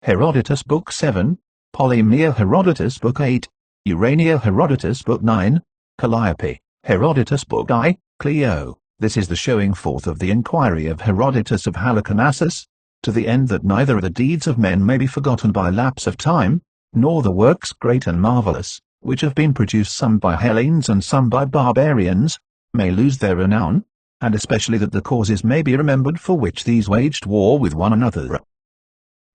Herodotus Book 7, Polymnia Herodotus Book 8, Urania Herodotus Book 9, Calliope, Herodotus Book I, Clio. This is the showing forth of the inquiry of Herodotus of Halicarnassus, to the end that neither the deeds of men may be forgotten by lapse of time, nor the works great and marvellous, which have been produced some by Hellenes and some by barbarians, may lose their renown, and especially that the causes may be remembered for which these waged war with one another.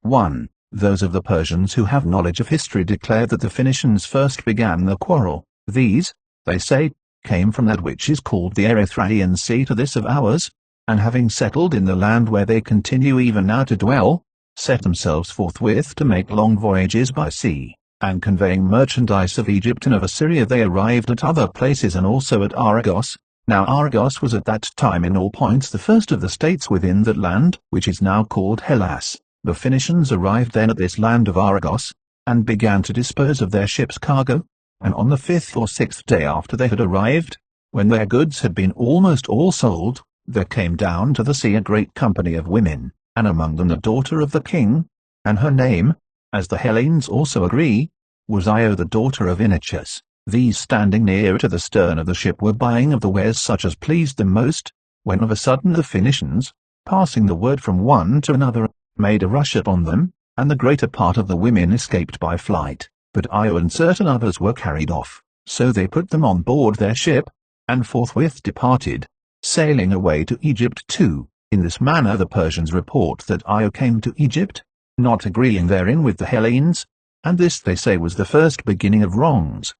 1. Those of the Persians who have knowledge of history declare that the Phoenicians first began the quarrel. These, they say, came from that which is called the Erythraean Sea to this of ours, and having settled in the land where they continue even now to dwell, set themselves forthwith to make long voyages by sea, and conveying merchandise of Egypt and of Assyria they arrived at other places and also at Argos. Now Argos was at that time in all points the first of the states within that land, which is now called Hellas. The Phoenicians arrived then at this land of Argos, and began to dispose of their ship's cargo, and on the 5th or 6th day after they had arrived, when their goods had been almost all sold, there came down to the sea a great company of women, and among them the daughter of the king, and her name, as the Hellenes also agree, was Io the daughter of Inachus. These standing near to the stern of the ship were buying of the wares such as pleased them most, when of a sudden the Phoenicians, passing the word from one to another, made a rush upon them, and the greater part of the women escaped by flight, but Io and certain others were carried off. So they put them on board their ship, and forthwith departed, sailing away to Egypt too. In this manner the Persians report that Io came to Egypt, not agreeing therein with the Hellenes, and this they say was the first beginning of wrongs.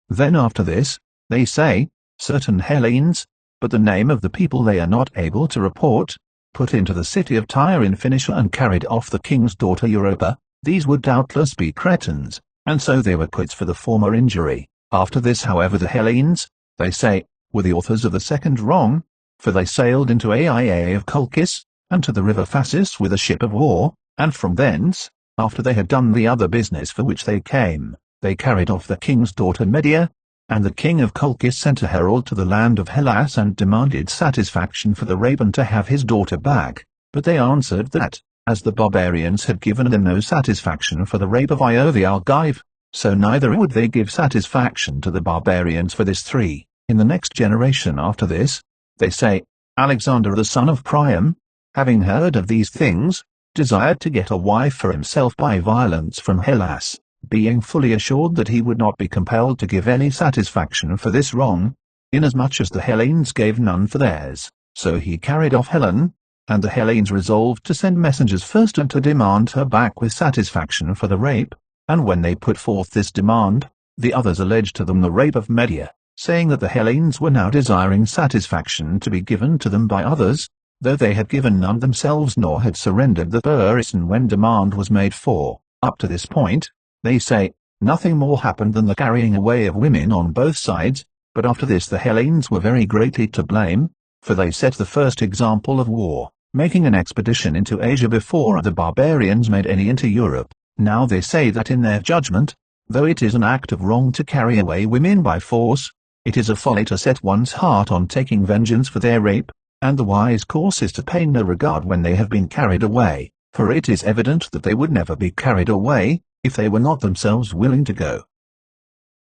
Then after this, they say, certain Hellenes, but the name of the people they are not able to report, put into the city of Tyre in Phoenicia and carried off the king's daughter Europa. These would doubtless be Cretans, and so they were quits for the former injury. After this however the Hellenes, they say, were the authors of the second wrong, for they sailed into Aia of Colchis, and to the river Phasis with a ship of war, and from thence, after they had done the other business for which they came, they carried off the king's daughter Medea, and the king of Colchis sent a herald to the land of Hellas and demanded satisfaction for the rape and to have his daughter back, but they answered that, as the barbarians had given them no satisfaction for the rape of Io the Argive, so neither would they give satisfaction to the barbarians for this 3. In the next generation after this, they say, Alexander the son of Priam, having heard of these things, desired to get a wife for himself by violence from Hellas, being fully assured that he would not be compelled to give any satisfaction for this wrong, inasmuch as the Hellenes gave none for theirs. So he carried off Helen, and the Hellenes resolved to send messengers first and to demand her back with satisfaction for the rape, and when they put forth this demand, the others alleged to them the rape of Medea, saying that the Hellenes were now desiring satisfaction to be given to them by others, though they had given none themselves nor had surrendered the person when demand was made for. Up to this point, they say, nothing more happened than the carrying away of women on both sides, but after this the Hellenes were very greatly to blame, for they set the first example of war, making an expedition into Asia before the barbarians made any into Europe. Now they say that in their judgment, though it is an act of wrong to carry away women by force, it is a folly to set one's heart on taking vengeance for their rape, and the wise course is to pay no regard when they have been carried away, for it is evident that they would never be carried away, if they were not themselves willing to go.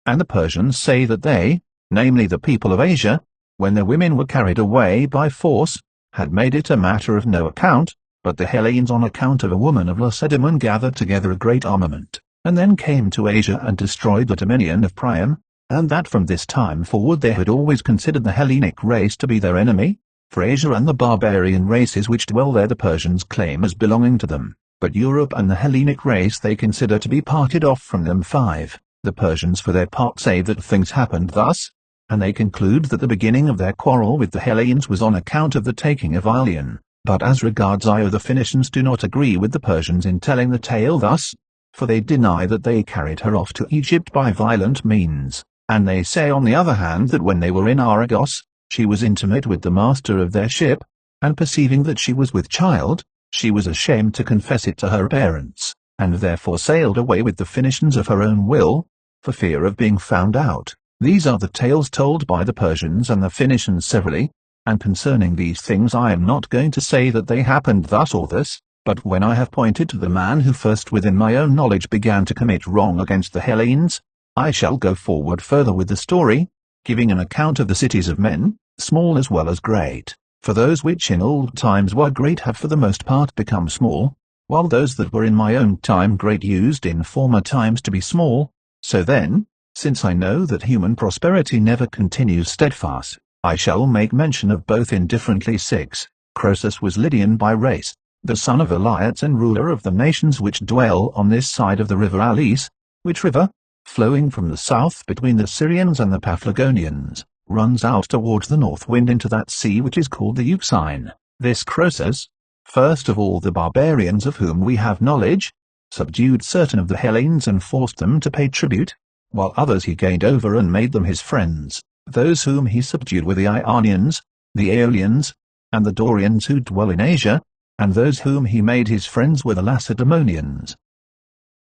And the Persians say that they, namely the people of Asia, when their women were carried away by force, had made it a matter of no account, but the Hellenes on account of a woman of Lacedaemon gathered together a great armament, and then came to Asia and destroyed the dominion of Priam, and that from this time forward they had always considered the Hellenic race to be their enemy, for Asia and the barbarian races which dwell there the Persians claim as belonging to them, but Europe and the Hellenic race they consider to be parted off from them. 5. The Persians for their part say that things happened thus, and they conclude that the beginning of their quarrel with the Hellenes was on account of the taking of Ilion. But as regards Io the Phoenicians do not agree with the Persians in telling the tale thus, for they deny that they carried her off to Egypt by violent means, and they say on the other hand that when they were in Argos, she was intimate with the master of their ship, and perceiving that she was with child, she was ashamed to confess it to her parents, and therefore sailed away with the Phoenicians of her own will, for fear of being found out. These are the tales told by the Persians and the Phoenicians severally, and concerning these things I am not going to say that they happened thus or thus, but But when I have pointed to the man who first within my own knowledge began to commit wrong against the Hellenes, I shall go forward further with the story, giving an account of the cities of men, small as well as great, for those which in old times were great have for the most part become small, while those that were in my own time great used in former times to be small. So then, since I know that human prosperity never continues steadfast, I shall make mention of both indifferently. 6. Croesus was Lydian by race, the son of Elias and ruler of the nations which dwell on this side of the river Alice, which river, flowing from the south between the Syrians and the Paphlagonians, runs out towards the north wind into that sea which is called the Euxine. This Croesus, first of all the barbarians of whom we have knowledge, subdued certain of the Hellenes and forced them to pay tribute, while others he gained over and made them his friends. Those whom he subdued were the Ionians, the Aeolians, and the Dorians who dwell in Asia, and those whom he made his friends were the Lacedaemonians.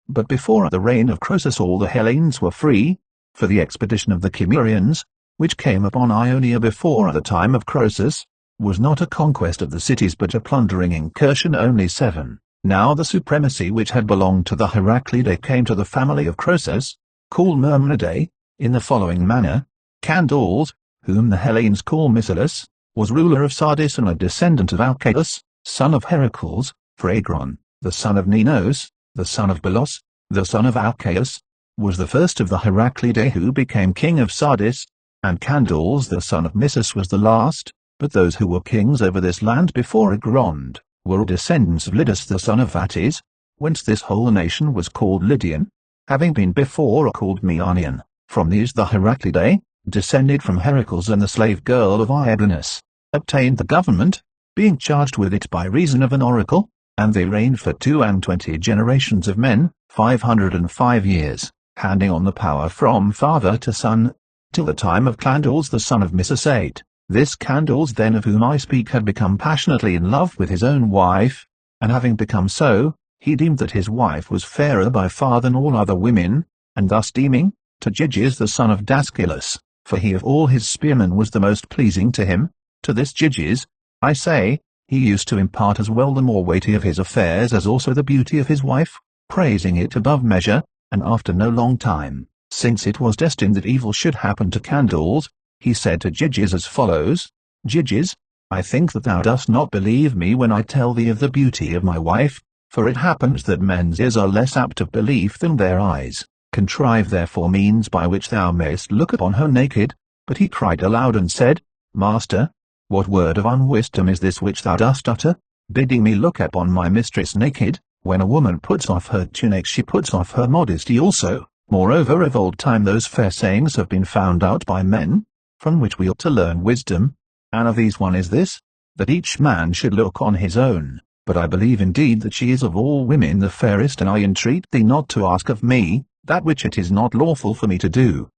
But before the reign of Croesus all the Hellenes were free, for the expedition of the Cimmerians, which came upon Ionia before the time of Croesus, was not a conquest of the cities but a plundering incursion only. 7. Now the supremacy which had belonged to the Heraclidae came to the family of Croesus, called Myrminidae, in the following manner. Candace, whom the Hellenes call Micyllus, was ruler of Sardis and a descendant of Alcaeus, son of Heracles. Phragon, the son of Ninos, the son of Belos, the son of Alcaeus, was the first of the Heraclidae who became king of Sardis, and Candace the son of Missus was the last, but those who were kings over this land before Agrond were descendants of Lydus the son of Vates, whence this whole nation was called Lydian, having been before called Maeonian. From these the Heraclidae, descended from Heracles and the slave girl of Iablinus, obtained the government, being charged with it by reason of an oracle, and they reigned for 22 generations of men, 505 years, handing on the power from father to son, till the time of Candace the son of Missus. 8. This Candace then of whom I speak had become passionately in love with his own wife, and having become so, he deemed that his wife was fairer by far than all other women, and thus deeming, to Gyges the son of Dascylus, for he of all his spearmen was the most pleasing to him, to this Gyges, I say, he used to impart as well the more weighty of his affairs as also the beauty of his wife, praising it above measure, and after no long time, since it was destined that evil should happen to Candace, he said to Gyges as follows: Gyges, I think that thou dost not believe me when I tell thee of the beauty of my wife, for it happens that men's ears are less apt of belief than their eyes. Contrive therefore means by which thou mayest look upon her naked. But he cried aloud and said, Master, what word of unwisdom is this which thou dost utter, bidding me look upon my mistress naked? When a woman puts off her tunic she puts off her modesty also. Moreover of old time those fair sayings have been found out by men, from which we ought to learn wisdom, and of these one is this, that each man should look on his own. But I believe indeed that she is of all women the fairest, and I entreat thee not to ask of me that which it is not lawful for me to do.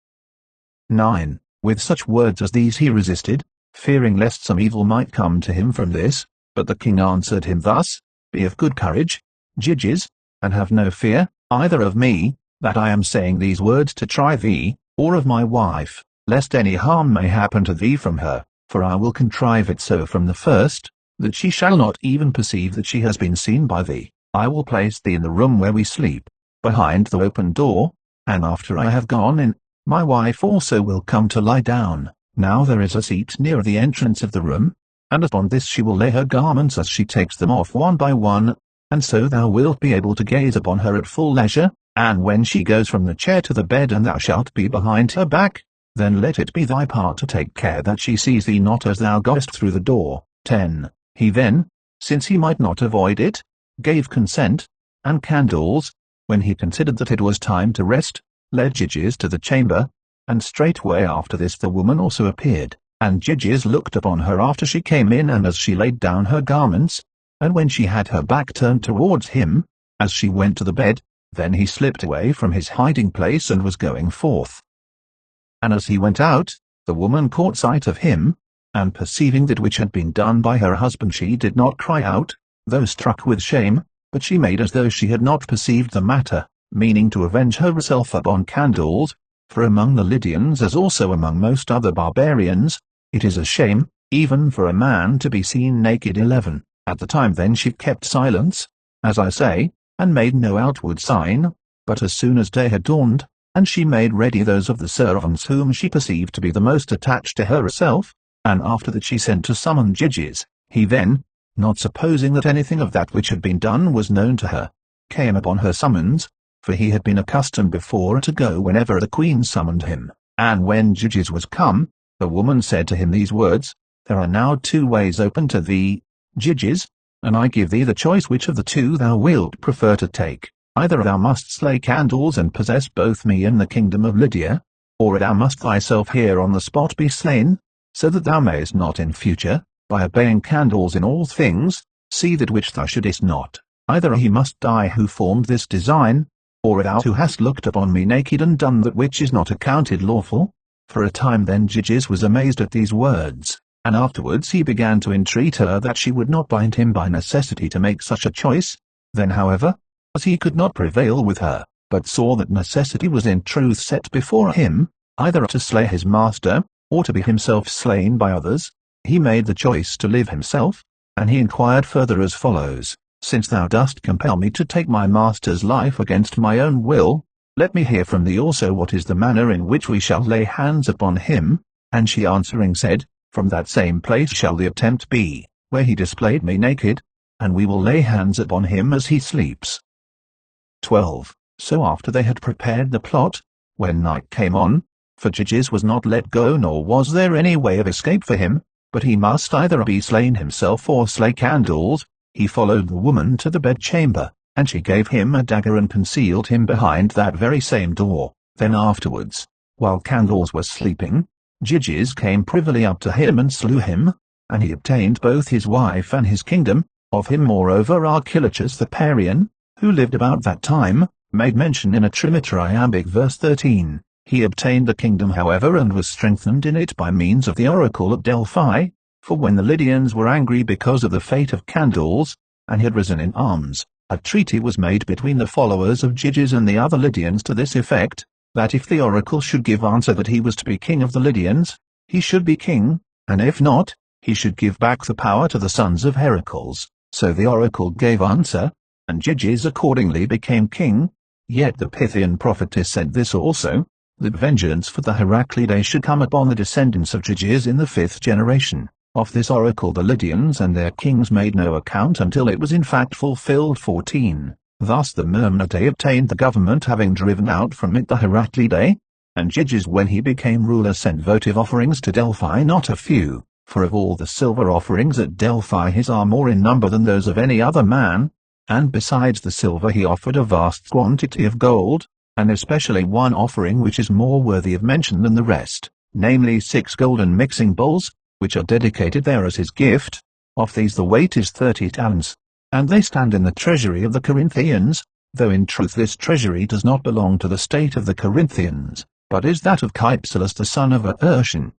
9. With such words as these he resisted, fearing lest some evil might come to him from this, but the king answered him thus: Be of good courage, Gyges, and have no fear, either of me, that I am saying these words to try thee, or of my wife, lest any harm may happen to thee from her, for I will contrive it so from the first, that she shall not even perceive that she has been seen by thee. I will place thee in the room where we sleep, behind the open door, and after I have gone in, my wife also will come to lie down. Now there is a seat near the entrance of the room, and upon this she will lay her garments as she takes them off one by one, and so thou wilt be able to gaze upon her at full leisure, and when she goes from the chair to the bed and thou shalt be behind her back, then let it be thy part to take care that she sees thee not as thou goest through the door. 10. He then, since he might not avoid it, gave consent, and Candace, when he considered that it was time to rest, led Gyges to the chamber, and straightway after this the woman also appeared, and Gyges looked upon her after she came in and as she laid down her garments, and when she had her back turned towards him, as she went to the bed, then he slipped away from his hiding place and was going forth. And as he went out, the woman caught sight of him, and perceiving that which had been done by her husband she did not cry out, though struck with shame, but she made as though she had not perceived the matter, meaning to avenge herself upon Candace, for among the Lydians as also among most other barbarians, it is a shame, even for a man to be seen naked. 11. At the time then she kept silence, as I say, and made no outward sign. But as soon as day had dawned, and she made ready those of the servants whom she perceived to be the most attached to her herself, and after that she sent to summon Gyges, he then, not supposing that anything of that which had been done was known to her, came upon her summons, for he had been accustomed before to go whenever the queen summoned him. And when Gyges was come, the woman said to him these words, There are now 2 ways open to thee, Gyges, and I give thee the choice which of the 2 thou wilt prefer to take. Either thou must slay Candles and possess both me and the kingdom of Lydia, or thou must thyself here on the spot be slain, so that thou mayest not in future, by obeying Candles in all things, see that which thou shouldest not. Either he must die who formed this design, or thou who hast looked upon me naked and done that which is not accounted lawful. For a time then Gyges was amazed at these words, and afterwards he began to entreat her that she would not bind him by necessity to make such a choice. Then however, as he could not prevail with her, but saw that necessity was in truth set before him, either to slay his master, or to be himself slain by others, he made the choice to live himself, and he inquired further as follows, Since thou dost compel me to take my master's life against my own will, let me hear from thee also what is the manner in which we shall lay hands upon him. And she answering said, From that same place shall the attempt be, where he displayed me naked, and we will lay hands upon him as he sleeps. 12. So after they had prepared the plot, when night came on, for Gyges was not let go nor was there any way of escape for him, but he must either be slain himself or slay Candles, he followed the woman to the bedchamber, and she gave him a dagger and concealed him behind that very same door. Then afterwards, while Candles was sleeping, Gyges came privily up to him and slew him, and he obtained both his wife and his kingdom. Of him moreover Archilochus the Parian, who lived about that time, made mention in a Trinitriambic verse 13. He obtained the kingdom however and was strengthened in it by means of the oracle at Delphi, for when the Lydians were angry because of the fate of Candles, and had risen in arms, a treaty was made between the followers of Gyges and the other Lydians to this effect, that if the oracle should give answer that he was to be king of the Lydians, he should be king, and if not, he should give back the power to the sons of Heracles. So the oracle gave answer, and Gyges accordingly became king. Yet the Pythian prophetess said this also, that vengeance for the Heraclidae should come upon the descendants of Gyges in the 5th generation. Of this oracle the Lydians and their kings made no account until it was in fact fulfilled. 14. Thus the Myrmidai obtained the government, having driven out from it the Heraclidae, and Gyges when he became ruler sent votive offerings to Delphi not a few, for of all the silver offerings at Delphi his are more in number than those of any other man, and besides the silver he offered a vast quantity of gold, and especially one offering which is more worthy of mention than the rest, namely 6 golden mixing bowls, which are dedicated there as his gift. Of these the weight is 30 talents, and they stand in the treasury of the Corinthians, though in truth this treasury does not belong to the state of the Corinthians, but is that of Cypselus the son of Urshan.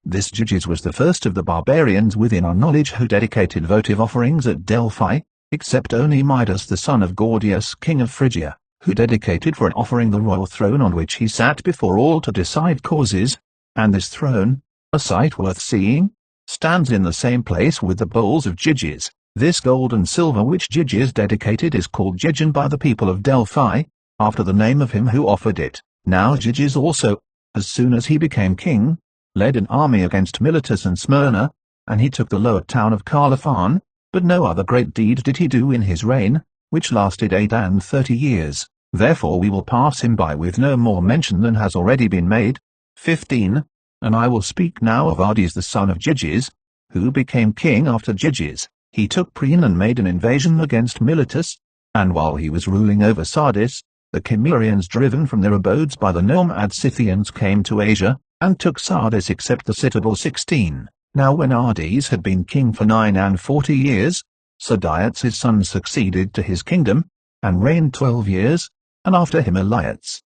This Gyges was the first of the barbarians within our knowledge who dedicated votive offerings at Delphi, except only Midas the son of Gordius king of Phrygia, who dedicated for an offering the royal throne on which he sat before all to decide causes, and this throne, a sight worth seeing, stands in the same place with the bowls of Gyges. This gold and silver which Gyges dedicated is called Gygian by the people of Delphi, after the name of him who offered it. Now Gyges also, as soon as he became king, led an army against Miletus and Smyrna, and he took the lower town of Colophon, but no other great deed did he do in his reign, which lasted 38 years. Therefore we will pass him by with no more mention than has already been made. 15. And I will speak now of Ades the son of Gyges, who became king after Gyges. He took Priene and made an invasion against Miletus, and while he was ruling over Sardis, the Cimmerians driven from their abodes by the nomad Scythians came to Asia, and took Sardis except the citadel. 16. Now when Ades had been king for 49 years, Sadiates his son succeeded to his kingdom, and reigned 12 years, and after him Eliates.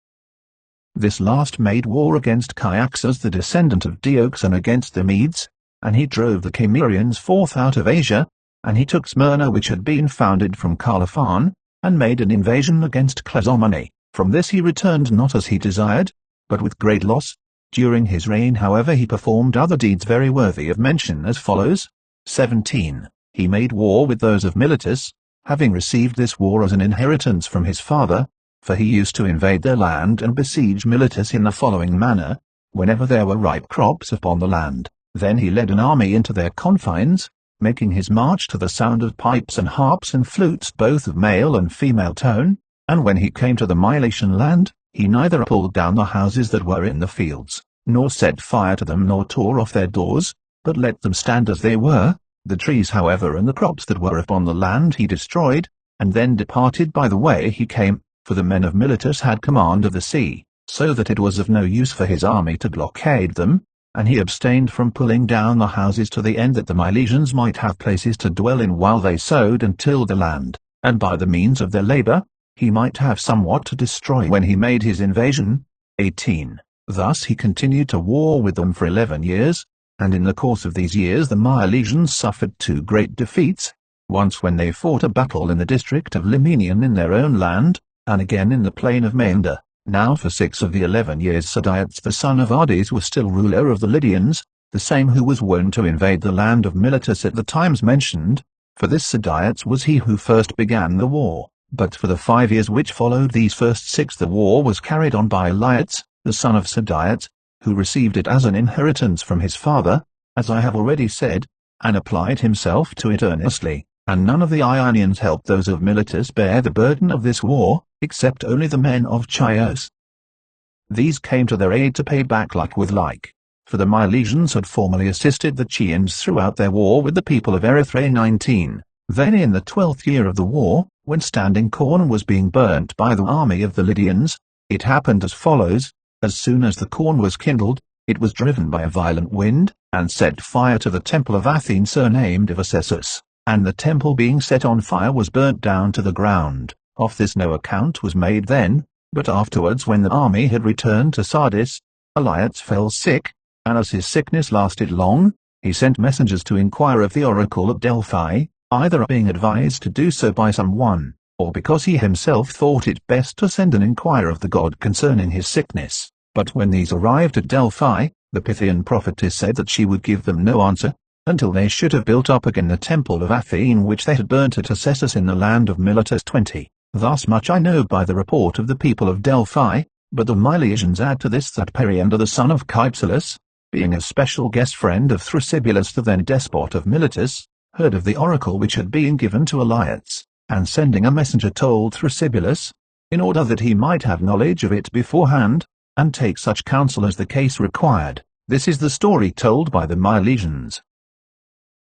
This last made war against Cyaxares the descendant of Diox and against the Medes, and he drove the Cimmerians forth out of Asia, and he took Smyrna which had been founded from Colophon, and made an invasion against Clazomene. From this he returned not as he desired, but with great loss. During his reign however he performed other deeds very worthy of mention as follows. 17. He made war with those of Miletus, having received this war as an inheritance from his father, for he used to invade their land and besiege Miletus in the following manner: whenever there were ripe crops upon the land, then he led an army into their confines, making his march to the sound of pipes and harps and flutes both of male and female tone, and when he came to the Milesian land, he neither pulled down the houses that were in the fields, nor set fire to them nor tore off their doors, but let them stand as they were. The trees however and the crops that were upon the land he destroyed, and then departed by the way he came, for the men of Miletus had command of the sea, so that it was of no use for his army to blockade them, and he abstained from pulling down the houses to the end that the Milesians might have places to dwell in while they sowed and tilled the land, and by the means of their labor, he might have somewhat to destroy when he made his invasion. 18. Thus he continued to war with them for 11 years, and in the course of these years the Milesians suffered 2 great defeats, once when they fought a battle in the district of Limenian in their own land, and again in the plain of Maenda. Now for 6 of the 11 years Scythia the son of Ades was still ruler of the Lydians, the same who was wont to invade the land of Miletus at the times mentioned. For this Scythia was he who first began the war, but for the 5 years which followed these first 6 the war was carried on by Elias, the son of Scythia, who received it as an inheritance from his father, as I have already said, and applied himself to it earnestly, and none of the Ionians helped those of Miletus bear the burden of this war, except only the men of Chios. These came to their aid to pay back like with like, for the Milesians had formerly assisted the Chians throughout their war with the people of Erythrae. 19. Then in the 12th year of the war, when standing corn was being burnt by the army of the Lydians, it happened as follows: as soon as the corn was kindled, it was driven by a violent wind, and set fire to the temple of Athene surnamed Ephesus, and the temple being set on fire was burnt down to the ground. Of this no account was made then, but afterwards when the army had returned to Sardis, Elias fell sick, and as his sickness lasted long, he sent messengers to inquire of the oracle at Delphi, either being advised to do so by some one, or because he himself thought it best to send an inquirer of the god concerning his sickness. But when these arrived at Delphi, the Pythian prophetess said that she would give them no answer, until they should have built up again the temple of Athene which they had burnt at Ephesus in the land of Miletus. 20. Thus much I know by the report of the people of Delphi, but the Milesians add to this that Periander the son of Cypselus, being a special guest friend of Thrasybulus the then despot of Miletus, heard of the oracle which had been given to Elias, and sending a messenger told Thrasybulus, in order that he might have knowledge of it beforehand, and take such counsel as the case required. This is the story told by the Milesians.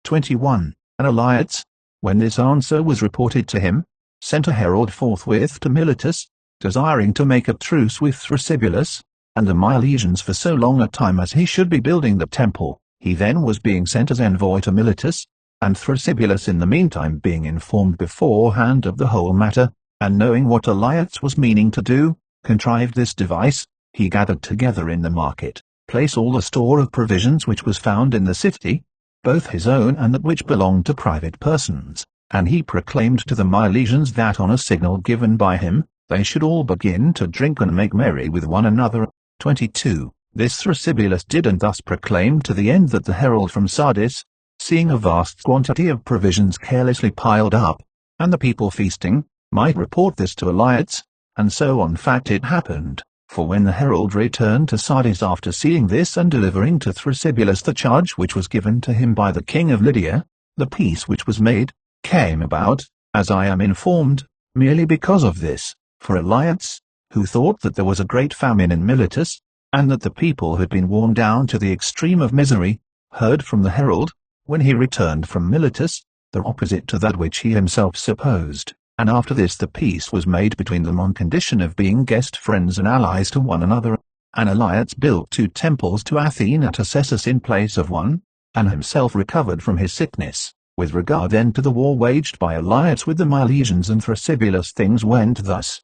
21. And Elias, when this answer was reported to him, sent a herald forthwith to Miletus, desiring to make a truce with Thrasybulus, and the Milesians for so long a time as he should be building the temple. He then was being sent as envoy to Miletus, and Thrasybulus in the meantime being informed beforehand of the whole matter, and knowing what Elias was meaning to do, contrived this device: he gathered together in the market place all the store of provisions which was found in the city, both his own and that which belonged to private persons, and he proclaimed to the Milesians that on a signal given by him, they should all begin to drink and make merry with one another. 22. This Thrasybulus did, and thus proclaimed to the end that the herald from Sardis, seeing a vast quantity of provisions carelessly piled up, and the people feasting, might report this to Elias, and so on fact it happened. For when the herald returned to Sardis after seeing this and delivering to Thrasybulus the charge which was given to him by the king of Lydia, the peace which was made came about, as I am informed, merely because of this. For Elias, who thought that there was a great famine in Miletus, and that the people had been worn down to the extreme of misery, heard from the herald, when he returned from Miletus, the opposite to that which he himself supposed, and after this the peace was made between them on condition of being guest friends and allies to one another. And Elias built 2 temples to Athene at Ephesus in place of one, and himself recovered from his sickness. With regard then to the war waged by Elias with the Milesians and Thrasybulus, things went thus.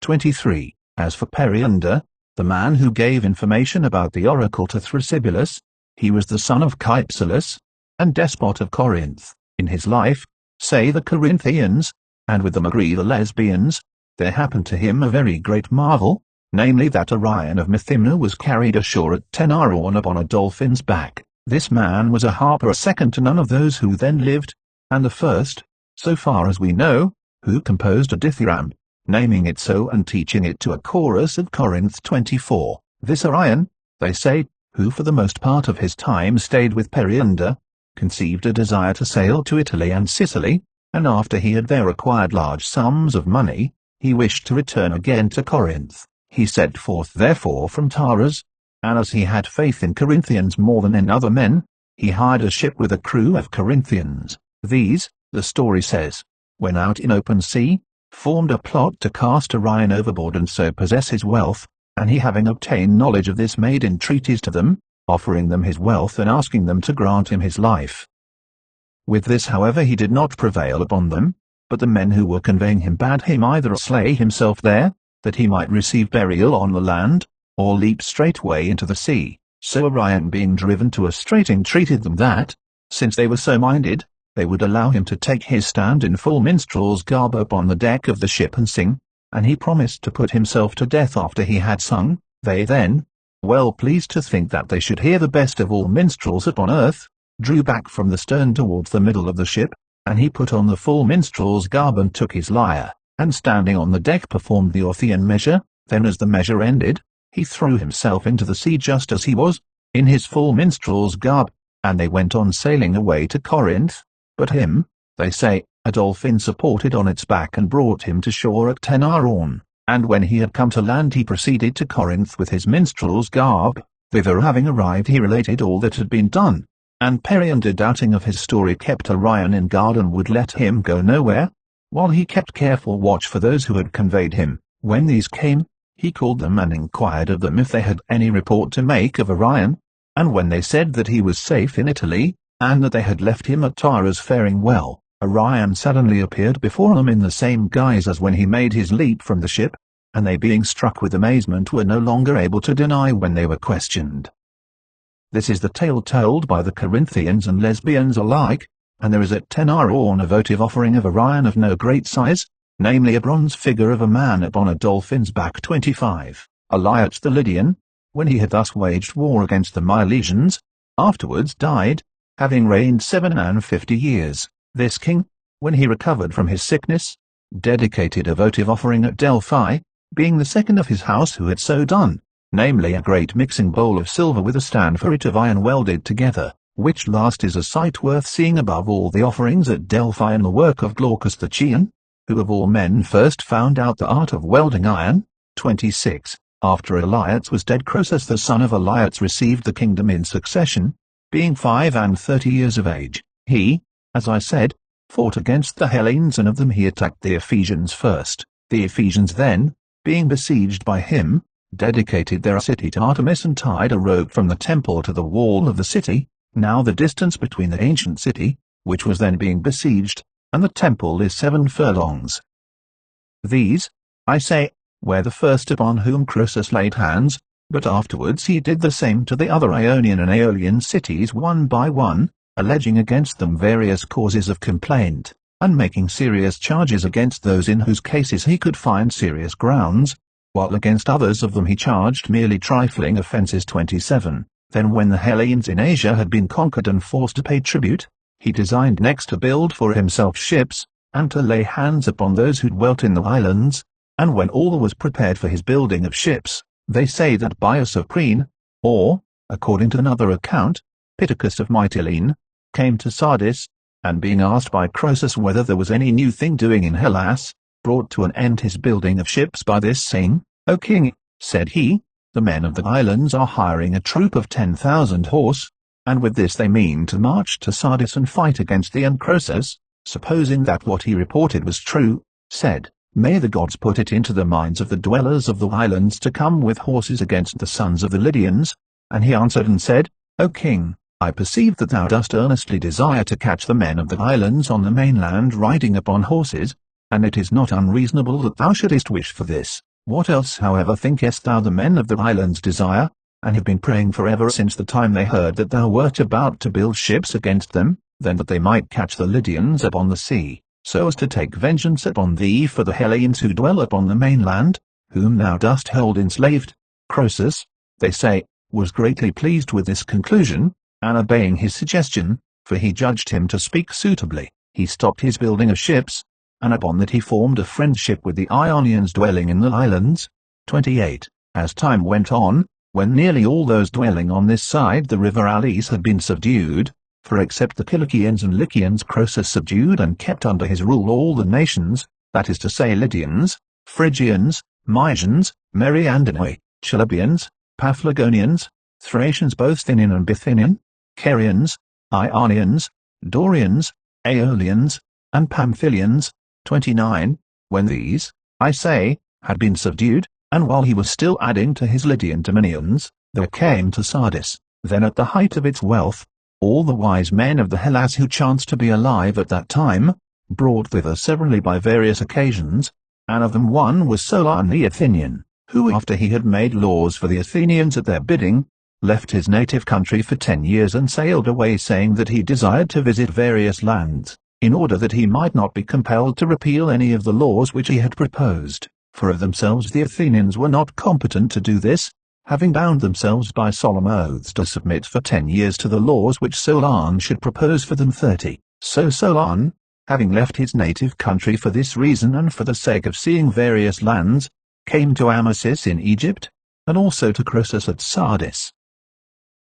23. As for Periander, the man who gave information about the oracle to Thrasybulus, he was the son of Cypselus, and despot of Corinth. In his life, say the Corinthians, and with them agree the Lesbians, there happened to him a very great marvel, namely that Orion of Methymna was carried ashore at Tenaron upon a dolphin's back. This man was a harper second to none of those who then lived, and the first, so far as we know, who composed a dithyramb, naming it so and teaching it to a chorus of Corinth 24. This Orion, they say, who for the most part of his time stayed with Periander, conceived a desire to sail to Italy and Sicily, and after he had there acquired large sums of money, he wished to return again to Corinth. He set forth therefore from Taurus, and as he had faith in Corinthians more than in other men, he hired a ship with a crew of Corinthians. These, the story says, when out in open sea, formed a plot to cast Orion overboard and so possess his wealth, and he having obtained knowledge of this made entreaties to them, offering them his wealth and asking them to grant him his life. With this however he did not prevail upon them, but the men who were conveying him bade him either slay himself there, that he might receive burial on the land, or leap straightway into the sea. So Orion being driven to a strait entreated them that, since they were so minded, they would allow him to take his stand in full minstrel's garb upon the deck of the ship and sing, and he promised to put himself to death after he had sung. They then, well pleased to think that they should hear the best of all minstrels upon earth, drew back from the stern towards the middle of the ship, and he put on the full minstrel's garb and took his lyre, and standing on the deck performed the Orphean measure. Then as the measure ended, he threw himself into the sea just as he was, in his full minstrel's garb, and they went on sailing away to Corinth. But him, they say, a dolphin supported on its back and brought him to shore at Tenaron, and when he had come to land he proceeded to Corinth with his minstrel's garb. Thither having arrived he related all that had been done, and Periander doubting of his story kept Orion in guard and would let him go nowhere, while he kept careful watch for those who had conveyed him. When these came, he called them and inquired of them if they had any report to make of Orion, and when they said that he was safe in Italy, and that they had left him at Taurus faring well, Orion suddenly appeared before them in the same guise as when he made his leap from the ship, and they being struck with amazement were no longer able to deny when they were questioned. This is the tale told by the Corinthians and Lesbians alike, and there is at Tenaron a votive offering of Orion of no great size, namely a bronze figure of a man upon a dolphin's back 25. Alyattes the Lydian, when he had thus waged war against the Milesians, afterwards died, having reigned 57 years. This king, when he recovered from his sickness, dedicated a votive offering at Delphi, being the second of his house who had so done, namely a great mixing bowl of silver with a stand for it of iron welded together, which last is a sight worth seeing above all the offerings at Delphi and the work of Glaucus the Chian, who of all men first found out the art of welding iron. 26. After Alyattes was dead, Croesus the son of Alyattes received the kingdom in succession, being 35 years of age. He, as I said, fought against the Hellenes, and of them he attacked the Ephesians first. The Ephesians then, being besieged by him, dedicated their city to Artemis and tied a rope from the temple to the wall of the city. Now the distance between the ancient city, which was then being besieged, and the temple is 7 furlongs. These, I say, were the first upon whom Croesus laid hands, but afterwards he did the same to the other Ionian and Aeolian cities one by one, alleging against them various causes of complaint, and making serious charges against those in whose cases he could find serious grounds, while against others of them he charged merely trifling offences. 27. Then when the Hellenes in Asia had been conquered and forced to pay tribute, he designed next to build for himself ships, and to lay hands upon those who dwelt in the islands, and when all was prepared for his building of ships, they say that Bias of Priene, or, according to another account, Pittacus of Mytilene, came to Sardis, and being asked by Croesus whether there was any new thing doing in Hellas, brought to an end his building of ships by this saying, "O king," said he, "the men of the islands are hiring a troop of 10,000 horse, and with this they mean to march to Sardis and fight against thee." And Croesus, supposing that what he reported was true, said, "May the gods put it into the minds of the dwellers of the islands to come with horses against the sons of the Lydians." And he answered and said, "O king, I perceive that thou dost earnestly desire to catch the men of the islands on the mainland riding upon horses, and it is not unreasonable that thou shouldest wish for this. What else however thinkest thou the men of the islands desire, and have been praying for ever since the time they heard that thou wert about to build ships against them, then that they might catch the Lydians upon the sea, so as to take vengeance upon thee for the Hellenes who dwell upon the mainland, whom thou dost hold enslaved?" Croesus, they say, was greatly pleased with this conclusion, and obeying his suggestion, for he judged him to speak suitably, he stopped his building of ships, and upon that he formed a friendship with the Ionians dwelling in the islands. 28. As time went on, when nearly all those dwelling on this side the river Alys had been subdued, for except the Cilicians and Lycians Croesus subdued and kept under his rule all the nations, that is to say Lydians, Phrygians, Mysians, Mariandanoi, Chalybdians, Paphlagonians, Thracians both Thynian and Bithynian, Carians, Ionians, Dorians, Aeolians, and Pamphylians. 29. When these, I say, had been subdued, and while he was still adding to his Lydian dominions, there came to Sardis, then at the height of its wealth, all the wise men of the Hellas who chanced to be alive at that time, brought thither severally by various occasions, and of them one was Solon the Athenian, who after he had made laws for the Athenians at their bidding, left his native country for 10 years and sailed away saying that he desired to visit various lands, in order that he might not be compelled to repeal any of the laws which he had proposed, for of themselves the Athenians were not competent to do this, having bound themselves by solemn oaths to submit for 10 years to the laws which Solon should propose for them 30. So Solon, having left his native country for this reason and for the sake of seeing various lands, came to Amasis in Egypt, and also to Croesus at Sardis.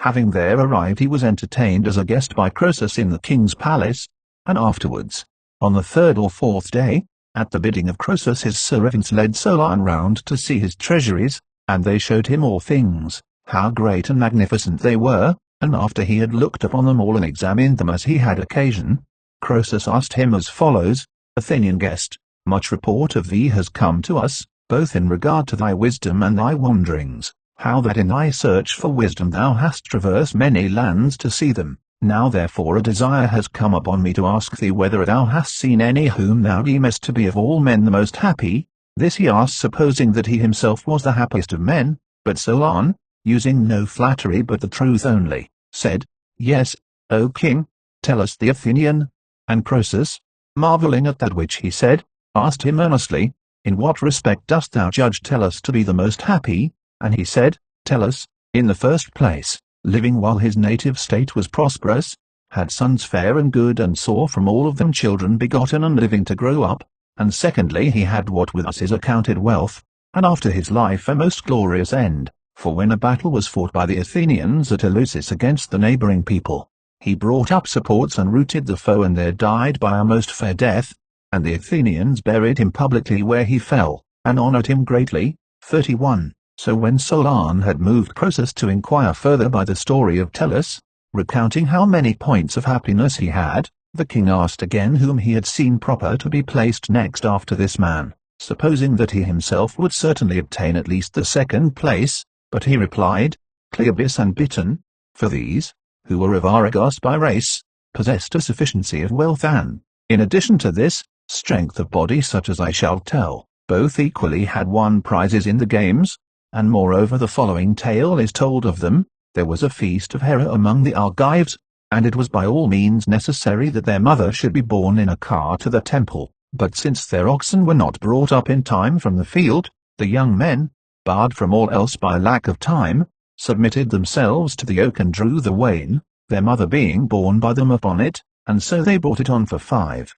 Having there arrived he was entertained as a guest by Croesus in the king's palace, and afterwards, on the 3rd or 4th day, at the bidding of Croesus his servants led Solon round to see his treasuries, and they showed him all things, how great and magnificent they were, and after he had looked upon them all and examined them as he had occasion, Croesus asked him as follows, Athenian guest, much report of thee has come to us, both in regard to thy wisdom and thy wanderings, how that in thy search for wisdom thou hast traversed many lands to see them. Now therefore a desire has come upon me to ask thee whether thou hast seen any whom thou deemest to be of all men the most happy. This he asked supposing that he himself was the happiest of men, but Solon, using no flattery but the truth only, said, Yes, O king, tell us the Athenian. And Croesus, marvelling at that which he said, asked him earnestly, In what respect dost thou judge tell us to be the most happy? And he said, Tell us, in the first place, living while his native state was prosperous, had sons fair and good and saw from all of them children begotten and living to grow up, and secondly he had what with us is accounted wealth, and after his life a most glorious end, for when a battle was fought by the Athenians at Eleusis against the neighbouring people, he brought up supports and routed the foe and there died by a most fair death, and the Athenians buried him publicly where he fell, and honoured him greatly. 31. So when Solon had moved Croesus to inquire further by the story of Tellus, recounting how many points of happiness he had, the king asked again whom he had seen proper to be placed next after this man, supposing that he himself would certainly obtain at least the 2nd place, but he replied, Cleobis and Biton, for these, who were of Argos by race, possessed a sufficiency of wealth and, in addition to this, strength of body such as I shall tell, both equally had won prizes in the games, and moreover the following tale is told of them. There was a feast of Hera among the Argives, and it was by all means necessary that their mother should be borne in a car to the temple, but since their oxen were not brought up in time from the field, the young men, barred from all else by lack of time, submitted themselves to the yoke and drew the wain, their mother being borne by them upon it, and so they brought it on for 45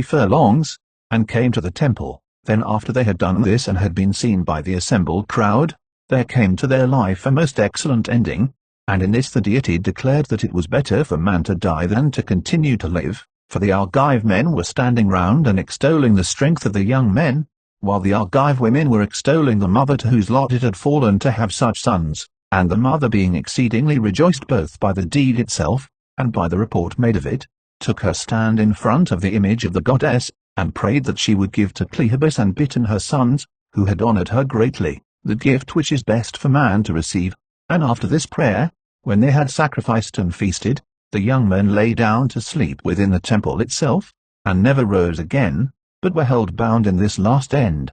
furlongs, and came to the temple. Then after they had done this and had been seen by the assembled crowd, there came to their life a most excellent ending, and in this the deity declared that it was better for man to die than to continue to live, for the Argive men were standing round and extolling the strength of the young men, while the Argive women were extolling the mother to whose lot it had fallen to have such sons, and the mother being exceedingly rejoiced both by the deed itself, and by the report made of it, took her stand in front of the image of the goddess, and prayed that she would give to Cleobis and Biton her sons, who had honoured her greatly, the gift which is best for man to receive. And after this prayer, when they had sacrificed and feasted, the young men lay down to sleep within the temple itself, and never rose again, but were held bound in this last end.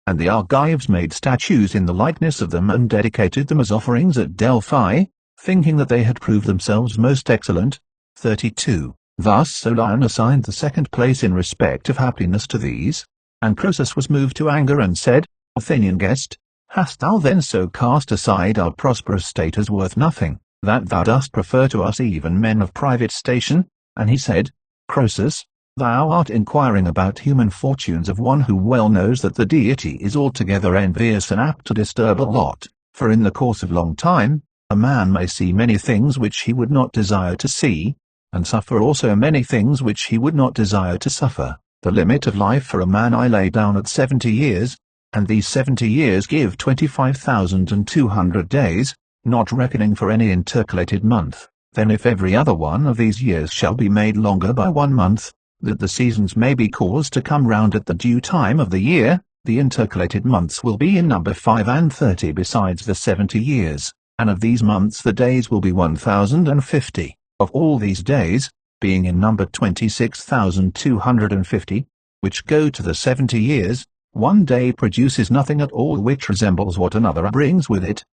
And the Argives made statues in the likeness of them and dedicated them as offerings at Delphi, thinking that they had proved themselves most excellent. 32. Thus Solon assigned the 2nd place in respect of happiness to these, and Croesus was moved to anger and said, Athenian guest, hast thou then so cast aside our prosperous state as worth nothing, that thou dost prefer to us even men of private station? And he said, Croesus, thou art inquiring about human fortunes of one who well knows that the deity is altogether envious and apt to disturb a lot, for in the course of long time, a man may see many things which he would not desire to see, and suffer also many things which he would not desire to suffer. The limit of life for a man I lay down at 70 years, and these 70 years give 25,200 days, not reckoning for any intercalated month. Then if every other one of these years shall be made longer by 1 month, that the seasons may be caused to come round at the due time of the year, the intercalated months will be in number 35 besides the 70 years, and of these months the days will be 1,050. Of all these days, being in number 26,250, which go to the 70 years, one day produces nothing at all which resembles what another brings with it.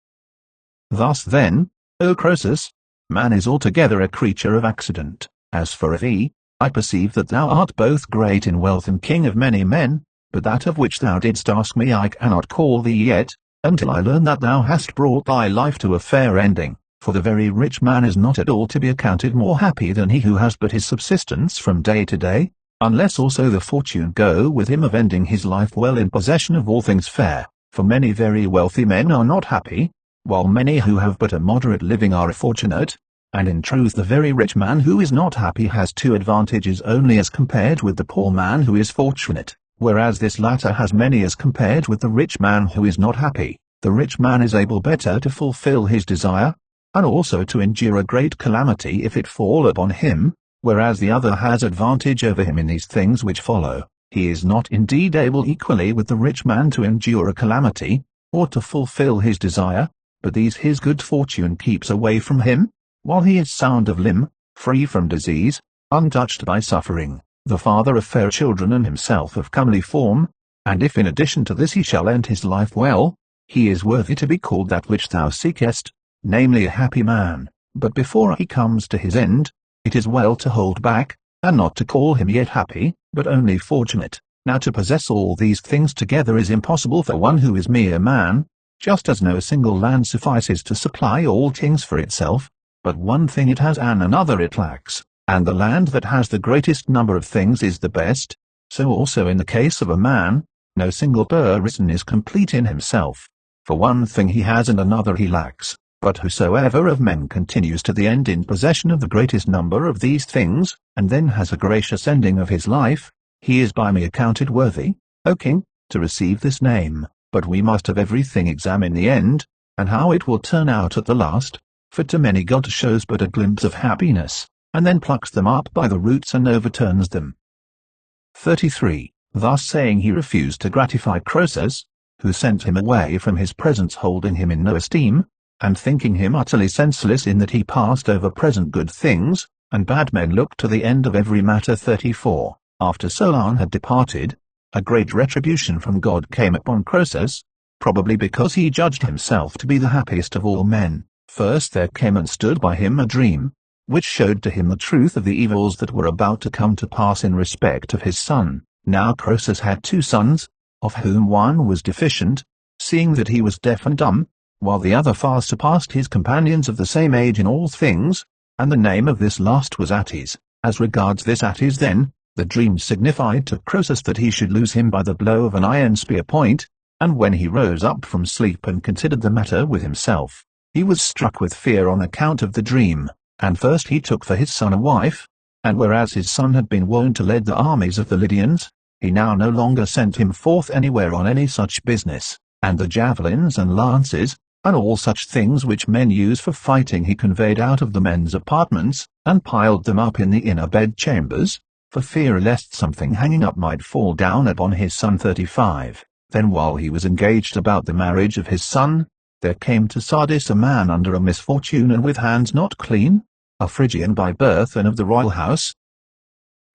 Thus then, O Croesus, man is altogether a creature of accident. As for thee, I perceive that thou art both great in wealth and king of many men, but that of which thou didst ask me I cannot call thee yet, until I learn that thou hast brought thy life to a fair ending. For the very rich man is not at all to be accounted more happy than he who has but his subsistence from day to day, unless also the fortune go with him of ending his life well in possession of all things fair. For many very wealthy men are not happy, while many who have but a moderate living are fortunate, and in truth the very rich man who is not happy has two advantages only as compared with the poor man who is fortunate, whereas this latter has many as compared with the rich man who is not happy. The rich man is able better to fulfill his desire, and also to endure a great calamity if it fall upon him, whereas the other has advantage over him in these things which follow. He is not indeed able equally with the rich man to endure a calamity, or to fulfill his desire, but these his good fortune keeps away from him, while he is sound of limb, free from disease, untouched by suffering, the father of fair children and himself of comely form, and if in addition to this he shall end his life well, he is worthy to be called that which thou seekest, namely a happy man. But before he comes to his end, it is well to hold back, and not to call him yet happy, but only fortunate. Now to possess all these things together is impossible for one who is mere man, just as no single land suffices to supply all things for itself, but one thing it has and another it lacks, and the land that has the greatest number of things is the best. So also in the case of a man, no single person is complete in himself, for one thing he has and another he lacks. But whosoever of men continues to the end in possession of the greatest number of these things, and then has a gracious ending of his life, he is by me accounted worthy, O king, to receive this name. But we must of everything examine the end, and how it will turn out at the last, for to many God shows but a glimpse of happiness, and then plucks them up by the roots and overturns them. 33. Thus saying he refused to gratify Croesus, who sent him away from his presence holding him in no esteem, and thinking him utterly senseless in that he passed over present good things, and bad men looked to the end of every matter. 34. After Solon had departed, a great retribution from God came upon Croesus, probably because he judged himself to be the happiest of all men. First there came and stood by him a dream, which showed to him the truth of the evils that were about to come to pass in respect of his son. Now Croesus had 2 sons, of whom one was deficient, seeing that he was deaf and dumb, while the other far surpassed his companions of the same age in all things, and the name of this last was Atys. As regards this Atys then, the dream signified to Croesus that he should lose him by the blow of an iron spear point, and when he rose up from sleep and considered the matter with himself, he was struck with fear on account of the dream, and first he took for his son a wife, and whereas his son had been wont to lead the armies of the Lydians, he now no longer sent him forth anywhere on any such business, and the javelins and lances, and all such things which men use for fighting he conveyed out of the men's apartments, and piled them up in the inner bedchambers, for fear lest something hanging up might fall down upon his son. 35. Then while he was engaged about the marriage of his son, there came to Sardis a man under a misfortune and with hands not clean, a Phrygian by birth and of the royal house.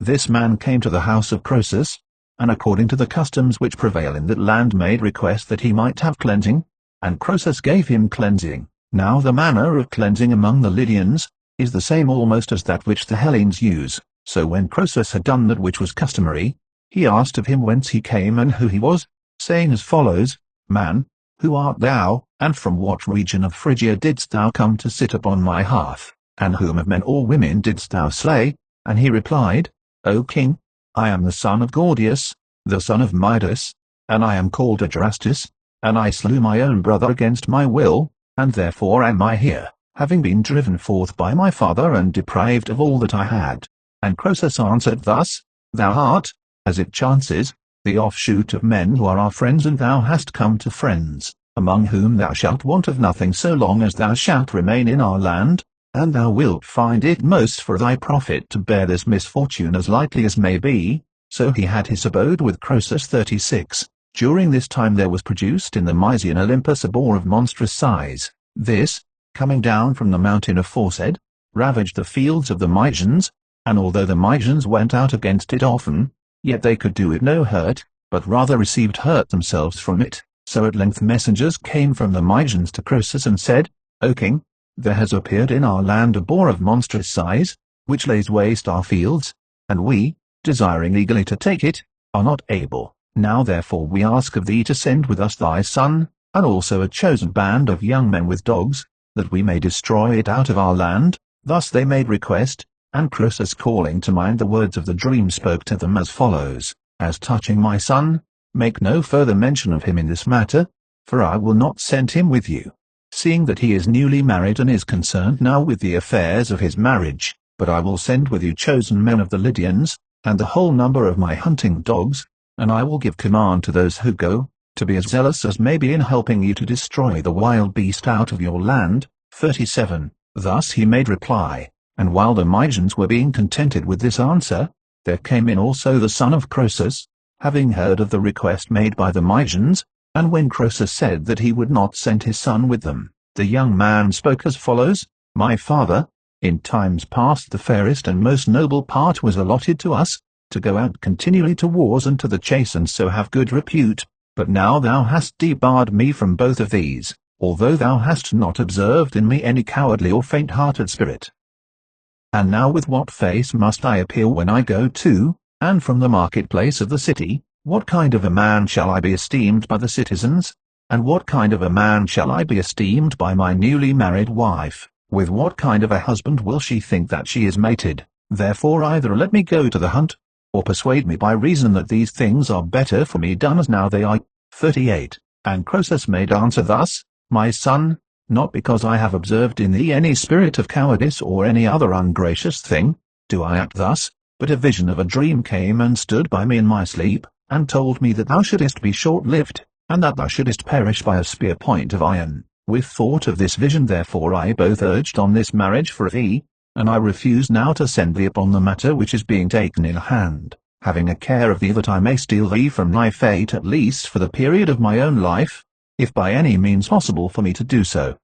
This man came to the house of Croesus, and according to the customs which prevail in that land made request that he might have cleansing, and Croesus gave him cleansing. Now the manner of cleansing among the Lydians is the same almost as that which the Hellenes use. So when Croesus had done that which was customary, he asked of him whence he came and who he was, saying as follows, Man, who art thou, and from what region of Phrygia didst thou come to sit upon my hearth, and whom of men or women didst thou slay? And he replied, O king, I am the son of Gordius, the son of Midas, and I am called Adrastus, and I slew my own brother against my will, and therefore am I here, having been driven forth by my father and deprived of all that I had. And Croesus answered thus, Thou art, as it chances, the offshoot of men who are our friends, and thou hast come to friends, among whom thou shalt want of nothing so long as thou shalt remain in our land, and thou wilt find it most for thy profit to bear this misfortune as lightly as may be. So he had his abode with Croesus 36. During this time there was produced in the Mysian Olympus a boar of monstrous size. This, coming down from the mountain aforesaid, ravaged the fields of the Mysians, and although the Mysians went out against it often, yet they could do it no hurt, but rather received hurt themselves from it. So at length messengers came from the Mysians to Croesus and said, O king, there has appeared in our land a boar of monstrous size, which lays waste our fields, and we, desiring eagerly to take it, are not able. Now therefore we ask of thee to send with us thy son, and also a chosen band of young men with dogs, that we may destroy it out of our land. Thus they made request, and Croesus, calling to mind the words of the dream, spoke to them as follows, As touching my son, make no further mention of him in this matter, for I will not send him with you, seeing that he is newly married and is concerned now with the affairs of his marriage. But I will send with you chosen men of the Lydians, and the whole number of my hunting dogs, and I will give command to those who go, to be as zealous as may be in helping you to destroy the wild beast out of your land. 37. Thus he made reply, and while the Mysians were being contented with this answer, there came in also the son of Croesus, having heard of the request made by the Mysians, and when Croesus said that he would not send his son with them, the young man spoke as follows, My father, in times past the fairest and most noble part was allotted to us, to go out continually to wars and to the chase, and so have good repute, but now thou hast debarred me from both of these, although thou hast not observed in me any cowardly or faint-hearted spirit. And now with what face must I appear when I go to, and from the marketplace of the city? What kind of a man shall I be esteemed by the citizens? And what kind of a man shall I be esteemed by my newly married wife? With what kind of a husband will she think that she is mated? Therefore either let me go to the hunt, or persuade me by reason that these things are better for me done as now they are. 38. And Croesus made answer thus, My son, not because I have observed in thee any spirit of cowardice or any other ungracious thing, do I act thus, but a vision of a dream came and stood by me in my sleep, and told me that thou shouldest be short-lived, and that thou shouldest perish by a spear point of iron. With thought of this vision therefore I both urged on this marriage for thee, and I refuse now to send thee upon the matter which is being taken in hand, having a care of thee that I may steal thee from thy fate at least for the period of my own life, if by any means possible for me to do so.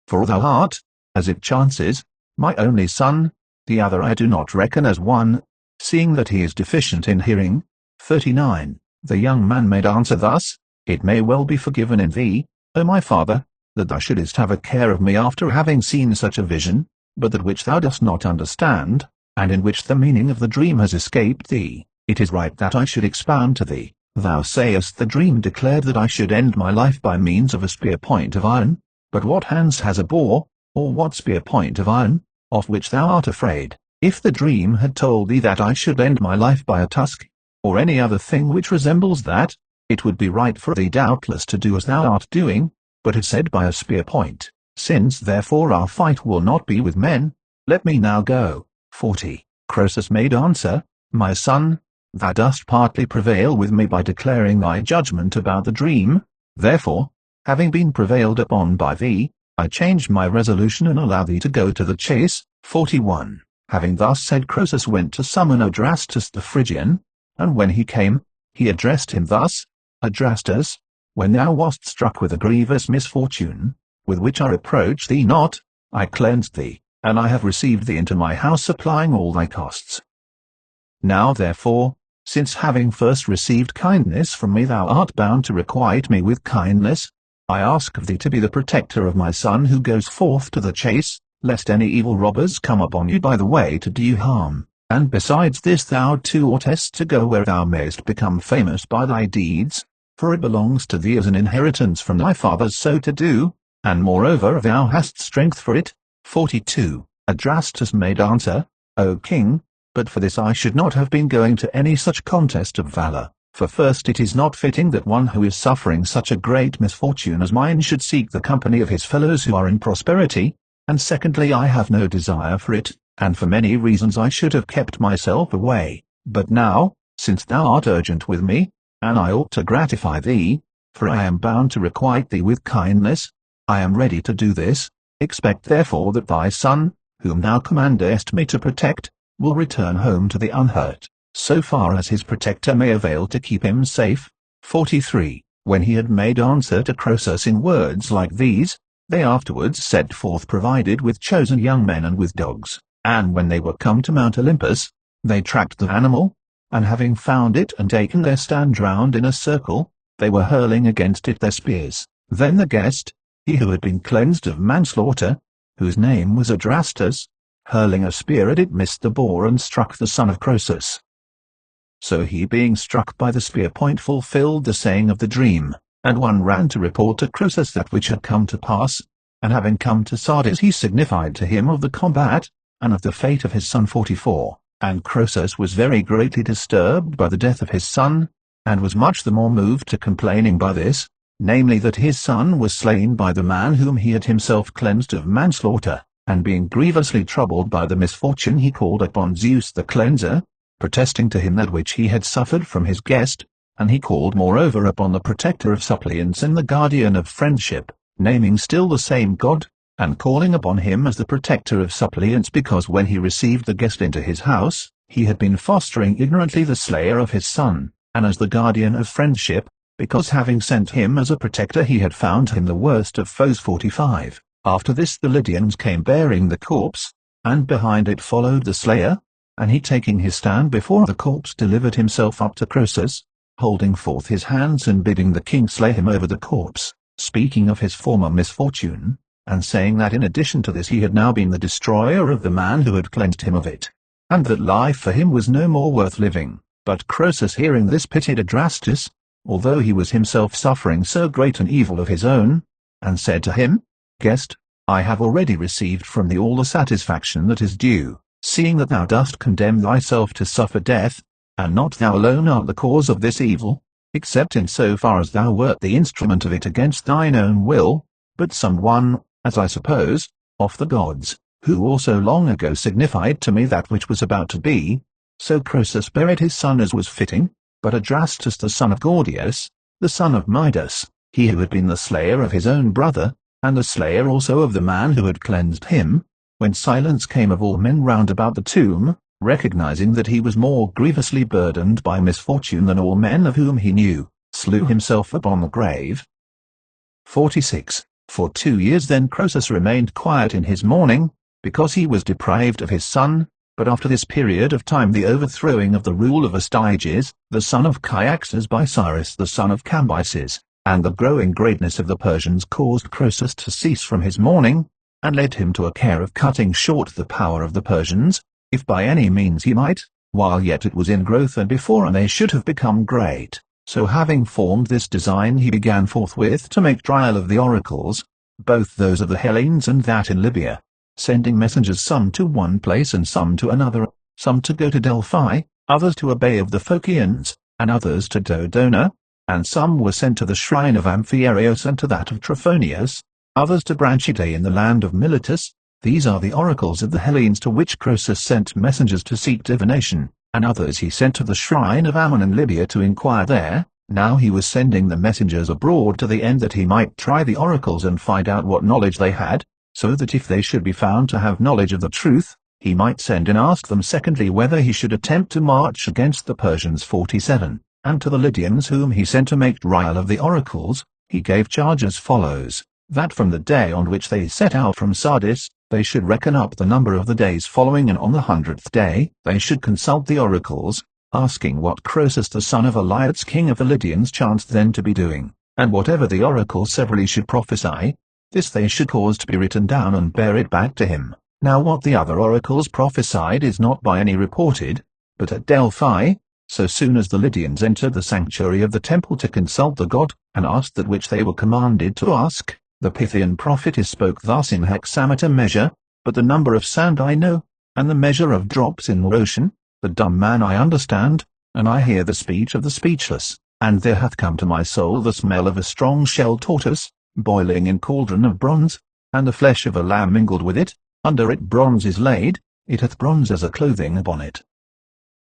For thou art, as it chances, my only son, the other I do not reckon as one, seeing that he is deficient in hearing. 39. The young man made answer thus, It may well be forgiven in thee, O my father, that thou shouldest have a care of me after having seen such a vision, but that which thou dost not understand, and in which the meaning of the dream has escaped thee, it is right that I should expound to thee. Thou sayest the dream declared that I should end my life by means of a spear point of iron, but what hands has a boar, or what spear point of iron, of which thou art afraid? If the dream had told thee that I should end my life by a tusk, or any other thing which resembles that, it would be right for thee doubtless to do as thou art doing, but it said by a spear point. Since therefore our fight will not be with men, let me now go. 40. Croesus made answer, My son, thou dost partly prevail with me by declaring thy judgment about the dream, therefore, having been prevailed upon by thee, I change my resolution and allow thee to go to the chase. 41. Having thus said, Croesus went to summon Adrastus the Phrygian, and when he came, he addressed him thus, Adrastus, when thou wast struck with a grievous misfortune, with which I reproach thee not, I cleansed thee, and I have received thee into my house, supplying all thy costs. Now therefore, since having first received kindness from me thou art bound to requite me with kindness, I ask of thee to be the protector of my son who goes forth to the chase, lest any evil robbers come upon you by the way to do you harm. And besides this thou too oughtest to go where thou mayest become famous by thy deeds, for it belongs to thee as an inheritance from thy fathers so to do, and moreover thou hast strength for it. 42. Adrastus made answer, O king, But for this I should not have been going to any such contest of valor. For first, it is not fitting that one who is suffering such a great misfortune as mine should seek the company of his fellows who are in prosperity, and secondly, I have no desire for it, and for many reasons I should have kept myself away. But now, since thou art urgent with me, and I ought to gratify thee, for I am bound to requite thee with kindness, I am ready to do this. Expect therefore that thy son, whom thou commandest me to protect, will return home to thee unhurt, so far as his protector may avail to keep him safe. 43. When he had made answer to Croesus in words like these, they afterwards set forth provided with chosen young men and with dogs, and when they were come to Mount Olympus, they tracked the animal, and having found it and taken their stand round in a circle, they were hurling against it their spears. Then the guest, he who had been cleansed of manslaughter, whose name was Adrastus, hurling a spear at it missed the boar and struck the son of Croesus. So he being struck by the spear point fulfilled the saying of the dream, and one ran to report to Croesus that which had come to pass, and having come to Sardis he signified to him of the combat, and of the fate of his son. 44. And Croesus was very greatly disturbed by the death of his son, and was much the more moved to complaining by this, namely that his son was slain by the man whom he had himself cleansed of manslaughter, and being grievously troubled by the misfortune he called upon Zeus the cleanser, protesting to him that which he had suffered from his guest, and he called moreover upon the protector of suppliants and the guardian of friendship, naming still the same God, and calling upon him as the protector of suppliants because when he received the guest into his house, he had been fostering ignorantly the slayer of his son, and as the guardian of friendship, because having sent him as a protector he had found him the worst of foes. 45. After this the Lydians came bearing the corpse, and behind it followed the slayer, and he taking his stand before the corpse delivered himself up to Croesus, holding forth his hands and bidding the king slay him over the corpse, speaking of his former misfortune, and saying that in addition to this he had now been the destroyer of the man who had cleansed him of it, and that life for him was no more worth living. But Croesus hearing this pitied Adrastus, although he was himself suffering so great an evil of his own, and said to him, Guest, I have already received from thee all the satisfaction that is due, seeing that thou dost condemn thyself to suffer death, and not thou alone art the cause of this evil, except in so far as thou wert the instrument of it against thine own will, but some one, as I suppose, of the gods, who also long ago signified to me that which was about to be. So Croesus buried his son as was fitting, but Adrastus the son of Gordius, the son of Midas, he who had been the slayer of his own brother, and the slayer also of the man who had cleansed him, when silence came of all men round about the tomb, recognizing that he was more grievously burdened by misfortune than all men of whom he knew, slew himself upon the grave. 46. For 2 years then Croesus remained quiet in his mourning, because he was deprived of his son, but after this period of time the overthrowing of the rule of Astyages, the son of Cyaxares by Cyrus the son of Cambyses, and the growing greatness of the Persians caused Croesus to cease from his mourning, and led him to a care of cutting short the power of the Persians, if by any means he might, while yet it was in growth and before they should have become great. So having formed this design he began forthwith to make trial of the oracles, both those of the Hellenes and that in Libya, sending messengers some to one place and some to another, some to go to Delphi, others to a bay of the Phocians, and others to Dodona, and some were sent to the shrine of Amphiaraos and to that of Trophonius, others to Branchidae in the land of Miletus. These are the oracles of the Hellenes to which Croesus sent messengers to seek divination, and others he sent to the shrine of Ammon in Libya to inquire there. Now he was sending the messengers abroad to the end that he might try the oracles and find out what knowledge they had, so that if they should be found to have knowledge of the truth, he might send and ask them secondly whether he should attempt to march against the Persians. 47. And to the Lydians whom he sent to make trial of the oracles, he gave charge as follows, that from the day on which they set out from Sardis, they should reckon up the number of the days following, and on the 100th day they should consult the oracles, asking what Croesus the son of Elaeus king of the Lydians chanced then to be doing, and whatever the oracles severally should prophesy, this they should cause to be written down and bear it back to him. Now what the other oracles prophesied is not by any reported, but at Delphi, so soon as the Lydians entered the sanctuary of the temple to consult the god, and asked that which they were commanded to ask, the Pythian prophetess spoke thus in hexameter measure, but the number of sand I know, and the measure of drops in the ocean, The dumb man I understand, and I hear the speech of the speechless, and there hath come to my soul the smell of a strong shell tortoise, boiling in cauldron of bronze, and the flesh of a lamb mingled with it, under it bronze is laid, it hath bronze as a clothing upon it.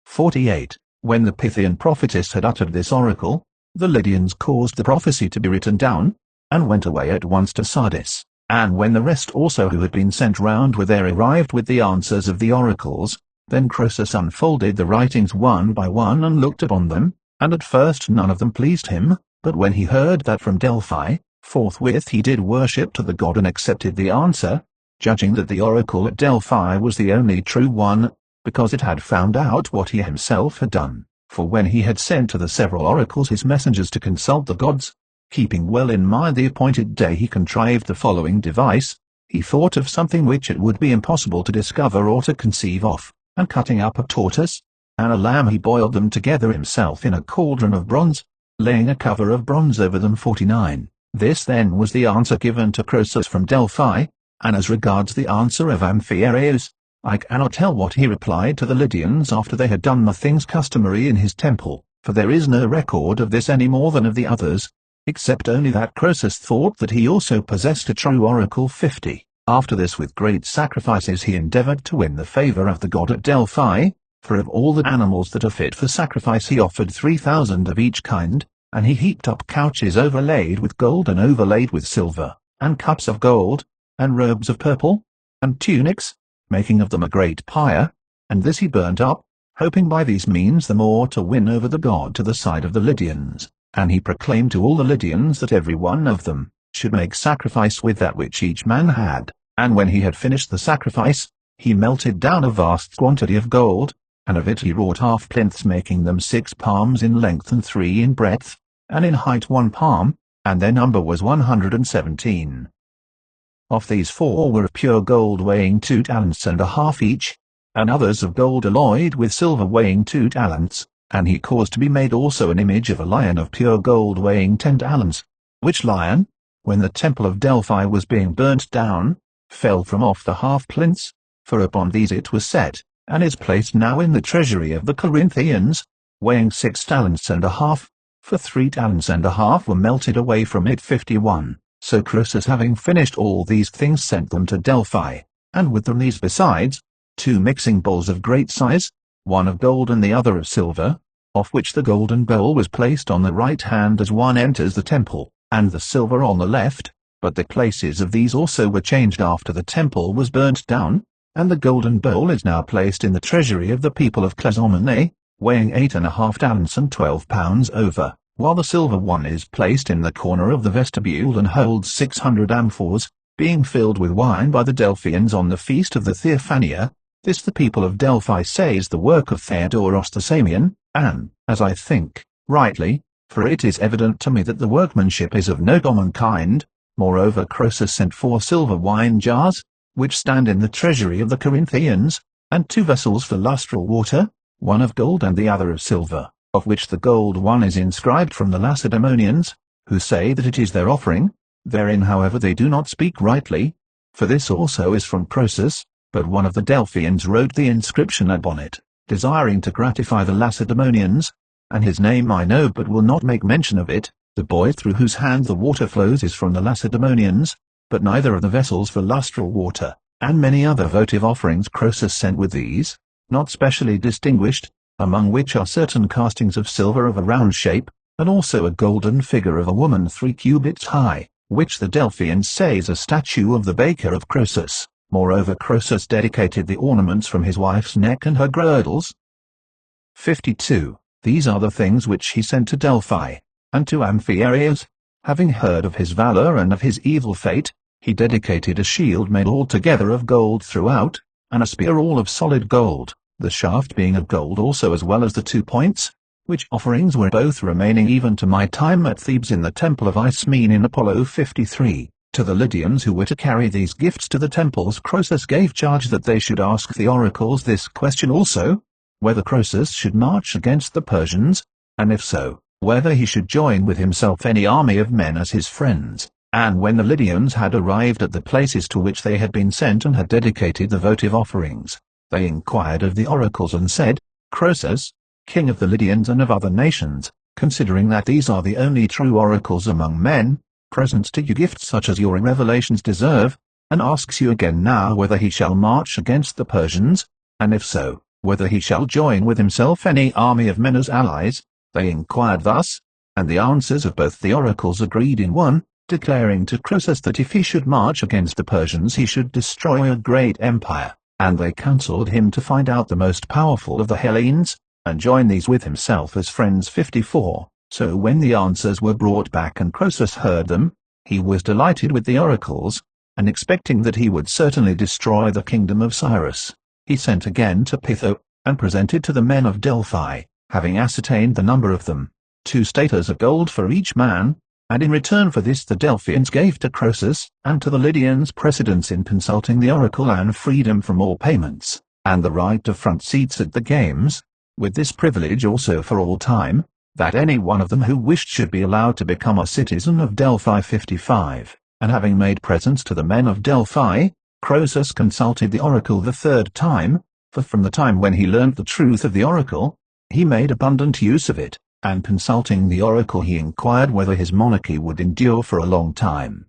48. When the Pythian prophetess had uttered this oracle, the Lydians caused the prophecy to be written down, and went away at once to Sardis. And when the rest also who had been sent round were there arrived with the answers of the oracles, then Croesus unfolded the writings one by one and looked upon them, and at first none of them pleased him, but when he heard that from Delphi, forthwith he did worship to the god and accepted the answer, judging that the oracle at Delphi was the only true one, because it had found out what he himself had done. For when he had sent to the several oracles his messengers to consult the gods, keeping well in mind the appointed day, he contrived the following device. He thought of something which it would be impossible to discover or to conceive of, and cutting up a tortoise and a lamb he boiled them together himself in a cauldron of bronze, laying a cover of bronze over them. 49. This then was the answer given to Croesus from Delphi, and as regards the answer of Amphiaraus, I cannot tell what he replied to the Lydians after they had done the things customary in his temple, for there is no record of this any more than of the others, except only that Croesus thought that he also possessed a true oracle. 50. After this with great sacrifices he endeavored to win the favor of the god at Delphi, for of all the animals that are fit for sacrifice he offered 3,000 of each kind, and he heaped up couches overlaid with gold and overlaid with silver, and cups of gold, and robes of purple, and tunics, making of them a great pyre, and this he burnt up, hoping by these means the more to win over the god to the side of the Lydians. And he proclaimed to all the Lydians that every one of them should make sacrifice with that which each man had, and when he had finished the sacrifice, he melted down a vast quantity of gold, and of it he wrought half plinths, making them 6 palms in length and 3 in breadth, and in height 1 palm, and their number was 117. Of these 4 were of pure gold weighing 2 talents and a half each, and others of gold alloyed with silver weighing 2 talents, and he caused to be made also an image of a lion of pure gold weighing 10 talents, which lion, when the temple of Delphi was being burnt down, fell from off the half plinths, for upon these it was set, and is placed now in the treasury of the Corinthians, weighing 6 talents and a half, for 3 talents and a half were melted away from it. 51. So Croesus, having finished all these things, sent them to Delphi, and with them these besides, 2 mixing bowls of great size, one of gold and the other of silver, of which the golden bowl was placed on the right hand as one enters the temple, and the silver on the left, but the places of these also were changed after the temple was burnt down, and the golden bowl is now placed in the treasury of the people of Clazomenae, weighing 8.5 talents and 12 pounds over, while the silver one is placed in the corner of the vestibule and holds 600 amphors, being filled with wine by the Delphians on the feast of the Theophania. This the people of Delphi say is the work of Theodoros the Samian, and, as I think, rightly, for it is evident to me that the workmanship is of no common kind. Moreover, Croesus sent 4 silver wine jars, which stand in the treasury of the Corinthians, and 2 vessels for lustral water, one of gold and the other of silver, of which the gold one is inscribed from the Lacedaemonians, who say that it is their offering. Therein however they do not speak rightly, for this also is from Croesus, but one of the Delphians wrote the inscription upon it, desiring to gratify the Lacedaemonians, and his name I know but will not make mention of it. The boy through whose hand the water flows is from the Lacedaemonians, but neither of the vessels for lustral water, and many other votive offerings Croesus sent with these, not specially distinguished, among which are certain castings of silver of a round shape, and also a golden figure of a woman 3 cubits high, which the Delphians say is a statue of the baker of Croesus. Moreover, Croesus dedicated the ornaments from his wife's neck and her girdles. 52. These are the things which he sent to Delphi, and to Amphiaraus. Having heard of his valor and of his evil fate, he dedicated a shield made altogether of gold throughout, and a spear all of solid gold, the shaft being of gold also as well as the 2 points, which offerings were both remaining even to my time at Thebes in the temple of Ismene in Apollo. 53. To the Lydians who were to carry these gifts to the temples Croesus gave charge that they should ask the oracles this question also, whether Croesus should march against the Persians, and if so, whether he should join with himself any army of men as his friends. And when the Lydians had arrived at the places to which they had been sent and had dedicated the votive offerings, they inquired of the oracles and said, Croesus, king of the Lydians and of other nations, considering that these are the only true oracles among men, presents to you gifts such as your revelations deserve, and asks you again now whether he shall march against the Persians, and if so, whether he shall join with himself any army of men as allies. They inquired thus, and the answers of both the oracles agreed in one, declaring to Croesus that if he should march against the Persians he should destroy a great empire, and they counselled him to find out the most powerful of the Hellenes, and join these with himself as friends. 54. So when the answers were brought back and Croesus heard them, he was delighted with the oracles, and expecting that he would certainly destroy the kingdom of Cyrus, he sent again to Pytho, and presented to the men of Delphi, having ascertained the number of them, 2 staters of gold for each man, and in return for this the Delphians gave to Croesus and to the Lydians precedence in consulting the oracle and freedom from all payments, and the right to front seats at the games, with this privilege also for all time, that any one of them who wished should be allowed to become a citizen of Delphi. 55. And having made presents to the men of Delphi, Croesus consulted the oracle the 3rd time, for from the time when he learnt the truth of the oracle, he made abundant use of it, and consulting the oracle he inquired whether his monarchy would endure for a long time.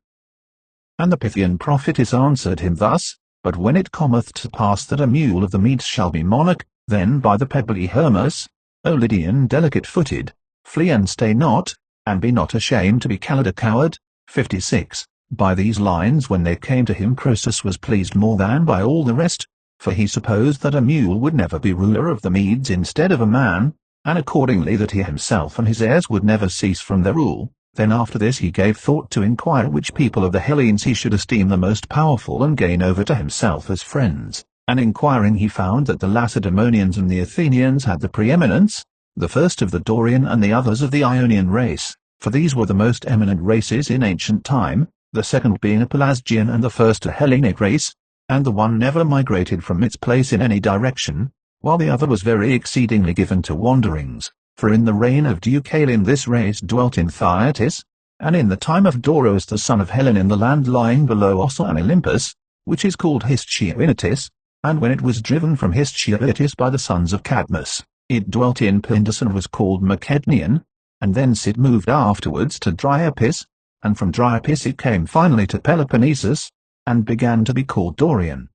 And the Pythian prophetess answered him thus, But when it cometh to pass that a mule of the Medes shall be monarch, then by the pebbly Hermus, O Lydian delicate-footed, flee and stay not, and be not ashamed to be called a coward. 56. By these lines when they came to him Croesus was pleased more than by all the rest, for he supposed that a mule would never be ruler of the Medes instead of a man, and accordingly that he himself and his heirs would never cease from their rule. Then after this he gave thought to inquire which people of the Hellenes he should esteem the most powerful and gain over to himself as friends, and inquiring he found that the Lacedaemonians and the Athenians had the preeminence, the first of the Dorian and the others of the Ionian race, for these were the most eminent races in ancient time, the second being a Pelasgian and the first a Hellenic race, and the one never migrated from its place in any direction, while the other was very exceedingly given to wanderings, for in the reign of Deucalion this race dwelt in Thyatys, and in the time of Doros the son of Helen in the land lying below Ossa and Olympus, which is called Histioinitis, and when it was driven from Histioinitis by the sons of Cadmus, it dwelt in Pindus and was called Macednian, and thence it moved afterwards to Dryapis, and from Dryapis it came finally to Peloponnesus, and began to be called Dorian.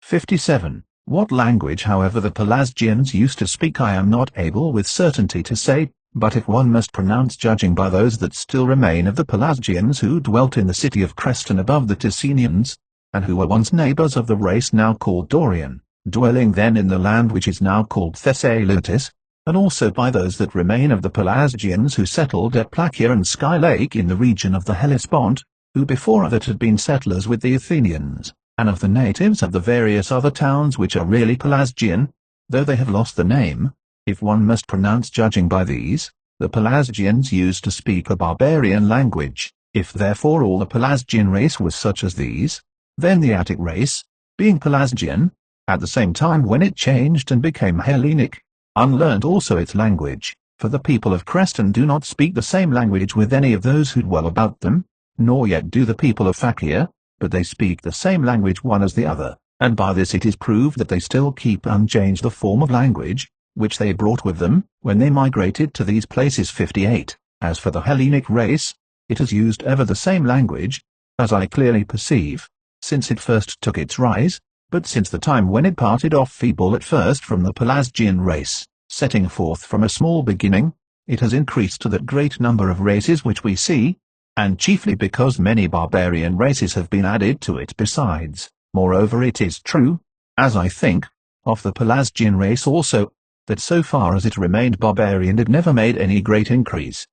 57. What language however the Pelasgians used to speak I am not able with certainty to say, but if one must pronounce judging by those that still remain of the Pelasgians who dwelt in the city of Creston above the Ticinians, and who were once neighbors of the race now called Dorian, dwelling then in the land which is now called Thessalotis, and also by those that remain of the Pelasgians who settled at Placia and Sky Lake in the region of the Hellespont, who before that had been settlers with the Athenians, and of the natives of the various other towns which are really Pelasgian, though they have lost the name, if one must pronounce judging by these, the Pelasgians used to speak a barbarian language. If therefore all the Pelasgian race was such as these, then the Attic race, being Pelasgian, at the same time when it changed and became Hellenic, unlearned also its language, for the people of Creston do not speak the same language with any of those who dwell about them, nor yet do the people of Phakia, but they speak the same language one as the other, and by this it is proved that they still keep unchanged the form of language, which they brought with them, when they migrated to these places. 58. As for the Hellenic race, it has used ever the same language, as I clearly perceive, since it first took its rise, but since the time when it parted off feeble at first from the Pelasgian race, setting forth from a small beginning, it has increased to that great number of races which we see, and chiefly because many barbarian races have been added to it besides. Moreover it is true, as I think, of the Pelasgian race also, that so far as it remained barbarian it never made any great increase.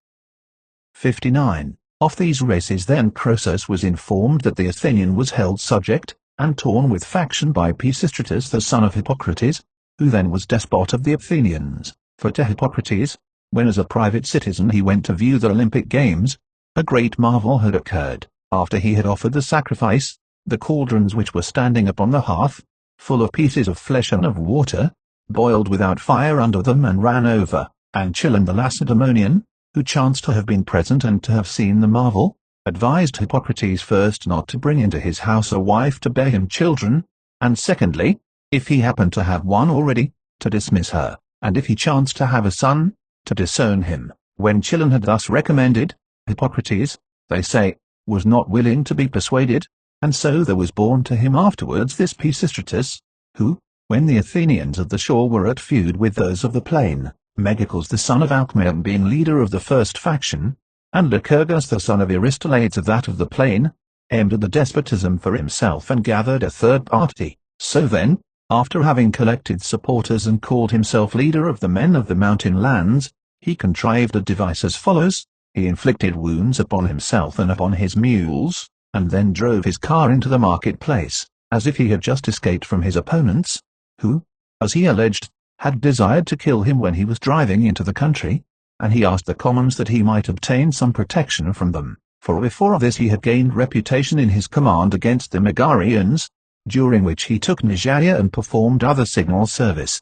59. Of these races then Croesus was informed that the Athenian was held subject, and torn with faction by Pisistratus the son of Hippocrates, who then was despot of the Athenians, for to Hippocrates, when as a private citizen he went to view the Olympic games, a great marvel had occurred, after he had offered the sacrifice, the cauldrons which were standing upon the hearth, full of pieces of flesh and of water, boiled without fire under them and ran over, and Chilon the Lacedaemonian, who chanced to have been present and to have seen the marvel, advised Hippocrates first not to bring into his house a wife to bear him children, and secondly, if he happened to have one already, to dismiss her, and if he chanced to have a son, to disown him. When Chilon had thus recommended, Hippocrates, they say, was not willing to be persuaded, and so there was born to him afterwards this Pisistratus, who, when the Athenians of the shore were at feud with those of the plain, Megacles the son of Alcmaeon being leader of the first faction, and Lycurgus the son of Aristolades of that of the plain, aimed at the despotism for himself and gathered a third party. So then, after having collected supporters and called himself leader of the men of the mountain lands, he contrived a device as follows. He inflicted wounds upon himself and upon his mules, and then drove his car into the marketplace, as if he had just escaped from his opponents, who, as he alleged, had desired to kill him when he was driving into the country, and he asked the commons that he might obtain some protection from them, for before this he had gained reputation in his command against the Megarians, during which he took Nisaea and performed other signal service.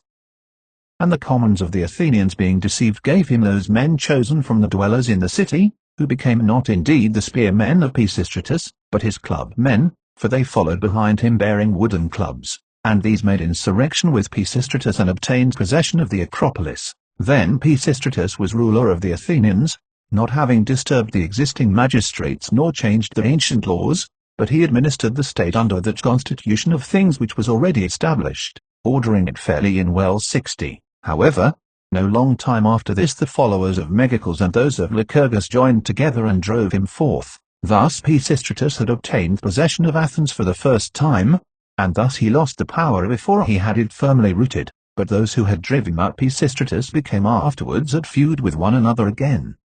And the commons of the Athenians being deceived gave him those men chosen from the dwellers in the city, who became not indeed the spearmen of Pisistratus, but his club men, for they followed behind him bearing wooden clubs, and these made insurrection with Pisistratus and obtained possession of the Acropolis. Then Pisistratus was ruler of the Athenians, not having disturbed the existing magistrates nor changed the ancient laws, but he administered the state under that constitution of things which was already established, ordering it fairly in well 60. However, no long time after this the followers of Megacles and those of Lycurgus joined together and drove him forth. Thus Pisistratus had obtained possession of Athens for the first time, and thus he lost the power before he had it firmly rooted, but those who had driven out Pisistratus became afterwards at feud with one another again.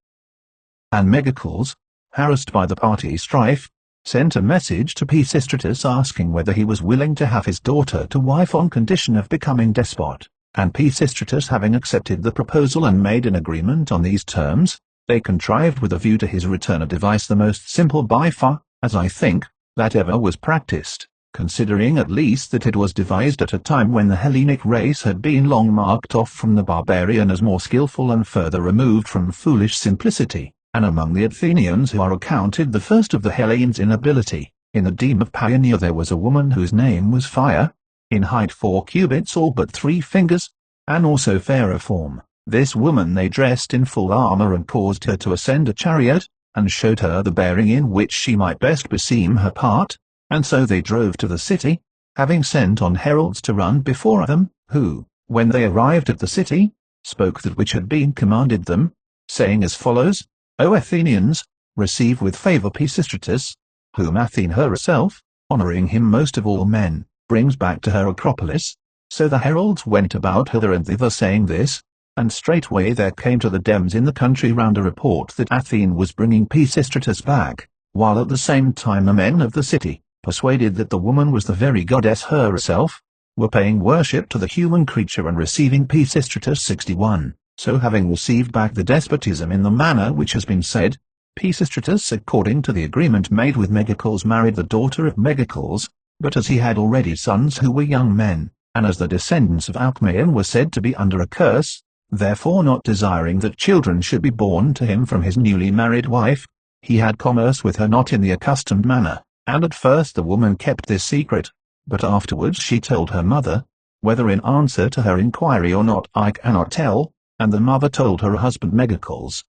And Megacles, harassed by the party strife, sent a message to Pisistratus asking whether he was willing to have his daughter to wife on condition of becoming despot. And Pisistratus having accepted the proposal and made an agreement on these terms, they contrived with a view to his return a device the most simple by far, as I think, that ever was practiced, considering at least that it was devised at a time when the Hellenic race had been long marked off from the barbarian as more skilful and further removed from foolish simplicity, and among the Athenians who are accounted the first of the Hellenes in ability. In the deme of Paeania there was a woman whose name was Fire, in height 4 cubits all but 3 fingers, and also fair of form. This woman they dressed in full armor and caused her to ascend a chariot, and showed her the bearing in which she might best beseem her part, and so they drove to the city, having sent on heralds to run before them, who, when they arrived at the city, spoke that which had been commanded them, saying as follows: O Athenians, receive with favor Pisistratus, whom Athene herself, honoring him most of all men, brings back to her Acropolis. So the heralds went about hither and thither saying this, and straightway there came to the Dems in the country round a report that Athene was bringing Pisistratus back, while at the same time the men of the city, persuaded that the woman was the very goddess herself, were paying worship to the human creature and receiving Pisistratus. 61. So having received back the despotism in the manner which has been said, Pisistratus according to the agreement made with Megacles married the daughter of Megacles, but as he had already sons who were young men, and as the descendants of Alcmaeon were said to be under a curse, therefore not desiring that children should be born to him from his newly married wife, he had commerce with her not in the accustomed manner, and at first the woman kept this secret, but afterwards she told her mother, whether in answer to her inquiry or not I cannot tell, and the mother told her husband Megacles.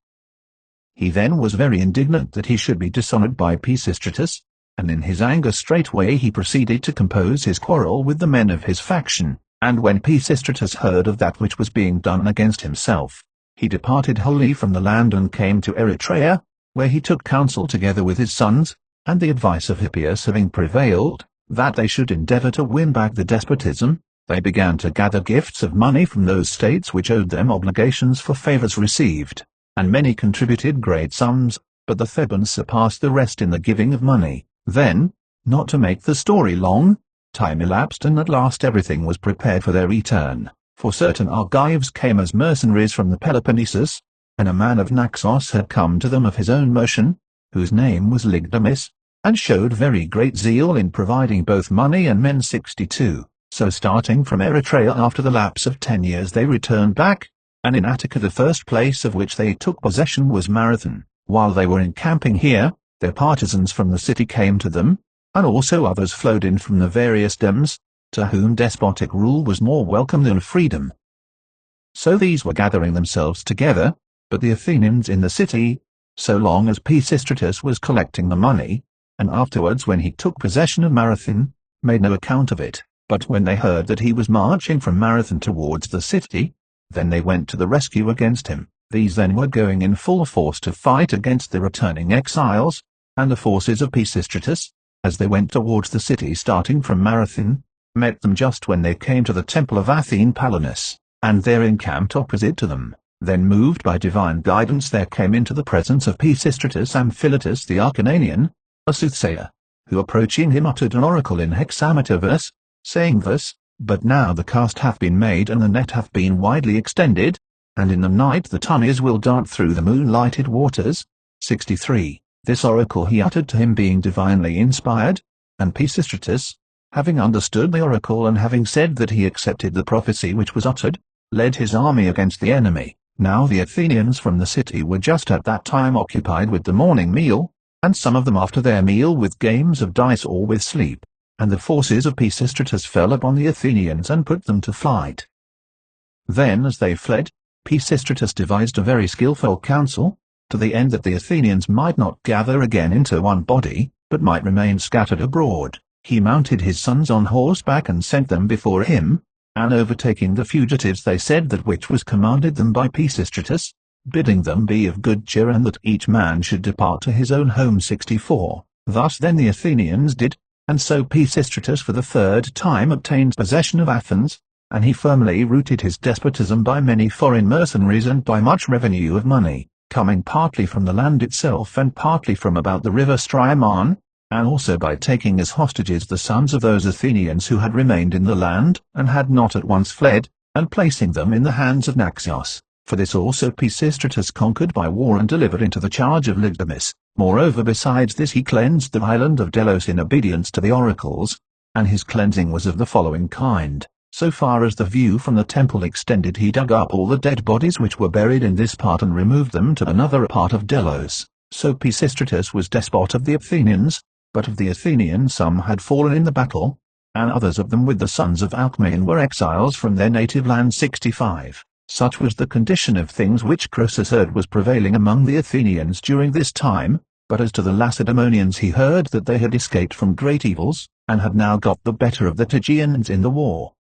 He then was very indignant that he should be dishonored by Pisistratus, and in his anger straightway he proceeded to compose his quarrel with the men of his faction, and when Pisistratus heard of that which was being done against himself, he departed wholly from the land and came to Eritrea, where he took counsel together with his sons, and the advice of Hippias having prevailed, that they should endeavor to win back the despotism, they began to gather gifts of money from those states which owed them obligations for favors received, and many contributed great sums, but the Thebans surpassed the rest in the giving of money. Then, not to make the story long, time elapsed and at last everything was prepared for their return, for certain Argives came as mercenaries from the Peloponnesus, and a man of Naxos had come to them of his own motion, whose name was Lygdamis, and showed very great zeal in providing both money and men. 62. So starting from Eritrea after the lapse of 10 years they returned back, and in Attica the first place of which they took possession was Marathon. While they were encamping here, their partisans from the city came to them, and also others flowed in from the various dems, to whom despotic rule was more welcome than freedom. So these were gathering themselves together, but the Athenians in the city, so long as Pisistratus was collecting the money, and afterwards when he took possession of Marathon, made no account of it. But when they heard that he was marching from Marathon towards the city, then they went to the rescue against him. These then were going in full force to fight against the returning exiles, and the forces of Pisistratus, as they went towards the city starting from Marathon, met them just when they came to the temple of Athene Palinus, and there encamped opposite to them. Then moved by divine guidance there came into the presence of Pisistratus Amphilotus the Acarnanian, a soothsayer, who approaching him uttered an oracle in hexameter verse, saying thus, "But now the cast hath been made and the net hath been widely extended, and in the night the tunnies will dart through the moonlighted waters." 63. This oracle he uttered to him being divinely inspired, and Pisistratus, having understood the oracle and having said that he accepted the prophecy which was uttered, led his army against the enemy. Now the Athenians from the city were just at that time occupied with the morning meal, and some of them after their meal with games of dice or with sleep, and the forces of Pisistratus fell upon the Athenians and put them to flight. Then as they fled, Pisistratus devised a very skilful counsel, to the end that the Athenians might not gather again into one body, but might remain scattered abroad. He mounted his sons on horseback and sent them before him, and overtaking the fugitives they said that which was commanded them by Pisistratus, bidding them be of good cheer and that each man should depart to his own home. 64. Thus then the Athenians did, and so Pisistratus for the third time obtained possession of Athens, and he firmly rooted his despotism by many foreign mercenaries and by much revenue of money, coming partly from the land itself and partly from about the river Strymon, and also by taking as hostages the sons of those Athenians who had remained in the land and had not at once fled, and placing them in the hands of Naxios. For this also Pisistratus conquered by war and delivered into the charge of Lygdamis. Moreover besides this he cleansed the island of Delos in obedience to the oracles, and his cleansing was of the following kind. So far as the view from the temple extended he dug up all the dead bodies which were buried in this part and removed them to another part of Delos. So Pisistratus was despot of the Athenians, but of the Athenians some had fallen in the battle, and others of them with the sons of Alcmaeon were exiles from their native land. 65. Such was the condition of things which Croesus heard was prevailing among the Athenians during this time, but as to the Lacedaemonians he heard that they had escaped from great evils, and had now got the better of the Tegeans in the war.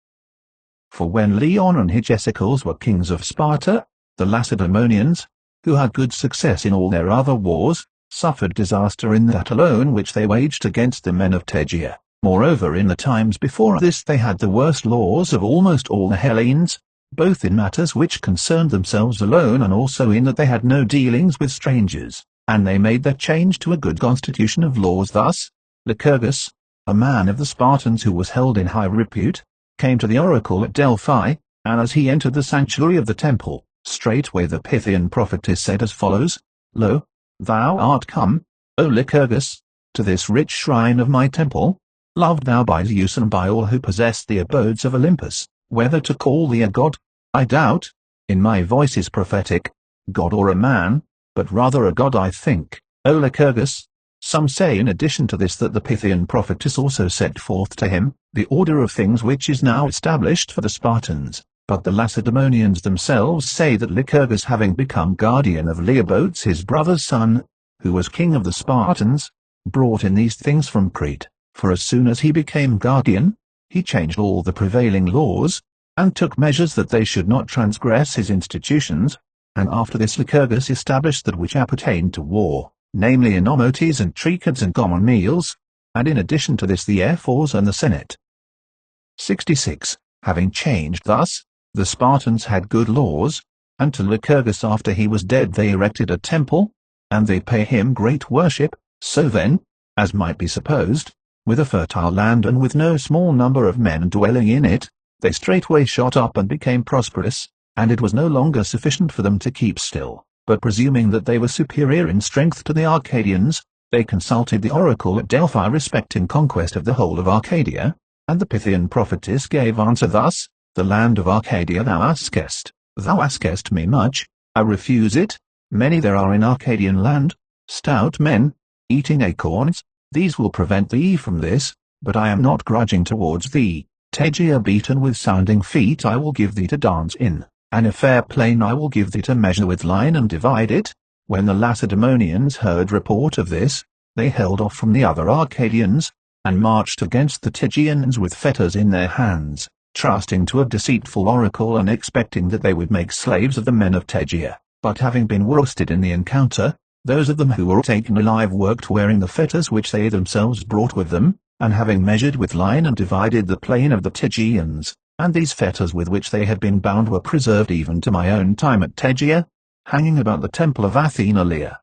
For when Leon and Hygieicles were kings of Sparta, the Lacedaemonians, who had good success in all their other wars, suffered disaster in that alone which they waged against the men of Tegea. Moreover in the times before this they had the worst laws of almost all the Hellenes, both in matters which concerned themselves alone and also in that they had no dealings with strangers, and they made their change to a good constitution of laws. Thus, Lycurgus, a man of the Spartans who was held in high repute, came to the oracle at Delphi, and as he entered the sanctuary of the temple, straightway the Pythian prophetess said as follows, "Lo, thou art come, O Lycurgus, to this rich shrine of my temple, loved thou by Zeus and by all who possess the abodes of Olympus. Whether to call thee a god, I doubt, in my voice is prophetic, god or a man, but rather a god I think, O Lycurgus." Some say in addition to this that the Pythian prophetess also set forth to him the order of things which is now established for the Spartans, but the Lacedaemonians themselves say that Lycurgus having become guardian of Leobotes his brother's son, who was king of the Spartans, brought in these things from Crete, for as soon as he became guardian, he changed all the prevailing laws, and took measures that they should not transgress his institutions, and after this Lycurgus established that which appertained to war, namely enomotes and tricads and common meals, and in addition to this the ephors and the senate. 66. Having changed thus, the Spartans had good laws, and to Lycurgus after he was dead they erected a temple, and they pay him great worship. So then, as might be supposed, with a fertile land and with no small number of men dwelling in it, they straightway shot up and became prosperous, and it was no longer sufficient for them to keep still, but presuming that they were superior in strength to the Arcadians, they consulted the oracle at Delphi respecting conquest of the whole of Arcadia, and the Pythian prophetess gave answer thus, "The land of Arcadia thou askest. Thou askest me much, I refuse it. Many there are in Arcadian land, stout men, eating acorns, these will prevent thee from this, but I am not grudging towards thee. Tegea beaten with sounding feet I will give thee to dance in. and a fair plain I will give thee to measure with line and divide it. When the Lacedaemonians heard report of this, they held off from the other Arcadians, and marched against the Tygians with fetters in their hands, trusting to a deceitful oracle and expecting that they would make slaves of the men of Tegea. But having been worsted in the encounter, those of them who were taken alive worked wearing the fetters which they themselves brought with them, and having measured with line and divided the plain of the Tygians, and these fetters with which they had been bound were preserved even to my own time at Tegea, hanging about the temple of Athena Leia.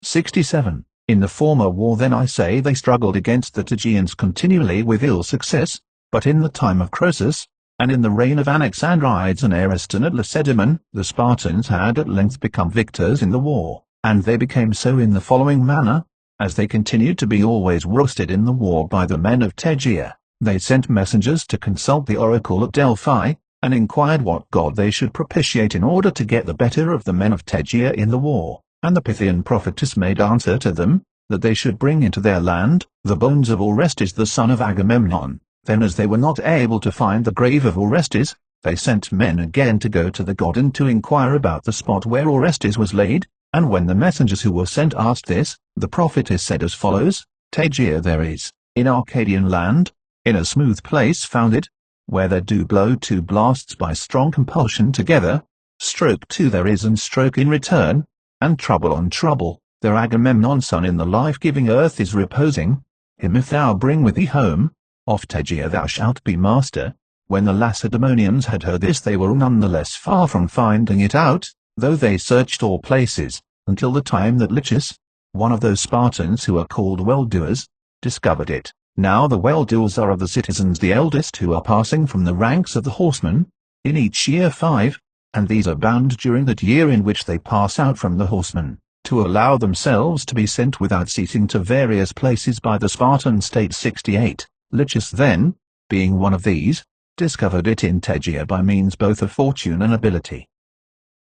67. In the former war then I say they struggled against the Tygians continually with ill success, but in the time of Croesus, and in the reign of Anaxandrides and Ariston at Lacedaemon, the Spartans had at length become victors in the war, and they became so in the following manner: as they continued to be always worsted in the war by the men of Tegea, they sent messengers to consult the oracle at Delphi, and inquired what god they should propitiate in order to get the better of the men of Tegea in the war. And the Pythian prophetess made answer to them, that they should bring into their land the bones of Orestes the son of Agamemnon. Then as they were not able to find the grave of Orestes, they sent men again to go to the god and to inquire about the spot where Orestes was laid, and when the messengers who were sent asked this, the prophetess said as follows: Tegea there is, in Arcadian land, in a smooth place founded, where there do blow two blasts by strong compulsion together, stroke two there is and stroke in return, and trouble on trouble, there Agamemnon's son in the life-giving earth is reposing, him if thou bring with thee home, of Tegea thou shalt be master. When the Lacedaemonians had heard this they were none the less far from finding it out, though they searched all places, until the time that Lichas, one of those Spartans who are called well-doers, discovered it. Now the well-doers are of the citizens the eldest who are passing from the ranks of the horsemen, in each year 5, and these are bound during that year in which they pass out from the horsemen, to allow themselves to be sent without ceasing to various places by the Spartan state. 68. Lichas then, being one of these, discovered it in Tegea by means both of fortune and ability.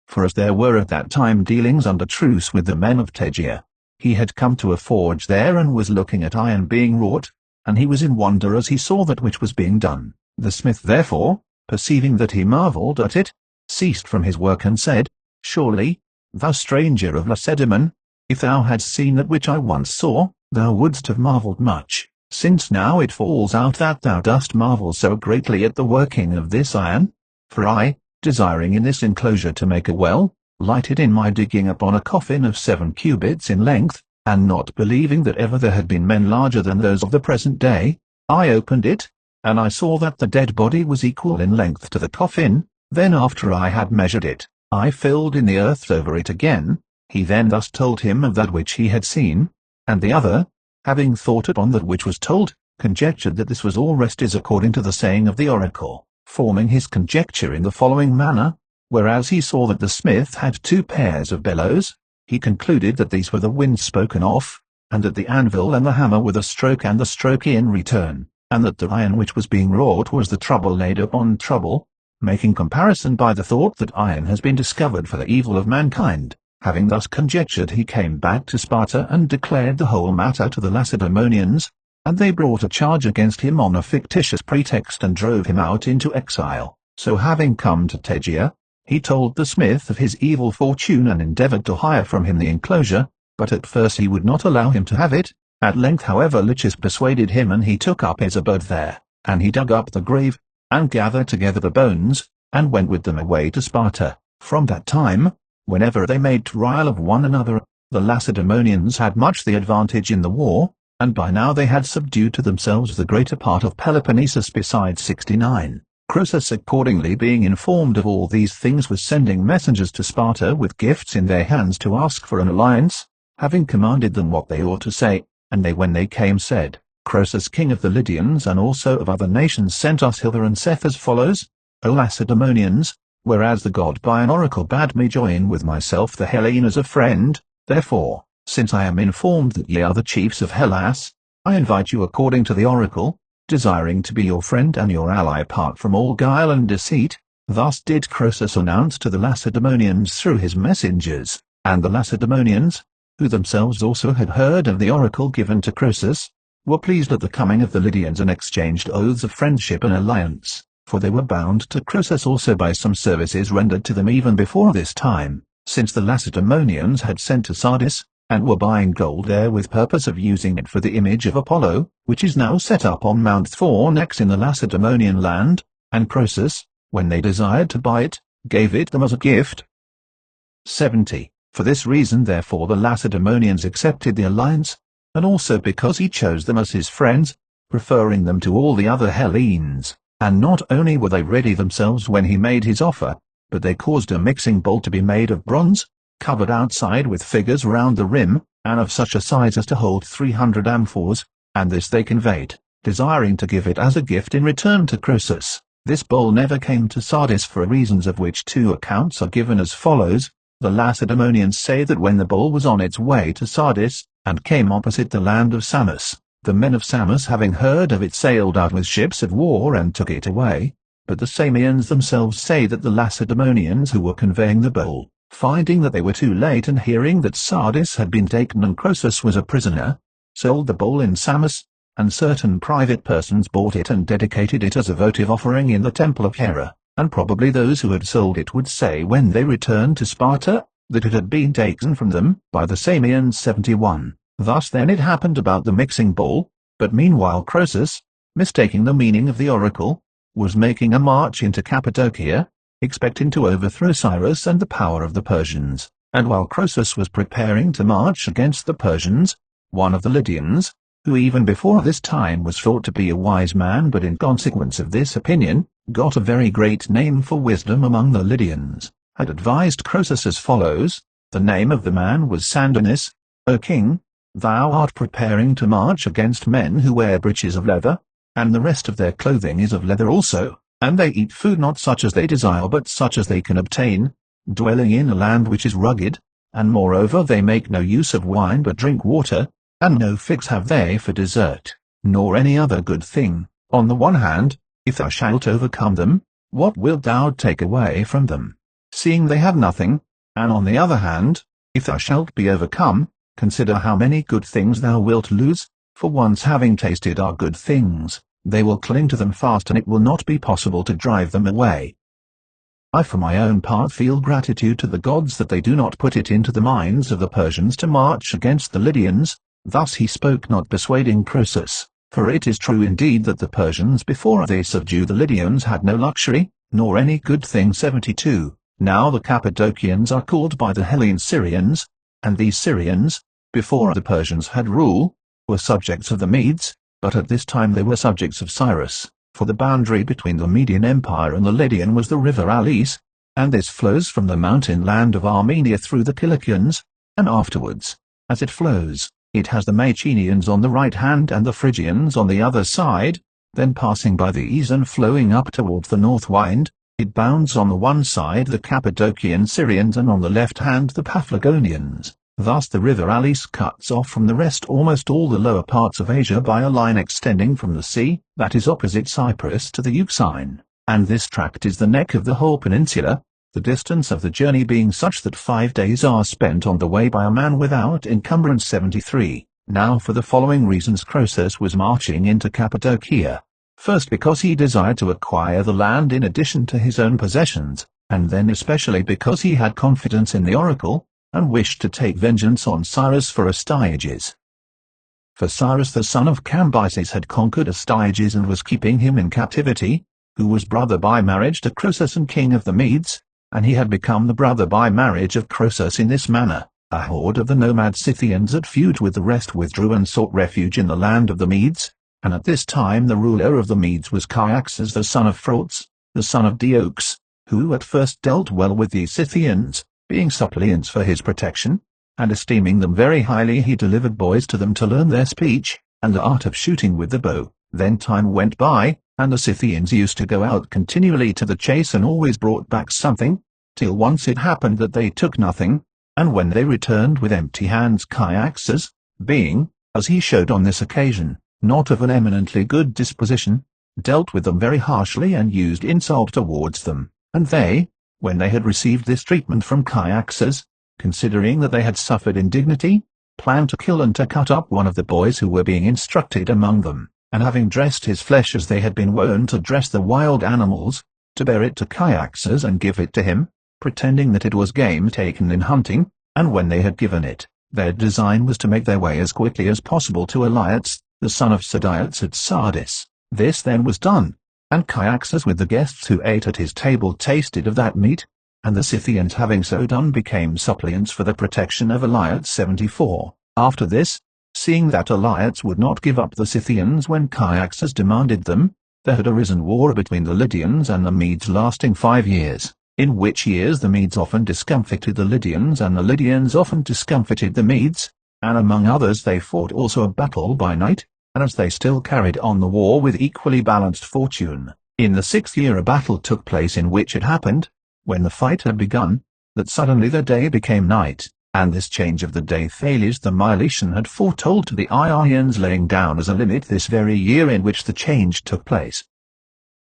For as there were at that time dealings under truce with the men of Tegea, he had come to a forge there and was looking at iron being wrought, and he was in wonder as he saw that which was being done. The smith therefore, perceiving that he marvelled at it, ceased from his work and said, Surely, thou stranger of Lacedaemon, if thou hadst seen that which I once saw, thou wouldst have marvelled much, since now it falls out that thou dost marvel so greatly at the working of this iron. For I, desiring in this enclosure to make a well, lighted in my digging upon a coffin of 7 cubits in length, and not believing that ever there had been men larger than those of the present day, I opened it, and I saw that the dead body was equal in length to the coffin. Then after I had measured it, I filled in the earth over it again. He then thus told him of that which he had seen, and the other, having thought upon that which was told, conjectured that this was Orestes according to the saying of the oracle, forming his conjecture in the following manner: whereas he saw that the smith had 2 pairs of bellows, he concluded that these were the winds spoken of, and that the anvil and the hammer were the stroke and the stroke in return, and that the iron which was being wrought was the trouble laid upon trouble, making comparison by the thought that iron has been discovered for the evil of mankind. Having thus conjectured he came back to Sparta and declared the whole matter to the Lacedaemonians, and they brought a charge against him on a fictitious pretext and drove him out into exile. So having come to Tegea, he told the smith of his evil fortune and endeavoured to hire from him the enclosure, but at first he would not allow him to have it. At length however Lichas persuaded him and he took up his abode there, and he dug up the grave, and gathered together the bones, and went with them away to Sparta. From that time, whenever they made trial of one another, the Lacedaemonians had much the advantage in the war, and by now they had subdued to themselves the greater part of Peloponnesus besides. 69. Croesus accordingly being informed of all these things was sending messengers to Sparta with gifts in their hands to ask for an alliance, having commanded them what they ought to say, and they when they came said, Croesus king of the Lydians and also of other nations sent us hither and saith as follows: O Lacedaemonians, whereas the god by an oracle bade me join with myself the Hellene as a friend, therefore, since I am informed that ye are the chiefs of Hellas, I invite you according to the oracle, desiring to be your friend and your ally apart from all guile and deceit. Thus did Croesus announce to the Lacedaemonians through his messengers, and the Lacedaemonians, who themselves also had heard of the oracle given to Croesus, were pleased at the coming of the Lydians and exchanged oaths of friendship and alliance. for they were bound to Croesus also by some services rendered to them even before this time, since the Lacedaemonians had sent to Sardis, and were buying gold there with purpose of using it for the image of Apollo, which is now set up on Mount Thornex in the Lacedaemonian land, and Croesus, when they desired to buy it, gave it them as a gift. 70. For this reason therefore the Lacedaemonians accepted the alliance, and also because he chose them as his friends, preferring them to all the other Hellenes. And not only were they ready themselves when he made his offer, but they caused a mixing bowl to be made of bronze, covered outside with figures round the rim, and of such a size as to hold 300 amphors, and this they conveyed, desiring to give it as a gift in return to Croesus. This bowl never came to Sardis for reasons of which two accounts are given as follows. The Lacedaemonians say that when the bowl was on its way to Sardis, and came opposite the land of Samos, the men of Samos having heard of it sailed out with ships of war and took it away. But the Samians themselves say that the Lacedaemonians who were conveying the bowl, finding that they were too late and hearing that Sardis had been taken and Croesus was a prisoner, sold the bowl in Samos, and certain private persons bought it and dedicated it as a votive offering in the temple of Hera, and probably those who had sold it would say when they returned to Sparta, that it had been taken from them by the Samians. 71. Thus then it happened about the mixing bowl, but meanwhile Croesus, mistaking the meaning of the oracle, was making a march into Cappadocia, expecting to overthrow Cyrus and the power of the Persians, and while Croesus was preparing to march against the Persians, one of the Lydians, who even before this time was thought to be a wise man but in consequence of this opinion, got a very great name for wisdom among the Lydians, had advised Croesus as follows. The name of the man was Sandonis. O king, thou art preparing to march against men who wear breeches of leather, and the rest of their clothing is of leather also, and they eat food not such as they desire but such as they can obtain, dwelling in a land which is rugged, and moreover they make no use of wine but drink water, and no figs have they for dessert, nor any other good thing. On the one hand, if thou shalt overcome them, what wilt thou take away from them, seeing they have nothing? And on the other hand, if thou shalt be overcome, consider how many good things thou wilt lose, for once having tasted our good things, they will cling to them fast and it will not be possible to drive them away. I for my own part feel gratitude to the gods that they do not put it into the minds of the Persians to march against the Lydians. Thus he spoke not persuading Croesus, for it is true indeed that the Persians before they subdued the Lydians had no luxury, nor any good thing. 72. Now the Cappadocians are called by the Hellenes Syrians, and these Syrians, before the Persians had rule, were subjects of the Medes, but at this time they were subjects of Cyrus, for the boundary between the Median Empire and the Lydian was the river Alis, and this flows from the mountain land of Armenia through the Cilicians, and afterwards, as it flows, it has the Mycenaeans on the right hand and the Phrygians on the other side, then passing by these and flowing up towards the north wind, it bounds on the one side the Cappadocian Syrians and on the left hand the Paphlagonians. Thus the river Alis cuts off from the rest almost all the lower parts of Asia by a line extending from the sea, that is opposite Cyprus to the Euxine, and this tract is the neck of the whole peninsula, the distance of the journey being such that 5 days are spent on the way by a man without encumbrance. 73. Now for the following reasons Croesus was marching into Cappadocia. First, because he desired to acquire the land in addition to his own possessions, and then especially because he had confidence in the oracle, and wished to take vengeance on Cyrus for Astyages. For Cyrus the son of Cambyses had conquered Astyages and was keeping him in captivity, who was brother by marriage to Croesus and king of the Medes, and he had become the brother by marriage of Croesus in this manner. A horde of the nomad Scythians at feud with the rest withdrew and sought refuge in the land of the Medes, and at this time the ruler of the Medes was Cyaxares the son of Phrautes, the son of Deiox, who at first dealt well with the Scythians, being suppliants for his protection, and esteeming them very highly he delivered boys to them to learn their speech, and the art of shooting with the bow. Then time went by, and the Scythians used to go out continually to the chase and always brought back something, till once it happened that they took nothing, and when they returned with empty hands Cyaxares, being, as he showed on this occasion, not of an eminently good disposition, dealt with them very harshly and used insult towards them, and they, when they had received this treatment from Cyaxares, considering that they had suffered indignity, planned to kill and to cut up one of the boys who were being instructed among them. and having dressed his flesh as they had been wont to dress the wild animals, to bear it to Cyaxares and give it to him, pretending that it was game taken in hunting, and when they had given it, their design was to make their way as quickly as possible to Elias, the son of Sidiotes at Sardis. This then was done, and Cyaxares with the guests who ate at his table tasted of that meat, and the Scythians having so done became suppliants for the protection of Elias 74. After this, seeing that Elias would not give up the Scythians when Cyaxares demanded them, there had arisen war between the Lydians and the Medes lasting 5 years, in which years the Medes often discomfited the Lydians and the Lydians often discomfited the Medes, and among others they fought also a battle by night, and as they still carried on the war with equally balanced fortune. In the 6th year a battle took place in which it happened, when the fight had begun, that suddenly the day became night, and this change of the day Thales the Milesian had foretold to the Ionians, laying down as a limit this very year in which the change took place.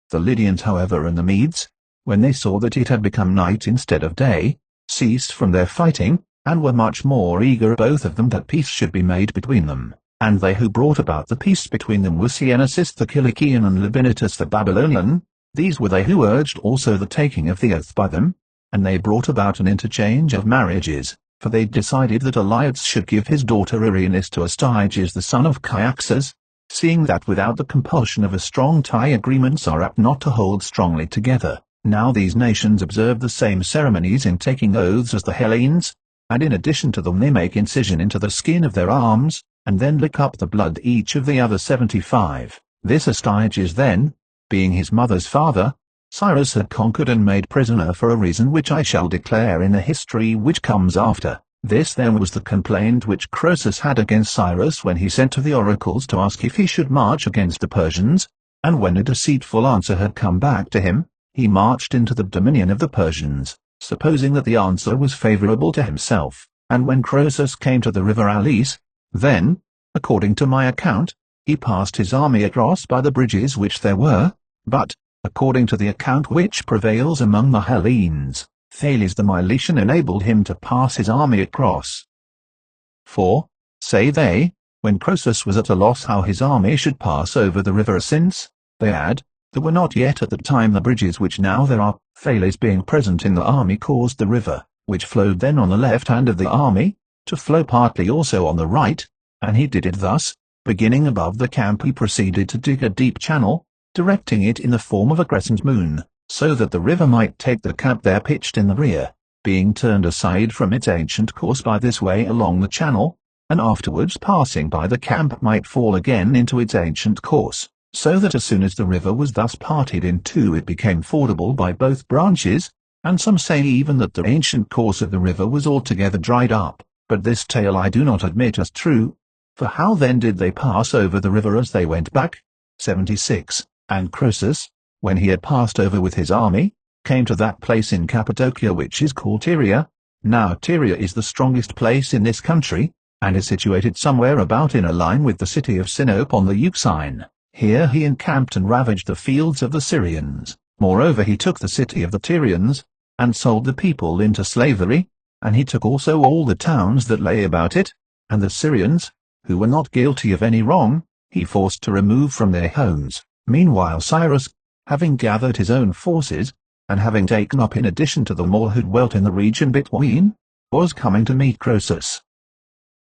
The Lydians however and the Medes, when they saw that it had become night instead of day, ceased from their fighting, and were much more eager both of them that peace should be made between them. And they who brought about the peace between them were Cyaxares the Cilician and Labynetus the Babylonian. These were they who urged also the taking of the oath by them, and they brought about an interchange of marriages, for they decided that Elias should give his daughter Erinis to Astyages the son of Cyaxares, seeing that without the compulsion of a strong tie agreements are apt not to hold strongly together. Now these nations observe the same ceremonies in taking oaths as the Hellenes, and in addition to them they make incision into the skin of their arms, and then lick up the blood each of the other 75. This Astyages then, being his mother's father, Cyrus had conquered and made prisoner for a reason which I shall declare in the history which comes after. This then was the complaint which Croesus had against Cyrus when he sent to the oracles to ask if he should march against the Persians, and when a deceitful answer had come back to him, he marched into the dominion of the Persians, supposing that the answer was favorable to himself. And when Croesus came to the river Alys, then, according to my account, he passed his army across by the bridges which there were, but, according to the account which prevails among the Hellenes, Thales the Milesian enabled him to pass his army across. For, say they, when Croesus was at a loss how his army should pass over the river, since, they add, there were not yet at the time the bridges which now there are, Thales being present in the army caused the river, which flowed then on the left hand of the army, to flow partly also on the right, and he did it thus: beginning above the camp he proceeded to dig a deep channel, directing it in the form of a crescent moon, so that the river might take the camp there pitched in the rear, being turned aside from its ancient course by this way along the channel, and afterwards passing by the camp might fall again into its ancient course, so that as soon as the river was thus parted in two it became fordable by both branches, and some say even that the ancient course of the river was altogether dried up, but this tale I do not admit as true. For how then did they pass over the river as they went back? 76. And Croesus, when he had passed over with his army, came to that place in Cappadocia which is called Tyria. Now Tyria is the strongest place in this country, and is situated somewhere about in a line with the city of Sinope on the Euxine. Here he encamped and ravaged the fields of the Syrians. Moreover he took the city of the Tyrians, and sold the people into slavery, and he took also all the towns that lay about it, and the Syrians, who were not guilty of any wrong, he forced to remove from their homes. Meanwhile Cyrus, having gathered his own forces, and having taken up in addition to them all who dwelt in the region between, was coming to meet Croesus.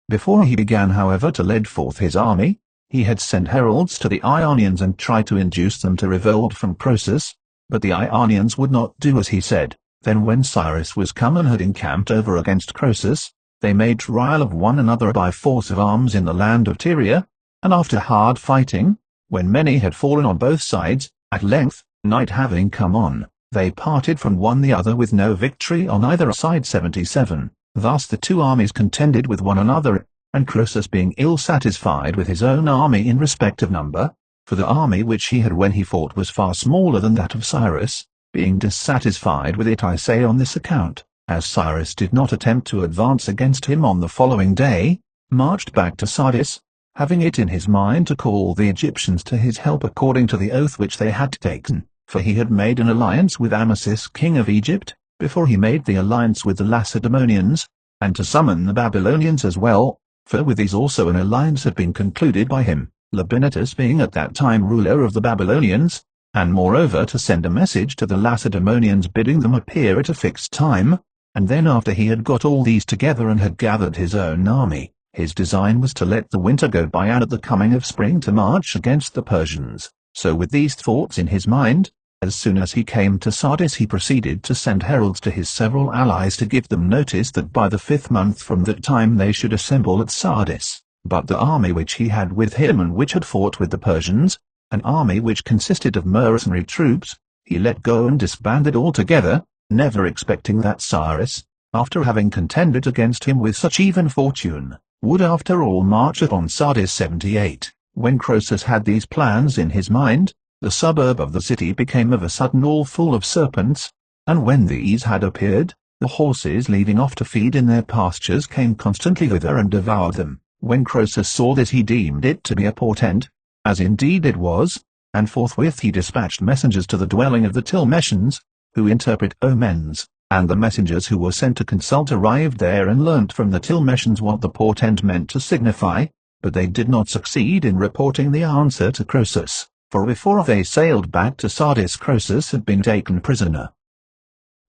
Before he began however to lead forth his army, he had sent heralds to the Ionians and tried to induce them to revolt from Croesus, but the Ionians would not do as he said. Then when Cyrus was come and had encamped over against Croesus, they made trial of one another by force of arms in the land of Tyria, and after hard fighting, when many had fallen on both sides, at length, night having come on, they parted from one the other with no victory on either side. 77. Thus the two armies contended with one another, and Croesus being ill satisfied with his own army in respect of number, for the army which he had when he fought was far smaller than that of Cyrus, being dissatisfied with it I say on this account, as Cyrus did not attempt to advance against him on the following day, marched back to Sardis, having it in his mind to call the Egyptians to his help according to the oath which they had taken, for he had made an alliance with Amasis king of Egypt, before he made the alliance with the Lacedaemonians, and to summon the Babylonians as well, for with these also an alliance had been concluded by him. Labynetus being at that time ruler of the Babylonians, and moreover to send a message to the Lacedaemonians bidding them appear at a fixed time, and then after he had got all these together and had gathered his own army, his design was to let the winter go by and at the coming of spring to march against the Persians. So with these thoughts in his mind, as soon as he came to Sardis he proceeded to send heralds to his several allies to give them notice that by the 5th month from that time they should assemble at Sardis. But the army which he had with him and which had fought with the Persians, an army which consisted of mercenary troops, he let go and disbanded altogether, never expecting that Cyrus, after having contended against him with such even fortune, would after all march upon Sardis. 78. When Croesus had these plans in his mind, the suburb of the city became of a sudden all full of serpents, and when these had appeared, the horses leaving off to feed in their pastures came constantly thither and devoured them. When Croesus saw this he deemed it to be a portent, as indeed it was, and forthwith he dispatched messengers to the dwelling of the Tilmessians, who interpret omens, and the messengers who were sent to consult arrived there and learnt from the Tilmessians what the portent meant to signify, but they did not succeed in reporting the answer to Croesus, for before they sailed back to Sardis Croesus had been taken prisoner.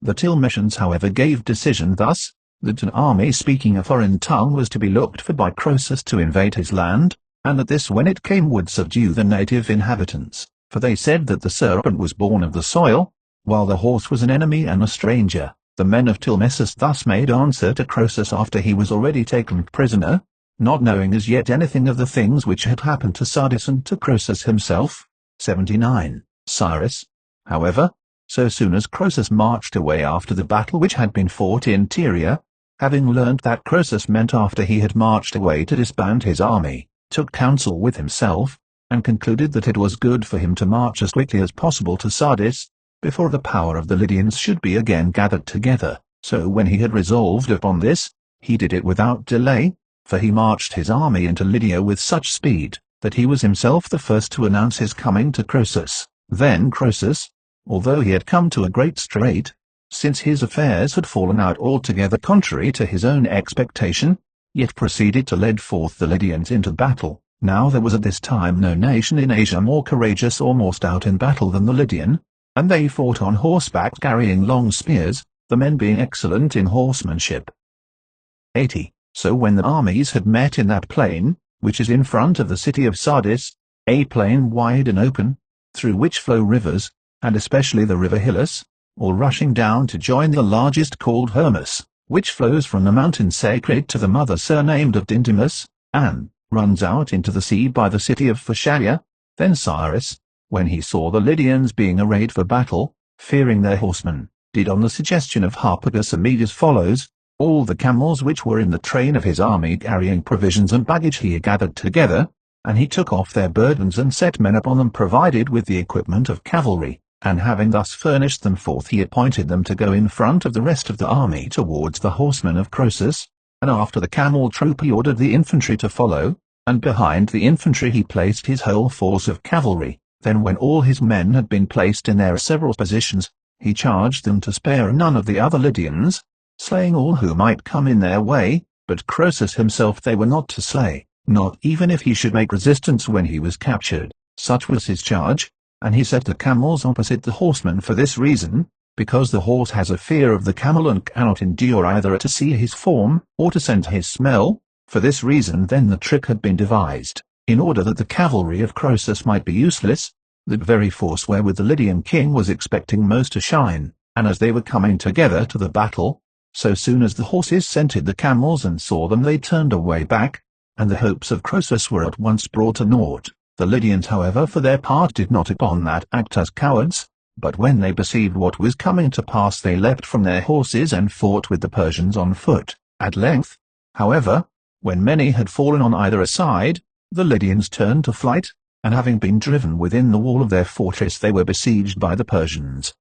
The Tilmessians however gave decision thus, that an army speaking a foreign tongue was to be looked for by Croesus to invade his land, and that this when it came would subdue the native inhabitants, for they said that the serpent was born of the soil, while the horse was an enemy and a stranger. The men of Tilmessus thus made answer to Croesus after he was already taken prisoner, not knowing as yet anything of the things which had happened to Sardis and to Croesus himself. 79. Cyrus, however, so soon as Croesus marched away after the battle which had been fought in Tyria, having learnt that Croesus meant after he had marched away to disband his army, took counsel with himself, and concluded that it was good for him to march as quickly as possible to Sardis, before the power of the Lydians should be again gathered together. So when he had resolved upon this, he did it without delay, for he marched his army into Lydia with such speed, that he was himself the first to announce his coming to Croesus. Then Croesus, although he had come to a great strait, since his affairs had fallen out altogether contrary to his own expectation, yet proceeded to lead forth the Lydians into battle. Now there was at this time no nation in Asia more courageous or more stout in battle than the Lydian, and they fought on horseback carrying long spears, the men being excellent in horsemanship. 80. So when the armies had met in that plain, which is in front of the city of Sardis, a plain wide and open, through which flow rivers, and especially the river Hyllus, all rushing down to join the largest called Hermus, which flows from the mountain sacred to the mother surnamed of Dindymus, and runs out into the sea by the city of Phasalia. Then Cyrus, when he saw the Lydians being arrayed for battle, fearing their horsemen, did on the suggestion of Harpagus made as follows: all the camels which were in the train of his army carrying provisions and baggage he gathered together, and he took off their burdens and set men upon them provided with the equipment of cavalry, and having thus furnished them forth he appointed them to go in front of the rest of the army towards the horsemen of Croesus, and after the camel troop he ordered the infantry to follow, and behind the infantry he placed his whole force of cavalry. Then when all his men had been placed in their several positions, he charged them to spare none of the other Lydians, slaying all who might come in their way, but Croesus himself they were not to slay, not even if he should make resistance when he was captured. Such was his charge, and he set the camels opposite the horsemen for this reason, because the horse has a fear of the camel and cannot endure either to see his form or to scent his smell. For this reason then the trick had been devised, in order that the cavalry of Croesus might be useless, that very force wherewith the Lydian king was expecting most to shine, and as they were coming together to the battle, so soon as the horses scented the camels and saw them they turned away back, and the hopes of Croesus were at once brought to naught. The Lydians however for their part did not upon that act as cowards, but when they perceived what was coming to pass they leapt from their horses and fought with the Persians on foot. At length, however, when many had fallen on either side, the Lydians turned to flight, and having been driven within the wall of their fortress they were besieged by the Persians.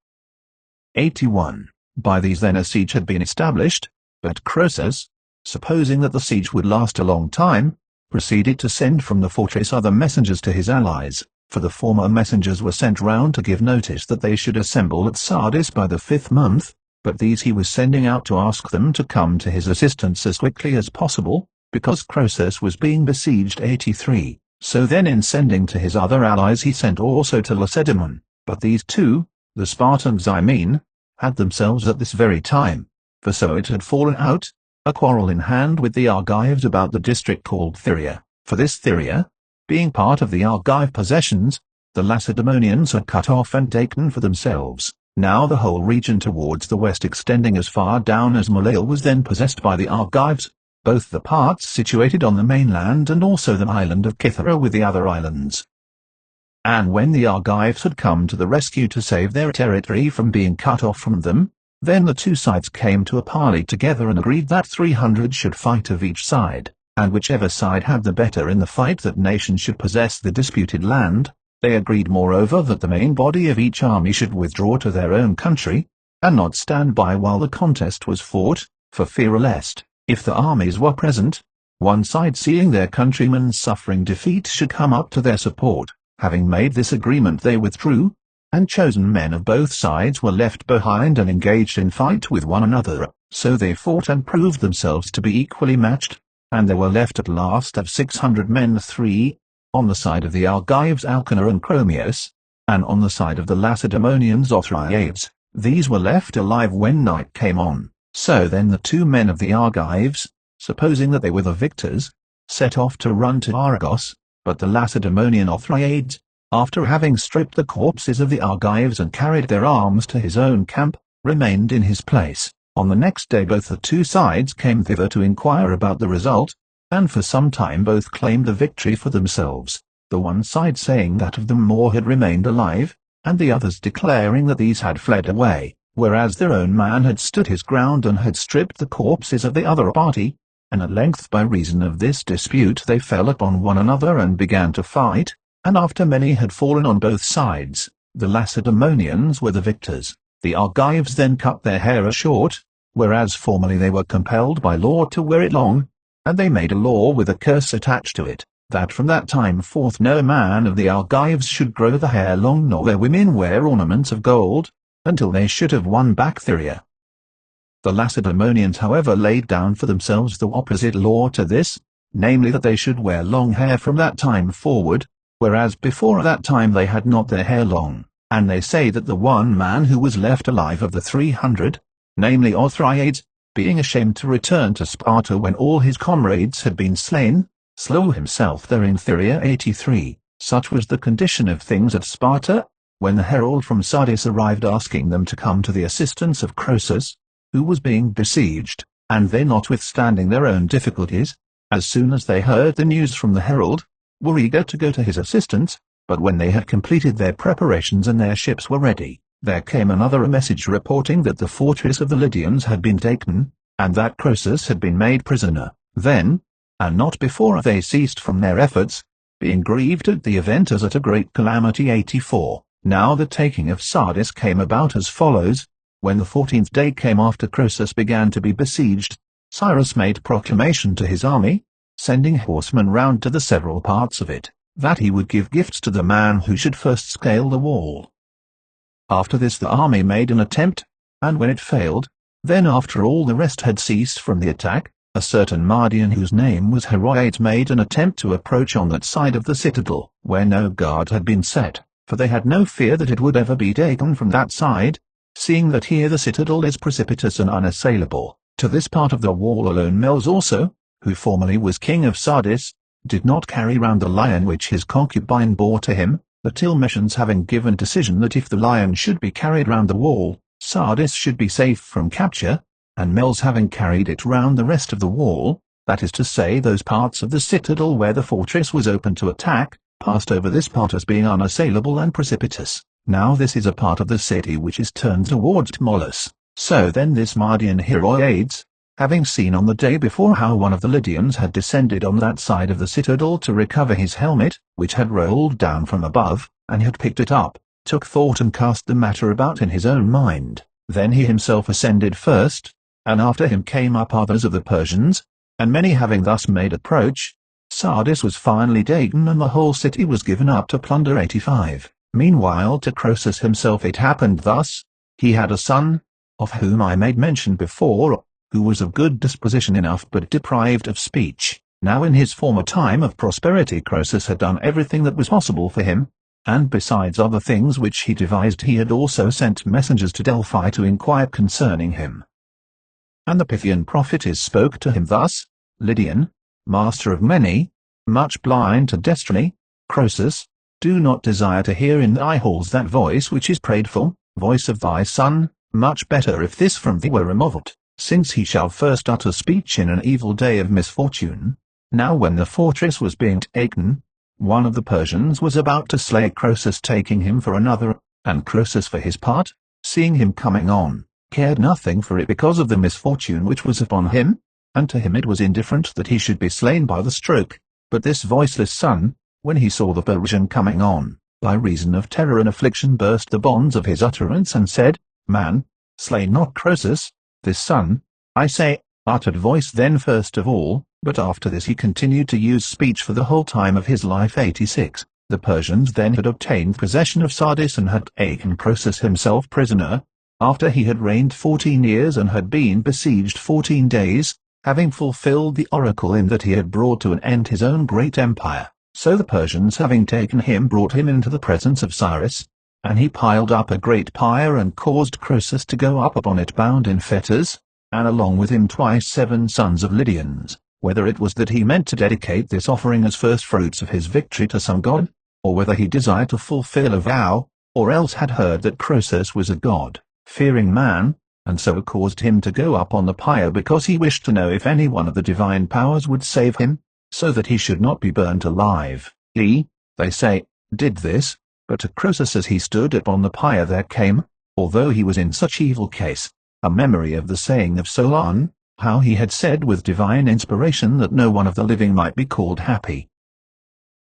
81. By these then a siege had been established, but Croesus, supposing that the siege would last a long time, proceeded to send from the fortress other messengers to his allies, for the former messengers were sent round to give notice that they should assemble at Sardis by the 5th month, but these he was sending out to ask them to come to his assistance as quickly as possible, because Croesus was being besieged. 83. So then in sending to his other allies he sent also to Lacedaemon, but these two, the Spartans I mean, had themselves at this very time, for so it had fallen out, a quarrel in hand with the Argives about the district called Thyria. For this Thyria, being part of the Argive possessions, the Lacedaemonians had cut off and taken for themselves. Now the whole region towards the west extending as far down as Malaea was then possessed by the Argives, both the parts situated on the mainland and also the island of Cythera with the other islands. And when the Argives had come to the rescue to save their territory from being cut off from them, then the two sides came to a parley together and agreed that 300 should fight of each side, and whichever side had the better in the fight that nation should possess the disputed land. They agreed moreover that the main body of each army should withdraw to their own country, and not stand by while the contest was fought, for fear lest, if the armies were present, one side seeing their countrymen suffering defeat should come up to their support. Having made this agreement they withdrew, and chosen men of both sides were left behind and engaged in fight with one another. So they fought and proved themselves to be equally matched, and there were left at last of 600 men 3, on the side of the Argives Alcana and Chromius, and on the side of the Lacedaemonians Othryads. These were left alive when night came on. So then the two men of the Argives, supposing that they were the victors, set off to run to Argos, but the Lacedaemonian Othryads, after having stripped the corpses of the Argives and carried their arms to his own camp, remained in his place. On the next day both the two sides came thither to inquire about the result, and for some time both claimed the victory for themselves, the one side saying that of them more had remained alive, and the others declaring that these had fled away, whereas their own man had stood his ground and had stripped the corpses of the other party, and at length by reason of this dispute they fell upon one another and began to fight, and after many had fallen on both sides, the Lacedaemonians were the victors. The Argives then cut their hair short, whereas formerly they were compelled by law to wear it long, and they made a law with a curse attached to it, that from that time forth no man of the Argives should grow the hair long nor their women wear ornaments of gold, until they should have won back Thyria. The Lacedaemonians however laid down for themselves the opposite law to this, namely that they should wear long hair from that time forward, whereas before that time they had not their hair long, and they say that the one man who was left alive of the 300, namely Othryads, being ashamed to return to Sparta when all his comrades had been slain, slew himself there in Thyria 83. Such was the condition of things at Sparta, when the herald from Sardis arrived asking them to come to the assistance of Croesus, who was being besieged, and they notwithstanding their own difficulties, as soon as they heard the news from the herald, were eager to go to his assistance, but when they had completed their preparations and their ships were ready, there came another message reporting that the fortress of the Lydians had been taken, and that Croesus had been made prisoner. Then, and not before they ceased from their efforts, being grieved at the event as at a great calamity 84. Now the taking of Sardis came about as follows. When the 14th day came after Croesus began to be besieged, Cyrus made proclamation to his army, sending horsemen round to the several parts of it, that he would give gifts to the man who should first scale the wall. After this the army made an attempt, and when it failed, then after all the rest had ceased from the attack, a certain Mardian whose name was Herodotus made an attempt to approach on that side of the citadel, where no guard had been set, for they had no fear that it would ever be taken from that side, seeing that here the citadel is precipitous and unassailable. To this part of the wall alone Meles also, who formerly was king of Sardis, did not carry round the lion which his concubine bore to him, the Tilmetians having given decision that if the lion should be carried round the wall, Sardis should be safe from capture, and Meles having carried it round the rest of the wall, that is to say those parts of the citadel where the fortress was open to attack, passed over this part as being unassailable and precipitous. Now this is a part of the city which is turned towards Tmolus. So then this Mardian Herodotus, having seen on the day before how one of the Lydians had descended on that side of the citadel to recover his helmet, which had rolled down from above, and had picked it up, took thought and cast the matter about in his own mind. Then he himself ascended first, and after him came up others of the Persians, and many having thus made approach, Sardis was finally taken and the whole city was given up to plunder 85. Meanwhile to Croesus himself it happened thus. He had a son, of whom I made mention before, who was of good disposition enough but deprived of speech, Now in his former time of prosperity Croesus had done everything that was possible for him, and besides other things which he devised he had also sent messengers to Delphi to inquire concerning him. And the Pythian prophetess spoke to him thus: Lydian, master of many, much blind to destiny, Croesus, do not desire to hear in thy halls that voice which is prateful, voice of thy son, much better if this from thee were removed, since he shall first utter speech in an evil day of misfortune. Now when the fortress was being taken, one of the Persians was about to slay Croesus, taking him for another, and Croesus for his part, seeing him coming on, cared nothing for it because of the misfortune which was upon him, and to him it was indifferent that he should be slain by the stroke. But this voiceless son, when he saw the Persian coming on, by reason of terror and affliction burst the bonds of his utterance and said, Man, slay not Croesus, this son, I say, uttered voice then first of all, but after this he continued to use speech for the whole time of his life. 86. The Persians then had obtained possession of Sardis and had taken Croesus himself prisoner, after he had reigned 14 years and had been besieged 14 days, having fulfilled the oracle in that he had brought to an end his own great empire. So the Persians having taken him brought him into the presence of Cyrus, and he piled up a great pyre and caused Croesus to go up upon it bound in fetters, and along with him twice 7 sons of Lydians, whether it was that he meant to dedicate this offering as first fruits of his victory to some god, or whether he desired to fulfill a vow, or else had heard that Croesus was a god-fearing man, and so caused him to go up on the pyre because he wished to know if any one of the divine powers would save him, so that he should not be burnt alive. He, they say, did this, but to Croesus as he stood upon the pyre there came, although he was in such evil case, a memory of the saying of Solon, how he had said with divine inspiration that no one of the living might be called happy.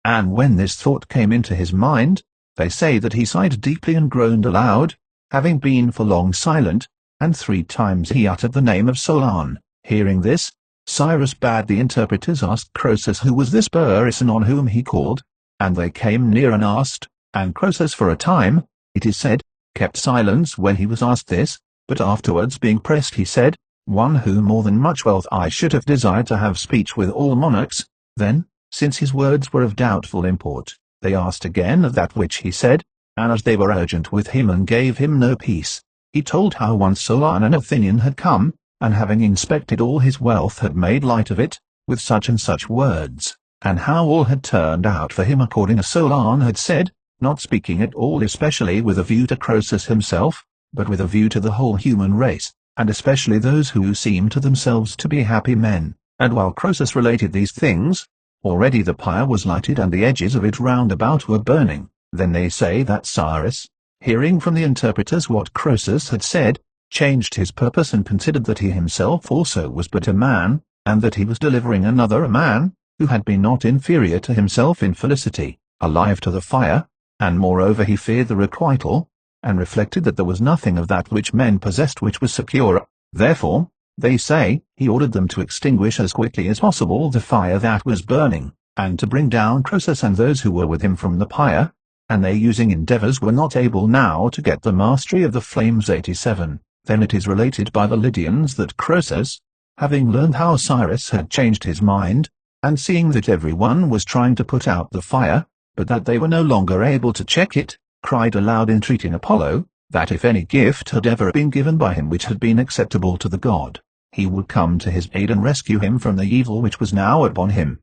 And when this thought came into his mind, they say that he sighed deeply and groaned aloud, having been for long silent, and 3 times he uttered the name of Solon. Hearing this, Cyrus bade the interpreters ask Croesus who was this person on whom he called, and they came near and asked, and Croesus for a time, it is said, kept silence when he was asked this, but afterwards being pressed he said, One who more than much wealth I should have desired to have speech with all monarchs. Then, since his words were of doubtful import, they asked again of that which he said, and as they were urgent with him and gave him no peace, he told how once Solon an Athenian had come, and having inspected all his wealth had made light of it, with such and such words, and how all had turned out for him according as Solon had said, not speaking at all especially with a view to Croesus himself, but with a view to the whole human race, and especially those who seemed to themselves to be happy men. And while Croesus related these things, already the pyre was lighted and the edges of it round about were burning. Then they say that Cyrus, hearing from the interpreters what Croesus had said, changed his purpose and considered that he himself also was but a man, and that he was delivering another a man, who had been not inferior to himself in felicity, alive to the fire, and moreover he feared the requital, and reflected that there was nothing of that which men possessed which was secure. Therefore, they say, he ordered them to extinguish as quickly as possible the fire that was burning, and to bring down Croesus and those who were with him from the pyre, and they using endeavors were not able now to get the mastery of the flames. 87. Then it is related by the Lydians that Croesus, having learned how Cyrus had changed his mind, and seeing that every one was trying to put out the fire, but that they were no longer able to check it, cried aloud entreating Apollo, that if any gift had ever been given by him which had been acceptable to the god, he would come to his aid and rescue him from the evil which was now upon him.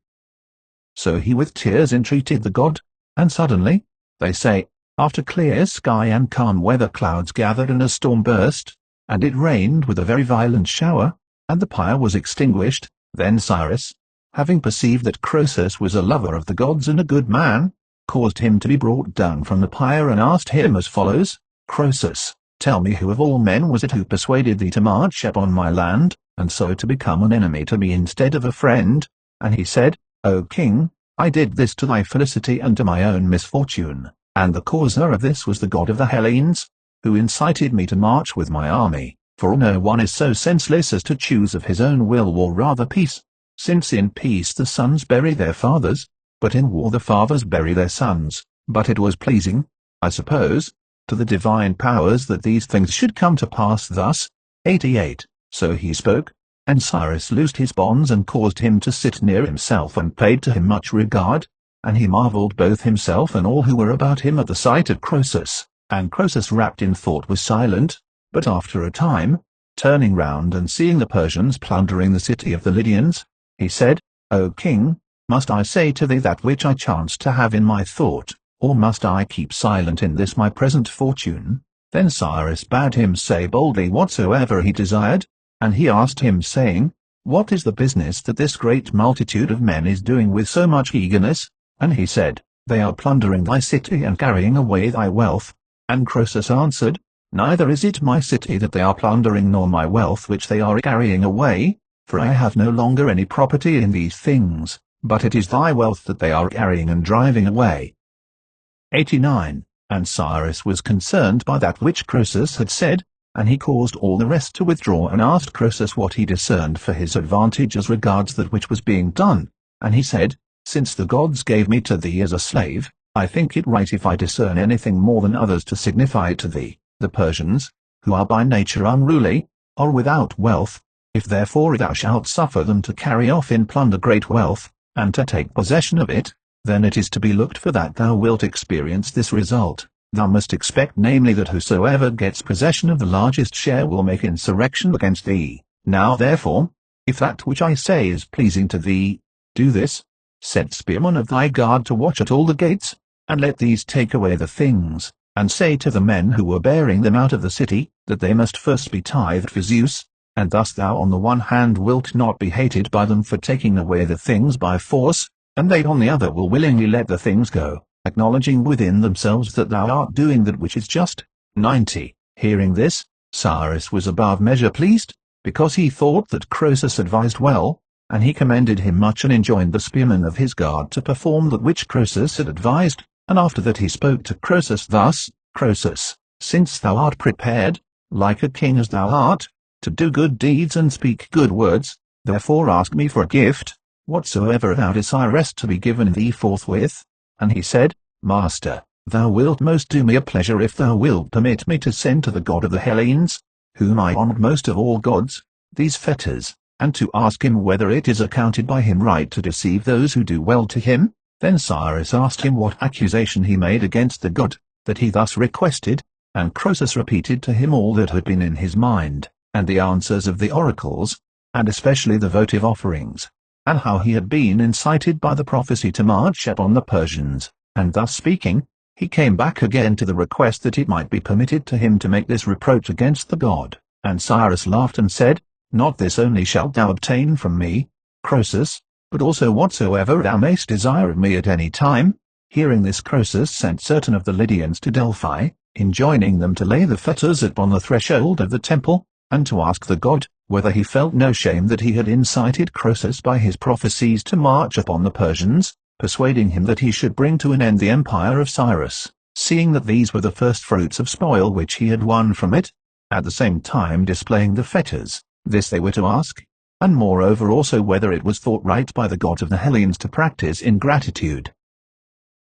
So he with tears entreated the god, and suddenly, they say, after clear sky and calm weather clouds gathered and a storm burst, and it rained with a very violent shower, and the pyre was extinguished. Then Cyrus, having perceived that Croesus was a lover of the gods and a good man, caused him to be brought down from the pyre and asked him as follows, Croesus, tell me who of all men was it who persuaded thee to march upon my land, and so to become an enemy to me instead of a friend? And he said, O king, I did this to thy felicity and to my own misfortune, and the causer of this was the god of the Hellenes, who incited me to march with my army, for no one is so senseless as to choose of his own will war rather peace, since in peace the sons bury their fathers, but in war the fathers bury their sons. But it was pleasing, I suppose, to the divine powers that these things should come to pass thus. 88. So he spoke, And Cyrus loosed his bonds and caused him to sit near himself and paid to him much regard. And he marveled both himself and all who were about him at the sight of Croesus. And Croesus, wrapped in thought, was silent. But after a time, turning round and seeing the Persians plundering the city of the Lydians, he said, O king, must I say to thee that which I chanced to have in my thought, or must I keep silent in this my present fortune? Then Cyrus bade him say boldly whatsoever he desired. And he asked him, saying, What is the business that this great multitude of men is doing with so much eagerness? And he said, They are plundering thy city and carrying away thy wealth. And Croesus answered, Neither is it my city that they are plundering, nor my wealth which they are carrying away, for I have no longer any property in these things, but it is thy wealth that they are carrying and driving away. 89. And Cyrus was concerned by that which Croesus had said, and he caused all the rest to withdraw, and asked Croesus what he discerned for his advantage as regards that which was being done. And he said, Since the gods gave me to thee as a slave, I think it right if I discern anything more than others to signify it to thee. The Persians, who are by nature unruly, are without wealth. If therefore thou shalt suffer them to carry off in plunder great wealth, and to take possession of it, then it is to be looked for that thou wilt experience this result. Thou must expect, namely, that whosoever gets possession of the largest share will make insurrection against thee. Now therefore, if that which I say is pleasing to thee, do this: set spearmen of thy guard to watch at all the gates, and let these take away the things, and say to the men who were bearing them out of the city, that they must first be tithed for Zeus, and thus thou on the one hand wilt not be hated by them for taking away the things by force, and they on the other will willingly let the things go, acknowledging within themselves that thou art doing that which is just. 90. Hearing this, Cyrus was above measure pleased, because he thought that Croesus advised well, and he commended him much and enjoined the spearmen of his guard to perform that which Croesus had advised. And after that he spoke to Croesus thus, Croesus, since thou art prepared, like a king as thou art, to do good deeds and speak good words, therefore ask me for a gift, whatsoever thou desirest to be given thee forthwith. And he said, Master, thou wilt most do me a pleasure if thou wilt permit me to send to the god of the Hellenes, whom I honour most of all gods, these fetters, and to ask him whether it is accounted by him right to deceive those who do well to him. Then Cyrus asked him what accusation he made against the god, that he thus requested, and Croesus repeated to him all that had been in his mind, and the answers of the oracles, and especially the votive offerings, and how he had been incited by the prophecy to march upon the Persians. And thus speaking, he came back again to the request that it might be permitted to him to make this reproach against the god. And Cyrus laughed and said, Not this only shalt thou obtain from me, Croesus, but also whatsoever thou mayst desire of me at any time. Hearing this, Croesus sent certain of the Lydians to Delphi, enjoining them to lay the fetters upon the threshold of the temple, and to ask the god whether he felt no shame that he had incited Croesus by his prophecies to march upon the Persians, persuading him that he should bring to an end the empire of Cyrus, seeing that these were the first fruits of spoil which he had won from it, at the same time displaying the fetters. This they were to ask, and moreover also whether it was thought right by the gods of the Hellenes to practice ingratitude.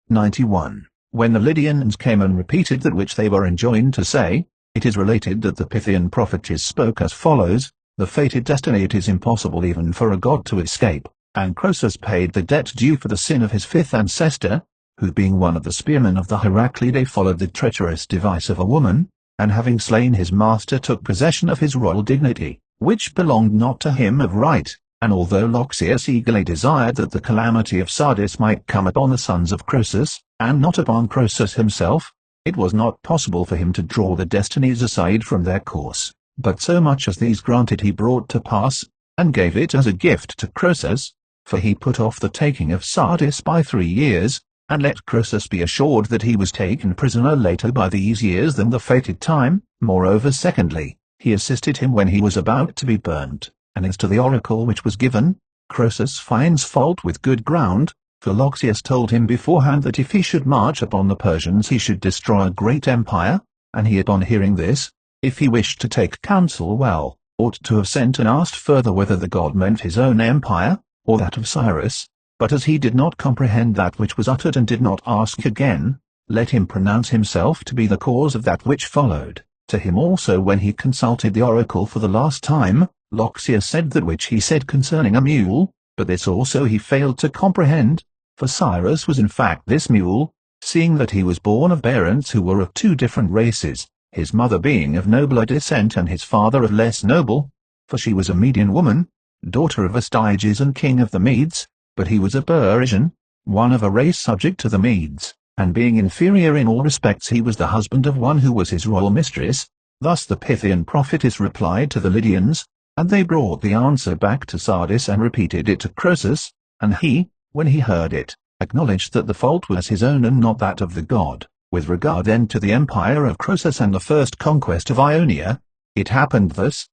91. When the Lydians came and repeated that which they were enjoined to say, it is related that the Pythian prophetess spoke as follows, The fated destiny it is impossible even for a god to escape, and Croesus paid the debt due for the sin of his fifth ancestor, who being one of the spearmen of the Heraclidae followed the treacherous device of a woman, and having slain his master took possession of his royal dignity, which belonged not to him of right. And although Loxias eagerly desired that the calamity of Sardis might come upon the sons of Croesus, and not upon Croesus himself, it was not possible for him to draw the destinies aside from their course, but so much as these granted he brought to pass, and gave it as a gift to Croesus, for he put off the taking of Sardis by 3 years, and let Croesus be assured that he was taken prisoner later by these years than the fated time. Moreover, secondly, he assisted him when he was about to be burnt. And as to the oracle which was given, Croesus finds fault with good ground, for Loxias told him beforehand that if he should march upon the Persians he should destroy a great empire, and he upon hearing this, if he wished to take counsel well, ought to have sent and asked further whether the god meant his own empire, or that of Cyrus, but as he did not comprehend that which was uttered and did not ask again, let him pronounce himself to be the cause of that which followed. To him also when he consulted the oracle for the last time, Loxias said that which he said concerning a mule, but this also he failed to comprehend, for Cyrus was in fact this mule, seeing that he was born of parents who were of two different races, his mother being of nobler descent and his father of less noble, for she was a Median woman, daughter of Astyages and king of the Medes, but he was a Persian, one of a race subject to the Medes, and being inferior in all respects he was the husband of one who was his royal mistress. Thus the Pythian prophetess replied to the Lydians, and they brought the answer back to Sardis and repeated it to Croesus, and he, when he heard it, acknowledged that the fault was his own and not that of the god. With regard then to the empire of Croesus and the first conquest of Ionia, it happened thus.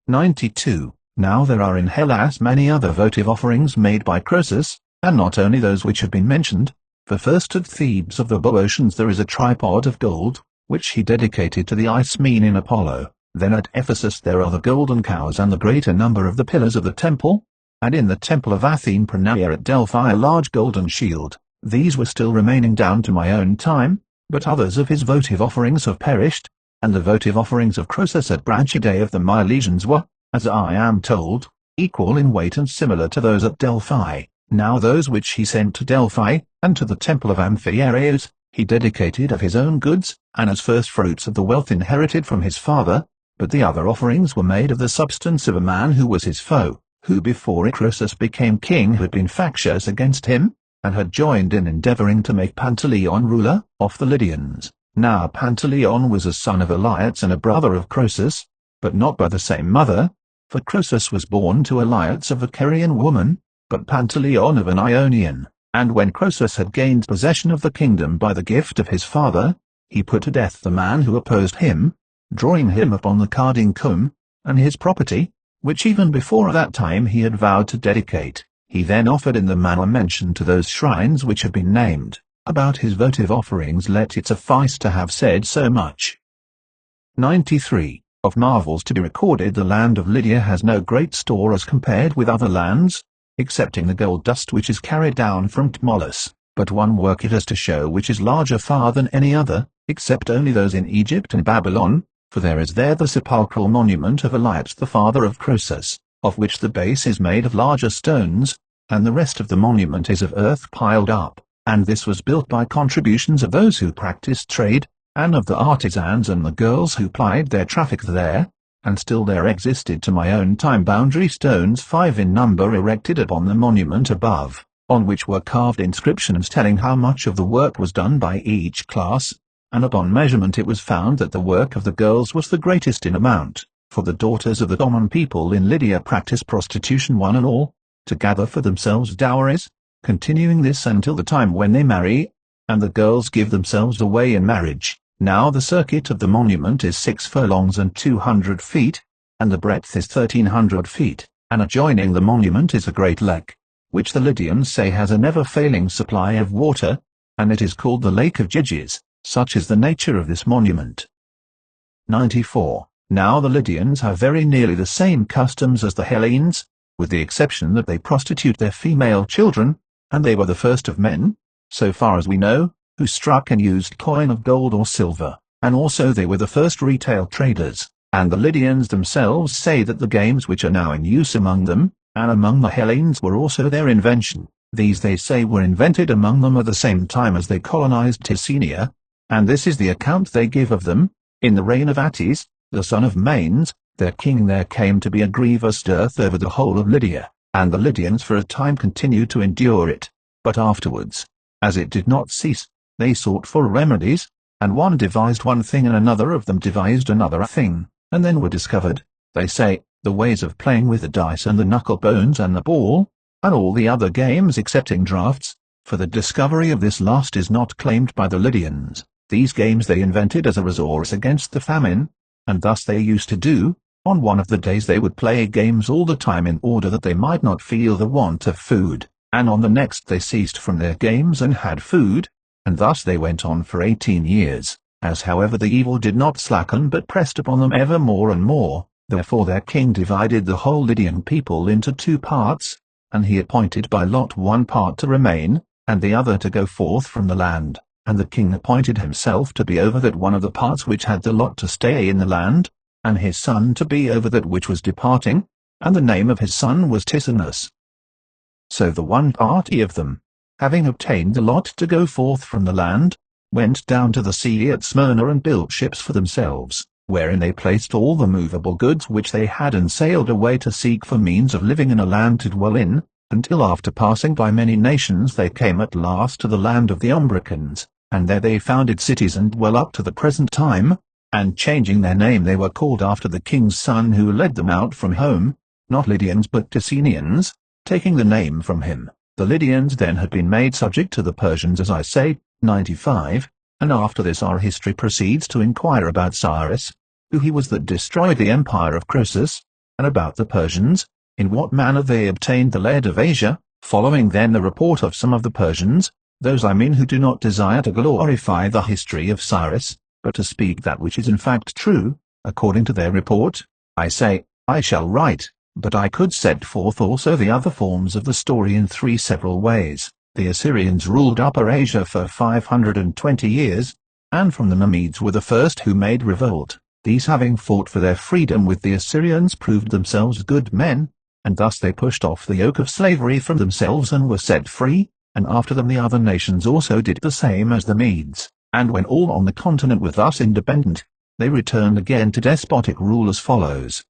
92. Now there are in Hellas many other votive offerings made by Croesus, and not only those which have been mentioned, for first at Thebes of the Boeotians there is a tripod of gold, which he dedicated to the Ismenian Apollo. Then at Ephesus there are the golden cows and the greater number of the pillars of the temple, and in the temple of Athene Pranea at Delphi a large golden shield. These were still remaining down to my own time, but others of his votive offerings have perished, and the votive offerings of Croesus at Branchidae of the Milesians were, as I am told, equal in weight and similar to those at Delphi. Now those which he sent to Delphi, and to the temple of Amphiaraus, he dedicated of his own goods, and as first fruits of the wealth inherited from his father, but the other offerings were made of the substance of a man who was his foe, who before Croesus became king had been factious against him, and had joined in endeavoring to make Pantaleon ruler of the Lydians. Now Pantaleon was a son of Elias and a brother of Croesus, but not by the same mother, for Croesus was born to Elias of a Carian woman, but Pantaleon of an Ionian. And when Croesus had gained possession of the kingdom by the gift of his father, he put to death the man who opposed him, drawing him upon the Cardincum, and his property, which even before that time he had vowed to dedicate, he then offered in the manner mentioned to those shrines which have been named. About his votive offerings let it suffice to have said so much. 93. Of marvels to be recorded, the land of Lydia has no great store as compared with other lands, excepting the gold dust which is carried down from Tmolus, but one work it has to show which is larger far than any other, except only those in Egypt and Babylon, for there is there the sepulchral monument of Elias the father of Croesus, of which the base is made of larger stones, and the rest of the monument is of earth piled up, and this was built by contributions of those who practiced trade, and of the artisans and the girls who plied their traffic there, and still there existed to my own time boundary stones 5 in number erected upon the monument above, on which were carved inscriptions telling how much of the work was done by each class, and upon measurement it was found that the work of the girls was the greatest in amount, for the daughters of the common people in Lydia practice prostitution one and all, to gather for themselves dowries, continuing this until the time when they marry, and the girls give themselves away in marriage. Now the circuit of the monument is 6 furlongs and 200 feet, and the breadth is 1300 feet, and adjoining the monument is a great lake, which the Lydians say has a never-failing supply of water, and it is called the Lake of Gyges. Such is the nature of this monument. 94. Now the Lydians have very nearly the same customs as the Hellenes, with the exception that they prostitute their female children, and they were the first of men, so far as we know, who struck and used coin of gold or silver, and also they were the first retail traders, and the Lydians themselves say that the games which are now in use among them, and among the Hellenes were also their invention. These they say were invented among them at the same time as they colonized Ticenia, and this is the account they give of them. In the reign of Attis, the son of Manes, their king, there came to be a grievous dearth over the whole of Lydia, and the Lydians for a time continued to endure it, but afterwards, as it did not cease, they sought for remedies, and one devised one thing and another of them devised another thing, and then were discovered, they say, the ways of playing with the dice and the knuckle bones and the ball, and all the other games excepting draughts, for the discovery of this last is not claimed by the Lydians. These games they invented as a resource against the famine, and thus they used to do. On one of the days they would play games all the time in order that they might not feel the want of food, and on the next they ceased from their games and had food, and thus they went on for 18 years, as however the evil did not slacken but pressed upon them ever more and more. Therefore their king divided the whole Lydian people into 2 parts, and he appointed by lot one part to remain, and the other to go forth from the land. And the king appointed himself to be over that one of the parts which had the lot to stay in the land, and his son to be over that which was departing, and the name of his son was Ticinus. So the one party of them, having obtained the lot to go forth from the land, went down to the sea at Smyrna and built ships for themselves, wherein they placed all the movable goods which they had, and sailed away to seek for means of living in a land to dwell in, until after passing by many nations they came at last to the land of the Umbricans, and there they founded cities and dwell up to the present time, and changing their name they were called after the king's son who led them out from home, not Lydians but Ticinians, taking the name from him. The Lydians then had been made subject to the Persians, as I say, 95, and after this our history proceeds to inquire about Cyrus, who he was that destroyed the empire of Croesus, and about the Persians, in what manner they obtained the lead of Asia, following then the report of some of the Persians, those I mean who do not desire to glorify the history of Cyrus, but to speak that which is in fact true, according to their report. I say, I shall write, but I could set forth also the other forms of the story in three several ways. The Assyrians ruled Upper Asia for 520 years, and from them the Medes were the first who made revolt. These, having fought for their freedom with the Assyrians, proved themselves good men, and thus they pushed off the yoke of slavery from themselves and were set free, and after them the other nations also did the same as the Medes, and when all on the continent were thus independent, they returned again to despotic rule as follows.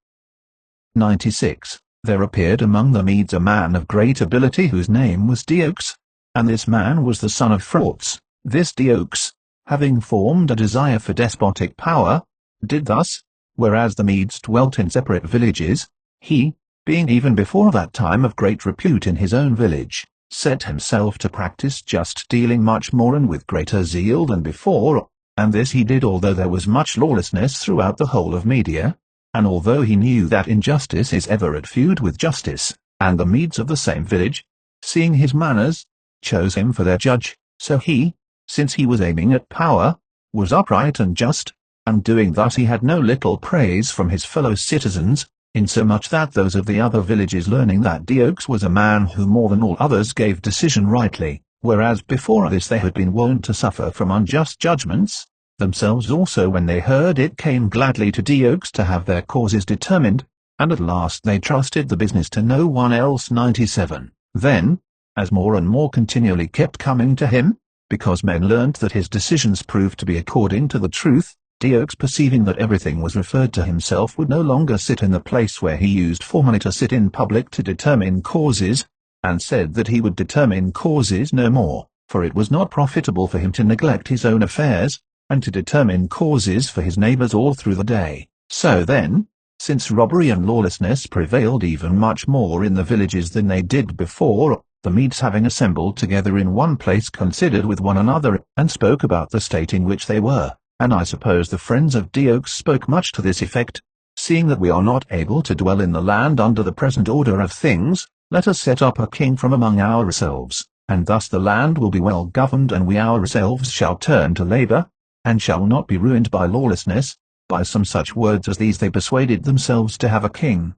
96. There appeared among the Medes a man of great ability whose name was Diox, and this man was the son of Phrautes. This Diox, having formed a desire for despotic power, did thus, whereas the Medes dwelt in separate villages, he, being even before that time of great repute in his own village, set himself to practice just dealing much more and with greater zeal than before, and this he did although there was much lawlessness throughout the whole of Media, and although he knew that injustice is ever at feud with justice, and the Medes of the same village, seeing his manners, chose him for their judge, so he, since he was aiming at power, was upright and just, and doing thus he had no little praise from his fellow citizens, insomuch that those of the other villages, learning that Diox was a man who more than all others gave decision rightly, whereas before this they had been wont to suffer from unjust judgments, themselves also when they heard it came gladly to Diox to have their causes determined, and at last they trusted the business to no one else. 97. Then, as more and more continually kept coming to him, because men learnt that his decisions proved to be according to the truth, Diox, perceiving that everything was referred to himself, would no longer sit in the place where he used formerly to sit in public to determine causes, and said that he would determine causes no more, for it was not profitable for him to neglect his own affairs, and to determine causes for his neighbors all through the day. So then, since robbery and lawlessness prevailed even much more in the villages than they did before, the Medes having assembled together in one place considered with one another, and spoke about the state in which they were, and I suppose the friends of Diox spoke much to this effect, seeing that we are not able to dwell in the land under the present order of things, let us set up a king from among ourselves, and thus the land will be well governed, and we ourselves shall turn to labor, and shall not be ruined by lawlessness. By some such words as these they persuaded themselves to have a king.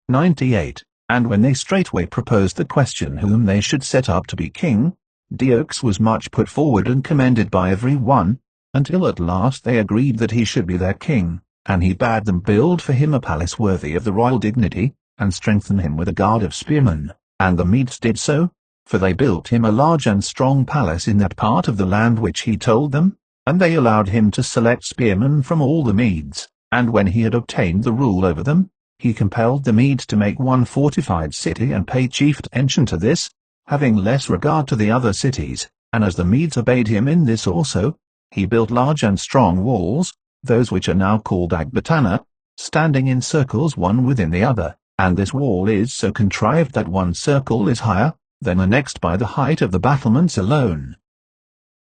98. And when they straightway proposed the question whom they should set up to be king, Diox was much put forward and commended by every one, until at last they agreed that he should be their king, and he bade them build for him a palace worthy of the royal dignity, and strengthen him with a guard of spearmen. And the Medes did so, for they built him a large and strong palace in that part of the land which he told them, and they allowed him to select spearmen from all the Medes, and when he had obtained the rule over them, he compelled the Medes to make one fortified city and pay chief attention to this, having less regard to the other cities, and as the Medes obeyed him in this also, he built large and strong walls, those which are now called Ecbatana, standing in circles one within the other, and this wall is so contrived that one circle is higher than the next by the height of the battlements alone.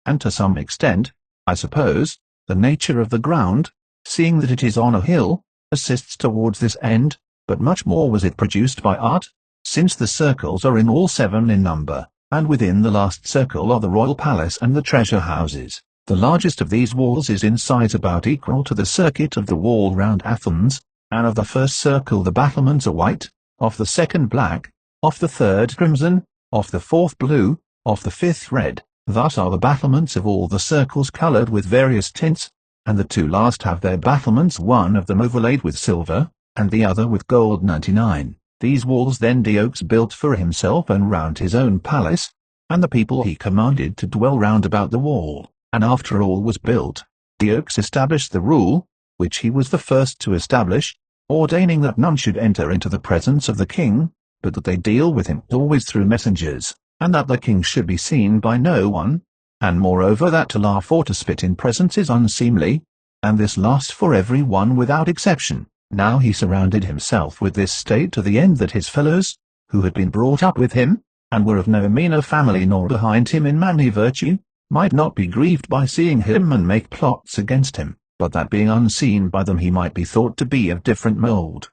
And to some extent, I suppose, the nature of the ground, seeing that it is on a hill, assists towards this end, but much more was it produced by art, since the circles are in all 7 in number, and within the last circle are the royal palace and the treasure houses. The largest of these walls is in size about equal to the circuit of the wall round Athens, and of the first circle the battlements are white, of the second black, of the third crimson, of the fourth blue, of the fifth red. Thus are the battlements of all the circles coloured with various tints, and the two last have their battlements, one of them overlaid with silver, and the other with gold 99. These walls then Diox built for himself and round his own palace, and the people he commanded to dwell round about the wall. And after all was built, Diox established the rule, which he was the first to establish, ordaining that none should enter into the presence of the king, but that they deal with him always through messengers, and that the king should be seen by no one, and moreover that to laugh or to spit in presence is unseemly, and this lasts for every one without exception. Now he surrounded himself with this state to the end that his fellows, who had been brought up with him, and were of no meaner family nor behind him in manly virtue, might not be grieved by seeing him and make plots against him, but that being unseen by them he might be thought to be of different mould.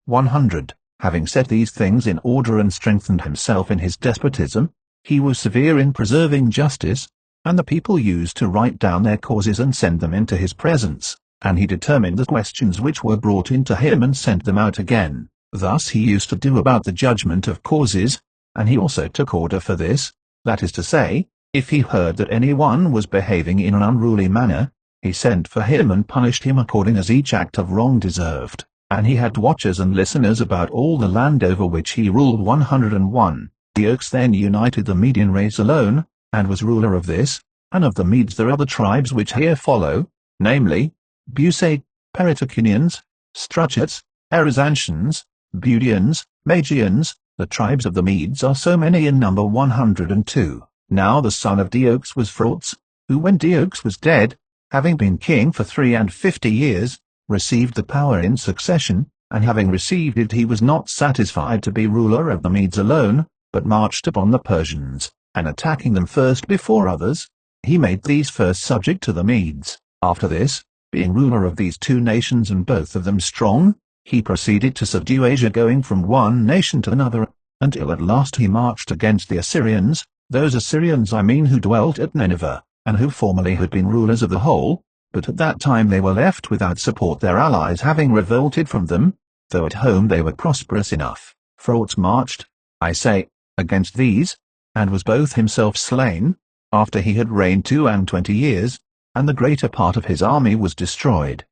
100. Having set these things in order and strengthened himself in his despotism, he was severe in preserving justice, and the people used to write down their causes and send them into his presence, and he determined the questions which were brought into him and sent them out again. Thus he used to do about the judgment of causes, and he also took order for this, that is to say, if he heard that any one was behaving in an unruly manner, he sent for him and punished him according as each act of wrong deserved, and he had watchers and listeners about all the land over which he ruled. 101. Diox then united the Median race alone, and was ruler of this, and of the Medes there are the tribes which here follow, namely, Busai, Peritocunians, Struchets, Erizantians, Budians, Magians. The tribes of the Medes are so many in number 102. Now the son of Diox was Phrautes, who when Diox was dead, having been king for 53 years, received the power in succession, and having received it he was not satisfied to be ruler of the Medes alone, but marched upon the Persians, and attacking them first before others, he made these first subject to the Medes. After this, being ruler of these two nations and both of them strong, he proceeded to subdue Asia, going from one nation to another, until at last he marched against the Assyrians, those Assyrians I mean who dwelt at Nineveh, and who formerly had been rulers of the whole, but at that time they were left without support, their allies having revolted from them, though at home they were prosperous enough. Phrautes marched, I say, against these, and was both himself slain, after he had reigned 22 years, and the greater part of his army was destroyed.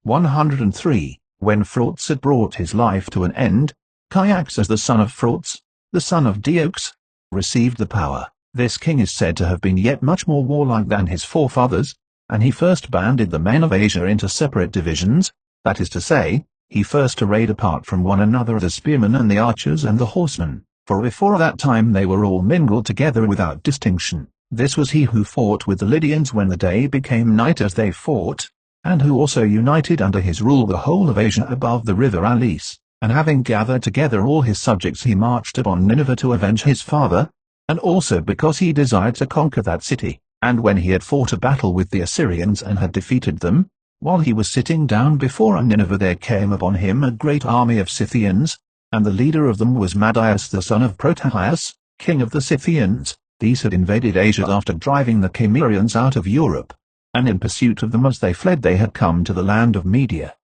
103. When Phrautes had brought his life to an end, Cyaxares the son of Phrautes, the son of Diox, received the power. This king is said to have been yet much more warlike than his forefathers, and he first banded the men of Asia into separate divisions, that is to say, he first arrayed apart from one another the spearmen and the archers and the horsemen, for before that time they were all mingled together without distinction. This was he who fought with the Lydians when the day became night as they fought, and who also united under his rule the whole of Asia above the river Alice, and having gathered together all his subjects he marched upon Nineveh to avenge his father, and also because he desired to conquer that city. And when he had fought a battle with the Assyrians and had defeated them, while he was sitting down before Nineveh there came upon him a great army of Scythians, and the leader of them was Madius the son of Protahias, king of the Scythians. These had invaded Asia after driving the Cimmerians out of Europe, and in pursuit of them as they fled they had come to the land of Media.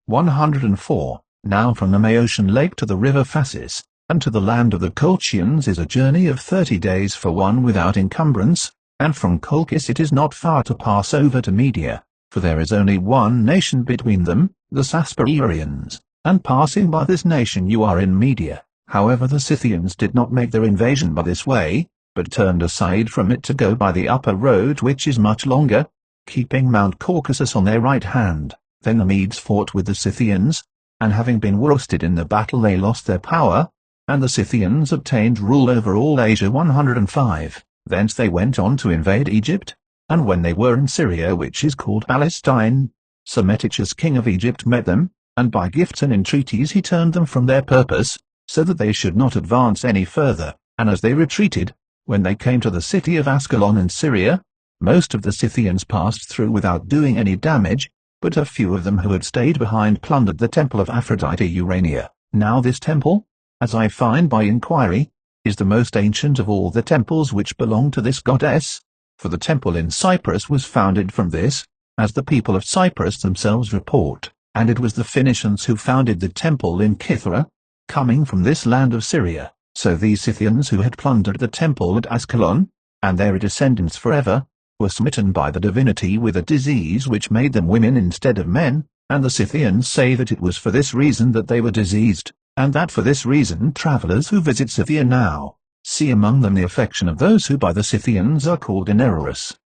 104. Now from the Maeotian lake to the river Phasis, and to the land of the Colchians is a journey of 30 days for one without encumbrance, and from Colchis it is not far to pass over to Media, for there is only one nation between them, the Sasparians, and passing by this nation you are in Media. However the Scythians did not make their invasion by this way, but turned aside from it to go by the upper road which is much longer, keeping Mount Caucasus on their right hand. Then the Medes fought with the Scythians, and having been worsted in the battle they lost their power, and the Scythians obtained rule over all Asia. 105. Thence they went on to invade Egypt, and when they were in Syria which is called Palestine, Psammetichus king of Egypt met them, and by gifts and entreaties he turned them from their purpose, so that they should not advance any further, and as they retreated, when they came to the city of Ascalon in Syria, most of the Scythians passed through without doing any damage, but a few of them who had stayed behind plundered the temple of Aphrodite Urania. Now this temple, as I find by inquiry, is the most ancient of all the temples which belong to this goddess, for the temple in Cyprus was founded from this, as the people of Cyprus themselves report, and it was the Phoenicians who founded the temple in Kythera, coming from this land of Syria. So these Scythians who had plundered the temple at Ascalon, and their descendants forever, were smitten by the divinity with a disease which made them women instead of men, and the Scythians say that it was for this reason that they were diseased, and that for this reason travelers who visit Scythia now see among them the affection of those who by the Scythians are called Inerorus.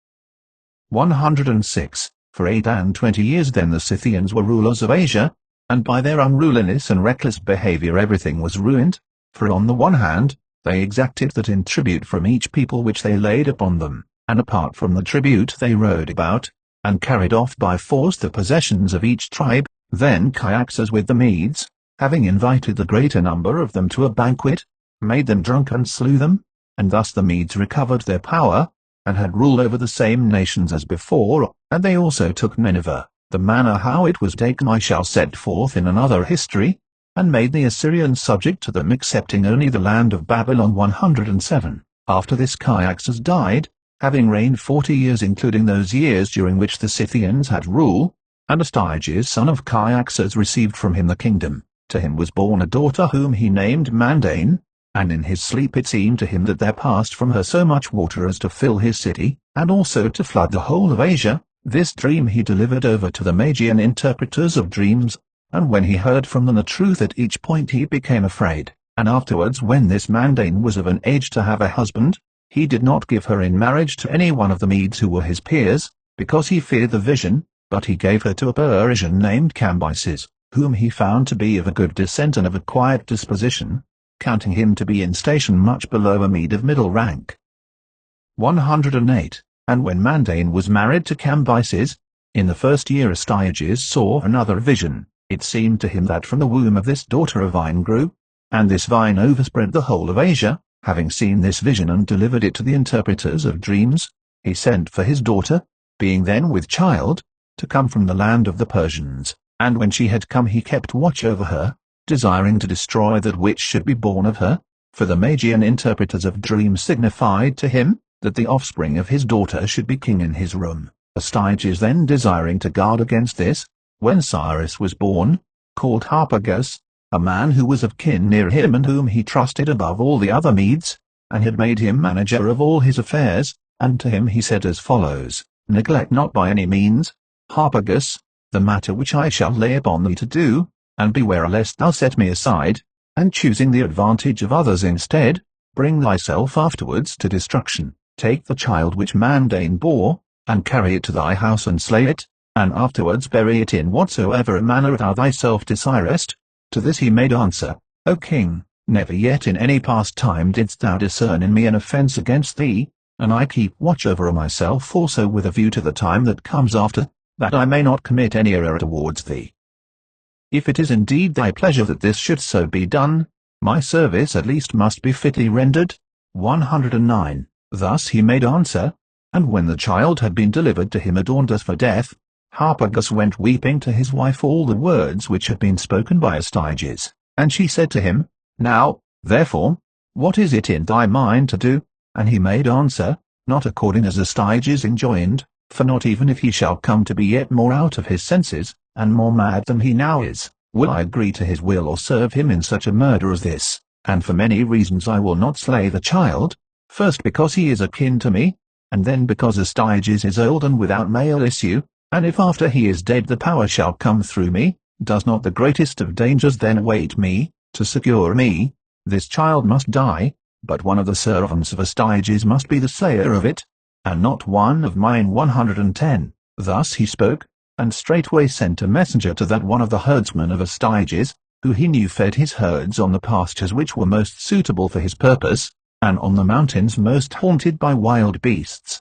106. For 28 years then the Scythians were rulers of Asia, and by their unruliness and reckless behavior everything was ruined, for on the one hand, they exacted that in tribute from each people which they laid upon them, and apart from the tribute they rode about, and carried off by force the possessions of each tribe. Then Cyaxares with the Medes, having invited the greater number of them to a banquet, made them drunk and slew them, and thus the Medes recovered their power, and had rule over the same nations as before, and they also took Nineveh. The manner how it was taken I shall set forth in another history, and made the Assyrians subject to them excepting only the land of Babylon. 107. After this Cyaxares died, having reigned 40 years including those years during which the Scythians had rule, and Astyages son of Cyaxares received from him the kingdom. To him was born a daughter whom he named Mandane, and in his sleep it seemed to him that there passed from her so much water as to fill his city, and also to flood the whole of Asia. This dream he delivered over to the Magian interpreters of dreams, and when he heard from them the truth at each point he became afraid, and afterwards when this Mandane was of an age to have a husband, he did not give her in marriage to any one of the Medes who were his peers, because he feared the vision, but he gave her to a Persian named Cambyses, whom he found to be of a good descent and of a quiet disposition, counting him to be in station much below a Mede of middle rank. 108. And when Mandane was married to Cambyses, in the first year Astyages saw another vision. It seemed to him that from the womb of this daughter a vine grew, and this vine overspread the whole of Asia. Having seen this vision and delivered it to the interpreters of dreams, he sent for his daughter, being then with child, to come from the land of the Persians, and when she had come he kept watch over her, desiring to destroy that which should be born of her, for the Magian interpreters of dreams signified to him that the offspring of his daughter should be king in his room. Astyages then desiring to guard against this, when Cyrus was born, called Harpagus, a man who was of kin near him and whom he trusted above all the other Medes, and had made him manager of all his affairs, and to him he said as follows, Neglect not by any means, Harpagus, the matter which I shall lay upon thee to do, and beware lest thou set me aside, and choosing the advantage of others instead, bring thyself afterwards to destruction. Take the child which Mandane bore, and carry it to thy house and slay it, and afterwards bury it in whatsoever manner thou thyself desirest. To this he made answer, O king, never yet in any past time didst thou discern in me an offence against thee, and I keep watch over myself also with a view to the time that comes after, that I may not commit any error towards thee. If it is indeed thy pleasure that this should so be done, my service at least must be fitly rendered. 109. Thus he made answer, and when the child had been delivered to him adorned as for death, Harpagus went weeping to his wife all the words which had been spoken by Astyages, and she said to him, Now, therefore, what is it in thy mind to do? And he made answer, Not according as Astyages enjoined, for not even if he shall come to be yet more out of his senses, and more mad than he now is, will I agree to his will or serve him in such a murder as this, and for many reasons I will not slay the child, first because he is akin to me, and then because Astyages is old and without male issue, and if after he is dead the power shall come through me, does not the greatest of dangers then await me, to secure me? This child must die, but one of the servants of Astyages must be the slayer of it, and not one of mine. 110. Thus he spoke, and straightway sent a messenger to that one of the herdsmen of Astyages, who he knew fed his herds on the pastures which were most suitable for his purpose, and on the mountains most haunted by wild beasts.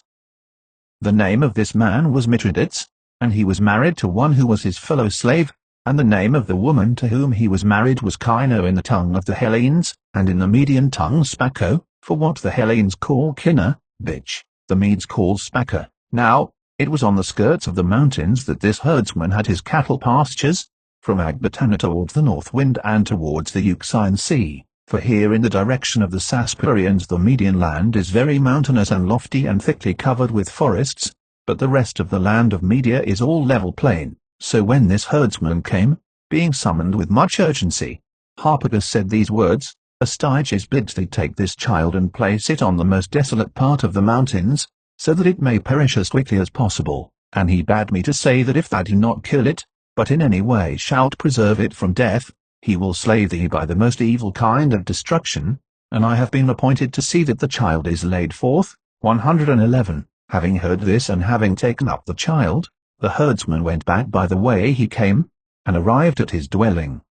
The name of this man was Mithridates, and he was married to one who was his fellow slave, and the name of the woman to whom he was married was Kino in the tongue of the Hellenes, and in the Median tongue Spacco, for what the Hellenes call Kinna, bitch, the Medes call Spacca. Now, it was on the skirts of the mountains that this herdsman had his cattle pastures, from Ecbatana towards the north wind and towards the Euxine Sea, for here in the direction of the Sasparians the Median land is very mountainous and lofty and thickly covered with forests, but the rest of the land of Media is all level plain. So when this herdsman came, being summoned with much urgency, Harpagus said these words, Astyages bids thee take this child and place it on the most desolate part of the mountains, so that it may perish as quickly as possible. And he bade me to say that if thou do not kill it, but in any way shalt preserve it from death, he will slay thee by the most evil kind of destruction. And I have been appointed to see that the child is laid forth. 111. Having heard this and having taken up the child, the herdsman went back by the way he came, and arrived at his dwelling.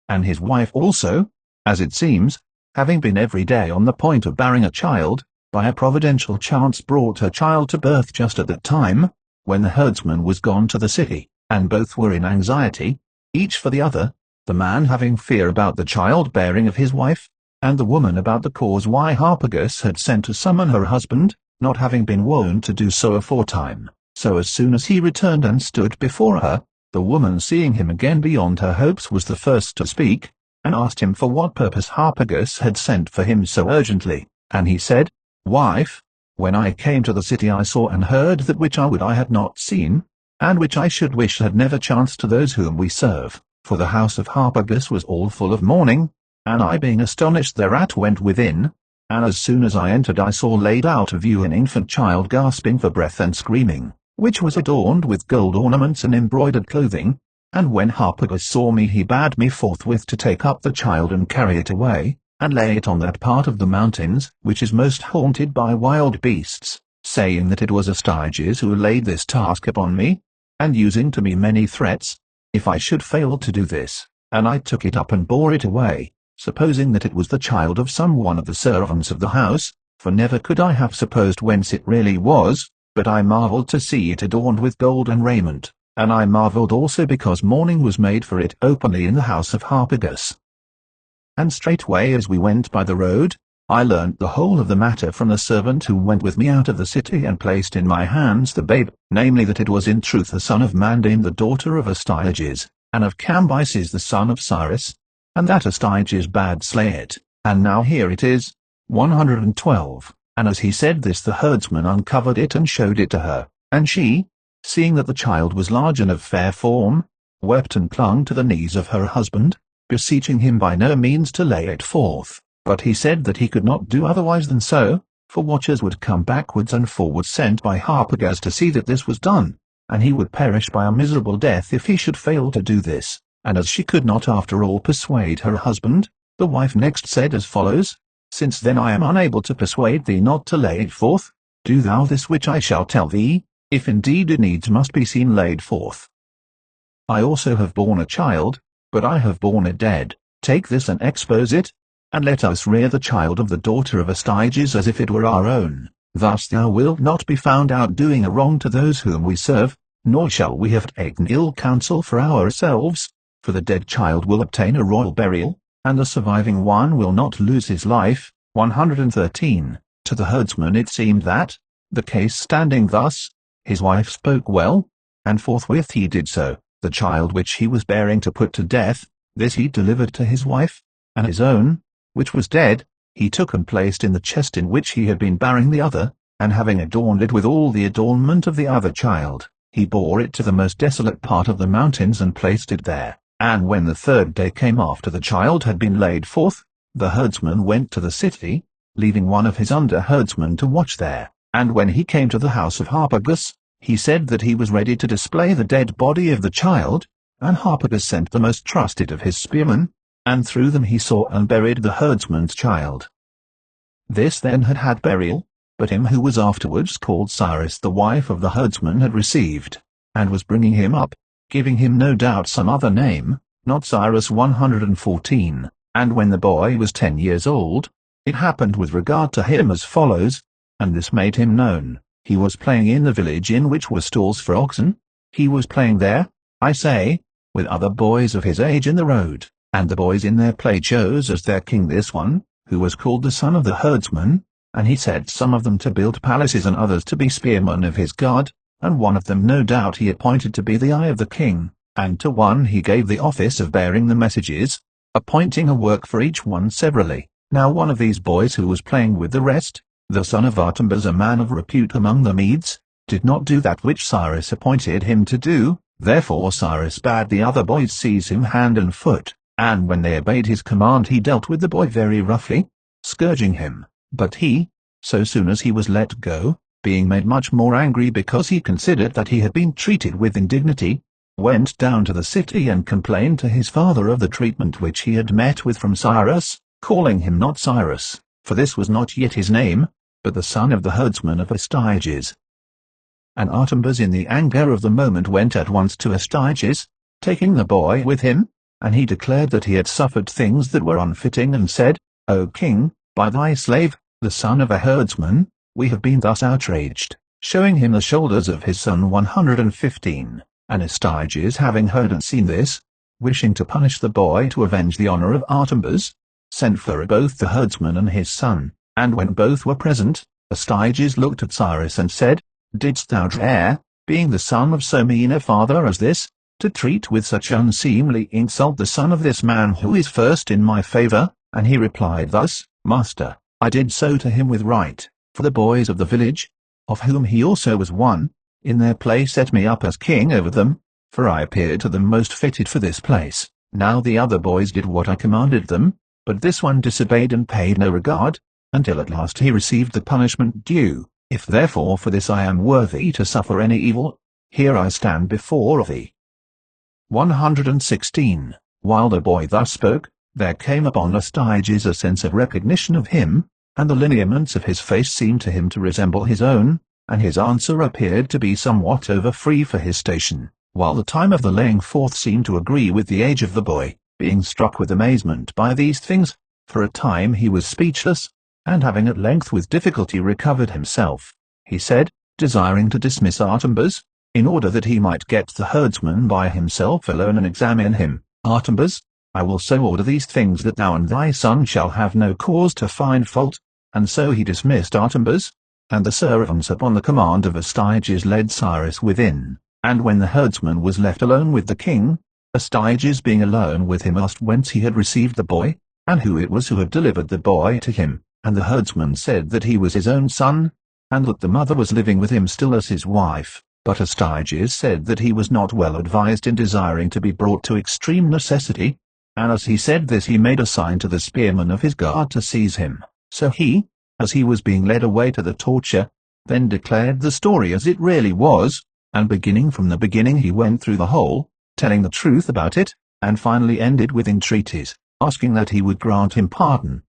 And his wife also, as it seems, having been every day on the point of bearing a child, by a providential chance brought her child to birth just at that time, when the herdsman was gone to the city, and both were in anxiety, each for the other, the man having fear about the child-bearing of his wife, and the woman about the cause why Harpagus had sent to summon her husband, not having been wont to do so aforetime. So as soon as he returned and stood before her, the woman seeing him again beyond her hopes was the first to speak, and asked him for what purpose Harpagus had sent for him so urgently. And he said, Wife, when I came to the city I saw and heard that which I would I had not seen, and which I should wish had never chanced to those whom we serve. For the house of Harpagus was all full of mourning, and I being astonished thereat went within, and as soon as I entered I saw laid out of view an infant child gasping for breath and screaming, which was adorned with gold ornaments and embroidered clothing. And when Harpagus saw me he bade me forthwith to take up the child and carry it away, and lay it on that part of the mountains which is most haunted by wild beasts, saying that it was Astyages who laid this task upon me, and using to me many threats, if I should fail to do this. And I took it up and bore it away, supposing that it was the child of some one of the servants of the house, for never could I have supposed whence it really was, but I marveled to see it adorned with gold and raiment, and I marveled also because mourning was made for it openly in the house of Harpagus. And straightway as we went by the road, I learnt the whole of the matter from the servant who went with me out of the city and placed in my hands the babe, namely that it was in truth the son of Mandane the daughter of Astyages, and of Cambyses the son of Cyrus, and that Astyages bade slay it, and now here it is. 112. And as he said this the herdsman uncovered it and showed it to her, and she, seeing that the child was large and of fair form, wept and clung to the knees of her husband, beseeching him by no means to lay it forth. But he said that he could not do otherwise than so, for watchers would come backwards and forwards sent by Harpagus to see that this was done, and he would perish by a miserable death if he should fail to do this. And as she could not after all persuade her husband, the wife next said as follows, Since then I am unable to persuade thee not to lay it forth, do thou this which I shall tell thee, if indeed it needs must be seen laid forth. I also have borne a child, but I have borne it dead. Take this and expose it, and let us rear the child of the daughter of Astyages as if it were our own. Thus thou wilt not be found out doing a wrong to those whom we serve, nor shall we have taken ill counsel for ourselves, for the dead child will obtain a royal burial, and the surviving one will not lose his life. 113. To the herdsman it seemed that, the case standing thus, his wife spoke well, and forthwith he did so. The child which he was bearing to put to death, this he delivered to his wife, and his own, which was dead, he took and placed in the chest in which he had been bearing the other, and having adorned it with all the adornment of the other child, he bore it to the most desolate part of the mountains and placed it there. And when the third day came after the child had been laid forth, the herdsman went to the city, leaving one of his under-herdsmen to watch there. And when he came to the house of Harpagus, he said that he was ready to display the dead body of the child, and Harpagus sent the most trusted of his spearmen, and through them he saw and buried the herdsman's child. This then had had burial, but him who was afterwards called Cyrus the wife of the herdsman had received, and was bringing him up, giving him no doubt some other name, not Cyrus. 114. And when the boy was 10 years old, it happened with regard to him as follows, and this made him known. He was playing in the village in which were stalls for oxen. He was playing there, I say, with other boys of his age in the road, and the boys in their play chose as their king this one, who was called the son of the herdsman, and he set some of them to build palaces and others to be spearmen of his guard, and one of them no doubt he appointed to be the eye of the king, and to one he gave the office of bearing the messages, appointing a work for each one severally. Now one of these boys who was playing with the rest, the son of Artambas, a man of repute among the Medes, did not do that which Cyrus appointed him to do. Therefore Cyrus bade the other boys seize him hand and foot, and when they obeyed his command he dealt with the boy very roughly, scourging him. But he, so soon as he was let go, being made much more angry because he considered that he had been treated with indignity, went down to the city and complained to his father of the treatment which he had met with from Cyrus, calling him not Cyrus, for this was not yet his name, but the son of the herdsman of Astyages. And Artembus in the anger of the moment went at once to Astyages, taking the boy with him, and he declared that he had suffered things that were unfitting and said, O king, by thy slave, the son of a herdsman, we have been thus outraged, showing him the shoulders of his son 115. And Astyages having heard and seen this, wishing to punish the boy to avenge the honor of Artembus, sent for both the herdsman and his son, and when both were present, Astyages looked at Cyrus and said, Didst thou dare, being the son of so mean a father as this, to treat with such unseemly insult the son of this man who is first in my favor? And he replied thus, Master, I did so to him with right, for the boys of the village, of whom he also was one, in their place set me up as king over them, for I appeared to them most fitted for this place. Now the other boys did what I commanded them, but this one disobeyed and paid no regard, until at last he received the punishment due. If therefore for this I am worthy to suffer any evil, here I stand before thee. 116. While the boy thus spoke, there came upon Astyages a sense of recognition of him, and the lineaments of his face seemed to him to resemble his own, and his answer appeared to be somewhat over-free for his station, while the time of the laying forth seemed to agree with the age of the boy. Being struck with amazement by these things, for a time he was speechless, and having at length with difficulty recovered himself, he said, desiring to dismiss Artembus, in order that he might get the herdsman by himself alone and examine him, Artembus, I will so order these things that thou and thy son shall have no cause to find fault. And so he dismissed Artembus, and the servants upon the command of Astyages led Cyrus within. And when the herdsman was left alone with the king, Astyages being alone with him asked whence he had received the boy, and who it was who had delivered the boy to him. And the herdsman said that he was his own son, and that the mother was living with him still as his wife. But Astyages said that he was not well advised in desiring to be brought to extreme necessity, and as he said this he made a sign to the spearmen of his guard to seize him. So he, as he was being led away to the torture, then declared the story as it really was, and beginning from the beginning he went through the whole, telling the truth about it, and finally ended with entreaties, asking that he would grant him pardon.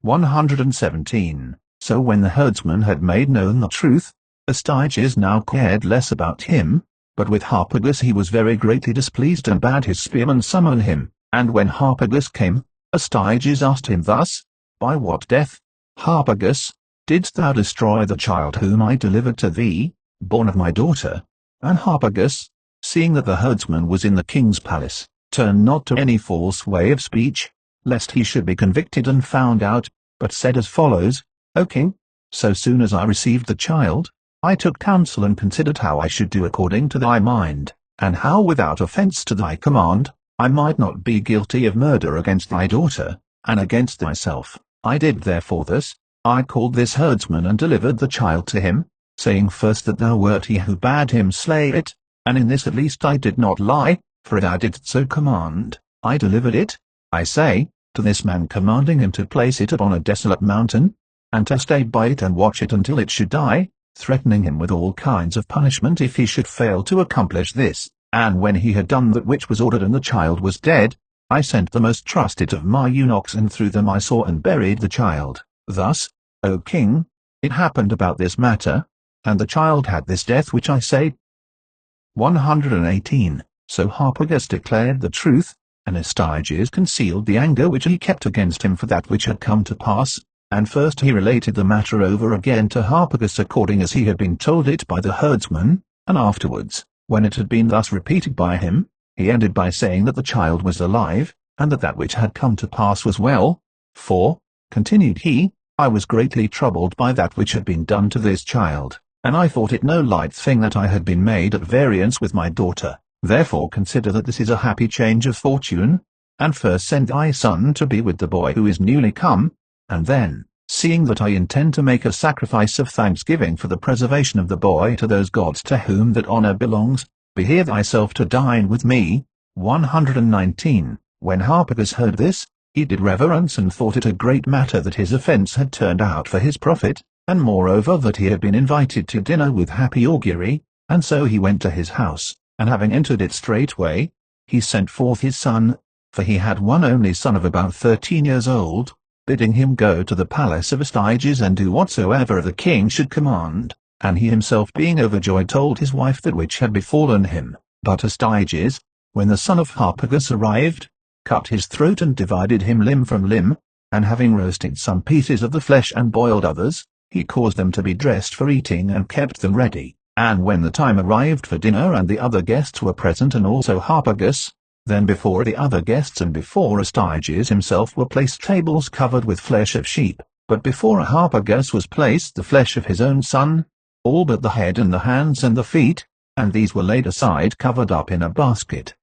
117. So when the herdsman had made known the truth, Astyages now cared less about him, but with Harpagus he was very greatly displeased and bade his spearmen summon him. And when Harpagus came, Astyages asked him thus, By what death, Harpagus, didst thou destroy the child whom I delivered to thee, born of my daughter? And Harpagus, seeing that the herdsman was in the king's palace, turned not to any false way of speech, lest he should be convicted and found out, but said as follows, O king, so soon as I received the child, I took counsel and considered how I should do according to thy mind, and how without offense to thy command, I might not be guilty of murder against thy daughter, and against thyself. I did therefore this, I called this herdsman and delivered the child to him, saying first that thou wert he who bade him slay it, and in this at least I did not lie, for thou didst so command. I delivered it, I say, to this man, commanding him to place it upon a desolate mountain, and to stay by it and watch it until it should die, threatening him with all kinds of punishment if he should fail to accomplish this. And when he had done that which was ordered and the child was dead, I sent the most trusted of my eunuchs, and through them I saw and buried the child. Thus, O king, it happened about this matter, and the child had this death which I say. 118. So Harpagus declared the truth, and Astyages concealed the anger which he kept against him for that which had come to pass, and first he related the matter over again to Harpagus according as he had been told it by the herdsman, and afterwards, when it had been thus repeated by him, he ended by saying that the child was alive, and that that which had come to pass was well. For, continued he, I was greatly troubled by that which had been done to this child, and I thought it no light thing that I had been made at variance with my daughter. Therefore consider that this is a happy change of fortune, and first send thy son to be with the boy who is newly come, and then, seeing that I intend to make a sacrifice of thanksgiving for the preservation of the boy to those gods to whom that honor belongs, be here thyself to dine with me. 119. When Harpagus heard this, he did reverence and thought it a great matter that his offense had turned out for his profit, and moreover that he had been invited to dinner with happy augury, and so he went to his house, and having entered it straightway, he sent forth his son, for he had one only son of about 13 years old, bidding him go to the palace of Astyages and do whatsoever the king should command, and he himself being overjoyed told his wife that which had befallen him. But Astyages, when the son of Harpagus arrived, cut his throat and divided him limb from limb, and having roasted some pieces of the flesh and boiled others, he caused them to be dressed for eating and kept them ready. And when the time arrived for dinner and the other guests were present and also Harpagus, then before the other guests and before Astyages himself were placed tables covered with flesh of sheep, but before Harpagus was placed the flesh of his own son, all but the head and the hands and the feet, and these were laid aside covered up in a basket.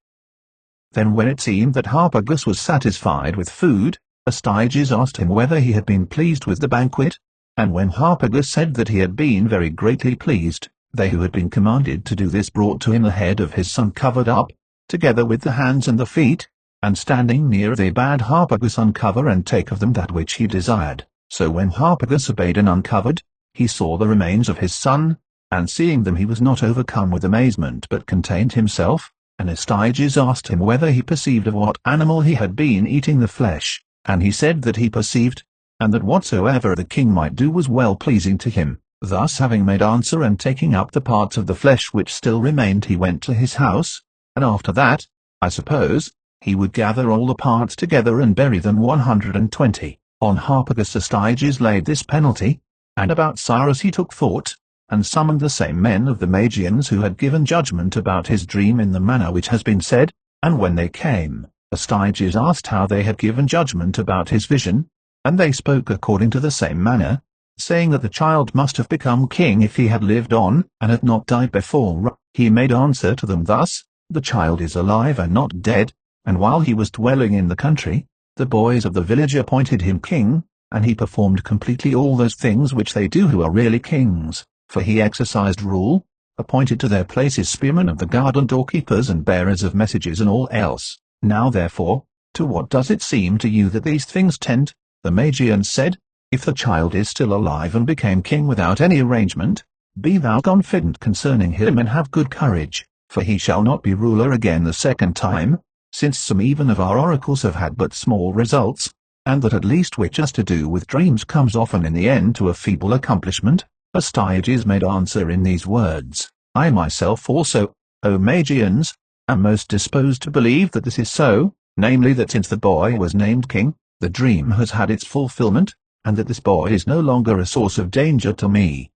Then when it seemed that Harpagus was satisfied with food, Astyages asked him whether he had been pleased with the banquet, and when Harpagus said that he had been very greatly pleased, they who had been commanded to do this brought to him the head of his son covered up, together with the hands and the feet, and standing near they bade Harpagus uncover and take of them that which he desired. So when Harpagus obeyed and uncovered, he saw the remains of his son, and seeing them he was not overcome with amazement but contained himself, and Astyages asked him whether he perceived of what animal he had been eating the flesh, and he said that he perceived, and that whatsoever the king might do was well pleasing to him. Thus having made answer and taking up the parts of the flesh which still remained he went to his house, and after that, I suppose, he would gather all the parts together and bury them 120. On Harpagus Astyages laid this penalty, and about Cyrus he took thought, and summoned the same men of the Magians who had given judgment about his dream in the manner which has been said, and when they came, Astyages asked how they had given judgment about his vision, and they spoke according to the same manner, saying that the child must have become king if he had lived on, and had not died before. He made answer to them thus, the child is alive and not dead, and while he was dwelling in the country, the boys of the village appointed him king, and he performed completely all those things which they do who are really kings, for he exercised rule, appointed to their places spearmen of the guard and doorkeepers and bearers of messages and all else. Now therefore, to what does it seem to you that these things tend? The Magians said, if the child is still alive and became king without any arrangement, be thou confident concerning him and have good courage, for he shall not be ruler again the second time, since some even of our oracles have had but small results, and that at least which has to do with dreams comes often in the end to a feeble accomplishment. Astyages made answer in these words, I myself also, O Magians, am most disposed to believe that this is so, namely that since the boy was named king, the dream has had its fulfillment, and that this boy is no longer a source of danger to me.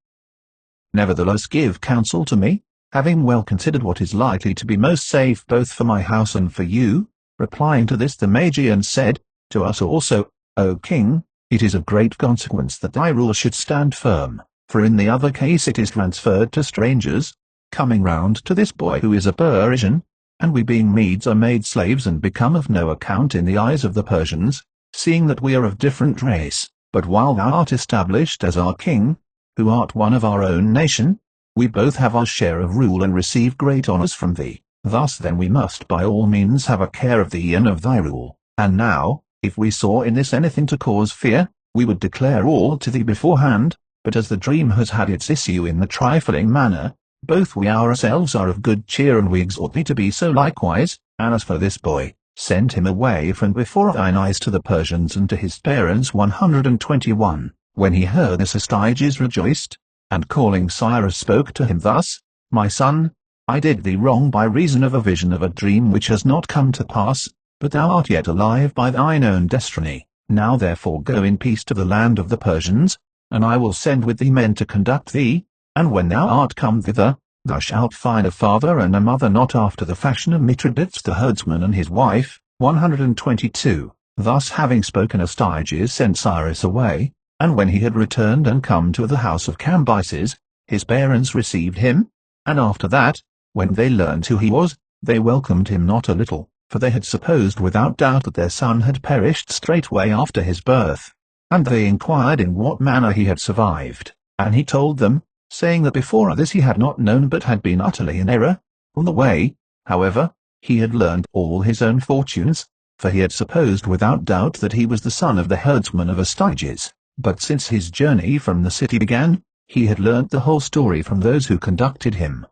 Nevertheless give counsel to me, having well considered what is likely to be most safe both for my house and for you. Replying to this the Magian said, to us also, O king, it is of great consequence that thy rule should stand firm, for in the other case it is transferred to strangers, coming round to this boy who is a Persian, and we being Medes are made slaves and become of no account in the eyes of the Persians, seeing that we are of different race. But while thou art established as our king, who art one of our own nation, we both have our share of rule and receive great honours from thee. Thus then we must by all means have a care of thee and of thy rule. And now, if we saw in this anything to cause fear, we would declare all to thee beforehand, but as the dream has had its issue in the trifling manner, both we ourselves are of good cheer and we exhort thee to be so likewise, and as for this boy, send him away from before thine eyes to the Persians and to his parents. 121. When he heard this Astyages rejoiced, and calling Cyrus spoke to him thus, My son, I did thee wrong by reason of a vision of a dream which has not come to pass, but thou art yet alive by thine own destiny. Now therefore go in peace to the land of the Persians, and I will send with thee men to conduct thee, and when thou art come thither, thou shalt find a father and a mother not after the fashion of Mithridates the herdsman and his wife. 122. Thus having spoken Astyages sent Cyrus away, and when he had returned and come to the house of Cambyses, his parents received him, and after that, when they learned who he was, they welcomed him not a little, for they had supposed without doubt that their son had perished straightway after his birth. And they inquired in what manner he had survived, and he told them, saying that before this he had not known but had been utterly in error. On the way, however, he had learned all his own fortunes, for he had supposed without doubt that he was the son of the herdsman of Astyages. But since his journey from the city began, he had learnt the whole story from those who conducted him.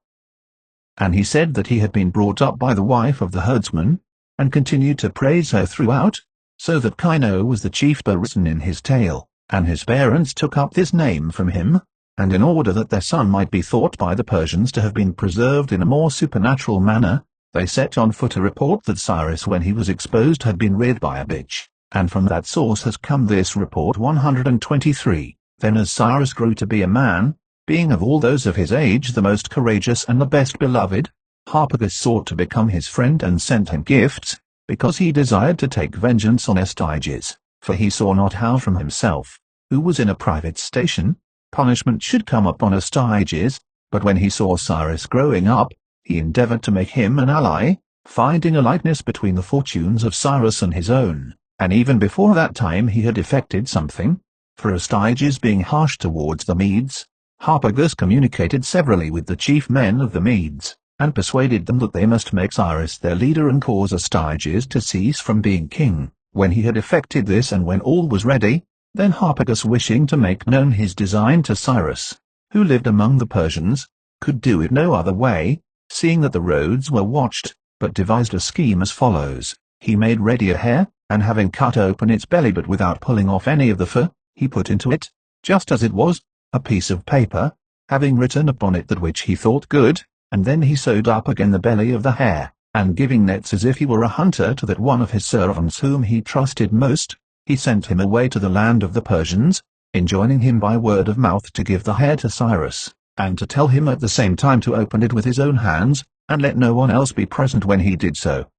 And he said that he had been brought up by the wife of the herdsman, and continued to praise her throughout, so that Kino was the chief person in his tale, and his parents took up this name from him, and in order that their son might be thought by the Persians to have been preserved in a more supernatural manner, they set on foot a report that Cyrus when he was exposed had been reared by a bitch, and from that source has come this report 123. Then as Cyrus grew to be a man, being of all those of his age the most courageous and the best beloved, Harpagus sought to become his friend and sent him gifts, because he desired to take vengeance on Astyages, for he saw not how from himself, who was in a private station, punishment should come upon Astyages, but when he saw Cyrus growing up, he endeavored to make him an ally, finding a likeness between the fortunes of Cyrus and his own, and even before that time he had effected something, for Astyages being harsh towards the Medes, Harpagus communicated severally with the chief men of the Medes, and persuaded them that they must make Cyrus their leader and cause Astyages to cease from being king. When he had effected this and when all was ready, then Harpagus, wishing to make known his design to Cyrus, who lived among the Persians, could do it no other way, seeing that the roads were watched, but devised a scheme as follows. He made ready a hare, and having cut open its belly but without pulling off any of the fur, he put into it, just as it was, a piece of paper, having written upon it that which he thought good, and then he sewed up again the belly of the hare, and giving nets as if he were a hunter to that one of his servants whom he trusted most, he sent him away to the land of the Persians, enjoining him by word of mouth to give the hare to Cyrus, and to tell him at the same time to open it with his own hands, and let no one else be present when he did so.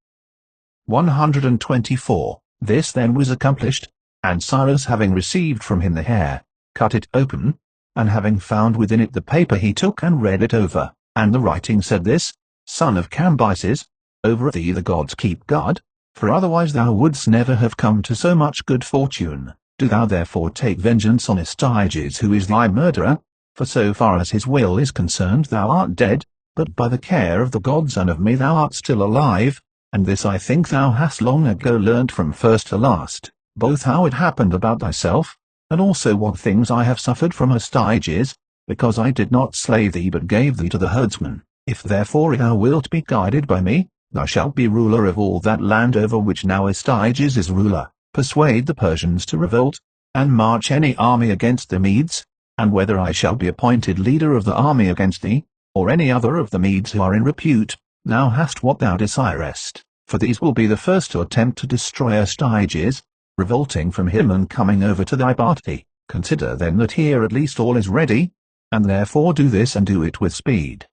124. This then was accomplished, and Cyrus having received from him the hare, cut it open, and having found within it the paper he took and read it over, and the writing said this, Son of Cambyses, over thee the gods keep guard, for otherwise thou wouldst never have come to so much good fortune. Do thou therefore take vengeance on Astyages who is thy murderer, for so far as his will is concerned thou art dead, but by the care of the gods and of me thou art still alive, and this I think thou hast long ago learnt from first to last, both how it happened about thyself, and also what things I have suffered from Astyages, because I did not slay thee but gave thee to the herdsman. If therefore thou wilt be guided by me, thou shalt be ruler of all that land over which now Astyages is ruler. Persuade the Persians to revolt, and march any army against the Medes, and whether I shall be appointed leader of the army against thee, or any other of the Medes who are in repute, thou hast what thou desirest, for these will be the first to attempt to destroy Astyages, revolting from him and coming over to thy party. Consider then that here at least all is ready, and therefore do this and do it with speed.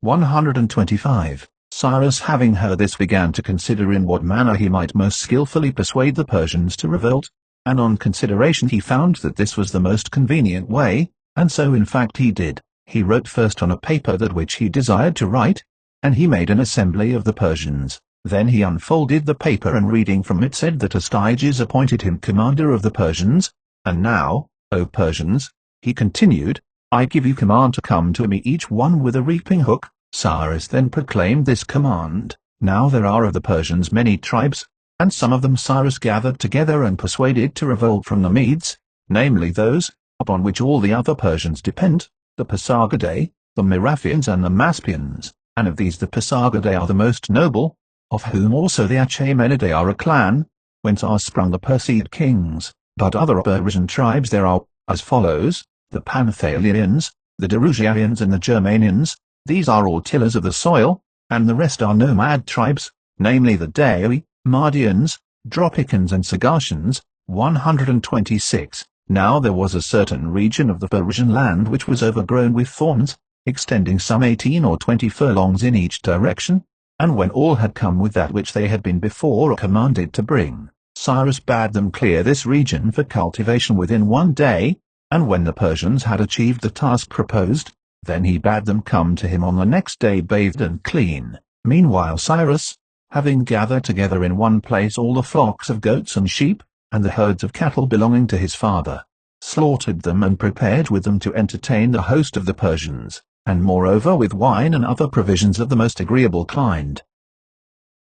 125. Cyrus having heard this began to consider in what manner he might most skillfully persuade the Persians to revolt, and on consideration he found that this was the most convenient way, and so in fact he did. He wrote first on a paper that which he desired to write, and he made an assembly of the Persians. Then he unfolded the paper and reading from it said that Astyages appointed him commander of the Persians, and now, O Persians, he continued, I give you command to come to me each one with a reaping hook. Cyrus then proclaimed this command. Now there are of the Persians many tribes, and some of them Cyrus gathered together and persuaded to revolt from the Medes, namely those, upon which all the other Persians depend, the Pasargadae, the Merafians and the Maspians, and of these the Pasargadae are the most noble, of whom also the Achaemenidae are a clan, whence are sprung the Perseid kings. But other Persian tribes there are, as follows, the Panthalians, the Darusians and the Germanians. These are all tillers of the soil, and the rest are nomad tribes, namely the Daoi, Mardians, Dropicans and Sagartians. 126. Now there was a certain region of the Persian land which was overgrown with thorns, extending some 18 or 20 furlongs in each direction, and when all had come with that which they had been before commanded to bring, Cyrus bade them clear this region for cultivation within 1 day, and when the Persians had achieved the task proposed, then he bade them come to him on the next day bathed and clean. Meanwhile Cyrus, having gathered together in one place all the flocks of goats and sheep, and the herds of cattle belonging to his father, slaughtered them and prepared with them to entertain the host of the Persians, and moreover with wine and other provisions of the most agreeable kind.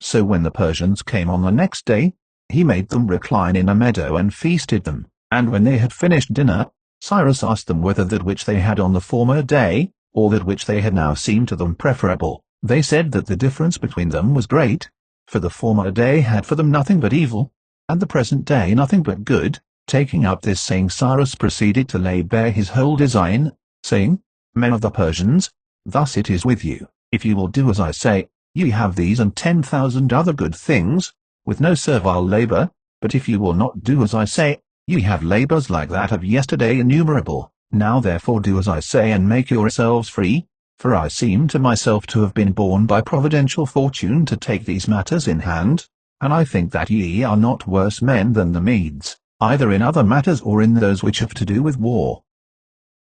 So when the Persians came on the next day, he made them recline in a meadow and feasted them, And when they had finished dinner, Cyrus asked them whether that which they had on the former day, or that which they had now seemed to them preferable. They said that the difference between them was great, for the former day had for them nothing but evil, and the present day nothing but good. Taking up this saying, Cyrus proceeded to lay bare his whole design, saying, Men of the Persians, thus it is with you. If you will do as I say, ye have these and 10,000 other good things, with no servile labor, but if you will not do as I say, ye have labors like that of yesterday innumerable. Now therefore do as I say and make yourselves free, for I seem to myself to have been born by providential fortune to take these matters in hand, and I think that ye are not worse men than the Medes, either in other matters or in those which have to do with war.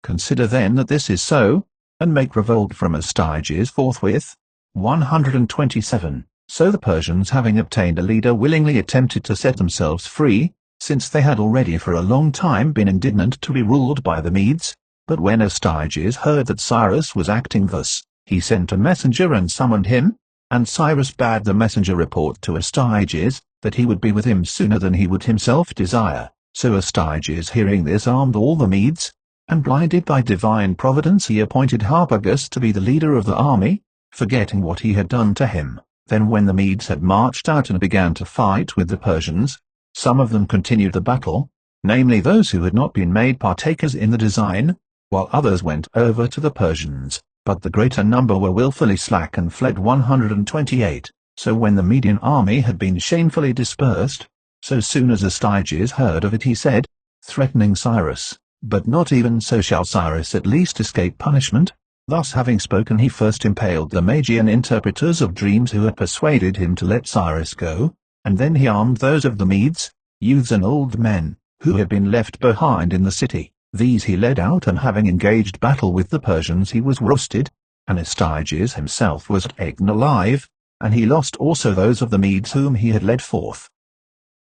Consider then that this is so, and make revolt from Astyages forthwith. 127. So the Persians, having obtained a leader, willingly attempted to set themselves free, since they had already for a long time been indignant to be ruled by the Medes. But when Astyages heard that Cyrus was acting thus, he sent a messenger and summoned him, and Cyrus bade the messenger report to Astyages, that he would be with him sooner than he would himself desire. So Astyages, hearing this, armed all the Medes, and blinded by divine providence he appointed Harpagus to be the leader of the army, forgetting what he had done to him. Then when the Medes had marched out and began to fight with the Persians, some of them continued the battle, namely those who had not been made partakers in the design, while others went over to the Persians, but the greater number were wilfully slack and fled. 128. So when the Median army had been shamefully dispersed, so soon as Astyages heard of it he said, threatening Cyrus, But not even so shall Cyrus at least escape punishment. Thus having spoken he first impaled the Magian interpreters of dreams who had persuaded him to let Cyrus go, and then he armed those of the Medes, youths and old men, who had been left behind in the city. These he led out, and having engaged battle with the Persians he was roasted, and Astyages himself was taken alive, and he lost also those of the Medes whom he had led forth.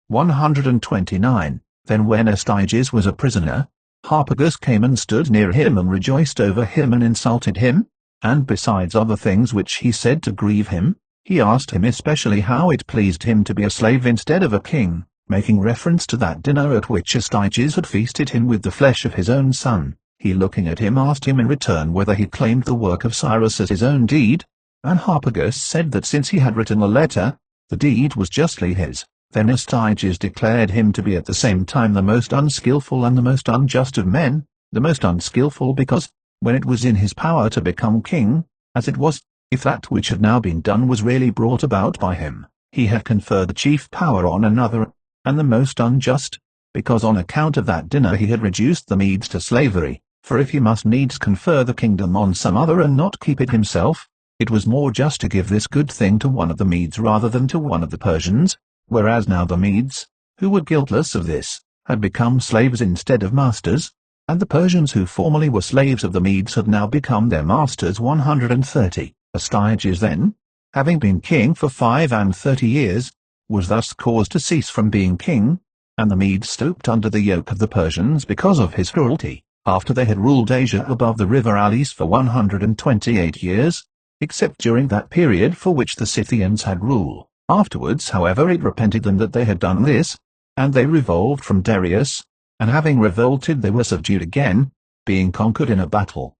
129. Then when Astyages was a prisoner, Harpagus came and stood near him and rejoiced over him and insulted him, and besides other things which he said to grieve him, he asked him especially how it pleased him to be a slave instead of a king, making reference to that dinner at which Astyages had feasted him with the flesh of his own son. He looking at him asked him in return whether he claimed the work of Cyrus as his own deed, and Harpagus said that since he had written the letter, the deed was justly his. Then Astyages declared him to be at the same time the most unskilful and the most unjust of men, the most unskilful because, when it was in his power to become king, as it was, if that which had now been done was really brought about by him, he had conferred the chief power on another, and the most unjust, because on account of that dinner he had reduced the Medes to slavery, for if he must needs confer the kingdom on some other and not keep it himself, it was more just to give this good thing to one of the Medes rather than to one of the Persians. Whereas now the Medes, who were guiltless of this, had become slaves instead of masters, and the Persians who formerly were slaves of the Medes had now become their masters. 130. Astyages then, having been king for 35 years, was thus caused to cease from being king, and the Medes stooped under the yoke of the Persians because of his cruelty, after they had ruled Asia above the river Alis for 128 years, except during that period for which the Scythians had rule. Afterwards, however, it repented them that they had done this, and they revolted from Darius, and having revolted they were subdued again, being conquered in a battle.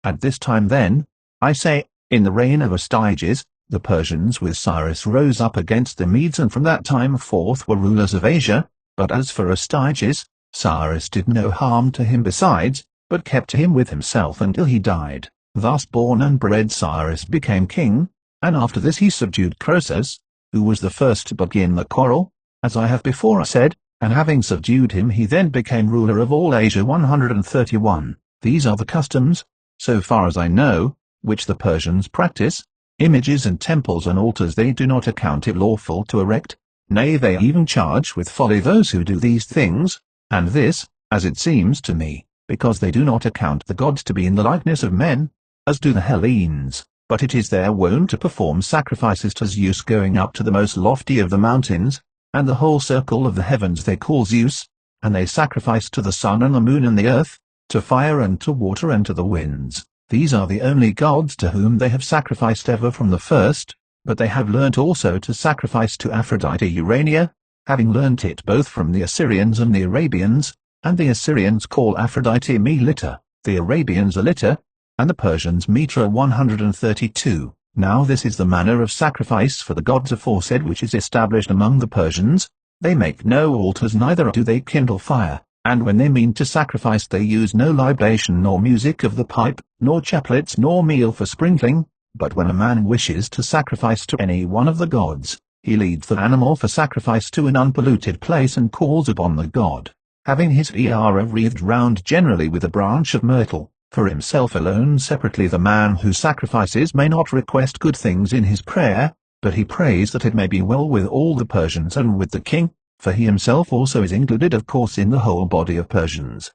At this time then, I say, in the reign of Astyages, the Persians with Cyrus rose up against the Medes, and from that time forth were rulers of Asia. But as for Astyages, Cyrus did no harm to him besides, but kept him with himself until he died. Thus born and bred Cyrus became king, and after this he subdued Croesus, who was the first to begin the quarrel, as I have before said, and having subdued him he then became ruler of all Asia. 131. These are the customs, so far as I know, which the Persians practice. Images and temples and altars they do not account it lawful to erect, nay they even charge with folly those who do these things, and this, as it seems to me, because they do not account the gods to be in the likeness of men, as do the Hellenes. But it is their wont to perform sacrifices to Zeus, going up to the most lofty of the mountains, and the whole circle of the heavens they call Zeus, and they sacrifice to the sun and the moon and the earth, to fire and to water and to the winds. These are the only gods to whom they have sacrificed ever from the first, but they have learnt also to sacrifice to Aphrodite Urania, having learnt it both from the Assyrians and the Arabians, and the Assyrians call Aphrodite Melita, the Arabians Alita, and the Persians Mitra 132. Now this is the manner of sacrifice for the gods aforesaid which is established among the Persians. They make no altars, neither do they kindle fire, and when they mean to sacrifice they use no libation nor music of the pipe, nor chaplets nor meal for sprinkling, but when a man wishes to sacrifice to any one of the gods, he leads the animal for sacrifice to an unpolluted place and calls upon the god, having his tiara wreathed round generally with a branch of myrtle. For himself alone separately the man who sacrifices may not request good things in his prayer, but he prays that it may be well with all the Persians and with the king, for he himself also is included of course in the whole body of Persians.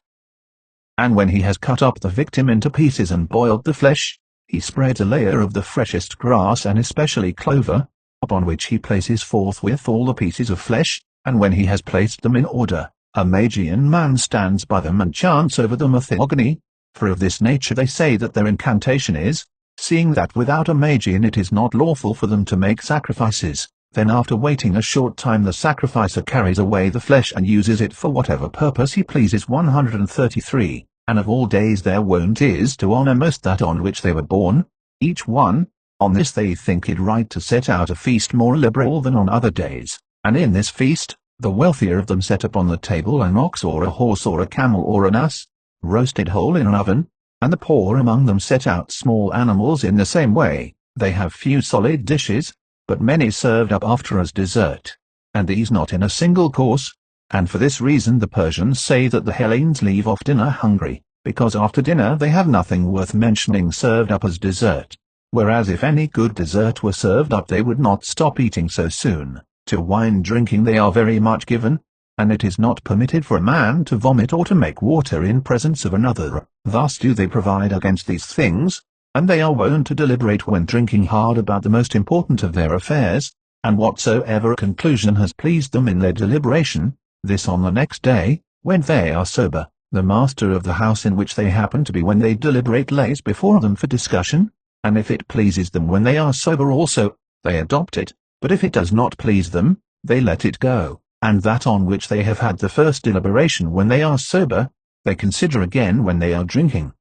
And when he has cut up the victim into pieces and boiled the flesh, he spreads a layer of the freshest grass and especially clover, upon which he places forthwith all the pieces of flesh, and when he has placed them in order, a Magian man stands by them and chants over them a theogony, for of this nature they say that their incantation is, seeing that without a Magian it is not lawful for them to make sacrifices. Then after waiting a short time the sacrificer carries away the flesh and uses it for whatever purpose he pleases. 133. And of all days their wont is to honor most that on which they were born, each one. On this they think it right to set out a feast more liberal than on other days, and in this feast, the wealthier of them set upon the table an ox or a horse or a camel or an ass, roasted whole in an oven, and the poor among them set out small animals in the same way. They have few solid dishes, but many served up after as dessert, and these not in a single course, and for this reason the Persians say that the Hellenes leave off dinner hungry, because after dinner they have nothing worth mentioning served up as dessert, whereas if any good dessert were served up they would not stop eating so soon. To wine drinking they are very much given, and it is not permitted for a man to vomit or to make water in presence of another. Thus do they provide against these things, and they are wont to deliberate when drinking hard about the most important of their affairs, and whatsoever conclusion has pleased them in their deliberation, this on the next day, when they are sober, the master of the house in which they happen to be when they deliberate lays before them for discussion, and if it pleases them when they are sober also, they adopt it, but if it does not please them, they let it go, and that on which they have had the first deliberation when they are sober, they consider again when they are drinking.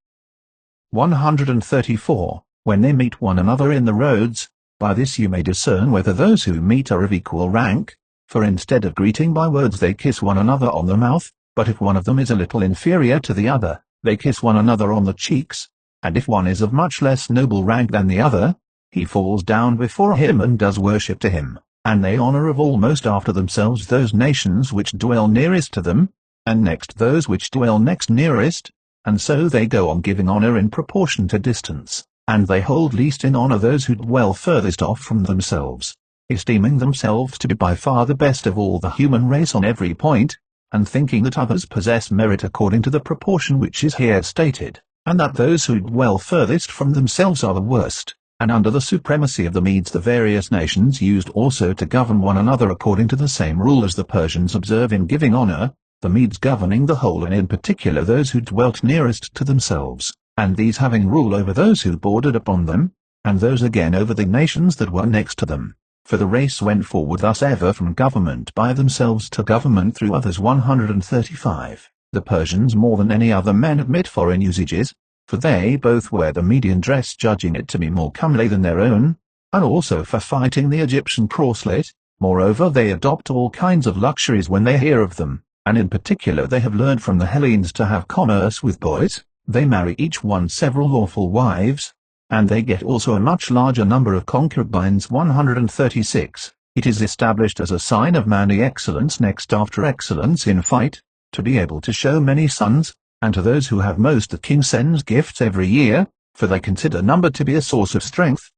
134. When they meet one another in the roads, by this you may discern whether those who meet are of equal rank, for instead of greeting by words they kiss one another on the mouth, but if one of them is a little inferior to the other, they kiss one another on the cheeks, and if one is of much less noble rank than the other, he falls down before him and does worship to him, and they honor of almost after themselves those nations which dwell nearest to them, and next those which dwell next nearest, and so they go on giving honor in proportion to distance, and they hold least in honor those who dwell furthest off from themselves, esteeming themselves to be by far the best of all the human race on every point, and thinking that others possess merit according to the proportion which is here stated, and that those who dwell furthest from themselves are the worst. And under the supremacy of the Medes the various nations used also to govern one another according to the same rule as the Persians observe in giving honor, the Medes governing the whole and in particular those who dwelt nearest to themselves, and these having rule over those who bordered upon them, and those again over the nations that were next to them. For the race went forward thus ever from government by themselves to government through others. 135. The Persians more than any other men admit foreign usages, for they both wear the Median dress judging it to be more comely than their own, and also for fighting the Egyptian corslet. Moreover they adopt all kinds of luxuries when they hear of them, and in particular they have learned from the Hellenes to have commerce with boys. They marry each one several lawful wives, and they get also a much larger number of concubines. 136. It is established as a sign of manly excellence next after excellence in fight, to be able to show many sons, and to those who have most the king sends gifts every year, for they consider number to be a source of strength.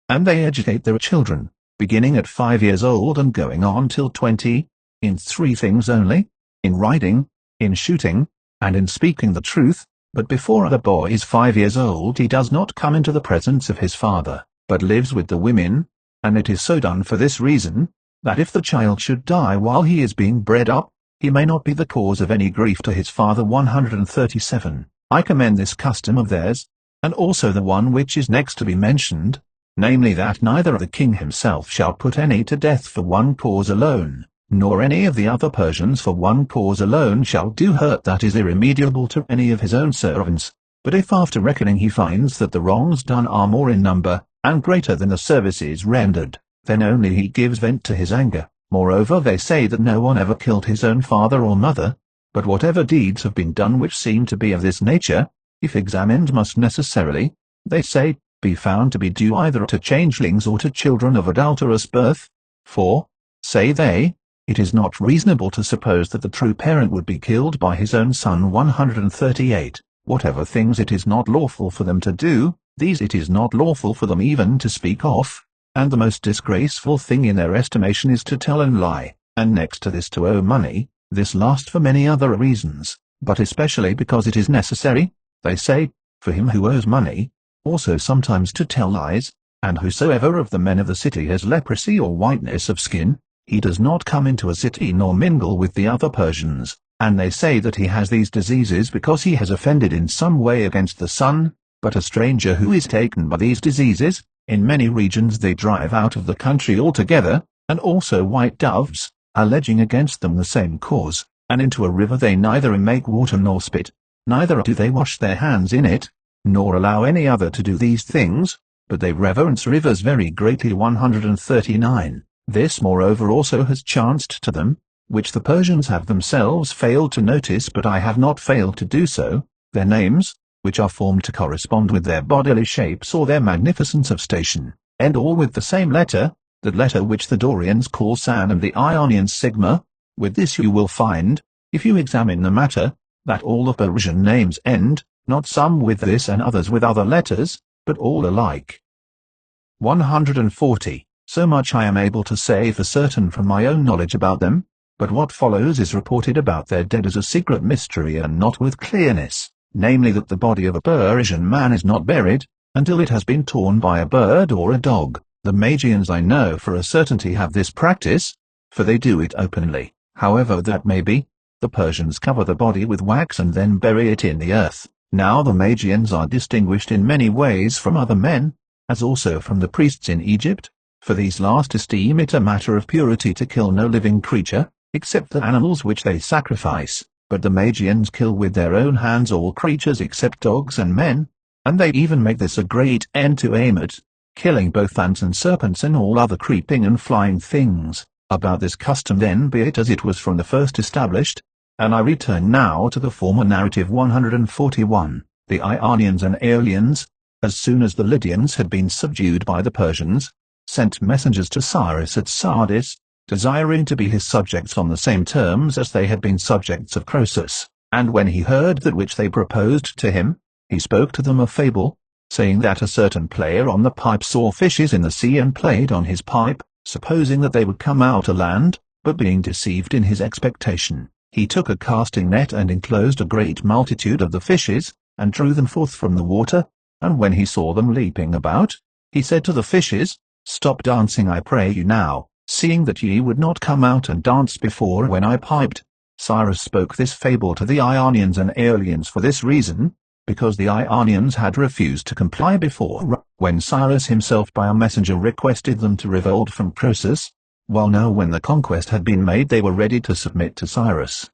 And they educate their children, beginning at 5 years old and going on till 20, in 3 things only, in riding, in shooting, and in speaking the truth, but before the boy is 5 years old he does not come into the presence of his father, but lives with the women, and it is so done for this reason, that if the child should die while he is being bred up, he may not be the cause of any grief to his father. 137. I commend this custom of theirs, and also the one which is next to be mentioned, namely that neither the king himself shall put any to death for one cause alone, nor any of the other Persians for one cause alone shall do hurt that is irremediable to any of his own servants. But if after reckoning he finds that the wrongs done are more in number, and greater than the services rendered, then only he gives vent to his anger. Moreover, they say that no one ever killed his own father or mother, but whatever deeds have been done which seem to be of this nature, if examined must necessarily, they say, be found to be due either to changelings or to children of adulterous birth. For, say they, it is not reasonable to suppose that the true parent would be killed by his own son. 138. Whatever things it is not lawful for them to do, these it is not lawful for them even to speak of, and the most disgraceful thing in their estimation is to tell and lie, and next to this to owe money. This last for many other reasons, but especially because it is necessary, they say, for him who owes money, also sometimes to tell lies, and whosoever of the men of the city has leprosy or whiteness of skin, he does not come into a city nor mingle with the other Persians, and they say that he has these diseases because he has offended in some way against the sun. But a stranger who is taken by these diseases, in many regions they drive out of the country altogether, and also white doves, alleging against them the same cause, and into a river they neither make water nor spit, neither do they wash their hands in it, nor allow any other to do these things, but they reverence rivers very greatly. 139. This moreover also has chanced to them, which the Persians have themselves failed to notice, but I have not failed to do so, their names, which are formed to correspond with their bodily shapes or their magnificence of station, end all with the same letter, that letter which the Dorians call San and the Ionians Sigma. With this you will find, if you examine the matter, that all the Persian names end, not some with this and others with other letters, but all alike. 140. So much I am able to say for certain from my own knowledge about them, but what follows is reported about their dead as a secret mystery and not with clearness, namely that the body of a Persian man is not buried, until it has been torn by a bird or a dog. The Magians I know for a certainty have this practice, for they do it openly. However that may be, the Persians cover the body with wax and then bury it in the earth. Now the Magians are distinguished in many ways from other men, as also from the priests in Egypt, for these last esteem it a matter of purity to kill no living creature, except the animals which they sacrifice, but the Magians kill with their own hands all creatures except dogs and men, and they even make this a great end to aim at, killing both ants and serpents and all other creeping and flying things. About this custom then be it as it was from the first established, and I return now to the former narrative. 141. The Ionians and Aeolians, as soon as the Lydians had been subdued by the Persians, sent messengers to Cyrus at Sardis, desiring to be his subjects on the same terms as they had been subjects of Croesus, and when he heard that which they proposed to him, he spoke to them a fable, saying that a certain player on the pipe saw fishes in the sea and played on his pipe, supposing that they would come out to land, but being deceived in his expectation, he took a casting net and enclosed a great multitude of the fishes, and drew them forth from the water, and when he saw them leaping about, he said to the fishes, Stop dancing I pray you now, seeing that ye would not come out and dance before when I piped. Cyrus spoke this fable to the Ionians and Aeolians for this reason, because the Ionians had refused to comply before, when Cyrus himself by a messenger requested them to revolt from Croesus, while now when the conquest had been made they were ready to submit to Cyrus.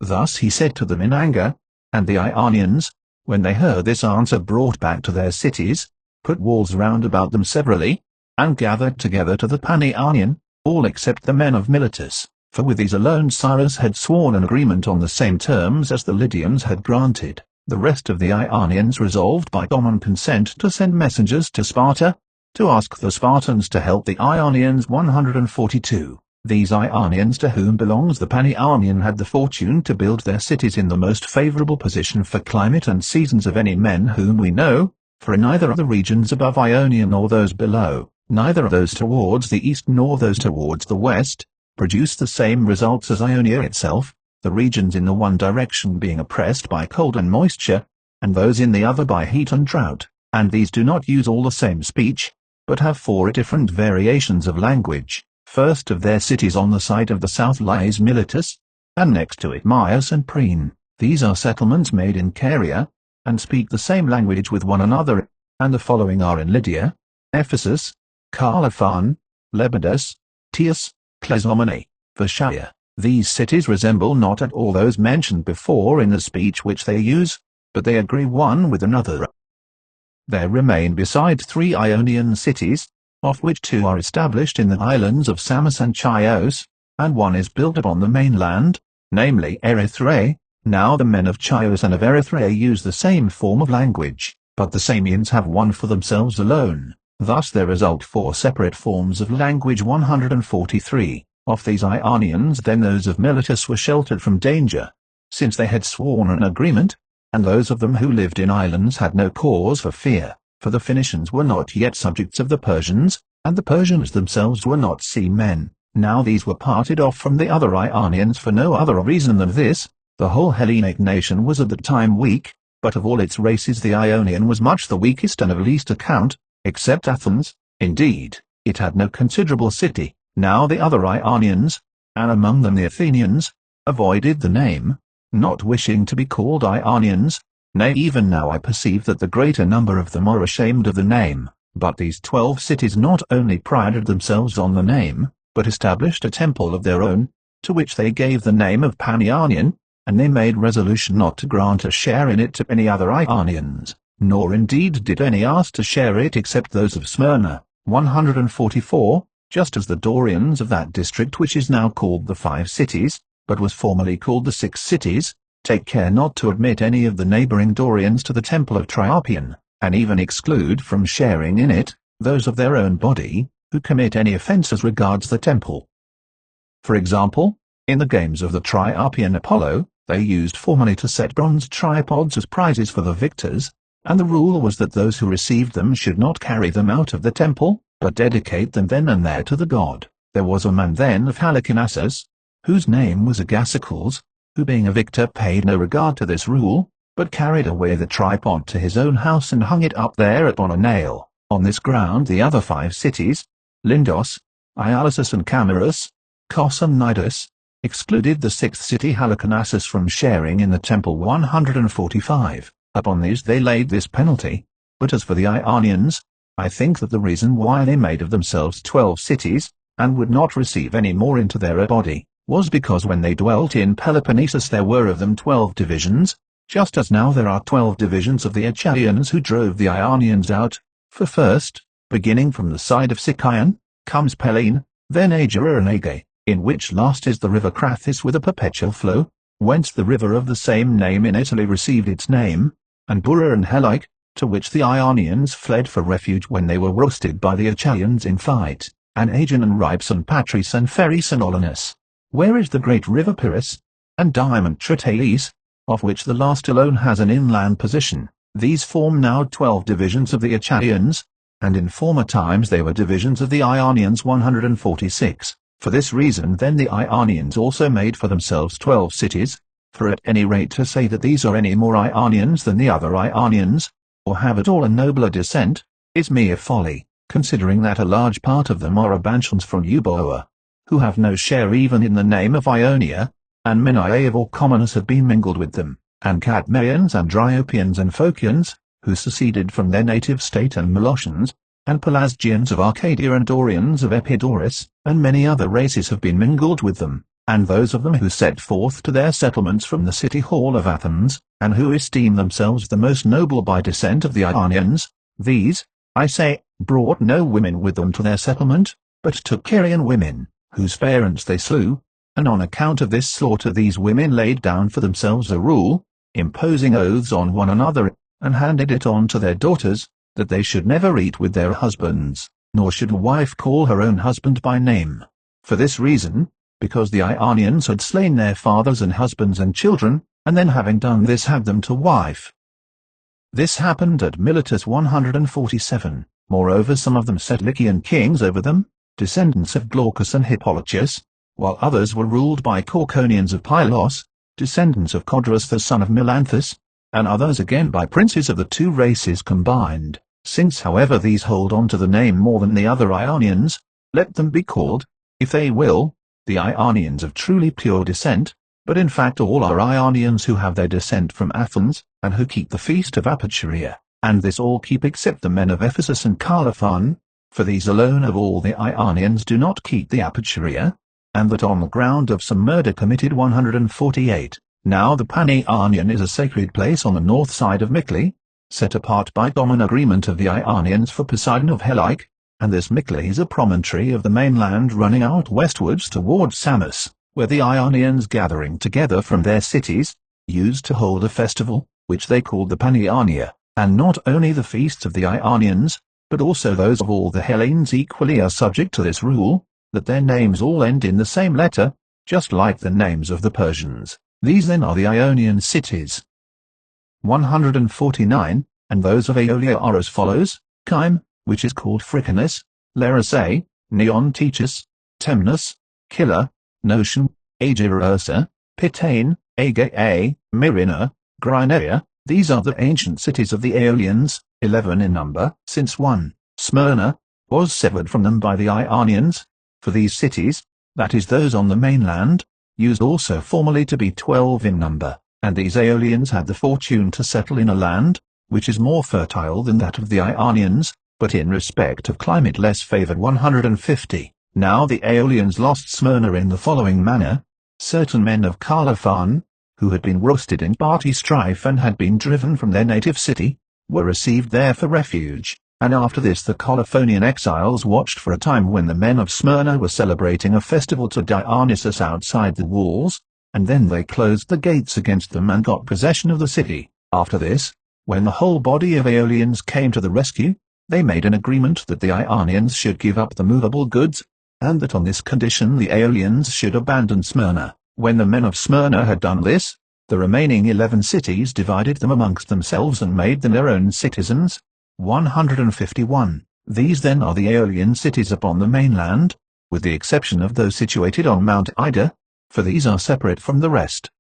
Thus he said to them in anger, and the Ionians, when they heard this answer, brought back to their cities, put walls round about them severally, and gathered together to the Panionian, all except the men of Miletus, for with these alone Cyrus had sworn an agreement on the same terms as the Lydians had granted. The rest of the Ionians resolved by common consent to send messengers to Sparta, to ask the Spartans to help the Ionians. 142. These Ionians to whom belongs the Panionian had the fortune to build their cities in the most favorable position for climate and seasons of any men whom we know, for in neither of the regions above Ionia nor those below, neither of those towards the east nor those towards the west, produce the same results as Ionia itself, the regions in the one direction being oppressed by cold and moisture, and those in the other by heat and drought, and these do not use all the same speech, but have 4 different variations of language. First of their cities on the side of the south lies Miletus, and next to it Myus and Priene. These are settlements made in Caria, and speak the same language with one another, and the following are in Lydia: Ephesus, Colophon, Lepidus, Teos, Clazomenae, Vaishya. These cities resemble not at all those mentioned before in the speech which they use, but they agree one with another. There remain besides 3 Ionian cities, of which 2 are established in the islands of Samos and Chios, and 1 is built upon the mainland, namely Erythrae. Now the men of Chios and of Erythrae use the same form of language, but the Samians have one for themselves alone. Thus there result 4 separate forms of language. 143. Of these Ionians then those of Miletus were sheltered from danger, since they had sworn an agreement, and those of them who lived in islands had no cause for fear, for the Phoenicians were not yet subjects of the Persians, and the Persians themselves were not seamen. Now these were parted off from the other Ionians for no other reason than this: the whole Hellenic nation was at the time weak, but of all its races the Ionian was much the weakest and of least account, except Athens. Indeed, it had no considerable city. Now the other Ionians, and among them the Athenians, avoided the name, not wishing to be called Ionians. Nay, even now I perceive that the greater number of them are ashamed of the name. But these 12 cities not only prided themselves on the name, but established a temple of their own, to which they gave the name of Panionion, and they made resolution not to grant a share in it to any other Ionians, nor indeed did any ask to share it except those of Smyrna. 144. Just as the Dorians of that district which is now called the 5 cities, but was formerly called the 6 cities, take care not to admit any of the neighboring Dorians to the temple of Triopion, and even exclude from sharing in it those of their own body, who commit any offence as regards the temple. For example, in the games of the Triopian Apollo, they used formerly to set bronze tripods as prizes for the victors, and the rule was that those who received them should not carry them out of the temple, but dedicate them then and there to the god. There was a man then of Halicarnassus, whose name was Agasicles, who being a victor paid no regard to this rule, but carried away the tripod to his own house and hung it up there upon a nail. On this ground the other 5 cities, Lindos, Ialissus and Camerus, Cos and Cnidus, excluded the 6th city Halicarnassus from sharing in the temple. 145. Upon these they laid this penalty. But as for the Ionians, I think that the reason why they made of themselves 12 cities, and would not receive any more into their body, was because when they dwelt in Peloponnesus there were of them 12 divisions, just as now there are 12 divisions of the Achaians who drove the Ionians out. For first, beginning from the side of Sicyon, comes Pellene, then Aegera and Aegae, in which last is the river Crathis with a perpetual flow, whence the river of the same name in Italy received its name, and Bura and Helice, to which the Ionians fled for refuge when they were worsted by the Achaians in fight, and Aegon and Ripes and Patris and Pheris and Olenus, where is the great river Pyrrhus, and Diamond Tritalis, of which the last alone has an inland position. These form now 12 divisions of the Achaians, and in former times they were divisions of the Ionians. 146. For this reason then the Ionians also made for themselves 12 cities, for at any rate to say that these are any more Ionians than the other Ionians, or have at all a nobler descent, is mere folly, considering that a large part of them are Abantians from Euboea, who have no share even in the name of Ionia, and Minae of Orchomenus have been mingled with them, and Cadmeians and Dryopians and Phocians, who seceded from their native state, and Molossians, and Pelasgians of Arcadia and Dorians of Epidaurus, and many other races have been mingled with them, and those of them who set forth to their settlements from the city hall of Athens, and who esteem themselves the most noble by descent of the Ionians, these, I say, brought no women with them to their settlement, but took Carian women, whose parents they slew, and on account of this slaughter these women laid down for themselves a rule, imposing oaths on one another, and handed it on to their daughters, that they should never eat with their husbands, nor should a wife call her own husband by name. For this reason, because the Ionians had slain their fathers and husbands and children, and then having done this had them to wife. This happened at Miletus. 147. Moreover some of them set Lycian kings over them, descendants of Glaucus and Hippolytus, while others were ruled by Corconians of Pylos, descendants of Codrus the son of Melanthus, and others again by princes of the 2 races combined. Since however these hold on to the name more than the other Ionians, let them be called, if they will, the Ionians of truly pure descent, but in fact all are Ionians who have their descent from Athens, and who keep the feast of Aperturia, and this all keep except the men of Ephesus and Colophon, for these alone of all the Ionians do not keep the Aperturia. and that on the ground of some murder committed 148. Now the Pani-Ionian is a sacred place on the north side of Mycale, set apart by common agreement of the Ionians for Poseidon of Hellike, and this Mycale is a promontory of the mainland running out westwards towards Samos, where the Ionians gathering together from their cities, used to hold a festival, which they called the Pani-Ionia, and not only the feasts of the Ionians, but also those of all the Hellenes equally are subject to this rule, that their names all end in the same letter, just like the names of the Persians. These then are the Ionian cities. 149, and those of Aeolia are as follows: Kyme, which is called Fricanus, Lerasae, Neontichus, Temnus, Killa, Notion, Aegirursa, Pitane, Agae, Myrina, Grynea. These are the ancient cities of the Aeolians, 11 in number, since 1, Smyrna, was severed from them by the Ionians. For these cities, that is those on the mainland, used also formerly to be 12 in number, and these Aeolians had the fortune to settle in a land, which is more fertile than that of the Ionians, but in respect of climate less favoured. 150. Now the Aeolians lost Smyrna in the following manner: certain men of Colophon, who had been roasted in party strife and had been driven from their native city, were received there for refuge, and after this the Colophonian exiles watched for a time when the men of Smyrna were celebrating a festival to Dionysus outside the walls, and then they closed the gates against them and got possession of the city. After this, when the whole body of Aeolians came to the rescue, they made an agreement that the Ionians should give up the movable goods, and that on this condition the Aeolians should abandon Smyrna. When the men of Smyrna had done this, the remaining 11 cities divided them amongst themselves and made them their own citizens. 151. These then are the Aeolian cities upon the mainland, with the exception of those situated on Mount Ida, for these are separate from the rest.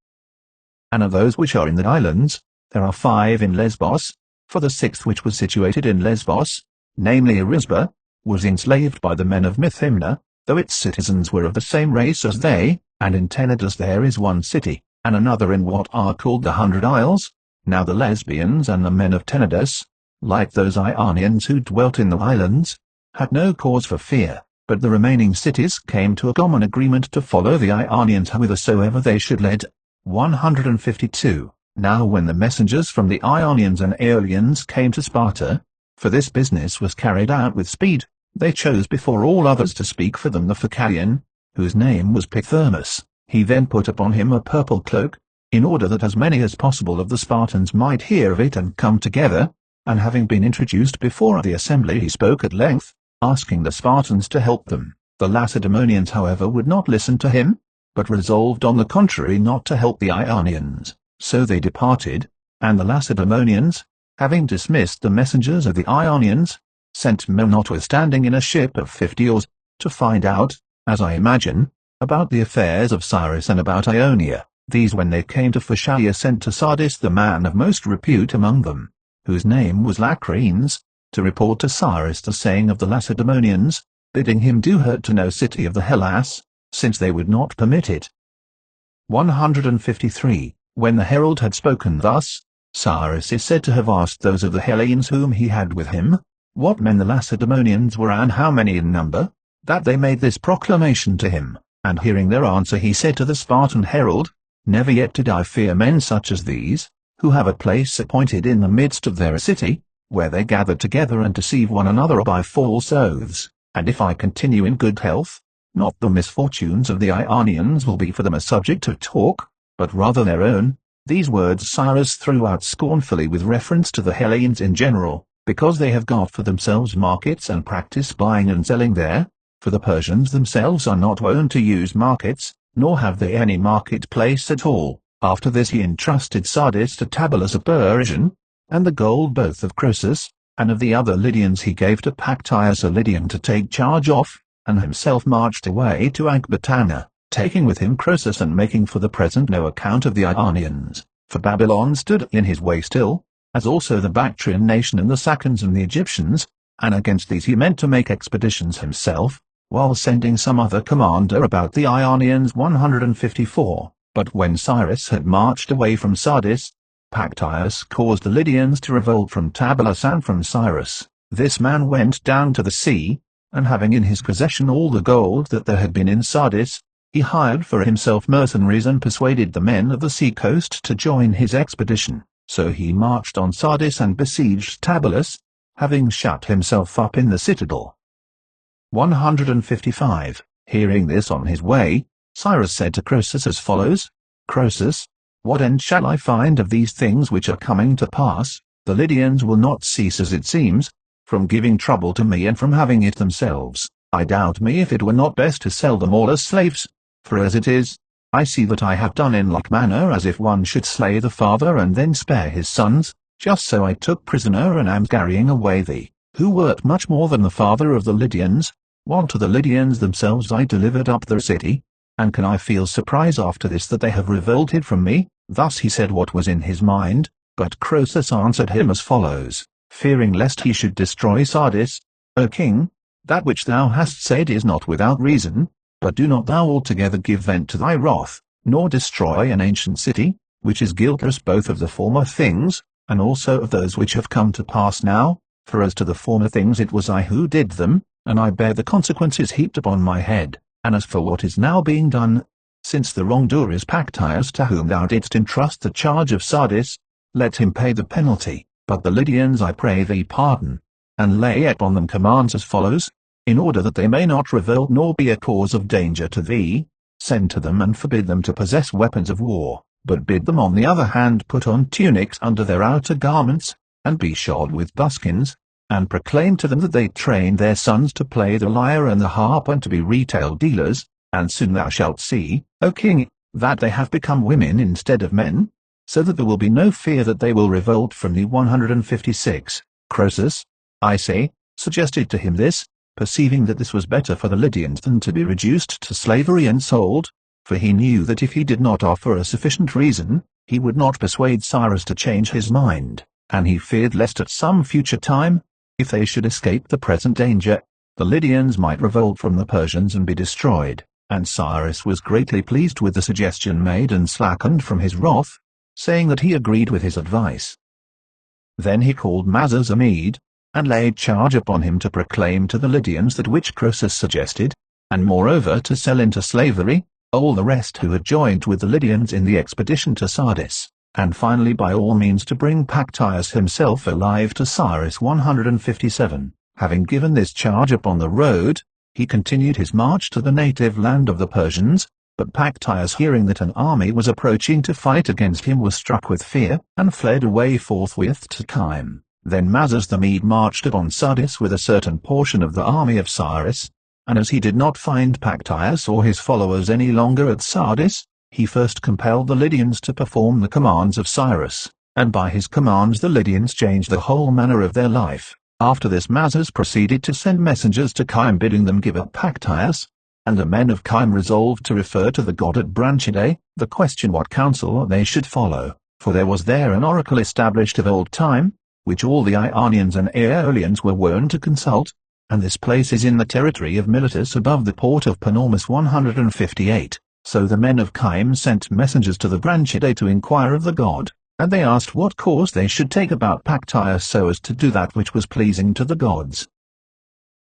And of those which are in the islands, there are 5 in Lesbos, for the 6th, which was situated in Lesbos, namely Erisba, was enslaved by the men of Mithymna, though its citizens were of the same race as they, and in Tenedos there is one city, and another in what are called the 100 Isles. Now the Lesbians and the men of Tenedos, like those Ionians who dwelt in the islands, had no cause for fear, but the remaining cities came to a common agreement to follow the Ionians whithersoever they should lead. 152. Now when the messengers from the Ionians and Aeolians came to Sparta, for this business was carried out with speed, they chose before all others to speak for them the Phocian, whose name was Pithermus. He then put upon him a purple cloak, in order that as many as possible of the Spartans might hear of it and come together, and having been introduced before the assembly he spoke at length, asking the Spartans to help them. The Lacedaemonians however would not listen to him, but resolved on the contrary not to help the Ionians. So they departed, and the Lacedaemonians, having dismissed the messengers of the Ionians, sent men notwithstanding in a ship of 50 oars, to find out, as I imagine, about the affairs of Cyrus and about Ionia. These when they came to Phocaea sent to Sardis the man of most repute among them, whose name was Lacrines, to report to Cyrus the saying of the Lacedaemonians, bidding him do hurt to no city of the Hellas, since they would not permit it. 153. When the herald had spoken thus, Cyrus is said to have asked those of the Hellenes whom he had with him, what men the Lacedaemonians were and how many in number, that they made this proclamation to him, and hearing their answer he said to the Spartan herald, never yet did I fear men such as these, who have a place appointed in the midst of their city, where they gather together and deceive one another by false oaths, and if I continue in good health, not the misfortunes of the Ionians will be for them a subject of talk, but rather their own. These words Cyrus threw out scornfully with reference to the Hellenes in general, because they have got for themselves markets and practice buying and selling there, for the Persians themselves are not wont to use markets, nor have they any market-place at all. After this he entrusted Sardis to Tabulus a Persian, and the gold both of Croesus, and of the other Lydians he gave to Pactyas a Lydian to take charge of, and himself marched away to Ecbatana, taking with him Croesus and making for the present no account of the Ionians, for Babylon stood in his way still, as also the Bactrian nation and the Saccans and the Egyptians, and against these he meant to make expeditions himself, while sending some other commander about the Ionians. 154. But when Cyrus had marched away from Sardis, Pactyas caused the Lydians to revolt from Tabulus and from Cyrus. This man went down to the sea, and having in his possession all the gold that there had been in Sardis, he hired for himself mercenaries and persuaded the men of the sea-coast to join his expedition. So he marched on Sardis and besieged Tabalus, having shut himself up in the citadel. 155. Hearing this on his way, Cyrus said to Croesus as follows: Croesus, what end shall I find of these things which are coming to pass? The Lydians will not cease, as it seems, from giving trouble to me and from having it themselves. I doubt me if it were not best to sell them all as slaves, for as it is, I see that I have done in like manner as if one should slay the father and then spare his sons. Just so I took prisoner and am carrying away thee, who wert much more than the father of the Lydians, while to the Lydians themselves I delivered up their city. And can I feel surprise after this that they have revolted from me? Thus he said what was in his mind, but Croesus answered him as follows: Fearing lest he should destroy Sardis, O king, that which thou hast said is not without reason, but do not thou altogether give vent to thy wrath, nor destroy an ancient city, which is guiltless both of the former things, and also of those which have come to pass now. For as to the former things it was I who did them, and I bear the consequences heaped upon my head. And as for what is now being done, since the wrongdoer is Pactyas, to whom thou didst entrust the charge of Sardis, let him pay the penalty. But the Lydians I pray thee pardon, and lay upon them commands as follows: in order that they may not revolt nor be a cause of danger to thee, send to them and forbid them to possess weapons of war, but bid them on the other hand put on tunics under their outer garments, and be shod with buskins, and proclaim to them that they train their sons to play the lyre and the harp and to be retail dealers, and soon thou shalt see, O king, that they have become women instead of men, so that there will be no fear that they will revolt from thee. 156. Croesus, I say, suggested to him this, perceiving that this was better for the Lydians than to be reduced to slavery and sold, for he knew that if he did not offer a sufficient reason, he would not persuade Cyrus to change his mind, and he feared lest at some future time, if they should escape the present danger, the Lydians might revolt from the Persians and be destroyed. And Cyrus was greatly pleased with the suggestion made and slackened from his wrath, saying that he agreed with his advice. Then he called Mazas a Mede, and laid charge upon him to proclaim to the Lydians that which Croesus suggested, and moreover to sell into slavery all the rest who had joined with the Lydians in the expedition to Sardis, and finally by all means to bring Pactyas himself alive to Cyrus. 157. Having given this charge upon the road, he continued his march to the native land of the Persians, but Pactyas, hearing that an army was approaching to fight against him, was struck with fear, and fled away forthwith to Kyme. Then Mazas the Mede marched upon Sardis with a certain portion of the army of Cyrus, and as he did not find Pactyas or his followers any longer at Sardis, he first compelled the Lydians to perform the commands of Cyrus, and by his commands the Lydians changed the whole manner of their life. After this Mazas proceeded to send messengers to Kyme bidding them give up Pactyas, and the men of Kyme resolved to refer to the god at Branchidae, the question what counsel they should follow, for there was there an oracle established of old time, which all the Ionians and Aeolians were wont to consult, and this place is in the territory of Miletus above the port of Panormus. 158. So the men of Kyme sent messengers to the Branchidae to inquire of the god, and they asked what course they should take about Pactyas so as to do that which was pleasing to the gods.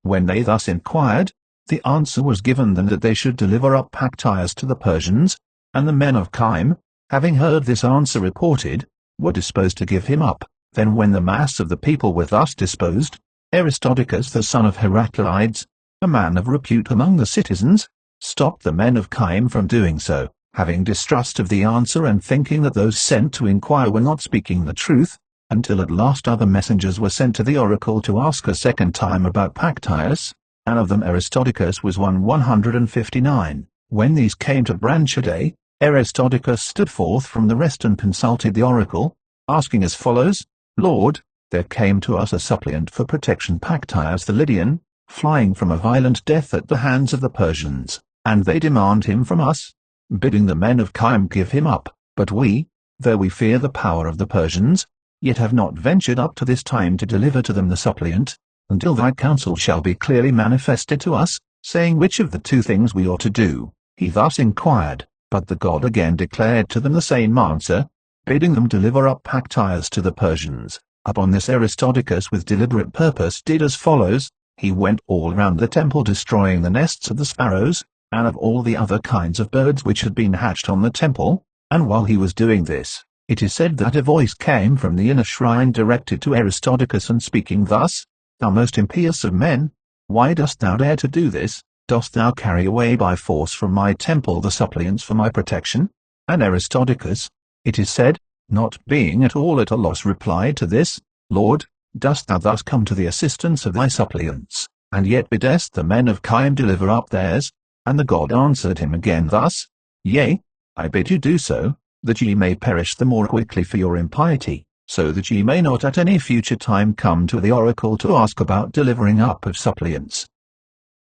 When they thus inquired, the answer was given them that they should deliver up Pactyas to the Persians, and the men of Kyme, having heard this answer reported, were disposed to give him up. Then when the mass of the people were thus disposed, Aristodicus the son of Heraclides, a man of repute among the citizens, stopped the men of Kyme from doing so, having distrust of the answer and thinking that those sent to inquire were not speaking the truth, until at last other messengers were sent to the oracle to ask a second time about Pactyas, and of them Aristodicus was one. 159. When these came to Branchidae, Aristodicus stood forth from the rest and consulted the oracle, asking as follows: Lord, there came to us a suppliant for protection, Pactyas the Lydian, flying from a violent death at the hands of the Persians, and they demand him from us, bidding the men of Kyme give him up. But we, though we fear the power of the Persians, yet have not ventured up to this time to deliver to them the suppliant, until thy counsel shall be clearly manifested to us, saying which of the two things we ought to do. He thus inquired, but the god again declared to them the same answer, bidding them deliver up Pactyas to the Persians. Upon this Aristodicus with deliberate purpose did as follows: he went all round the temple destroying the nests of the sparrows, and of all the other kinds of birds which had been hatched on the temple. And while he was doing this, it is said that a voice came from the inner shrine directed to Herodotus and speaking thus, "Thou most impious of men, why dost thou dare to do this? Dost thou carry away by force from my temple the suppliants for my protection?" And Herodotus, it is said, not being at all at a loss, replied to this, "Lord, dost thou thus come to the assistance of thy suppliants, and yet biddest the men of Kime deliver up theirs?" And the god answered him again thus, "Yea, I bid you do so, that ye may perish the more quickly for your impiety, so that ye may not at any future time come to the oracle to ask about delivering up of suppliants."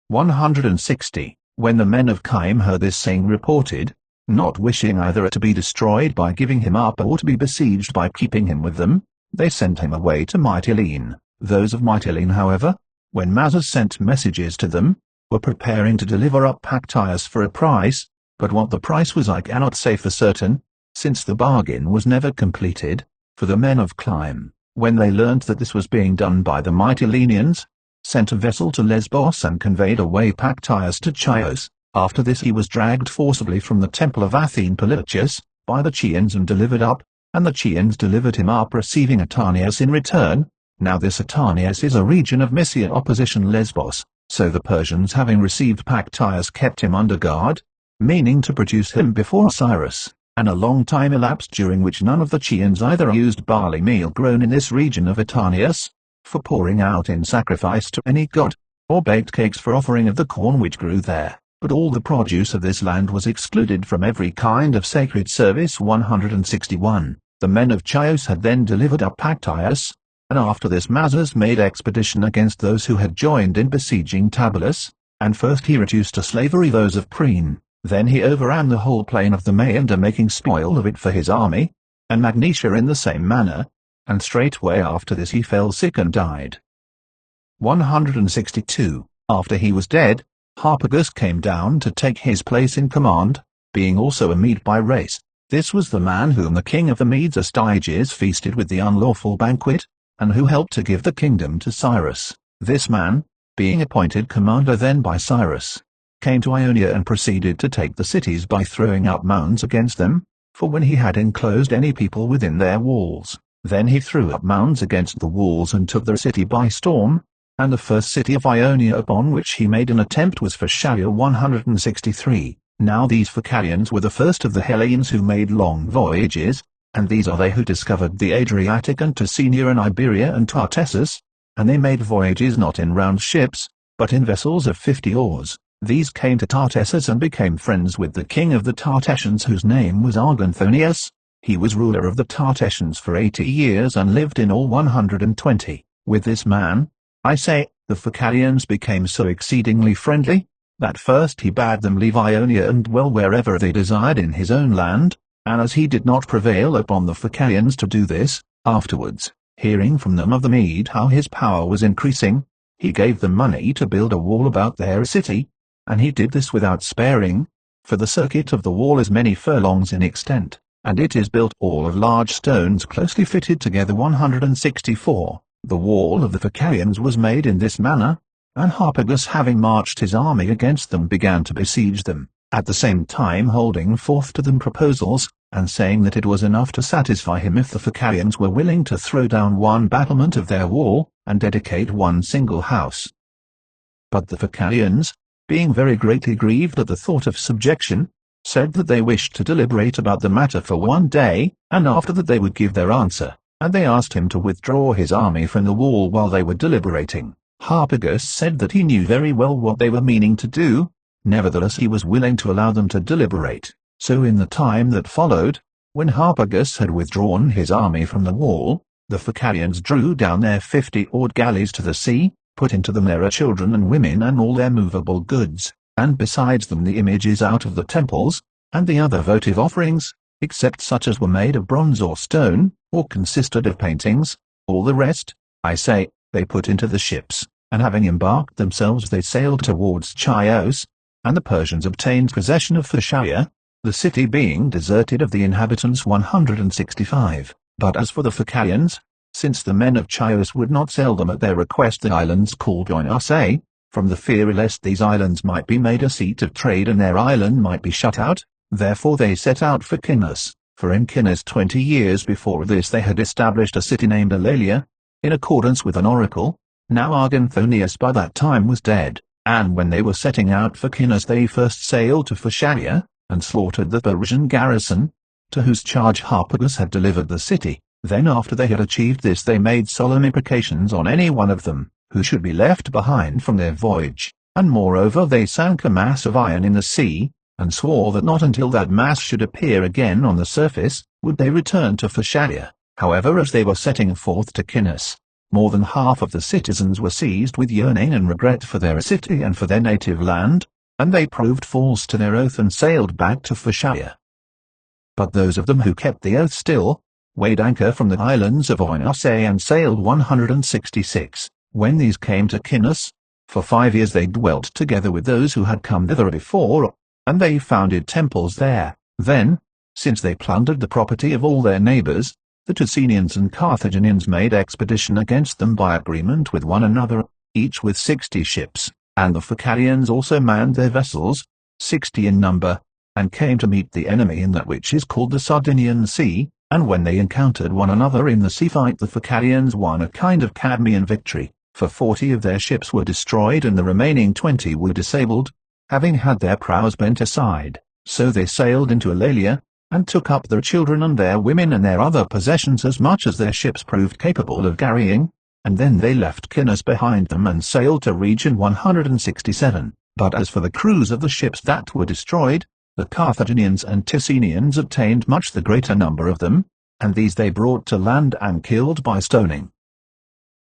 160. When the men of Kime heard this saying reported, not wishing either to be destroyed by giving him up or to be besieged by keeping him with them, they sent him away to Mytilene. Those of Mytilene, however, when Mazas sent messages to them, were preparing to deliver up Pactyas for a price, but what the price was I cannot say for certain, since the bargain was never completed. For the men of Kime, when they learnt that this was being done by the Mytileneans, sent a vessel to Lesbos and conveyed away Pactyas to Chios. After this he was dragged forcibly from the temple of Athene Polypchus by the Chians and delivered up, and the Chians delivered him up, receiving Atanias in return. Now this Atanias is a region of Mysia opposition Lesbos, so the Persians, having received Pactyas, kept him under guard, meaning to produce him before Cyrus, and a long time elapsed during which none of the Chians either used barley meal grown in this region of Atanias, for pouring out in sacrifice to any god, or baked cakes for offering of the corn which grew there, but all the produce of this land was excluded from every kind of sacred service. 161. The men of Chios had then delivered up Pactyas, and after this Mazas made expedition against those who had joined in besieging Tabulus, and first he reduced to slavery those of Priene, then he overran the whole plain of the Maeander, making spoil of it for his army, and Magnesia in the same manner, and straightway after this he fell sick and died. 162. After he was dead, Harpagus came down to take his place in command, being also a Mede by race. This was the man whom the king of the Medes Astyages feasted with the unlawful banquet, and who helped to give the kingdom to Cyrus. This man, being appointed commander then by Cyrus, came to Ionia and proceeded to take the cities by throwing up mounds against them, for when he had enclosed any people within their walls, then he threw up mounds against the walls and took the city by storm. And the first city of Ionia upon which he made an attempt was Phasalia. 163. Now these Phocians were the first of the Hellenes who made long voyages, and these are they who discovered the Adriatic and Tuscinia and Iberia and Tartessus, and they made voyages not in round ships, but in vessels of 50 oars. These came to Tartessus and became friends with the king of the Tartessians, whose name was Arganthonius. He was ruler of the Tartessians for 80 years and lived in all 120. With this man, I say, the Phocians became so exceedingly friendly, that first he bade them leave Ionia and dwell wherever they desired in his own land, and as he did not prevail upon the Phocians to do this, afterwards, hearing from them of the Mede how his power was increasing, he gave them money to build a wall about their city, and he did this without sparing, for the circuit of the wall is many furlongs in extent, and it is built all of large stones closely fitted together. 164. The wall of the Phocians was made in this manner, and Harpagus, having marched his army against them, began to besiege them, at the same time holding forth to them proposals, and saying that it was enough to satisfy him if the Phocians were willing to throw down one battlement of their wall, and dedicate one single house. But the Phocians, being very greatly grieved at the thought of subjection, said that they wished to deliberate about the matter for one day, and after that they would give their answer. And they asked him to withdraw his army from the wall while they were deliberating. Harpagus said that he knew very well what they were meaning to do, nevertheless he was willing to allow them to deliberate. So in the time that followed, when Harpagus had withdrawn his army from the wall, the Phocians drew down their 50-oared galleys to the sea, put into them their children and women and all their movable goods, and besides them the images out of the temples, and the other votive offerings, except such as were made of bronze or stone, or consisted of paintings. All the rest, I say, they put into the ships, and having embarked themselves they sailed towards Chios, and the Persians obtained possession of Phasalia, the city being deserted of the inhabitants. 165. But as for the Phocians, since the men of Chios would not sell them at their request the islands called Oinase, from the fear lest these islands might be made a seat of trade and their island might be shut out. Therefore they set out for Chinos, for in Chinos 20 years before this they had established a city named Eulalia, in accordance with an oracle. Now Arganthonius by that time was dead, and when they were setting out for Chinos they first sailed to Phasalia, and slaughtered the Persian garrison, to whose charge Harpagus had delivered the city. Then after they had achieved this they made solemn imprecations on any one of them, who should be left behind from their voyage, and moreover they sank a mass of iron in the sea, and swore that not until that mass should appear again on the surface, would they return to Phasalia. However, as they were setting forth to Chinos, more than half of the citizens were seized with yearning and regret for their city and for their native land, and they proved false to their oath and sailed back to Phasalia. But those of them who kept the oath still, weighed anchor from the islands of Oinosse and sailed 166. When these came to Chinos, for 5 years they dwelt together with those who had come thither before, and they founded temples there. Then, since they plundered the property of all their neighbors, the Tuscanians and Carthaginians made expedition against them by agreement with one another, each with 60 ships, and the Phocalians also manned their vessels, 60 in number, and came to meet the enemy in that which is called the Sardinian Sea, and when they encountered one another in the sea fight the Phocalians won a kind of Cadmean victory, for 40 of their ships were destroyed and the remaining 20 were disabled, having had their prows bent aside. So they sailed into Eulalia, and took up their children and their women and their other possessions as much as their ships proved capable of carrying, and then they left Chinos behind them and sailed to region 167. But as for the crews of the ships that were destroyed, the Carthaginians and Tuscanians obtained much the greater number of them, and these they brought to land and killed by stoning.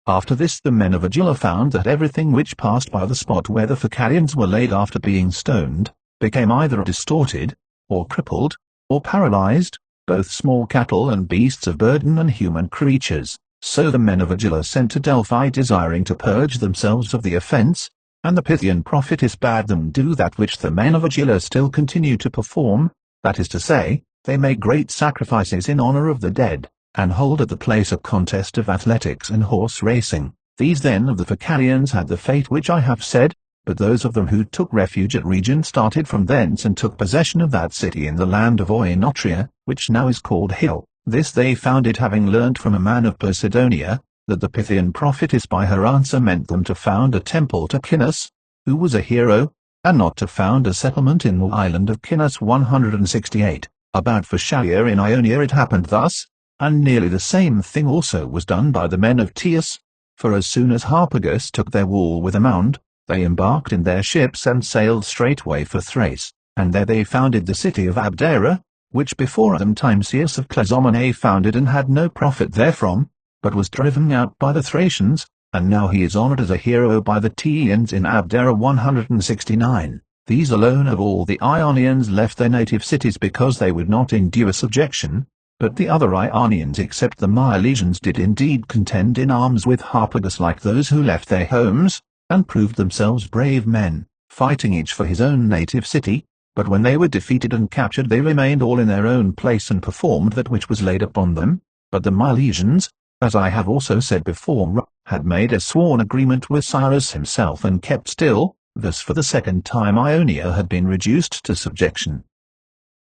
After this the men of Agylla found that everything which passed by the spot where the Phocalians were laid after being stoned, became either distorted, or crippled, or paralyzed, both small cattle and beasts of burden and human creatures. So the men of Agylla sent to Delphi desiring to purge themselves of the offense, and the Pythian prophetess bade them do that which the men of Agylla still continue to perform, that is to say, they make great sacrifices in honor of the dead, and hold at the place a contest of athletics and horse racing. These then of the Phocalians had the fate which I have said, but those of them who took refuge at Rhegium started from thence and took possession of that city in the land of Oenotria, which now is called Hill. This they founded having learnt from a man of Posidonia, that the Pythian prophetess by her answer meant them to found a temple to Chinos, who was a hero, and not to found a settlement in the island of Chinos. 168. About Phasalia in Ionia it happened thus, and nearly the same thing also was done by the men of Teos, for as soon as Harpagus took their wall with a mound, they embarked in their ships and sailed straightway for Thrace, and there they founded the city of Abdera, which before them Timesius of Clazomenae founded and had no profit therefrom, but was driven out by the Thracians, and now he is honored as a hero by the Teans in Abdera. 169. These alone of all the Ionians left their native cities because they would not endure subjection, but the other Ionians except the Milesians did indeed contend in arms with Harpagus like those who left their homes, and proved themselves brave men, fighting each for his own native city, but when they were defeated and captured they remained all in their own place and performed that which was laid upon them. But the Milesians, as I have also said before, had made a sworn agreement with Cyrus himself and kept still. Thus for the second time Ionia had been reduced to subjection.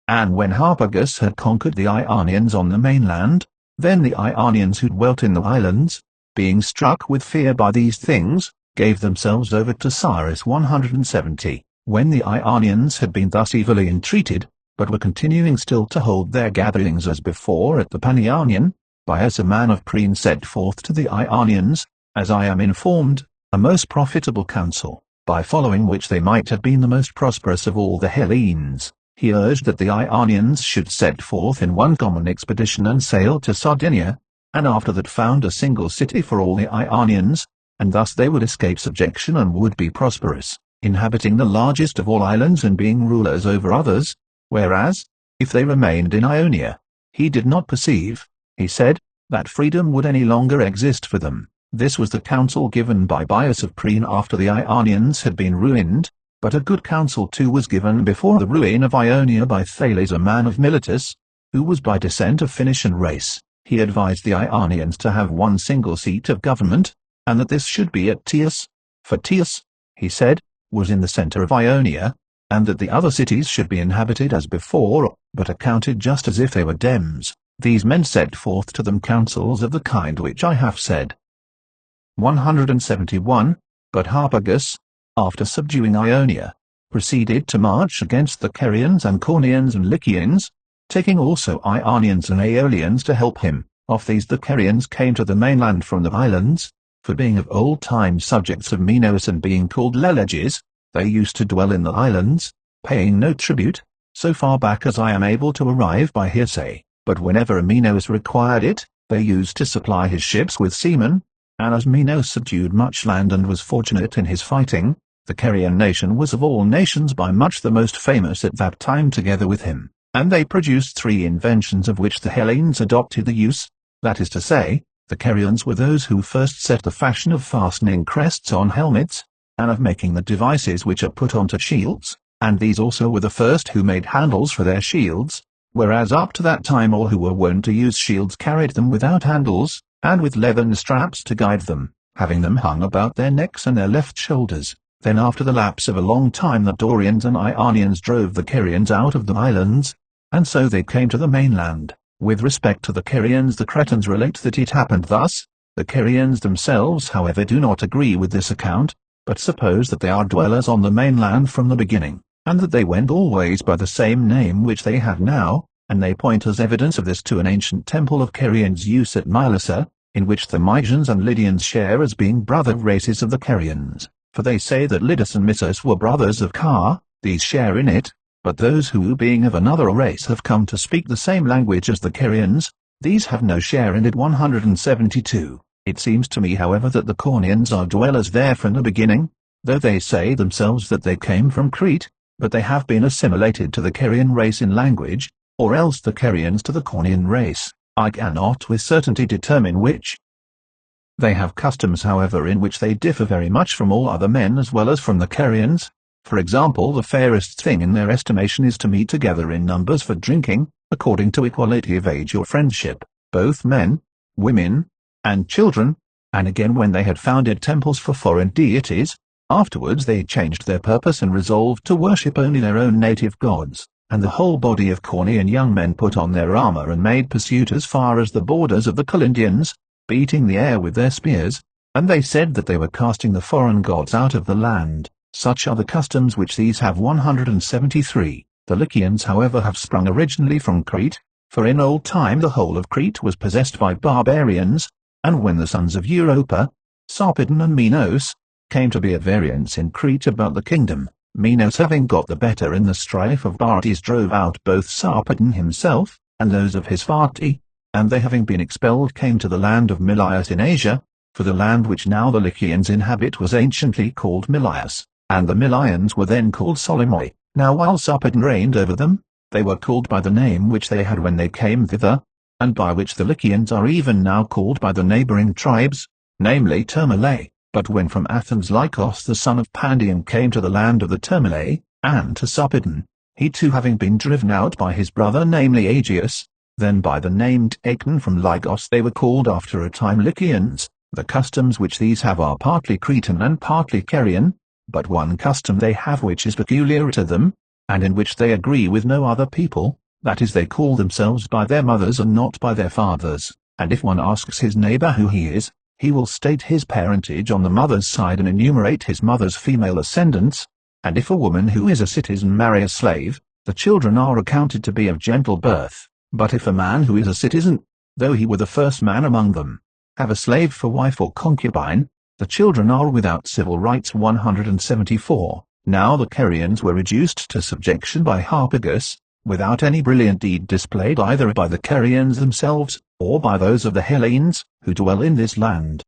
And when Harpagus had conquered the Ionians on the mainland, then the Ionians who dwelt in the islands, being struck with fear by these things, gave themselves over to Cyrus. 170. When the Ionians had been thus evilly entreated, but were continuing still to hold their gatherings as before at the Panionion, Bias a man of Priene set forth to the Ionians, as I am informed, a most profitable counsel, by following which they might have been the most prosperous of all the Hellenes. He urged that the Ionians should set forth in one common expedition and sail to Sardinia, and after that found a single city for all the Ionians, and thus they would escape subjection and would be prosperous, inhabiting the largest of all islands and being rulers over others, whereas, if they remained in Ionia, he did not perceive, he said, that freedom would any longer exist for them. This was the counsel given by Bias of Priene after the Ionians had been ruined, but a good counsel too was given before the ruin of Ionia by Thales a man of Miletus, who was by descent of Phoenician race. He advised the Ionians to have one single seat of government, and that this should be at Teos. For Teos, he said, was in the center of Ionia, and that the other cities should be inhabited as before, but accounted just as if they were dems. These men set forth to them counsels of the kind which I have said. 171. But Harpagus, after subduing Ionia, proceeded to march against the Carians and Cornians and Lycians, taking also Ionians and Aeolians to help him. Of these the Carians came to the mainland from the islands, for being of old time subjects of Minos and being called Leleges, they used to dwell in the islands, paying no tribute, so far back as I am able to arrive by hearsay, but whenever Minos required it, they used to supply his ships with seamen, and as Minos subdued much land and was fortunate in his fighting, the Carian nation was of all nations by much the most famous at that time together with him, and they produced 3 inventions of which the Hellenes adopted the use, that is to say, the Carians were those who first set the fashion of fastening crests on helmets, and of making the devices which are put onto shields, and these also were the first who made handles for their shields, whereas up to that time all who were wont to use shields carried them without handles, and with leathern straps to guide them, having them hung about their necks and their left shoulders. Then after the lapse of a long time the Dorians and Ionians drove the Carians out of the islands, and so they came to the mainland. With respect to the Carians the Cretans relate that it happened thus. The Carians themselves however do not agree with this account, but suppose that they are dwellers on the mainland from the beginning, and that they went always by the same name which they have now, and they point as evidence of this to an ancient temple of Carians' use at Mylasa, in which the Mysians and Lydians share as being brother races of the Carians, for they say that Lydus and Missus were brothers of Car, these share in it, but those who being of another race have come to speak the same language as the Carians, these have no share in it. 172. It seems to me however that the Cornians are dwellers there from the beginning, though they say themselves that they came from Crete, but they have been assimilated to the Carian race in language, or else the Carians to the Cornian race. I cannot with certainty determine which. They have customs however in which they differ very much from all other men as well as from the Carians. For example, the fairest thing in their estimation is to meet together in numbers for drinking, according to equality of age or friendship, both men, women, and children, and again when they had founded temples for foreign deities, afterwards they changed their purpose and resolved to worship only their own native gods, and the whole body of Cornian young men put on their armor and made pursuit as far as the borders of the Colindians, beating the air with their spears, and they said that they were casting the foreign gods out of the land. Such are the customs which these have. 173. The Lycians however have sprung originally from Crete, for in old time the whole of Crete was possessed by barbarians, and when the sons of Europa, Sarpedon and Minos, came to be at variance in Crete about the kingdom, Minos having got the better in the strife of Bartes drove out both Sarpedon himself, and those of his party, and they having been expelled came to the land of Mylias in Asia, for the land which now the Lycians inhabit was anciently called Mylias, and the Mylians were then called Solymoi. Now while Sarpedon reigned over them, they were called by the name which they had when they came thither, and by which the Lycians are even now called by the neighboring tribes, namely Termalae. But when from Athens Lycos the son of Pandion came to the land of the Termalae, and to Sarpedon, he too having been driven out by his brother namely Aegeus, then by the name Acon from Lygos they were called after a time Lycians. The customs which these have are partly Cretan and partly Carian, but one custom they have which is peculiar to them, and in which they agree with no other people, that is they call themselves by their mothers and not by their fathers, and if one asks his neighbor who he is, he will state his parentage on the mother's side and enumerate his mother's female ascendants, and if a woman who is a citizen marry a slave, the children are accounted to be of gentle birth, but if a man who is a citizen, though he were the first man among them, have a slave for wife or concubine, the children are without civil rights. 174. Now the Carians were reduced to subjection by Harpagus, without any brilliant deed displayed either by the Carians themselves, or by those of the Hellenes, who dwell in this land.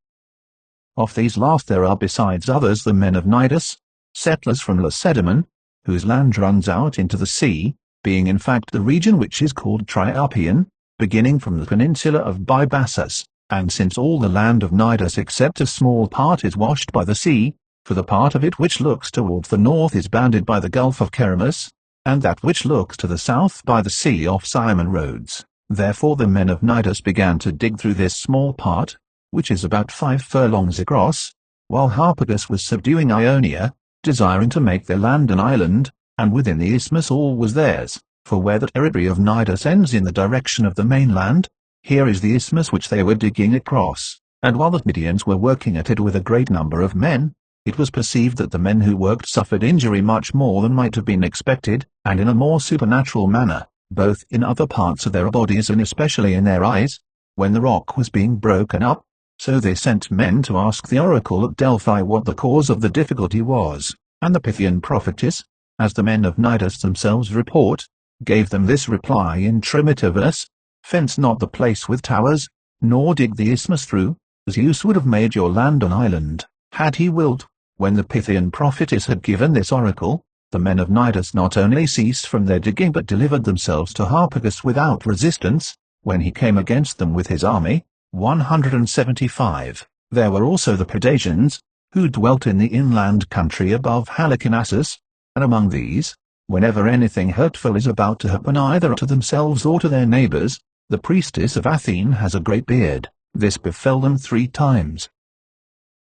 Of these last there are besides others the men of Cnidus, settlers from Lacedaemon, whose land runs out into the sea, being in fact the region which is called Triarpian, beginning from the peninsula of Bybassus, and since all the land of Cnidus except a small part is washed by the sea, for the part of it which looks towards the north is bounded by the Gulf of Keramus, and that which looks to the south by the Sea of Simon Rhodes. Therefore the men of Cnidus began to dig through this small part, which is about 5 furlongs across, while Harpagus was subduing Ionia, desiring to make their land an island, and within the isthmus all was theirs, for where the territory of Cnidus ends in the direction of the mainland, here is the isthmus which they were digging across, and while the Medians were working at it with a great number of men, it was perceived that the men who worked suffered injury much more than might have been expected, and in a more supernatural manner, both in other parts of their bodies and especially in their eyes, when the rock was being broken up. So they sent men to ask the oracle at Delphi what the cause of the difficulty was, and the Pythian prophetess, as the men of Cnidus themselves report, gave them this reply in trimeter verse: "Fence not the place with towers, nor dig the isthmus through, Zeus would have made your land an island, had he willed." When the Pythian prophetess had given this oracle, the men of Cnidus not only ceased from their digging but delivered themselves to Harpagus without resistance, when he came against them with his army, 175. There were also the Pedassians, who dwelt in the inland country above Halicarnassus, and among these, whenever anything hurtful is about to happen either to themselves or to their neighbors, the priestess of Athene has a great beard. This befell them 3 times.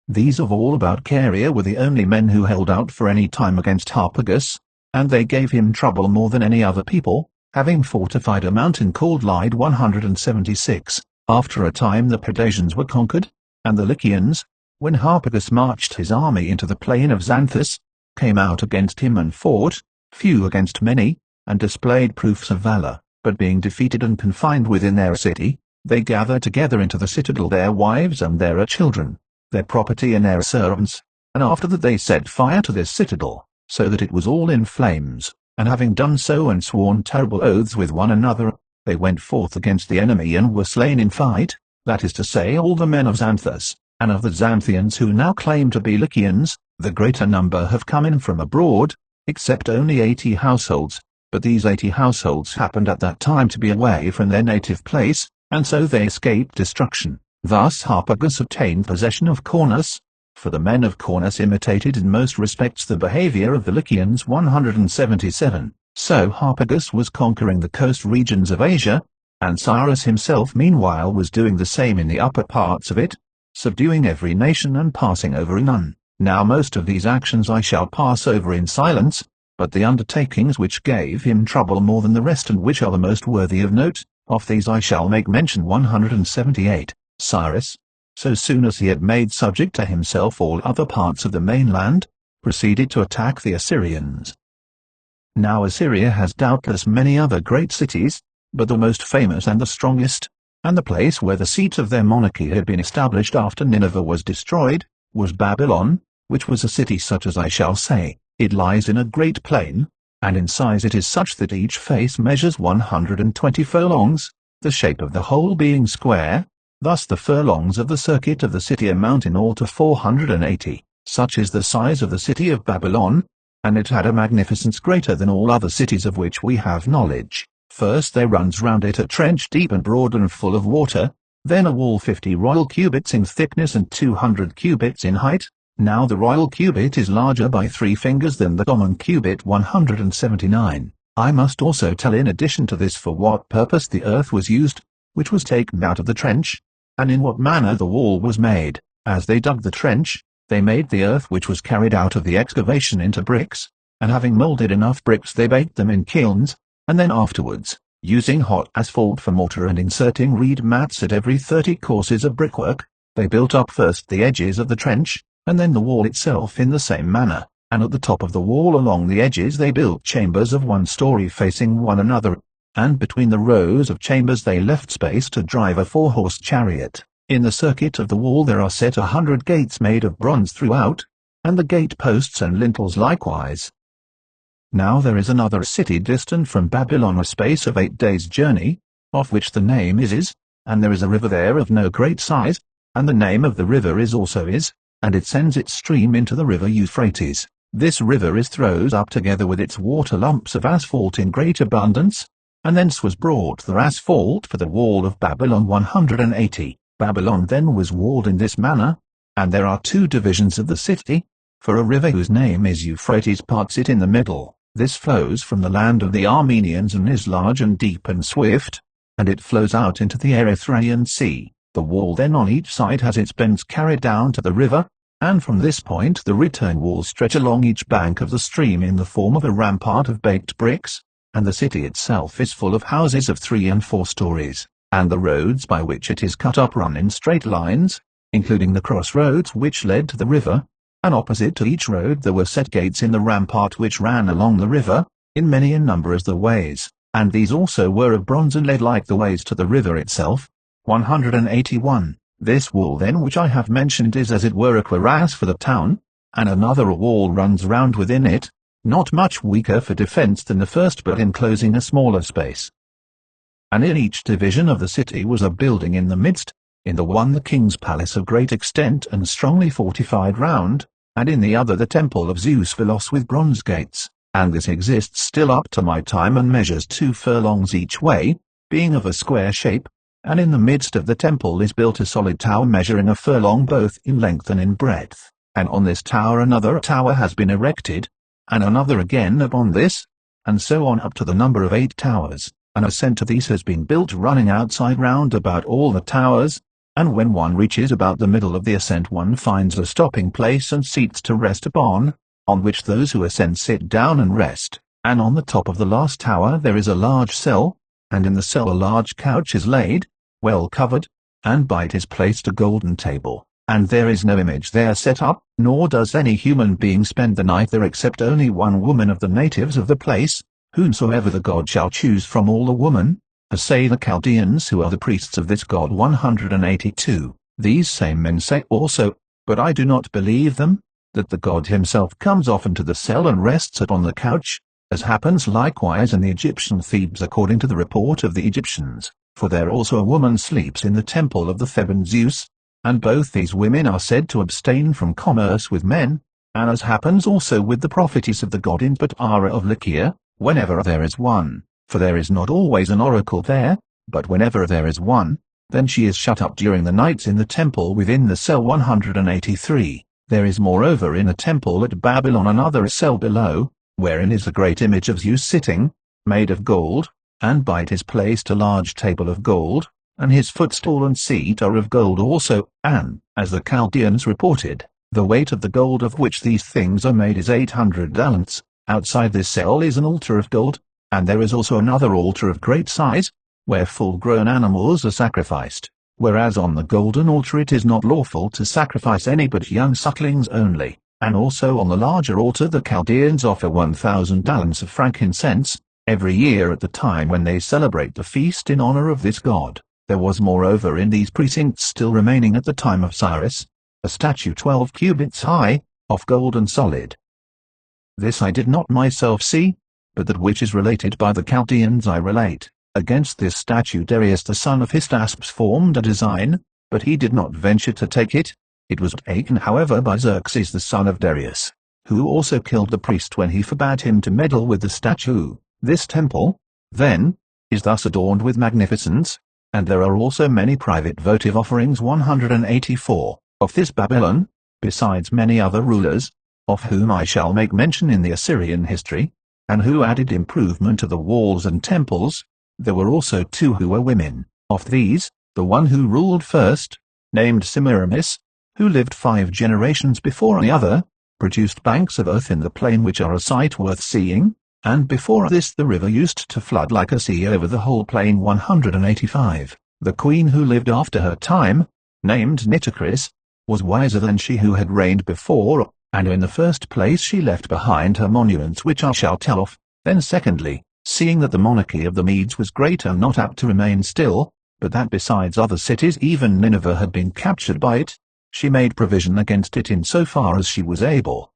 These of all about Caria were the only men who held out for any time against Harpagus, and they gave him trouble more than any other people, having fortified a mountain called Lyde 176. After a time the Pedassians were conquered, and the Lycians, when Harpagus marched his army into the plain of Xanthus, came out against him and fought, few against many, and displayed proofs of valor, but being defeated and confined within their city, they gathered together into the citadel their wives and their children, their property and their servants, and after that they set fire to this citadel, so that it was all in flames, and having done so and sworn terrible oaths with one another, they went forth against the enemy and were slain in fight, that is to say all the men of Xanthus, and of the Xanthians who now claim to be Lycians, the greater number have come in from abroad, except only 80 households, but these 80 households happened at that time to be away from their native place, and so they escaped destruction. Thus Harpagus obtained possession of Cornus, for the men of Cornus imitated in most respects the behavior of the Lycians. 177. So Harpagus was conquering the coast regions of Asia, and Cyrus himself meanwhile was doing the same in the upper parts of it, subduing every nation and passing over none. Now most of these actions I shall pass over in silence, but the undertakings which gave him trouble more than the rest and which are the most worthy of note, of these I shall make mention. 178. Cyrus, so soon as he had made subject to himself all other parts of the mainland, proceeded to attack the Assyrians. Now Assyria has doubtless many other great cities, but the most famous and the strongest, and the place where the seat of their monarchy had been established after Nineveh was destroyed, was Babylon, which was a city such as I shall say. It lies in a great plain, and in size it is such that each face measures 120 furlongs, the shape of the whole being square. Thus the furlongs of the circuit of the city amount in all to 480. Such is the size of the city of Babylon, and it had a magnificence greater than all other cities of which we have knowledge. First there runs round it a trench deep and broad and full of water, then a wall 50 royal cubits in thickness and 200 cubits in height. Now the royal cubit is larger by 3 fingers than the common cubit. 179. I must also tell in addition to this for what purpose the earth was used, which was taken out of the trench, and in what manner the wall was made. As they dug the trench, they made the earth which was carried out of the excavation into bricks, and having moulded enough bricks they baked them in kilns, and then afterwards, using hot asphalt for mortar and inserting reed mats at every 30 courses of brickwork, they built up first the edges of the trench, and then the wall itself in the same manner, and at the top of the wall along the edges they built chambers of 1 story facing one another, and between the rows of chambers they left space to drive a 4-horse chariot. In the circuit of the wall there are set 100 gates made of bronze throughout, and the gate posts and lintels likewise. Now there is another city distant from Babylon a space of 8 days' journey, of which the name is, and there is a river there of no great size, and the name of the river is also Is, and it sends its stream into the river Euphrates. This river is throws up together with its water lumps of asphalt in great abundance, and thence was brought the asphalt for the wall of Babylon. 180. Babylon then was walled in this manner, and there are 2 divisions of the city, for a river whose name is Euphrates parts it in the middle. This flows from the land of the Armenians and is large and deep and swift, and it flows out into the Erythraean Sea. The wall then on each side has its bends carried down to the river, and from this point the return walls stretch along each bank of the stream in the form of a rampart of baked bricks, and the city itself is full of houses of 3 and 4 stories, and the roads by which it is cut up run in straight lines, including the crossroads which led to the river, and opposite to each road there were set gates in the rampart which ran along the river, in many in number as the ways, and these also were of bronze and lead like the ways to the river itself. 181. This wall then which I have mentioned is as it were a cuirass for the town, and another wall runs round within it, not much weaker for defence than the first but enclosing a smaller space. And in each division of the city was a building in the midst, in the one the king's palace of great extent and strongly fortified round, and in the other the temple of Zeus Philos with bronze gates, and this exists still up to my time and measures 2 furlongs each way, being of a square shape, and in the midst of the temple is built a solid tower measuring a furlong both in length and in breadth, and on this tower another tower has been erected, and another again upon this, and so on up to the number of 8 towers, and a ascent to these has been built running outside round about all the towers, and when one reaches about the middle of the ascent one finds a stopping place and seats to rest upon which those who ascend sit down and rest, and on the top of the last tower there is a large cell, and in the cell a large couch is laid, well covered, and by it is placed a golden table, and there is no image there set up, nor does any human being spend the night there except only one woman of the natives of the place, whomsoever the god shall choose from all the women, as say the Chaldeans who are the priests of this god. 182. These same men say also, but I do not believe them, that the god himself comes often to the cell and rests upon the couch, as happens likewise in the Egyptian Thebes according to the report of the Egyptians, for there also a woman sleeps in the temple of the Theban Zeus, and both these women are said to abstain from commerce with men, and as happens also with the prophetess of the god in Patara of Lycia, whenever there is one, for there is not always an oracle there, but whenever there is one, then she is shut up during the nights in the temple within the cell. 183. There is moreover in a temple at Babylon another cell below, wherein is a great image of Zeus sitting, made of gold, and by it is placed a large table of gold, and his footstool and seat are of gold also, and, as the Chaldeans reported, the weight of the gold of which these things are made is 800 talents. Outside this cell is an altar of gold, and there is also another altar of great size, where full-grown animals are sacrificed, whereas on the golden altar it is not lawful to sacrifice any but young sucklings only, and also on the larger altar the Chaldeans offer 1,000 talents of frankincense, every year at the time when they celebrate the feast in honor of this god. There was moreover in these precincts still remaining at the time of Cyrus, a statue 12 cubits high, of gold and solid. This I did not myself see, but that which is related by the Chaldeans I relate. Against this statue Darius the son of Hystaspes formed a design, but he did not venture to take it. It was taken however by Xerxes the son of Darius, who also killed the priest when he forbade him to meddle with the statue. This temple, then, is thus adorned with magnificence, and there are also many private votive offerings. 184. Of this Babylon, besides many other rulers, of whom I shall make mention in the Assyrian history, and who added improvement to the walls and temples, there were also 2 who were women. Of these, the one who ruled first, named Semiramis, who lived 5 generations before the other, produced banks of earth in the plain which are a sight worth seeing, and before this the river used to flood like a sea over the whole plain. 185. The queen who lived after her time, named Nitocris, was wiser than she who had reigned before, and in the first place she left behind her monuments which I shall tell of. Then secondly, seeing that the monarchy of the Medes was great and not apt to remain still, but that besides other cities even Nineveh had been captured by it, she made provision against it in so far as she was able.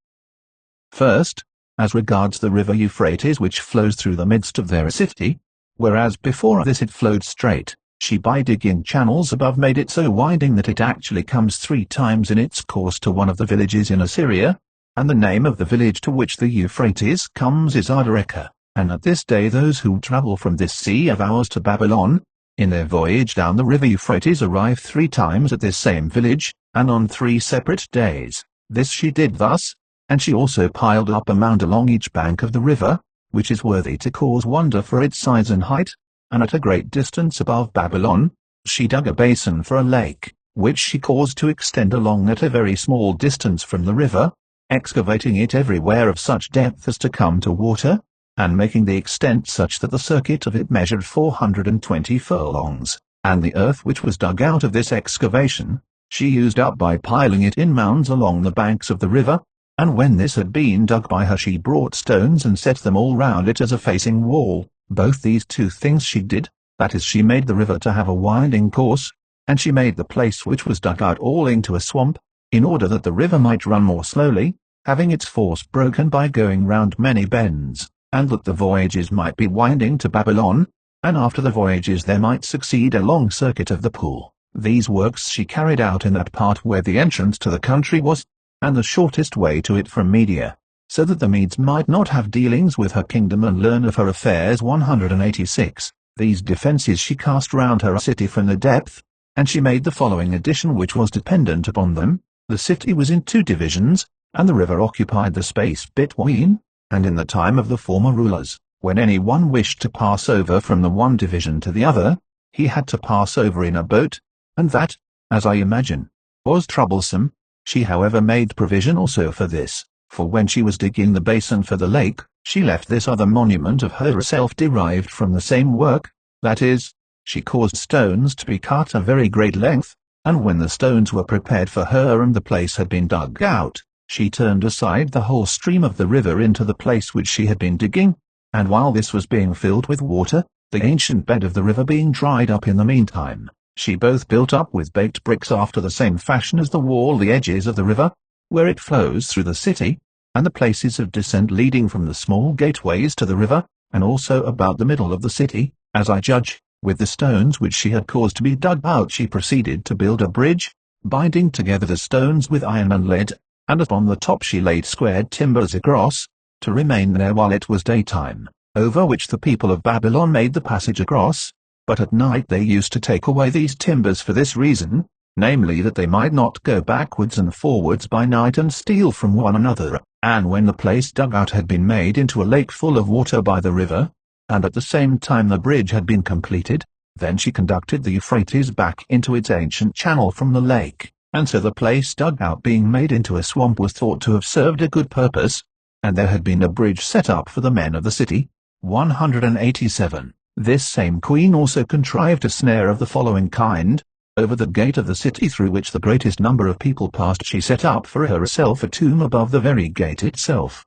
First, as regards the river Euphrates which flows through the midst of their city, whereas before this it flowed straight, she by digging channels above made it so winding that it actually comes 3 times in its course to one of the villages in Assyria, and the name of the village to which the Euphrates comes is Ardareka. And at this day those who travel from this sea of ours to Babylon, in their voyage down the river Euphrates arrive 3 times at this same village, and on 3 separate days. This she did thus, and she also piled up a mound along each bank of the river, which is worthy to cause wonder for its size and height, and at a great distance above Babylon, she dug a basin for a lake, which she caused to extend along at a very small distance from the river, excavating it everywhere of such depth as to come to water, and making the extent such that the circuit of it measured 420 furlongs, and the earth which was dug out of this excavation, she used up by piling it in mounds along the banks of the river, and when this had been dug by her she brought stones and set them all round it as a facing wall. Both these two things she did, that is, she made the river to have a winding course, and she made the place which was dug out all into a swamp, in order that the river might run more slowly, having its force broken by going round many bends, and that the voyages might be winding to Babylon, and after the voyages there might succeed a long circuit of the pool. These works she carried out in that part where the entrance to the country was, and the shortest way to it from Media, so that the Medes might not have dealings with her kingdom and learn of her affairs. 186. These defences she cast round her city from the depth, and she made the following addition which was dependent upon them. The city was in 2 divisions, and the river occupied the space between, and in the time of the former rulers, when any one wished to pass over from the one division to the other, he had to pass over in a boat, and that, as I imagine, was troublesome. She however made provision also for this, for when she was digging the basin for the lake, she left this other monument of herself derived from the same work, that is, she caused stones to be cut a very great length, and when the stones were prepared for her and the place had been dug out, she turned aside the whole stream of the river into the place which she had been digging, and while this was being filled with water, the ancient bed of the river being dried up in the meantime, she both built up with baked bricks after the same fashion as the wall the edges of the river, where it flows through the city, and the places of descent leading from the small gateways to the river, and also about the middle of the city, as I judge. With the stones which she had caused to be dug out she proceeded to build a bridge, binding together the stones with iron and lead, and upon the top she laid squared timbers across, to remain there while it was daytime, over which the people of Babylon made the passage across, but at night they used to take away these timbers for this reason, namely that they might not go backwards and forwards by night and steal from one another. And when the place dug out had been made into a lake full of water by the river, and at the same time the bridge had been completed, then she conducted the Euphrates back into its ancient channel from the lake, and so the place dug out being made into a swamp was thought to have served a good purpose, and there had been a bridge set up for the men of the city. 187. This same queen also contrived a snare of the following kind. Over the gate of the city through which the greatest number of people passed she set up for herself a tomb above the very gate itself.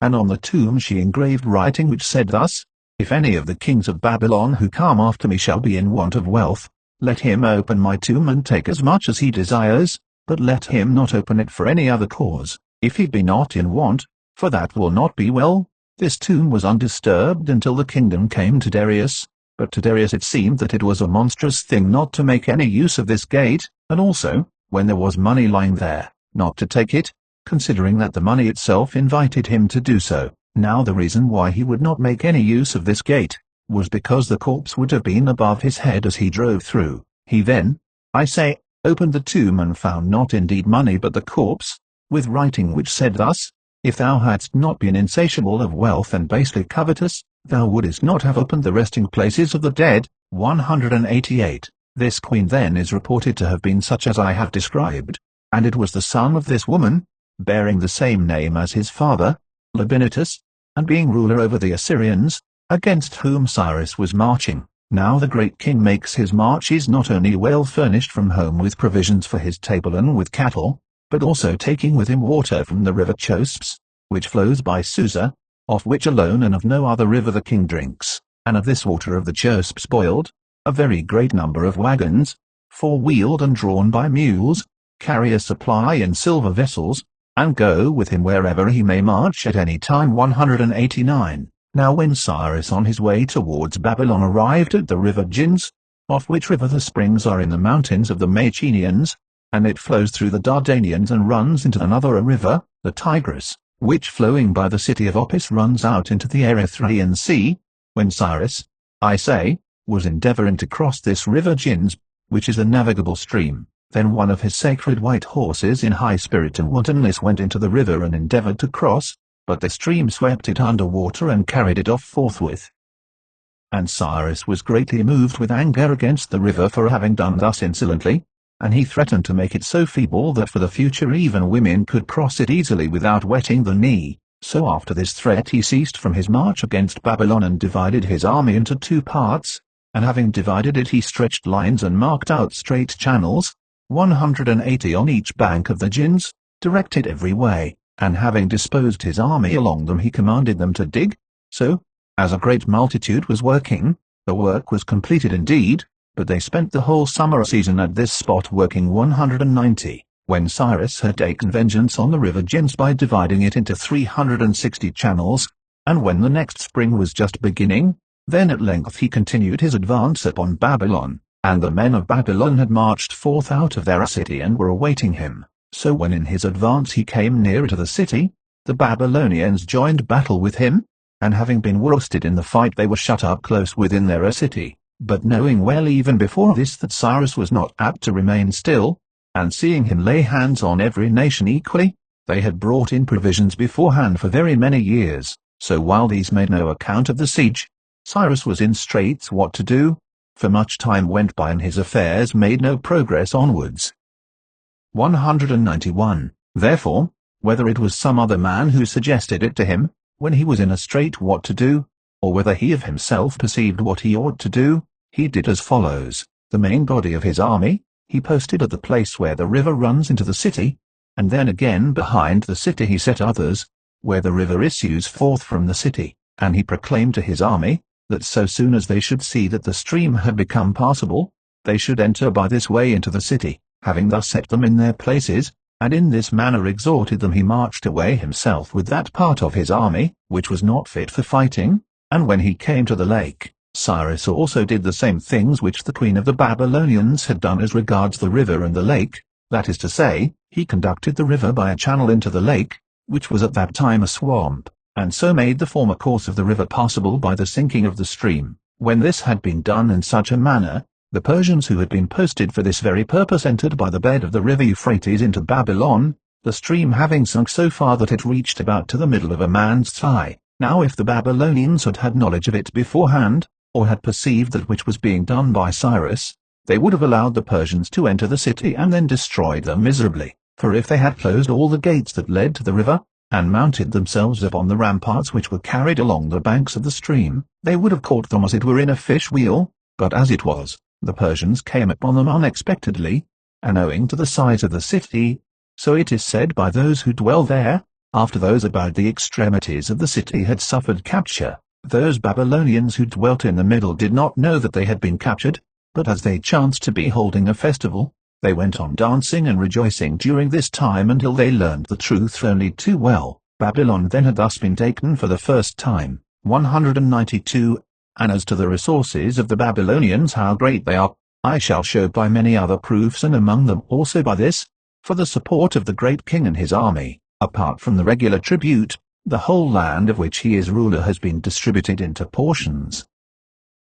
And on the tomb she engraved writing which said thus, If any of the kings of Babylon who come after me shall be in want of wealth, let him open my tomb and take as much as he desires, but let him not open it for any other cause, if he be not in want, for that will not be well. This tomb was undisturbed until the kingdom came to Darius, but to Darius it seemed that it was a monstrous thing not to make any use of this gate, and also, when there was money lying there, not to take it, considering that the money itself invited him to do so. Now the reason why he would not make any use of this gate, was because the corpse would have been above his head as he drove through. He then, I say, opened the tomb and found not indeed money but the corpse, with writing which said thus, If thou hadst not been insatiable of wealth and basely covetous, thou wouldest not have opened the resting places of the dead. 188. This queen then is reported to have been such as I have described, and it was the son of this woman, bearing the same name as his father, Herodotus, and being ruler over the Assyrians, against whom Cyrus was marching. Now the great king makes his marches not only well furnished from home with provisions for his table and with cattle, but also taking with him water from the river Chosps, which flows by Susa, of which alone and of no other river the king drinks, and of this water of the Chosps boiled, a very great number of wagons, 4-wheeled and drawn by mules, carry a supply in silver vessels, and go with him wherever he may march at any time. 189. Now when Cyrus on his way towards Babylon arrived at the river Gins, of which river the springs are in the mountains of the Machenians, and it flows through the Dardanians and runs into another river, the Tigris, which flowing by the city of Opis runs out into the Erythraean Sea, when Cyrus, I say, was endeavoring to cross this river Gins, which is a navigable stream, then one of his sacred white horses in high spirit and wantonness went into the river and endeavored to cross, but the stream swept it under water and carried it off forthwith. And Cyrus was greatly moved with anger against the river for having done thus insolently, and he threatened to make it so feeble that for the future even women could cross it easily without wetting the knee. So after this threat he ceased from his march against Babylon and divided his army into two parts, and having divided it he stretched lines and marked out straight channels, 180 on each bank of the Jinns, directed every way, and having disposed his army along them he commanded them to dig. So, as a great multitude was working, the work was completed indeed, but they spent the whole summer season at this spot working 190, when Cyrus had taken vengeance on the river Jinns by dividing it into 360 channels, and when the next spring was just beginning, then at length he continued his advance upon Babylon, and the men of Babylon had marched forth out of their city and were awaiting him. So when in his advance he came nearer to the city, the Babylonians joined battle with him, and having been worsted in the fight they were shut up close within their city. But knowing well even before this that Cyrus was not apt to remain still, and seeing him lay hands on every nation equally, they had brought in provisions beforehand for very many years. So while these made no account of the siege, Cyrus was in straits what to do, for much time went by and his affairs made no progress onwards. 191. Therefore, whether it was some other man who suggested it to him, when he was in a strait what to do, or whether he of himself perceived what he ought to do, he did as follows. The main body of his army he posted at the place where the river runs into the city, and then again behind the city he set others, where the river issues forth from the city, and he proclaimed to his army, that so soon as they should see that the stream had become passable, they should enter by this way into the city. Having thus set them in their places, and in this manner exhorted them, he marched away himself with that part of his army, which was not fit for fighting, and when he came to the lake, Cyrus also did the same things which the queen of the Babylonians had done as regards the river and the lake, that is to say, he conducted the river by a channel into the lake, which was at that time a swamp, and so made the former course of the river passable by the sinking of the stream. When this had been done in such a manner, the Persians who had been posted for this very purpose entered by the bed of the river Euphrates into Babylon, the stream having sunk so far that it reached about to the middle of a man's thigh. Now if the Babylonians had had knowledge of it beforehand, or had perceived that which was being done by Cyrus, they would have allowed the Persians to enter the city and then destroyed them miserably. For if they had closed all the gates that led to the river, and mounted themselves upon the ramparts which were carried along the banks of the stream, they would have caught them as it were in a fish wheel. But as it was, the Persians came upon them unexpectedly, and owing to the size of the city, so it is said by those who dwell there, after those about the extremities of the city had suffered capture, those Babylonians who dwelt in the middle did not know that they had been captured, but as they chanced to be holding a festival, they went on dancing and rejoicing during this time until they learned the truth only too well. Babylon then had thus been taken for the first time. 192. And as to the resources of the Babylonians how great they are, I shall show by many other proofs, and among them also by this, for the support of the great king and his army, apart from the regular tribute, the whole land of which he is ruler has been distributed into portions.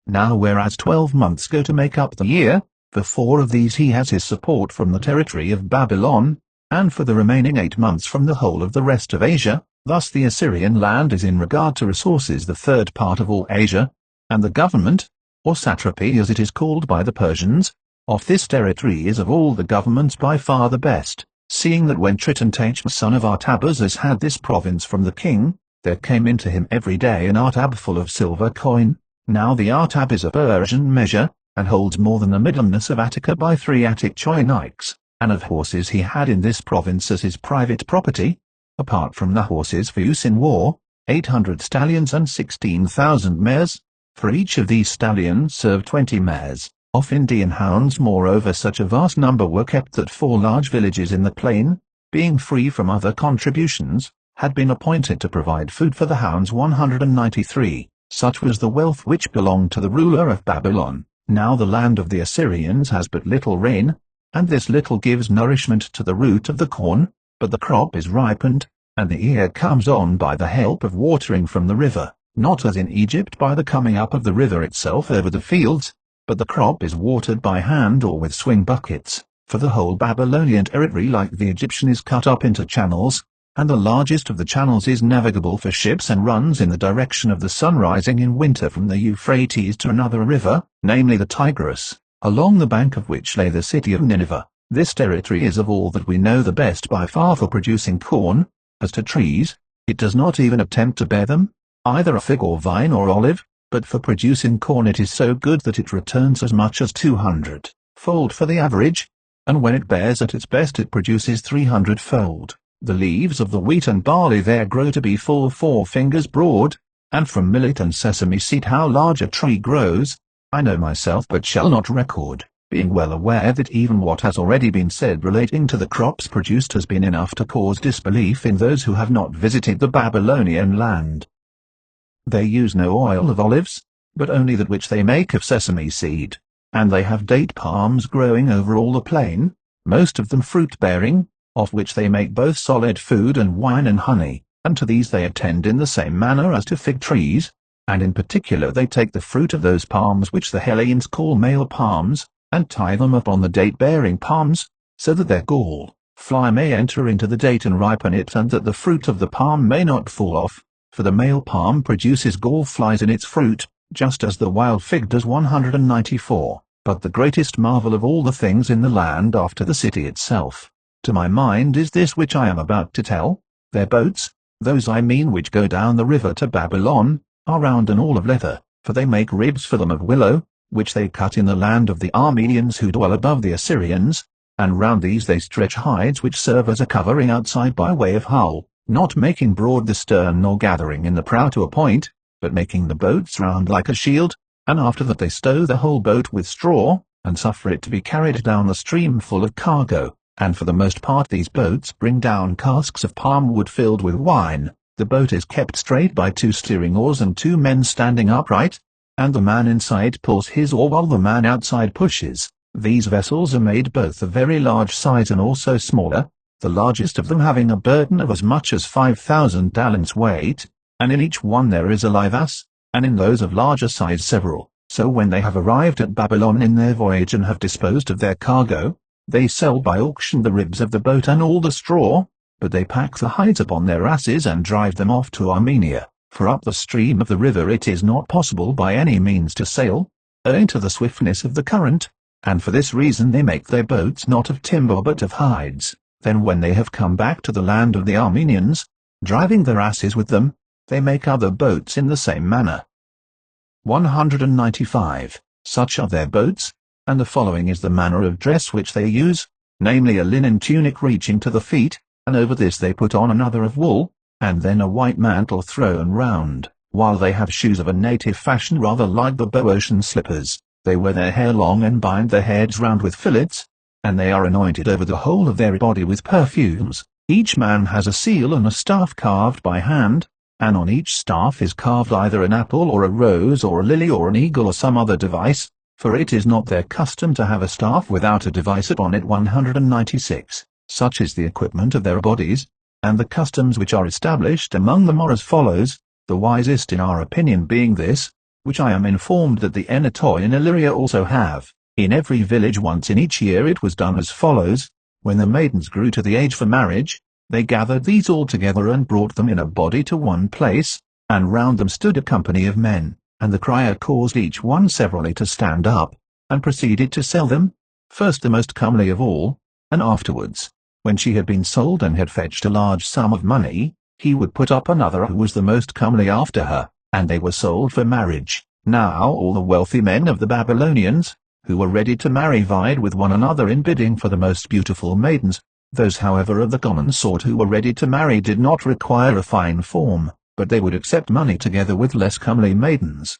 Now whereas 12 months go to make up the year, for 4 of these he has his support from the territory of Babylon, and for the remaining 8 months from the whole of the rest of Asia. Thus the Assyrian land is in regard to resources the third part of all Asia, and the government, or satrapy as it is called by the Persians, of this territory is of all the governments by far the best, seeing that when Tritontage son of Artabazus had this province from the king, there came into him every day an artab full of silver coin. Now the artab is a Persian measure, and holds more than the middleness of Attica by 3 Attic choinics, and of horses he had in this province as his private property, apart from the horses for use in war, 800 stallions and 16,000 mares. For each of these stallions served 20 mares. Of Indian hounds moreover such a vast number were kept that 4 large villages in the plain, being free from other contributions, had been appointed to provide food for the hounds. 193. Such was the wealth which belonged to the ruler of Babylon. Now the land of the Assyrians has but little rain, and this little gives nourishment to the root of the corn, but the crop is ripened, and the ear comes on by the help of watering from the river, not as in Egypt by the coming up of the river itself over the fields, but the crop is watered by hand or with swing buckets, for the whole Babylonian territory like the Egyptian is cut up into channels, and the largest of the channels is navigable for ships and runs in the direction of the sun rising in winter from the Euphrates to another river, namely the Tigris. along the bank of which lay the city of Nineveh. This territory is of all that we know the best by far for producing corn. As to trees, it does not even attempt to bear them, either a fig or vine or olive, but for producing corn it is so good that it returns as much as 200-fold for the average, and when it bears at its best it produces 300-fold. The leaves of the wheat and barley there grow to be full 4 fingers broad, and from millet and sesame seed how large a tree grows, I know myself but shall not record, being well aware that even what has already been said relating to the crops produced has been enough to cause disbelief in those who have not visited the Babylonian land. They use no oil of olives, but only that which they make of sesame seed, and they have date palms growing over all the plain, most of them fruit-bearing, of which they make both solid food and wine and honey, and to these they attend in the same manner as to fig trees, and in particular they take the fruit of those palms which the Hellenes call male palms, and tie them upon the date-bearing palms, so that their gall fly may enter into the date and ripen it, and that the fruit of the palm may not fall off, for the male palm produces gall flies in its fruit, just as the wild fig does. 194. But the greatest marvel of all the things in the land after the city itself, to my mind, is this which I am about to tell. Their boats, those I mean which go down the river to Babylon, are round and all of leather, for they make ribs for them of willow, which they cut in the land of the Armenians who dwell above the Assyrians, and round these they stretch hides which serve as a covering outside by way of hull, not making broad the stern nor gathering in the prow to a point, but making the boats round like a shield, and after that they stow the whole boat with straw, and suffer it to be carried down the stream full of cargo, and for the most part these boats bring down casks of palm wood filled with wine. The boat is kept straight by 2 steering oars and 2 men standing upright, and the man inside pulls his oar while the man outside pushes. These vessels are made both of very large size and also smaller, the largest of them having a burden of as much as 5,000 talents weight, and in each one there is a live ass, and in those of larger size several. So when they have arrived at Babylon in their voyage and have disposed of their cargo, they sell by auction the ribs of the boat and all the straw, but they pack the hides upon their asses and drive them off to Armenia, for up the stream of the river it is not possible by any means to sail, owing to the swiftness of the current, and for this reason they make their boats not of timber but of hides. Then when they have come back to the land of the Armenians, driving their asses with them, they make other boats in the same manner. 195. Such are their boats, and the following is the manner of dress which they use, namely a linen tunic reaching to the feet, and over this they put on another of wool, and then a white mantle thrown round, while they have shoes of a native fashion rather like the Boeotian slippers. They wear their hair long and bind their heads round with fillets, and they are anointed over the whole of their body with perfumes. Each man has a seal and a staff carved by hand, and on each staff is carved either an apple or a rose or a lily or an eagle or some other device, for it is not their custom to have a staff without a device upon it. 196. Such is the equipment of their bodies, and the customs which are established among them are as follows, the wisest in our opinion being this, which I am informed that the Enetoi in Illyria also have. In every village once in each year it was done as follows: when the maidens grew to the age for marriage, they gathered these all together and brought them in a body to one place, and round them stood a company of men, and the crier caused each one severally to stand up, and proceeded to sell them, first the most comely of all, and afterwards, when she had been sold and had fetched a large sum of money, he would put up another who was the most comely after her, and they were sold for marriage. Now all the wealthy men of the Babylonians, who were ready to marry, vied with one another in bidding for the most beautiful maidens. Those however of the common sort who were ready to marry did not require a fine form, but they would accept money together with less comely maidens.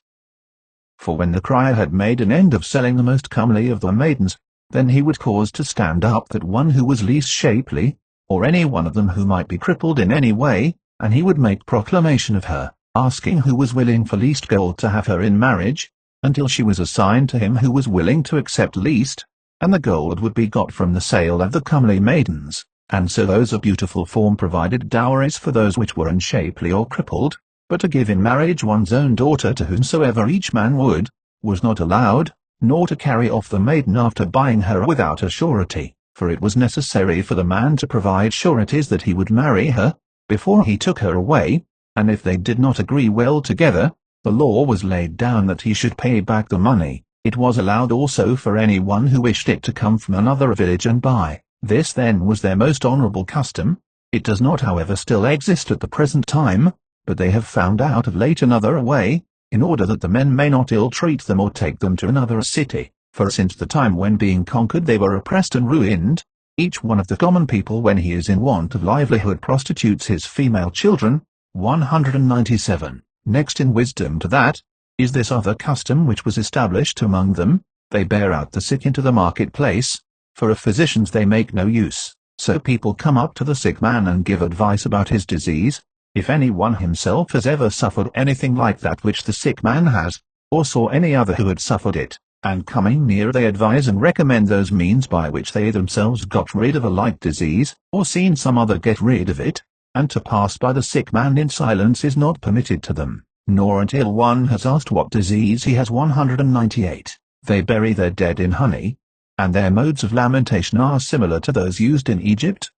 For when the crier had made an end of selling the most comely of the maidens, then he would cause to stand up that one who was least shapely, or any one of them who might be crippled in any way, and he would make proclamation of her, asking who was willing for least gold to have her in marriage, until she was assigned to him who was willing to accept least, and the gold would be got from the sale of the comely maidens, and so those of beautiful form provided dowries for those which were unshapely or crippled, but to give in marriage one's own daughter to whomsoever each man would, was not allowed, nor to carry off the maiden after buying her without a surety, for it was necessary for the man to provide sureties that he would marry her, before he took her away, and if they did not agree well together, the law was laid down that he should pay back the money. It was allowed also for anyone who wished it to come from another village and buy. This then was their most honorable custom. It does not however still exist at the present time, but they have found out of late another way, in order that the men may not ill-treat them or take them to another city. For since the time when being conquered they were oppressed and ruined, each one of the common people when he is in want of livelihood prostitutes his female children. 197. Next in wisdom to that, is this other custom which was established among them, they bear out the sick into the marketplace, for of physicians they make no use. So people come up to the sick man and give advice about his disease. If anyone himself has ever suffered anything like that which the sick man has, or saw any other who had suffered it, and coming near they advise and recommend those means by which they themselves got rid of a like disease, or seen some other get rid of it, and to pass by the sick man in silence is not permitted to them, nor until one has asked what disease he has. 198. They bury their dead in honey, and their modes of lamentation are similar to those used in Egypt.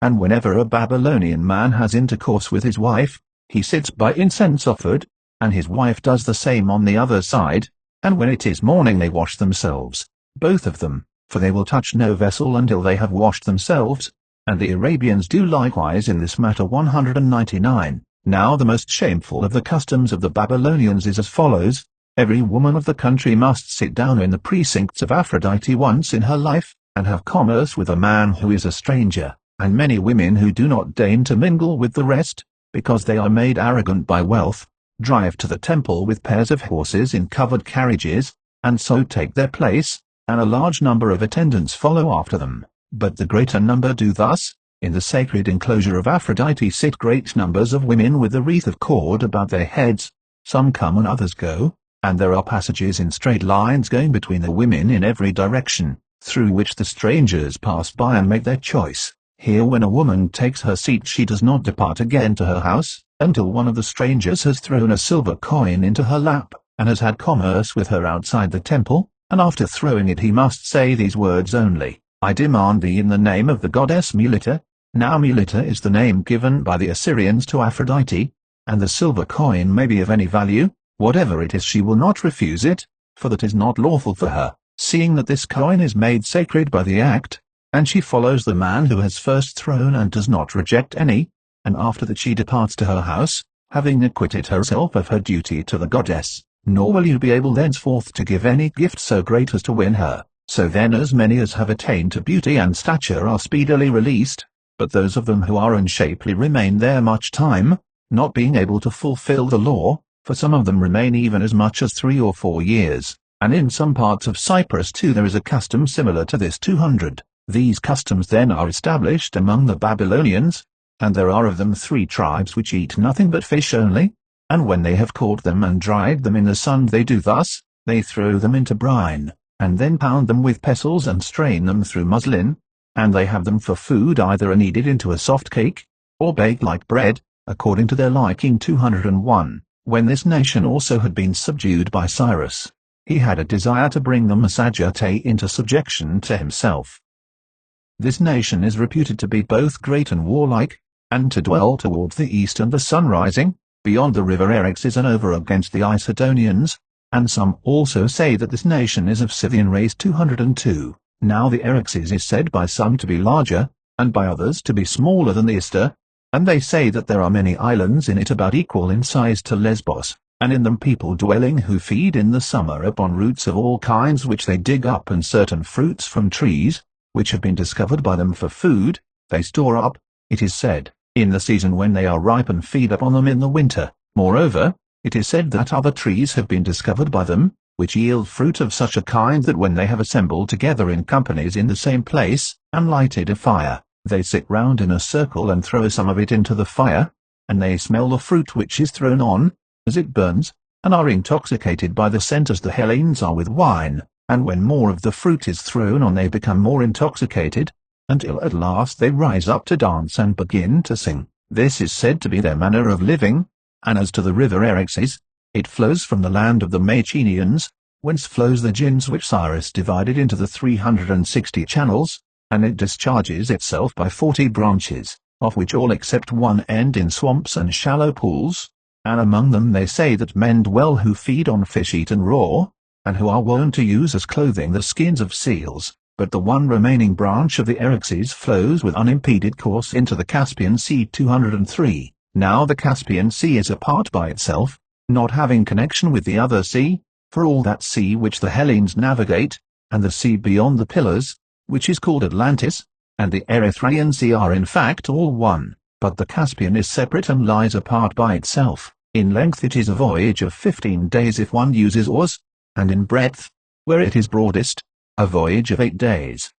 And whenever a Babylonian man has intercourse with his wife, he sits by incense offered, and his wife does the same on the other side, and when it is morning they wash themselves, both of them, for they will touch no vessel until they have washed themselves, and the Arabians do likewise in this matter. 199. Now the most shameful of the customs of the Babylonians is as follows. Every woman of the country must sit down in the precincts of Aphrodite once in her life, and have commerce with a man who is a stranger, and many women who do not deign to mingle with the rest, because they are made arrogant by wealth, drive to the temple with pairs of horses in covered carriages, and so take their place, and a large number of attendants follow after them. But the greater number do thus. In the sacred enclosure of Aphrodite sit great numbers of women with a wreath of cord about their heads. Some come and others go, and there are passages in straight lines going between the women in every direction, through which the strangers pass by and make their choice. Here when a woman takes her seat she does not depart again to her house, until one of the strangers has thrown a silver coin into her lap, and has had commerce with her outside the temple, and after throwing it he must say these words only: I demand thee in the name of the goddess Mylitta. Now Mylitta is the name given by the Assyrians to Aphrodite, and the silver coin may be of any value. Whatever it is she will not refuse it, for that is not lawful for her, seeing that this coin is made sacred by the act, and she follows the man who has first thrown and does not reject any, and after that she departs to her house, having acquitted herself of her duty to the goddess, nor will you be able thenceforth to give any gift so great as to win her. So then as many as have attained to beauty and stature are speedily released, but those of them who are unshapely remain there much time, not being able to fulfill the law, for some of them remain even as much as 3 or 4 years, and in some parts of Cyprus too there is a custom similar to this. 200. These customs then are established among the Babylonians, and there are of them 3 tribes which eat nothing but fish only, and when they have caught them and dried them in the sun they do thus: they throw them into brine, and then pound them with pestles and strain them through muslin, and they have them for food either kneaded into a soft cake, or baked like bread, according to their liking. 201. When this nation also had been subdued by Cyrus, he had a desire to bring the Massagetæ into subjection to himself. This nation is reputed to be both great and warlike, and to dwell towards the east and the sun rising, beyond the river Eryxis and over against the Isidonians, and some also say that this nation is of Scythian race. 202. Now the Eryxis is said by some to be larger, and by others to be smaller than the Ister, and they say that there are many islands in it about equal in size to Lesbos, and in them people dwelling who feed in the summer upon roots of all kinds which they dig up, and certain fruits from trees, which have been discovered by them for food, they store up, it is said, in the season when they are ripe, and feed upon them in the winter. Moreover, it is said that other trees have been discovered by them, which yield fruit of such a kind that when they have assembled together in companies in the same place, and lighted a fire, they sit round in a circle and throw some of it into the fire, and they smell the fruit which is thrown on, as it burns, and are intoxicated by the scent as the Hellenes are with wine, and when more of the fruit is thrown on they become more intoxicated, until at last they rise up to dance and begin to sing. This is said to be their manner of living. And as to the river Eryxis, it flows from the land of the Mycenaeans, whence flows the Gins which Cyrus divided into the 360 channels, and it discharges itself by 40 branches, of which all except one end in swamps and shallow pools, and among them they say that men dwell who feed on fish eaten raw, and who are wont to use as clothing the skins of seals, but the one remaining branch of the Eryxes flows with unimpeded course into the Caspian Sea. 203. Now the Caspian Sea is apart by itself, not having connection with the other sea, for all that sea which the Hellenes navigate, and the sea beyond the Pillars, which is called Atlantis, and the Erythraean Sea are in fact all one, but the Caspian is separate and lies apart by itself. In length it is a voyage of 15 days if one uses oars, and in breadth, where it is broadest, a voyage of 8 days.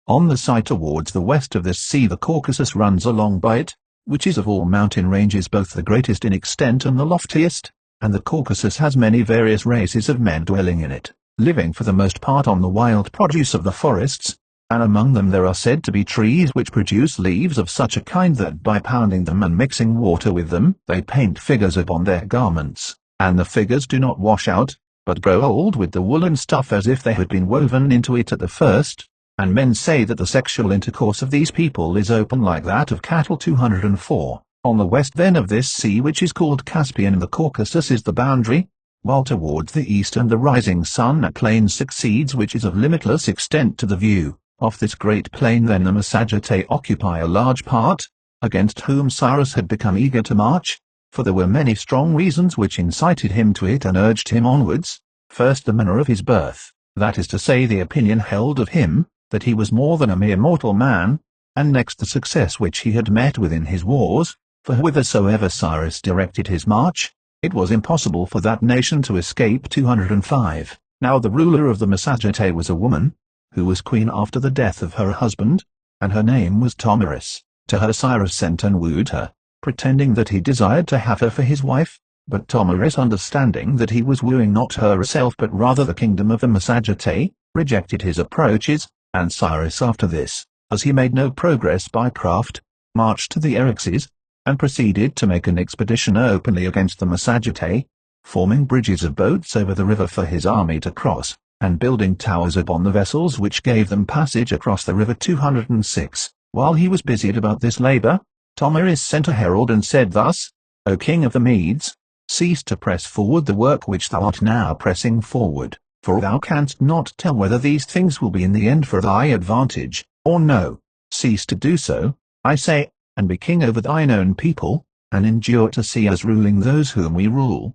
On the side towards the west of this sea the Caucasus runs along by it, which is of all mountain ranges both the greatest in extent and the loftiest, and the Caucasus has many various races of men dwelling in it, living for the most part on the wild produce of the forests, and among them there are said to be trees which produce leaves of such a kind that by pounding them and mixing water with them they paint figures upon their garments, and the figures do not wash out, but grow old with the woolen stuff as if they had been woven into it at the first, and men say that the sexual intercourse of these people is open like that of cattle. 204. On the west then of this sea which is called Caspian the Caucasus is the boundary, while towards the east and the rising sun a plain succeeds which is of limitless extent to the view. Of this great plain then the Massagetae occupy a large part, against whom Cyrus had become eager to march, for there were many strong reasons which incited him to it and urged him onwards. First, the manner of his birth, that is to say the opinion held of him, that he was more than a mere mortal man, and next the success which he had met with in his wars, for whithersoever Cyrus directed his march, it was impossible for that nation to escape. 205. Now the ruler of the Massagetae was a woman, who was queen after the death of her husband, and her name was Tomarus. To her Cyrus sent and wooed her, pretending that he desired to have her for his wife, but Tomarus, understanding that he was wooing not her herself but rather the kingdom of the Massagetae, rejected his approaches, and Cyrus after this, as he made no progress by craft, marched to the Eryxes, and proceeded to make an expedition openly against the Massagetae, forming bridges of boats over the river for his army to cross, and building towers upon the vessels which gave them passage across the river. 206. While he was busied about this labor, Tomarus sent a herald and said thus, O king of the Medes, cease to press forward the work which thou art now pressing forward, for thou canst not tell whether these things will be in the end for thy advantage, or no. Cease to do so, I say, and be king over thine own people, and endure to see us ruling those whom we rule.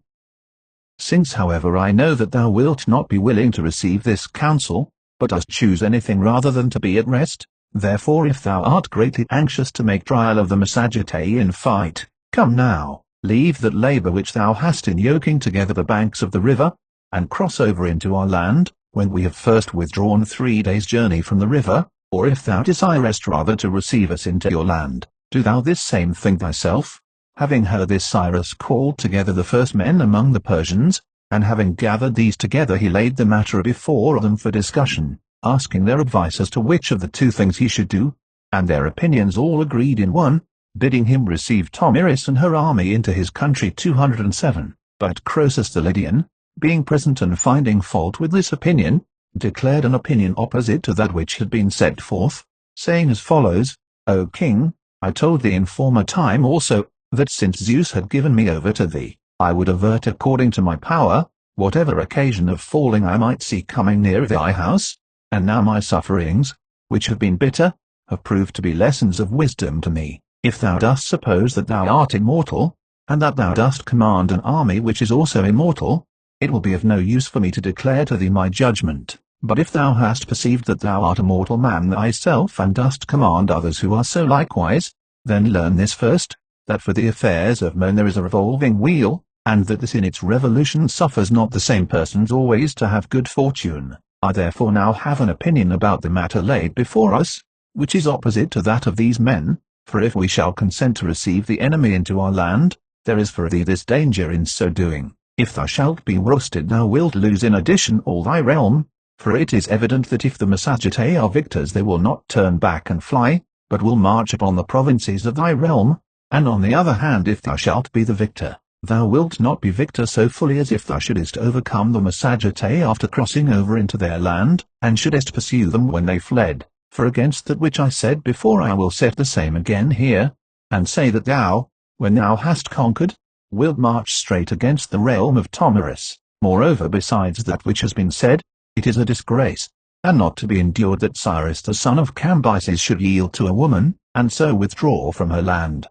Since however I know that thou wilt not be willing to receive this counsel, but dost choose anything rather than to be at rest, therefore if thou art greatly anxious to make trial of the Massagetae in fight, come now, leave that labour which thou hast in yoking together the banks of the river, and cross over into our land, when we have first withdrawn 3 days' journey from the river, or if thou desirest rather to receive us into your land, do thou this same thing thyself. Having heard this Cyrus called together the first men among the Persians, and having gathered these together he laid the matter before them for discussion, asking their advice as to which of the two things he should do, and their opinions all agreed in one, bidding him receive Tomarus and her army into his country. 207. But Croesus the Lydian, being present and finding fault with this opinion, declared an opinion opposite to that which had been set forth, saying as follows, O king, I told thee in former time also, that since Zeus had given me over to thee, I would avert according to my power, whatever occasion of falling I might see coming near thy house, and now my sufferings, which have been bitter, have proved to be lessons of wisdom to me. If thou dost suppose that thou art immortal, and that thou dost command an army which is also immortal, it will be of no use for me to declare to thee my judgment. But if thou hast perceived that thou art a mortal man thyself and dost command others who are so likewise, then learn this first, that for the affairs of men there is a revolving wheel, and that this in its revolution suffers not the same persons always to have good fortune. I therefore now have an opinion about the matter laid before us, which is opposite to that of these men, for if we shall consent to receive the enemy into our land, there is for thee this danger in so doing. If thou shalt be worsted thou wilt lose in addition all thy realm, for it is evident that if the Massagetae are victors they will not turn back and fly, but will march upon the provinces of thy realm, and on the other hand if thou shalt be the victor, thou wilt not be victor so fully as if thou shouldest overcome the Massagetae after crossing over into their land, and shouldest pursue them when they fled. For against that which I said before I will set the same again here, and say that thou, when thou hast conquered, wilt march straight against the realm of Tomarus, Moreover, besides that which has been said, it is a disgrace, and not to be endured, that Cyrus the son of Cambyses should yield to a woman, and so withdraw from her land.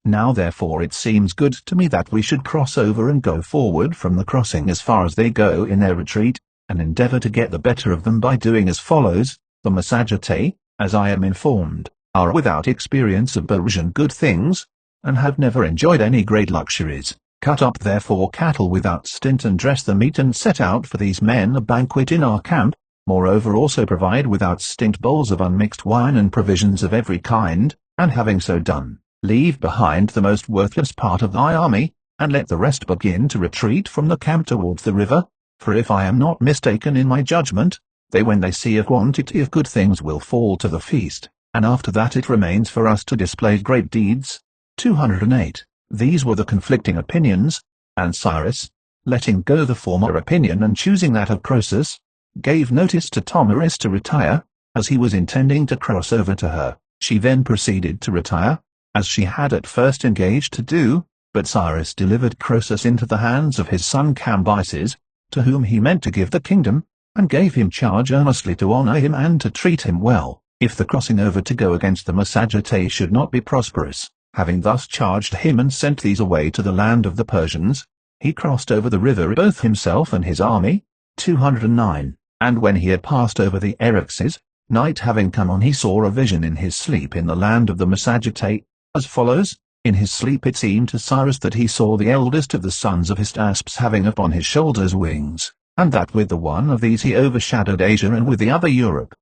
Now therefore it seems good to me that we should cross over and go forward from the crossing as far as they go in their retreat, and endeavor to get the better of them by doing as follows. The Massagetae, as I am informed, are without experience of Persian good things, and have never enjoyed any great luxuries. Cut up therefore cattle without stint, and dress the meat, and set out for these men a banquet in our camp. Moreover also provide without stint bowls of unmixed wine and provisions of every kind, and having so done, leave behind the most worthless part of thy army, and let the rest begin to retreat from the camp towards the river. For if I am not mistaken in my judgment, they, when they see a quantity of good things, will fall to the feast, and after that it remains for us to display great deeds. 208. These were the conflicting opinions, and Cyrus, letting go the former opinion and choosing that of Croesus, gave notice to Tomarus to retire, as he was intending to cross over to her. She then proceeded to retire, as she had at first engaged to do, but Cyrus delivered Croesus into the hands of his son Cambyses, to whom he meant to give the kingdom, and gave him charge earnestly to honor him and to treat him well, if the crossing over to go against the Massagetae should not be prosperous. Having thus charged him and sent these away to the land of the Persians, he crossed over the river, both himself and his army. 209. And when he had passed over the Eryxes, night having come on, he saw a vision in his sleep in the land of the Massagetae, as follows. In his sleep it seemed to Cyrus that he saw the eldest of the sons of Hystaspes having upon his shoulders wings, and that with the one of these he overshadowed Asia, and with the other Europe.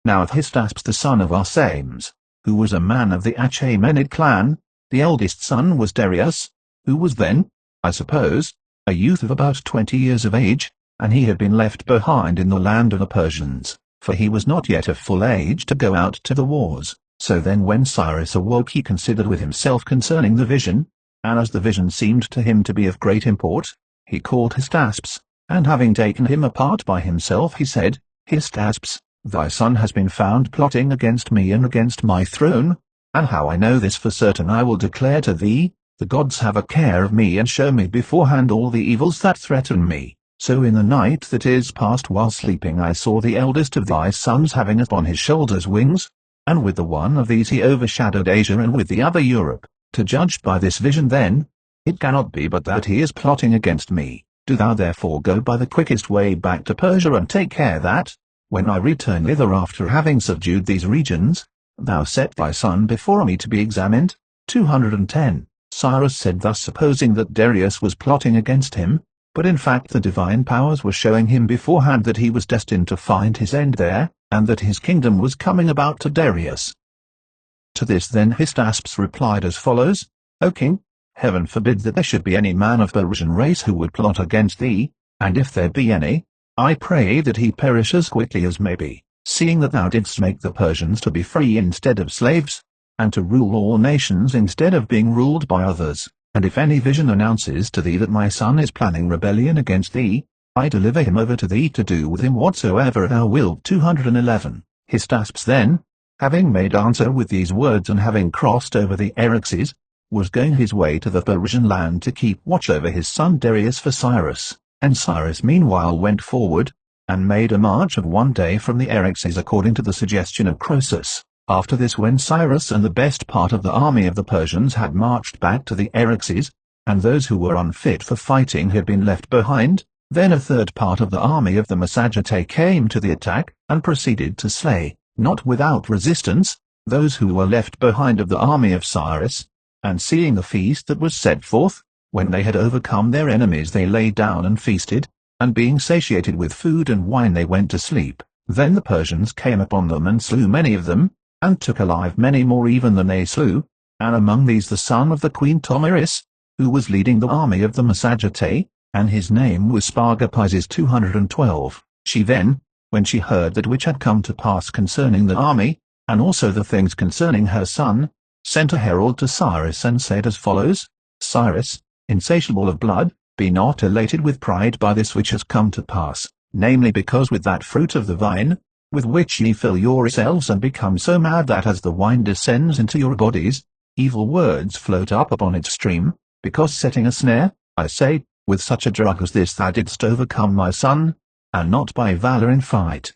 Now of Hystaspes the son of Arsames, who was a man of the Achaemenid clan, the eldest son was Darius, who was then, I suppose, a youth of about 20 years of age, and he had been left behind in the land of the Persians, for he was not yet of full age to go out to the wars. So then when Cyrus awoke, he considered with himself concerning the vision, and as the vision seemed to him to be of great import, he called Hystaspes, and having taken him apart by himself, he said, Hystaspes, thy son has been found plotting against me and against my throne, and how I know this for certain I will declare to thee. The gods have a care of me, and show me beforehand all the evils that threaten me. So in the night that is past, while sleeping, I saw the eldest of thy sons having upon his shoulders wings, and with the one of these he overshadowed Asia, and with the other Europe. To judge by this vision then, it cannot be but that he is plotting against me. Do thou therefore go by the quickest way back to Persia, and take care that, when I return thither after having subdued these regions, thou set thy son before me to be examined. 210. Cyrus said thus, supposing that Darius was plotting against him, but in fact the divine powers were showing him beforehand that he was destined to find his end there, and that his kingdom was coming about to Darius. To this then Hystaspes replied as follows. O king, heaven forbid that there should be any man of Persian race who would plot against thee, and if there be any, I pray that he perish as quickly as may be, seeing that thou didst make the Persians to be free instead of slaves, and to rule all nations instead of being ruled by others. And if any vision announces to thee that my son is planning rebellion against thee, I deliver him over to thee to do with him whatsoever thou wilt. 211. Hystaspes then, having made answer with these words, and having crossed over the Eryxes, was going his way to the Persian land to keep watch over his son Darius for Cyrus. And Cyrus meanwhile went forward, and made a march of 1 day from the Eryxes according to the suggestion of Croesus. After this, when Cyrus and the best part of the army of the Persians had marched back to the Eryxes, and those who were unfit for fighting had been left behind, then a third part of the army of the Massagetae came to the attack, and proceeded to slay, not without resistance, those who were left behind of the army of Cyrus. And seeing the feast that was set forth, when they had overcome their enemies, they lay down and feasted, and being satiated with food and wine they went to sleep. Then the Persians came upon them and slew many of them, and took alive many more even than they slew, and among these the son of the queen Tomarus, who was leading the army of the Massagetae, and his name was Spargapises. 212. She then, when she heard that which had come to pass concerning the army, and also the things concerning her son, sent a herald to Cyrus and said as follows. Cyrus, insatiable of blood, be not elated with pride by this which has come to pass, namely because with that fruit of the vine, with which ye fill yourselves and become so mad that as the wine descends into your bodies, evil words float up upon its stream, because setting a snare, I say, with such a drug as this thou didst overcome my son, and not by valor in fight.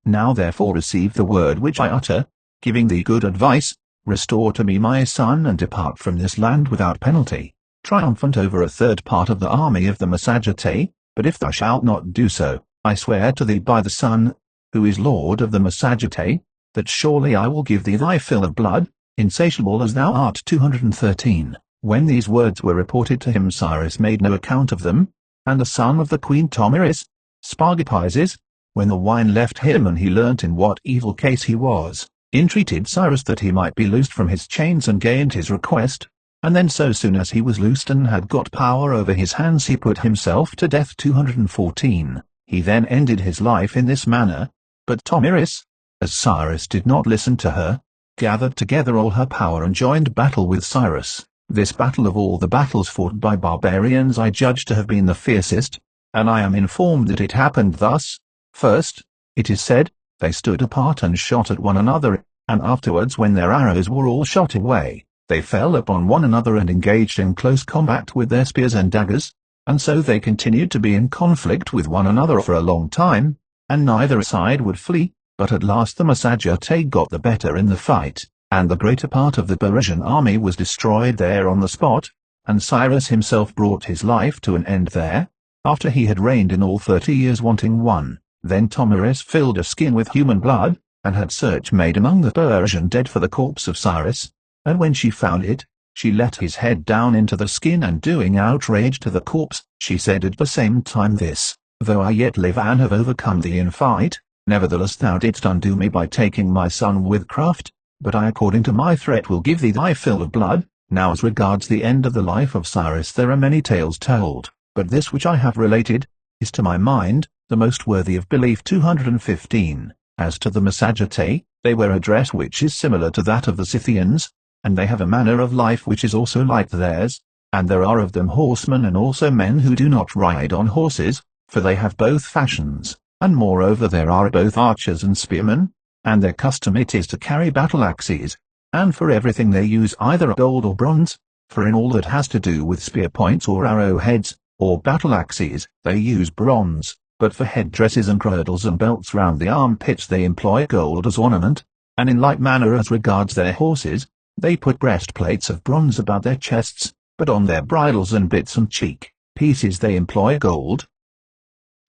Now therefore receive the word which I utter, giving thee good advice, restore to me my son and depart from this land without penalty, triumphant over a third part of the army of the Massagetae, but if thou shalt not do so, I swear to thee by the Sun, who is Lord of the Massagetae, that surely I will give thee thy fill of blood, insatiable as thou art. 213. When these words were reported to him, Cyrus made no account of them, and the son of the queen Tomiris, Spargapises, when the wine left him and he learnt in what evil case he was, entreated Cyrus that he might be loosed from his chains and gained his request, and then so soon as he was loosed and had got power over his hands he put himself to death. 214. He then ended his life in this manner, but Tomiris, as Cyrus did not listen to her, gathered together all her power and joined battle with Cyrus. This battle of all the battles fought by barbarians I judge to have been the fiercest, and I am informed that it happened thus. First, it is said, they stood apart and shot at one another, and afterwards when their arrows were all shot away, they fell upon one another and engaged in close combat with their spears and daggers, and so they continued to be in conflict with one another for a long time, and neither side would flee, but at last the Massagetae got the better in the fight, and the greater part of the Persian army was destroyed there on the spot, and Cyrus himself brought his life to an end there, after he had reigned in all 30 years wanting one. Then Tomiris filled a skin with human blood, and had search made among the Persian dead for the corpse of Cyrus, and when she found it, she let his head down into the skin, and doing outrage to the corpse, she said at the same time, this, though I yet live and have overcome thee in fight, nevertheless thou didst undo me by taking my son with craft, but I according to my threat will give thee thy fill of blood. Now as regards the end of the life of Cyrus there are many tales told, but this which I have related, is to my mind, the most worthy of belief. 215. As to the Massagetae, they wear a dress which is similar to that of the Scythians, and they have a manner of life which is also like theirs, and there are of them horsemen and also men who do not ride on horses, for they have both fashions, and moreover there are both archers and spearmen, and their custom it is to carry battle-axes, and for everything they use either gold or bronze, for in all that has to do with spear points or arrow-heads, or battle-axes, they use bronze, but for head-dresses and girdles and belts round the armpits they employ gold as ornament, and in like manner as regards their horses, they put breastplates of bronze about their chests, but on their bridles and bits and cheek pieces they employ gold.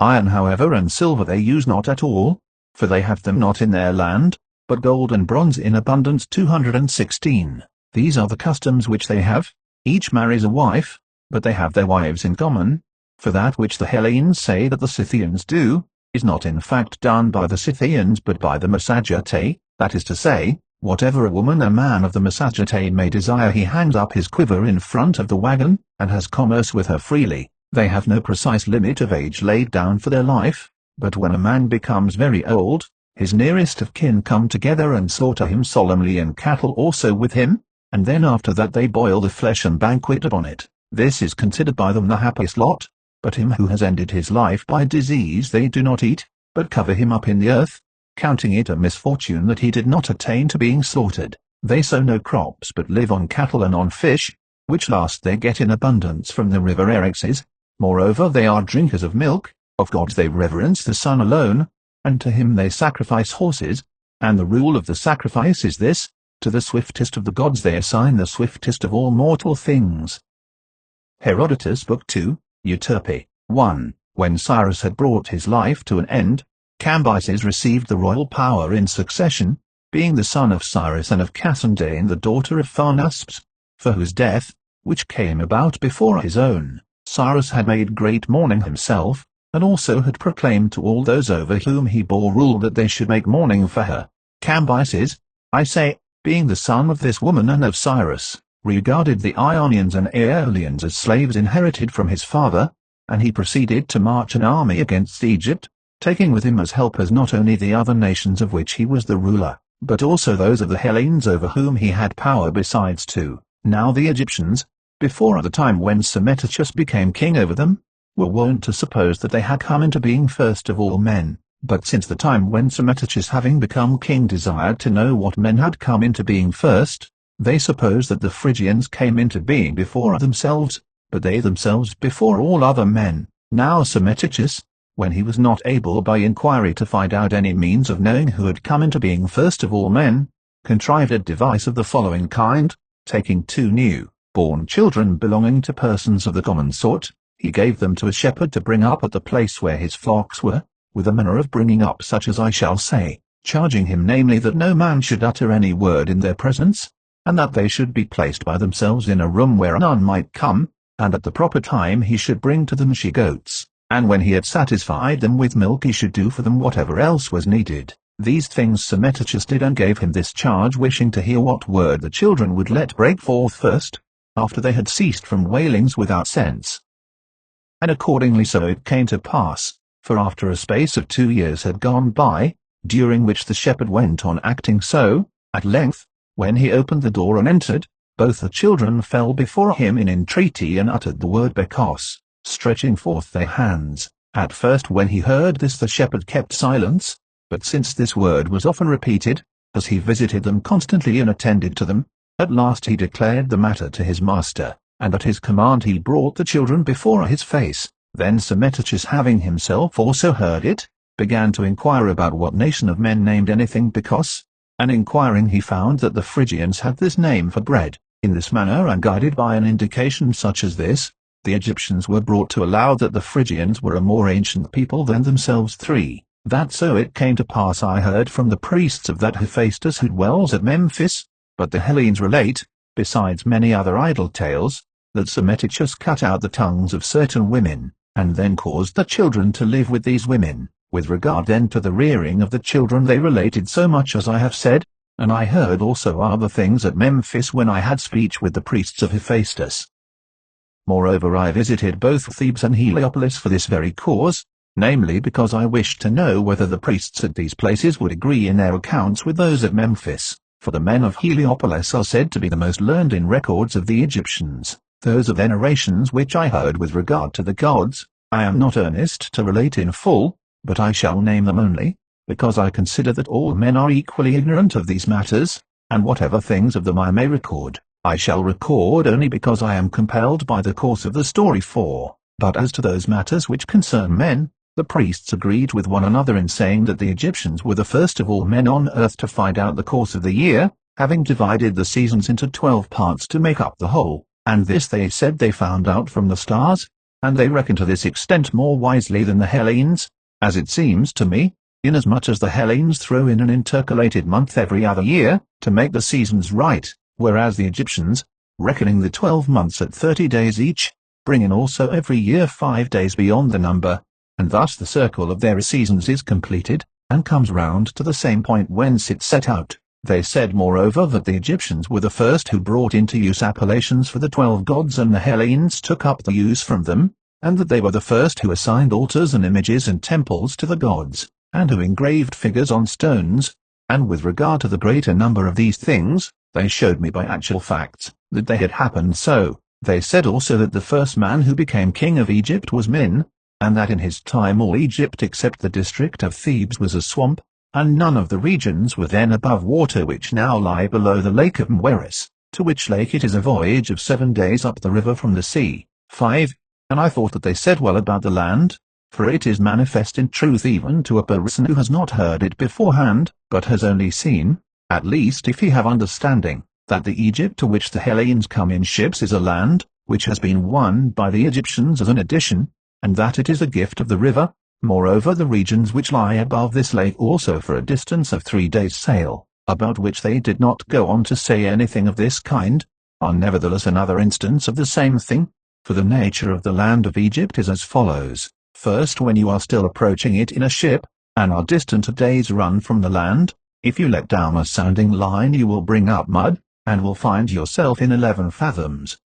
Iron however and silver they use not at all, for they have them not in their land, but gold and bronze in abundance. 216. These are the customs which they have. Each marries a wife, but they have their wives in common, for that which the Hellenes say that the Scythians do, is not in fact done by the Scythians but by the Massagetae, that is to say, whatever a woman or man of the Massagetae may desire he hangs up his quiver in front of the wagon, and has commerce with her freely. They have no precise limit of age laid down for their life, but when a man becomes very old, his nearest of kin come together and slaughter him solemnly, and cattle also with him, and then after that they boil the flesh and banquet upon it. This is considered by them the happiest lot, but him who has ended his life by disease they do not eat, but cover him up in the earth, counting it a misfortune that he did not attain to being slaughtered. They sow no crops but live on cattle and on fish, which last they get in abundance from the river Eryxes. Moreover they are drinkers of milk, of gods they reverence the sun alone, and to him they sacrifice horses, and the rule of the sacrifice is this, to the swiftest of the gods they assign the swiftest of all mortal things. Herodotus Book 2, Euterpe. 1. When Cyrus had brought his life to an end, Cambyses received the royal power in succession, being the son of Cyrus and of Cassindae the daughter of Pharnaspes, for whose death, which came about before his own, Cyrus had made great mourning himself, and also had proclaimed to all those over whom he bore rule that they should make mourning for her. Cambyses, I say, being the son of this woman and of Cyrus, regarded the Ionians and Aeolians as slaves inherited from his father, and he proceeded to march an army against Egypt, taking with him as helpers not only the other nations of which he was the ruler, but also those of the Hellenes over whom he had power besides two. Now the Egyptians, before the time when Psammetichus became king over them, were wont to suppose that they had come into being first of all men, but since the time when Psammetichus having become king desired to know what men had come into being first, they supposed that the Phrygians came into being before themselves, but they themselves before all other men. Now Psammetichus, when he was not able by inquiry to find out any means of knowing who had come into being first of all men, contrived a device of the following kind: taking 2 new-born children belonging to persons of the common sort, he gave them to a shepherd to bring up at the place where his flocks were, with a manner of bringing up such as I shall say, charging him namely that no man should utter any word in their presence, and that they should be placed by themselves in a room where none might come, and at the proper time he should bring to them she-goats, and when he had satisfied them with milk he should do for them whatever else was needed. These things Psammetichus did, and gave him this charge, wishing to hear what word the children would let break forth first, after they had ceased from wailings without sense. And accordingly so it came to pass, for after a space of 2 years had gone by, during which the shepherd went on acting so, at length, when he opened the door and entered, both the children fell before him in entreaty and uttered the word Bekos, stretching forth their hands. At first when he heard this the shepherd kept silence, but since this word was often repeated, as he visited them constantly and attended to them, at last he declared the matter to his master, and at his command he brought the children before his face. Then Psammetichus, having himself also heard it, began to inquire about what nation of men named anything Bekos, and inquiring he found that the Phrygians had this name for bread. In this manner, and guided by an indication such as this, the Egyptians were brought to allow that the Phrygians were a more ancient people than themselves. 3. That so it came to pass I heard from the priests of that Hephaestus who dwells at Memphis, but the Hellenes relate, besides many other idle tales, that Psammetichus cut out the tongues of certain women, and then caused the children to live with these women. With regard then to the rearing of the children they related so much as I have said, and I heard also other things at Memphis when I had speech with the priests of Hephaestus. Moreover I visited both Thebes and Heliopolis for this very cause, namely because I wished to know whether the priests at these places would agree in their accounts with those at Memphis, for the men of Heliopolis are said to be the most learned in records of the Egyptians. Those of their narrations which I heard with regard to the gods, I am not earnest to relate in full, but I shall name them only, because I consider that all men are equally ignorant of these matters, and whatever things of them I may record, I shall record only because I am compelled by the course of the story. 4. But as to those matters which concern men, the priests agreed with one another in saying that the Egyptians were the first of all men on earth to find out the course of the year, having divided the seasons into 12 parts to make up the whole, and this they said they found out from the stars, and they reckon to this extent more wisely than the Hellenes, as it seems to me, inasmuch as the Hellenes throw in an intercalated month every other year, to make the seasons right, whereas the Egyptians, reckoning the 12 months at 30 days each, bring in also every year 5 days beyond the number, and thus the circle of their seasons is completed, and comes round to the same point whence it set out. They said moreover that the Egyptians were the first who brought into use appellations for the 12 gods, and the Hellenes took up the use from them, and that they were the first who assigned altars and images and temples to the gods, and who engraved figures on stones, and with regard to the greater number of these things, they showed me by actual facts that they had happened so. They said also that the first man who became king of Egypt was Min, and that in his time all Egypt except the district of Thebes was a swamp, and none of the regions were then above water which now lie below the lake of Mweris, to which lake it is a voyage of 7 days up the river from the sea. 5. And I thought that they said well about the land, for it is manifest in truth even to a person who has not heard it beforehand, but has only seen, at least if he have understanding, that the Egypt to which the Hellenes come in ships is a land, which has been won by the Egyptians as an addition, and that it is a gift of the river. Moreover the regions which lie above this lake also for a distance of 3 days' sail, about which they did not go on to say anything of this kind, are nevertheless another instance of the same thing. For the nature of the land of Egypt is as follows. First, when you are still approaching it in a ship, and are distant a day's run from the land, if you let down a sounding line you will bring up mud, and will find yourself in 11 fathoms.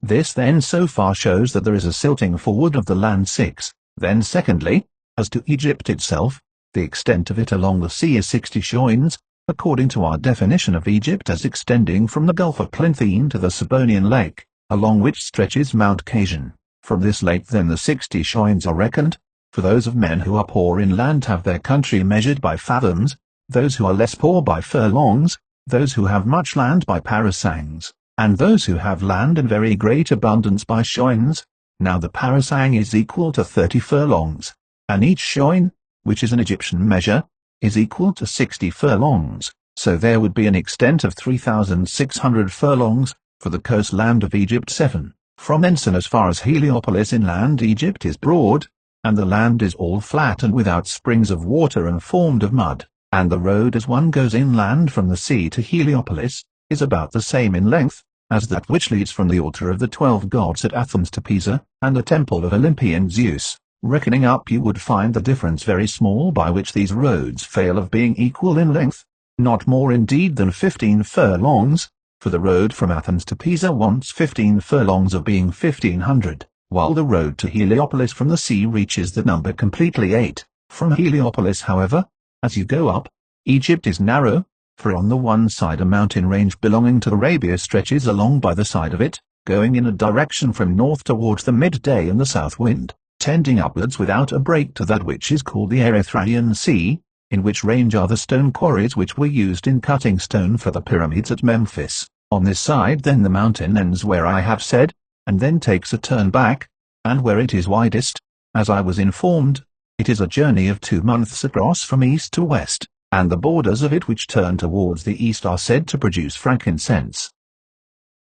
This then so far shows that there is a silting forward of the land. 6. Then secondly, as to Egypt itself, the extent of it along the sea is 60 shoins, according to our definition of Egypt as extending from the Gulf of Plinthine to the Sabonian lake, along which stretches Mount Casion. From this lake then the 60 shoins are reckoned, for those of men who are poor in land have their country measured by fathoms, those who are less poor by furlongs, those who have much land by parasangs, and those who have land in very great abundance by shoins. Now the parasang is equal to 30 furlongs, and each shoin, which is an Egyptian measure, is equal to 60 furlongs, so there would be an extent of 3,600 furlongs, for the coastland of Egypt 7. From thence and as far as Heliopolis inland Egypt is broad, and the land is all flat and without springs of water and formed of mud, and the road as one goes inland from the sea to Heliopolis, is about the same in length, as that which leads from the altar of the 12 gods at Athens to Pisa, and the temple of Olympian Zeus. Reckoning up you would find the difference very small by which these roads fail of being equal in length, not more indeed than 15 furlongs, for the road from Athens to Pisa wants 15 furlongs of being 1,500, while the road to Heliopolis from the sea reaches the number completely 8. From Heliopolis, however, as you go up, Egypt is narrow, for on the one side a mountain range belonging to Arabia stretches along by the side of it, going in a direction from north towards the midday and the south wind, tending upwards without a break to that which is called the Erythraean Sea, in which range are the stone quarries which were used in cutting stone for the pyramids at Memphis. On this side then the mountain ends where I have said, and then takes a turn back, and where it is widest, as I was informed, it is a journey of 2 months across from east to west, and the borders of it which turn towards the east are said to produce frankincense.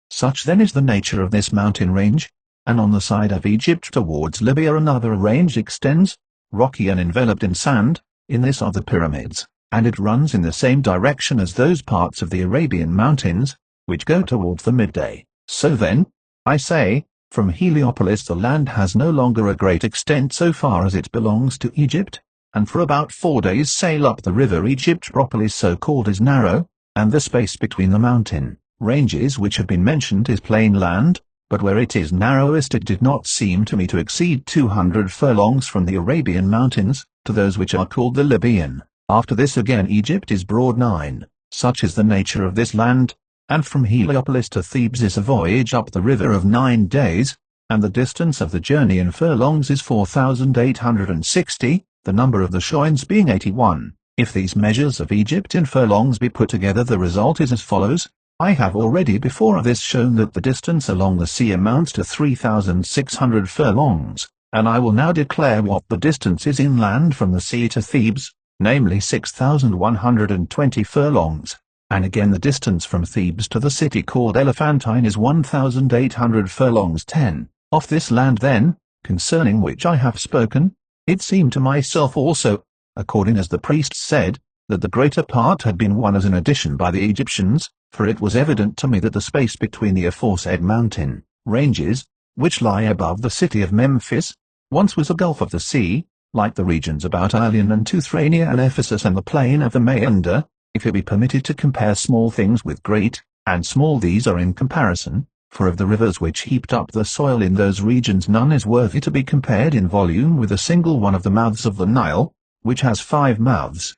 Such then is the nature of this mountain range, and on the side of Egypt towards Libya another range extends, rocky and enveloped in sand. In this are the pyramids, and it runs in the same direction as those parts of the Arabian mountains, which go towards the midday. So then, I say, from Heliopolis the land has no longer a great extent so far as it belongs to Egypt, and for about 4 days sail up the river Egypt properly so called is narrow, and the space between the mountain ranges which have been mentioned is plain land, but where it is narrowest it did not seem to me to exceed 200 furlongs from the Arabian mountains, to those which are called the Libyan. After this again Egypt is broad 9, such is the nature of this land, and from Heliopolis to Thebes is a voyage up the river of 9 days, and the distance of the journey in furlongs is 4,860, the number of the shoins being 81. If these measures of Egypt in furlongs be put together the result is as follows. I have already before this shown that the distance along the sea amounts to 3,600 furlongs, and I will now declare what the distance is inland from the sea to Thebes, namely 6,120 furlongs, and again the distance from Thebes to the city called Elephantine is 1,800 furlongs 10. Of this land then, concerning which I have spoken, it seemed to myself also, according as the priests said, that the greater part had been won as an addition by the Egyptians, for it was evident to me that the space between the aforesaid mountain ranges, which lie above the city of Memphis, once was a gulf of the sea, like the regions about Ilion and Teuthrania and Ephesus and the plain of the Maeander, if it be permitted to compare small things with great, and small these are in comparison, for of the rivers which heaped up the soil in those regions none is worthy to be compared in volume with a single one of the mouths of the Nile, which has 5 mouths.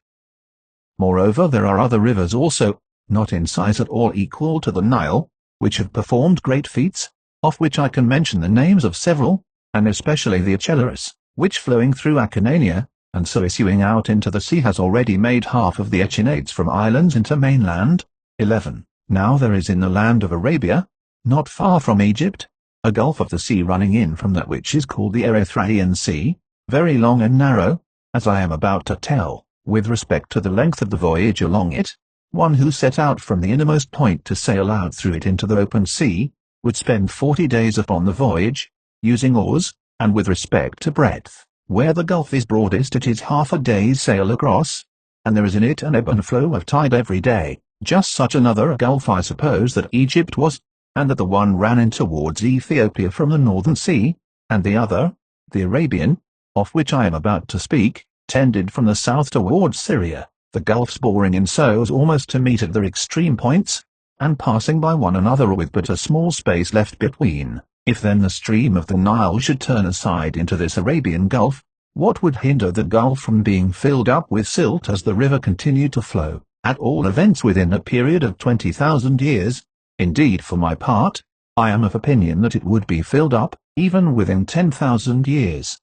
Moreover there are other rivers also, not in size at all equal to the Nile, which have performed great feats, of which I can mention the names of several, and especially the Achelorus, which flowing through Acarnania, and so issuing out into the sea has already made half of the Echinades from islands into mainland. 11. Now there is in the land of Arabia, not far from Egypt, a gulf of the sea running in from that which is called the Erythraean Sea, very long and narrow, as I am about to tell, with respect to the length of the voyage along it. One who set out from the innermost point to sail out through it into the open sea, would spend 40 days upon the voyage, using oars, and with respect to breadth, where the gulf is broadest it is half a day's sail across, and there is in it an ebb and flow of tide every day. Just such another gulf I suppose that Egypt was, and that the one ran in towards Ethiopia from the northern sea, and the other, the Arabian, of which I am about to speak, tended from the south towards Syria, the gulfs boring in so as almost to meet at their extreme points, and passing by one another with but a small space left between. If then the stream of the Nile should turn aside into this Arabian Gulf, what would hinder the gulf from being filled up with silt as the river continued to flow, at all events within a period of 20,000 years? Indeed, for my part, I am of opinion that it would be filled up, even within 10,000 years.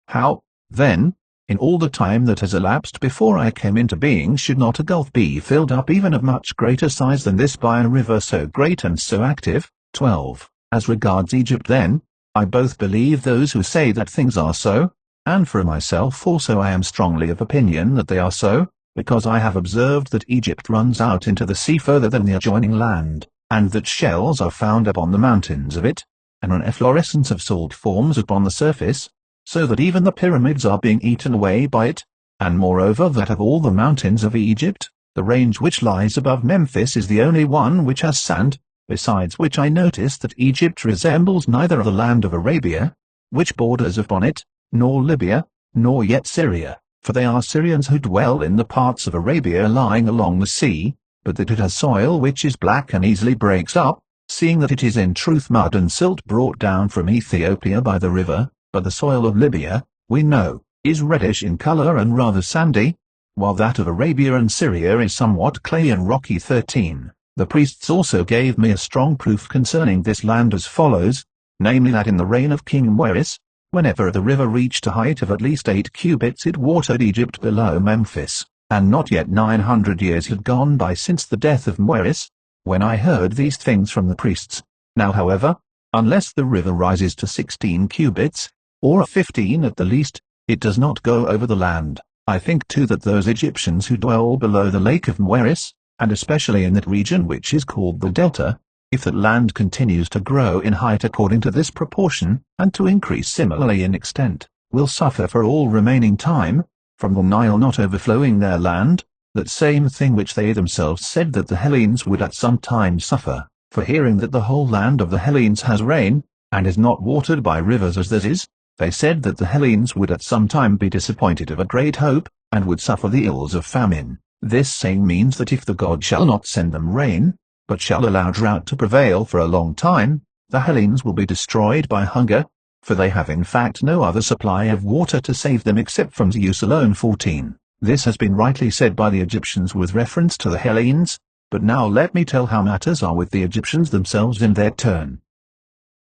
How, then, In all the time that has elapsed before I came into being, should not a gulf be filled up even of much greater size than this by a river so great and so active? 12. As regards Egypt then, I both believe those who say that things are so, and for myself also I am strongly of opinion that they are so, because I have observed that Egypt runs out into the sea further than the adjoining land, and that shells are found upon the mountains of it, and an efflorescence of salt forms upon the surface, so that even the pyramids are being eaten away by it, and moreover that of all the mountains of Egypt, the range which lies above Memphis is the only one which has sand, besides which I notice that Egypt resembles neither the land of Arabia, which borders upon it, nor Libya, nor yet Syria, for they are Syrians who dwell in the parts of Arabia lying along the sea, but that it has soil which is black and easily breaks up, seeing that it is in truth mud and silt brought down from Ethiopia by the river, but the soil of Libya, we know, is reddish in color and rather sandy, while that of Arabia and Syria is somewhat clay and rocky. 13. The priests also gave me a strong proof concerning this land as follows, namely that in the reign of King Meres, whenever the river reached a height of at least 8 cubits it watered Egypt below Memphis, and not yet 900 years had gone by since the death of Meres, when I heard these things from the priests. Now however, unless the river rises to 16 cubits, or 15 at the least, it does not go over the land. I think too that those Egyptians who dwell below the lake of Meres, and especially in that region which is called the Delta, if that land continues to grow in height according to this proportion, and to increase similarly in extent, will suffer for all remaining time, from the Nile not overflowing their land, that same thing which they themselves said that the Hellenes would at some time suffer, for hearing that the whole land of the Hellenes has rain, and is not watered by rivers as theirs is, they said that the Hellenes would at some time be disappointed of a great hope, and would suffer the ills of famine. This saying means that if the god shall not send them rain, but shall allow drought to prevail for a long time, the Hellenes will be destroyed by hunger, for they have in fact no other supply of water to save them except from Zeus alone. 14. This has been rightly said by the Egyptians with reference to the Hellenes, but now let me tell how matters are with the Egyptians themselves in their turn.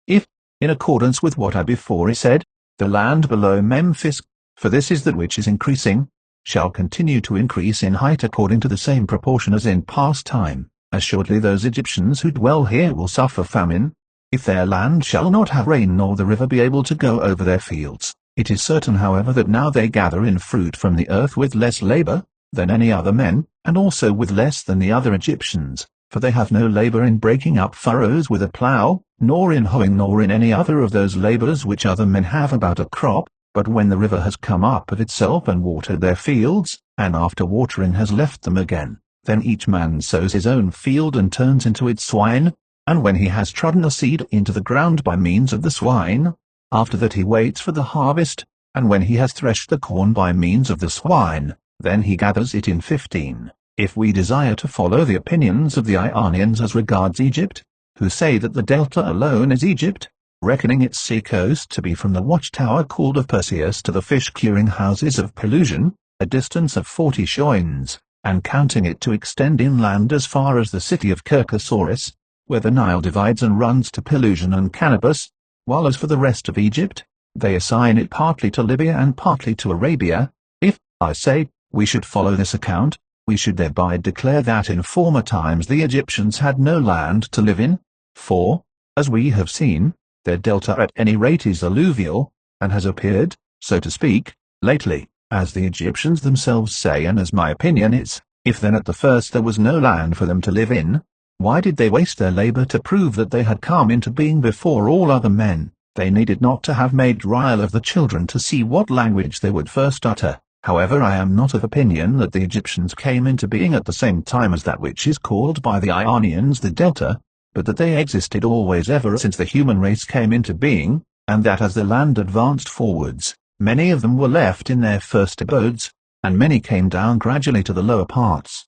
If, in accordance with what I before said, the land below Memphis, for this is that which is increasing, shall continue to increase in height according to the same proportion as in past time, assuredly those Egyptians who dwell here will suffer famine, if their land shall not have rain nor the river be able to go over their fields. It is certain however that now they gather in fruit from the earth with less labor than any other men, and also with less than the other Egyptians, for they have no labor in breaking up furrows with a plough, nor in hoeing nor in any other of those labors which other men have about a crop. But when the river has come up of itself and watered their fields, and after watering has left them again, then each man sows his own field and turns into it swine, and when he has trodden a seed into the ground by means of the swine, after that he waits for the harvest, and when he has threshed the corn by means of the swine, then he gathers it in. 15. If we desire to follow the opinions of the Ionians as regards Egypt, who say that the delta alone is Egypt, reckoning its sea coast to be from the watchtower called of Perseus to the fish-curing houses of Pelusium, a distance of 40 shoins, and counting it to extend inland as far as the city of Kirkosaurus, where the Nile divides and runs to Pelusium and Canopus, while as for the rest of Egypt, they assign it partly to Libya and partly to Arabia. If, I say, we should follow this account, we should thereby declare that in former times the Egyptians had no land to live in, for, as we have seen, their delta at any rate is alluvial, and has appeared, so to speak, lately, as the Egyptians themselves say and as my opinion is. If then at the first there was no land for them to live in, why did they waste their labor to prove that they had come into being before all other men? They needed not to have made trial of the children to see what language they would first utter. However, I am not of opinion that the Egyptians came into being at the same time as that which is called by the Ionians the Delta, but that they existed always ever since the human race came into being, and that as the land advanced forwards, many of them were left in their first abodes, and many came down gradually to the lower parts.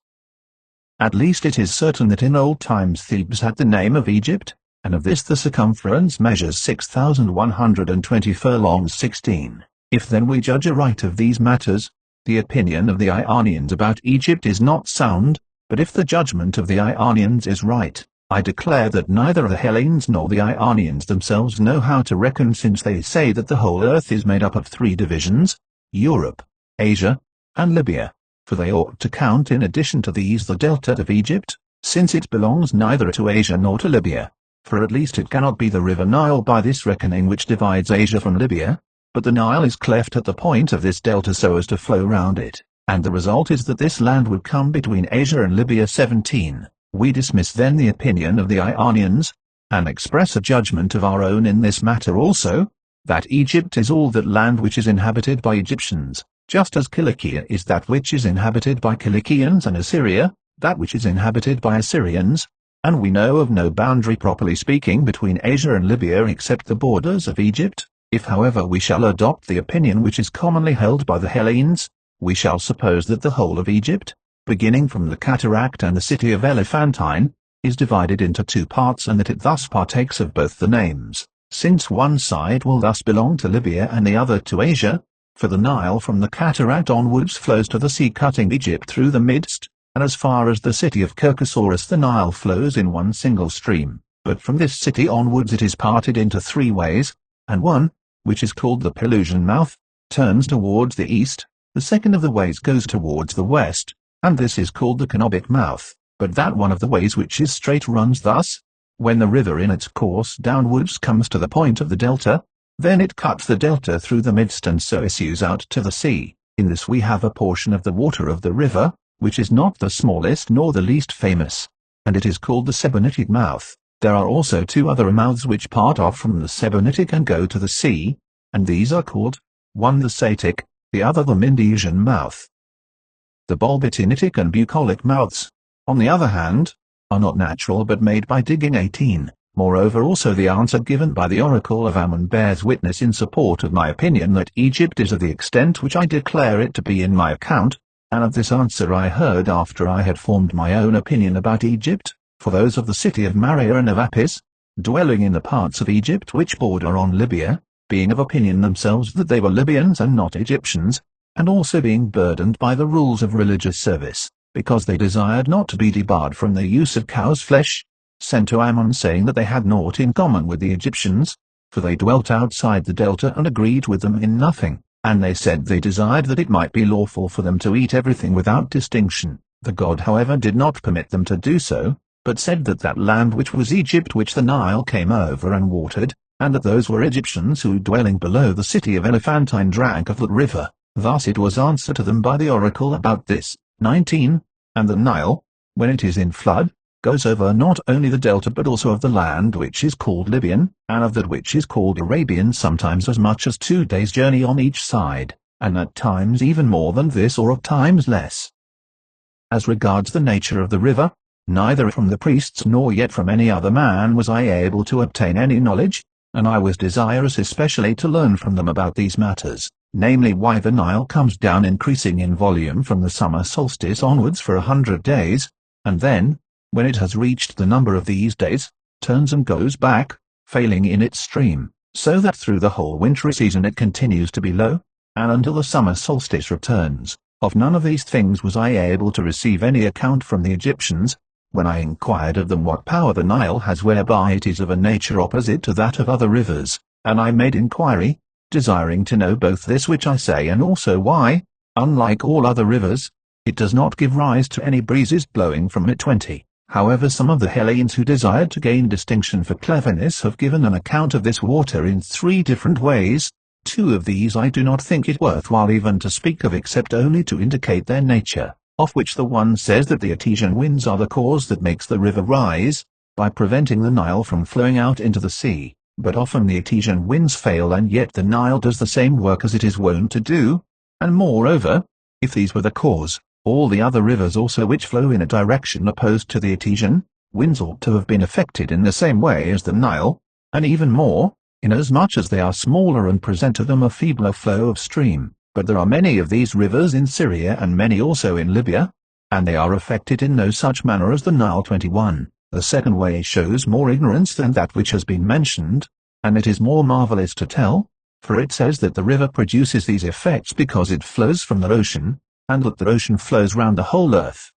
At least it is certain that in old times Thebes had the name of Egypt, and of this the circumference measures 6,120 furlongs. 16. If then we judge aright of these matters, the opinion of the Ionians about Egypt is not sound, but if the judgment of the Ionians is right, I declare that neither the Hellenes nor the Ionians themselves know how to reckon, since they say that the whole earth is made up of 3 divisions, Europe, Asia, and Libya, for they ought to count in addition to these the delta of Egypt, since it belongs neither to Asia nor to Libya, for at least it cannot be the river Nile by this reckoning which divides Asia from Libya, but the Nile is cleft at the point of this delta so as to flow round it, and the result is that this land would come between Asia and Libya. 17. We dismiss then the opinion of the Ionians, and express a judgment of our own in this matter also, that Egypt is all that land which is inhabited by Egyptians, just as Cilicia is that which is inhabited by Cilicians, and Assyria, that which is inhabited by Assyrians, and we know of no boundary properly speaking between Asia and Libya except the borders of Egypt. If however we shall adopt the opinion which is commonly held by the Hellenes, we shall suppose that the whole of Egypt, beginning from the cataract and the city of Elephantine, is divided into two parts, and that it thus partakes of both the names, since one side will thus belong to Libya and the other to Asia, for the Nile from the cataract onwards flows to the sea cutting Egypt through the midst, and as far as the city of Kirkosaurus the Nile flows in one single stream, but from this city onwards it is parted into three ways, and one, which is called the Pelusian mouth, turns towards the east, the second of the ways goes towards the west, and this is called the Canobic mouth, but that one of the ways which is straight runs thus: when the river in its course downwards comes to the point of the delta, then it cuts the delta through the midst and so issues out to the sea. In this we have a portion of the water of the river, which is not the smallest nor the least famous, and it is called the Sebennytic mouth. There are also two other mouths which part off from the Sebennytic and go to the sea, and these are called, one the Saetic, the other the Mindesian mouth. The Bolbitinitic and Bucolic mouths, on the other hand, are not natural but made by digging. 18. Moreover also the answer given by the oracle of Ammon bears witness in support of my opinion that Egypt is of the extent which I declare it to be in my account, and of this answer I heard after I had formed my own opinion about Egypt, for those of the city of Maria and of Apis, dwelling in the parts of Egypt which border on Libya, being of opinion themselves that they were Libyans and not Egyptians, and also being burdened by the rules of religious service, because they desired not to be debarred from the use of cow's flesh, sent to Ammon saying that they had naught in common with the Egyptians, for they dwelt outside the delta and agreed with them in nothing, and they said they desired that it might be lawful for them to eat everything without distinction. The god however did not permit them to do so, but said that that land which was Egypt which the Nile came over and watered, and that those were Egyptians who dwelling below the city of Elephantine drank of that river. Thus it was answered to them by the oracle about this. 19. And the Nile, when it is in flood, goes over not only the delta but also of the land which is called Libyan, and of that which is called Arabian, sometimes as much as 2 days' journey on each side, and at times even more than this or of times less. As regards the nature of the river, neither from the priests nor yet from any other man was I able to obtain any knowledge, and I was desirous especially to learn from them about these matters, namely why the Nile comes down increasing in volume from the summer solstice onwards for 100 days, and then, when it has reached the number of these days, turns and goes back, failing in its stream, so that through the whole wintry season it continues to be low, and until the summer solstice returns. Of none of these things was I able to receive any account from the Egyptians, when I inquired of them what power the Nile has whereby it is of a nature opposite to that of other rivers, and I made inquiry, desiring to know both this which I say and also why, unlike all other rivers, it does not give rise to any breezes blowing from it. 20. However, some of the Hellenes who desired to gain distinction for cleverness have given an account of this water in 3 different ways. 2 of these I do not think it worthwhile even to speak of except only to indicate their nature, of which the one says that the Etesian winds are the cause that makes the river rise, by preventing the Nile from flowing out into the sea, but often the Etesian winds fail and yet the Nile does the same work as it is wont to do, and moreover, if these were the cause, all the other rivers also which flow in a direction opposed to the Etesian winds ought to have been affected in the same way as the Nile, and even more, inasmuch as they are smaller and present to them a feebler flow of stream. But there are many of these rivers in Syria and many also in Libya, and they are affected in no such manner as the Nile. 21. The second way shows more ignorance than that which has been mentioned, and it is more marvelous to tell, for it says that the river produces these effects because it flows from the ocean, and that the ocean flows round the whole earth.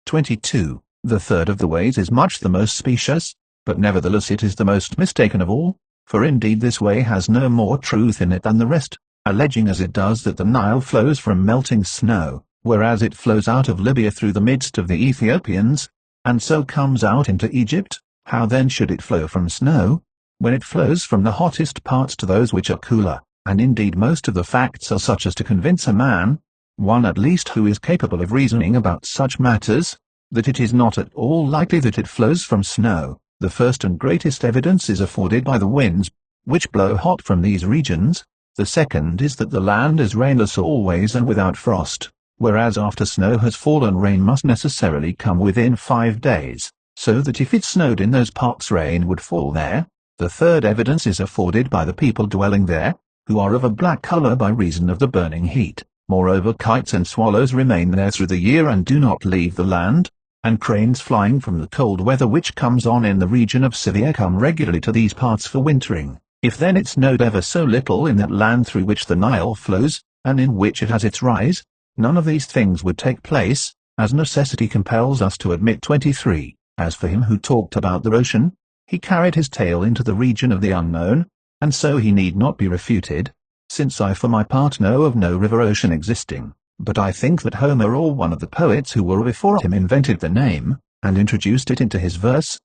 22. The third of the ways is much the most specious, but nevertheless it is the most mistaken of all, for indeed this way has no more truth in it than the rest, alleging as it does that the Nile flows from melting snow, whereas it flows out of Libya through the midst of the Ethiopians, and so comes out into Egypt. How then should it flow from snow, when it flows from the hottest parts to those which are cooler? And indeed most of the facts are such as to convince a man, one at least who is capable of reasoning about such matters, that it is not at all likely that it flows from snow. The first and greatest evidence is afforded by the winds, which blow hot from these regions. The second is that the land is rainless always and without frost, whereas after snow has fallen rain must necessarily come within 5 days, so that if it snowed in those parts rain would fall there. The third evidence is afforded by the people dwelling there, who are of a black color by reason of the burning heat. Moreover, kites and swallows remain there through the year and do not leave the land, and cranes flying from the cold weather which comes on in the region of Scythia come regularly to these parts for wintering. If then it snowed ever so little in that land through which the Nile flows, and in which it has its rise, none of these things would take place, as necessity compels us to admit. 23. As for him who talked about the ocean, he carried his tale into the region of the unknown, and so he need not be refuted, since I for my part know of no river ocean existing. But I think that Homer or one of the poets who were before him invented the name, and introduced it into his verse.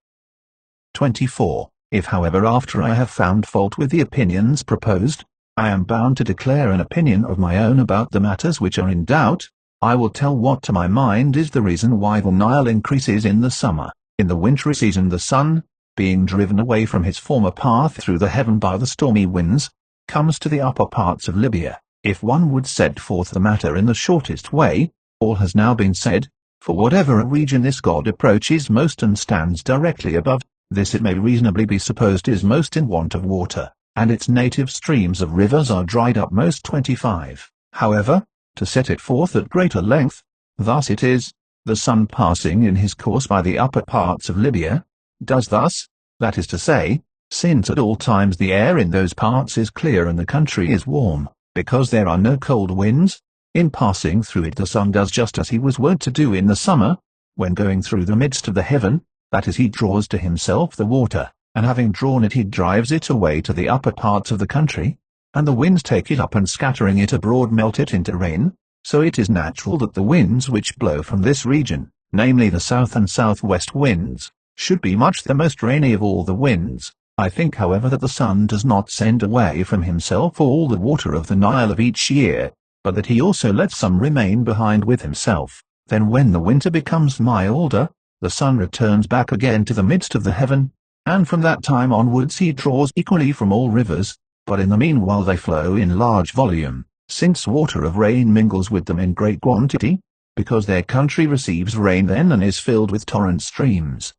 24. If however after I have found fault with the opinions proposed, I am bound to declare an opinion of my own about the matters which are in doubt, I will tell what to my mind is the reason why the Nile increases in the summer. In the wintry season the sun, being driven away from his former path through the heaven by the stormy winds, comes to the upper parts of Libya. If one would set forth the matter in the shortest way, all has now been said, for whatever a region this god approaches most and stands directly above, this it may reasonably be supposed is most in want of water, and its native streams of rivers are dried up most. 25. However, to set it forth at greater length, thus it is, the sun passing in his course by the upper parts of Libya, does thus, that is to say, since at all times the air in those parts is clear and the country is warm, because there are no cold winds, in passing through it the sun does just as he was wont to do in the summer, when going through the midst of the heaven, that is he draws to himself the water, and having drawn it he drives it away to the upper parts of the country, and the winds take it up and scattering it abroad melt it into rain. So it is natural that the winds which blow from this region, namely the south and southwest winds, should be much the most rainy of all the winds. I think however that the sun does not send away from himself all the water of the Nile of each year, but that he also lets some remain behind with himself. Then when the winter becomes milder, the sun returns back again to the midst of the heaven, and from that time onwards he draws equally from all rivers, but in the meanwhile they flow in large volume, since water of rain mingles with them in great quantity, because their country receives rain then and is filled with torrent streams.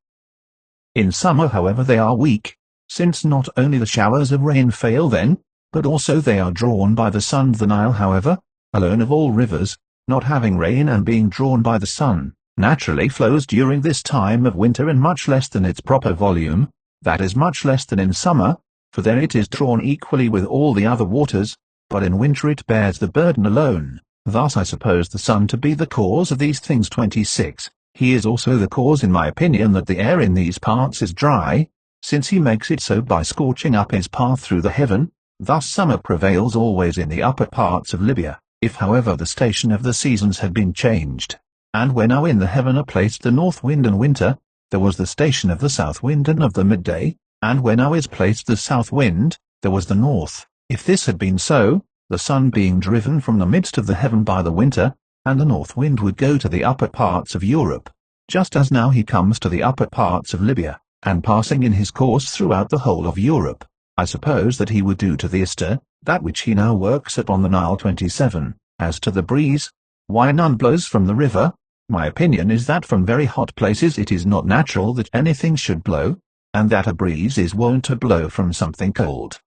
In summer however they are weak, since not only the showers of rain fail then, but also they are drawn by the sun. The Nile however, alone of all rivers, not having rain and being drawn by the sun, naturally flows during this time of winter in much less than its proper volume, that is much less than in summer, for then it is drawn equally with all the other waters, but in winter it bears the burden alone. Thus I suppose the sun to be the cause of these things. 26. He is also the cause in my opinion that the air in these parts is dry, since he makes it so by scorching up his path through the heaven. Thus summer prevails always in the upper parts of Libya. If however the station of the seasons had been changed, and where now in the heaven are placed the north wind and winter, there was the station of the south wind and of the midday, and where now is placed the south wind, there was the north. If this had been so, the sun being driven from the midst of the heaven by the winter, and the north wind would go to the upper parts of Europe, just as now he comes to the upper parts of Libya, and passing in his course throughout the whole of Europe, I suppose that he would do to the Ister, that which he now works upon the Nile. 27. As to the breeze, why none blows from the river, my opinion is that from very hot places it is not natural that anything should blow, and that a breeze is wont to blow from something cold.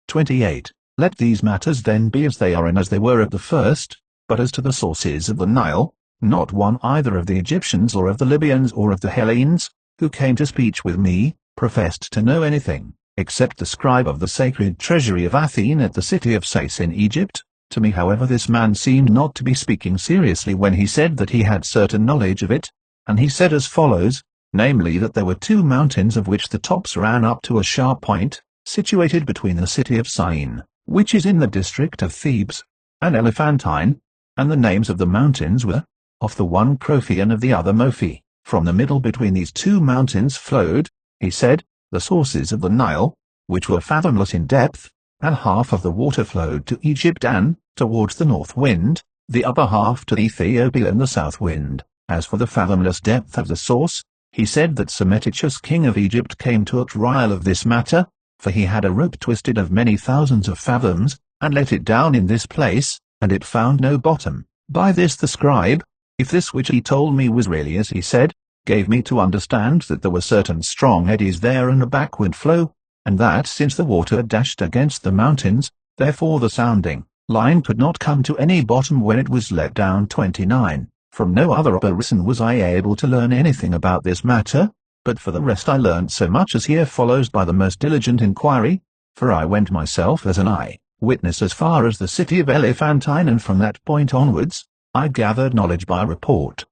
28. Let these matters then be as they are and as they were at the first, but as to the sources of the Nile, not one either of the Egyptians or of the Libyans or of the Hellenes, who came to speech with me, professed to know anything, except the scribe of the sacred treasury of Athene at the city of Sais in Egypt. To me however this man seemed not to be speaking seriously when he said that he had certain knowledge of it, and he said as follows, namely that there were 2 mountains of which the tops ran up to a sharp point, situated between the city of Syene, which is in the district of Thebes, and Elephantine, and the names of the mountains were, of the one Crophi and of the other Mophi. From the middle between these two mountains flowed, he said, the sources of the Nile, which were fathomless in depth, and half of the water flowed to Egypt and, towards the north wind, the other half to Ethiopia and the south wind. As for the fathomless depth of the source, he said that Psammetichus king of Egypt came to a trial of this matter, for he had a rope twisted of many thousands of fathoms, and let it down in this place, and it found no bottom. By this the scribe, if this which he told me was really as he said, gave me to understand that there were certain strong eddies there and a backward flow, and that since the water dashed against the mountains, therefore the sounding line could not come to any bottom when it was let down. 29. From no other person was I able to learn anything about this matter, but for the rest I learnt so much as here follows by the most diligent inquiry, for I went myself as an eye-witness as far as the city of Elephantine, and from that point onwards, I gathered knowledge by report.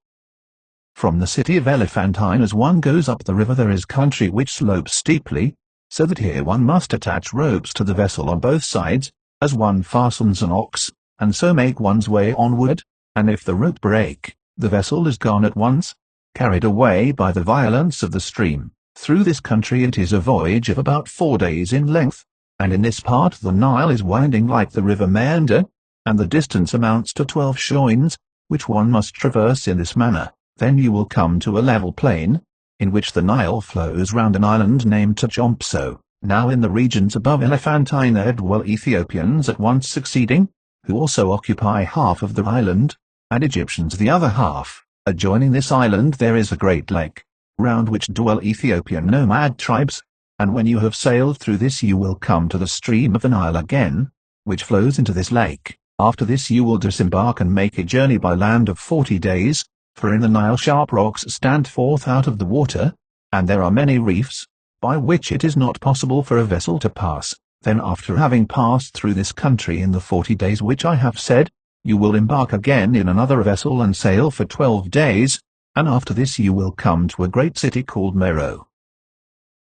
From the city of Elephantine as one goes up the river there is country which slopes steeply, so that here one must attach ropes to the vessel on both sides, as one fastens an ox, and so make one's way onward, and if the rope break, the vessel is gone at once, carried away by the violence of the stream. Through this country it is a voyage of about 4 days in length, and in this part the Nile is winding like the river Meander, and the distance amounts to 12 shoines, which one must traverse in this manner. Then you will come to a level plain, in which the Nile flows round an island named Tachompso. Now in the regions above Elephantine there dwell Ethiopians at once succeeding, who also occupy half of the island, and Egyptians the other half. Adjoining this island there is a great lake, round which dwell Ethiopian nomad tribes, and when you have sailed through this you will come to the stream of the Nile again, which flows into this lake. After this you will disembark and make a journey by land of 40 days, for in the Nile sharp rocks stand forth out of the water, and there are many reefs, by which it is not possible for a vessel to pass. Then after having passed through this country in the 40 days which I have said, you will embark again in another vessel and sail for 12 days, and after this you will come to a great city called Meroe.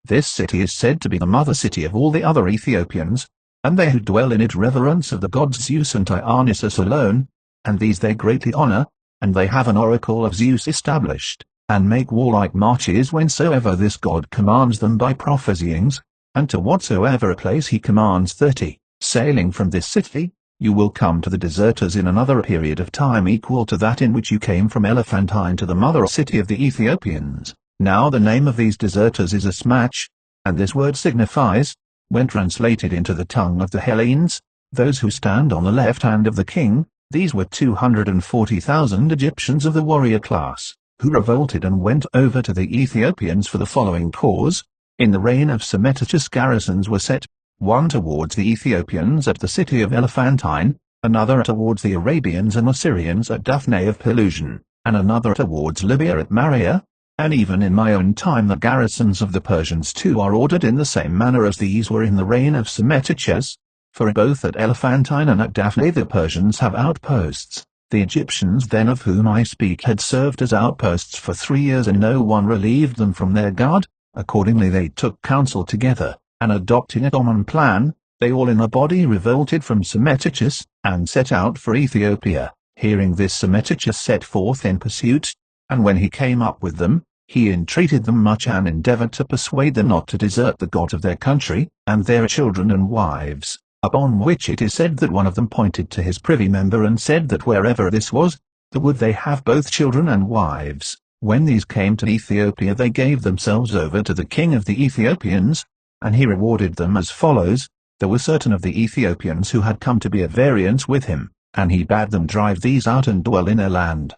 This city is said to be the mother city of all the other Ethiopians, and they who dwell in it reverence of the gods Zeus and Dionysus alone, and these they greatly honor, and they have an oracle of Zeus established, and make warlike marches whensoever this god commands them by prophesyings, and to whatsoever place he commands. 30. Sailing from this city, you will come to the deserters in another period of time equal to that in which you came from Elephantine to the mother city of the Ethiopians. Now the name of these deserters is Asmach, and this word signifies, when translated into the tongue of the Hellenes, those who stand on the left hand of the king. These were 240,000 Egyptians of the warrior class, who revolted and went over to the Ethiopians for the following cause. In the reign of Psammetichus garrisons were set, one towards the Ethiopians at the city of Elephantine, another towards the Arabians and Assyrians at Daphne of Pelusium, and another towards Libya at Maria, and even in my own time the garrisons of the Persians too are ordered in the same manner as these were in the reign of Psammetichus. For both at Elephantine and at Daphne the Persians have outposts. The Egyptians then of whom I speak had served as outposts for 3 years and no one relieved them from their guard. Accordingly they took counsel together, and adopting a common plan, they all in a body revolted from Psammetichus, and set out for Ethiopia. Hearing this Psammetichus set forth in pursuit, and when he came up with them, he entreated them much and endeavored to persuade them not to desert the god of their country, and their children and wives. Upon which it is said that one of them pointed to his privy member and said that wherever this was, there would they have both children and wives. When these came to Ethiopia they gave themselves over to the king of the Ethiopians, and he rewarded them as follows. There were certain of the Ethiopians who had come to be at variance with him, and he bade them drive these out and dwell in their land.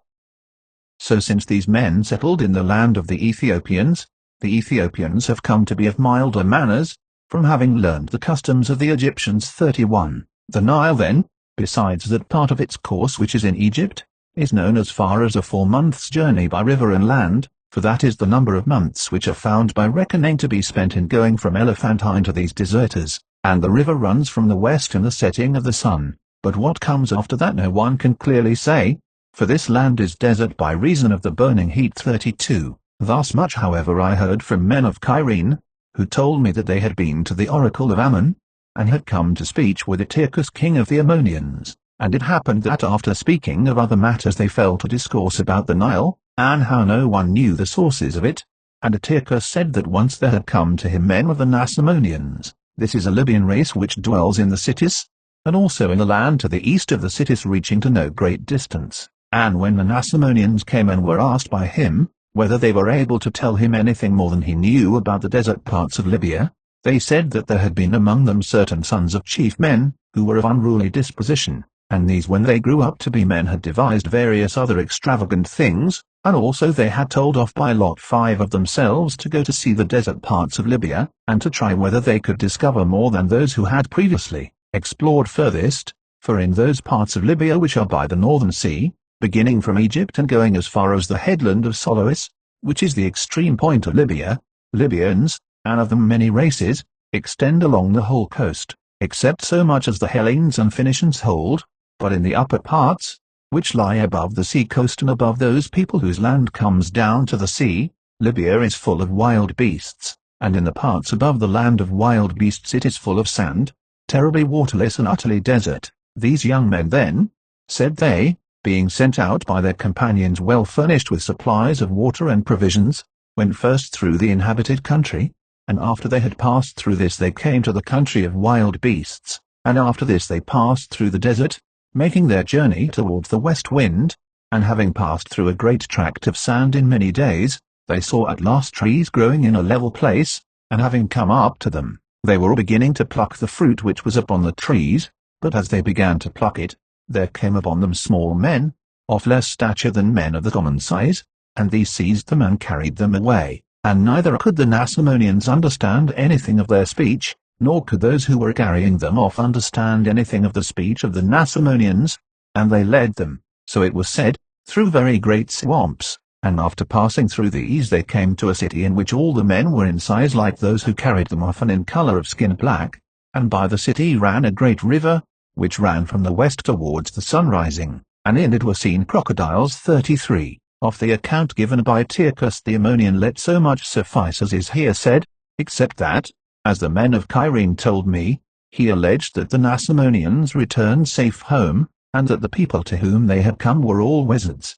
So since these men settled in the land of the Ethiopians have come to be of milder manners, from having learned the customs of the Egyptians. 31. The Nile then, besides that part of its course which is in Egypt, is known as far as a 4 months' journey by river and land, for that is the number of months which are found by reckoning to be spent in going from Elephantine to these deserters, and the river runs from the west in the setting of the sun. But what comes after that no one can clearly say, for this land is desert by reason of the burning heat. 32. Thus much however I heard from men of Cyrene, who told me that they had been to the oracle of Ammon, and had come to speech with Antiochus king of the Ammonians. And it happened that after speaking of other matters they fell to discourse about the Nile, and how no one knew the sources of it. And Antiochus said that once there had come to him men of the Nasamonians. This is a Libyan race which dwells in the cities, and also in the land to the east of the cities reaching to no great distance. And when the Nasamonians came and were asked by him, whether they were able to tell him anything more than he knew about the desert parts of Libya, they said that there had been among them certain sons of chief men, who were of unruly disposition, and these when they grew up to be men had devised various other extravagant things, and also they had told off by lot 5 of themselves to go to see the desert parts of Libya, and to try whether they could discover more than those who had previously explored furthest, for in those parts of Libya which are by the northern sea, beginning from Egypt and going as far as the headland of Solois, which is the extreme point of Libya, Libyans, and of them many races, extend along the whole coast, except so much as the Hellenes and Phoenicians hold, but in the upper parts, which lie above the sea coast and above those people whose land comes down to the sea, Libya is full of wild beasts, and in the parts above the land of wild beasts it is full of sand, terribly waterless and utterly desert. These young men then, said they, being sent out by their companions well furnished with supplies of water and provisions, went first through the inhabited country, and after they had passed through this they came to the country of wild beasts, and after this they passed through the desert, making their journey towards the west wind, and having passed through a great tract of sand in many days, they saw at last trees growing in a level place, and having come up to them, they were beginning to pluck the fruit which was upon the trees, but as they began to pluck it, there came upon them small men, of less stature than men of the common size, and these seized them and carried them away, and neither could the Nasamonians understand anything of their speech, nor could those who were carrying them off understand anything of the speech of the Nasamonians, and they led them, so it was said, through very great swamps, and after passing through these they came to a city in which all the men were in size like those who carried them off and in colour of skin black, and by the city ran a great river, which ran from the west towards the sun rising, and in it were seen crocodiles 33. Of the account given by Antiochus the Ammonian let so much suffice as is here said, except that, as the men of Cyrene told me, he alleged that the Nasamonians returned safe home, and that the people to whom they had come were all wizards.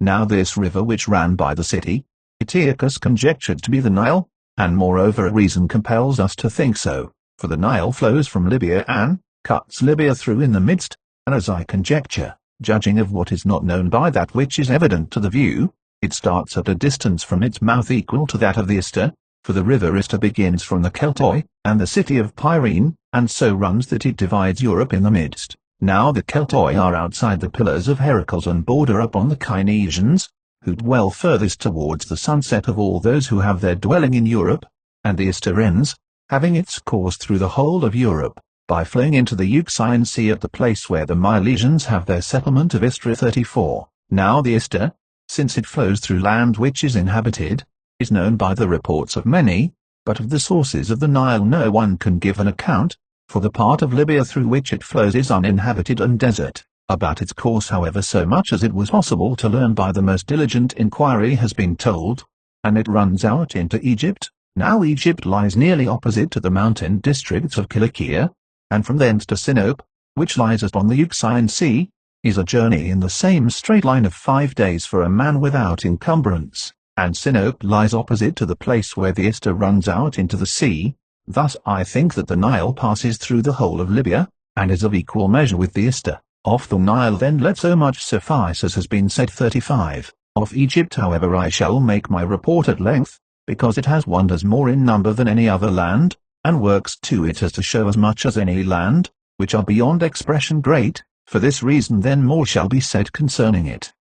Now this river which ran by the city, Antiochus conjectured to be the Nile, and moreover a reason compels us to think so, for the Nile flows from Libya and cuts Libya through in the midst, and as I conjecture, judging of what is not known by that which is evident to the view, it starts at a distance from its mouth equal to that of the Ister, for the river Ister begins from the Keltoi, and the city of Pyrene, and so runs that it divides Europe in the midst. Now the Keltoi are outside the pillars of Heracles and border upon the Cynesians, who dwell furthest towards the sunset of all those who have their dwelling in Europe, and the Ister ends, having its course through the whole of Europe, by flowing into the Euxine Sea at the place where the Milesians have their settlement of Istra 34. Now the Ister, since it flows through land which is inhabited, is known by the reports of many, but of the sources of the Nile no one can give an account, for the part of Libya through which it flows is uninhabited and desert. About its course however so much as it was possible to learn by the most diligent inquiry has been told, and it runs out into Egypt. Now Egypt lies nearly opposite to the mountain districts of Cilicia, and from thence to Sinope, which lies upon the Euxine Sea, is a journey in the same straight line of 5 days for a man without encumbrance, and Sinope lies opposite to the place where the Ister runs out into the sea. Thus I think that the Nile passes through the whole of Libya, and is of equal measure with the Ister. Of the Nile then let so much suffice as has been said. 35. Of Egypt however I shall make my report at length, because it has wonders more in number than any other land, and works to it as to show as much as any land, which are beyond expression great. For this reason then more shall be said concerning it.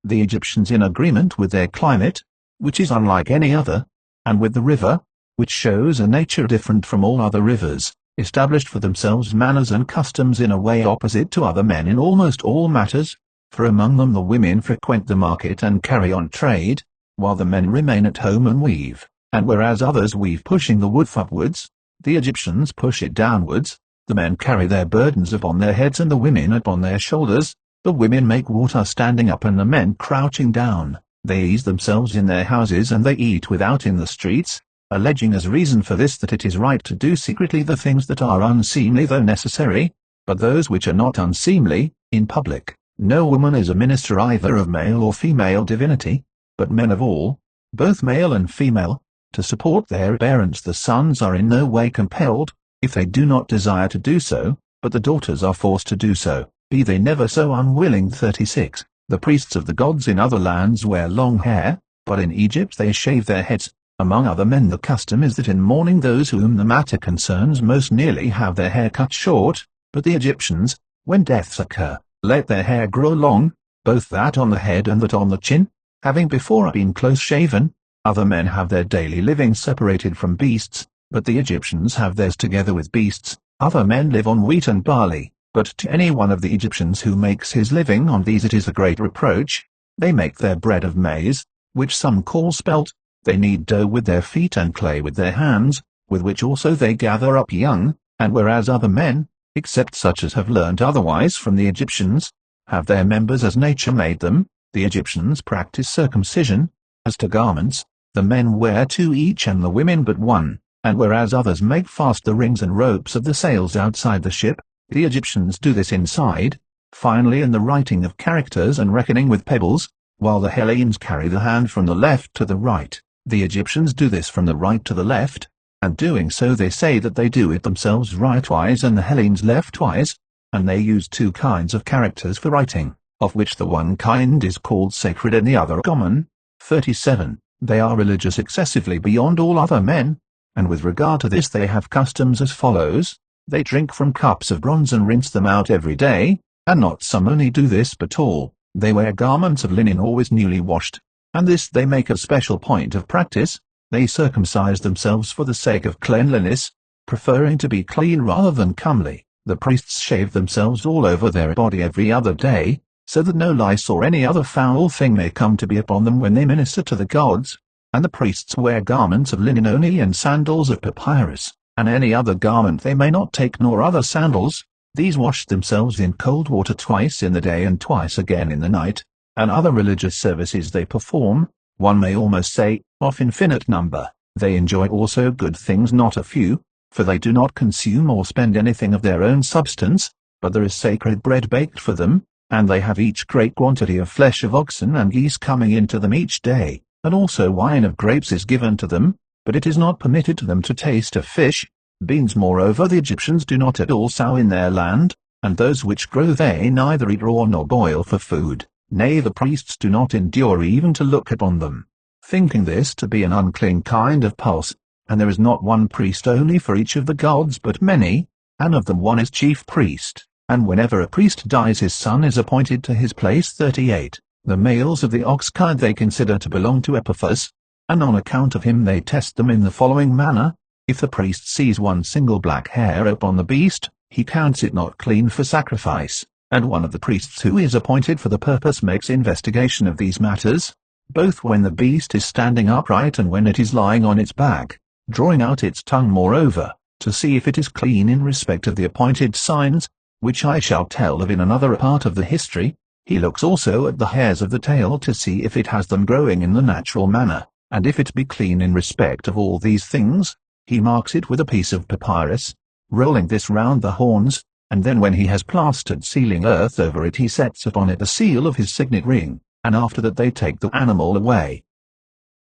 The Egyptians in agreement with their climate, which is unlike any other, and with the river, which shows a nature different from all other rivers, established for themselves manners and customs in a way opposite to other men in almost all matters, for among them the women frequent the market and carry on trade, while the men remain at home and weave, and whereas others weave pushing the wood upwards, the Egyptians push it downwards. The men carry their burdens upon their heads and the women upon their shoulders. The women make water standing up and the men crouching down. They ease themselves in their houses and they eat without in the streets. alleging as reason for this that it is right to do secretly the things that are unseemly though necessary, but those which are not unseemly, in public. No woman is a minister either of male or female divinity, but men of all, both male and female, to support their parents. The sons are in no way compelled, if they do not desire to do so, but the daughters are forced to do so, be they never so unwilling. 36. The priests of the gods in other lands wear long hair, but in Egypt they shave their heads. Among other men the custom is that in mourning those whom the matter concerns most nearly have their hair cut short, but the Egyptians, when deaths occur, let their hair grow long, both that on the head and that on the chin, having before been close shaven. Other men have their daily living separated from beasts, but the Egyptians have theirs together with beasts. Other men live on wheat and barley, but to any one of the Egyptians who makes his living on these it is a great reproach. They make their bread of maize, which some call spelt. They knead dough with their feet and clay with their hands, with which also they gather up young, and whereas other men, except such as have learnt otherwise from the Egyptians, have their members as nature made them, the Egyptians practice circumcision. As to garments, the men wear two each and the women but one, and whereas others make fast the rings and ropes of the sails outside the ship, the Egyptians do this inside. Finally, in the writing of characters and reckoning with pebbles, while the Hellenes carry the hand from the left to the right, the Egyptians do this from the right to the left, and doing so they say that they do it themselves rightwise and the Hellenes leftwise, and they use two kinds of characters for writing, of which the one kind is called sacred and the other common. 37. They are religious excessively beyond all other men, and with regard to this they have customs as follows. They drink from cups of bronze and rinse them out every day, and not some only do this but all. They wear garments of linen always newly washed, and this they make a special point of practice. They circumcise themselves for the sake of cleanliness, preferring to be clean rather than comely. The priests shave themselves all over their body every other day, so that no lice or any other foul thing may come to be upon them when they minister to the gods. And the priests wear garments of linen only and sandals of papyrus, and any other garment they may not take nor other sandals. These wash themselves in cold water twice in the day and twice again in the night, and other religious services they perform, one may almost say, of infinite number. They enjoy also good things not a few, for they do not consume or spend anything of their own substance, but there is sacred bread baked for them, and they have each great quantity of flesh of oxen and geese coming into them each day, and also wine of grapes is given to them, but it is not permitted to them to taste of fish. Beans moreover the Egyptians do not at all sow in their land, and those which grow they neither eat raw nor boil for food. Nay, the priests do not endure even to look upon them, thinking this to be an unclean kind of pulse. And there is not one priest only for each of the gods but many, and of them one is chief priest, and whenever a priest dies his son is appointed to his place. 38. The males of the ox kind they consider to belong to Epaphras, and on account of him they test them in the following manner. If the priest sees one single black hair upon the beast, he counts it not clean for sacrifice, and one of the priests who is appointed for the purpose makes investigation of these matters, both when the beast is standing upright and when it is lying on its back, drawing out its tongue moreover, to see if it is clean in respect of the appointed signs, which I shall tell of in another part of the history. He looks also at the hairs of the tail to see if it has them growing in the natural manner, and if it be clean in respect of all these things, he marks it with a piece of papyrus, rolling this round the horns, and then when he has plastered sealing earth over it he sets upon it the seal of his signet ring, and after that they take the animal away.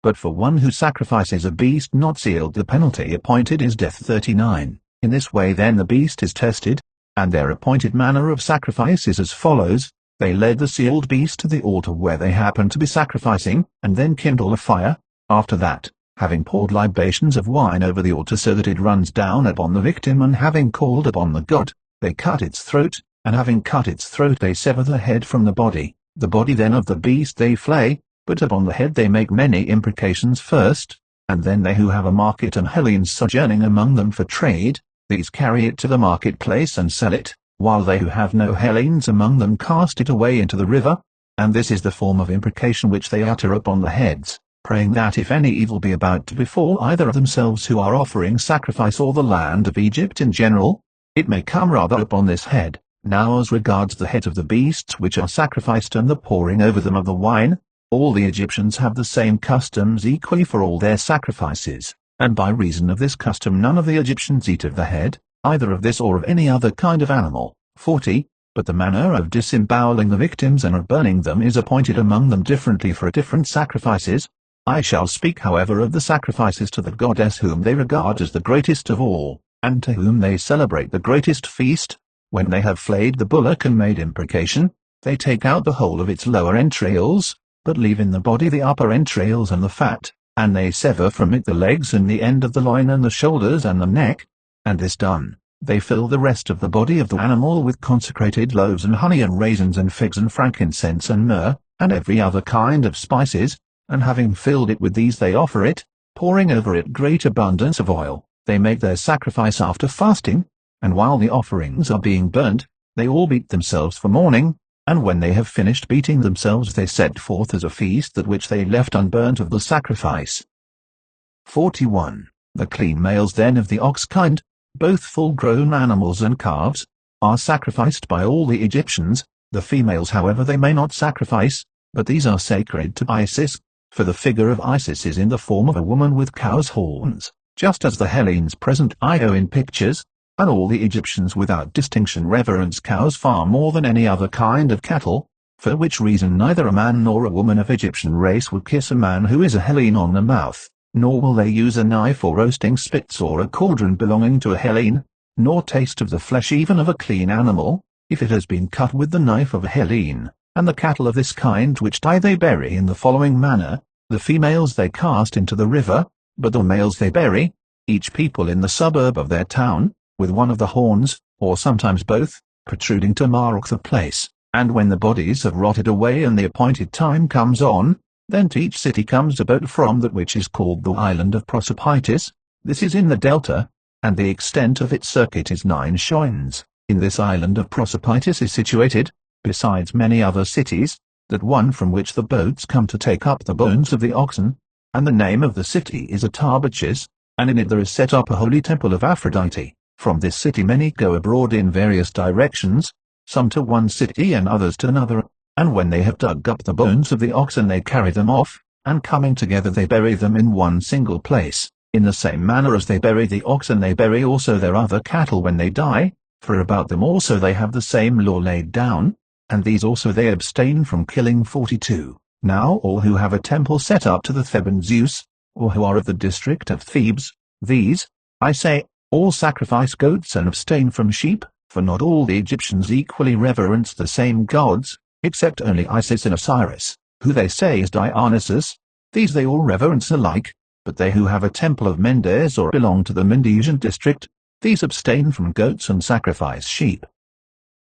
But for one who sacrifices a beast not sealed the penalty appointed is death. 39. In this way then the beast is tested, and their appointed manner of sacrifice is as follows. They led the sealed beast to the altar where they happened to be sacrificing, and then kindle a fire. After that, having poured libations of wine over the altar so that it runs down upon the victim, and having called upon the god, they cut its throat, and having cut its throat they sever the head from the body. The body then of the beast they flay, but upon the head they make many imprecations first, and then they who have a market and Hellenes sojourning among them for trade, these carry it to the marketplace and sell it, while they who have no Hellenes among them cast it away into the river. And this is the form of imprecation which they utter upon the heads, praying that if any evil be about to befall either of themselves who are offering sacrifice or the land of Egypt in general, it may come rather upon this head. Now as regards the heads of the beasts which are sacrificed and the pouring over them of the wine, all the Egyptians have the same customs equally for all their sacrifices. and by reason of this custom none of the Egyptians eat of the head, either of this or of any other kind of animal. 40. But the manner of disemboweling the victims and of burning them is appointed among them differently for different sacrifices. I shall speak however of the sacrifices to the goddess whom they regard as the greatest of all, and to whom they celebrate the greatest feast. When they have flayed the bullock and made imprecation, they take out the whole of its lower entrails, but leave in the body the upper entrails and the fat, and they sever from it the legs and the end of the loin and the shoulders and the neck. And this done, they fill the rest of the body of the animal with consecrated loaves and honey and raisins and figs and frankincense and myrrh, and every other kind of spices, and having filled it with these they offer it, pouring over it great abundance of oil. They make their sacrifice after fasting, and while the offerings are being burnt, they all beat themselves for mourning, and when they have finished beating themselves they set forth as a feast that which they left unburnt of the sacrifice. 41. The clean males then of the ox kind, both full-grown animals and calves, are sacrificed by all the Egyptians. The females however they may not sacrifice, but these are sacred to Isis, for the figure of Isis is in the form of a woman with cow's horns, just as the Hellenes present Io in pictures, and all the Egyptians without distinction reverence cows far more than any other kind of cattle, for which reason neither a man nor a woman of Egyptian race will kiss a man who is a Hellene on the mouth, nor will they use a knife for roasting spits or a cauldron belonging to a Hellene, nor taste of the flesh even of a clean animal, if it has been cut with the knife of a Hellene. And the cattle of this kind which die they bury in the following manner: the females they cast into the river, but the males they bury, each people in the suburb of their town, with one of the horns, or sometimes both, protruding to mark the place. And when the bodies have rotted away and the appointed time comes on, then to each city comes a boat from that which is called the island of Prosopitis. This is in the delta, and the extent of its circuit is 9 shoins. In this island of Prosopitis is situated, besides many other cities, that one from which the boats come to take up the bones of the oxen, and the name of the city is Atarbaches, and in it there is set up a holy temple of Aphrodite. From this city many go abroad in various directions, some to one city and others to another, and when they have dug up the bones of the oxen they carry them off, and coming together they bury them in one single place. In the same manner as they bury the oxen they bury also their other cattle when they die, for about them also they have the same law laid down, and these also they abstain from killing. 42. Now all who have a temple set up to the Theban Zeus, or who are of the district of Thebes, these, I say, all sacrifice goats and abstain from sheep, for not all the Egyptians equally reverence the same gods, except only Isis and Osiris, who they say is Dionysus. These they all reverence alike, but they who have a temple of Mendes or belong to the Mendesian district, these abstain from goats and sacrifice sheep.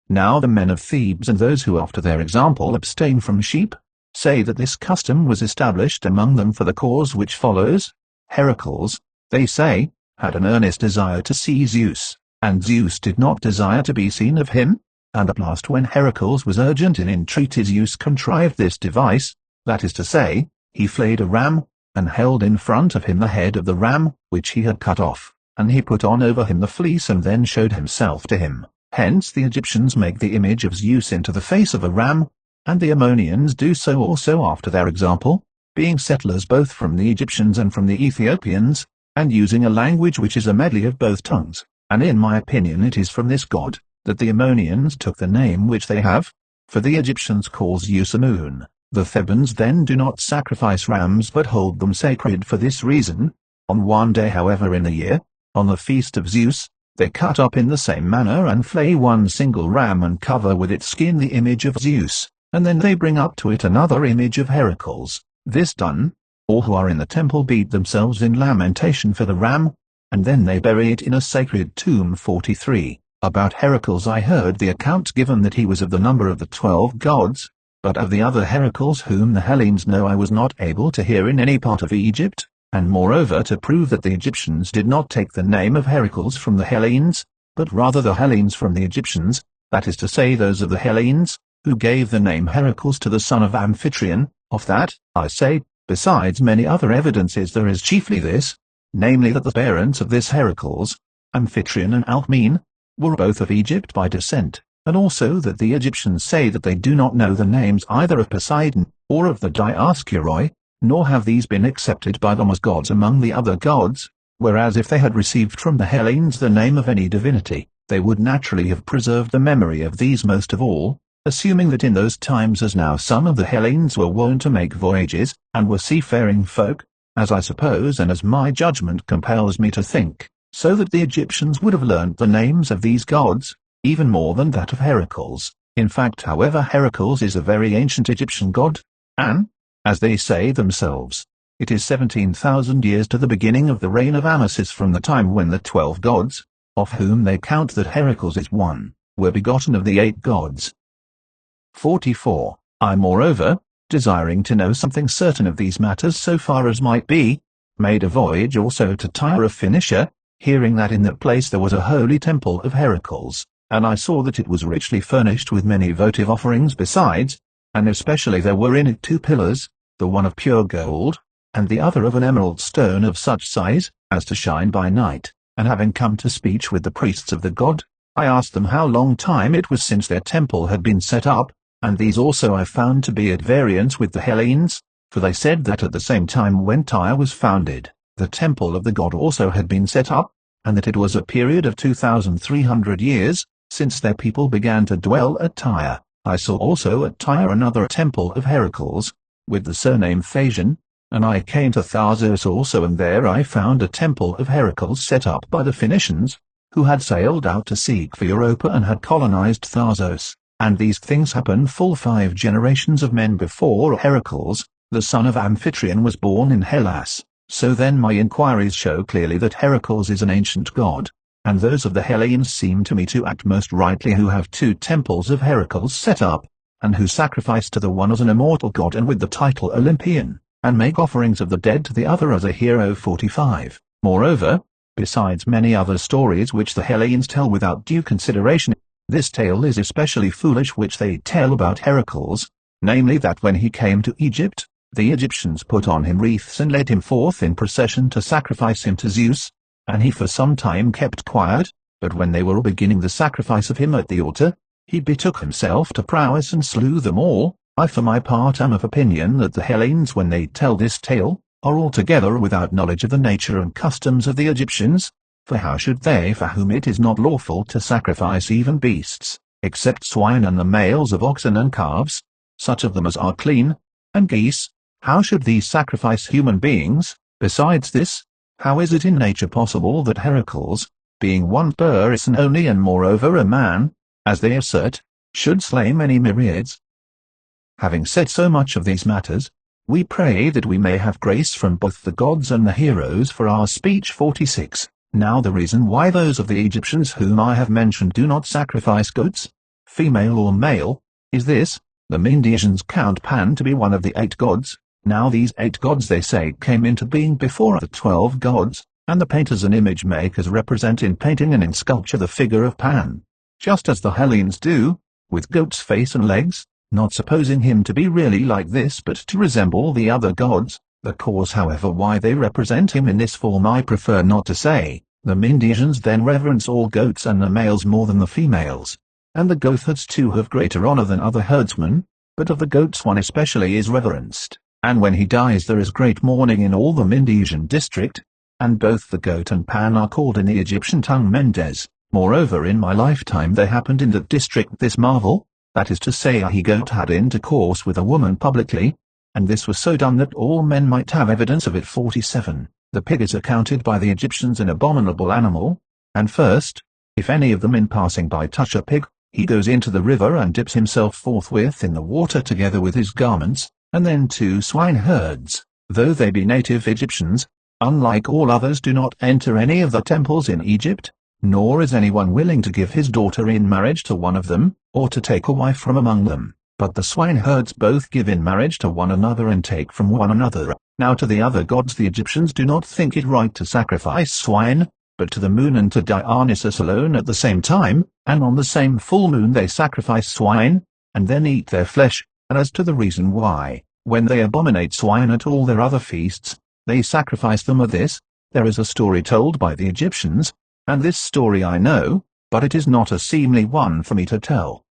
Now the men of Thebes and those who after their example abstain from sheep, say that this custom was established among them for the cause which follows. Heracles, they say, had an earnest desire to see Zeus, and Zeus did not desire to be seen of him, and at last when Heracles was urgent in entreaty Zeus contrived this device, that is to say, he flayed a ram, and held in front of him the head of the ram, which he had cut off, and he put on over him the fleece and then showed himself to him. Hence the Egyptians make the image of Zeus into the face of a ram, and the Ammonians do so also after their example, being settlers both from the Egyptians and from the Ethiopians, and using a language which is a medley of both tongues, and in my opinion it is from this god that the Ammonians took the name which they have, for the Egyptians call Zeus Amun. The Thebans then do not sacrifice rams but hold them sacred for this reason. On one day however in the year, on the feast of Zeus, they cut up in the same manner and flay one single ram and cover with its skin the image of Zeus, and then they bring up to it another image of Heracles. This done, all who are in the temple beat themselves in lamentation for the ram, and then they bury it in a sacred tomb. 43. About Heracles I heard the account given that he was of the number of the 12 gods, but of the other Heracles whom the Hellenes know I was not able to hear in any part of Egypt, and moreover to prove that the Egyptians did not take the name of Heracles from the Hellenes, but rather the Hellenes from the Egyptians, that is to say those of the Hellenes, who gave the name Heracles to the son of Amphitryon. Of that, I say, besides many other evidences there is chiefly this, namely that the parents of this Heracles, Amphitryon and Alcmene, were both of Egypt by descent, and also that the Egyptians say that they do not know the names either of Poseidon, or of the Dioscuri, nor have these been accepted by them as gods among the other gods, whereas if they had received from the Hellenes the name of any divinity, they would naturally have preserved the memory of these most of all, assuming that in those times as now some of the Hellenes were wont to make voyages, and were seafaring folk, as I suppose and as my judgment compels me to think, so that the Egyptians would have learnt the names of these gods, even more than that of Heracles. In fact, however, Heracles is a very ancient Egyptian god, and, as they say themselves, it is 17,000 years to the beginning of the reign of Amasis from the time when the 12 gods, of whom they count that Heracles is one, were begotten of the 8 gods. 44. I moreover, desiring to know something certain of these matters so far as might be, made a voyage also to Tyre of Phoenicia, hearing that in that place there was a holy temple of Heracles, and I saw that it was richly furnished with many votive offerings besides, and especially there were in it 2 pillars, the one of pure gold, and the other of an emerald stone of such size as to shine by night. And having come to speech with the priests of the god, I asked them how long time it was since their temple had been set up, and these also I found to be at variance with the Hellenes, for they said that at the same time when Tyre was founded, the temple of the god also had been set up, and that it was a period of 2,300 years, since their people began to dwell at Tyre. I saw also at Tyre another temple of Heracles, with the surname Phasian, and I came to Tharsos also, and there I found a temple of Heracles set up by the Phoenicians, who had sailed out to seek for Europa and had colonized Tharsos, and these things happened full 5 generations of men before Heracles, the son of Amphitryon, was born in Hellas. So then my inquiries show clearly that Heracles is an ancient god, and those of the Hellenes seem to me to act most rightly who have 2 temples of Heracles set up, and who sacrifice to the one as an immortal god and with the title Olympian, and make offerings of the dead to the other as a hero. 45. Moreover, besides many other stories which the Hellenes tell without due consideration, this tale is especially foolish which they tell about Heracles, namely that when he came to Egypt, the Egyptians put on him wreaths and led him forth in procession to sacrifice him to Zeus, and he for some time kept quiet, but when they were beginning the sacrifice of him at the altar, he betook himself to prowess and slew them all. I for my part am of opinion that the Hellenes, when they tell this tale, are altogether without knowledge of the nature and customs of the Egyptians, for how should they, for whom it is not lawful to sacrifice even beasts, except swine and the males of oxen and calves, such of them as are clean, and geese, how should these sacrifice human beings? Besides this, how is it in nature possible that Heracles, being one person only and moreover a man, as they assert, should slay many myriads? Having said so much of these matters, we pray that we may have grace from both the gods and the heroes for our speech. 46. Now the reason why those of the Egyptians whom I have mentioned do not sacrifice goats, female or male, is this: the Mindesians count Pan to be one of the 8 gods. Now these 8 gods, they say, came into being before the 12 gods, and the painters and image makers represent in painting and in sculpture the figure of Pan, just as the Hellenes do, with goat's face and legs, not supposing him to be really like this but to resemble the other gods. The cause, however, why they represent him in this form I prefer not to say. The Mindesians then reverence all goats and the males more than the females, and the goatherds too have greater honor than other herdsmen, but of the goats one especially is reverenced, and when he dies there is great mourning in all the Mindesian district, and both the goat and Pan are called in the Egyptian tongue Mendes. Moreover, in my lifetime there happened in that district this marvel, that is to say, a he-goat had intercourse with a woman publicly, and this was so done that all men might have evidence of it. 47. The pig is accounted by the Egyptians an abominable animal, and first, if any of them in passing by touch a pig, he goes into the river and dips himself forthwith in the water together with his garments, and then 2 swineherds, though they be native Egyptians, unlike all others, do not enter any of the temples in Egypt, nor is anyone willing to give his daughter in marriage to one of them, or to take a wife from among them, but the swineherds both give in marriage to one another and take from one another. Now to the other gods the Egyptians do not think it right to sacrifice swine, but to the moon and to Dionysus alone at the same time, and on the same full moon they sacrifice swine, and then eat their flesh. And as to the reason why, when they abominate swine at all their other feasts, they sacrifice them at this, there is a story told by the Egyptians, and this story I know, but it is not a seemly one for me to tell.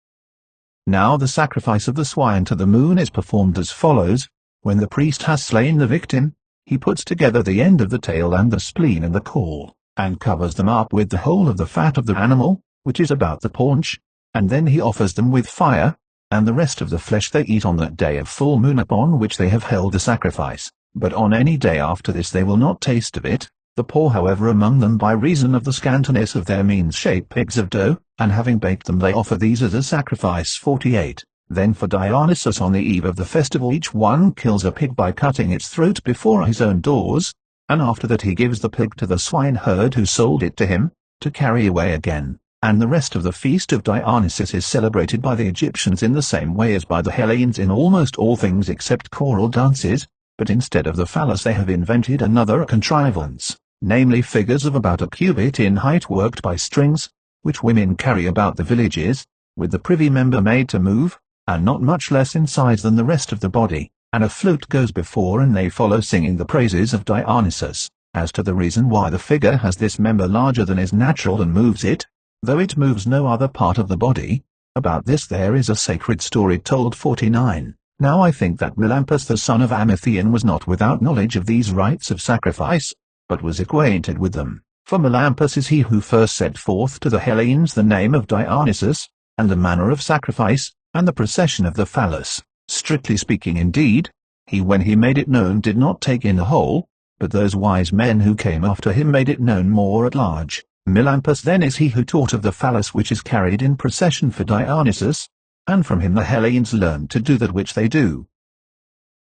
Now the sacrifice of the swine to the moon is performed as follows. When the priest has slain the victim, he puts together the end of the tail and the spleen and the caul, and covers them up with the whole of the fat of the animal, which is about the paunch, and then he offers them with fire, and the rest of the flesh they eat on that day of full moon upon which they have held the sacrifice, but on any day after this they will not taste of it. The poor however among them by reason of the scantiness of their means shape pigs of dough, and having baked them they offer these as a sacrifice. 48. Then for Dionysus on the eve of the festival each one kills a pig by cutting its throat before his own doors, and after that he gives the pig to the swineherd who sold it to him, to carry away again. And the rest of the feast of Dionysus is celebrated by the Egyptians in the same way as by the Hellenes in almost all things except choral dances, but instead of the phallus they have invented another contrivance, namely figures of about a cubit in height worked by strings, which women carry about the villages, with the privy member made to move, and not much less in size than the rest of the body, and a flute goes before and they follow singing the praises of Dionysus. As to the reason why the figure has this member larger than is natural and moves it, though it moves no other part of the body, about this there is a sacred story told. 49. Now I think that Melampus the son of Amithion was not without knowledge of these rites of sacrifice, but was acquainted with them, for Melampus is he who first set forth to the Hellenes the name of Dionysus, and the manner of sacrifice, and the procession of the phallus. Strictly speaking indeed, he when he made it known did not take in the whole, but those wise men who came after him made it known more at large. Melampus then is he who taught of the phallus which is carried in procession for Dionysus, and from him the Hellenes learned to do that which they do.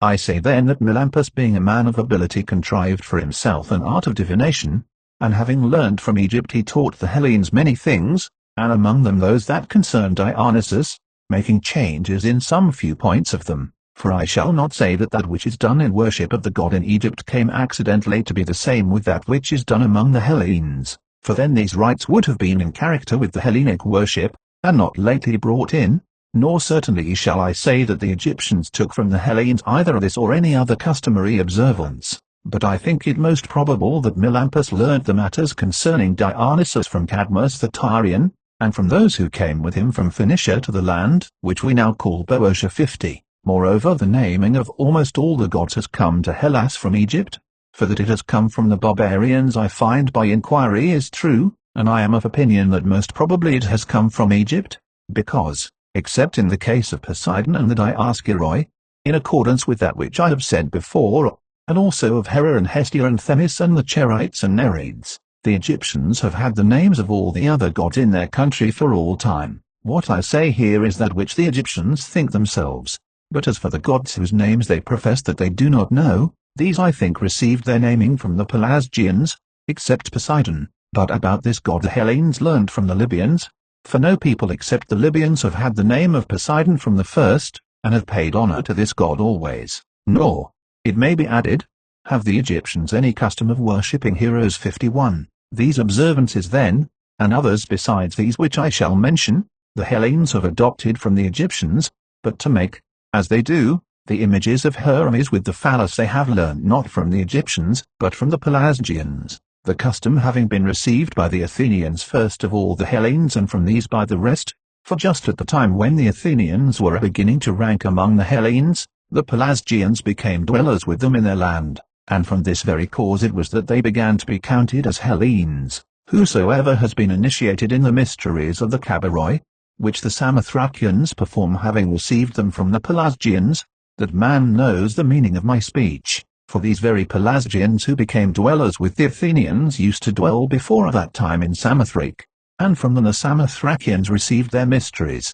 I say then that Melampus being a man of ability contrived for himself an art of divination, and having learned from Egypt he taught the Hellenes many things, and among them those that concern Dionysus, making changes in some few points of them, for I shall not say that that which is done in worship of the god in Egypt came accidentally to be the same with that which is done among the Hellenes, for then these rites would have been in character with the Hellenic worship, and not lately brought in, nor certainly shall I say that the Egyptians took from the Hellenes either this or any other customary observance, but I think it most probable that Melampus learned the matters concerning Dionysus from Cadmus the Tyrian, and from those who came with him from Phoenicia to the land which we now call Boeotia. 50. Moreover the naming of almost all the gods has come to Hellas from Egypt, for that it has come from the barbarians I find by inquiry is true, and I am of opinion that most probably it has come from Egypt, because, except in the case of Poseidon and the Dioscuroi, in accordance with that which I have said before, and also of Hera and Hestia and Themis and the Cherites and Nereids, the Egyptians have had the names of all the other gods in their country for all time. What I say here is that which the Egyptians think themselves, but as for the gods whose names they profess that they do not know, these I think received their naming from the Pelasgians, except Poseidon, but about this god the Hellenes learned from the Libyans, for no people except the Libyans have had the name of Poseidon from the first, and have paid honor to this god always. Nor, it may be added, have the Egyptians any custom of worshipping heroes. 51. These observances then, and others besides these which I shall mention, the Hellenes have adopted from the Egyptians, but to make, as they do, the images of Hermes with the phallus they have learned not from the Egyptians, but from the Pelasgians, the custom having been received by the Athenians first of all the Hellenes and from these by the rest, for just at the time when the Athenians were beginning to rank among the Hellenes, the Pelasgians became dwellers with them in their land, and from this very cause it was that they began to be counted as Hellenes. Whosoever has been initiated in the mysteries of the Cabaroi, which the Samothracians perform having received them from the Pelasgians, that man knows the meaning of my speech, for these very Pelasgians who became dwellers with the Athenians used to dwell before that time in Samothrace, and from them the Samothracians received their mysteries.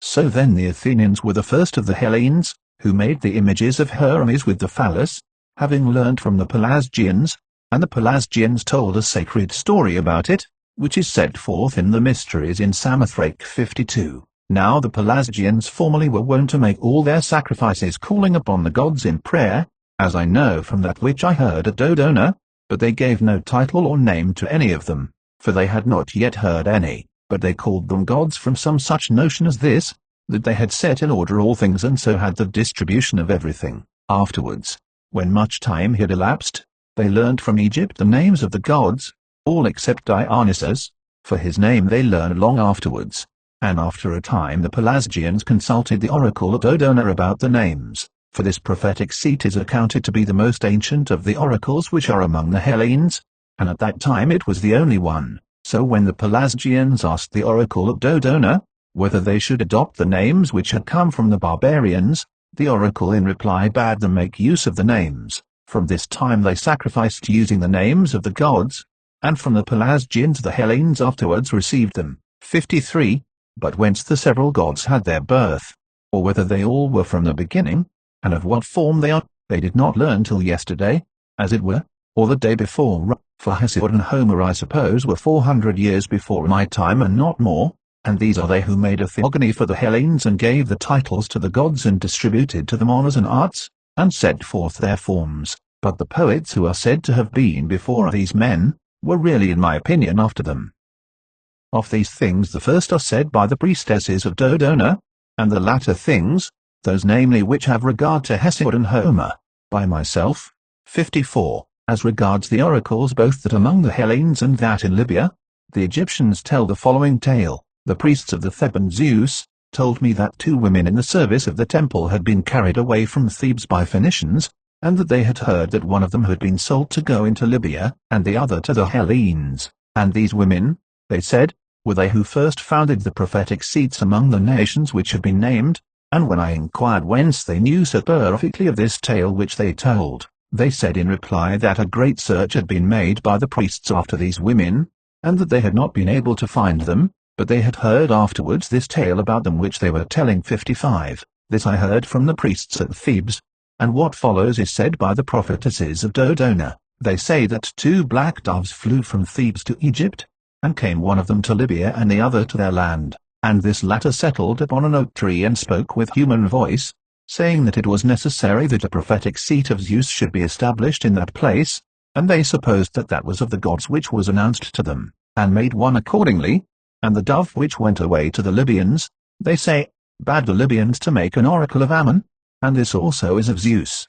So then the Athenians were the first of the Hellenes, who made the images of Hermes with the phallus, having learned from the Pelasgians, and the Pelasgians told a sacred story about it, which is set forth in the mysteries in Samothrace. 52. Now the Pelasgians formerly were wont to make all their sacrifices calling upon the gods in prayer, as I know from that which I heard at Dodona, but they gave no title or name to any of them, for they had not yet heard any, but they called them gods from some such notion as this, that they had set in order all things and so had the distribution of everything. Afterwards, when much time had elapsed, they learned from Egypt the names of the gods, all except Dionysus, for his name they learned long afterwards, and after a time the Pelasgians consulted the oracle at Dodona about the names, for this prophetic seat is accounted to be the most ancient of the oracles which are among the Hellenes, and at that time it was the only one. So when the Pelasgians asked the oracle of Dodona whether they should adopt the names which had come from the barbarians, the oracle in reply bade them make use of the names. From this time they sacrificed using the names of the gods, and from the Pelasgians the Hellenes afterwards received them. 53. But whence the several gods had their birth, or whether they all were from the beginning, and of what form they are, they did not learn till yesterday, as it were, or the day before, for Hesiod and Homer I suppose were 400 years before my time and not more, and these are they who made a theogony for the Hellenes and gave the titles to the gods and distributed to them honors and arts, and set forth their forms. But the poets who are said to have been before these men, were really in my opinion after them. Of these things the first are said by the priestesses of Dodona, and the latter things, those namely which have regard to Hesiod and Homer, by myself. 54. As regards the oracles both that among the Hellenes and that in Libya, the Egyptians tell the following tale. The priests of the Theban Zeus told me that 2 women in the service of the temple had been carried away from Thebes by Phoenicians, and that they had heard that one of them had been sold to go into Libya, and the other to the Hellenes. And these women, they said, were they who first founded the prophetic seats among the nations which have been named, and when I inquired whence they knew so perfectly of this tale which they told, they said in reply that a great search had been made by the priests after these women, and that they had not been able to find them, but they had heard afterwards this tale about them which they were telling. 55. This I heard from the priests at Thebes, and what follows is said by the prophetesses of Dodona. They say that 2 black doves flew from Thebes to Egypt, and came one of them to Libya and the other to their land, and this latter settled upon an oak tree and spoke with human voice, saying that it was necessary that a prophetic seat of Zeus should be established in that place, and they supposed that that was of the gods which was announced to them, and made one accordingly. And the dove which went away to the Libyans, they say, bade the Libyans to make an oracle of Ammon, and this also is of Zeus.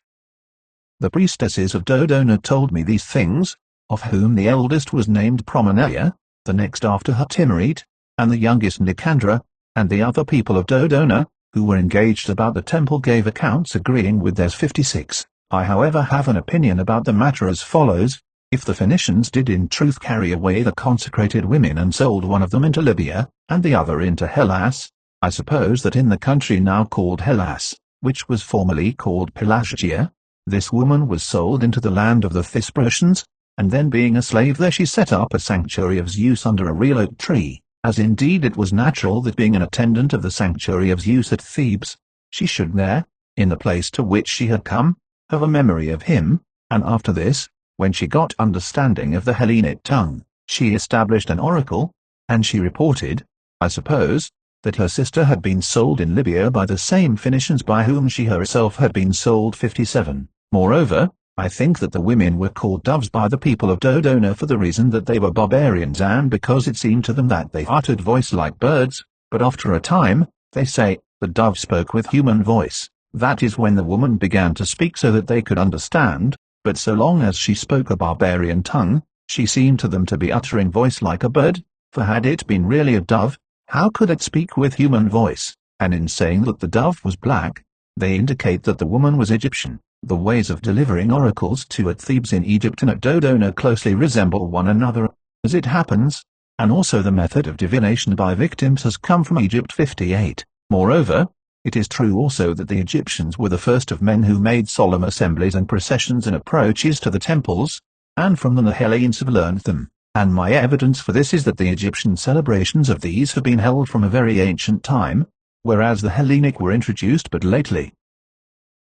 The priestesses of Dodona told me these things, of whom the eldest was named Promeneia, the next after her Timarete, and the youngest Nicandra, and the other people of Dodona, who were engaged about the temple gave accounts agreeing with theirs. 56. I however have an opinion about the matter as follows. If the Phoenicians did in truth carry away the consecrated women and sold one of them into Libya, and the other into Hellas, I suppose that in the country now called Hellas, which was formerly called Pelasgia, this woman was sold into the land of the Thesprotians, and then being a slave there she set up a sanctuary of Zeus under a real oak tree, as indeed it was natural that being an attendant of the sanctuary of Zeus at Thebes, she should there, in the place to which she had come, have a memory of him, and after this, when she got understanding of the Hellenic tongue, she established an oracle, and she reported, I suppose, that her sister had been sold in Libya by the same Phoenicians by whom she herself had been sold. 57. Moreover, I think that the women were called doves by the people of Dodona for the reason that they were barbarians and because it seemed to them that they uttered voice like birds, but after a time, they say, the dove spoke with human voice. That is when the woman began to speak so that they could understand, but so long as she spoke a barbarian tongue, she seemed to them to be uttering voice like a bird, for had it been really a dove, how could it speak with human voice? And in saying that the dove was black, they indicate that the woman was Egyptian. The ways of delivering oracles to at Thebes in Egypt and at Dodona closely resemble one another, as it happens, and also the method of divination by victims has come from Egypt. 58. Moreover, it is true also that the Egyptians were the first of men who made solemn assemblies and processions and approaches to the temples, and from them the Hellenes have learned them, and my evidence for this is that the Egyptian celebrations of these have been held from a very ancient time, whereas the Hellenic were introduced but lately.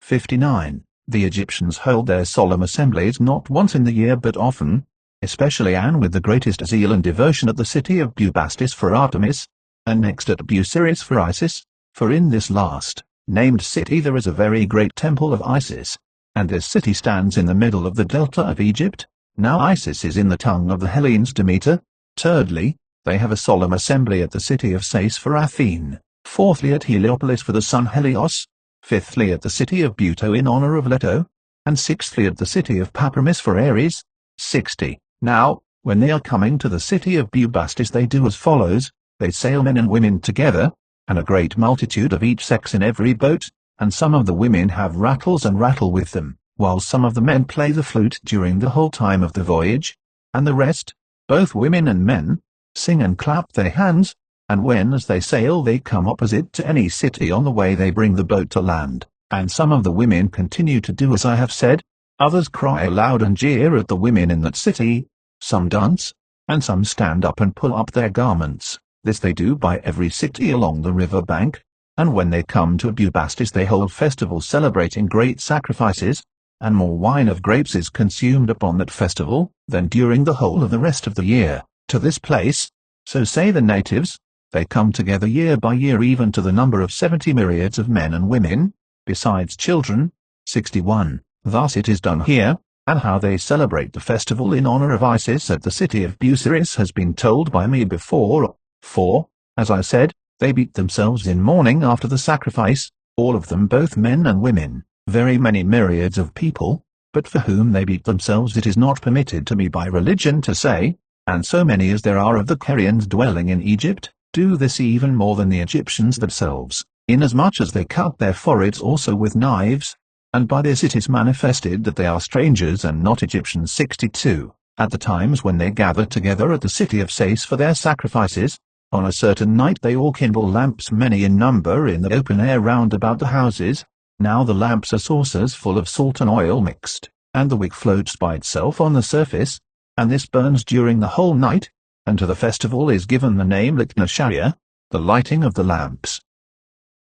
59. The Egyptians hold their solemn assemblies not once in the year but often, especially and with the greatest zeal and devotion at the city of Bubastis for Artemis, and next at Busiris for Isis, for in this last named city there is a very great temple of Isis, and this city stands in the middle of the delta of Egypt. Now Isis is in the tongue of the Hellenes Demeter. Thirdly, they have a solemn assembly at the city of Sais for Athene. Fourthly at Heliopolis for the sun Helios. Fifthly at the city of Buto in honor of Leto. And sixthly at the city of Papermis for Ares. 60. Now, when they are coming to the city of Bubastis they do as follows, they sail men and women together, and a great multitude of each sex in every boat, and some of the women have rattles and rattle with them, while some of the men play the flute during the whole time of the voyage, and the rest, both women and men, sing and clap their hands, and when as they sail they come opposite to any city on the way they bring the boat to land, and some of the women continue to do as I have said, others cry aloud and jeer at the women in that city, some dance, and some stand up and pull up their garments. This they do by every city along the river bank, and when they come to Bubastis they hold festivals celebrating great sacrifices, and more wine of grapes is consumed upon that festival than during the whole of the rest of the year. To this place, so say the natives, they come together year by year even to the number of 70 myriads of men and women, besides children. 61. Thus it is done here, and how they celebrate the festival in honor of Isis at the city of Busiris has been told by me before, for, as I said, they beat themselves in mourning after the sacrifice, all of them both men and women, very many myriads of people, but for whom they beat themselves it is not permitted to me by religion to say, and so many as there are of the Carians dwelling in Egypt, do this even more than the Egyptians themselves, inasmuch as they cut their foreheads also with knives, and by this it is manifested that they are strangers and not Egyptians. 62. At the times when they gather together at the city of Sais for their sacrifices, on a certain night they all kindle lamps many in number in the open air round about the houses. Now the lamps are saucers full of salt and oil mixed, and the wick floats by itself on the surface, and this burns during the whole night, and to the festival is given the name Lichtnasharia, the lighting of the lamps.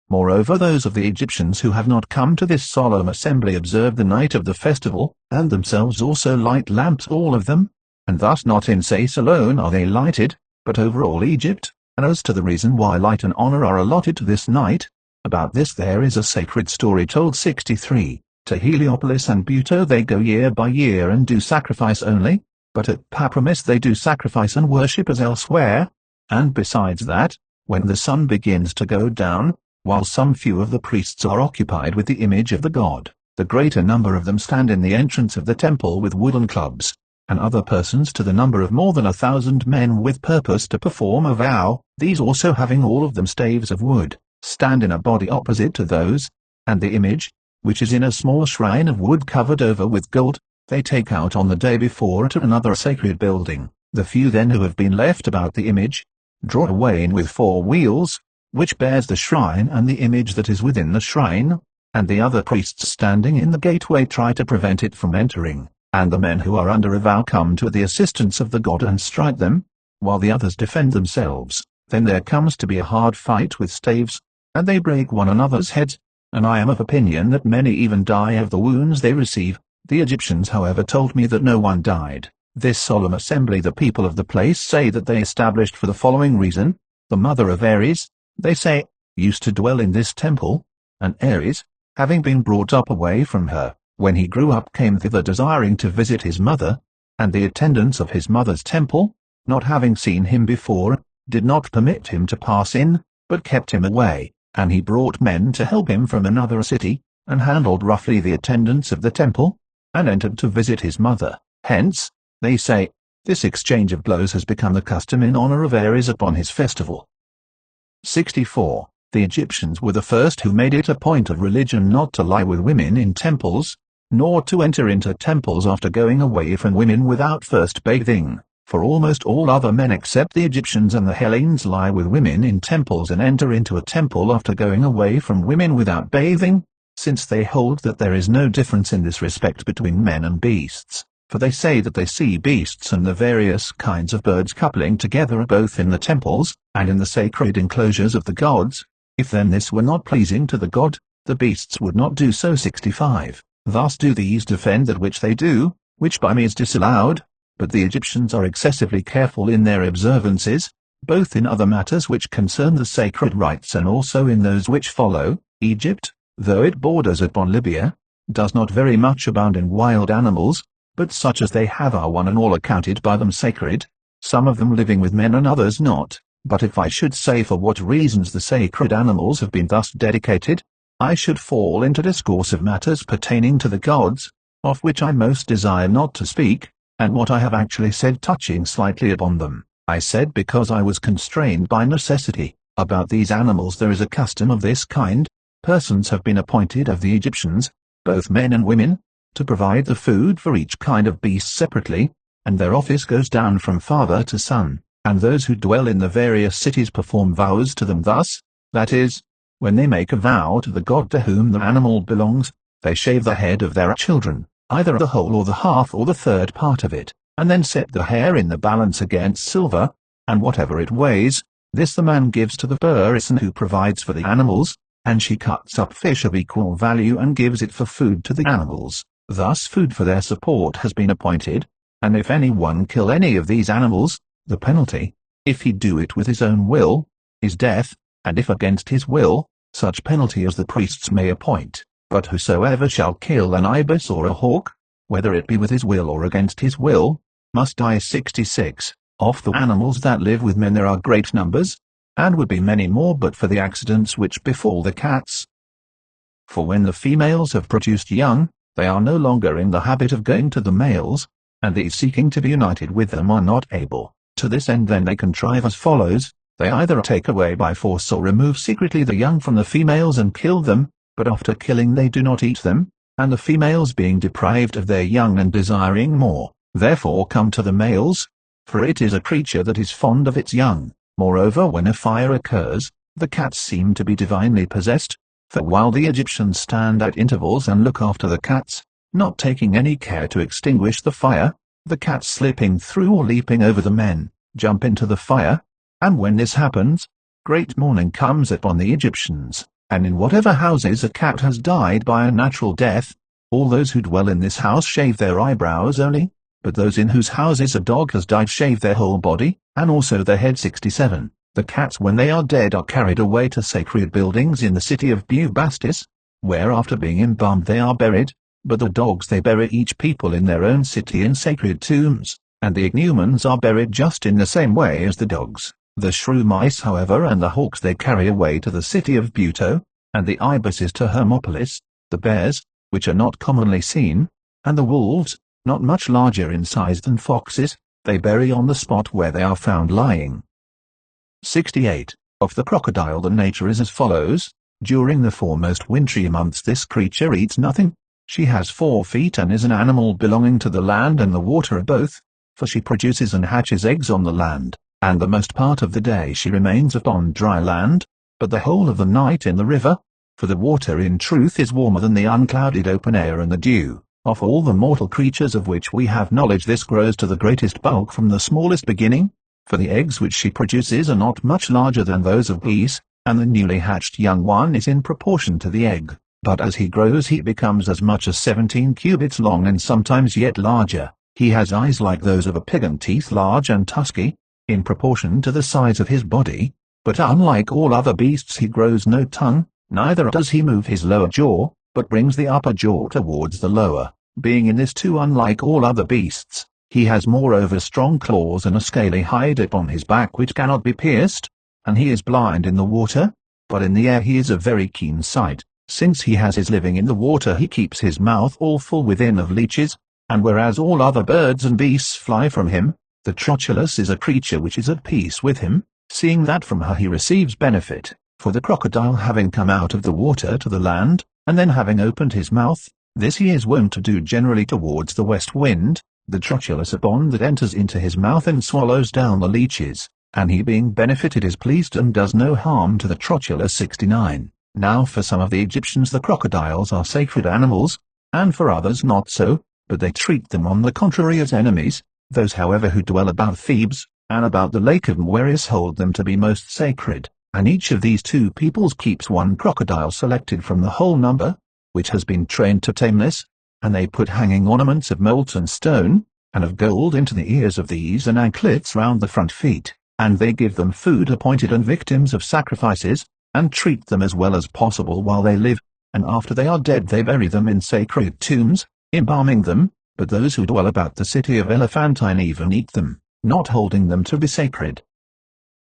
Moreover, those of the Egyptians who have not come to this solemn assembly observe the night of the festival, and themselves also light lamps all of them, and thus not in Sais alone are they lighted, but over all Egypt. And as to the reason why light and honor are allotted to this night, about this there is a sacred story told. 63. To Heliopolis and Buto they go year by year and do sacrifice only, but at Papramis they do sacrifice and worship as elsewhere, and besides that, when the sun begins to go down, while some few of the priests are occupied with the image of the god, the greater number of them stand in the entrance of the temple with wooden clubs, and other persons to the number of more than 1,000 men with purpose to perform a vow, these also having all of them staves of wood, stand in a body opposite to those, and the image, which is in a small shrine of wood covered over with gold, they take out on the day before to another sacred building. The few then who have been left about the image, draw a wain with 4 wheels, which bears the shrine and the image that is within the shrine, and the other priests standing in the gateway try to prevent it from entering, and the men who are under a vow come to the assistance of the god and strike them, while the others defend themselves. Then there comes to be a hard fight with staves, and they break one another's heads, and I am of opinion that many even die of the wounds they receive. The Egyptians however told me that no one died. This solemn assembly the people of the place say that they established for the following reason: the mother of Ares, they say, used to dwell in this temple, and Ares, having been brought up away from her, when he grew up came thither desiring to visit his mother, and the attendants of his mother's temple, not having seen him before, did not permit him to pass in, but kept him away, and he brought men to help him from another city, and handled roughly the attendants of the temple, and entered to visit his mother. Hence, they say, this exchange of blows has become the custom in honor of Ares upon his festival. 64. The Egyptians were the first who made it a point of religion not to lie with women in temples, nor to enter into temples after going away from women without first bathing, for almost all other men except the Egyptians and the Hellenes lie with women in temples and enter into a temple after going away from women without bathing, since they hold that there is no difference in this respect between men and beasts, for they say that they see beasts and the various kinds of birds coupling together both in the temples and in the sacred enclosures of the gods. If then this were not pleasing to the god, the beasts would not do so. 65. Thus do these defend that which they do, which by me is disallowed, but the Egyptians are excessively careful in their observances, both in other matters which concern the sacred rites and also in those which follow. Egypt, though it borders upon Libya, does not very much abound in wild animals, but such as they have are one and all accounted by them sacred, some of them living with men and others not. But if I should say for what reasons the sacred animals have been thus dedicated, I should fall into discourse of matters pertaining to the gods, of which I most desire not to speak, and what I have actually said touching slightly upon them, I said because I was constrained by necessity. About these animals there is a custom of this kind, persons have been appointed of the Egyptians, both men and women, to provide the food for each kind of beast separately, and their office goes down from father to son, and those who dwell in the various cities perform vows to them thus, that is, when they make a vow to the god to whom the animal belongs, they shave the head of their children, either the whole or the half or the third part of it, and then set the hair in the balance against silver, and whatever it weighs, this the man gives to the person who provides for the animals, and she cuts up fish of equal value and gives it for food to the animals. Thus food for their support has been appointed, and if any one kill any of these animals, the penalty, if he do it with his own will, is death, and if against his will, such penalty as the priests may appoint. But whosoever shall kill an ibis or a hawk, whether it be with his will or against his will, must die. 66. Of the animals that live with men there are great numbers, and would be many more but for the accidents which befall the cats. For when the females have produced young, they are no longer in the habit of going to the males, and these seeking to be united with them are not able. To this end then they contrive as follows: they either take away by force or remove secretly the young from the females and kill them, but after killing they do not eat them, and the females being deprived of their young and desiring more, therefore come to the males, for it is a creature that is fond of its young. Moreover, when a fire occurs, the cats seem to be divinely possessed, for while the Egyptians stand at intervals and look after the cats, not taking any care to extinguish the fire, the cats slipping through or leaping over the men, jump into the fire, and when this happens, great mourning comes upon the Egyptians, and in whatever houses a cat has died by a natural death, all those who dwell in this house shave their eyebrows only, but those in whose houses a dog has died shave their whole body, and also their head. 67. The cats when they are dead are carried away to sacred buildings in the city of Bubastis, where after being embalmed they are buried, but the dogs they bury each people in their own city in sacred tombs, and the ichneumons are buried just in the same way as the dogs. The shrew mice however and the hawks they carry away to the city of Buto, and the ibises to Hermopolis, the bears, which are not commonly seen, and the wolves, not much larger in size than foxes, they bury on the spot where they are found lying. 68. Of the crocodile the nature is as follows: during the foremost wintry months this creature eats nothing. She has 4 feet and is an animal belonging to the land and the water both, for she produces and hatches eggs on the land, and the most part of the day she remains upon dry land, but the whole of the night in the river, for the water in truth is warmer than the unclouded open air and the dew. Of all the mortal creatures of which we have knowledge this grows to the greatest bulk from the smallest beginning, for the eggs which she produces are not much larger than those of geese, and the newly hatched young one is in proportion to the egg, but as he grows he becomes as much as 17 cubits long and sometimes yet larger. He has eyes like those of a pig and teeth large and tusky, in proportion to the size of his body, but unlike all other beasts he grows no tongue, neither does he move his lower jaw, but brings the upper jaw towards the lower. Being in this too unlike all other beasts, he has moreover strong claws and a scaly hide upon his back which cannot be pierced, and he is blind in the water, but in the air he is of very keen sight. Since he has his living in the water he keeps his mouth all full within of leeches, and whereas all other birds and beasts fly from him, the Trochilus is a creature which is at peace with him, seeing that from her he receives benefit. For the crocodile having come out of the water to the land, and then having opened his mouth, this he is wont to do generally towards the west wind, the Trochilus upon that enters into his mouth and swallows down the leeches, and he being benefited is pleased and does no harm to the Trochilus. 69. Now for some of the Egyptians the crocodiles are sacred animals, and for others not so, but they treat them on the contrary as enemies. Those however who dwell about Thebes, and about the lake of Moeris hold them to be most sacred, and each of these 2 peoples keeps 1 crocodile selected from the whole number, which has been trained to tameness, and they put hanging ornaments of molten stone, and of gold into the ears of these and anklets round the front feet, and they give them food appointed and victims of sacrifices, and treat them as well as possible while they live, and after they are dead they bury them in sacred tombs, embalming them, but those who dwell about the city of Elephantine even eat them, not holding them to be sacred.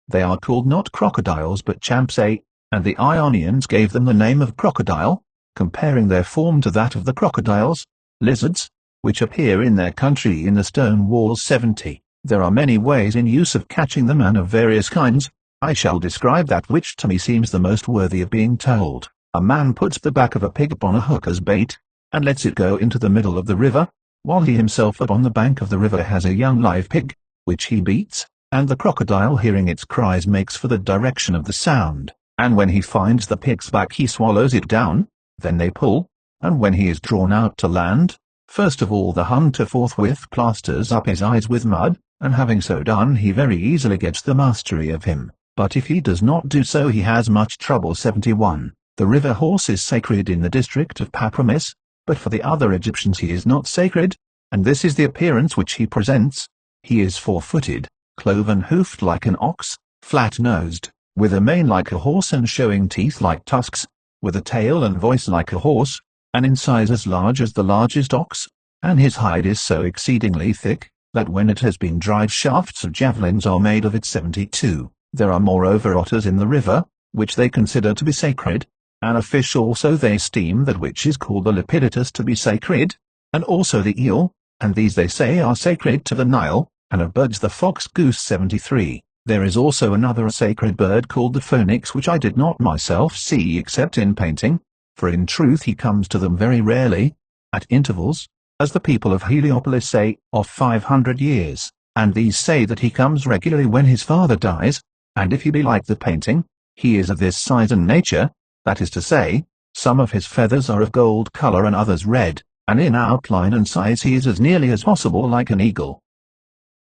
They are called not crocodiles but champsae, and the Ionians gave them the name of crocodile, comparing their form to that of the crocodiles, lizards, which appear in their country in the stone walls. 70. There are many ways in use of catching them and of various kinds. I shall describe that which to me seems the most worthy of being told. A man puts the back of a pig upon a hook as bait, and lets it go into the middle of the river, while he himself upon the bank of the river has a young live pig, which he beats, and the crocodile hearing its cries makes for the direction of the sound, and when he finds the pig's back he swallows it down. Then they pull, and when he is drawn out to land, first of all the hunter forthwith plasters up his eyes with mud, and having so done he very easily gets the mastery of him, but if he does not do so he has much trouble. 71. The river horse is sacred in the district of Papramis, but for the other Egyptians he is not sacred, and this is the appearance which he presents. He is four-footed, cloven-hoofed like an ox, flat-nosed, with a mane like a horse and showing teeth like tusks, with a tail and voice like a horse, and in size as large as the largest ox, and his hide is so exceedingly thick, that when it has been dried shafts of javelins are made of it. 72. There are moreover otters in the river, which they consider to be sacred, and a fish also they esteem that which is called the Herodotus to be sacred, and also the eel, and these they say are sacred to the Nile, and of birds the fox-goose. 73. There is also another sacred bird called the phoenix which I did not myself see except in painting, for in truth he comes to them very rarely, at intervals, as the people of Heliopolis say, of 500 years, and these say that he comes regularly when his father dies, and if he be like the painting, he is of this size and nature, that is to say, some of his feathers are of gold color and others red, and in outline and size he is as nearly as possible like an eagle.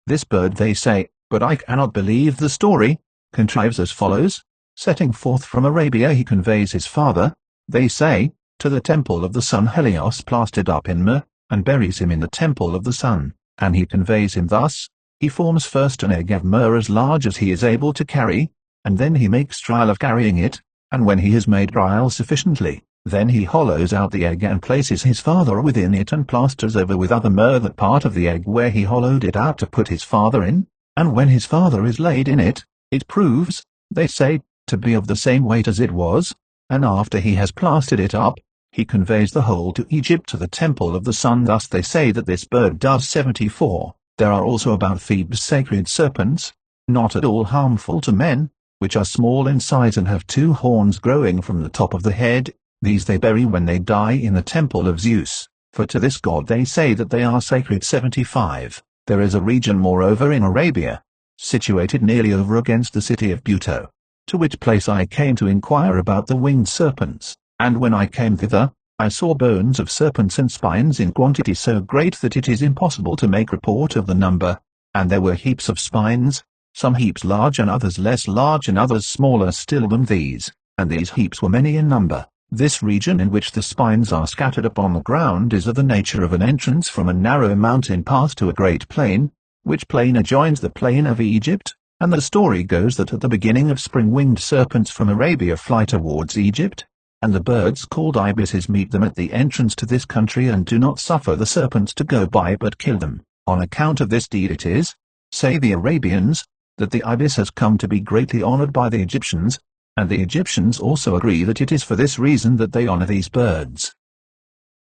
This bird they say, but I cannot believe the story, contrives as follows: setting forth from Arabia he conveys his father, they say, to the temple of the sun Helios plastered up in myrrh, and buries him in the temple of the sun, and he conveys him thus: he forms first an egg of myrrh as large as he is able to carry, and then he makes trial of carrying it, and when he has made trial sufficiently, then he hollows out the egg and places his father within it and plasters over with other myrrh that part of the egg where he hollowed it out to put his father in, and when his father is laid in it, it proves, they say, to be of the same weight as it was, and after he has plastered it up, he conveys the whole to Egypt to the temple of the sun. Thus they say that this bird does. 74. There are also about Thebes sacred serpents, not at all harmful to men, which are small in size and have two horns growing from the top of the head. These they bury when they die in the temple of Zeus, for to this god they say that they are sacred. 75. There is a region moreover in Arabia, situated nearly over against the city of Buto, to which place I came to inquire about the winged serpents, and when I came thither, I saw bones of serpents and spines in quantity so great that it is impossible to make report of the number, and there were heaps of spines, some heaps large and others less large and others smaller still than these, and these heaps were many in number. This region in which the spines are scattered upon the ground is of the nature of an entrance from a narrow mountain pass to a great plain, which plain adjoins the plain of Egypt, and the story goes that at the beginning of spring winged serpents from Arabia fly towards Egypt, and the birds called ibises meet them at the entrance to this country and do not suffer the serpents to go by but kill them. On account of this deed it is, say the Arabians, that the ibis has come to be greatly honored by the Egyptians, and the Egyptians also agree that it is for this reason that they honor these birds.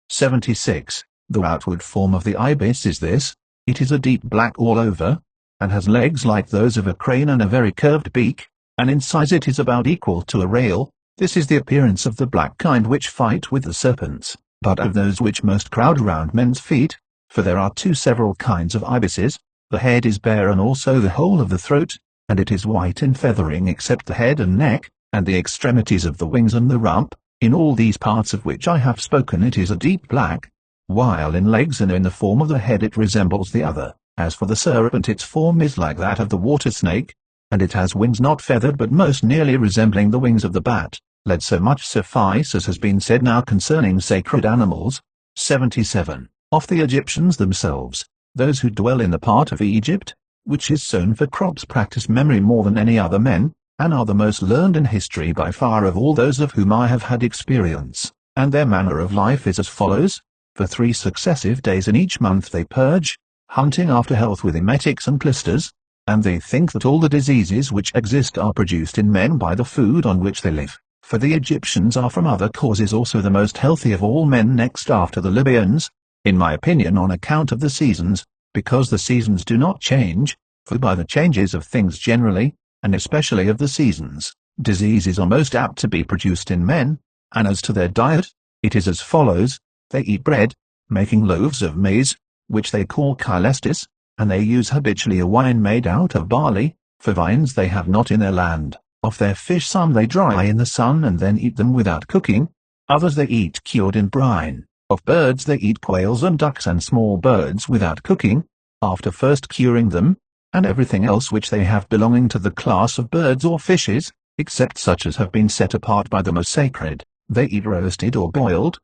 76. The outward form of the ibis is this: it is a deep black all over, and has legs like those of a crane and a very curved beak, and in size it is about equal to a rail. This is the appearance of the black kind which fight with the serpents, but of those which most crowd around men's feet, for there are two several kinds of ibises. The head is bare and also the whole of the throat, and it is white in feathering except the head and neck, and the extremities of the wings and the rump. In all these parts of which I have spoken it is a deep black, while in legs and in the form of the head it resembles the other. As for the serpent its form is like that of the water snake, and it has wings not feathered but most nearly resembling the wings of the bat. Let so much suffice as has been said now concerning sacred animals. 77. Of the Egyptians themselves, those who dwell in the part of Egypt, which is sown for crops, practice memory more than any other men, and are the most learned in history by far of all those of whom I have had experience, and their manner of life is as follows: for 3 successive days in each month they purge, hunting after health with emetics and clysters, and they think that all the diseases which exist are produced in men by the food on which they live, for the Egyptians are from other causes also the most healthy of all men next after the Libyans, in my opinion on account of the seasons, because the seasons do not change, for by the changes of things generally, and especially of the seasons, diseases are most apt to be produced in men, And as to their diet, it is as follows: they eat bread, making loaves of maize, which they call chylestis, and they use habitually a wine made out of barley, for vines they have not in their land. Of their fish some they dry in the sun and then eat them without cooking, others they eat cured in brine. Of birds they eat quails and ducks and small birds without cooking, after first curing them, and everything else which they have belonging to the class of birds or fishes, except such as have been set apart by them as sacred, they eat roasted or boiled.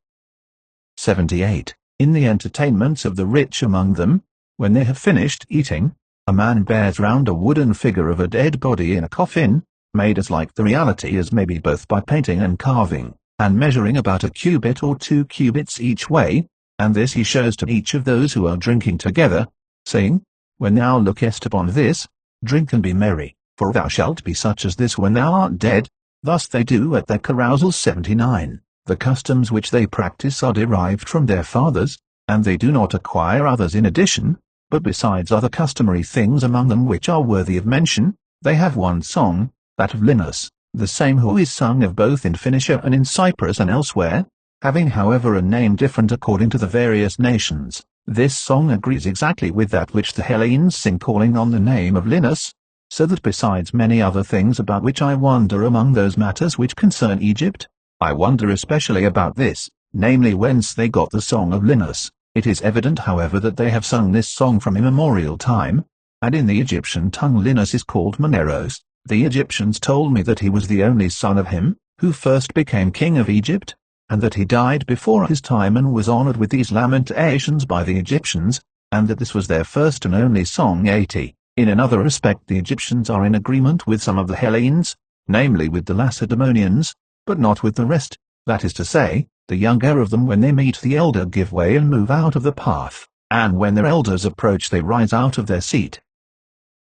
78. In the entertainments of the rich among them, when they have finished eating, a man bears round a wooden figure of a dead body in a coffin, made as like the reality as may be both by painting and carving, and measuring about a cubit or 2 cubits each way, and this he shows to each of those who are drinking together, saying, When thou lookest upon this, drink and be merry, for thou shalt be such as this when thou art dead. Thus they do at their carousals. 79. The customs which they practice are derived from their fathers, and they do not acquire others in addition, but besides other customary things among them which are worthy of mention, they have one song, that of Linus, the same who is sung of both in Phoenicia and in Cyprus and elsewhere, having however a name different according to the various nations. This song agrees exactly with that which the Hellenes sing calling on the name of Linus, so that besides many other things about which I wonder among those matters which concern Egypt, I wonder especially about this, namely whence they got the song of Linus. It is evident however that they have sung this song from immemorial time, and in the Egyptian tongue Linus is called Maneros. The Egyptians told me that he was the only son of him, who first became king of Egypt, and that he died before his time and was honored with these lamentations by the Egyptians, and that this was their first and only song. 80. In another respect the Egyptians are in agreement with some of the Hellenes, namely with the Lacedaemonians, but not with the rest, that is to say, the younger of them when they meet the elder give way and move out of the path, and when their elders approach they rise out of their seat.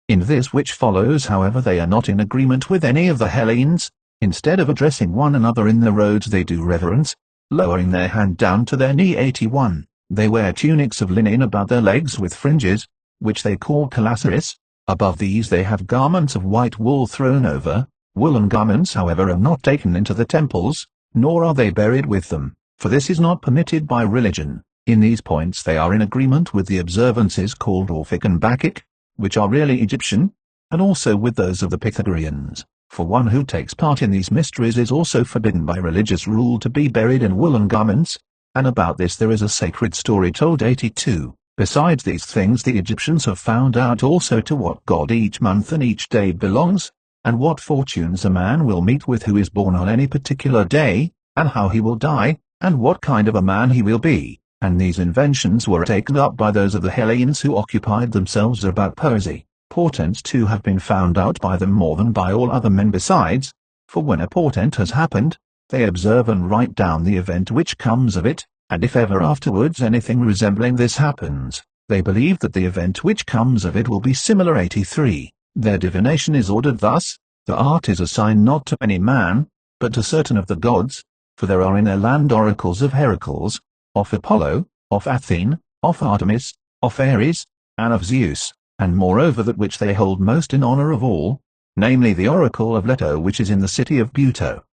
In this which follows however they are not in agreement with any of the Hellenes. Instead of addressing one another in the roads they do reverence, lowering their hand down to their knee. 81. They wear tunics of linen about their legs with fringes, which they call calaceris. Above these they have garments of white wool thrown over. Woolen garments however are not taken into the temples, nor are they buried with them, for this is not permitted by religion. In these points they are in agreement with the observances called Orphic and Bacchic, which are really Egyptian, and also with those of the Pythagoreans, for one who takes part in these mysteries is also forbidden by religious rule to be buried in woolen garments, and about this there is a sacred story told. 82. Besides these things the Egyptians have found out also to what god each month and each day belongs, and what fortunes a man will meet with who is born on any particular day, and how he will die, and what kind of a man he will be. And these inventions were taken up by those of the Hellenes who occupied themselves about poesy. Portents too have been found out by them more than by all other men besides, for when a portent has happened, they observe and write down the event which comes of it, and if ever afterwards anything resembling this happens, they believe that the event which comes of it will be similar. 83. Their divination is ordered thus: the art is assigned not to any man, but to certain of the gods, for there are in their land oracles of Heracles, of Apollo, of Athene, of Artemis, of Ares, and of Zeus, and moreover that which they hold most in honor of all, namely the oracle of Leto which is in the city of Buto.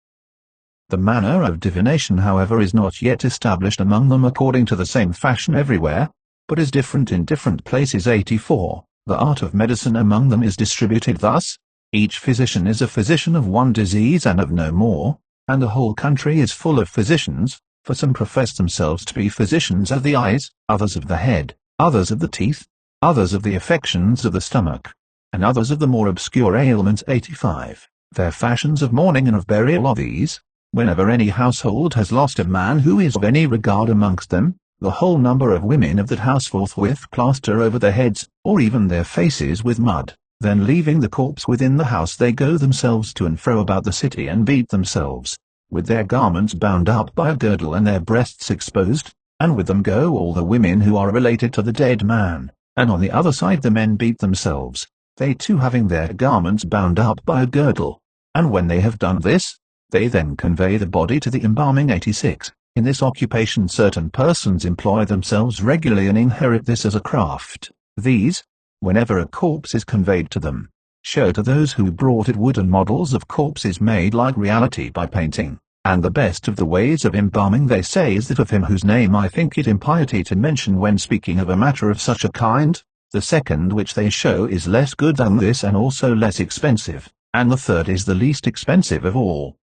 The manner of divination however is not yet established among them according to the same fashion everywhere, but is different in different places. 84. The art of medicine among them is distributed thus: each physician is a physician of one disease and of no more, and the whole country is full of physicians, for some profess themselves to be physicians of the eyes, others of the head, others of the teeth, others of the affections of the stomach, and others of the more obscure ailments. 85. Their fashions of mourning and of burial are these: whenever any household has lost a man who is of any regard amongst them, the whole number of women of that house forthwith plaster over their heads, or even their faces with mud. Then leaving the corpse within the house they go themselves to and fro about the city and beat themselves, with their garments bound up by a girdle and their breasts exposed, and with them go all the women who are related to the dead man, and on the other side the men beat themselves, they too having their garments bound up by a girdle, and when they have done this, they then convey the body to the embalming. 86. In this occupation certain persons employ themselves regularly and inherit this as a craft. These, whenever a corpse is conveyed to them, show to those who brought it wooden models of corpses made like reality by painting, And the best of the ways of embalming they say is that of him whose name I think it impiety to mention when speaking of a matter of such a kind. The second which they show is less good than this and also less expensive, and the third is the least expensive of all.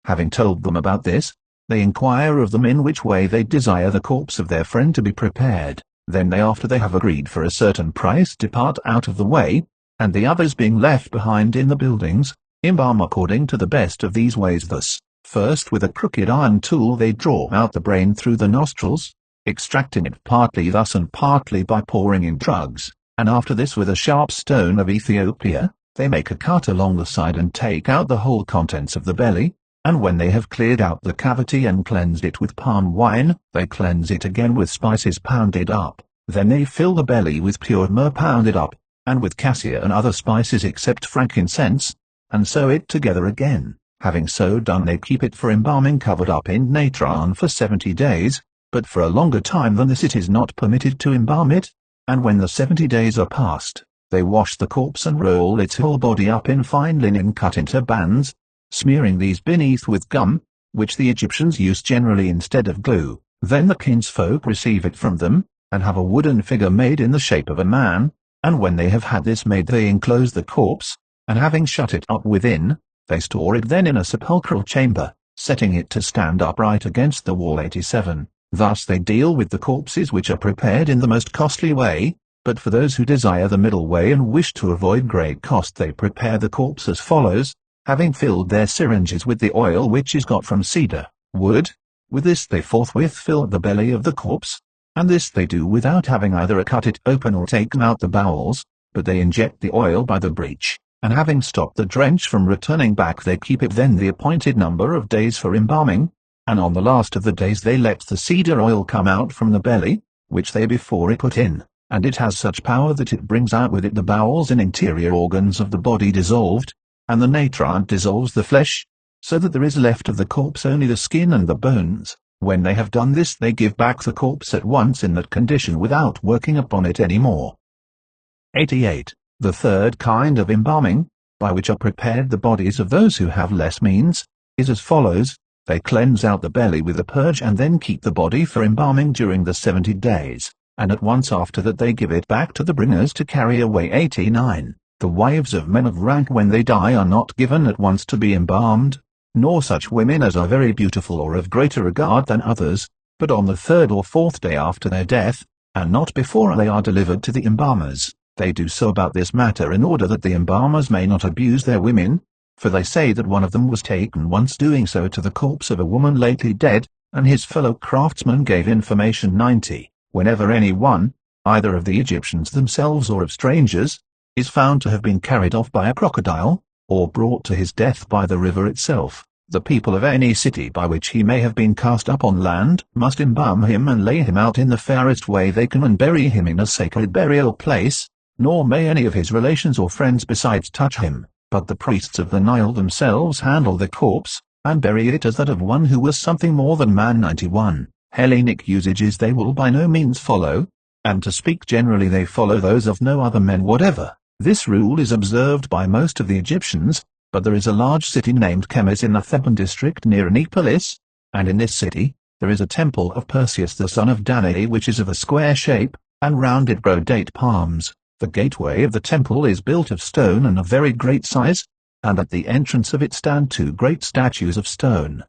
Having told them about this, they inquire of them in which way they desire the corpse of their friend to be prepared. Then they, after they have agreed for a certain price, depart out of the way, and the others being left behind in the buildings, embalm according to the best of these ways thus. First, with a crooked iron tool they draw out the brain through the nostrils, extracting it partly thus and partly by pouring in drugs, and after this with a sharp stone of Ethiopia, they make a cut along the side and take out the whole contents of the belly, and when they have cleared out the cavity and cleansed it with palm wine, they cleanse it again with spices pounded up. Then they fill the belly with pure myrrh pounded up, and with cassia and other spices except frankincense, and sew it together again. Having so done they keep it for embalming covered up in natron for 70 days, but for a longer time than this it is not permitted to embalm it, and when the 70 days are past, they wash the corpse and roll its whole body up in fine linen cut into bands, smearing these beneath with gum, which the Egyptians use generally instead of glue. Then the kinsfolk receive it from them, and have a wooden figure made in the shape of a man, and when they have had this made they enclose the corpse, and having shut it up within, they store it then in a sepulchral chamber, setting it to stand upright against the wall. 87. Thus they deal with the corpses which are prepared in the most costly way, but for those who desire the middle way and wish to avoid great cost they prepare the corpse as follows, having filled their syringes with the oil which is got from cedar wood. With this they forthwith fill the belly of the corpse, and this they do without having either cut it open or taken out the bowels, but they inject the oil by the breech, and having stopped the drench from returning back they keep it then the appointed number of days for embalming, and on the last of the days they let the cedar oil come out from the belly, which they before it put in, and it has such power that it brings out with it the bowels and interior organs of the body dissolved, and the natron dissolves the flesh, so that there is left of the corpse only the skin and the bones. When they have done this they give back the corpse at once in that condition without working upon it any more. 88. The third kind of embalming, by which are prepared the bodies of those who have less means, is as follows. They cleanse out the belly with a purge and then keep the body for embalming during the 70 days, and at once after that they give it back to the bringers to carry away. 89. The wives of men of rank when they die are not given at once to be embalmed, nor such women as are very beautiful or of greater regard than others, but on the 3rd or 4th day after their death, and not before they are delivered to the embalmers. They do so about this matter in order that the embalmers may not abuse their women, for they say that one of them was taken once doing so to the corpse of a woman lately dead, and his fellow craftsman gave information. 90. Whenever any one, either of the Egyptians themselves or of strangers, is found to have been carried off by a crocodile, or brought to his death by the river itself, the people of any city by which he may have been cast up on land must embalm him and lay him out in the fairest way they can and bury him in a sacred burial place, nor may any of his relations or friends besides touch him, but the priests of the Nile themselves handle the corpse, and bury it as that of one who was something more than man. 91. Hellenic usages they will by no means follow, and to speak generally they follow those of no other men whatever. This rule is observed by most of the Egyptians, but there is a large city named Chemis in the Theban district near Neapolis, and in this city there is a temple of Perseus the son of Danae which is of a square shape, and round it grow date palms. The gateway of the temple is built of stone and of very great size, and at the entrance of it stand 2 great statues of stone.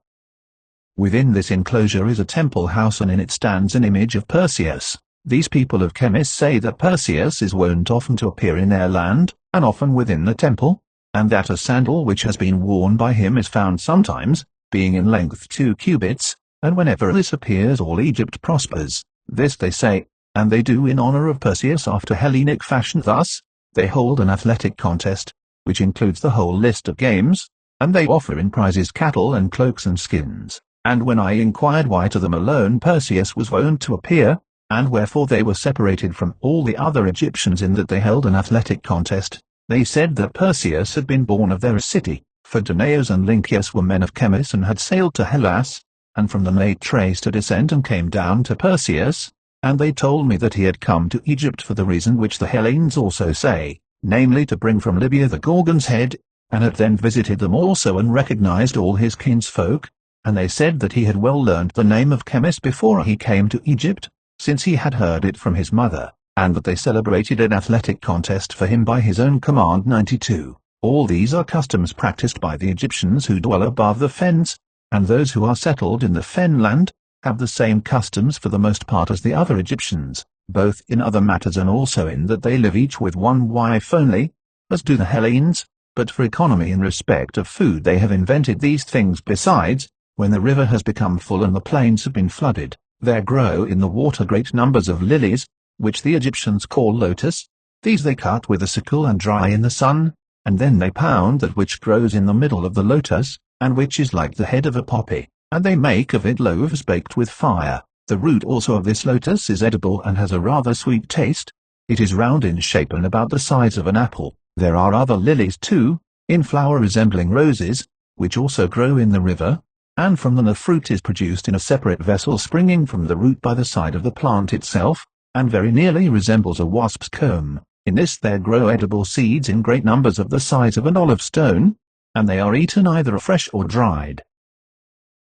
Within this enclosure is a temple house and in it stands an image of Perseus. These people of Chemis say that Perseus is wont often to appear in their land, and often within the temple, and that a sandal which has been worn by him is found sometimes, being in length 2 cubits, and whenever this appears all Egypt prospers. This they say, and they do in honor of Perseus after Hellenic fashion. Thus, they hold an athletic contest, which includes the whole list of games, and they offer in prizes cattle and cloaks and skins. And when I inquired why to them alone Perseus was wont to appear, and wherefore they were separated from all the other Egyptians in that they held an athletic contest, they said that Perseus had been born of their city, for Danaeus and Lynceus were men of Chemis and had sailed to Hellas, and from them they traced a descent and came down to Perseus, and they told me that he had come to Egypt for the reason which the Hellenes also say, namely to bring from Libya the Gorgon's head, and had then visited them also and recognized all his kinsfolk, and they said that he had well learned the name of Chemis before he came to Egypt, since he had heard it from his mother, and that they celebrated an athletic contest for him by his own command. 92. All these are customs practiced by the Egyptians who dwell above the fens, and those who are settled in the fenland have the same customs for the most part as the other Egyptians, both in other matters and also in that they live each with one wife only, as do the Hellenes, but for economy in respect of food they have invented these things. Besides, when the river has become full and the plains have been flooded, there grow in the water great numbers of lilies, which the Egyptians call lotus. These they cut with a sickle and dry in the sun, and then they pound that which grows in the middle of the lotus, and which is like the head of a poppy, and they make of it loaves baked with fire. The root also of this lotus is edible and has a rather sweet taste. It is round in shape and about the size of an apple. There are other lilies too, in flower resembling roses, which also grow in the river, and from them the fruit is produced in a separate vessel springing from the root by the side of the plant itself, and very nearly resembles a wasp's comb. In this there grow edible seeds in great numbers of the size of an olive stone, and they are eaten either fresh or dried.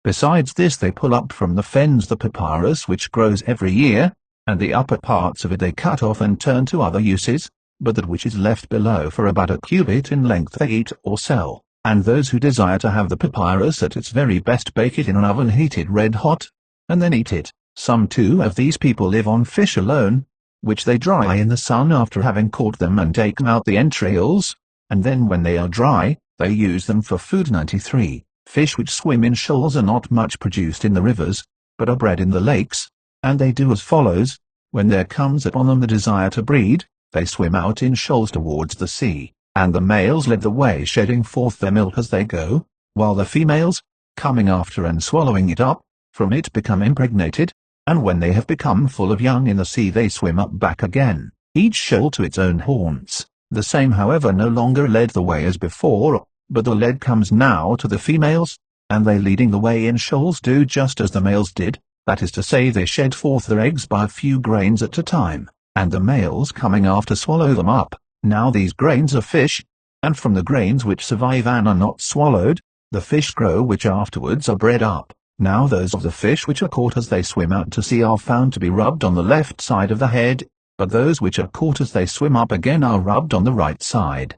Besides this they pull up from the fens the papyrus which grows every year, and the upper parts of it they cut off and turn to other uses, but that which is left below for about a cubit in length they eat or sell. And those who desire to have the papyrus at its very best bake it in an oven heated red hot, and then eat it. Some too of these people live on fish alone, which they dry in the sun after having caught them and take out the entrails, and then when they are dry, they use them for food. 93. Fish which swim in shoals are not much produced in the rivers, but are bred in the lakes, and they do as follows: when there comes upon them the desire to breed, they swim out in shoals towards the sea, and the males lead the way shedding forth their milk as they go, while the females, coming after and swallowing it up, from it become impregnated, and when they have become full of young in the sea they swim up back again, each shoal to its own haunts. The same however no longer led the way as before, but the lead comes now to the females, and they leading the way in shoals do just as the males did, that is to say they shed forth their eggs by a few grains at a time, and the males coming after swallow them up. Now these grains are fish, and from the grains which survive and are not swallowed, the fish grow which afterwards are bred up. Now those of the fish which are caught as they swim out to sea are found to be rubbed on the left side of the head, but those which are caught as they swim up again are rubbed on the right side.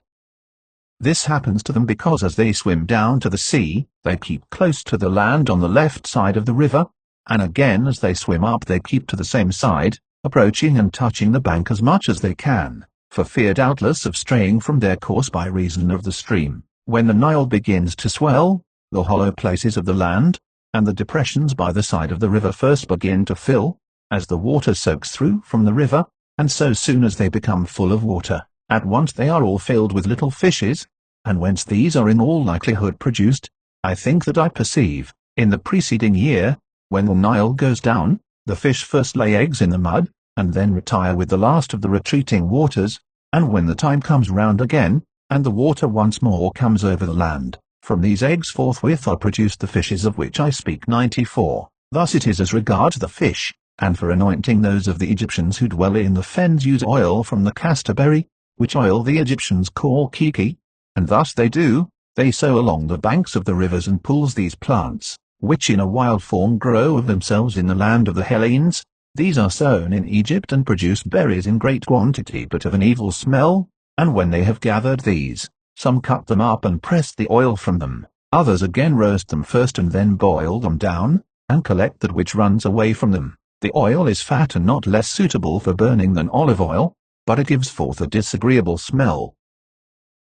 This happens to them because as they swim down to the sea, they keep close to the land on the left side of the river, and again as they swim up they keep to the same side, approaching and touching the bank as much as they can, for fear doubtless of straying from their course by reason of the stream. When the Nile begins to swell, the hollow places of the land, and the depressions by the side of the river first begin to fill, as the water soaks through from the river, and so soon as they become full of water, at once they are all filled with little fishes, and whence these are in all likelihood produced, I think that I perceive, in the preceding year, when the Nile goes down, the fish first lay eggs in the mud, and then retire with the last of the retreating waters, and when the time comes round again, and the water once more comes over the land, from these eggs forthwith are produced the fishes of which I speak. 94. Thus it is as regards the fish, and for anointing those of the Egyptians who dwell in the fens use oil from the castor berry, which oil the Egyptians call kiki, and thus they do, they sow along the banks of the rivers and pools these plants, which in a wild form grow of themselves in the land of the Hellenes. These are sown in Egypt and produce berries in great quantity but of an evil smell, and when they have gathered these, some cut them up and press the oil from them, others again roast them first and then boil them down, and collect that which runs away from them. The oil is fat and not less suitable for burning than olive oil, but it gives forth a disagreeable smell.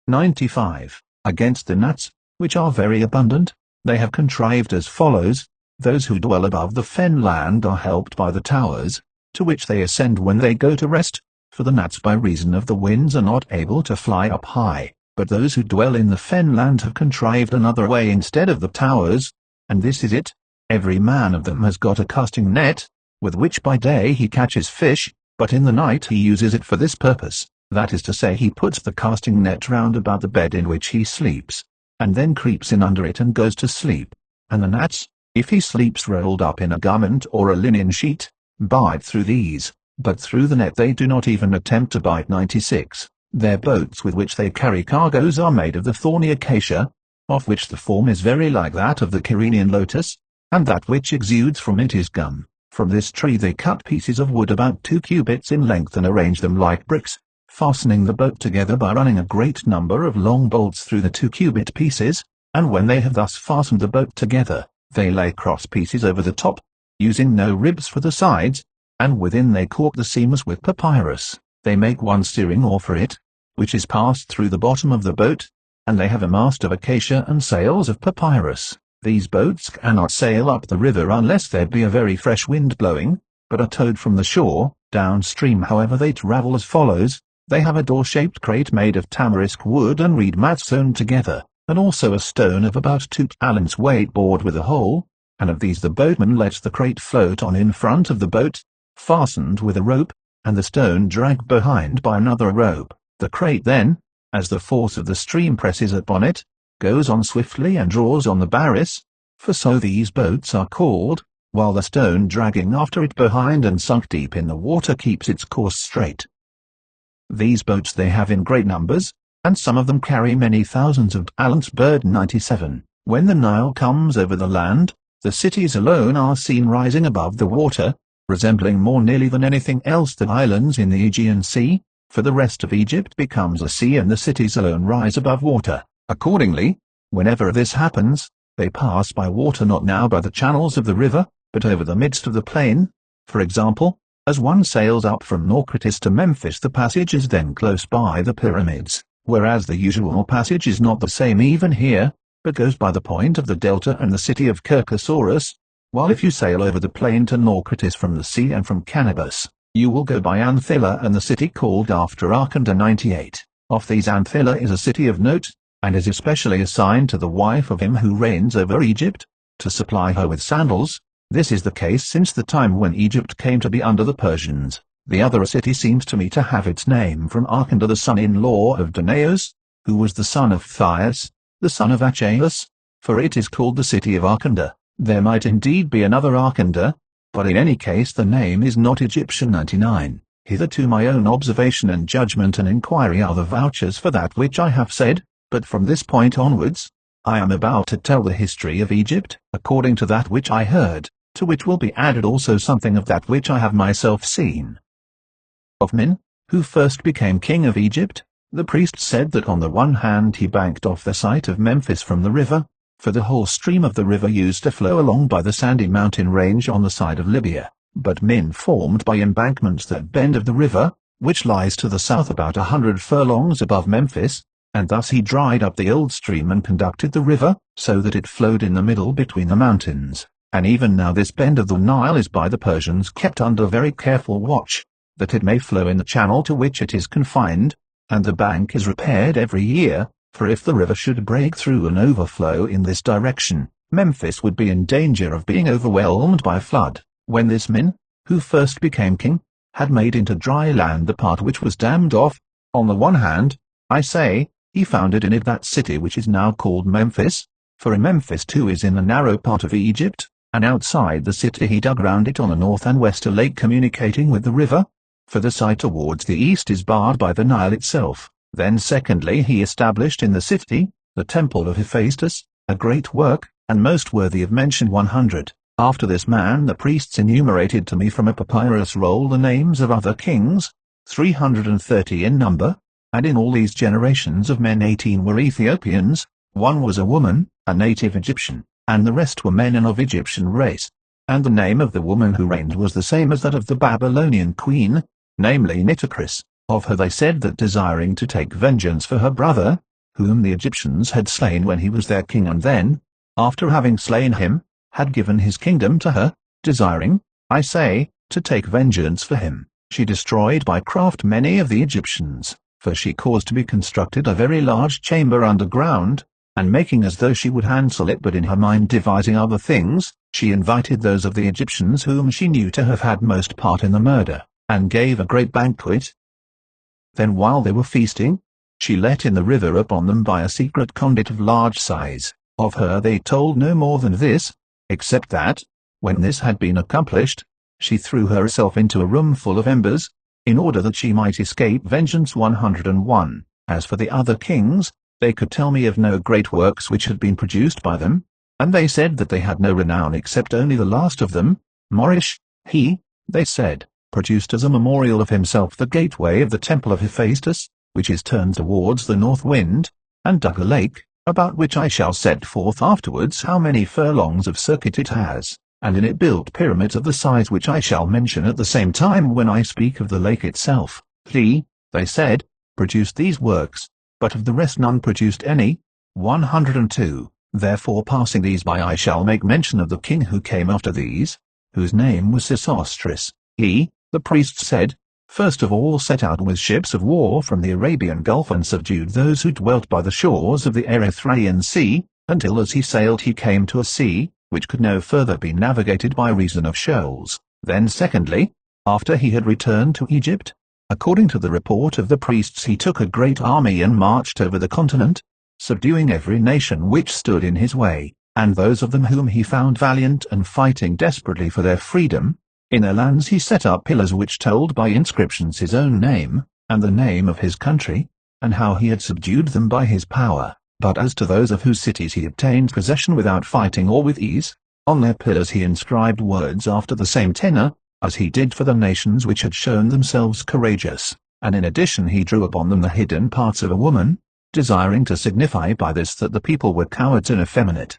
95. Against the gnats, which are very abundant, they have contrived as follows: those who dwell above the fen land are helped by the towers, to which they ascend when they go to rest, for the gnats by reason of the winds are not able to fly up high, but those who dwell in the fen land have contrived another way instead of the towers, and this is it: every man of them has got a casting net, with which by day he catches fish, but in the night he uses it for this purpose, that is to say he puts the casting net round about the bed in which he sleeps, and then creeps in under it and goes to sleep, and the gnats, if he sleeps rolled up in a garment or a linen sheet, bite through these, but through the net they do not even attempt to bite. 96. Their boats with which they carry cargoes are made of the thorny acacia, of which the form is very like that of the Kyrenian lotus, and that which exudes from it is gum. From this tree they cut pieces of wood about 2 cubits in length and arrange them like bricks, fastening the boat together by running a great number of long bolts through the 2-cubit pieces, and when they have thus fastened the boat together, they lay cross pieces over the top, using no ribs for the sides, and within they cork the seams with papyrus. They make one steering oar for it, which is passed through the bottom of the boat, and they have a mast of acacia and sails of papyrus. These boats cannot sail up the river unless there be a very fresh wind blowing, but are towed from the shore. Downstream however they travel as follows. They have a door-shaped crate made of tamarisk wood and reed mats sewn together, and also a stone of about 2 talents weight bored with a hole, and of these the boatman lets the crate float on in front of the boat, fastened with a rope, and the stone dragged behind by another rope. The crate then, as the force of the stream presses upon it, goes on swiftly and draws on the barris, for so these boats are called, while the stone dragging after it behind and sunk deep in the water keeps its course straight. These boats they have in great numbers, and some of them carry many thousands of talents. Bird 97. When the Nile comes over the land, the cities alone are seen rising above the water, resembling more nearly than anything else the islands in the Aegean Sea, for the rest of Egypt becomes a sea and the cities alone rise above water. Accordingly, whenever this happens, they pass by water not now by the channels of the river, but over the midst of the plain. For example, as one sails up from Naucratis to Memphis, the passage is then close by the pyramids, whereas the usual passage is not the same even here, but goes by the point of the delta and the city of Kirkosaurus, while if you sail over the plain to Naucratis from the sea and from Canopus, you will go by Anthilla and the city called after Arcanda. 98. Of these Anthilla is a city of note, and is especially assigned to the wife of him who reigns over Egypt, to supply her with sandals. This is the case since the time when Egypt came to be under the Persians. The other city seems to me to have its name from Arcanda, the son-in-law of Danaus, who was the son of Thias, the son of Achaeus, for it is called the city of Arcanda. There might indeed be another Arcanda, but in any case the name is not Egyptian. 99. Hitherto my own observation and judgment and inquiry are the vouchers for that which I have said, but from this point onwards, I am about to tell the history of Egypt, according to that which I heard, to which will be added also something of that which I have myself seen. Of Min, who first became king of Egypt, the priest said that on the one hand he banked off the site of Memphis from the river, for the whole stream of the river used to flow along by the sandy mountain range on the side of Libya, but Min formed by embankments that bend of the river, which lies to the south about 100 furlongs above Memphis, and thus he dried up the old stream and conducted the river, so that it flowed in the middle between the mountains. And even now this bend of the Nile is by the Persians kept under very careful watch, that it may flow in the channel to which it is confined, and the bank is repaired every year, for if the river should break through and overflow in this direction, Memphis would be in danger of being overwhelmed by a flood. When this Min, who first became king, had made into dry land the part which was dammed off, on the one hand, I say, he founded in it that city which is now called Memphis, for in Memphis too is in the narrow part of Egypt, and outside the city he dug round it on the north and west a lake communicating with the river, for the side towards the east is barred by the Nile itself. Then secondly he established in the city, the temple of Hephaestus, a great work, and most worthy of mention. 100. After this man the priests enumerated to me from a papyrus roll the names of other kings, 330 in number, and in all these generations of men 18 were Ethiopians, one was a woman, a native Egyptian, and the rest were men and of Egyptian race. And the name of the woman who reigned was the same as that of the Babylonian queen, namely Nitocris. Of her they said that desiring to take vengeance for her brother, whom the Egyptians had slain when he was their king, and then, after having slain him, had given his kingdom to her, desiring, I say, to take vengeance for him, she destroyed by craft many of the Egyptians, for she caused to be constructed a very large chamber underground, and making as though she would handle it but in her mind devising other things, she invited those of the Egyptians whom she knew to have had most part in the murder, and gave a great banquet. Then while they were feasting, she let in the river upon them by a secret conduit of large size. Of her they told no more than this, except that, when this had been accomplished, she threw herself into a room full of embers, in order that she might escape vengeance. 101. As for the other kings, they could tell me of no great works which had been produced by them, and they said that they had no renown except only the last of them, Morish. He, they said, produced as a memorial of himself the gateway of the temple of Hephaestus, which is turned towards the north wind, and dug a lake, about which I shall set forth afterwards how many furlongs of circuit it has, and in it built pyramids of the size which I shall mention at the same time when I speak of the lake itself. He, they said, produced these works, but of the rest none produced any. 102. Therefore passing these by I shall make mention of the king who came after these, whose name was Sesostris. He, the priest said, first of all set out with ships of war from the Arabian Gulf and subdued those who dwelt by the shores of the Erythraean Sea, until as he sailed he came to a sea, which could no further be navigated by reason of shoals. Then secondly, after he had returned to Egypt, according to the report of the priests he took a great army and marched over the continent, subduing every nation which stood in his way, and those of them whom he found valiant and fighting desperately for their freedom. In their lands he set up pillars which told by inscriptions his own name, and the name of his country, and how he had subdued them by his power. But as to those of whose cities he obtained possession without fighting or with ease, on their pillars he inscribed words after the same tenor, as he did for the nations which had shown themselves courageous, and in addition he drew upon them the hidden parts of a woman, desiring to signify by this that the people were cowards and effeminate.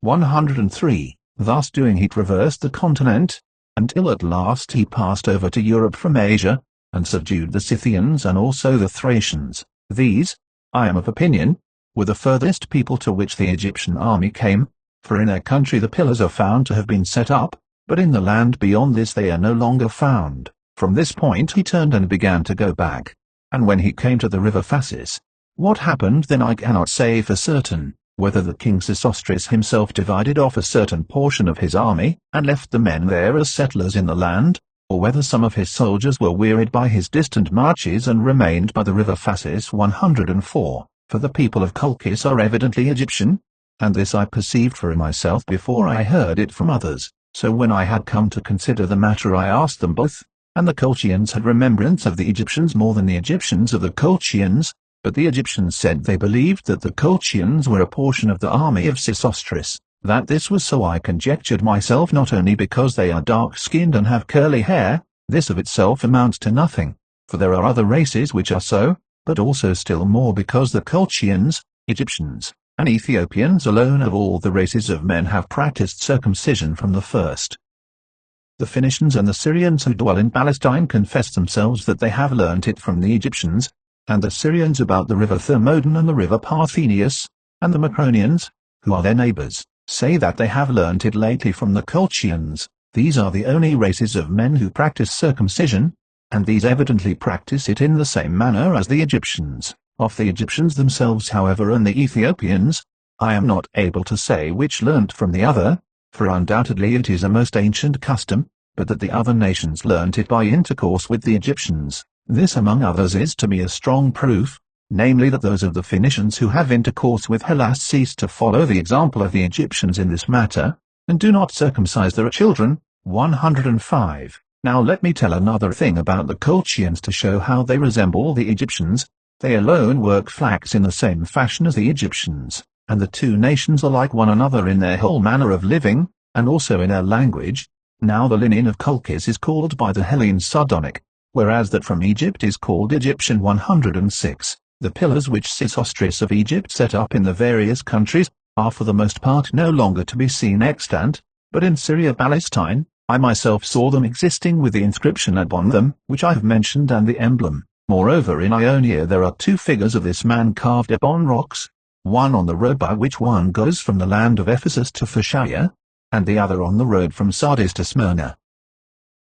103. Thus doing he traversed the continent, until at last he passed over to Europe from Asia, and subdued the Scythians and also the Thracians. These, I am of opinion, were the furthest people to which the Egyptian army came, for in their country the pillars are found to have been set up, but in the land beyond this they are no longer found. From this point he turned and began to go back, and when he came to the river Phasis, what happened then I cannot say for certain, whether the king Sesostris himself divided off a certain portion of his army, and left the men there as settlers in the land, or whether some of his soldiers were wearied by his distant marches and remained by the river Phasis. 104. For the people of Colchis are evidently Egyptian, and this I perceived for myself before I heard it from others. So when I had come to consider the matter I asked them both, and the Colchians had remembrance of the Egyptians more than the Egyptians of the Colchians, but the Egyptians said they believed that the Colchians were a portion of the army of Sesostris. That this was so I conjectured myself, not only because they are dark-skinned and have curly hair, this of itself amounts to nothing, for there are other races which are so, but also still more because the Colchians, Egyptians, and Ethiopians alone of all the races of men have practiced circumcision from the first. The Phoenicians and the Syrians who dwell in Palestine confess themselves that they have learnt it from the Egyptians, and the Syrians about the river Thermodon and the river Parthenius, and the Macronians, who are their neighbors, say that they have learnt it lately from the Colchians. These are the only races of men who practice circumcision, and these evidently practice it in the same manner as the Egyptians. Of the Egyptians themselves, however, and the Ethiopians, I am not able to say which learnt from the other, for undoubtedly it is a most ancient custom, but that the other nations learnt it by intercourse with the Egyptians. This among others is to me a strong proof, namely that those of the Phoenicians who have intercourse with Hellas cease to follow the example of the Egyptians in this matter, and do not circumcise their children. 105. Now let me tell another thing about the Colchians to show how they resemble the Egyptians. They alone work flax in the same fashion as the Egyptians, and the two nations are like one another in their whole manner of living, and also in their language. Now the linen of Colchis is called by the Hellenes Sardonic, whereas that from Egypt is called Egyptian. 106. The pillars which Sesostris of Egypt set up in the various countries, are for the most part no longer to be seen extant, but in Syria Palestine, I myself saw them existing with the inscription upon them, which I have mentioned, and the emblem. Moreover, in Ionia there are two figures of this man carved upon rocks, one on the road by which one goes from the land of Ephesus to Phocaea, and the other on the road from Sardis to Smyrna.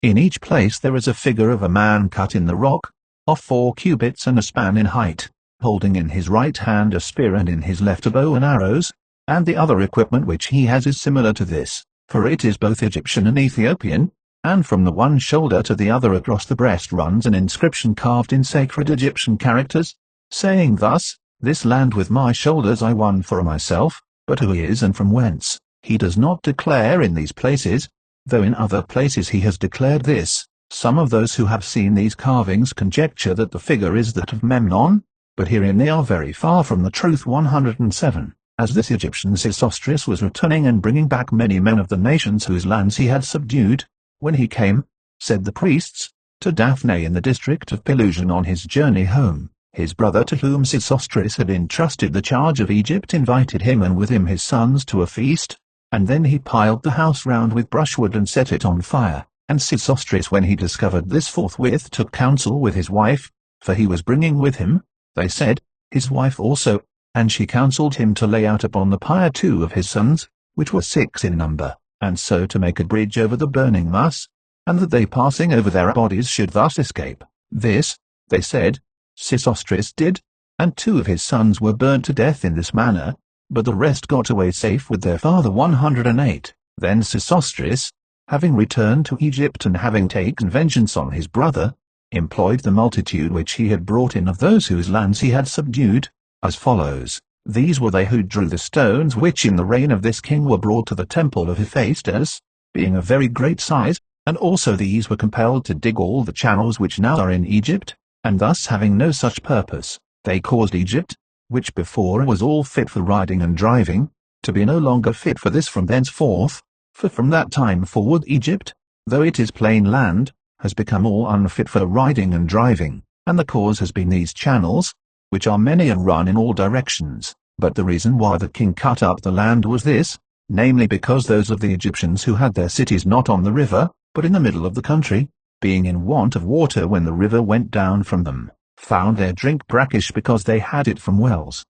In each place there is a figure of a man cut in the rock, of 4 cubits and a span in height, holding in his right hand a spear and in his left a bow and arrows, and the other equipment which he has is similar to this, for it is both Egyptian and Ethiopian, and from the one shoulder to the other across the breast runs an inscription carved in sacred Egyptian characters, saying thus, "This land with my shoulders I won for myself," but who he is and from whence, he does not declare in these places, though in other places he has declared this. Some of those who have seen these carvings conjecture that the figure is that of Memnon, but herein they are very far from the truth. 107. As this Egyptian Sesostris was returning and bringing back many men of the nations whose lands he had subdued, when he came, said the priests, to Daphne in the district of Pelusium on his journey home, his brother to whom Sesostris had entrusted the charge of Egypt invited him and with him his sons to a feast, and then he piled the house round with brushwood and set it on fire. And Sesostris, when he discovered this, forthwith took counsel with his wife, for he was bringing with him, they said, his wife also, and she counselled him to lay out upon the pyre 2 of his sons, which were 6 in number, and so to make a bridge over the burning mass, and that they passing over their bodies should thus escape. This, they said, Sesostris did, and 2 of his sons were burnt to death in this manner, but the rest got away safe with their father. 108. Then Sesostris, having returned to Egypt and having taken vengeance on his brother, employed the multitude which he had brought in of those whose lands he had subdued, as follows. These were they who drew the stones which in the reign of this king were brought to the temple of Hephaestus, being of very great size, and also these were compelled to dig all the channels which now are in Egypt, and thus having no such purpose, they caused Egypt, which before was all fit for riding and driving, to be no longer fit for this from thenceforth, for from that time forward Egypt, though it is plain land, has become all unfit for riding and driving, and the cause has been these channels, which are many and run in all directions. But the reason why the king cut up the land was this, namely because those of the Egyptians who had their cities not on the river, but in the middle of the country, being in want of water when the river went down from them, found their drink brackish because they had it from wells.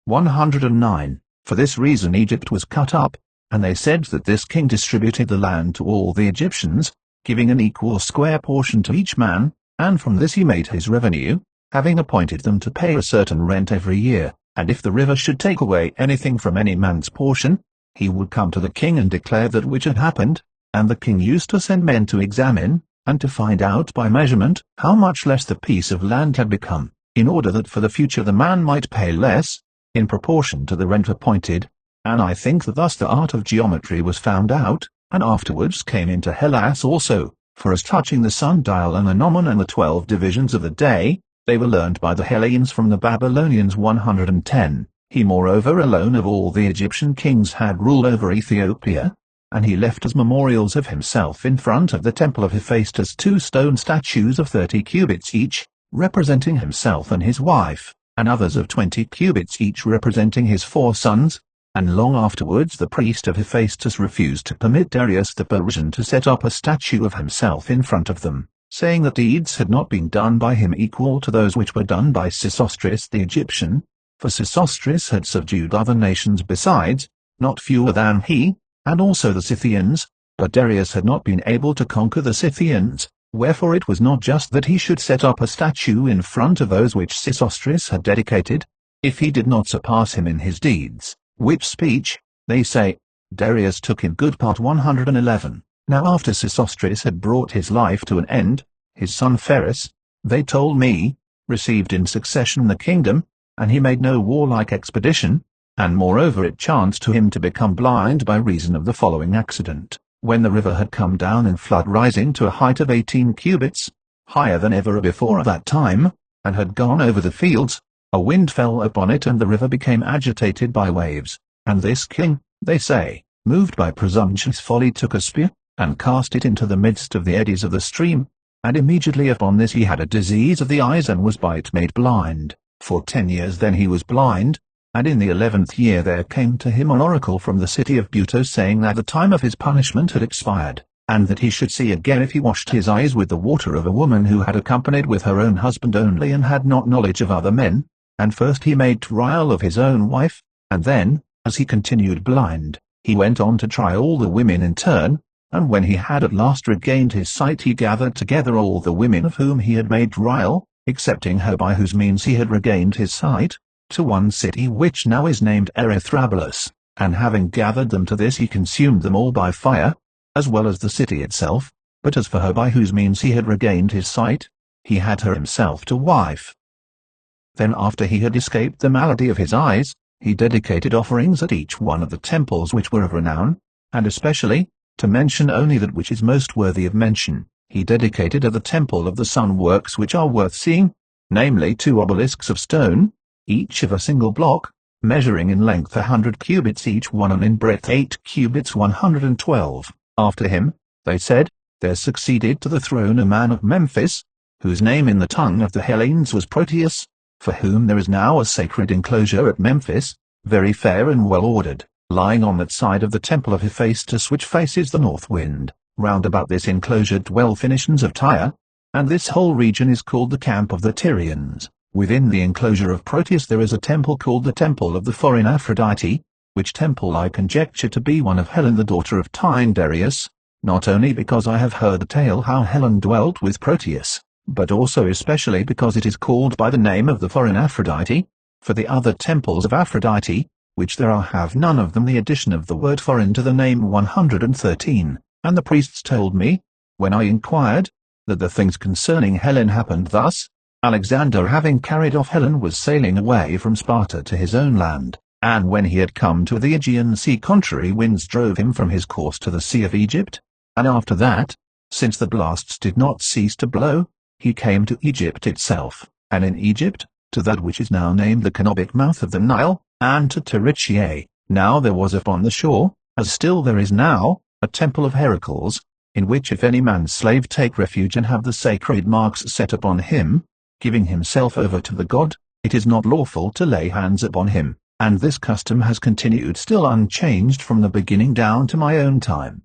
109. For this reason Egypt was cut up, and they said that this king distributed the land to all the Egyptians, giving an equal square portion to each man, and from this he made his revenue, having appointed them to pay a certain rent every year, and if the river should take away anything from any man's portion, he would come to the king and declare that which had happened, and the king used to send men to examine, and to find out by measurement how much less the piece of land had become, in order that for the future the man might pay less, in proportion to the rent appointed, and I think that thus the art of geometry was found out, and afterwards came into Hellas also, for as touching the sundial and the gnomon and the 12 divisions of the day, they were learned by the Hellenes from the Babylonians. 110. He moreover alone of all the Egyptian kings had rule over Ethiopia, and he left as memorials of himself in front of the temple of Hephaestus 2 stone statues of 30 cubits each, representing himself and his wife, and others of 20 cubits each representing his 4 sons, and long afterwards the priest of Hephaestus refused to permit Darius the Persian to set up a statue of himself in front of them, saying that deeds had not been done by him equal to those which were done by Sesostris the Egyptian, for Sesostris had subdued other nations besides, not fewer than he, and also the Scythians, but Darius had not been able to conquer the Scythians, wherefore it was not just that he should set up a statue in front of those which Sesostris had dedicated, if he did not surpass him in his deeds, which speech, they say, Darius took in good part. 111. Now after Sesostris had brought his life to an end, his son Pheres, they told me, received in succession the kingdom, and he made no warlike expedition, and moreover it chanced to him to become blind by reason of the following accident. When the river had come down in flood rising to a height of 18 cubits, higher than ever before at that time, and had gone over the fields, a wind fell upon it and the river became agitated by waves, and this king, they say, moved by presumptuous folly took a spear, and cast it into the midst of the eddies of the stream, and immediately upon this he had a disease of the eyes and was by it made blind. For 10 years then he was blind, and in the 11th year there came to him an oracle from the city of Buto saying that the time of his punishment had expired, and that he should see again if he washed his eyes with the water of a woman who had accompanied with her own husband only and had not knowledge of other men, and first he made trial of his own wife, and then, as he continued blind, he went on to try all the women in turn, and when he had at last regained his sight he gathered together all the women of whom he had made trial, excepting her by whose means he had regained his sight, to one city which now is named Erythrablus, and having gathered them to this he consumed them all by fire, as well as the city itself, but as for her by whose means he had regained his sight, he had her himself to wife. Then after he had escaped the malady of his eyes, he dedicated offerings at each one of the temples which were of renown, and especially, to mention only that which is most worthy of mention, he dedicated at the temple of the sun works which are worth seeing, namely 2 obelisks of stone, each of a single block, measuring in length 100 cubits each one and in breadth 8 cubits 112. After him, they said, there succeeded to the throne a man of Memphis, whose name in the tongue of the Hellenes was Proteus, for whom there is now a sacred enclosure at Memphis, very fair and well ordered, lying on that side of the temple of Hephaestus which faces the north wind. Round about this enclosure dwell Phoenicians of Tyre, and this whole region is called the camp of the Tyrians. Within the enclosure of Proteus there is a temple called the Temple of the Foreign Aphrodite, which temple I conjecture to be one of Helen the daughter of Tyndareus, not only because I have heard the tale how Helen dwelt with Proteus, but also especially because it is called by the name of the Foreign Aphrodite, for the other temples of Aphrodite, which there are, have none of them the addition of the word foreign to the name 113. And the priests told me, when I inquired, that the things concerning Helen happened thus. Alexander, having carried off Helen, was sailing away from Sparta to his own land, and when he had come to the Aegean Sea, contrary winds drove him from his course to the Sea of Egypt, and after that, since the blasts did not cease to blow, he came to Egypt itself, and in Egypt, to that which is now named the Canobic mouth of the Nile, and to Taricheae. Now there was upon the shore, as still there is now, a temple of Heracles, in which if any man's slave take refuge and have the sacred marks set upon him, giving himself over to the god, it is not lawful to lay hands upon him, and this custom has continued still unchanged from the beginning down to my own time.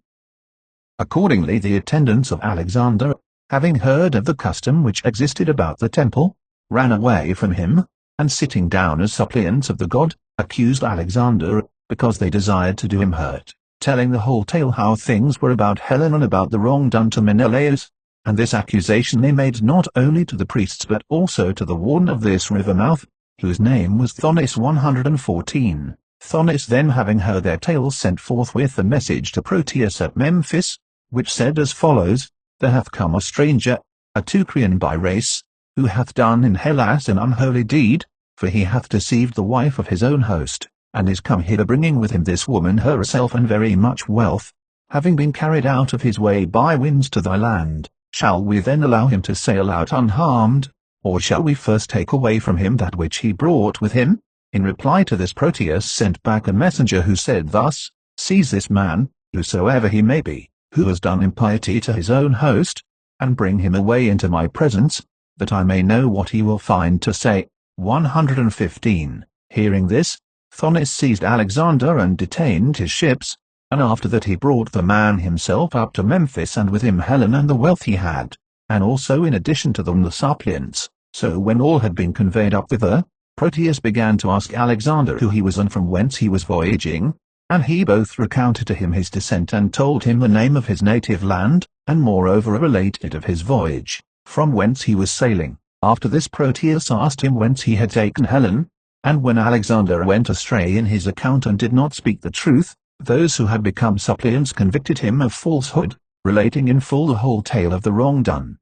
Accordingly the attendants of Alexander, having heard of the custom which existed about the temple, ran away from him, and sitting down as suppliants of the god, accused Alexander, because they desired to do him hurt, telling the whole tale how things were about Helen and about the wrong done to Menelaus, and this accusation they made not only to the priests but also to the warden of this river mouth, whose name was Thonis 114. Thonis then, having heard their tale, sent forthwith a message to Proteus at Memphis, which said as follows, There hath come a stranger, a Teucrian by race, who hath done in Hellas an unholy deed, for he hath deceived the wife of his own host, and is come hither bringing with him this woman herself and very much wealth, having been carried out of his way by winds to thy land. Shall we then allow him to sail out unharmed, or shall we first take away from him that which he brought with him? In reply to this Proteus sent back a messenger who said thus, Seize this man, whosoever he may be, who has done impiety to his own host, and bring him away into my presence, that I may know what he will find to say. 115. Hearing this, Thonis seized Alexander and detained his ships, and after that he brought the man himself up to Memphis, and with him Helen and the wealth he had, and also in addition to them the suppliants. So when all had been conveyed up thither, Proteus began to ask Alexander who he was and from whence he was voyaging, and he both recounted to him his descent and told him the name of his native land, and moreover related of his voyage, from whence he was sailing. After this Proteus asked him whence he had taken Helen, and when Alexander went astray in his account and did not speak the truth, those who had become suppliants convicted him of falsehood, relating in full the whole tale of the wrong done.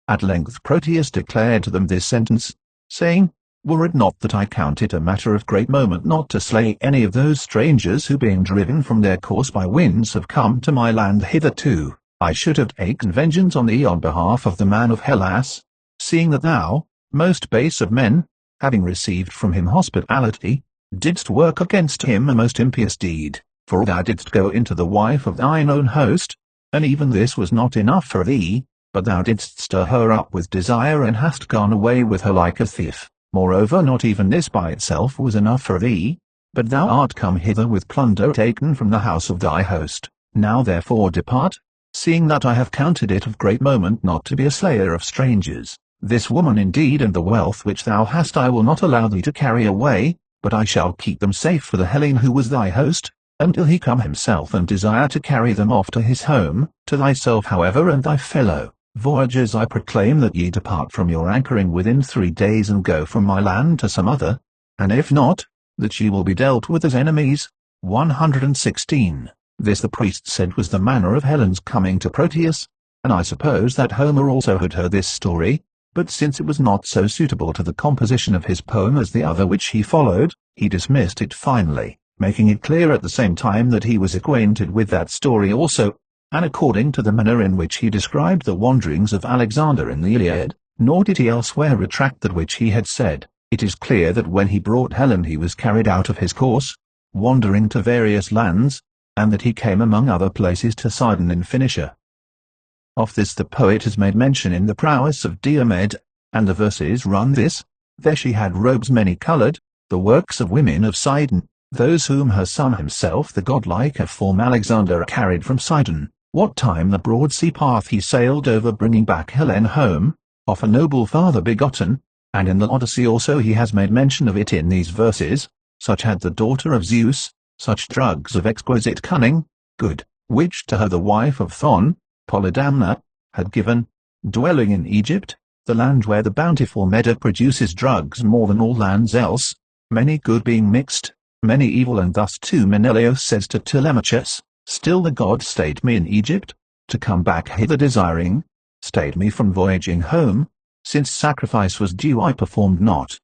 At length Proteus declared to them this sentence, saying, Were it not that I count it a matter of great moment not to slay any of those strangers who being driven from their course by winds have come to my land hitherto, I should have taken vengeance on thee on behalf of the man of Hellas, seeing that thou, most base of men, having received from him hospitality, didst work against him a most impious deed, for thou didst go into the wife of thine own host, and even this was not enough for thee, but thou didst stir her up with desire and hast gone away with her like a thief. Moreover, not even this by itself was enough for thee, but thou art come hither with plunder taken from the house of thy host. Now therefore depart, seeing that I have counted it of great moment not to be a slayer of strangers. This woman indeed and the wealth which thou hast I will not allow thee to carry away, but I shall keep them safe for the Hellene who was thy host, until he come himself and desire to carry them off to his home. To thyself however and thy fellow voyagers I proclaim that ye depart from your anchoring within 3 days and go from my land to some other, and if not, that ye will be dealt with as enemies. 116. This the priest said was the manner of Helen's coming to Proteus, and I suppose that Homer also had heard this story, but since it was not so suitable to the composition of his poem as the other which he followed, he dismissed it finally, making it clear at the same time that he was acquainted with that story also, and according to the manner in which he described the wanderings of Alexander in the Iliad, nor did he elsewhere retract that which he had said. It is clear that when he brought Helen he was carried out of his course, wandering to various lands, and that he came among other places to Sidon in Phoenicia. Of this the poet has made mention in the prowess of Diomed, and the verses run this: there she had robes many-coloured, the works of women of Sidon, those whom her son himself the godlike of form Alexander carried from Sidon, what time the broad sea path he sailed over bringing back Helen home, of a noble father begotten, and in the Odyssey also he has made mention of it in these verses, such had the daughter of Zeus, such drugs of exquisite cunning, good, which to her the wife of Thon, Polydamna, had given, dwelling in Egypt, the land where the bountiful meadow produces drugs more than all lands else, many good being mixed, many evil. And thus too Menelaus says to Telemachus, still the god stayed me in Egypt, to come back hither desiring, stayed me from voyaging home, since sacrifice was due I performed not.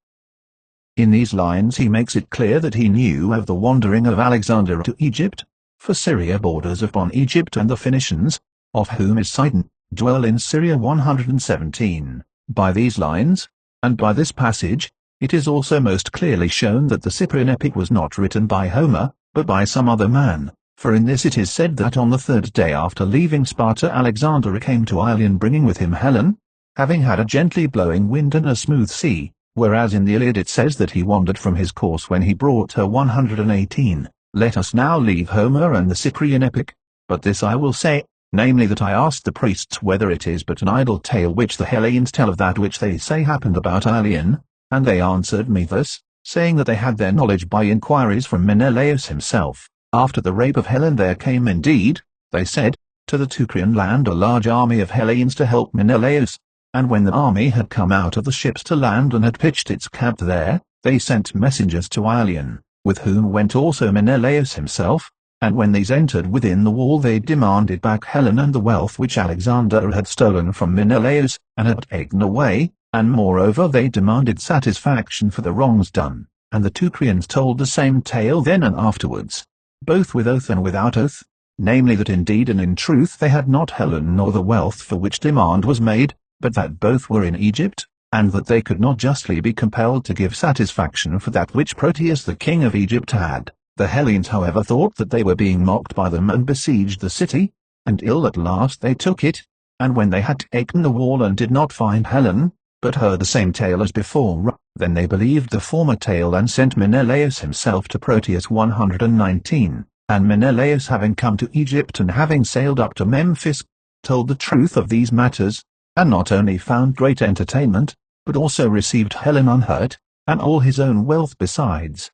In these lines he makes it clear that he knew of the wandering of Alexander to Egypt, for Syria borders upon Egypt, and the Phoenicians, of whom is Sidon, dwell in Syria 117. By these lines, and by this passage, it is also most clearly shown that the Cyprian epic was not written by Homer, but by some other man, for in this it is said that on the third day after leaving Sparta Alexander came to Ilion bringing with him Helen, having had a gently blowing wind and a smooth sea, whereas in the Iliad it says that he wandered from his course when he brought her 118. Let us now leave Homer and the Cyprian epic, but this I will say, namely that I asked the priests whether it is but an idle tale which the Hellenes tell of that which they say happened about Ilion, and they answered me thus, saying that they had their knowledge by inquiries from Menelaus himself. After the rape of Helen there came indeed, they said, to the Teucrian land a large army of Hellenes to help Menelaus, and when the army had come out of the ships to land and had pitched its camp there, they sent messengers to Ilion, with whom went also Menelaus himself, and when these entered within the wall they demanded back Helen and the wealth which Alexander had stolen from Menelaus, and had taken away, and moreover they demanded satisfaction for the wrongs done, and the Teucrians told the same tale then and afterwards, both with oath and without oath, namely that indeed and in truth they had not Helen nor the wealth for which demand was made, but that both were in Egypt, and that they could not justly be compelled to give satisfaction for that which Proteus the king of Egypt had. The Hellenes however thought that they were being mocked by them and besieged the city, and ill at last they took it, and when they had taken the wall and did not find Helen, but heard the same tale as before, then they believed the former tale and sent Menelaus himself to Proteus 119, and Menelaus having come to Egypt and having sailed up to Memphis, told the truth of these matters, and not only found great entertainment, but also received Helen unhurt, and all his own wealth besides.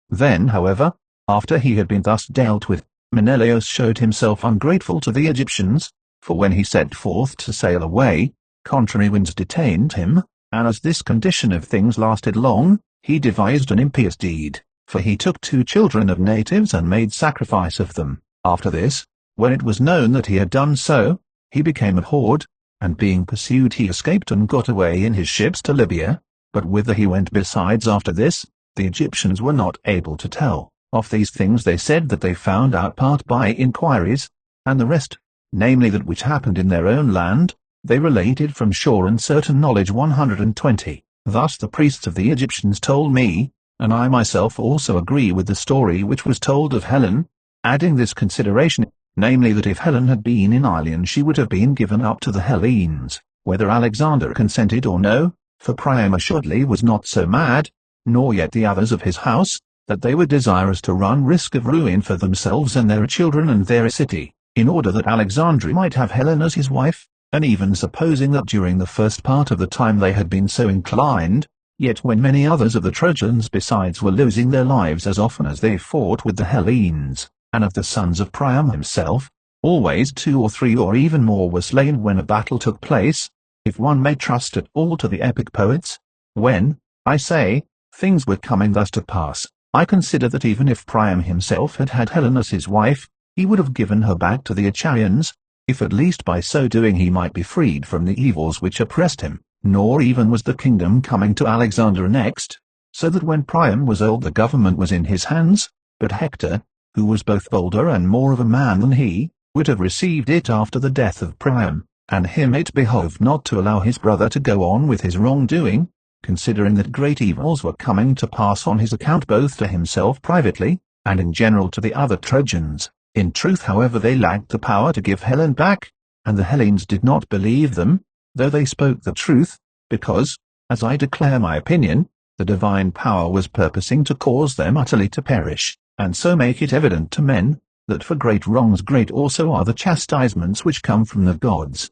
Then, however, after he had been thus dealt with, Menelaus showed himself ungrateful to the Egyptians, for when he set forth to sail away, contrary winds detained him, and as this condition of things lasted long, he devised an impious deed, for he took 2 children of natives and made sacrifice of them. After this, when it was known that he had done so, he became abhorred, and being pursued he escaped and got away in his ships to Libya, but whither he went besides after this, the Egyptians were not able to tell. Of these things they said that they found out part by inquiries, and the rest, namely that which happened in their own land, they related from shore and certain knowledge 120. Thus the priests of the Egyptians told me, and I myself also agree with the story which was told of Helen, adding this consideration, namely that if Helen had been in Ilion she would have been given up to the Hellenes, whether Alexander consented or no, for Priam assuredly was not so mad, nor yet the others of his house, that they were desirous to run risk of ruin for themselves and their children and their city, in order that Alexander might have Helen as his wife, and even supposing that during the first part of the time they had been so inclined, yet when many others of the Trojans besides were losing their lives as often as they fought with the Hellenes, and of the sons of Priam himself, always 2 or 3 or even more were slain when a battle took place, if one may trust at all to the epic poets. When, I say, things were coming thus to pass, I consider that even if Priam himself had had Helen as his wife, he would have given her back to the Achaians, if at least by so doing he might be freed from the evils which oppressed him. Nor even was the kingdom coming to Alexander next, so that when Priam was old the government was in his hands, but Hector, who was both bolder and more of a man than he, would have received it after the death of Priam, and him it behoved not to allow his brother to go on with his wrongdoing, considering that great evils were coming to pass on his account both to himself privately, and in general to the other Trojans. In truth however they lacked the power to give Helen back, and the Hellenes did not believe them, though they spoke the truth, because, as I declare my opinion, the divine power was purposing to cause them utterly to perish, and so make it evident to men, that for great wrongs great also are the chastisements which come from the gods.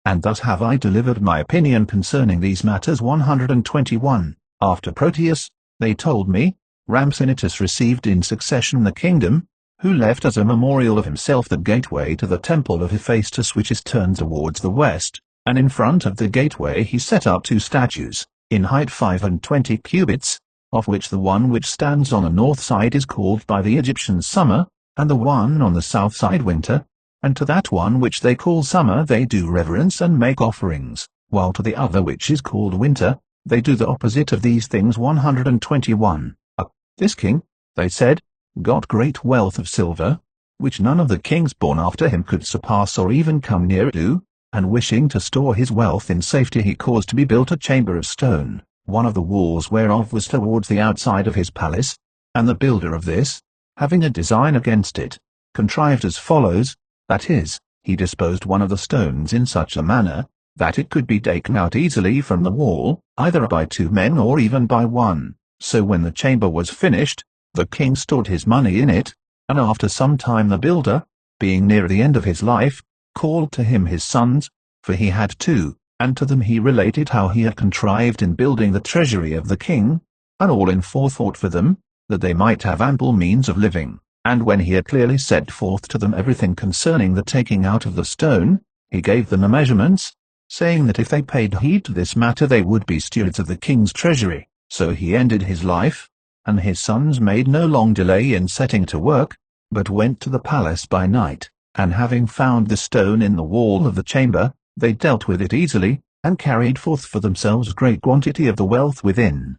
And thus have I delivered my opinion concerning these matters. 121. After Proteus, they told me, Rhampsinitus received in succession the kingdom, who left as a memorial of himself the gateway to the temple of Hephaestus which is turned towards the west, and in front of the gateway he set up 2 statues, in height 25 cubits, of which the one which stands on the north side is called by the Egyptians Summer, and the one on the south side Winter, and to that one which they call Summer they do reverence and make offerings, while to the other which is called Winter, they do the opposite of these things. 121. This king, they said, got great wealth of silver, which none of the kings born after him could surpass or even come near to, and wishing to store his wealth in safety he caused to be built a chamber of stone, one of the walls whereof was towards the outside of his palace, and the builder of this, having a design against it, contrived as follows, that is, he disposed one of the stones in such a manner, that it could be taken out easily from the wall, either by 2 men or even by 1. So when the chamber was finished, the king stored his money in it, and after some time the builder, being near the end of his life, called to him his sons, for he had 2, and to them he related how he had contrived in building the treasury of the king, and all in forethought for them, that they might have ample means of living. And when he had clearly set forth to them everything concerning the taking out of the stone, he gave them the measurements, saying that if they paid heed to this matter they would be stewards of the king's treasury. So he ended his life, and his sons made no long delay in setting to work, but went to the palace by night, and having found the stone in the wall of the chamber, they dealt with it easily, and carried forth for themselves great quantity of the wealth within.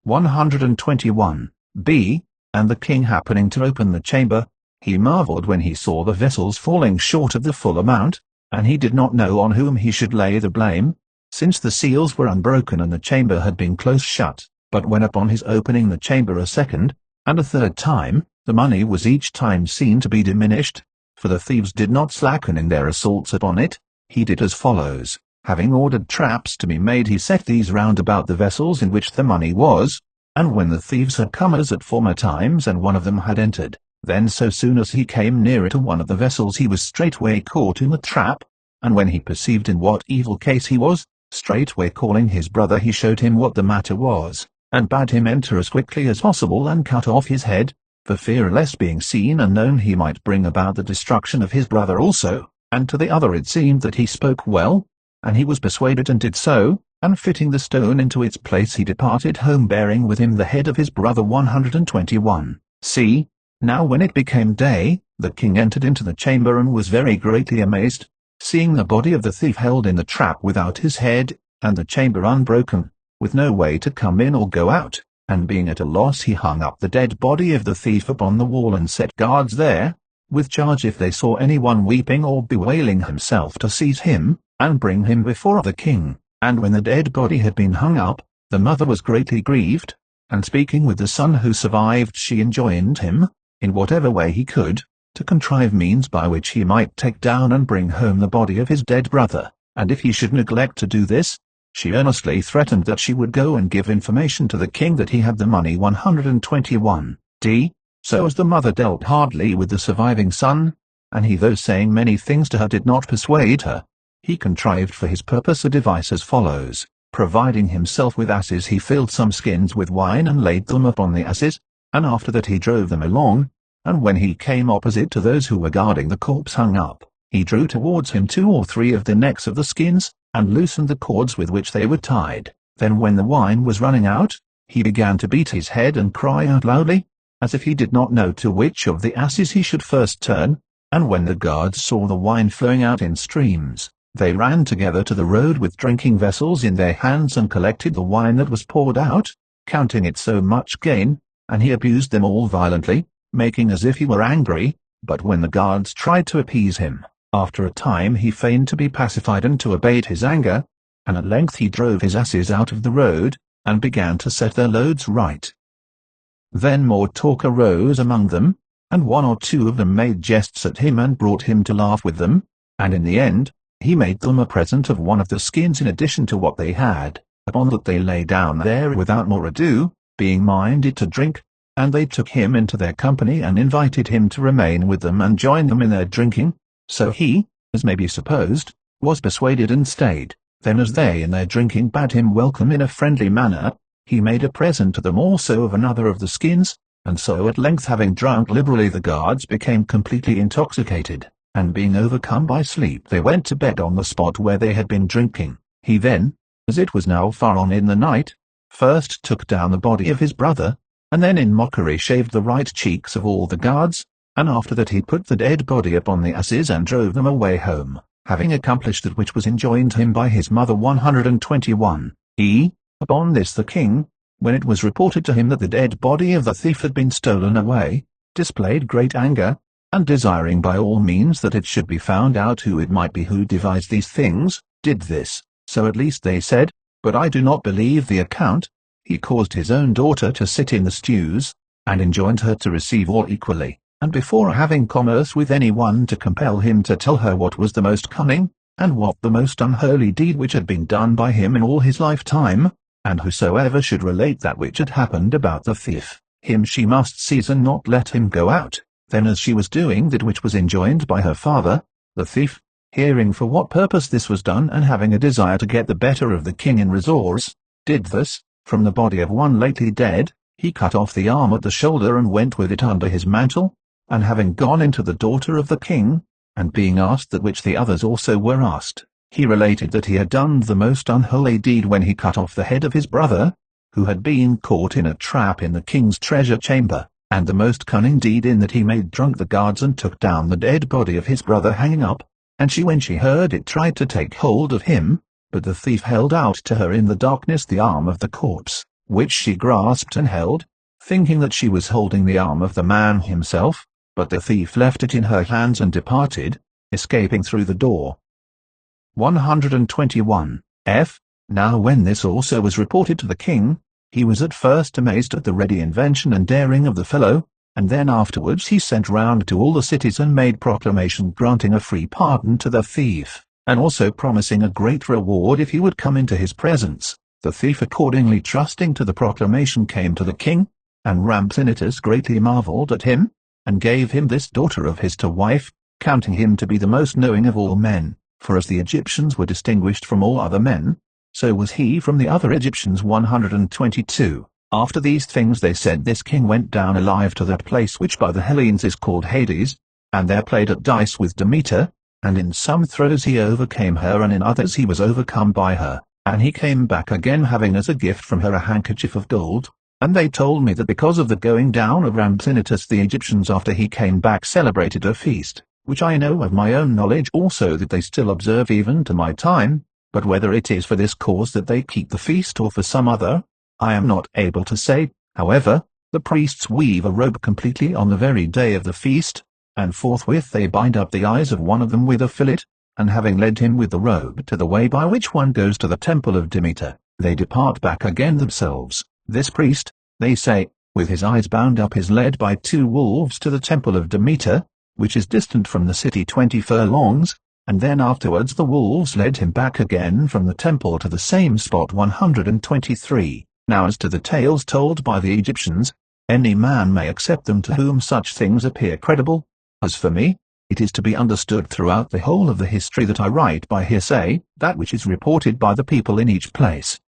121. B. And the king happening to open the chamber, he marveled when he saw the vessels falling short of the full amount, and he did not know on whom he should lay the blame, since the seals were unbroken and the chamber had been close shut. But when upon his opening the chamber a second, and a third time, the money was each time seen to be diminished, for the thieves did not slacken in their assaults upon it, he did as follows. Having ordered traps to be made he set these round about the vessels in which the money was, and when the thieves had come as at former times and one of them had entered, then so soon as he came nearer to one of the vessels he was straightway caught in the trap, and when he perceived in what evil case he was, straightway calling his brother he showed him what the matter was, and bade him enter as quickly as possible and cut off his head, for fear lest being seen and known he might bring about the destruction of his brother also. And to the other it seemed that he spoke well, and he was persuaded and did so, and fitting the stone into its place he departed home bearing with him the head of his brother. 121. C. Now when it became day, the king entered into the chamber and was very greatly amazed, seeing the body of the thief held in the trap without his head, and the chamber unbroken, with no way to come in or go out, and being at a loss he hung up the dead body of the thief upon the wall and set guards there, with charge if they saw anyone weeping or bewailing himself to seize him, and bring him before the king. And when the dead body had been hung up, the mother was greatly grieved, and speaking with the son who survived she enjoined him, in whatever way he could, to contrive means by which he might take down and bring home the body of his dead brother, and if he should neglect to do this, she earnestly threatened that she would go and give information to the king that he had the money. 121. D. So as the mother dealt hardly with the surviving son, and he though saying many things to her did not persuade her, he contrived for his purpose a device as follows. Providing himself with asses he filled some skins with wine and laid them upon the asses, and after that he drove them along, and when he came opposite to those who were guarding the corpse hung up, he drew towards him 2 or 3 of the necks of the skins, and loosened the cords with which they were tied. Then when the wine was running out, he began to beat his head and cry out loudly, as if he did not know to which of the asses he should first turn, and when the guards saw the wine flowing out in streams, they ran together to the road with drinking vessels in their hands and collected the wine that was poured out, counting it so much gain, and he abused them all violently, making as if he were angry, But when the guards tried to appease him, after a time he feigned to be pacified and to abate his anger, and at length he drove his asses out of the road, and began to set their loads right. Then more talk arose among them, and one or two of them made jests at him and brought him to laugh with them, and in the end, he made them a present of one of the skins in addition to what they had. Upon that they lay down there without more ado, being minded to drink, and they took him into their company and invited him to remain with them and join them in their drinking. So he, as may be supposed, was persuaded and stayed. Then as they in their drinking bade him welcome in a friendly manner, he made a present to them also of another of the skins, and so at length having drunk liberally the guards became completely intoxicated, and being overcome by sleep they went to bed on the spot where they had been drinking. He then, as it was now far on in the night, first took down the body of his brother, and then in mockery shaved the right cheeks of all the guards, and after that he put the dead body upon the asses and drove them away home, having accomplished that which was enjoined him by his mother. 121. Upon this the king, when it was reported to him that the dead body of the thief had been stolen away, displayed great anger, and desiring by all means that it should be found out who it might be who devised these things, did this. So at least they said, but I do not believe the account. He caused his own daughter to sit in the stews, and enjoined her to receive all equally, and before having commerce with any one to compel him to tell her what was the most cunning, and what the most unholy deed which had been done by him in all his lifetime, and whosoever should relate that which had happened about the thief, him she must seize and not let him go out. Then as she was doing that which was enjoined by her father, the thief, hearing for what purpose this was done and having a desire to get the better of the king in resource, did thus. From the body of one lately dead, he cut off the arm at the shoulder and went with it under his mantle, and having gone into the daughter of the king, and being asked that which the others also were asked, he related that he had done the most unholy deed when he cut off the head of his brother, who had been caught in a trap in the king's treasure chamber, and the most cunning deed in that he made drunk the guards and took down the dead body of his brother hanging up, and she when she heard it tried to take hold of him, but the thief held out to her in the darkness the arm of the corpse, which she grasped and held, thinking that she was holding the arm of the man himself, but the thief left it in her hands and departed, escaping through the door. 121. Now when this also was reported to the king, he was at first amazed at the ready invention and daring of the fellow, and then afterwards he sent round to all the cities and made proclamation granting a free pardon to the thief, and also promising a great reward if he would come into his presence. The thief accordingly trusting to the proclamation came to the king, and Rhampsinitus greatly marvelled at him, and gave him this daughter of his to wife, counting him to be the most knowing of all men, for as the Egyptians were distinguished from all other men, so was he from the other Egyptians. 122. After these things they said this king went down alive to that place which by the Hellenes is called Hades, and there played at dice with Demeter, and in some throws he overcame her and in others he was overcome by her, and he came back again having as a gift from her a handkerchief of gold, and they told me that because of the going down of Rhampsinitus the Egyptians after he came back celebrated a feast, which I know of my own knowledge also that they still observe even to my time, but whether it is for this cause that they keep the feast or for some other, I am not able to say. However, the priests weave a robe completely on the very day of the feast, and forthwith they bind up the eyes of one of them with a fillet, and having led him with the robe to the way by which one goes to the temple of Demeter, they depart back again themselves. This priest, they say, with his eyes bound up is led by 2 wolves to the temple of Demeter, which is distant from the city 20 furlongs, and then afterwards the wolves led him back again from the temple to the same spot. 123. Now as to the tales told by the Egyptians, any man may accept them to whom such things appear credible. As for me, it is to be understood throughout the whole of the history that I write by hearsay, that which is reported by the people in each place.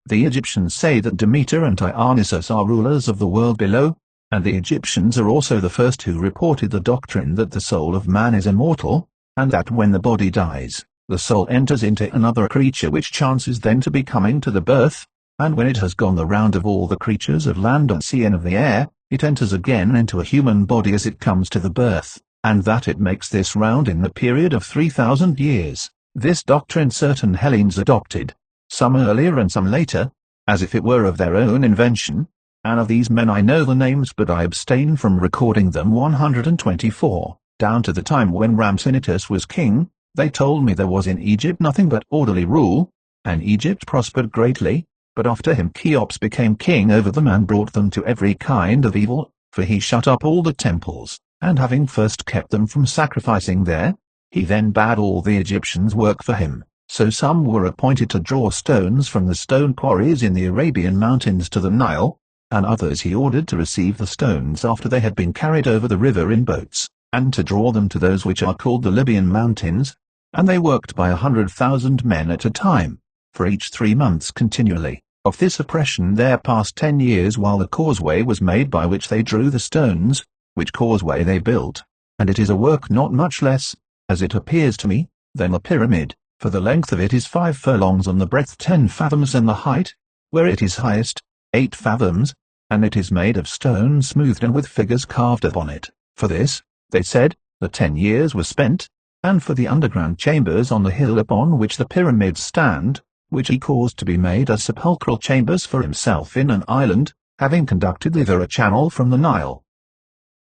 The Egyptians say that Demeter and Dionysus are rulers of the world below, and the Egyptians are also the first who reported the doctrine that the soul of man is immortal, and that when the body dies, the soul enters into another creature which chances then to be coming to the birth, and when it has gone the round of all the creatures of land and sea and of the air, it enters again into a human body as it comes to the birth, and that it makes this round in the period of 3,000 years. This doctrine certain Hellenes adopted, some earlier and some later, as if it were of their own invention, and of these men I know the names, but I abstain from recording them. 124. Down to the time when Ramsinitus was king, they told me there was in Egypt nothing but orderly rule, and Egypt prospered greatly, but after him Cheops became king over them and brought them to every kind of evil, for he shut up all the temples, and having first kept them from sacrificing there, he then bade all the Egyptians work for him. So some were appointed to draw stones from the stone quarries in the Arabian mountains to the Nile, and others he ordered to receive the stones after they had been carried over the river in boats, and to draw them to those which are called the Libyan mountains, and they worked by 100,000 men at a time, for each 3 months continually. Of this oppression there passed 10 years while the causeway was made by which they drew the stones, which causeway they built, and it is a work not much less, as it appears to me, than the pyramid, for the length of it is 5 furlongs and the breadth 10 fathoms and the height, where it is highest, 8 fathoms, and it is made of stone smoothed and with figures carved upon it. For this, they said, the 10 years were spent, and for the underground chambers on the hill upon which the pyramids stand, which he caused to be made as sepulchral chambers for himself in an island, having conducted thither a channel from the Nile.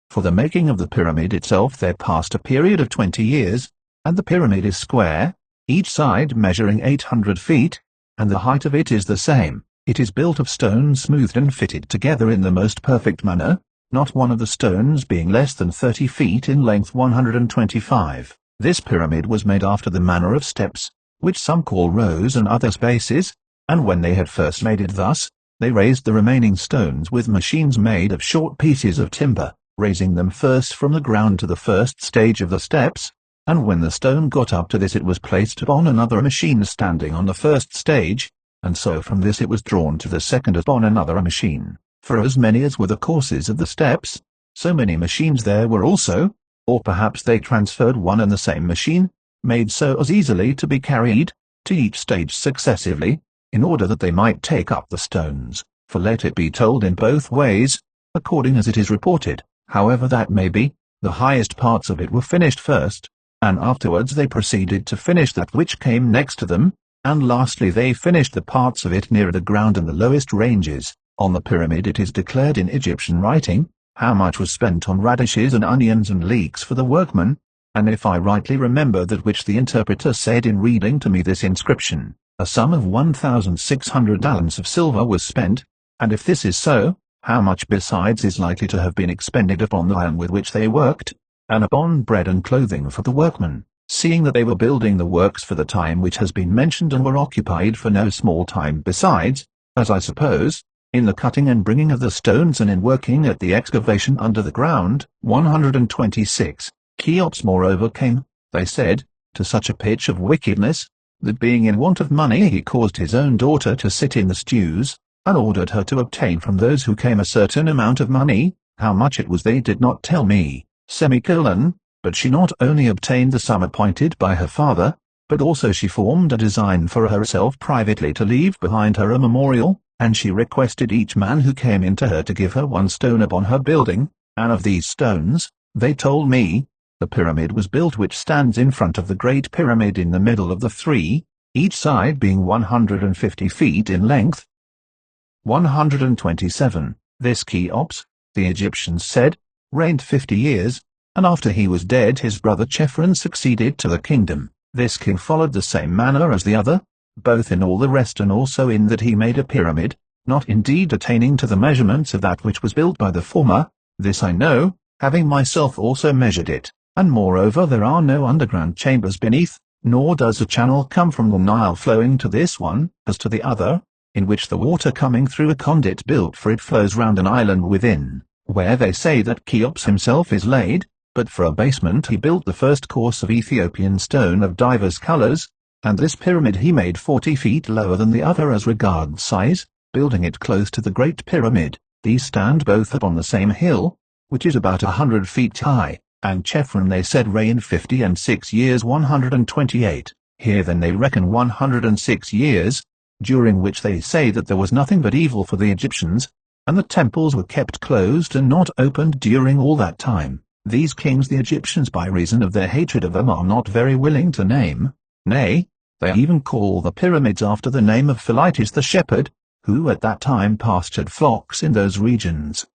For the making of the pyramid itself there passed a period of 20 years, and the pyramid is square, each side measuring 800 feet, and the height of it is the same. It is built of stone smoothed and fitted together in the most perfect manner, not one of the stones being less than 30 feet in length. 125. This pyramid was made after the manner of steps, which some call rows and others bases, and when they had first made it thus, they raised the remaining stones with machines made of short pieces of timber, raising them first from the ground to the first stage of the steps, and when the stone got up to this it was placed upon another machine standing on the first stage, and so from this it was drawn to the second upon another machine. For as many as were the courses of the steps, so many machines there were also, or perhaps they transferred one and the same machine, made so as easily to be carried, to each stage successively, in order that they might take up the stones. For let it be told in both ways, according as it is reported, however that may be, the highest parts of it were finished first, and afterwards they proceeded to finish that which came next to them, and lastly they finished the parts of it nearer the ground and the lowest ranges. On the pyramid it is declared in Egyptian writing, how much was spent on radishes and onions and leeks for the workmen, and if I rightly remember that which the interpreter said in reading to me this inscription, a sum of 1,600 talents of silver was spent, and if this is so, how much besides is likely to have been expended upon the iron with which they worked, and upon bread and clothing for the workmen, seeing that they were building the works for the time which has been mentioned and were occupied for no small time besides, as I suppose, in the cutting and bringing of the stones and in working at the excavation under the ground. 126. Cheops moreover came, they said, to such a pitch of wickedness, that being in want of money he caused his own daughter to sit in the stews, and ordered her to obtain from those who came a certain amount of money, how much it was they did not tell me, but she not only obtained the sum appointed by her father, but also she formed a design for herself privately to leave behind her a memorial, and she requested each man who came in to her to give her 1 stone upon her building, and of these stones, they told me, the pyramid was built which stands in front of the great pyramid in the middle of the 3, each side being 150 feet in length. 127. This Cheops, the Egyptians said, reigned 50 years, and after he was dead his brother Chephren succeeded to the kingdom. This king followed the same manner as the other, both in all the rest and also in that he made a pyramid, not indeed attaining to the measurements of that which was built by the former, this I know, having myself also measured it, and moreover there are no underground chambers beneath, nor does a channel come from the Nile flowing to this one, as to the other, in which the water coming through a conduit built for it flows round an island within, where they say that Cheops himself is laid, but for a basement he built the first course of Ethiopian stone of divers colours, and this pyramid he made 40 feet lower than the other as regards size, building it close to the great pyramid. These stand both upon the same hill, which is about 100 feet high, and Chephren they said reigned 56 years. 128. Here then they reckon 106 years, during which they say that there was nothing but evil for the Egyptians, and the temples were kept closed and not opened during all that time. These kings the Egyptians by reason of their hatred of them are not very willing to name, nay, they even call the pyramids after the name of Philitis the shepherd, who at that time pastured flocks in those regions.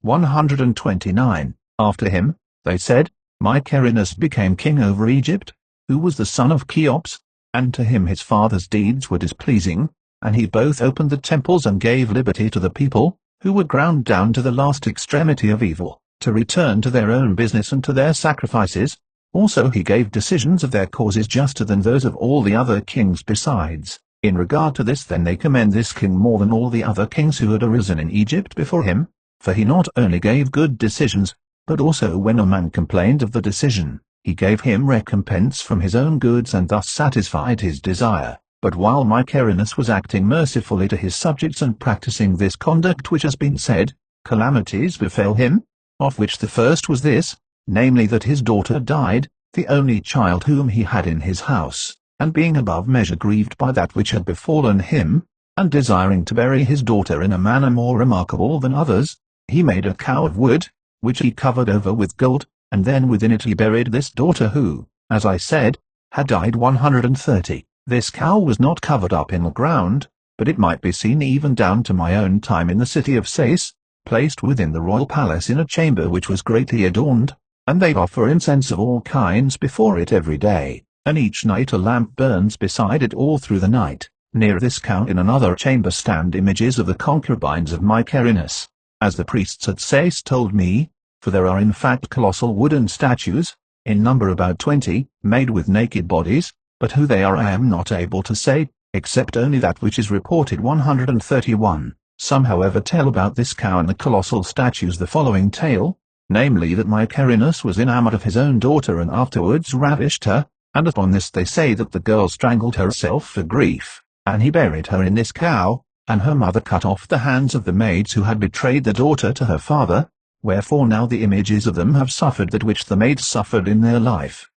129. After him, they said, Mycerinus became king over Egypt, who was the son of Cheops, and to him his father's deeds were displeasing, and he both opened the temples and gave liberty to the people, who were ground down to the last extremity of evil, to return to their own business and to their sacrifices. Also he gave decisions of their causes juster than those of all the other kings besides. In regard to this then they commend this king more than all the other kings who had arisen in Egypt before him, for he not only gave good decisions, but also when a man complained of the decision, he gave him recompense from his own goods and thus satisfied his desire. But while Mycerinus was acting mercifully to his subjects and practicing this conduct which has been said, calamities befell him, of which the first was this, namely that his daughter died, the only child whom he had in his house, and being above measure grieved by that which had befallen him, and desiring to bury his daughter in a manner more remarkable than others, he made a cow of wood, which he covered over with gold, and then within it he buried this daughter who, as I said, had died 130. This cow was not covered up in the ground, but it might be seen even down to my own time in the city of Sais, placed within the royal palace in a chamber which was greatly adorned, and they offer incense of all kinds before it every day, and each night a lamp burns beside it all through the night. Near this cow in another chamber stand images of the concubines of Mycerinus, as the priests at Sais told me, for there are in fact colossal wooden statues, in number about 20, made with naked bodies, but who they are I am not able to say, except only that which is reported 131. Some however tell about this cow and the colossal statues the following tale, namely that Mycerinus was enamored of his own daughter and afterwards ravished her, and upon this they say that the girl strangled herself for grief, and he buried her in this cow, and her mother cut off the hands of the maids who had betrayed the daughter to her father, wherefore now the images of them have suffered that which the maids suffered in their life.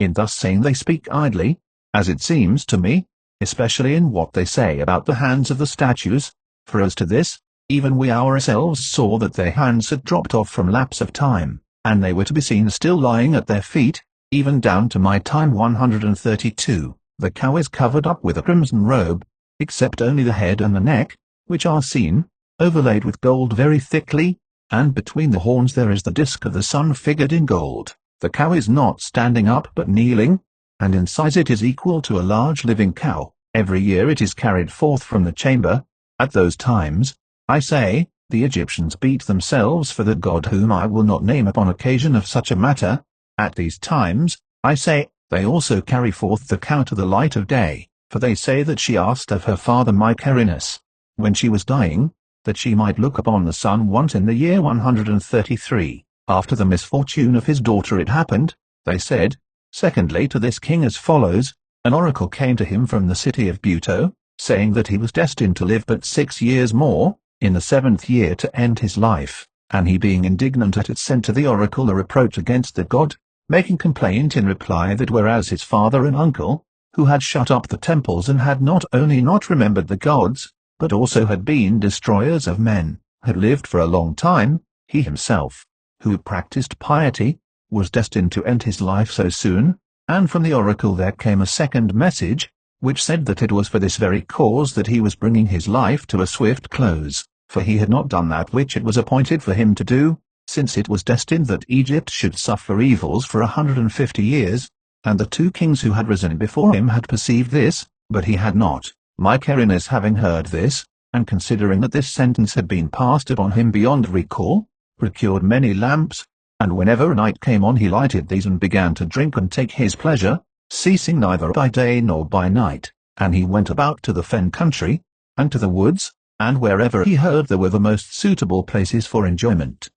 In thus saying they speak idly, as it seems to me, especially in what they say about the hands of the statues, for as to this, even we ourselves saw that their hands had dropped off from lapse of time, and they were to be seen still lying at their feet, even down to my time 132. The cow is covered up with a crimson robe, except only the head and the neck, which are seen, overlaid with gold very thickly, and between the horns there is the disk of the sun figured in gold. The cow is not standing up but kneeling, and in size it is equal to a large living cow. Every year it is carried forth from the chamber. At those times, I say, the Egyptians beat themselves for the god whom I will not name upon occasion of such a matter. At these times, I say, they also carry forth the cow to the light of day, for they say that she asked of her father Mycerinus, when she was dying, that she might look upon the sun once in the year 133. After the misfortune of his daughter it happened, they said, secondly to this king as follows, an oracle came to him from the city of Buto, saying that he was destined to live but 6 years more, in the 7th year to end his life, and he being indignant at it sent to the oracle a reproach against the god, making complaint in reply that whereas his father and uncle, who had shut up the temples and had not only not remembered the gods, but also had been destroyers of men, had lived for a long time, he himself, who practiced piety, was destined to end his life so soon, and from the oracle there came a second message, which said that it was for this very cause that he was bringing his life to a swift close, for he had not done that which it was appointed for him to do, since it was destined that Egypt should suffer evils for 150 years, and the 2 kings who had risen before him had perceived this, but he had not. Mycerinus having heard this, and considering that this sentence had been passed upon him beyond recall, procured many lamps, and whenever night came on he lighted these and began to drink and take his pleasure, ceasing neither by day nor by night, and he went about to the fen country, and to the woods, and wherever he heard there were the most suitable places for enjoyment.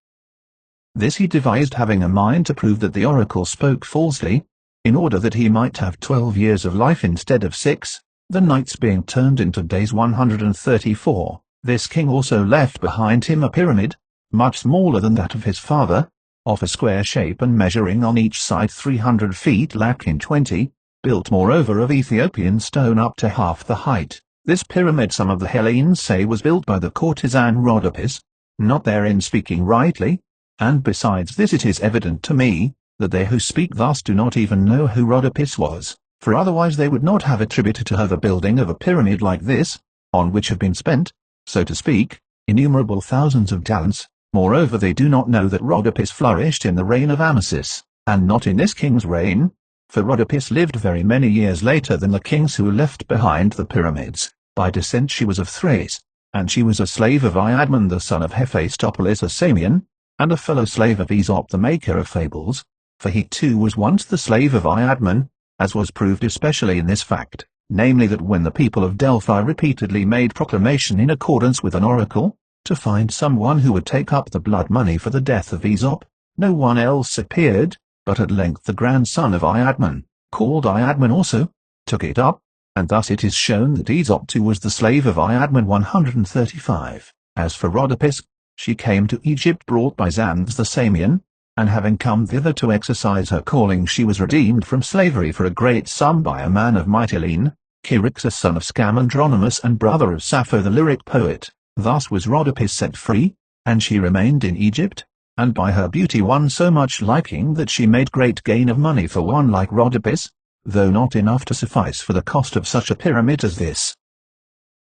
This he devised having a mind to prove that the oracle spoke falsely, in order that he might have 12 years of life instead of 6, the nights being turned into days 134. This king also left behind him a pyramid, much smaller than that of his father, of a square shape and measuring on each side 300 feet lac in 20, built moreover of Ethiopian stone up to half the height. This pyramid some of the Hellenes say was built by the courtesan Herodotus, not therein speaking rightly, and besides this it is evident to me, that they who speak thus do not even know who Herodotus was, for otherwise they would not have attributed to her the building of a pyramid like this, on which have been spent, so to speak, innumerable thousands of talents. Moreover, they do not know that Rhodopis flourished in the reign of Amasis, and not in this king's reign, for Rhodopis lived very many years later than the kings who left behind the pyramids. By descent she was of Thrace, and she was a slave of Iadmon the son of Hephaestopolis a Samian, and a fellow slave of Aesop the maker of fables, for he too was once the slave of Iadmon, as was proved especially in this fact, namely that when the people of Delphi repeatedly made proclamation in accordance with an oracle, to find someone who would take up the blood money for the death of Aesop, no one else appeared, but at length the grandson of Iadmon, called Iadmon also, took it up, and thus it is shown that Aesop too was the slave of Iadmon 135. As for Rhodopis, she came to Egypt brought by Xanthus the Samian, and having come thither to exercise her calling she was redeemed from slavery for a great sum by a man of Mytilene, Chryxus son of Scamandronomus and brother of Sappho the lyric poet. Thus was Rhodopis set free, and she remained in Egypt, and by her beauty won so much liking that she made great gain of money for one like Rhodopis, though not enough to suffice for the cost of such a pyramid as this.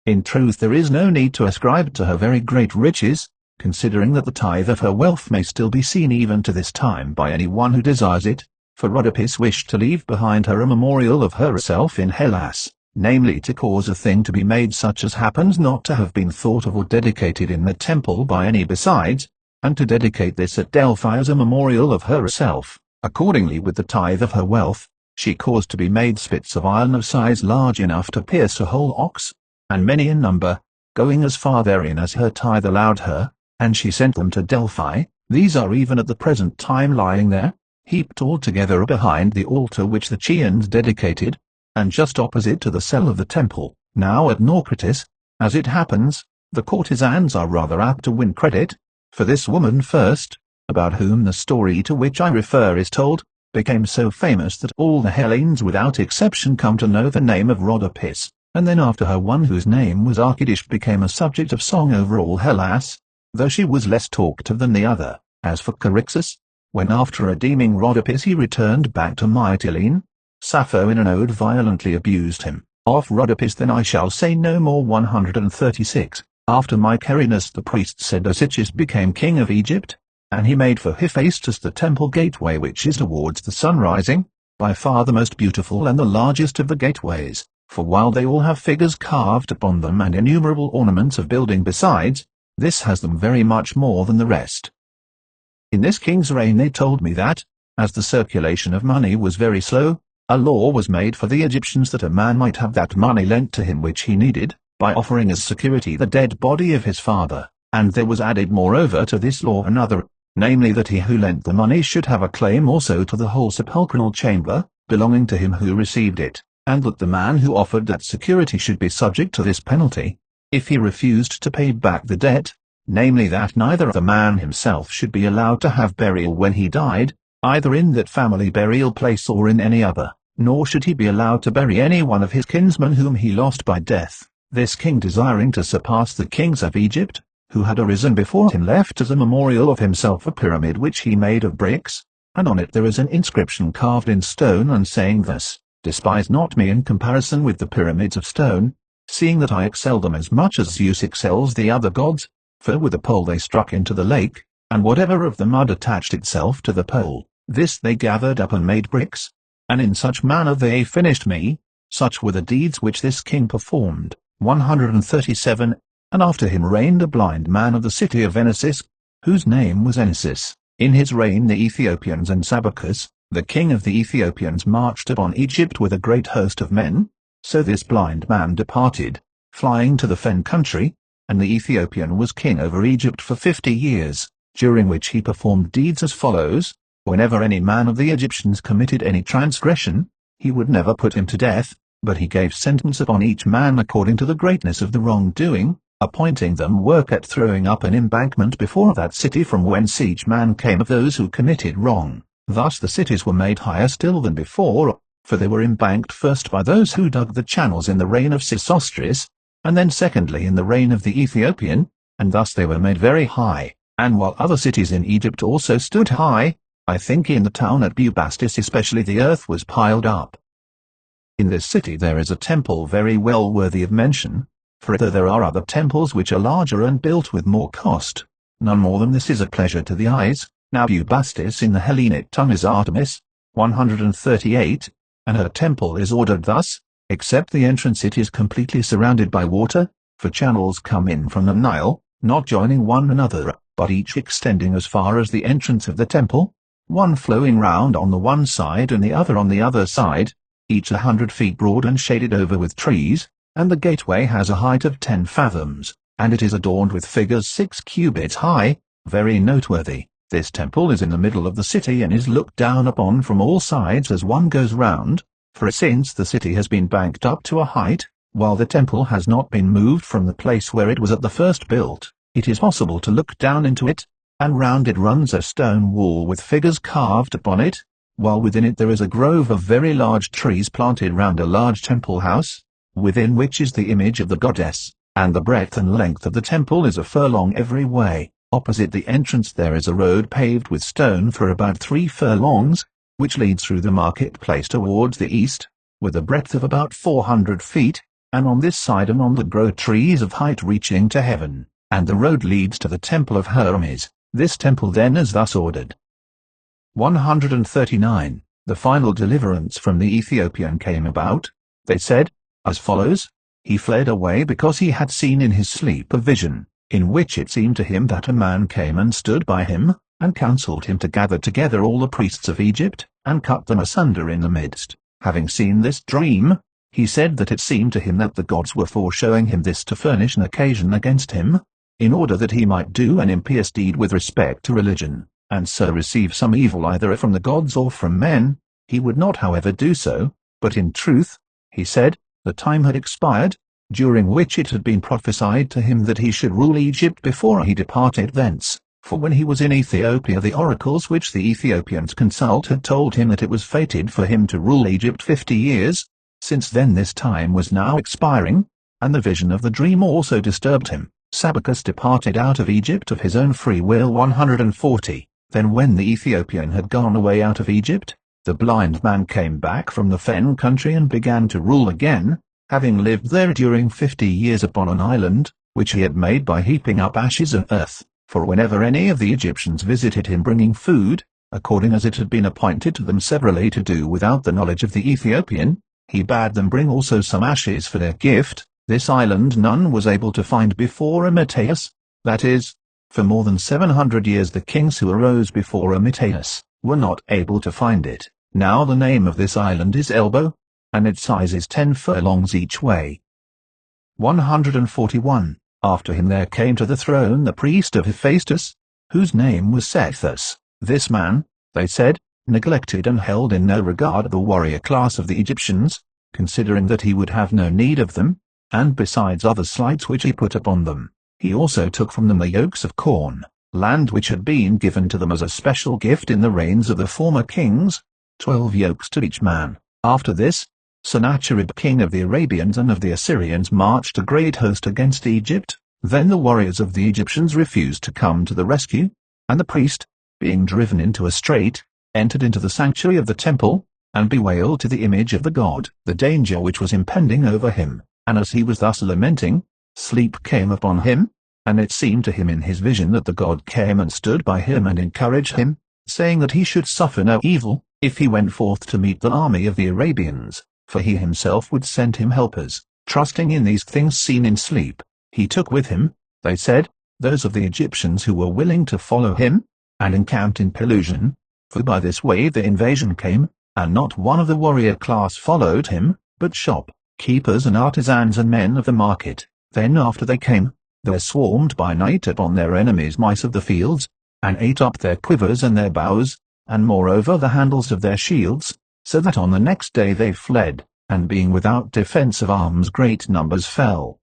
In truth there is no need to ascribe to her very great riches, considering that the tithe of her wealth may still be seen even to this time by any one who desires it, for Rhodopis wished to leave behind her a memorial of herself in Hellas, namely to cause a thing to be made such as happens not to have been thought of or dedicated in the temple by any besides, and to dedicate this at Delphi as a memorial of herself. Accordingly with the tithe of her wealth, she caused to be made spits of iron of size large enough to pierce a whole ox, and many in number, going as far therein as her tithe allowed her, and she sent them to Delphi. These are even at the present time lying there, heaped all together behind the altar which the Chians dedicated, and just opposite to the cell of the temple. Now at Naucratis, as it happens, the courtesans are rather apt to win credit, for this woman first, about whom the story to which I refer is told, became so famous that all the Hellenes without exception come to know the name of Rhodopis, and then after her one whose name was Archidish became a subject of song over all Hellas, though she was less talked of than the other. As for Chryxus, when after redeeming Rhodopis he returned back to Mytilene, Sappho in an ode violently abused him. Of Rhodopis then I shall say no more. 136. After Mycerinus the priest Herodotus became king of Egypt, and he made for Hephaestus the temple gateway which is towards the sun rising, by far the most beautiful and the largest of the gateways, for while they all have figures carved upon them and innumerable ornaments of building besides, this has them very much more than the rest. In this king's reign they told me that, as the circulation of money was very slow, a law was made for the Egyptians that a man might have that money lent to him which he needed, by offering as security the dead body of his father, and there was added moreover to this law another, namely that he who lent the money should have a claim also to the whole sepulchral chamber, belonging to him who received it, and that the man who offered that security should be subject to this penalty, if he refused to pay back the debt, namely that neither the man himself should be allowed to have burial when he died, either in that family burial place or in any other, nor should he be allowed to bury any one of his kinsmen whom he lost by death. This king, desiring to surpass the kings of Egypt, who had arisen before him, left as a memorial of himself a pyramid which he made of bricks, and on it there is an inscription carved in stone and saying thus, "Despise not me in comparison with the pyramids of stone, seeing that I excel them as much as Zeus excels the other gods, for with a pole they struck into the lake, and whatever of the mud attached itself to the pole, this they gathered up and made bricks, and in such manner they finished me." Such were the deeds which this king performed. 137. And after him reigned a blind man of the city of Enesis, whose name was Enesis. In his reign the Ethiopians and Sabacus, the king of the Ethiopians, marched upon Egypt with a great host of men. So this blind man departed, flying to the fen country, and the Ethiopian was king over Egypt for 50 years, during which he performed deeds as follows. Whenever any man of the Egyptians committed any transgression, he would never put him to death, but he gave sentence upon each man according to the greatness of the wrongdoing, appointing them work at throwing up an embankment before that city from whence each man came of those who committed wrong. Thus the cities were made higher still than before, for they were embanked first by those who dug the channels in the reign of Sesostris, and then secondly in the reign of the Ethiopian, and thus they were made very high. And while other cities in Egypt also stood high, I think in the town at Bubastis especially the earth was piled up. In this city there is a temple very well worthy of mention, For though there are other temples which are larger and built with more cost, none more than this is a pleasure to the eyes. Now Bubastis in the Hellenic tongue is Artemis, 138, and her temple is ordered thus: except the entrance it is completely surrounded by water, for channels come in from the Nile, not joining one another, but each extending as far as the entrance of the temple, one flowing round on the one side and the other on the other side, each 100 feet broad and shaded over with trees, and the gateway has a height of 10 fathoms, and it is adorned with figures 6 cubits high, very noteworthy. This temple is in the middle of the city and is looked down upon from all sides as one goes round, for since the city has been banked up to a height, while the temple has not been moved from the place where it was at the first built, it is possible to look down into it, and round it runs a stone wall with figures carved upon it, while within it there is a grove of very large trees planted round a large temple house, within which is the image of the goddess, and the breadth and length of the temple is a furlong every way. Opposite the entrance there is a road paved with stone for about 3 furlongs, which leads through the marketplace towards the east, with a breadth of about 400 feet, and on this side and on the grow trees of height reaching to heaven, and the road leads to the temple of Hermes. This temple then is thus ordered. 139. The final deliverance from the Ethiopian came about, they said, as follows: he fled away because he had seen in his sleep a vision, in which it seemed to him that a man came and stood by him, and counselled him to gather together all the priests of Egypt, and cut them asunder in the midst. Having seen this dream, he said that it seemed to him that the gods were foreshowing him this to furnish an occasion against him, in order that he might do an impious deed with respect to religion, and so receive some evil either from the gods or from men. He would not however do so, but in truth, he said, the time had expired, during which it had been prophesied to him that he should rule Egypt before he departed thence. For when he was in Ethiopia the oracles which the Ethiopians consult had told him that it was fated for him to rule Egypt 50 years. Since then this time was now expiring, and the vision of the dream also disturbed him. Sabacus departed out of Egypt of his own free will. 140. Then when the Ethiopian had gone away out of Egypt, the blind man came back from the fen country and began to rule again, having lived there during 50 years upon an island, which he had made by heaping up ashes and earth. For whenever any of the Egyptians visited him bringing food, according as it had been appointed to them severally to do without the knowledge of the Ethiopian, he bade them bring also some ashes for their gift. This island none was able to find before Amytaeus, that is, for more than 700 years the kings who arose before Amytaeus were not able to find it. Now the name of this island is Elbow, and its size is 10 furlongs each way. 141. After him there came to the throne the priest of Hephaestus, whose name was Sethus. This man, they said, neglected and held in no regard the warrior class of the Egyptians, considering that he would have no need of them, and besides other slights which he put upon them, he also took from them the yokes of corn, land which had been given to them as a special gift in the reigns of the former kings, 12 yokes to each man. After this, Sennacherib king of the Arabians and of the Assyrians marched a great host against Egypt. Then the warriors of the Egyptians refused to come to the rescue, and the priest, being driven into a strait, entered into the sanctuary of the temple, and bewailed to the image of the god the danger which was impending over him. And as he was thus lamenting, sleep came upon him, and it seemed to him in his vision that the god came and stood by him and encouraged him, saying that he should suffer no evil, if he went forth to meet the army of the Arabians, for he himself would send him helpers. Trusting in these things seen in sleep, he took with him, they said, those of the Egyptians who were willing to follow him, and encamped in Pelusium, for by this way the invasion came, and not one of the warrior class followed him, but shop keepers and artisans and men of the market. Then after they came, there swarmed by night upon their enemies mice of the fields, and ate up their quivers and their bows, and moreover the handles of their shields, so that on the next day they fled, and being without defence of arms great numbers fell.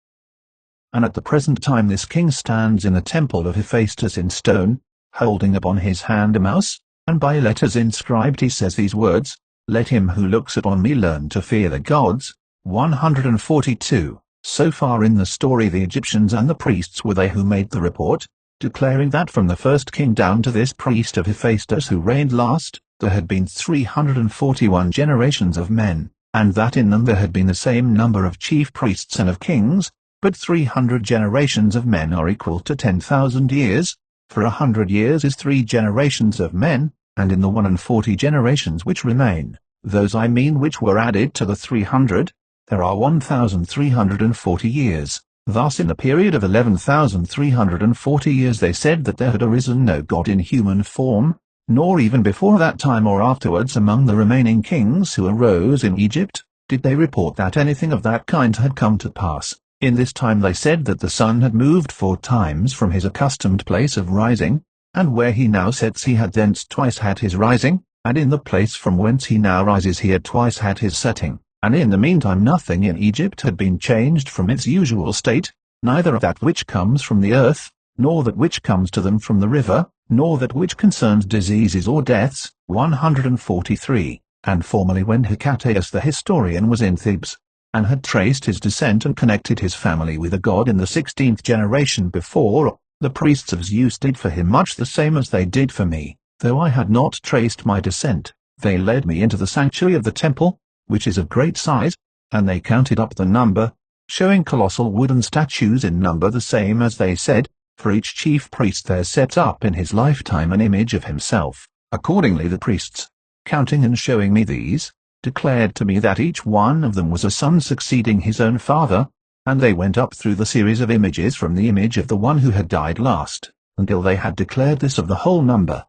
And at the present time this king stands in the temple of Hephaestus in stone, holding upon his hand a mouse, and by letters inscribed he says these words, "Let him who looks upon me learn to fear the gods." 142. So far in the story the Egyptians and the priests were they who made the report, declaring that from the first king down to this priest of Hephaestus who reigned last, there had been 341 generations of men, and that in them there had been the same number of chief priests and of kings, But 300 generations of men are equal to 10,000 years, for 100 years is 3 generations of men, and in the 140 generations which remain, those I mean which were added to the 300, there are 1,340 years. Thus in the period of 11,340 years they said that there had arisen no god in human form, nor even before that time or afterwards among the remaining kings who arose in Egypt, did they report that anything of that kind had come to pass. In this time they said that the sun had moved 4 times from his accustomed place of rising, and where he now sets he had thence twice had his rising, and in the place from whence he now rises he had twice had his setting, and in the meantime nothing in Egypt had been changed from its usual state, neither of that which comes from the earth, nor that which comes to them from the river, nor that which concerns diseases or deaths. 143. And formerly when Herodotus the historian was in Thebes, and had traced his descent and connected his family with a god in the 16th generation before, the priests of Zeus did for him much the same as they did for me, though I had not traced my descent. They led me into the sanctuary of the temple, which is of great size, and they counted up the number, showing colossal wooden statues in number the same as they said, for each chief priest there set up in his lifetime an image of himself. Accordingly the priests, counting and showing me these, declared to me that each one of them was a son succeeding his own father, and they went up through the series of images from the image of the one who had died last, until they had declared this of the whole number.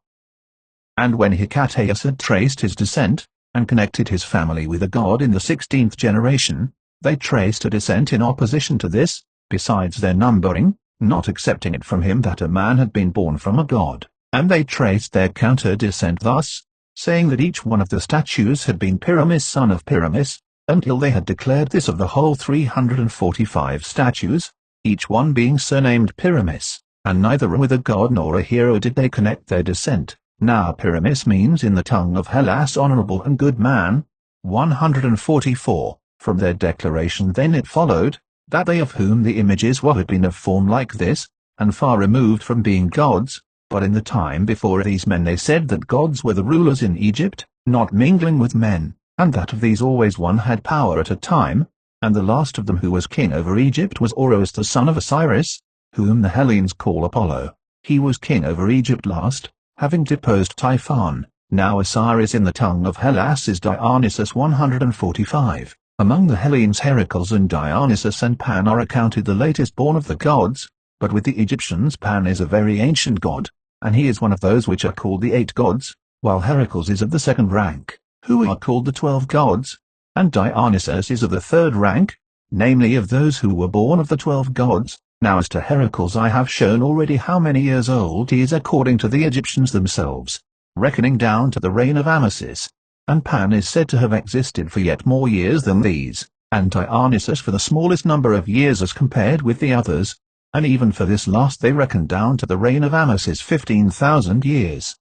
And when Herodotus had traced his descent, and connected his family with a god in the 16th generation, they traced a descent in opposition to this, besides their numbering, not accepting it from him that a man had been born from a god, and they traced their counter-descent thus, saying that each one of the statues had been Pyramus son of Pyramus, until they had declared this of the whole 345 statues, each one being surnamed Pyramus, and neither with a god nor a hero did they connect their descent. Now Pyramus means in the tongue of Hellas honorable and good man. 144. From their declaration then it followed, that they of whom the images were had been of form like this, and far removed from being gods, but in the time before these men they said that gods were the rulers in Egypt, not mingling with men, and that of these always one had power at a time, and the last of them who was king over Egypt was Oros the son of Osiris, whom the Hellenes call Apollo. He was king over Egypt last, having deposed Typhon. Now Osiris in the tongue of Hellas is Dionysus. 145. Among the Hellenes Heracles and Dionysus and Pan are accounted the latest born of the gods, but with the Egyptians Pan is a very ancient god, and he is one of those which are called the 8 gods, while Heracles is of the 2nd rank, who are called the 12 gods, and Dionysus is of the 3rd rank, namely of those who were born of the 12 gods. Now as to Heracles I have shown already how many years old he is according to the Egyptians themselves, reckoning down to the reign of Amasis, and Pan is said to have existed for yet more years than these, and Dionysus for the smallest number of years as compared with the others, and even for this last they reckon down to the reign of Amasis 15,000 years.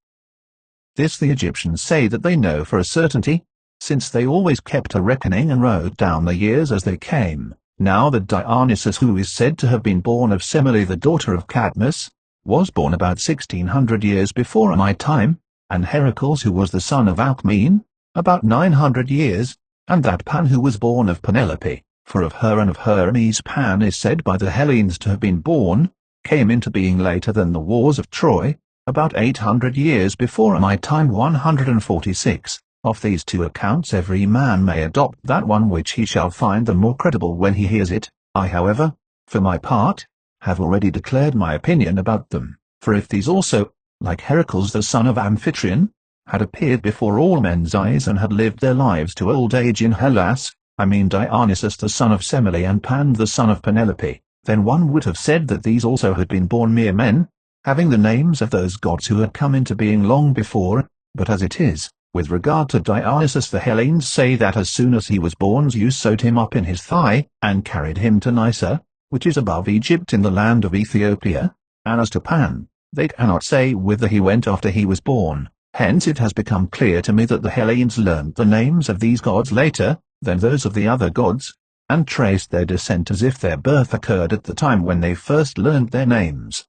This the Egyptians say that they know for a certainty, since they always kept a reckoning and wrote down the years as they came. Now that Dionysus, who is said to have been born of Semele the daughter of Cadmus, was born about 1600 years before my time, and Heracles who was the son of Alcmene, about 900 years, and that Pan who was born of Penelope, for of her and of Hermes Pan is said by the Hellenes to have been born, came into being later than the wars of Troy, about 800 years before my time. 146. Of these 2 accounts every man may adopt that one which he shall find the more credible when he hears it. I however, for my part, have already declared my opinion about them, for if these also, like Heracles the son of Amphitryon, had appeared before all men's eyes and had lived their lives to old age in Hellas, I mean Dionysus the son of Semele and Pan the son of Penelope, then one would have said that these also had been born mere men, having the names of those gods who had come into being long before, but as it is, with regard to Dionysus the Hellenes say that as soon as he was born Zeus sewed him up in his thigh, and carried him to Nysa, which is above Egypt in the land of Ethiopia, and as to Pan, they cannot say whither he went after he was born. Hence it has become clear to me that the Hellenes learned the names of these gods later than those of the other gods, and traced their descent as if their birth occurred at the time when they first learned their names.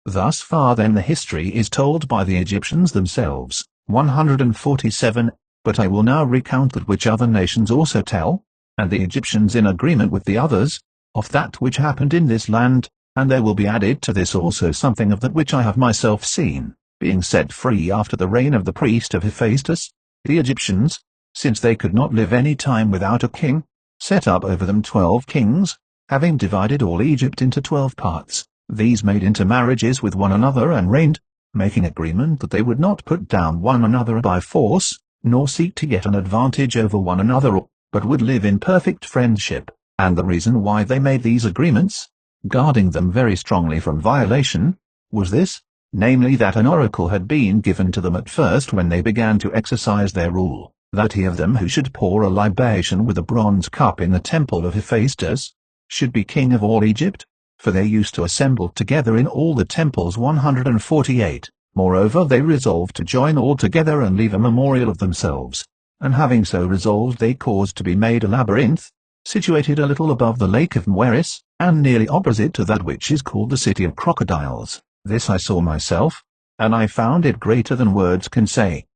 Thus far then the history is told by the Egyptians themselves. 147. But I will now recount that which other nations also tell, and the Egyptians in agreement with the others, of that which happened in this land, and there will be added to this also something of that which I have myself seen, being set free after the reign of the priest of Hephaestus. The Egyptians, since they could not live any time without a king, set up over them 12 kings, having divided all Egypt into 12 parts. These made intermarriages with one another and reigned, making agreement that they would not put down one another by force, nor seek to get an advantage over one another, but would live in perfect friendship. And the reason why they made these agreements, guarding them very strongly from violation, was this, namely that an oracle had been given to them at first when they began to exercise their rule, that he of them who should pour a libation with a bronze cup in the temple of Hephaestus, should be king of all Egypt, for they used to assemble together in all the temples 148. Moreover they resolved to join all together and leave a memorial of themselves, and having so resolved they caused to be made a labyrinth, situated a little above the lake of Moeris, and nearly opposite to that which is called the City of Crocodiles. This I saw myself, and I found it greater than words can say.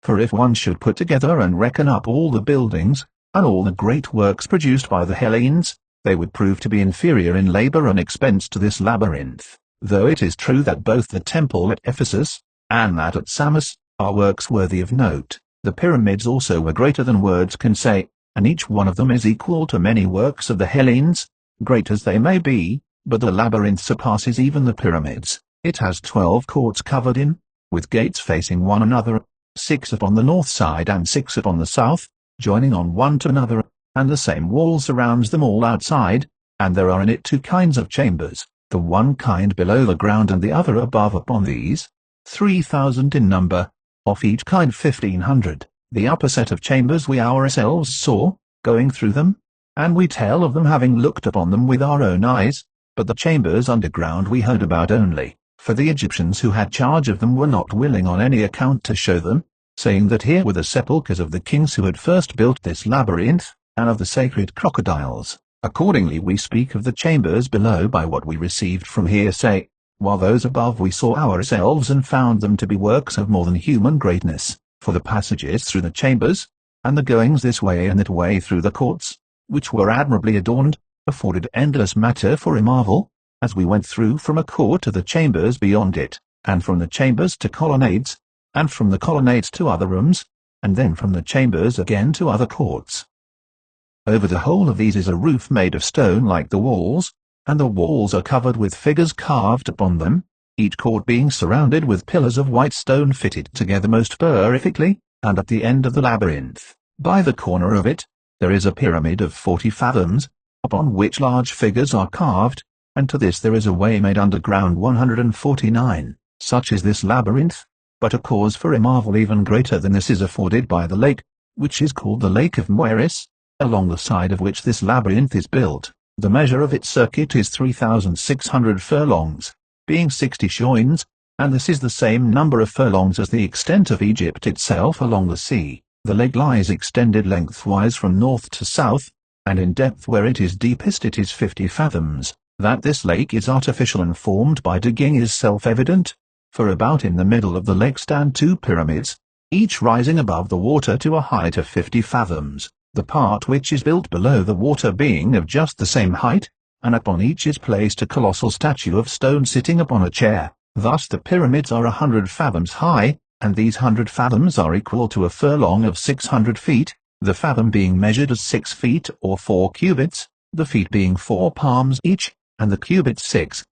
For if one should put together and reckon up all the buildings, and all the great works produced by the Hellenes, they would prove to be inferior in labor and expense to this labyrinth, though it is true that both the temple at Ephesus, and that at Samos, are works worthy of note. The pyramids also were greater than words can say, and each one of them is equal to many works of the Hellenes, great as they may be, but the labyrinth surpasses even the pyramids. It has 12 courts covered in, with gates facing one another, 6 upon the north side and 6 upon the south, joining on one to another, and the same wall surrounds them all outside, and there are in it 2 kinds of chambers, the one kind below the ground and the other above upon these, 3,000 in number, of each kind 1,500. The upper set of chambers we ourselves saw, going through them, and we tell of them having looked upon them with our own eyes, but the chambers underground we heard about only, for the Egyptians who had charge of them were not willing on any account to show them, saying that here were the sepulchres of the kings who had first built this labyrinth, and of the sacred crocodiles. Accordingly we speak of the chambers below by what we received from hearsay, while those above we saw ourselves and found them to be works of more than human greatness, for the passages through the chambers, and the goings this way and that way through the courts, which were admirably adorned, afforded endless matter for a marvel, as we went through from a court to the chambers beyond it, and from the chambers to colonnades, and from the colonnades to other rooms, and then from the chambers again to other courts. Over the whole of these is a roof made of stone like the walls, and the walls are covered with figures carved upon them, each court being surrounded with pillars of white stone fitted together most perfectly, and at the end of the labyrinth, by the corner of it, there is a pyramid of 40 fathoms, upon which large figures are carved, and to this there is a way made underground 149. Such is this labyrinth, but a cause for a marvel even greater than this is afforded by the lake, which is called the Lake of Moeris, along the side of which this labyrinth is built. The measure of its circuit is 3,600 furlongs, being 60 shoins, and this is the same number of furlongs as the extent of Egypt itself along the sea. The lake lies extended lengthwise from north to south, and in depth where it is deepest it is 50 fathoms. That this lake is artificial and formed by digging is self-evident, for about in the middle of the lake stand 2 pyramids, each rising above the water to a height of 50 fathoms, the part which is built below the water being of just the same height, and upon each is placed a colossal statue of stone sitting upon a chair. Thus the pyramids are 100 fathoms high, and these 100 fathoms are equal to a furlong of 600 feet, the fathom being measured as 6 feet or 4 cubits, the feet being 4 palms each, and the cubits 6.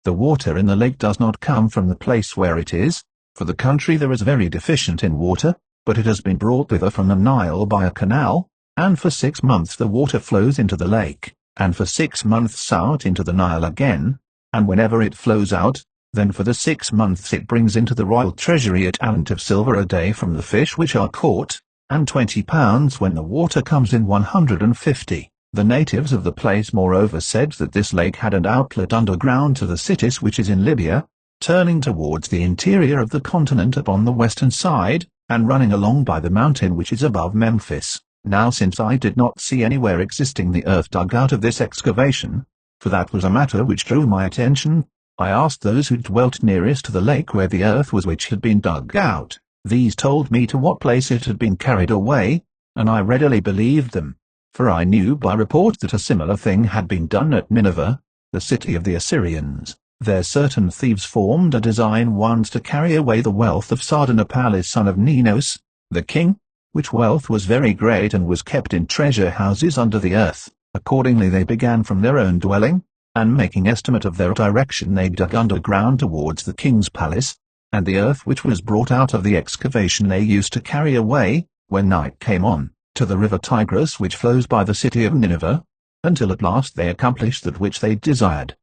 The water in the lake does not come from the place where it is, for the country there is very deficient in water, but it has been brought thither from the Nile by a canal, and for 6 months the water flows into the lake, and for 6 months out into the Nile again, and whenever it flows out, then for the 6 months it brings into the royal treasury a talent of silver a day from the fish which are caught, and 20 pounds when the water comes in 150. The natives of the place moreover said that this lake had an outlet underground to the Citis which is in Libya, turning towards the interior of the continent upon the western side, and running along by the mountain which is above Memphis. Now since I did not see anywhere existing the earth dug out of this excavation, for that was a matter which drew my attention, I asked those who dwelt nearest to the lake where the earth was which had been dug out. These told me to what place it had been carried away, and I readily believed them. For I knew by report that a similar thing had been done at Nineveh, the city of the Assyrians. There certain thieves formed a design once to carry away the wealth of Sardanapalus son of Ninos, the king, which wealth was very great and was kept in treasure houses under the earth. Accordingly they began from their own dwelling, and making estimate of their direction they dug underground towards the king's palace, and the earth which was brought out of the excavation they used to carry away, when night came on, to the river Tigris which flows by the city of Nineveh, until at last they accomplished that which they desired.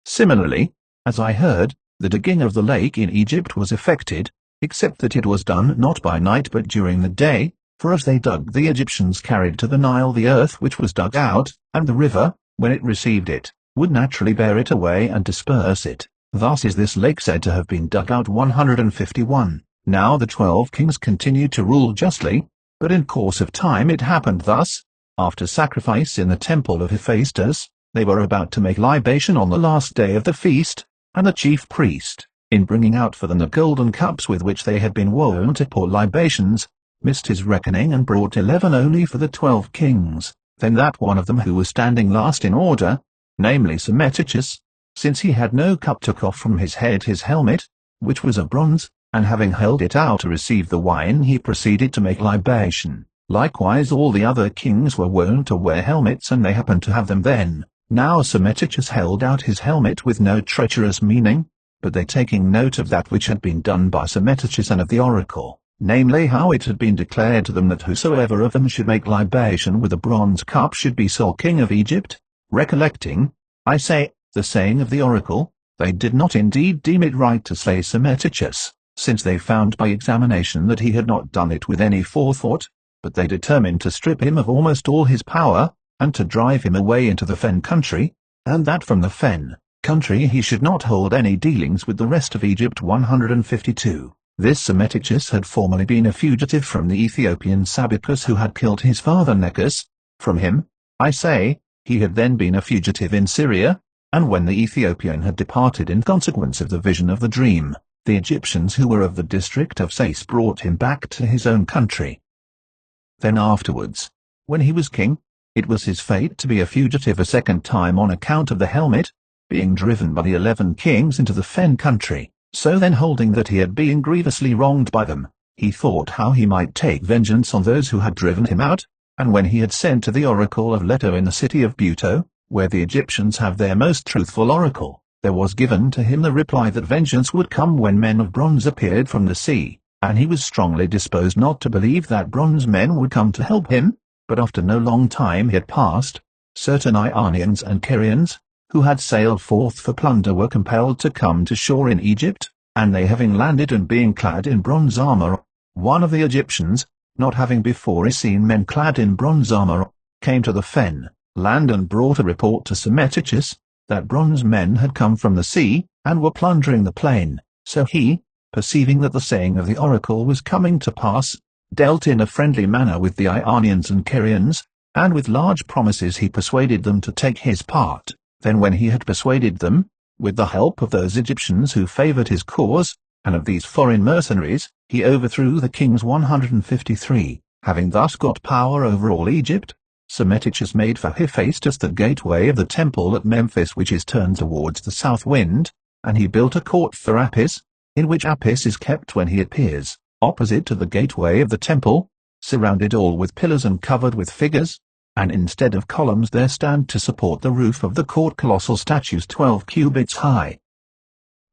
Similarly, as I heard, the digging of the lake in Egypt was effected, except that it was done not by night but during the day, for as they dug the Egyptians carried to the Nile the earth which was dug out, and the river, when it received it, would naturally bear it away and disperse it. Thus is this lake said to have been dug out 151. Now the 12 kings continued to rule justly, but in course of time it happened thus: after sacrifice in the temple of Hephaestus, they were about to make libation on the last day of the feast, and the chief priest, in bringing out for them the golden cups with which they had been wont to pour libations, missed his reckoning and brought 11 only for the 12 kings. Then that one of them who was standing last in order, namely Psammetichus, since he had no cup, took off from his head his helmet, which was of bronze, and having held it out to receive the wine he proceeded to make libation. Likewise all the other kings were wont to wear helmets, and they happened to have them then. Now Psammetichus held out his helmet with no treacherous meaning, but they taking note of that which had been done by Psammetichus and of the oracle, namely how it had been declared to them that whosoever of them should make libation with a bronze cup should be sole king of Egypt, recollecting, I say, the saying of the oracle, they did not indeed deem it right to slay Psammetichus, since they found by examination that he had not done it with any forethought, but they determined to strip him of almost all his power, and to drive him away into the fen country, and that from the fen country he should not hold any dealings with the rest of Egypt. 152. This Psammetichus had formerly been a fugitive from the Ethiopian Sabicus who had killed his father Necus. From him, I say, he had then been a fugitive in Syria, and when the Ethiopian had departed in consequence of the vision of the dream, the Egyptians who were of the district of Sais brought him back to his own country. Then afterwards, when he was king, it was his fate to be a fugitive a second time on account of the helmet, being driven by the 11 kings into the fen country. So then, holding that he had been grievously wronged by them, he thought how he might take vengeance on those who had driven him out, and when he had sent to the oracle of Leto in the city of Buto, where the Egyptians have their most truthful oracle, there was given to him the reply that vengeance would come when men of bronze appeared from the sea, and he was strongly disposed not to believe that bronze men would come to help him. But after no long time he had passed, certain Ionians and Carians, who had sailed forth for plunder, were compelled to come to shore in Egypt, and they having landed and being clad in bronze armor, one of the Egyptians, not having before seen men clad in bronze armor, came to the fen land and brought a report to Psammetichus, that bronze men had come from the sea, and were plundering the plain. So he, perceiving that the saying of the oracle was coming to pass, dealt in a friendly manner with the Ionians and Carians, and with large promises he persuaded them to take his part. Then when he had persuaded them, with the help of those Egyptians who favoured his cause, and of these foreign mercenaries, he overthrew the kings 153. Having thus got power over all Egypt, Psammetichus made for Hephaestus the gateway of the temple at Memphis, which is turned towards the south wind, and he built a court for Apis, in which Apis is kept when he appears, opposite to the gateway of the temple, surrounded all with pillars and covered with figures, and instead of columns there stand to support the roof of the court colossal statues 12 cubits high.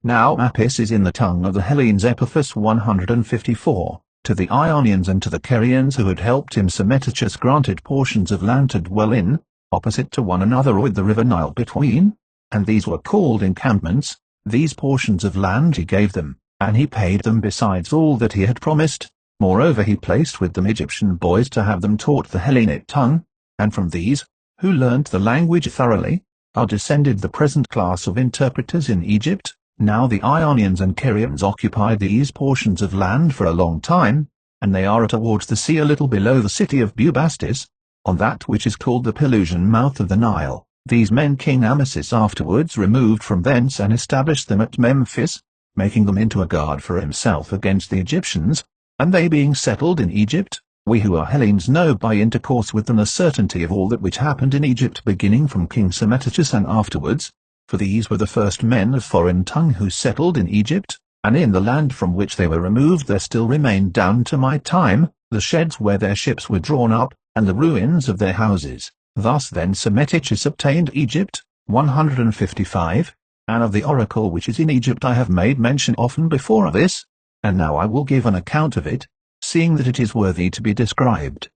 Now Apis is in the tongue of the Hellenes. Epiphus 154. To the Ionians and to the Carians who had helped him Psammetichus granted portions of land to dwell in, opposite to one another with the river Nile between, and these were called encampments. These portions of land he gave them, and he paid them besides all that he had promised. Moreover he placed with them Egyptian boys to have them taught the Hellenic tongue, and from these, who learnt the language thoroughly, are descended the present class of interpreters in Egypt. Now the Ionians and Carians occupied these portions of land for a long time, and they are towards the sea a little below the city of Bubastis, on that which is called the Pelusian mouth of the Nile. These men King Amasis afterwards removed from thence and established them at Memphis, making them into a guard for himself against the Egyptians, and they being settled in Egypt, We who are Hellenes know by intercourse with them the certainty of all that which happened in Egypt, beginning from King Psammetichus and afterwards, for these were the first men of foreign tongue who settled in Egypt, and in the land from which they were removed there still remained down to my time the sheds where their ships were drawn up, and the ruins of their houses. Thus then Psammetichus obtained Egypt. 155, and of the oracle which is in Egypt I have made mention often before this, and now I will give an account of it, seeing that it is worthy to be described.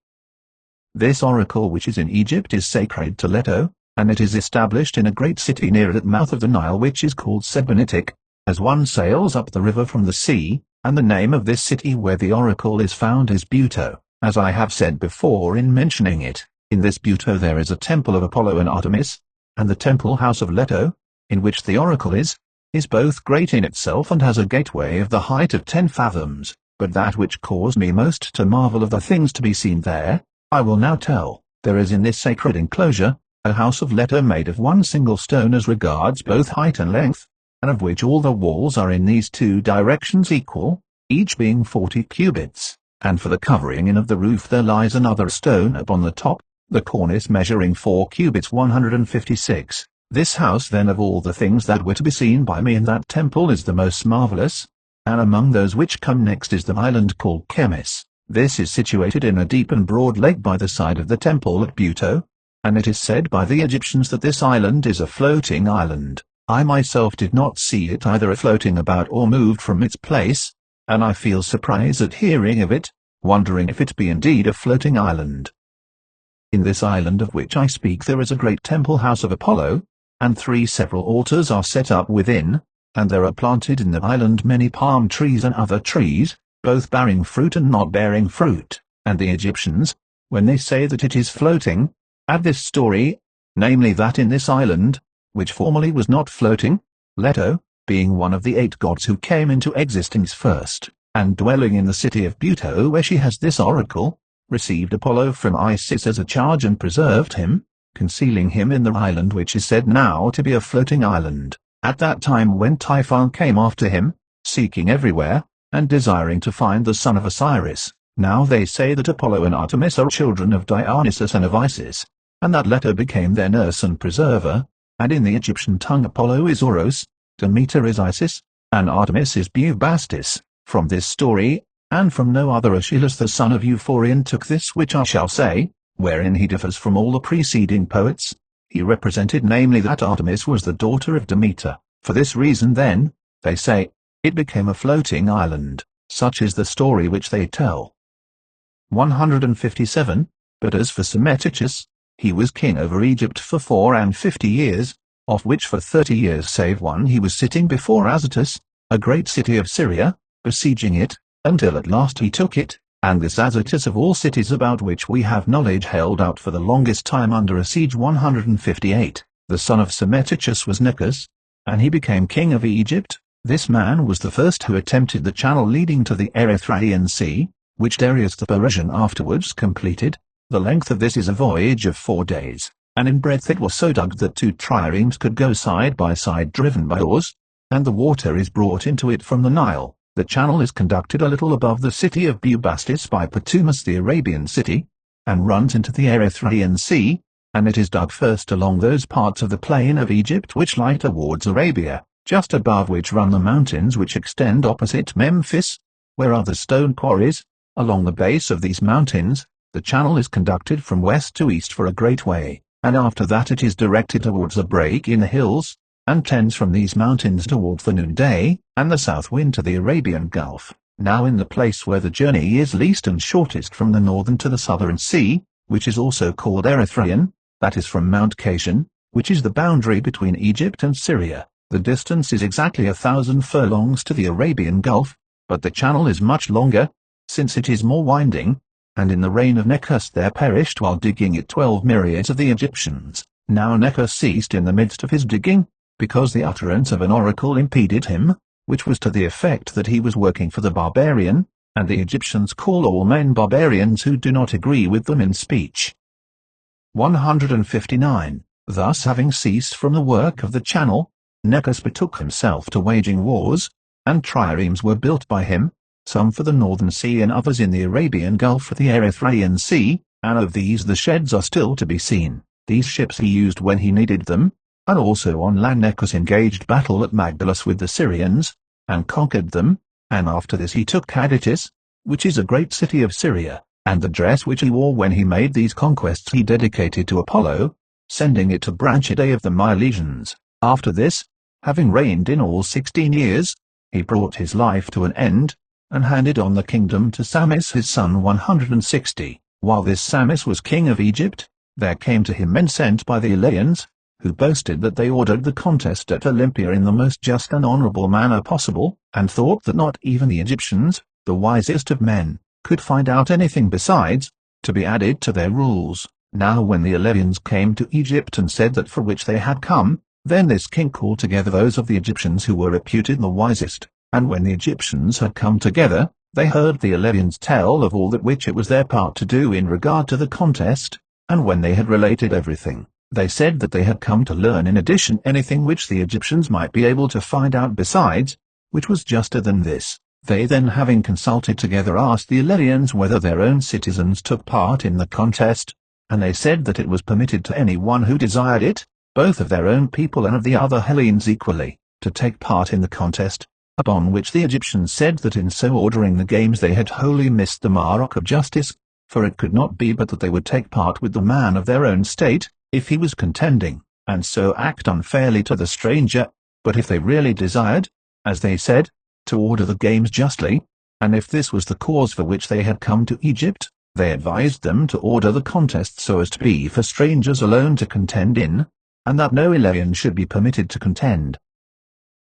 This oracle which is in Egypt is sacred to Leto, and it is established in a great city near the mouth of the Nile which is called Sebennytic, as one sails up the river from the sea, and the name of this city where the oracle is found is Buto, as I have said before in mentioning it. In this Buto there is a temple of Apollo and Artemis, and the temple house of Leto, in which the oracle is both great in itself and has a gateway of the height of 10 fathoms, but that which caused me most to marvel of the things to be seen there, I will now tell. There is in this sacred enclosure, a house of Leto made of one single stone as regards both height and length, and of which all the walls are in these two directions equal, each being 40 cubits, and for the covering in of the roof there lies another stone upon the top, the cornice measuring 4 cubits 156. This house then of all the things that were to be seen by me in that temple is the most marvelous, and among those which come next is the island called Chemis. This is situated in a deep and broad lake by the side of the temple at Buto, and it is said by the Egyptians that this island is a floating island. I myself did not see it either floating about or moved from its place, and I feel surprise at hearing of it, wondering if it be indeed a floating island. In this island of which I speak there is a great temple house of Apollo, and 3 several altars are set up within, and there are planted in the island many palm trees and other trees, both bearing fruit and not bearing fruit, and the Egyptians, when they say that it is floating, add this story, namely that in this island, which formerly was not floating, Leto, being one of the 8 gods who came into existence first, and dwelling in the city of Buto where she has this oracle, received Apollo from Isis as a charge and preserved him, concealing him in the island which is said now to be a floating island. At that time when Typhon came after him, seeking everywhere, and desiring to find the son of Osiris, now they say that Apollo and Artemis are children of Dionysus and of Isis, and that Leto became their nurse and preserver, and in the Egyptian tongue Apollo is Oros, Demeter is Isis, and Artemis is Bubastis. From this story, and from no other Aeschylus the son of Euphorion took this which I shall say, wherein he differs from all the preceding poets. He represented namely that Artemis was the daughter of Demeter. For this reason then, they say, it became a floating island. Such is the story which they tell. 157. But as for Psammetichus, he was king over Egypt for 54 years, of which for 30 years save one he was sitting before Azotus, a great city of Syria, besieging it, until at last he took it, and this Azotus of all cities about which we have knowledge held out for the longest time under a siege. 158. The son of Psammetichus was Necus, and he became king of Egypt. This man was the first who attempted the channel leading to the Erythraean Sea, which Darius the Persian afterwards completed. The length of this is a voyage of 4 days, and in breadth it was so dug that 2 triremes could go side by side driven by oars, and the water is brought into it from the Nile. The channel is conducted a little above the city of Bubastis by Ptomus the Arabian city, and runs into the Erythraean Sea, and it is dug first along those parts of the plain of Egypt which lie towards Arabia, just above which run the mountains which extend opposite Memphis, where are the stone quarries. Along the base of these mountains, the channel is conducted from west to east for a great way, and after that it is directed towards a break in the hills, and tends from these mountains towards the noonday, and the south wind to the Arabian Gulf. Now in the place where the journey is least and shortest from the northern to the southern sea, which is also called Erythraean, that is from Mount Cashan, which is the boundary between Egypt and Syria, the distance is exactly 1,000 furlongs to the Arabian Gulf, but the channel is much longer, since it is more winding, and in the reign of Necus there perished while digging it 12 myriads of the Egyptians. Now Necus ceased in the midst of his digging, because the utterance of an oracle impeded him, which was to the effect that he was working for the barbarian, and the Egyptians call all men barbarians who do not agree with them in speech. 159. Thus having ceased from the work of the channel, Necus betook himself to waging wars, and triremes were built by him, some for the Northern Sea and others in the Arabian Gulf for the Erythraean Sea, and of these the sheds are still to be seen. These ships he used when he needed them, and also on land Necos engaged battle at Magdalus with the Syrians, and conquered them, and after this he took Caditis, which is a great city of Syria, and the dress which he wore when he made these conquests he dedicated to Apollo, sending it to Branchidae of the Milesians. After this, having reigned in all 16 years, he brought his life to an end, and handed on the kingdom to Samis his son 160. While this Samis was king of Egypt, there came to him men sent by the Eleans, who boasted that they ordered the contest at Olympia in the most just and honorable manner possible, and thought that not even the Egyptians, the wisest of men, could find out anything besides, to be added to their rules. Now when the Eleans came to Egypt and said that for which they had come, then this king called together those of the Egyptians who were reputed the wisest, and when the Egyptians had come together, they heard the Eleans tell of all that which it was their part to do in regard to the contest, and when they had related everything, they said that they had come to learn in addition anything which the Egyptians might be able to find out besides, which was juster than this. They then having consulted together asked the Eleans whether their own citizens took part in the contest, and they said that it was permitted to any one who desired it, both of their own people and of the other Hellenes equally, to take part in the contest, upon which the Egyptians said that in so ordering the games they had wholly missed the mark of justice, for it could not be but that they would take part with the man of their own state, if he was contending, and so act unfairly to the stranger, but if they really desired, as they said, to order the games justly, and if this was the cause for which they had come to Egypt, they advised them to order the contest so as to be for strangers alone to contend in, and that no Elean should be permitted to contend.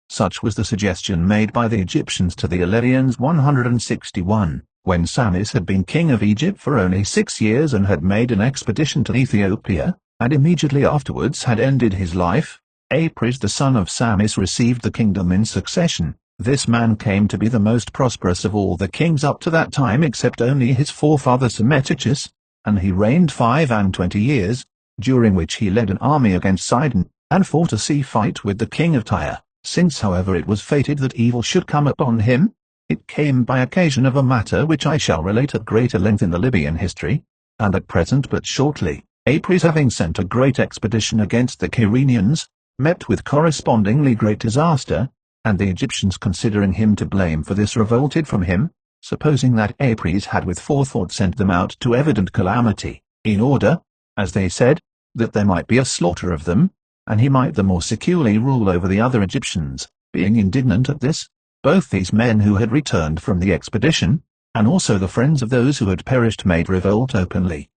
Such was the suggestion made by the Egyptians to the Eleans 161, when Samis had been king of Egypt for only 6 years and had made an expedition to Ethiopia, and immediately afterwards had ended his life. Apries the son of Samis received the kingdom in succession. This man came to be the most prosperous of all the kings up to that time except only his forefather Psammetichus, and he reigned 25 years, during which he led an army against Sidon, and fought a sea fight with the king of Tyre. Since however it was fated that evil should come upon him, it came by occasion of a matter which I shall relate at greater length in the Libyan history, and at present but shortly. Apries having sent a great expedition against the Cyrenians, met with correspondingly great disaster, and the Egyptians considering him to blame for this revolted from him, supposing that Apries had with forethought sent them out to evident calamity, in order, as they said, that there might be a slaughter of them, and he might the more securely rule over the other Egyptians. Being indignant at this, both these men who had returned from the expedition, and also the friends of those who had perished made revolt openly.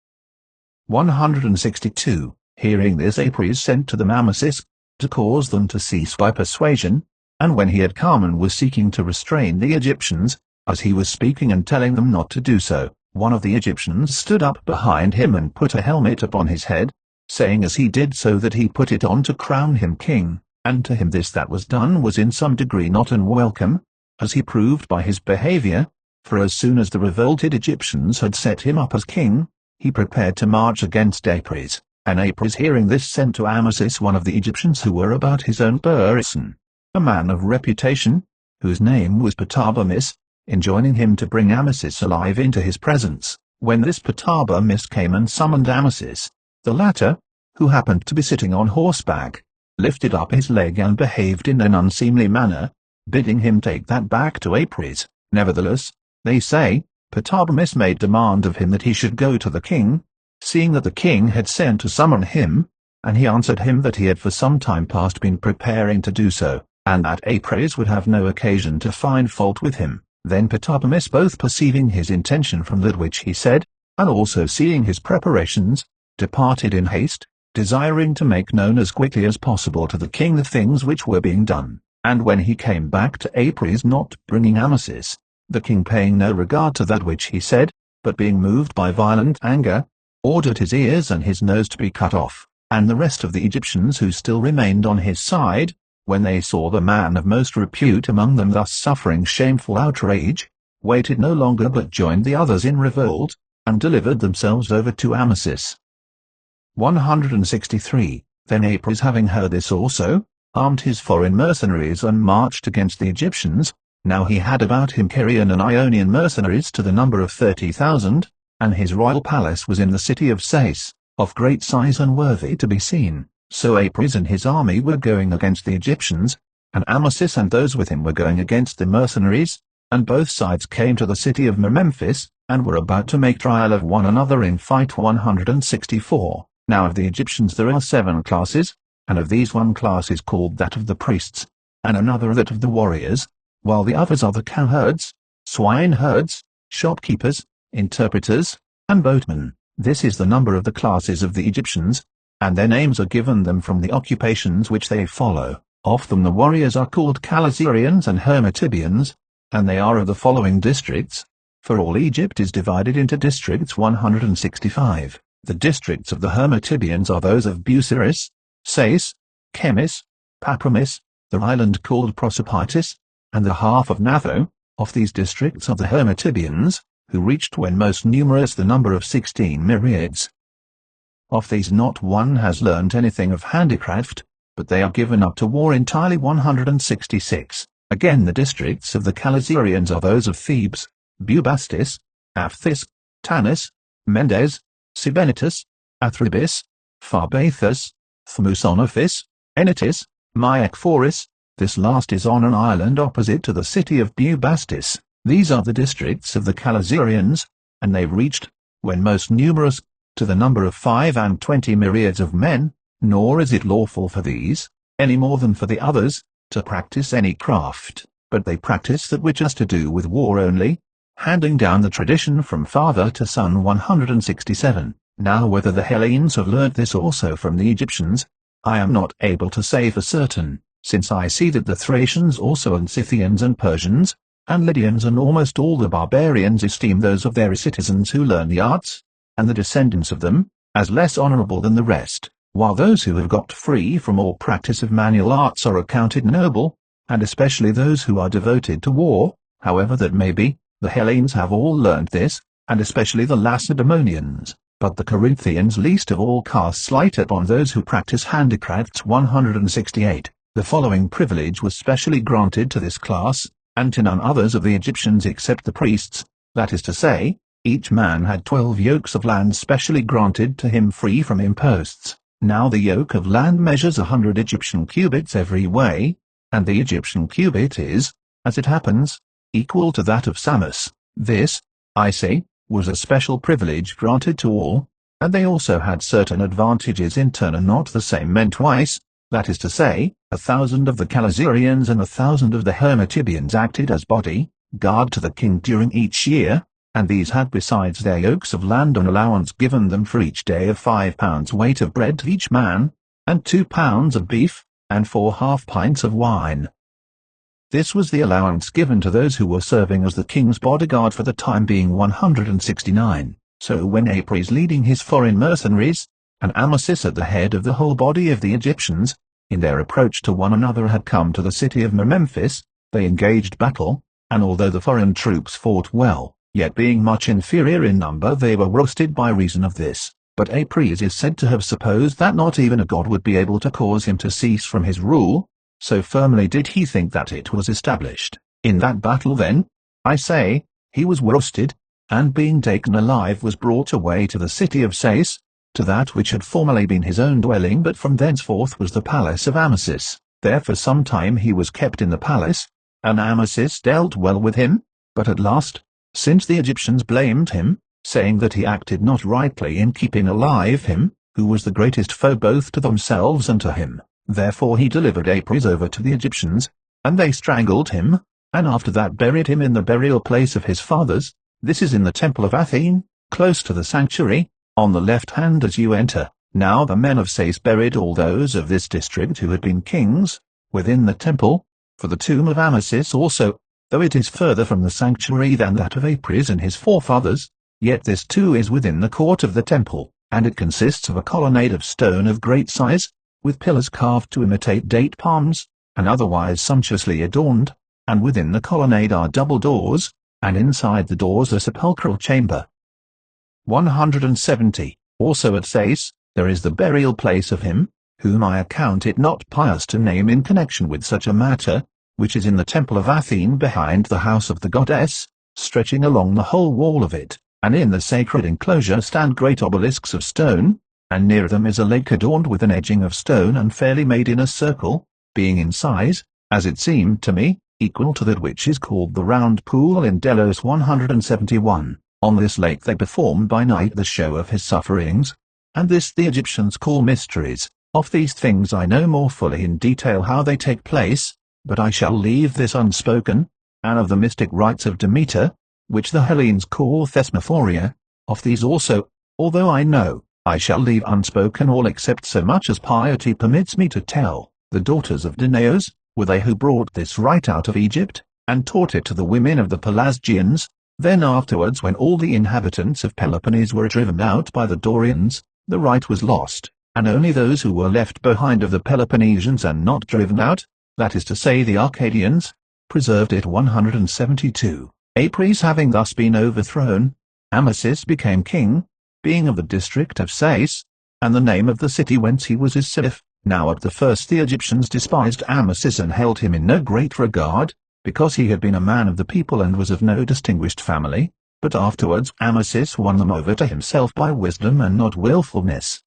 162. Hearing this Apries sent to them Amasis, to cause them to cease by persuasion, and when he had come and was seeking to restrain the Egyptians, as he was speaking and telling them not to do so, one of the Egyptians stood up behind him and put a helmet upon his head, saying as he did so that he put it on to crown him king, and to him this that was done was in some degree not unwelcome, as he proved by his behavior, for as soon as the revolted Egyptians had set him up as king, he prepared to march against Apries, and Apries hearing this sent to Amasis one of the Egyptians who were about his own person, a man of reputation, whose name was Ptolemy, enjoining him to bring Amasis alive into his presence. When this Ptolemy came and summoned Amasis, the latter, who happened to be sitting on horseback, lifted up his leg and behaved in an unseemly manner, bidding him take that back to Apries. Nevertheless, they say, Ptolemy made demand of him that he should go to the king, seeing that the king had sent to summon him, and he answered him that he had for some time past been preparing to do so, and that Apries would have no occasion to find fault with him. Then Ptolemy, both perceiving his intention from that which he said, and also seeing his preparations, departed in haste, desiring to make known as quickly as possible to the king the things which were being done. And when he came back to Apries not bringing Amasis, the king paying no regard to that which he said, but being moved by violent anger, ordered his ears and his nose to be cut off, and the rest of the Egyptians who still remained on his side, when they saw the man of most repute among them thus suffering shameful outrage, waited no longer but joined the others in revolt, and delivered themselves over to Amasis. 163. Then Apries having heard this also, armed his foreign mercenaries and marched against the Egyptians, Now he had about him Carian and Ionian mercenaries to the number of 30,000, and his royal palace was in the city of Sais, of great size and worthy to be seen. So Apries and his army were going against the Egyptians, and Amasis and those with him were going against the mercenaries, and both sides came to the city of Memphis, and were about to make trial of one another in fight. 164. Now of the Egyptians there are 7 classes, and of these one class is called that of the priests, and another that of the warriors, while the others are the cowherds, swineherds, shopkeepers, interpreters, and boatmen. This is the number of the classes of the Egyptians, and their names are given them from the occupations which they follow. Of them the warriors are called Chalazirians and Hermotybians, and they are of the following districts, for all Egypt is divided into districts 165. The districts of the Hermotybians are those of Busiris, Sais, Chemis, Papramis, the island called Prosopitis, and the half of Natho. Of these districts are the Hermotybians, who reached when most numerous the number of 16 myriads. Of these not one has learnt anything of handicraft, but they are given up to war entirely. 166. Again the districts of the Chalazirians are those of Thebes, Bubastis, Aphthis, Tanis, Mendes, Sebennytus, Athribis, Pharbaethus, Thmusonophis, Enitis, Myakphoris. This last is on an island opposite to the city of Bubastis. These are the districts of the Chalazirians, and they reached, when most numerous, to the number of 25 myriads of men, nor is it lawful for these, any more than for the others, to practice any craft, but they practice that which has to do with war only, handing down the tradition from father to son. 167. Now whether the Hellenes have learnt this also from the Egyptians, I am not able to say for certain, since I see that the Thracians also and Scythians and Persians, and Lydians and almost all the barbarians esteem those of their citizens who learn the arts, and the descendants of them, as less honourable than the rest, while those who have got free from all practice of manual arts are accounted noble, and especially those who are devoted to war. However that may be, the Hellenes have all learnt this, and especially the Lacedaemonians, but the Corinthians least of all cast slight upon those who practice handicrafts. 168. The following privilege was specially granted to this class, and to none others of the Egyptians except the priests, that is to say, each man had 12 yokes of land specially granted to him free from imposts. Now the yoke of land measures 100 Egyptian cubits every way, and the Egyptian cubit is, as it happens, equal to that of Samos. This, I say, was a special privilege granted to all, and they also had certain advantages in turn, and not the same men twice, that is to say, 1,000 of the Chalazirians and 1,000 of the Hermotybians acted as body guard to the king during each year, and these had besides their yokes of land an allowance given them for each day of 5 pounds weight of bread to each man, and 2 pounds of beef, and 4 half pints of wine. This was the allowance given to those who were serving as the king's bodyguard for the time being. 169. So when Apries leading his foreign mercenaries, and Amasis at the head of the whole body of the Egyptians, in their approach to one another had come to the city of Memphis, they engaged battle, and although the foreign troops fought well, yet being much inferior in number they were roasted by reason of this. But Apries is said to have supposed that not even a god would be able to cause him to cease from his rule, so firmly did he think that it was established. In that battle then, I say, he was roasted, and being taken alive was brought away to the city of Sais, to that which had formerly been his own dwelling, but from thenceforth was the palace of Amasis. There for some time he was kept in the palace, and Amasis dealt well with him, but at last, since the Egyptians blamed him, saying that he acted not rightly in keeping alive him, who was the greatest foe both to themselves and to him, therefore he delivered Apries over to the Egyptians, and they strangled him, and after that buried him in the burial place of his fathers. This is in the temple of Athene, close to the sanctuary, on the left hand as you enter. Now the men of Sais buried all those of this district who had been kings, within the temple, for the tomb of Amasis also, though it is further from the sanctuary than that of Apries and his forefathers, yet this too is within the court of the temple, and it consists of a colonnade of stone of great size, with pillars carved to imitate date palms, and otherwise sumptuously adorned, and within the colonnade are double doors, and inside the doors a sepulchral chamber. 170. Also at Sais, there is the burial place of him, whom I account it not pious to name in connection with such a matter, which is in the temple of Athene behind the house of the goddess, stretching along the whole wall of it, and in the sacred enclosure stand great obelisks of stone, and near them is a lake adorned with an edging of stone and fairly made in a circle, being in size, as it seemed to me, equal to that which is called the Round Pool in Delos 171. On this lake they perform by night the show of his sufferings, and this the Egyptians call mysteries. Of these things I know more fully in detail how they take place, but I shall leave this unspoken, and of the mystic rites of Demeter, which the Hellenes call Thesmophoria, of these also, although I know, I shall leave unspoken all except so much as piety permits me to tell. The daughters of Danaos were they who brought this rite out of Egypt, and taught it to the women of the Pelasgians. Then afterwards, when all the inhabitants of Peloponnese were driven out by the Dorians, the rite was lost, and only those who were left behind of the Peloponnesians and not driven out, that is to say the Arcadians, preserved it. 172. Apries having thus been overthrown, Amasis became king, being of the district of Sais, and the name of the city whence he was is Scythia. Now at the first the Egyptians despised Amasis and held him in no great regard, because he had been a man of the people and was of no distinguished family, but afterwards Amasis won them over to himself by wisdom and not wilfulness.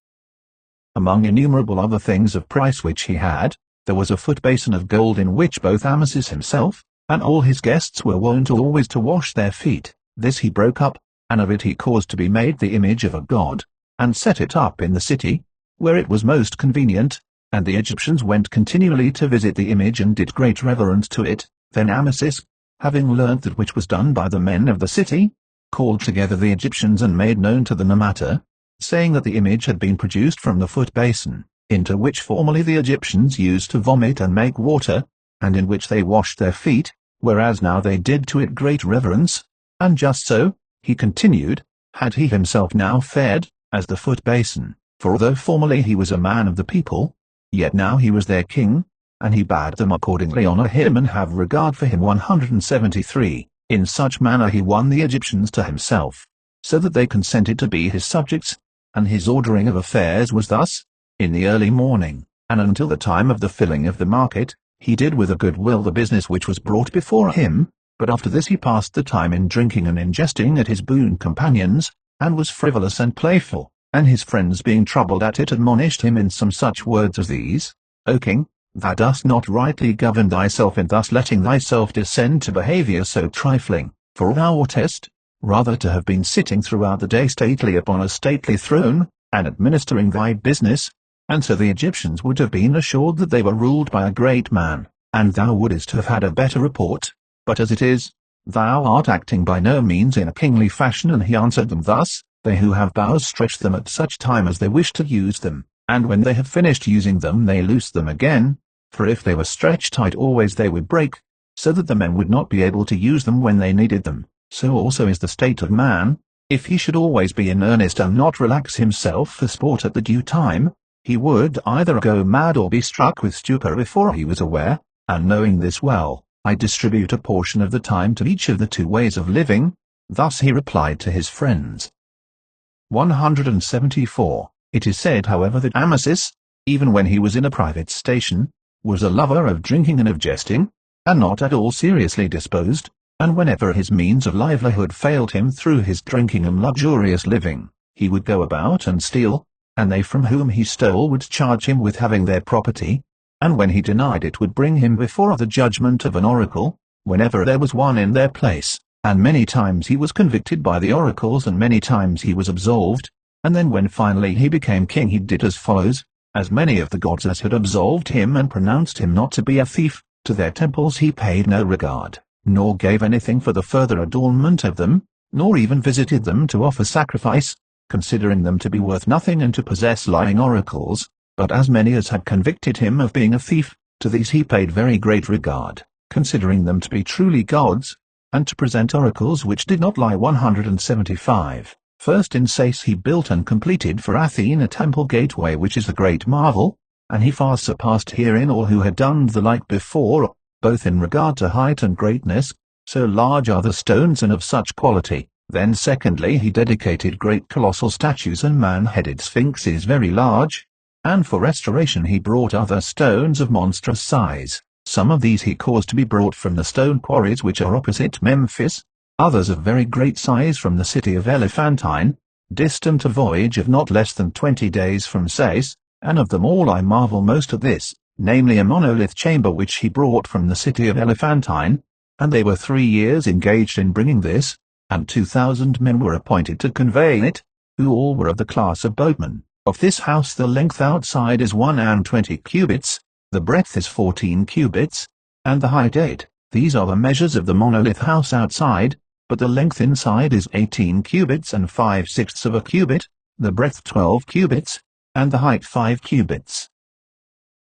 Among innumerable other things of price which he had, there was a foot basin of gold in which both Amasis himself, and all his guests were wont always to wash their feet. This he broke up, and of it he caused to be made the image of a god, and set it up in the city, where it was most convenient, and the Egyptians went continually to visit the image and did great reverence to it. Then Amasis, having learnt that which was done by the men of the city, called together the Egyptians and made known to them the matter, saying that the image had been produced from the foot basin, into which formerly the Egyptians used to vomit and make water, and in which they washed their feet, whereas now they did to it great reverence, and just so, he continued, had he himself now fared, as the foot basin, for although formerly he was a man of the people, yet now he was their king, and he bade them accordingly honor him and have regard for him. 173. In such manner he won the Egyptians to himself, so that they consented to be his subjects, and his ordering of affairs was thus: in the early morning, and until the time of the filling of the market, he did with a good will the business which was brought before him, but after this he passed the time in drinking and in jesting at his boon companions, and was frivolous and playful, and his friends being troubled at it admonished him in some such words as these: O king, thou dost not rightly govern thyself in thus letting thyself descend to behaviour so trifling, for thou oughtest rather to have been sitting throughout the day stately upon a stately throne, and administering thy business, and so the Egyptians would have been assured that they were ruled by a great man, and thou wouldest have had a better report. But as it is, thou art acting by no means in a kingly fashion. And he answered them thus: They who have bows stretch them at such time as they wish to use them, and when they have finished using them they loose them again, for if they were stretched tight always they would break, so that the men would not be able to use them when they needed them. So also is the state of man, if he should always be in earnest and not relax himself for sport at the due time, he would either go mad or be struck with stupor before he was aware, and knowing this well, I distribute a portion of the time to each of the two ways of living. Thus he replied to his friends. 174. It is said, however, that Amasis, even when he was in a private station, was a lover of drinking and of jesting, and not at all seriously disposed, and whenever his means of livelihood failed him through his drinking and luxurious living, he would go about and steal, and they from whom he stole would charge him with having their property, and when he denied it would bring him before the judgment of an oracle, whenever there was one in their place, and many times he was convicted by the oracles and many times he was absolved, and then when finally he became king he did as follows: as many of the gods as had absolved him and pronounced him not to be a thief, to their temples he paid no regard, nor gave anything for the further adornment of them, nor even visited them to offer sacrifice, considering them to be worth nothing and to possess lying oracles. But as many as had convicted him of being a thief, to these he paid very great regard, considering them to be truly gods, and to present oracles which did not lie. 175. First in Sais he built and completed for Athene a temple gateway which is a great marvel, and he far surpassed herein all who had done the like before, both in regard to height and greatness, so large are the stones and of such quality. Then secondly he dedicated great colossal statues and man-headed sphinxes very large, and for restoration he brought other stones of monstrous size, Some of these he caused to be brought from the stone quarries which are opposite Memphis, others of very great size from the city of Elephantine, distant a voyage of not less than 20 days from Sais, and of them all I marvel most at this, namely a monolith chamber which he brought from the city of Elephantine, and they were 3 years engaged in bringing this, and 2,000 men were appointed to convey it, who all were of the class of boatmen. Of this house the length outside is 120 cubits, the breadth is 14 cubits, and the height 8. These are the measures of the monolith house outside, but the length inside is 18 cubits and 5/6 of a cubit, the breadth 12 cubits, and the height 5 cubits.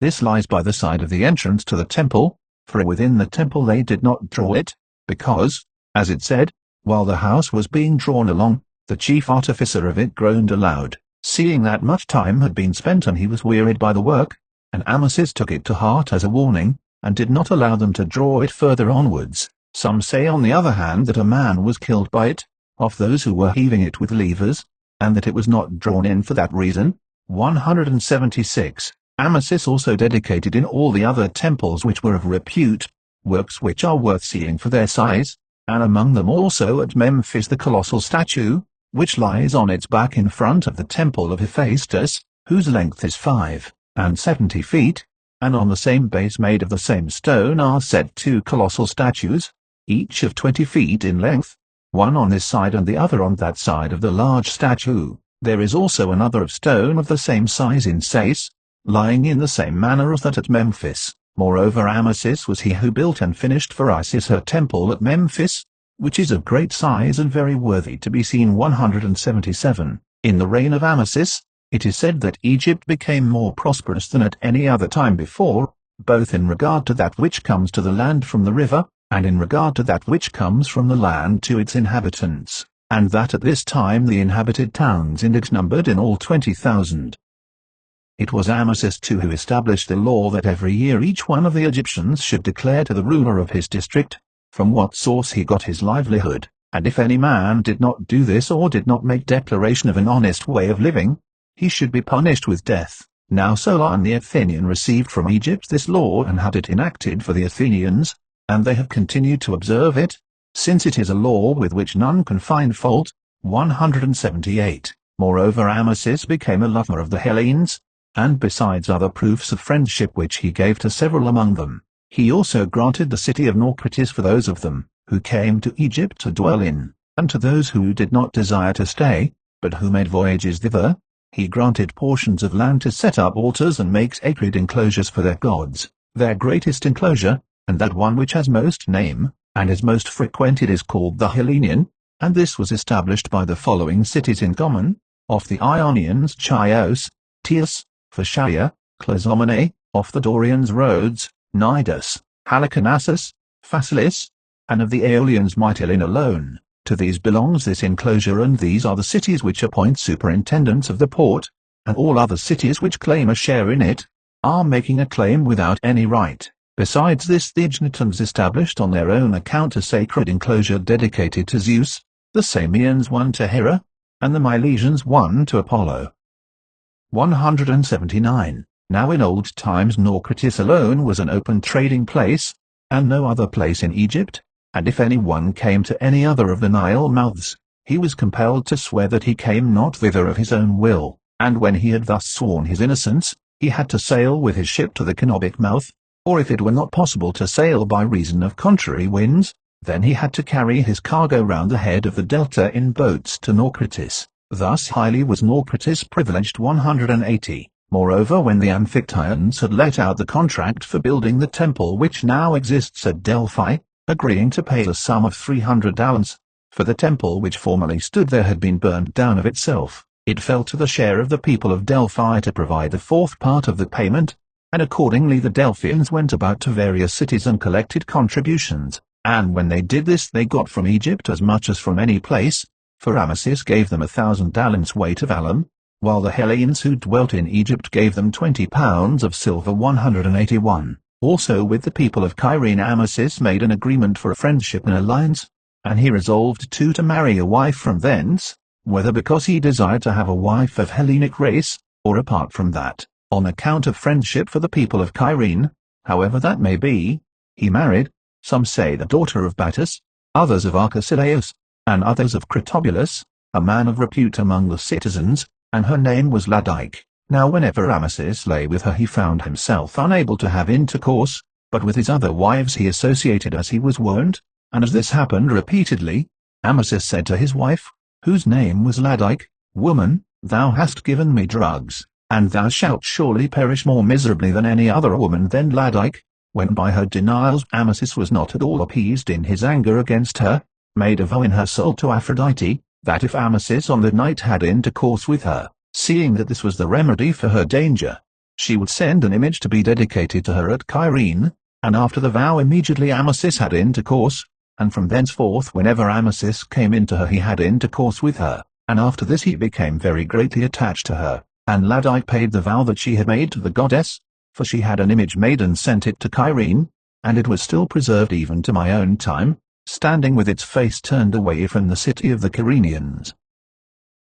This lies by the side of the entrance to the temple, for within the temple they did not draw it, because, as it said, while the house was being drawn along, the chief artificer of it groaned aloud, seeing that much time had been spent and he was wearied by the work, and Amasis took it to heart as a warning, and did not allow them to draw it further onwards. Some say on the other hand that a man was killed by it, of those who were heaving it with levers, and that it was not drawn in for that reason. 176. Amasis also dedicated in all the other temples which were of repute, works which are worth seeing for their size, and among them also at Memphis the colossal statue, which lies on its back in front of the temple of Hephaestus, whose length is 570 feet, and on the same base made of the same stone are set 2 colossal statues, each of 20 feet in length, one on this side and the other on that side of the large statue. There is also another of stone of the same size in Sais, lying in the same manner as that at Memphis. Moreover Amasis was he who built and finished for Isis her temple at Memphis, which is of great size and very worthy to be seen. 177. In the reign of Amasis, it is said that Egypt became more prosperous than at any other time before, both in regard to that which comes to the land from the river, and in regard to that which comes from the land to its inhabitants, and that at this time the inhabited towns in it numbered in all 20,000. It was Amasis too who established the law that every year each one of the Egyptians should declare to the ruler of his district, from what source he got his livelihood, and if any man did not do this or did not make declaration of an honest way of living, he should be punished with death. Now Solon the Athenian received from Egypt this law and had it enacted for the Athenians, and they have continued to observe it, since it is a law with which none can find fault. 178. Moreover Amasis became a lover of the Hellenes, and besides other proofs of friendship which he gave to several among them, he also granted the city of Naucratis for those of them who came to Egypt to dwell in, and to those who did not desire to stay, but who made voyages thither, he granted portions of land to set up altars and make sacred enclosures for their gods. Their greatest enclosure, and that one which has most name, and is most frequented, is called the Hellenian, and this was established by the following cities in common: of the Ionians Chios, Teos, Phasalia, Clazomene; of the Dorians Rhodes, Cnidus, Halicarnassus, Phasalis; and of the Aeolians Mytilene alone. To these belongs this enclosure, and these are the cities which appoint superintendents of the port, and all other cities which claim a share in it, are making a claim without any right. Besides this the Egnatans established on their own account a sacred enclosure dedicated to Zeus, the Samians one to Hera, and the Milesians one to Apollo. 179. Now in old times Naucratis alone was an open trading place, and no other place in Egypt, and if any one came to any other of the Nile mouths, he was compelled to swear that he came not thither of his own will, and when he had thus sworn his innocence, he had to sail with his ship to the Canobic mouth, or if it were not possible to sail by reason of contrary winds, then he had to carry his cargo round the head of the delta in boats to Naucratis. Thus highly was Naucratis privileged. 180. Moreover, when the Amphictyons had let out the contract for building the temple which now exists at Delphi, agreeing to pay the sum of 300 talents, for the temple which formerly stood there had been burned down of itself, it fell to the share of the people of Delphi to provide the fourth part of the payment, and accordingly the Delphians went about to various cities and collected contributions, and when they did this they got from Egypt as much as from any place, for Amasis gave them 1,000 talents weight of alum, while the Hellenes who dwelt in Egypt gave them 20 pounds of silver. 181. Also with the people of Cyrene Amasis made an agreement for a friendship and alliance, and he resolved to marry a wife from thence, whether because he desired to have a wife of Hellenic race, or apart from that, on account of friendship for the people of Cyrene, However that may be, he married, some say the daughter of Battus, others of Arcesilaus, and others of Critobulus, a man of repute among the citizens, and her name was Laodice. Now whenever Amasis lay with her he found himself unable to have intercourse, but with his other wives he associated as he was wont, and as this happened repeatedly, Amasis said to his wife, whose name was Laodice, Woman, thou hast given me drugs, and thou shalt surely perish more miserably than any other woman. Then Laodice, when by her denials Amasis was not at all appeased in his anger against her, made a vow in her soul to Aphrodite, that if Amasis on the night had intercourse with her, seeing that this was the remedy for her danger, she would send an image to be dedicated to her at Cyrene, and after the vow immediately Amasis had intercourse, and from thenceforth whenever Amasis came in to her he had intercourse with her, and after this he became very greatly attached to her, and Laodice paid the vow that she had made to the goddess, for she had an image made and sent it to Cyrene, and it was still preserved even to my own time, standing with its face turned away from the city of the Cyrenians.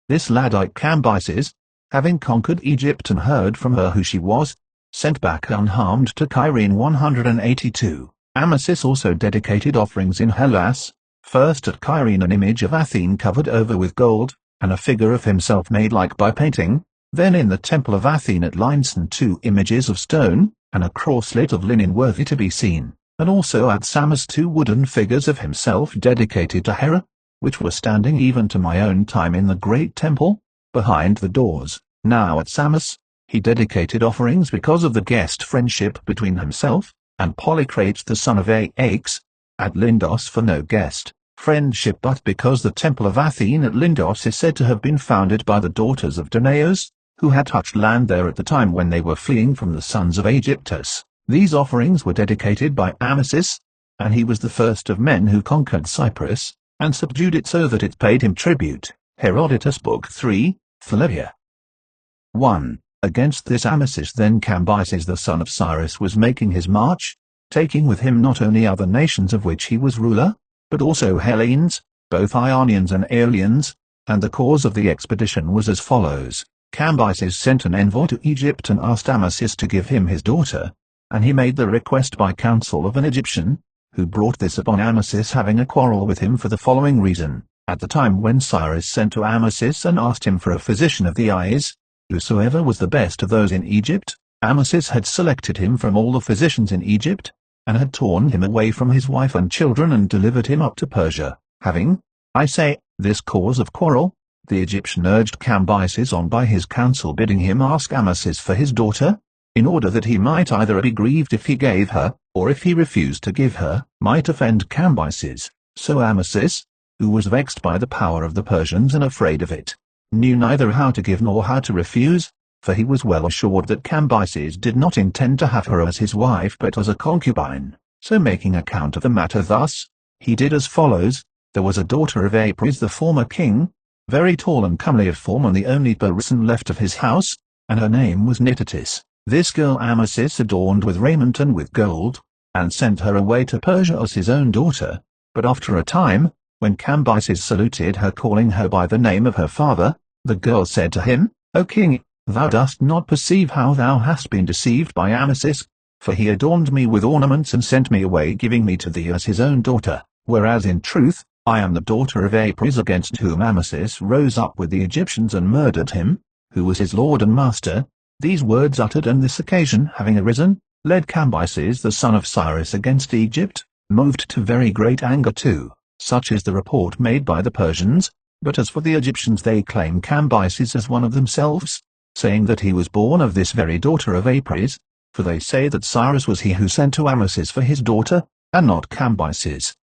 This Laodice Cambyses, having conquered Egypt and heard from her who she was, sent back unharmed to Cyrene 182. Amasis also dedicated offerings in Hellas, first at Cyrene an image of Athene covered over with gold, and a figure of himself made like by painting, then in the temple of Athene at Lynson 2 images of stone, and a crosslet of linen worthy to be seen, and also at Samos 2 wooden figures of himself dedicated to Hera, which were standing even to my own time in the great temple, behind the doors. Now at Samos, he dedicated offerings because of the guest friendship between himself and Polycrates the son of Aix, at Lindos for no guest friendship but because the temple of Athene at Lindos is said to have been founded by the daughters of Danaus, who had touched land there at the time when they were fleeing from the sons of Aegyptus. These offerings were dedicated by Amasis, and he was the first of men who conquered Cyprus, and subdued it so that it paid him tribute. Herodotus Book 3, Philipia. 1. Against this Amasis then Cambyses the son of Cyrus was making his march, taking with him not only other nations of which he was ruler, but also Hellenes, both Ionians and Aeolians, and the cause of the expedition was as follows. Cambyses sent an envoy to Egypt and asked Amasis to give him his daughter, and he made the request by counsel of an Egyptian, who brought this upon Amasis having a quarrel with him for the following reason. At the time when Cyrus sent to Amasis and asked him for a physician of the eyes, whosoever was the best of those in Egypt, Amasis had selected him from all the physicians in Egypt, and had torn him away from his wife and children and delivered him up to Persia. Having, I say, this cause of quarrel, the Egyptian urged Cambyses on by his counsel bidding him ask Amasis for his daughter, in order that he might either be grieved if he gave her, or if he refused to give her, might offend Cambyses. So Amasis, who was vexed by the power of the Persians and afraid of it, knew neither how to give nor how to refuse, for he was well assured that Cambyses did not intend to have her as his wife but as a concubine. So making account of the matter thus, he did as follows. There was a daughter of Apries the former king, very tall and comely of form and the only person left of his house, and her name was Nitocris. This girl Amasis adorned with raiment and with gold, and sent her away to Persia as his own daughter. But after a time, when Cambyses saluted her calling her by the name of her father, the girl said to him, O king, thou dost not perceive how thou hast been deceived by Amasis, for he adorned me with ornaments and sent me away giving me to thee as his own daughter, whereas in truth, I am the daughter of Apries against whom Amasis rose up with the Egyptians and murdered him, who was his lord and master. These words uttered and this occasion having arisen, led Cambyses the son of Cyrus against Egypt, moved to very great anger too. Such is the report made by the Persians, but as for the Egyptians they claim Cambyses as one of themselves, saying that he was born of this very daughter of Apries, for they say that Cyrus was he who sent to Amasis for his daughter, and not Cambyses.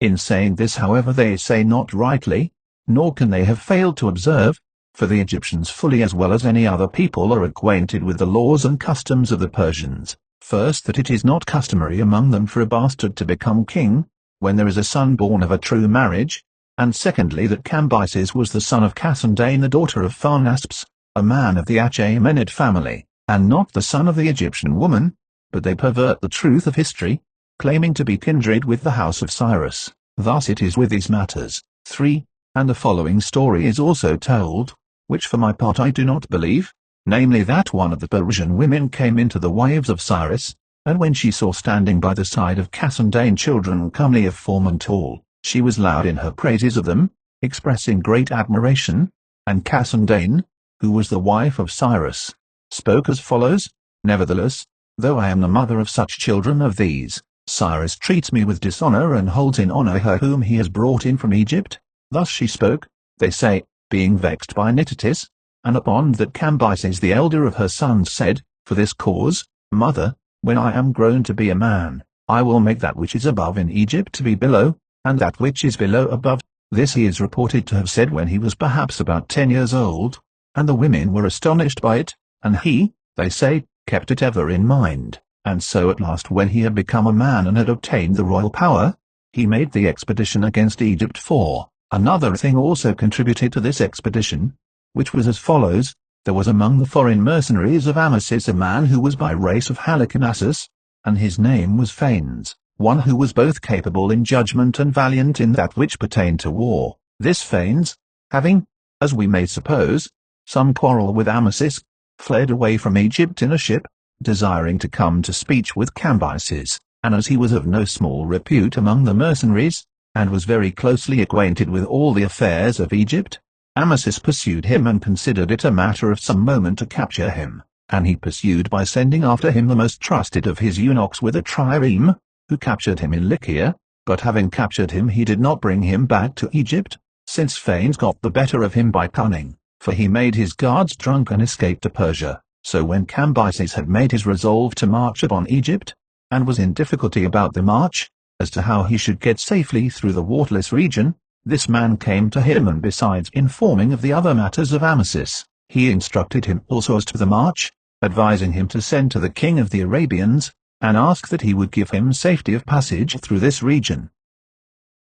In saying this however they say not rightly, nor can they have failed to observe, for the Egyptians fully as well as any other people are acquainted with the laws and customs of the Persians. First, that it is not customary among them for a bastard to become king, when there is a son born of a true marriage, and secondly that Cambyses was the son of Cassandane the daughter of Pharnaspes, a man of the Achaemenid family, and not the son of the Egyptian woman, but they pervert the truth of history, claiming to be kindred with the house of Cyrus. Thus it is with these matters. 3. And the following story is also told, which for my part I do not believe, namely that one of the Persian women came into the wives of Cyrus, And when she saw standing by the side of Cassandain children comely of form and tall, she was loud in her praises of them, expressing great admiration. And Cassandain, who was the wife of Cyrus, spoke as follows: Nevertheless, though I am the mother of such children of these, Cyrus treats me with dishonor and holds in honor her whom he has brought in from Egypt. Thus she spoke, they say, being vexed by Nitocris, and upon that Cambyses the elder of her sons said, For this cause, mother, when I am grown to be a man, I will make that which is above in Egypt to be below, and that which is below above. This he is reported to have said when he was perhaps about 10 years old, and the women were astonished by it, and he, they say, kept it ever in mind. And so at last when he had become a man and had obtained the royal power, he made the expedition against Egypt. 4. Another thing also contributed to this expedition, which was as follows: There was among the foreign mercenaries of Amasis a man who was by race of Halicarnassus, and his name was Phanes, one who was both capable in judgment and valiant in that which pertained to war. This Phanes, having, as we may suppose, some quarrel with Amasis, fled away from Egypt in a ship, desiring to come to speech with Cambyses, and as he was of no small repute among the mercenaries, and was very closely acquainted with all the affairs of Egypt, Amasis pursued him and considered it a matter of some moment to capture him, and he pursued by sending after him the most trusted of his eunuchs with a trireme, who captured him in Lycia, but having captured him he did not bring him back to Egypt, since Phanes got the better of him by cunning, for he made his guards drunk and escaped to Persia. So when Cambyses had made his resolve to march upon Egypt, and was in difficulty about the march, as to how he should get safely through the waterless region, this man came to him, and besides informing of the other matters of Amasis, he instructed him also as to the march, advising him to send to the king of the Arabians, and ask that he would give him safety of passage through this region.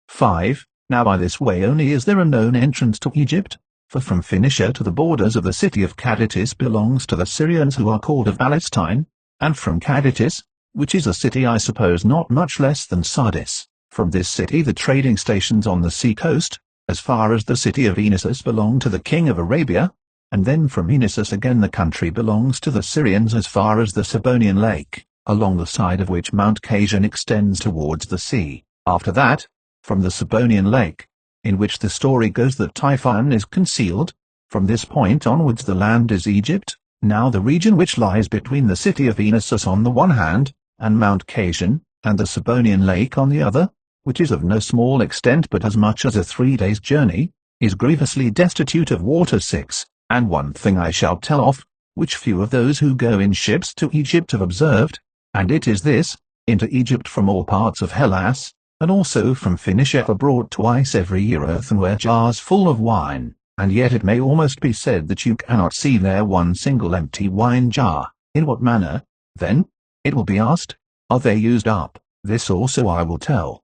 5. Now by this way only is there a known entrance to Egypt, for from Phoenicia to the borders of the city of Caditis belongs to the Syrians who are called of Palestine, and from Caditis, which is a city I suppose not much less than Sardis, from this city the trading stations on the sea coast, as far as the city of Enissus belong to the king of Arabia, and then from Enissus again the country belongs to the Syrians as far as the Sabonian lake, along the side of which Mount Casion extends towards the sea. After that, from the Sabonian lake, in which the story goes that Typhon is concealed, from this point onwards the land is Egypt. Now the region which lies between the city of Enissus on the one hand, and Mount Casion, and the Sabonian lake on the other, which is of no small extent but as much as a 3 days' journey, is grievously destitute of water. 6. And one thing I shall tell of, which few of those who go in ships to Egypt have observed, and it is this: into Egypt from all parts of Hellas, and also from Phoenicia are brought twice every year earthenware jars full of wine, and yet it may almost be said that you cannot see there one single empty wine jar. In what manner, then, it will be asked, are they used up? This also I will tell.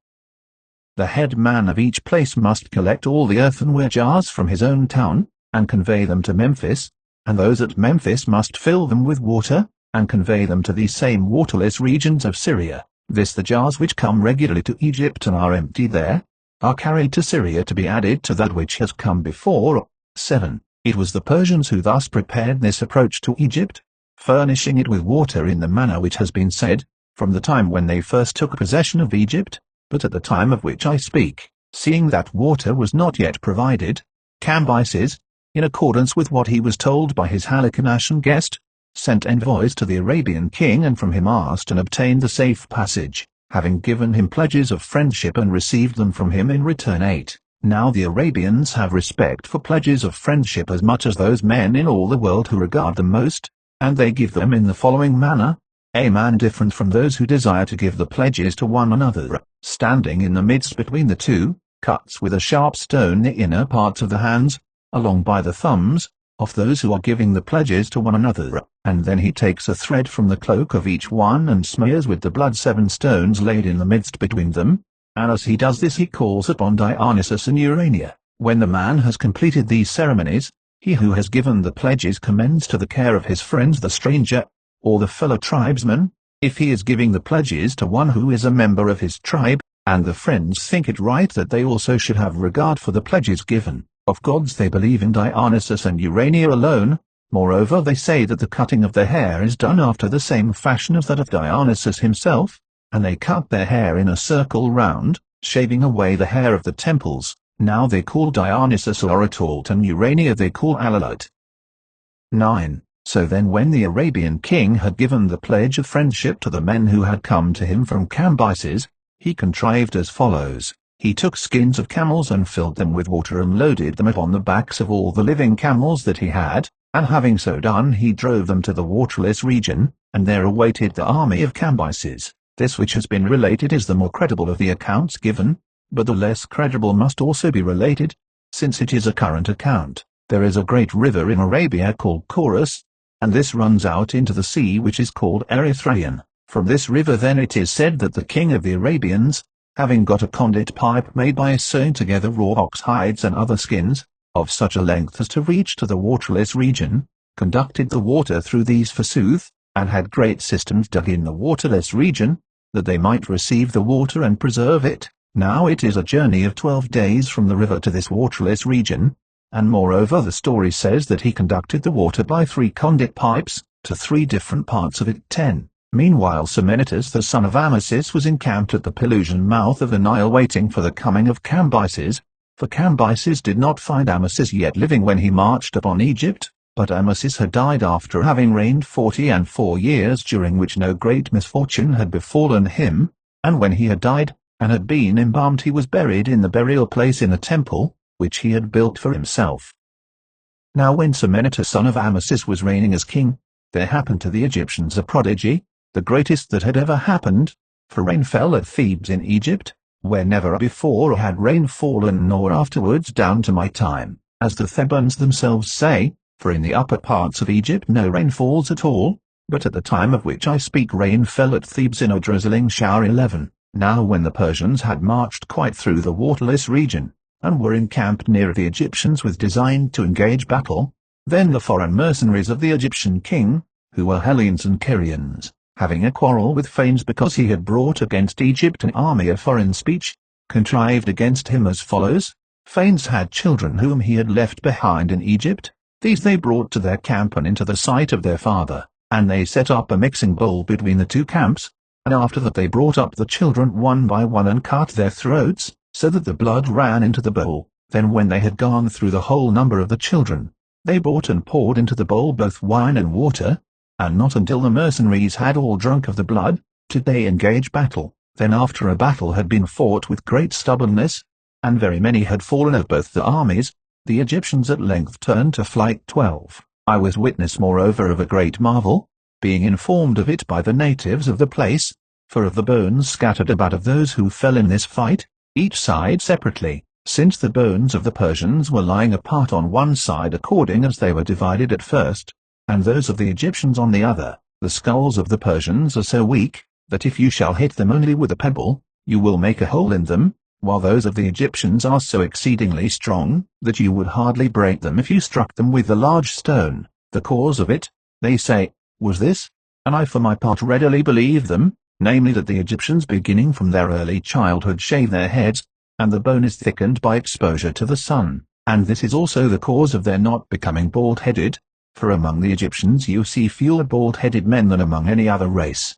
The head man of each place must collect all the earthenware jars from his own town, and convey them to Memphis, and those at Memphis must fill them with water, and convey them to these same waterless regions of Syria. This the jars which come regularly to Egypt and are emptied there, are carried to Syria to be added to that which has come before. 7. It was the Persians who thus prepared this approach to Egypt, furnishing it with water in the manner which has been said, from the time when they first took possession of Egypt, but at the time of which I speak, seeing that water was not yet provided, Cambyses, in accordance with what he was told by his Halicarnassian guest, sent envoys to the Arabian king and from him asked and obtained the safe passage, having given him pledges of friendship and received them from him in return. 8. Now the Arabians have respect for pledges of friendship as much as those men in all the world who regard them most, and they give them in the following manner: a man different from those who desire to give the pledges to one another, standing in the midst between the two, cuts with a sharp stone the inner parts of the hands, along by the thumbs, of those who are giving the pledges to one another, and then he takes a thread from the cloak of each one and smears with the blood 7 stones laid in the midst between them, and as he does this he calls upon Dionysus and Urania. When the man has completed these ceremonies, he who has given the pledges commends to the care of his friends the stranger, or the fellow tribesman, if he is giving the pledges to one who is a member of his tribe, and the friends think it right that they also should have regard for the pledges given. Of gods they believe in Dionysus and Urania alone, Moreover, they say that the cutting of their hair is done after the same fashion as that of Dionysus himself, and they cut their hair in a circle round, shaving away the hair of the temples. Now they call Dionysus Oratot, and Urania they call Alalot. 9. So then when the Arabian king had given the pledge of friendship to the men who had come to him from Cambyses, he contrived as follows. He took skins of camels and filled them with water and loaded them upon the backs of all the living camels that he had, and having so done he drove them to the waterless region, and there awaited the army of Cambyses. This which has been related is the more credible of the accounts given, but the less credible must also be related, since it is a current account. There is a great river in Arabia called Chorus, and this runs out into the sea which is called Erythraean. From this river then it is said that the king of the Arabians, having got a conduit pipe made by sewing together raw ox hides and other skins, of such a length as to reach to the waterless region, conducted the water through these forsooth, and had great cisterns dug in the waterless region, that they might receive the water and preserve it. Now it is a journey of 12 days from the river to this waterless region, and moreover the story says that he conducted the water by 3 conduit pipes, to 3 different parts of it. 10. Meanwhile Semenitus the son of Amasis was encamped at the Pelusian mouth of the Nile waiting for the coming of Cambyses, for Cambyses did not find Amasis yet living when he marched upon Egypt, but Amasis had died after having reigned 44 years, during which no great misfortune had befallen him, and when he had died, and had been embalmed, he was buried in the burial place in a temple, which he had built for himself. Now when Semenitus son of Amasis was reigning as king, there happened to the Egyptians a prodigy, the greatest that had ever happened, for rain fell at Thebes in Egypt, where never before had rain fallen nor afterwards down to my time, as the Thebans themselves say, for in the upper parts of Egypt no rain falls at all, but at the time of which I speak rain fell at Thebes in a drizzling shower. 11. Now when the Persians had marched quite through the waterless region, and were encamped near the Egyptians with design to engage battle, then the foreign mercenaries of the Egyptian king, who were Hellenes and Carians, having a quarrel with Phanes because he had brought against Egypt an army of foreign speech, contrived against him as follows. Phanes had children whom he had left behind in Egypt. These they brought to their camp and into the sight of their father, and they set up a mixing bowl between the 2 camps, and after that they brought up the children one by one and cut their throats, so that the blood ran into the bowl. Then when they had gone through the whole number of the children, they brought and poured into the bowl both wine and water, and not until the mercenaries had all drunk of the blood, did they engage battle. Then after a battle had been fought with great stubbornness, and very many had fallen of both the armies, the Egyptians at length turned to flight. 12. I was witness moreover of a great marvel, being informed of it by the natives of the place, for of the bones scattered about of those who fell in this fight, each side separately, since the bones of the Persians were lying apart on one side according as they were divided at first, and those of the Egyptians on the other. The skulls of the Persians are so weak, that if you shall hit them only with a pebble, you will make a hole in them, while those of the Egyptians are so exceedingly strong, that you would hardly break them if you struck them with a large stone. The cause of it, they say, was this, and I for my part readily believe them, namely that the Egyptians beginning from their early childhood shave their heads, and the bone is thickened by exposure to the sun, and this is also the cause of their not becoming bald-headed, for among the Egyptians you see fewer bald-headed men than among any other race.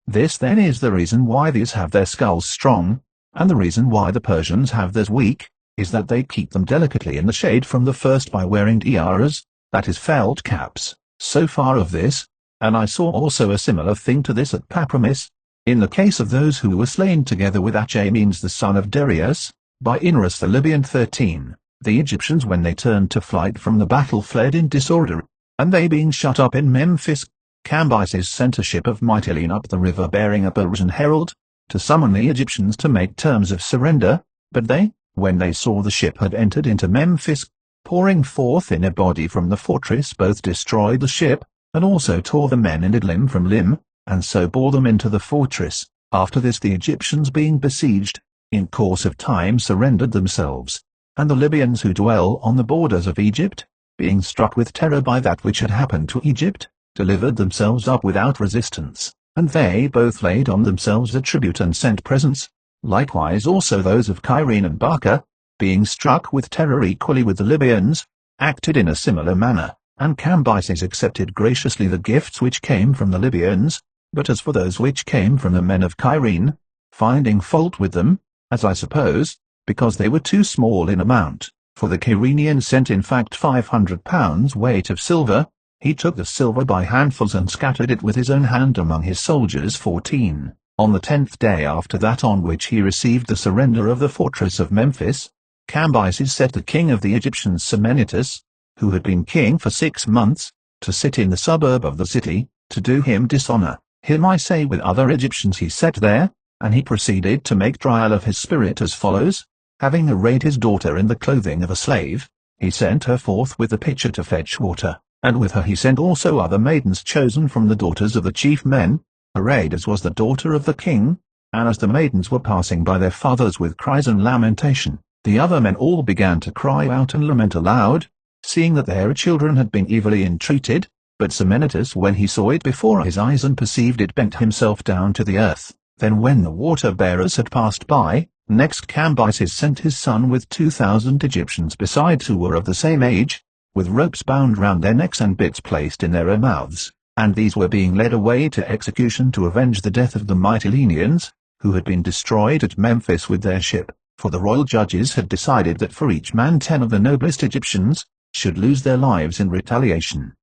This then is the reason why these have their skulls strong, and the reason why the Persians have theirs weak, is that they keep them delicately in the shade from the first by wearing tiaras, that is felt caps. So far of this, and I saw also a similar thing to this at Papramis, in the case of those who were slain together with Achaemenes the son of Darius, by Inrus the Libyan. 13. The Egyptians when they turned to flight from the battle fled in disorder, and they being shut up in Memphis, Cambyses sent a ship of Mytilene up the river bearing a Persian herald, to summon the Egyptians to make terms of surrender, but they, when they saw the ship had entered into Memphis, pouring forth in a body from the fortress, both destroyed the ship, and also tore the men in it limb from limb, and so bore them into the fortress. After this the Egyptians being besieged, in course of time surrendered themselves, and the Libyans who dwell on the borders of Egypt, being struck with terror by that which had happened to Egypt, delivered themselves up without resistance, and they both laid on themselves a tribute and sent presents, likewise also those of Cyrene and Barca, being struck with terror equally with the Libyans, acted in a similar manner. and Cambyses accepted graciously the gifts which came from the Libyans, but as for those which came from the men of Cyrene, finding fault with them, as I suppose, because they were too small in amount, for the Cyrenians sent in fact 500 pounds weight of silver, he took the silver by handfuls and scattered it with his own hand among his soldiers. 14. On the 10th day after that on which he received the surrender of the fortress of Memphis, Cambyses set the king of the Egyptians Semenitus, who had been king for 6 months, to sit in the suburb of the city, to do him dishonor. Him I say with other Egyptians he set there, and he proceeded to make trial of his spirit as follows. Having arrayed his daughter in the clothing of a slave, he sent her forth with a pitcher to fetch water, and with her he sent also other maidens chosen from the daughters of the chief men, arrayed as was the daughter of the king, and as the maidens were passing by their fathers with cries and lamentation, the other men all began to cry out and lament aloud, seeing that their children had been evilly entreated. But Semenitus, when he saw it before his eyes and perceived it, bent himself down to the earth. Then when the water-bearers had passed by, next Cambyses sent his son with 2,000 Egyptians besides who were of the same age, with ropes bound round their necks and bits placed in their mouths, and these were being led away to execution to avenge the death of the Mytileneans, who had been destroyed at Memphis with their ship, for the royal judges had decided that for each man 10 of the noblest Egyptians should lose their lives in retaliation.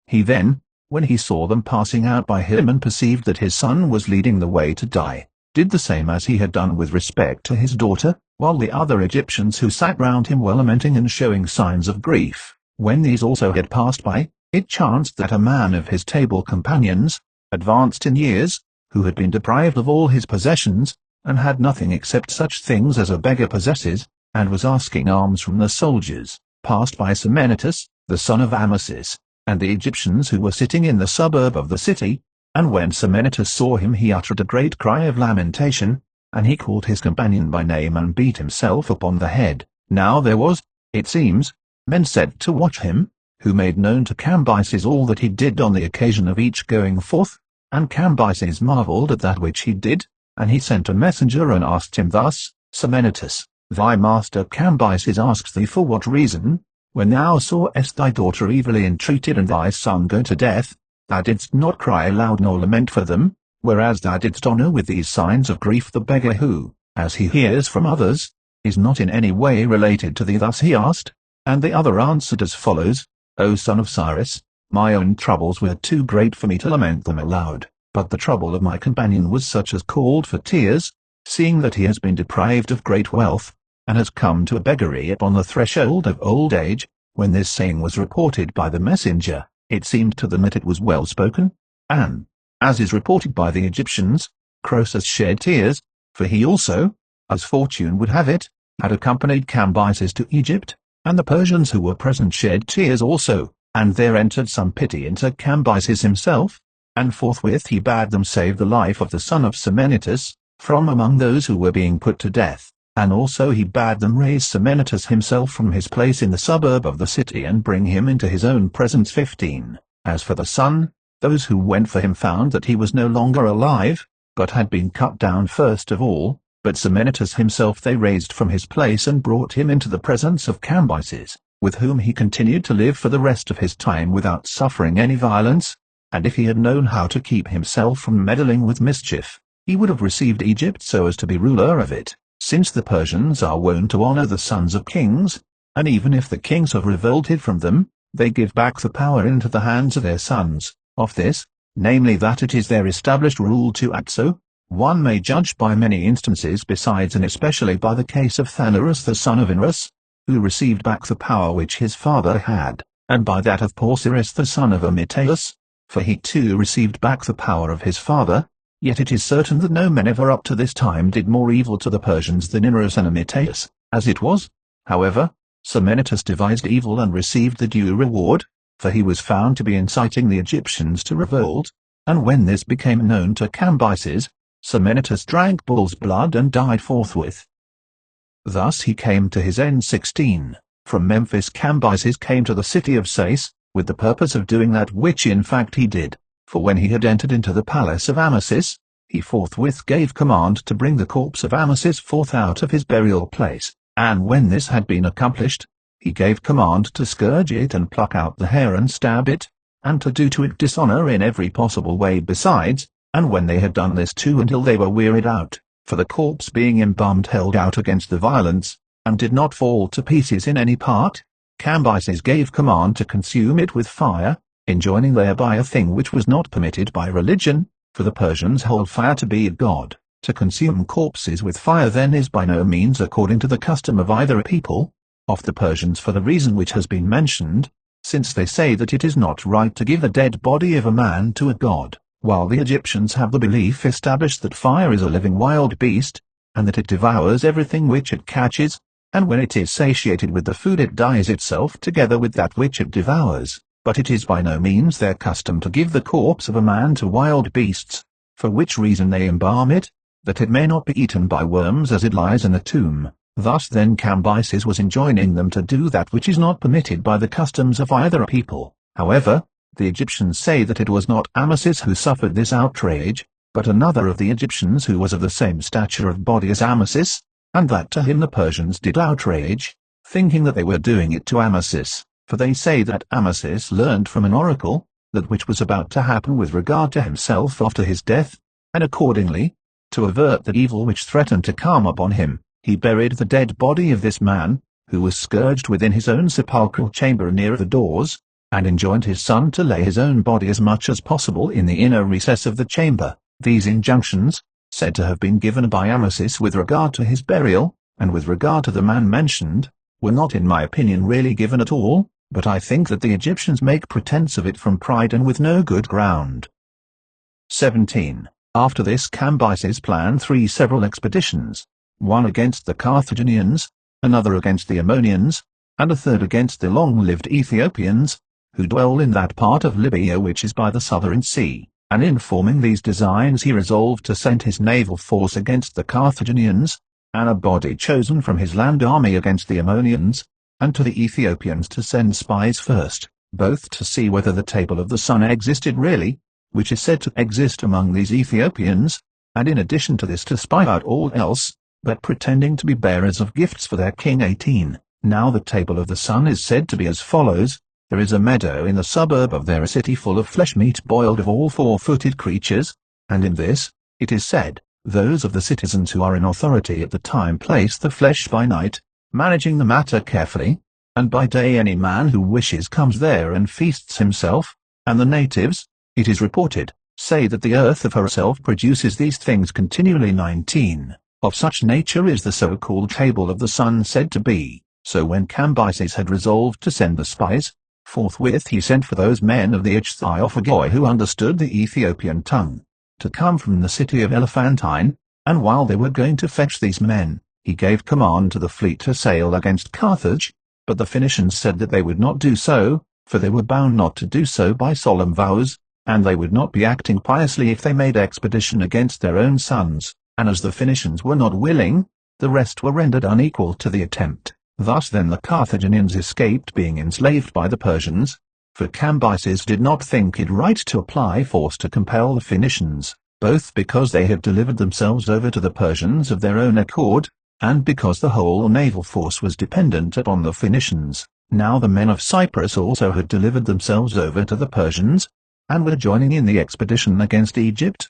He then, when he saw them passing out by him and perceived that his son was leading the way to die, did the same as he had done with respect to his daughter, while the other Egyptians who sat round him were lamenting and showing signs of grief. When these also had passed by, it chanced that a man of his table companions, advanced in years, who had been deprived of all his possessions, and had nothing except such things as a beggar possesses, and was asking alms from the soldiers, passed by Semenitus, the son of Amasis, and the Egyptians who were sitting in the suburb of the city, and when Semenitus saw him he uttered a great cry of lamentation, and he called his companion by name and beat himself upon the head. Now there was, it seems, men set to watch him, who made known to Cambyses all that he did on the occasion of each going forth, and Cambyses marvelled at that which he did, and he sent a messenger and asked him thus, Semenitus, thy master Cambyses asks thee for what reason, when thou sawest thy daughter evilly entreated and thy son go to death, thou didst not cry aloud nor lament for them, whereas thou didst honor with these signs of grief the beggar who, as he hears from others, is not in any way related to thee. Thus he asked, and the other answered as follows, O son of Cyrus, my own troubles were too great for me to lament them aloud, but the trouble of my companion was such as called for tears, seeing that he has been deprived of great wealth, and has come to a beggary upon the threshold of old age. When this saying was reported by the messenger, it seemed to them that it was well spoken, and, as is reported by the Egyptians, Croesus shed tears, for he also, as fortune would have it, had accompanied Cambyses to Egypt, and the Persians who were present shed tears also, and there entered some pity into Cambyses himself, and forthwith he bade them save the life of the son of Semenitus, from among those who were being put to death. And also he bade them raise Semenitus himself from his place in the suburb of the city and bring him into his own presence. 15. As for the son, those who went for him found that he was no longer alive, but had been cut down first of all, but Semenitus himself they raised from his place and brought him into the presence of Cambyses, with whom he continued to live for the rest of his time without suffering any violence, and if he had known how to keep himself from meddling with mischief, he would have received Egypt so as to be ruler of it. Since the Persians are wont to honor the sons of kings, and even if the kings have revolted from them, they give back the power into the hands of their sons. Of this, namely that it is their established rule to act so, one may judge by many instances besides and especially by the case of Thanarus the son of Inrus, who received back the power which his father had, and by that of Porcyrus the son of Amytaeus, for he too received back the power of his father. Yet it is certain that no men ever up to this time did more evil to the Persians than Inrus and Amytaeus. As it was, however, Semenitus devised evil and received the due reward, for he was found to be inciting the Egyptians to revolt, and when this became known to Cambyses, Semenitus drank bull's blood and died forthwith. Thus he came to his end. 16. From Memphis Cambyses came to the city of Sais, with the purpose of doing that which in fact he did. For when he had entered into the palace of Amasis, he forthwith gave command to bring the corpse of Amasis forth out of his burial place, and when this had been accomplished, he gave command to scourge it and pluck out the hair and stab it, and to do to it dishonor in every possible way besides, and when they had done this too until they were wearied out, for the corpse being embalmed held out against the violence, and did not fall to pieces in any part, Cambyses gave command to consume it with fire, enjoining thereby a thing which was not permitted by religion, for the Persians hold fire to be a god. To consume corpses with fire then is by no means according to the custom of either people, of the Persians for the reason which has been mentioned, since they say that it is not right to give the dead body of a man to a god, while the Egyptians have the belief established that fire is a living wild beast, and that it devours everything which it catches, and when it is satiated with the food it dies itself together with that which it devours. But it is by no means their custom to give the corpse of a man to wild beasts, for which reason they embalm it, that it may not be eaten by worms as it lies in a tomb. Thus then Cambyses was enjoining them to do that which is not permitted by the customs of either people. However, the Egyptians say that it was not Amasis who suffered this outrage, but another of the Egyptians who was of the same stature of body as Amasis, and that to him the Persians did outrage, thinking that they were doing it to Amasis, for they say that Amasis learned from an oracle that which was about to happen with regard to himself after his death, and accordingly, to avert the evil which threatened to come upon him, he buried the dead body of this man, who was scourged within his own sepulchral chamber near the doors, and enjoined his son to lay his own body as much as possible in the inner recess of the chamber. These injunctions, said to have been given by Amasis with regard to his burial, and with regard to the man mentioned, were not in my opinion really given at all, but I think that the Egyptians make pretense of it from pride and with no good ground. 17. After this Cambyses planned 3 several expeditions, one against the Carthaginians, another against the Ammonians, and a third against the long-lived Ethiopians, who dwell in that part of Libya which is by the southern sea. And in forming these designs he resolved to send his naval force against the Carthaginians, and a body chosen from his land army against the Ammonians, and to the Ethiopians to send spies first, both to see whether the table of the sun existed really, which is said to exist among these Ethiopians, and in addition to this to spy out all else, but pretending to be bearers of gifts for their king. 18. Now the table of the sun is said to be as follows: there is a meadow in the suburb of their city full of flesh meat boiled of all 4-footed creatures, and in this, it is said, those of the citizens who are in authority at the time place the flesh by night, managing the matter carefully, and by day any man who wishes comes there and feasts himself, and the natives, it is reported, say that the earth of herself produces these things continually. 19. Of such nature is the so-called table of the sun said to be. So when Cambyses had resolved to send the spies, forthwith he sent for those men of the Ethiophagoi who understood the Ethiopian tongue, to come from the city of Elephantine, and while they were going to fetch these men, he gave command to the fleet to sail against Carthage, but the Phoenicians said that they would not do so, for they were bound not to do so by solemn vows, and they would not be acting piously if they made expedition against their own sons, and as the Phoenicians were not willing, the rest were rendered unequal to the attempt. Thus then the Carthaginians escaped being enslaved by the Persians, for Cambyses did not think it right to apply force to compel the Phoenicians, both because they had delivered themselves over to the Persians of their own accord, and because the whole naval force was dependent upon the Phoenicians. Now the men of Cyprus also had delivered themselves over to the Persians, and were joining in the expedition against Egypt.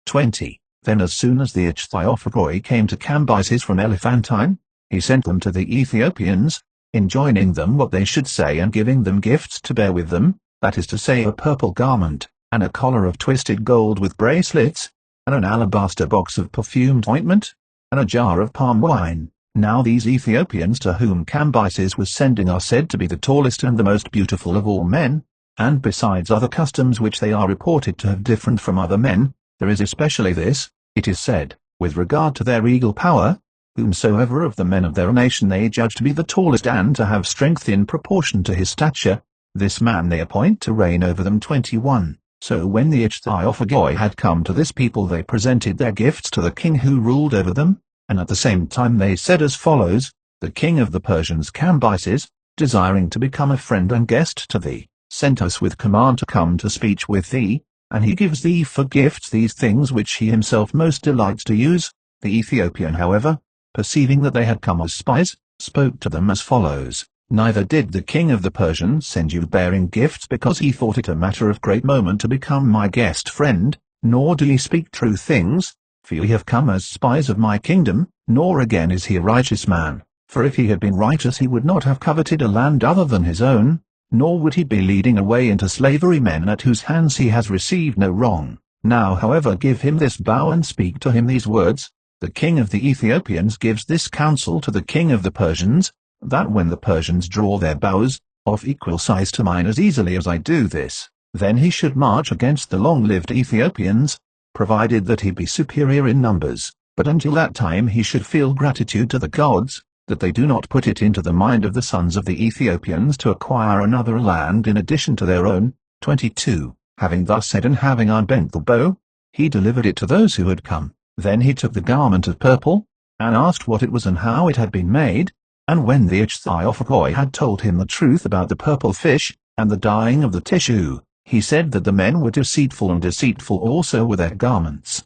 20. Then as soon as the Ethiophagoi came to Cambyses from Elephantine, he sent them to the Ethiopians, enjoining them what they should say and giving them gifts to bear with them, that is to say a purple garment, and a collar of twisted gold with bracelets, and an alabaster box of perfumed ointment, and a jar of palm wine. Now these Ethiopians to whom Cambyses was sending are said to be the tallest and the most beautiful of all men, and besides other customs which they are reported to have different from other men, there is especially this, it is said, with regard to their regal power, whomsoever of the men of their nation they judge to be the tallest and to have strength in proportion to his stature, this man they appoint to reign over them. 21. So when the Ethiophagoi had come to this people they presented their gifts to the king who ruled over them, and at the same time they said as follows: the king of the Persians Cambyses, desiring to become a friend and guest to thee, sent us with command to come to speech with thee, and he gives thee for gifts these things which he himself most delights to use. The Ethiopian however, perceiving that they had come as spies, spoke to them as follows: "Neither did the king of the Persians send you bearing gifts because he thought it a matter of great moment to become my guest friend, nor do ye speak true things, for ye have come as spies of my kingdom, nor again is he a righteous man, for if he had been righteous he would not have coveted a land other than his own, nor would he be leading away into slavery men at whose hands he has received no wrong. Now however give him this bow and speak to him these words. The king of the Ethiopians gives this counsel to the king of the Persians, that when the Persians draw their bows, of equal size to mine as easily as I do this, then he should march against the long-lived Ethiopians, provided that he be superior in numbers, but until that time he should feel gratitude to the gods, that they do not put it into the mind of the sons of the Ethiopians to acquire another land in addition to their own." 22. Having thus said and having unbent the bow, he delivered it to those who had come. Then he took the garment of purple, and asked what it was and how it had been made, and when the Ethiophagoi had told him the truth about the purple fish, and the dyeing of the tissue, he said that the men were deceitful, and deceitful also were their garments.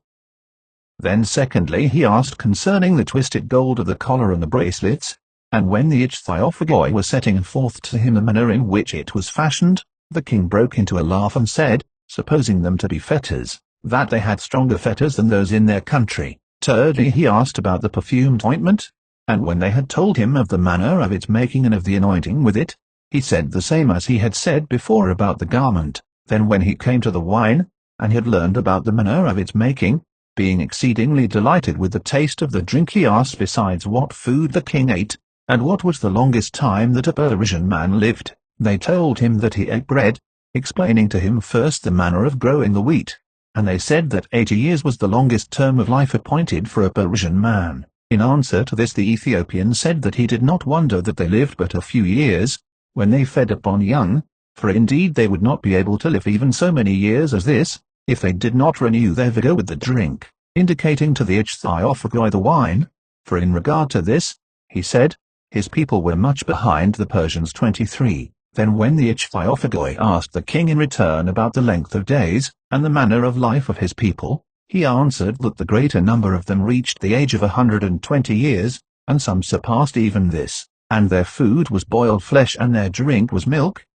Then secondly he asked concerning the twisted gold of the collar and the bracelets, and when the Ethiophagoi were setting forth to him the manner in which it was fashioned, the king broke into a laugh and said, supposing them to be fetters, that they had stronger fetters than those in their country. Thirdly he asked about the perfumed ointment, and when they had told him of the manner of its making and of the anointing with it, he said the same as he had said before about the garment. Then when he came to the wine, and he had learned about the manner of its making, being exceedingly delighted with the taste of the drink, he asked besides what food the king ate, and what was the longest time that a Persian man lived. They told him that he ate bread, explaining to him first the manner of growing the wheat, and they said that 80 years was the longest term of life appointed for a Persian man. In answer to this the Ethiopian said that he did not wonder that they lived but a few years, when they fed upon young, for indeed they would not be able to live even so many years as this, if they did not renew their vigor with the drink, indicating to the Ethiophagoi the wine, for in regard to this, he said, his people were much behind the Persians. 23. Then when the Ethiophagoi asked the king in return about the length of days, and the manner of life of his people, he answered that the greater number of them reached the age of 120 years, and some surpassed even this, and their food was boiled flesh and their drink was milk.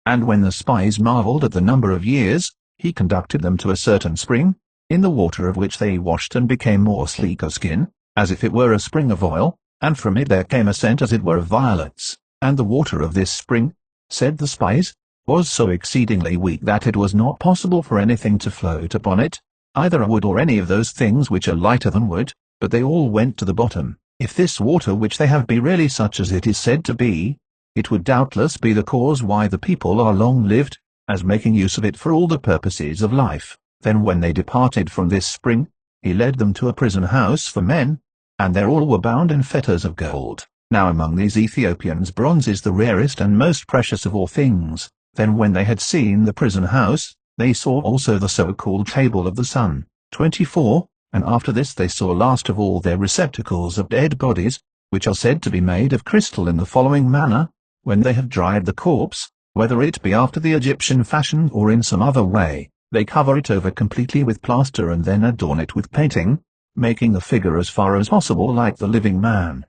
And when the spies marveled at the number of years, he conducted them to a certain spring, in the water of which they washed and became more sleek of skin, as if it were a spring of oil, and from it there came a scent as it were of violets. And the water of this spring, said the spies, was so exceedingly weak that it was not possible for anything to float upon it, either a wood or any of those things which are lighter than wood, but they all went to the bottom. If this water which they have be really such as it is said to be, it would doubtless be the cause why the people are long-lived, as making use of it for all the purposes of life. Then when they departed from this spring, he led them to a prison house for men, and there all were bound in fetters of gold. Now among these Ethiopians bronze is the rarest and most precious of all things. Then when they had seen the prison house, they saw also the so-called table of the sun. 24. And after this they saw last of all their receptacles of dead bodies, which are said to be made of crystal in the following manner: when they have dried the corpse, whether it be after the Egyptian fashion or in some other way, they cover it over completely with plaster and then adorn it with painting, making the figure as far as possible like the living man.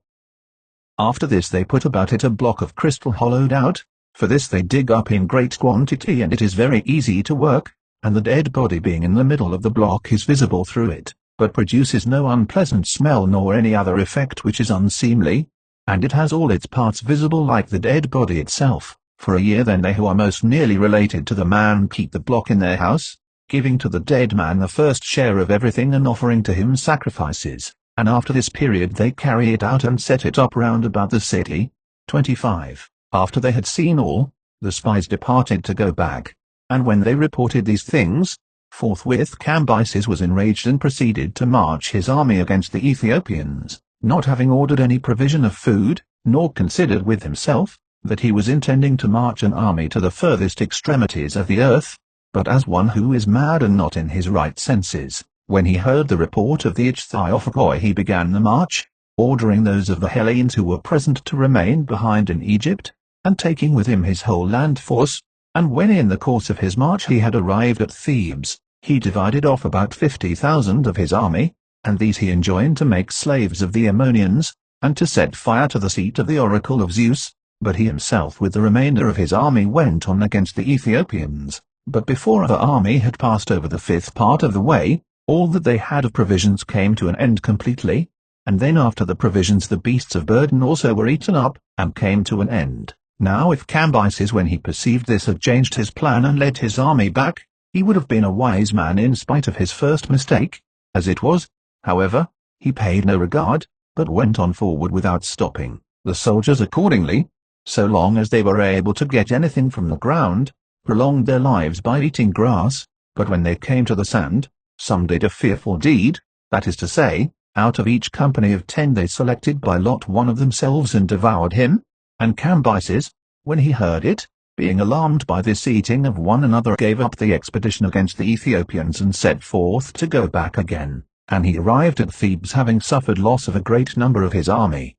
After this they put about it a block of crystal hollowed out, for this they dig up in great quantity and it is very easy to work, and the dead body being in the middle of the block is visible through it, but produces no unpleasant smell nor any other effect which is unseemly, and it has all its parts visible like the dead body itself. For a year then they who are most nearly related to the man keep the block in their house, giving to the dead man the first share of everything and offering to him sacrifices, and after this period they carry it out and set it up round about the city. 25. After they had seen all, the spies departed to go back, and when they reported these things, forthwith Cambyses was enraged and proceeded to march his army against the Ethiopians, not having ordered any provision of food, nor considered with himself that he was intending to march an army to the furthest extremities of the earth, but as one who is mad and not in his right senses. When he heard the report of the Ethiophagoi he began the march, ordering those of the Hellenes who were present to remain behind in Egypt, and taking with him his whole land force, and when in the course of his march he had arrived at Thebes, he divided off about 50,000 of his army, and these he enjoined to make slaves of the Ammonians, and to set fire to the seat of the oracle of Zeus, but he himself with the remainder of his army went on against the Ethiopians. But before the army had passed over the fifth part of the way, all that they had of provisions came to an end completely, and then after the provisions the beasts of burden also were eaten up, and came to an end. Now if Cambyses when he perceived this had changed his plan and led his army back, he would have been a wise man in spite of his first mistake. As it was, however, he paid no regard, but went on forward without stopping. The soldiers accordingly, so long as they were able to get anything from the ground, prolonged their lives by eating grass, but when they came to the sand, some did a fearful deed, that is to say, out of each company of 10 they selected by lot one of themselves and devoured him, and Cambyses, when he heard it, being alarmed by this eating of one another gave up the expedition against the Ethiopians and set forth to go back again, and he arrived at Thebes having suffered loss of a great number of his army.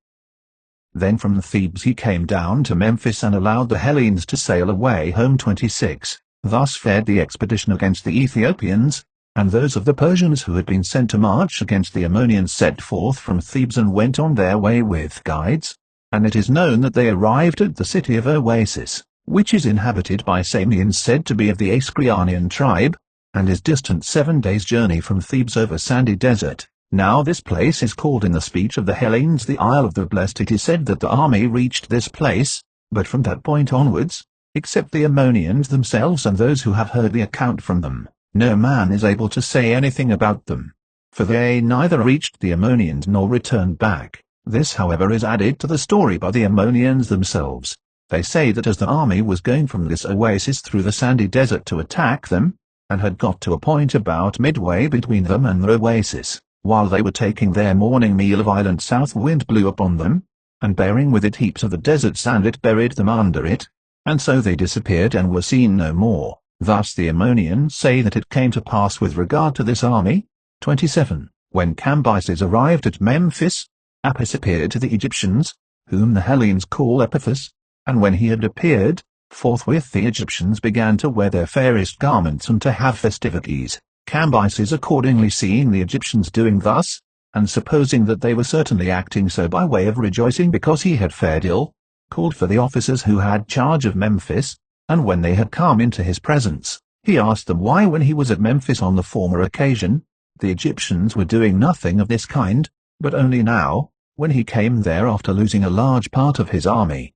Then from Thebes he came down to Memphis and allowed the Hellenes to sail away home. 26. Thus fared the expedition against the Ethiopians, and those of the Persians who had been sent to march against the Ammonians set forth from Thebes and went on their way with guides, and it is known that they arrived at the city of Oasis, which is inhabited by Samians said to be of the Ascreanian tribe, and is distant 7 days' journey from Thebes over sandy desert. Now this place is called in the speech of the Hellenes the Isle of the Blessed. It is said that the army reached this place, but from that point onwards, except the Ammonians themselves and those who have heard the account from them, no man is able to say anything about them, for they neither reached the Ammonians nor returned back. This however is added to the story by the Ammonians themselves. They say that as the army was going from this oasis through the sandy desert to attack them, and had got to a point about midway between them and the oasis, while they were taking their morning meal a violent south wind blew upon them, and bearing with it heaps of the desert sand it buried them under it, and so they disappeared and were seen no more. Thus the Ammonians say that it came to pass with regard to this army. 27. When Cambyses arrived at Memphis, Apis appeared to the Egyptians, whom the Hellenes call Epiphas, and when he had appeared, forthwith the Egyptians began to wear their fairest garments and to have festivities. Cambyses accordingly seeing the Egyptians doing thus, and supposing that they were certainly acting so by way of rejoicing because he had fared ill, called for the officers who had charge of Memphis, and when they had come into his presence, he asked them why when he was at Memphis on the former occasion, the Egyptians were doing nothing of this kind, but only now, when he came there after losing a large part of his army.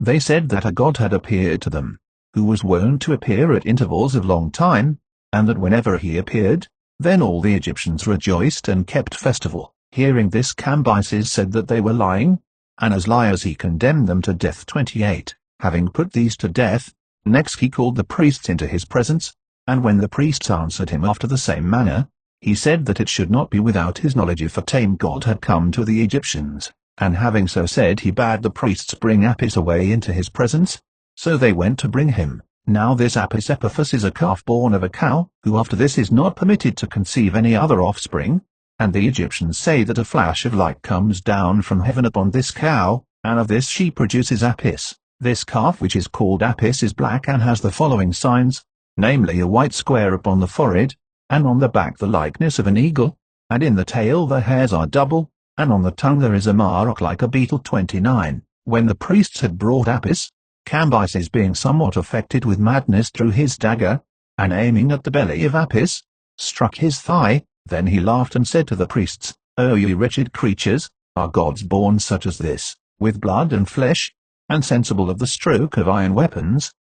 They said that a god had appeared to them, who was wont to appear at intervals of long time, and that whenever he appeared, then all the Egyptians rejoiced and kept festival. Hearing this Cambyses said that they were lying, and as liars he condemned them to death. 28. Having put these to death, next he called the priests into his presence, and when the priests answered him after the same manner, he said that it should not be without his knowledge if a tame god had come to the Egyptians, and having so said he bade the priests bring Apis away into his presence, so they went to bring him. Now this Apis Epiphas is a calf born of a cow, who after this is not permitted to conceive any other offspring, and the Egyptians say that a flash of light comes down from heaven upon this cow, and of this she produces Apis. This calf which is called Apis is black and has the following signs, namely a white square upon the forehead, and on the back the likeness of an eagle, and in the tail the hairs are double, and on the tongue there is a mark like a beetle. 29. When the priests had brought Apis, Cambyses being somewhat affected with madness drew his dagger, and aiming at the belly of Apis, struck his thigh. Then he laughed and said to the priests, O ye wretched creatures, are gods born such as this, with blood and flesh, and sensible of the stroke of iron weapons?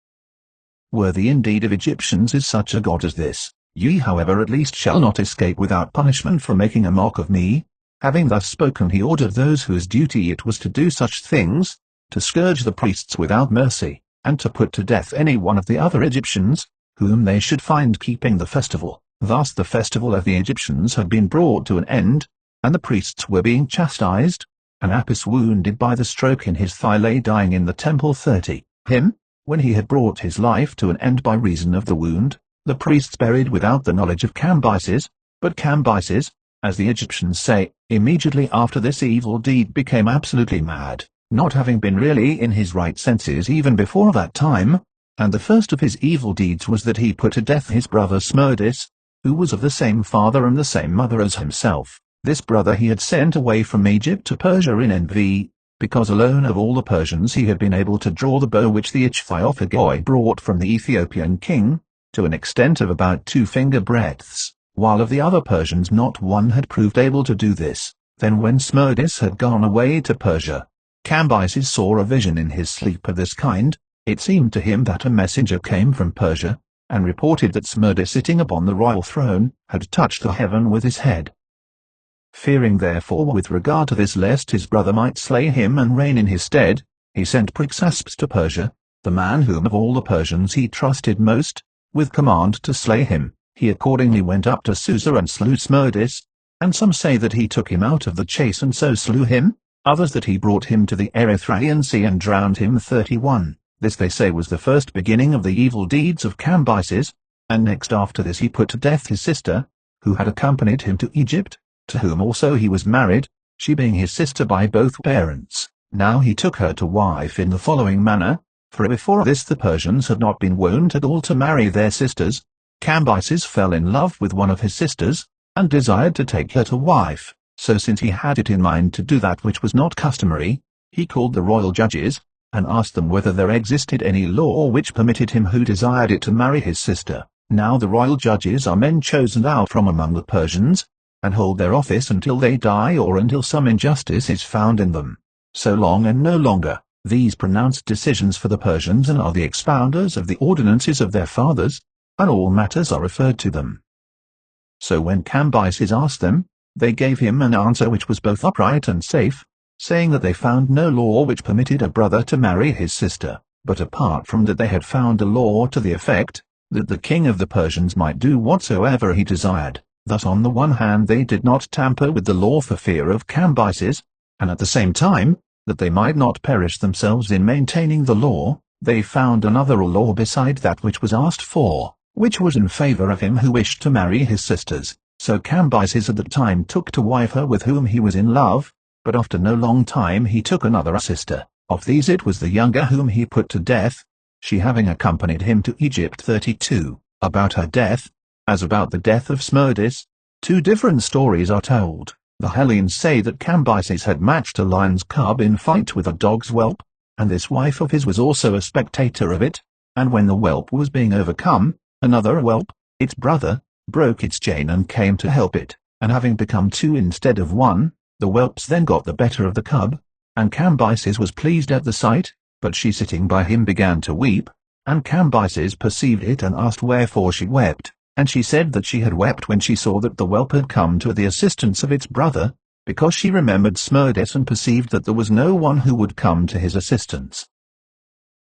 Worthy indeed of Egyptians is such a god as this. Ye however at least shall not escape without punishment for making a mock of me. Having thus spoken he ordered those whose duty it was to do such things, to scourge the priests without mercy, and to put to death any one of the other Egyptians, whom they should find keeping the festival. Thus the festival of the Egyptians had been brought to an end, and the priests were being chastised, and Apis wounded by the stroke in his thigh lay dying in the temple. 30. Him, when he had brought his life to an end by reason of the wound, the priests buried without the knowledge of Cambyses, but Cambyses, as the Egyptians say, immediately after this evil deed became absolutely mad, not having been really in his right senses even before that time, and the first of his evil deeds was that he put to death his brother Smerdis, who was of the same father and the same mother as himself. This brother he had sent away from Egypt to Persia in envy, because alone of all the Persians he had been able to draw the bow which the Ichthyophagoi brought from the Ethiopian king, to an extent of about 2 finger breadths, while of the other Persians not one had proved able to do this. Then when Smerdis had gone away to Persia, Cambyses saw a vision in his sleep of this kind. It seemed to him that a messenger came from Persia, and reported that Smerdis sitting upon the royal throne had touched the heaven with his head. Fearing therefore with regard to this lest his brother might slay him and reign in his stead, he sent Prixaspes to Persia, the man whom of all the Persians he trusted most, with command to slay him. He accordingly went up to Susa and slew Smerdis, and some say that he took him out of the chase and so slew him, others that he brought him to the Erythraean Sea and drowned him. 31. This they say was the first beginning of the evil deeds of Cambyses, and next after this he put to death his sister, who had accompanied him to Egypt, to whom also he was married, she being his sister by both parents. Now he took her to wife in the following manner, for before this the Persians had not been wont at all to marry their sisters. Cambyses fell in love with one of his sisters, and desired to take her to wife, so since he had it in mind to do that which was not customary, he called the royal judges, and asked them whether there existed any law which permitted him who desired it to marry his sister. Now the royal judges are men chosen out from among the Persians, and hold their office until they die or until some injustice is found in them. So long and no longer, these pronounce decisions for the Persians and are the expounders of the ordinances of their fathers, and all matters are referred to them. So when Cambyses asked them, they gave him an answer which was both upright and safe, saying that they found no law which permitted a brother to marry his sister, but apart from that they had found a law to the effect that the king of the Persians might do whatsoever he desired. Thus on the one hand they did not tamper with the law for fear of Cambyses, and at the same time, that they might not perish themselves in maintaining the law, they found another law beside that which was asked for, which was in favor of him who wished to marry his sisters. So Cambyses at the time took to wife her with whom he was in love, but after no long time he took another sister. Of these it was the younger whom he put to death, she having accompanied him to Egypt. 32. About her death, as about the death of Smerdis, 2 different stories are told. The Hellenes say that Cambyses had matched a lion's cub in fight with a dog's whelp, and this wife of his was also a spectator of it, and when the whelp was being overcome, another whelp, its brother, broke its chain and came to help it, and having become 2 instead of 1, the whelps then got the better of the cub, and Cambyses was pleased at the sight, but she sitting by him began to weep, and Cambyses perceived it and asked wherefore she wept. And she said that she had wept when she saw that the whelp had come to the assistance of its brother, because she remembered Smerdis and perceived that there was no one who would come to his assistance.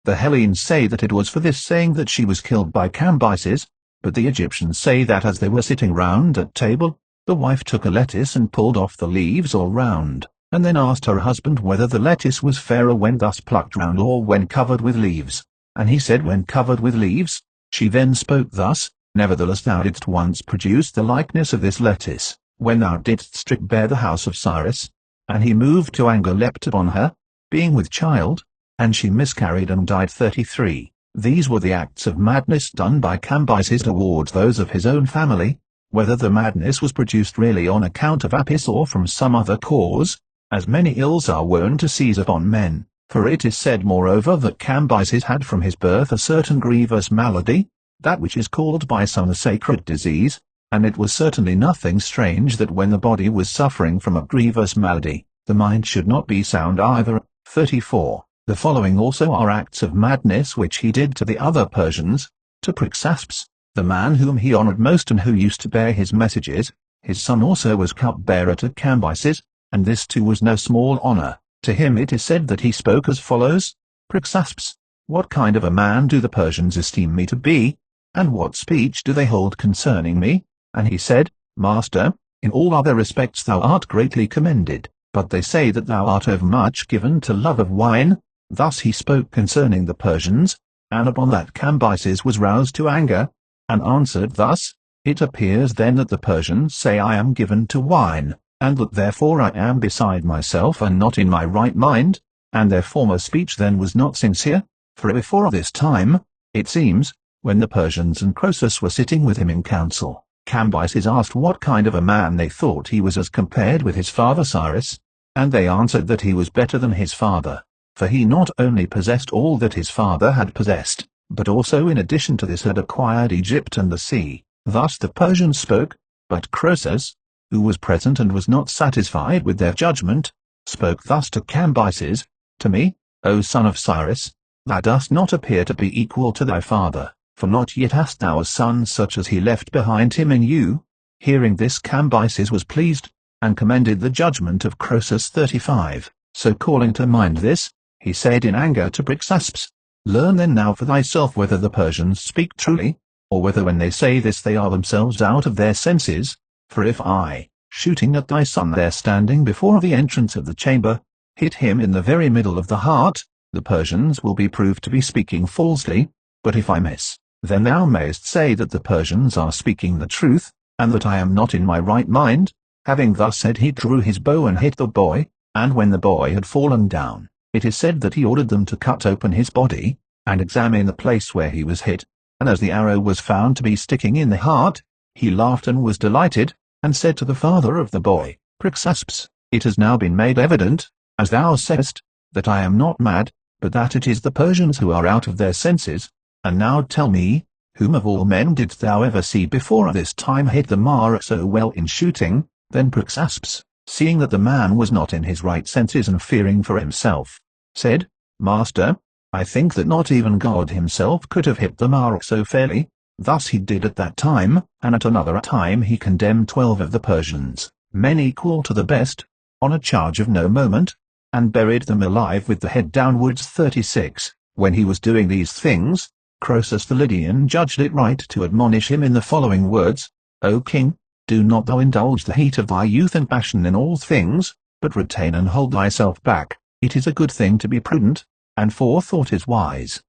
The Hellenes say that it was for this saying that she was killed by Cambyses, but the Egyptians say that as they were sitting round at table, the wife took a lettuce and pulled off the leaves all round, and then asked her husband whether the lettuce was fairer when thus plucked round or when covered with leaves, and he said when covered with leaves. She then spoke thus, Nevertheless thou didst once produce the likeness of this lettuce, when thou didst strip bare the house of Cyrus, and he moved to anger leapt upon her, being with child, and she miscarried and died. 33. These were the acts of madness done by Cambyses towards those of his own family. Whether the madness was produced really on account of Apis or from some other cause, as many ills are wont to seize upon men, for it is said moreover that Cambyses had from his birth a certain grievous malady, that which is called by some a sacred disease, and it was certainly nothing strange that when the body was suffering from a grievous malady, the mind should not be sound either. 34. The following also are acts of madness which he did to the other Persians, to Prixaspes, the man whom he honored most and who used to bear his messages. His son also was cupbearer to Cambyses, and this too was no small honor. To him it is said that he spoke as follows: Prixaspes, what kind of a man do the Persians esteem me to be? And what speech do they hold concerning me? And he said, Master, in all other respects thou art greatly commended, but they say that thou art overmuch given to love of wine. Thus he spoke concerning the Persians, and upon that Cambyses was roused to anger, and answered thus: It appears then that the Persians say I am given to wine, and that therefore I am beside myself and not in my right mind, and their former speech then was not sincere, for before this time, it seems, when the Persians and Croesus were sitting with him in council, Cambyses asked what kind of a man they thought he was as compared with his father Cyrus, and they answered that he was better than his father, for he not only possessed all that his father had possessed, but also in addition to this had acquired Egypt and the sea. Thus the Persians spoke, but Croesus, who was present and was not satisfied with their judgment, spoke thus to Cambyses, "To me, O son of Cyrus, thou dost not appear to be equal to thy father, for not yet hast thou a son such as he left behind him in you." Hearing this, Cambyses was pleased, and commended the judgment of Croesus 35. So calling to mind this, he said in anger to Pryxaspes, "Learn then now for thyself whether the Persians speak truly, or whether when they say this they are themselves out of their senses. For if I, shooting at thy son there standing before the entrance of the chamber, hit him in the very middle of the heart, the Persians will be proved to be speaking falsely, but if I miss, then thou mayest say that the Persians are speaking the truth, and that I am not in my right mind." Having thus said, he drew his bow and hit the boy, and when the boy had fallen down, it is said that he ordered them to cut open his body, and examine the place where he was hit, and as the arrow was found to be sticking in the heart, he laughed and was delighted, and said to the father of the boy, "Pryxaspes, it has now been made evident, as thou sayest, that I am not mad, but that it is the Persians who are out of their senses. And now tell me, whom of all men didst thou ever see before this time hit the mark so well in shooting?" Then Pryxaspes, seeing that the man was not in his right senses and fearing for himself, said, "Master, I think that not even God himself could have hit the mark so fairly." Thus he did at that time, and at another time he condemned 12 of the Persians, men equal to the best, on a charge of no moment, and buried them alive with the head downwards. 36. When he was doing these things, Croesus the Lydian judged it right to admonish him in the following words, "O king, do not thou indulge the heat of thy youth and passion in all things, but retain and hold thyself back. It is a good thing to be prudent, and forethought is wise.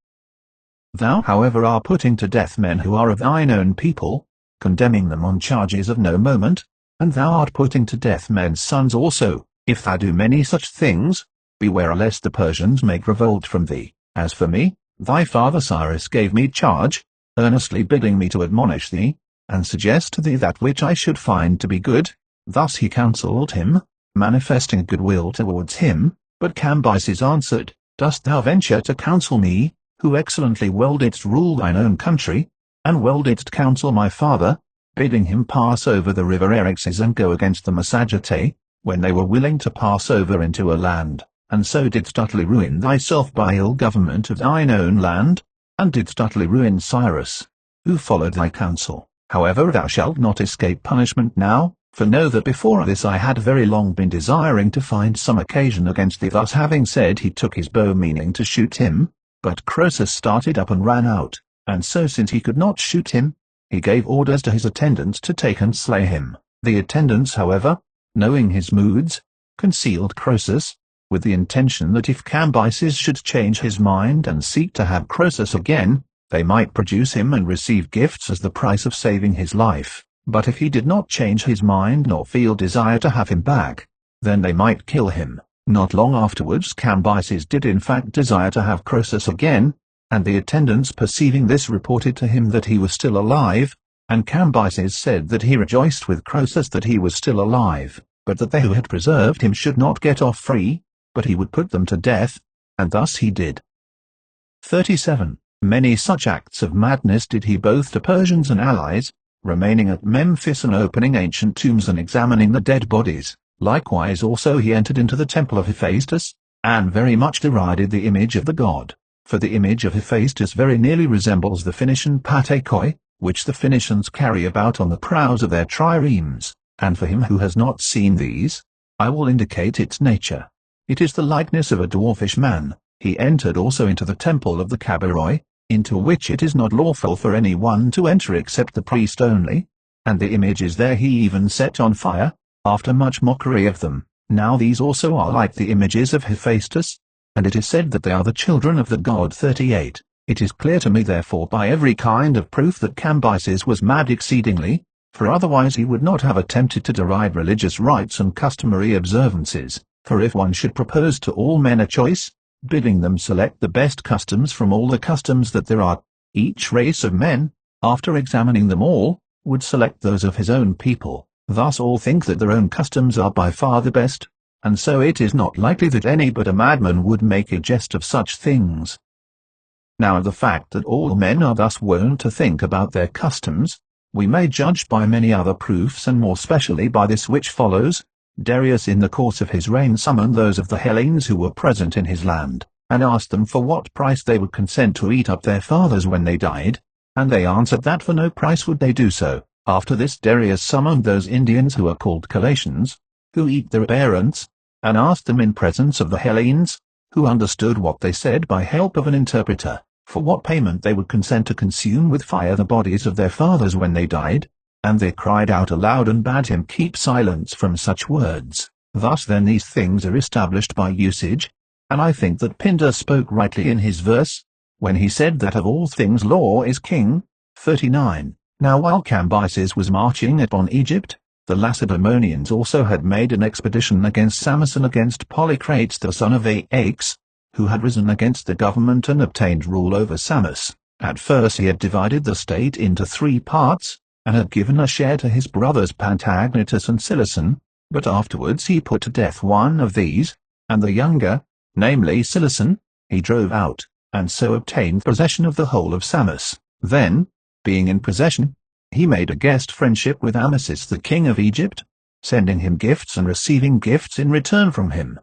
Thou however art putting to death men who are of thine own people, condemning them on charges of no moment, and thou art putting to death men's sons also. If thou do many such things, beware lest the Persians make revolt from thee. As for me, thy father Cyrus gave me charge, earnestly bidding me to admonish thee, and suggest to thee that which I should find to be good." Thus he counselled him, manifesting goodwill towards him, but Cambyses answered, "Dost thou venture to counsel me, who excellently well didst rule thine own country, and well didst counsel my father, bidding him pass over the river Eryxes and go against the Massagetae, when they were willing to pass over into a land, and so didst utterly ruin thyself by ill government of thine own land, and didst utterly ruin Cyrus, who followed thy counsel. However, thou shalt not escape punishment now, for know that before this I had very long been desiring to find some occasion against thee." Thus having said, he took his bow, meaning to shoot him, but Croesus started up and ran out, and so since he could not shoot him, he gave orders to his attendants to take and slay him. The attendants, however, knowing his moods, concealed Croesus, with the intention that if Cambyses should change his mind and seek to have Croesus again, they might produce him and receive gifts as the price of saving his life. But if he did not change his mind nor feel desire to have him back, then they might kill him. Not long afterwards Cambyses did in fact desire to have Croesus again, and the attendants perceiving this reported to him that he was still alive, and Cambyses said that he rejoiced with Croesus that he was still alive, but that they who had preserved him should not get off free, but he would put them to death, and thus he did. 37. Many such acts of madness did he both to Persians and allies, remaining at Memphis and opening ancient tombs and examining the dead bodies. Likewise also he entered into the temple of Hephaestus, and very much derided the image of the god. For the image of Hephaestus very nearly resembles the Phoenician patekoi, which the Phoenicians carry about on the prows of their triremes, and for him who has not seen these, I will indicate its nature. It is the likeness of a dwarfish man. He entered also into the temple of the Cabaroi, into which it is not lawful for any one to enter except the priest only, and the images there he even set on fire, after much mockery of them. Now these also are like the images of Hephaestus, and it is said that they are the children of the god. 38. It is clear to me therefore by every kind of proof that Cambyses was mad exceedingly, for otherwise he would not have attempted to deride religious rites and customary observances. For if one should propose to all men a choice, bidding them select the best customs from all the customs that there are, each race of men, after examining them all, would select those of his own people. Thus all think that their own customs are by far the best, and so it is not likely that any but a madman would make a jest of such things. Now the fact that all men are thus wont to think about their customs, we may judge by many other proofs, and more specially by this which follows. Darius in the course of his reign summoned those of the Hellenes who were present in his land, and asked them for what price they would consent to eat up their fathers when they died, and they answered that for no price would they do so. After this Darius summoned those Indians who are called Calations, who eat their parents, and asked them in presence of the Hellenes, who understood what they said by help of an interpreter, for what payment they would consent to consume with fire the bodies of their fathers when they died, and they cried out aloud and bade him keep silence from such words. Thus then these things are established by usage, and I think that Pindar spoke rightly in his verse, when he said that of all things law is king. 39. Now while Cambyses was marching upon Egypt, the Lacedaemonians also had made an expedition against Samos and against Polycrates the son of Aix, who had risen against the government and obtained rule over Samos. At first he had divided the state into 3 parts, and had given a share to his brothers Pantagnatus and Silicon, but afterwards he put to death one of these, and the younger, namely Silicon, he drove out, and so obtained possession of the whole of Samos. Then, being in possession, he made a guest friendship with Amasis the king of Egypt, sending him gifts and receiving gifts in return from him.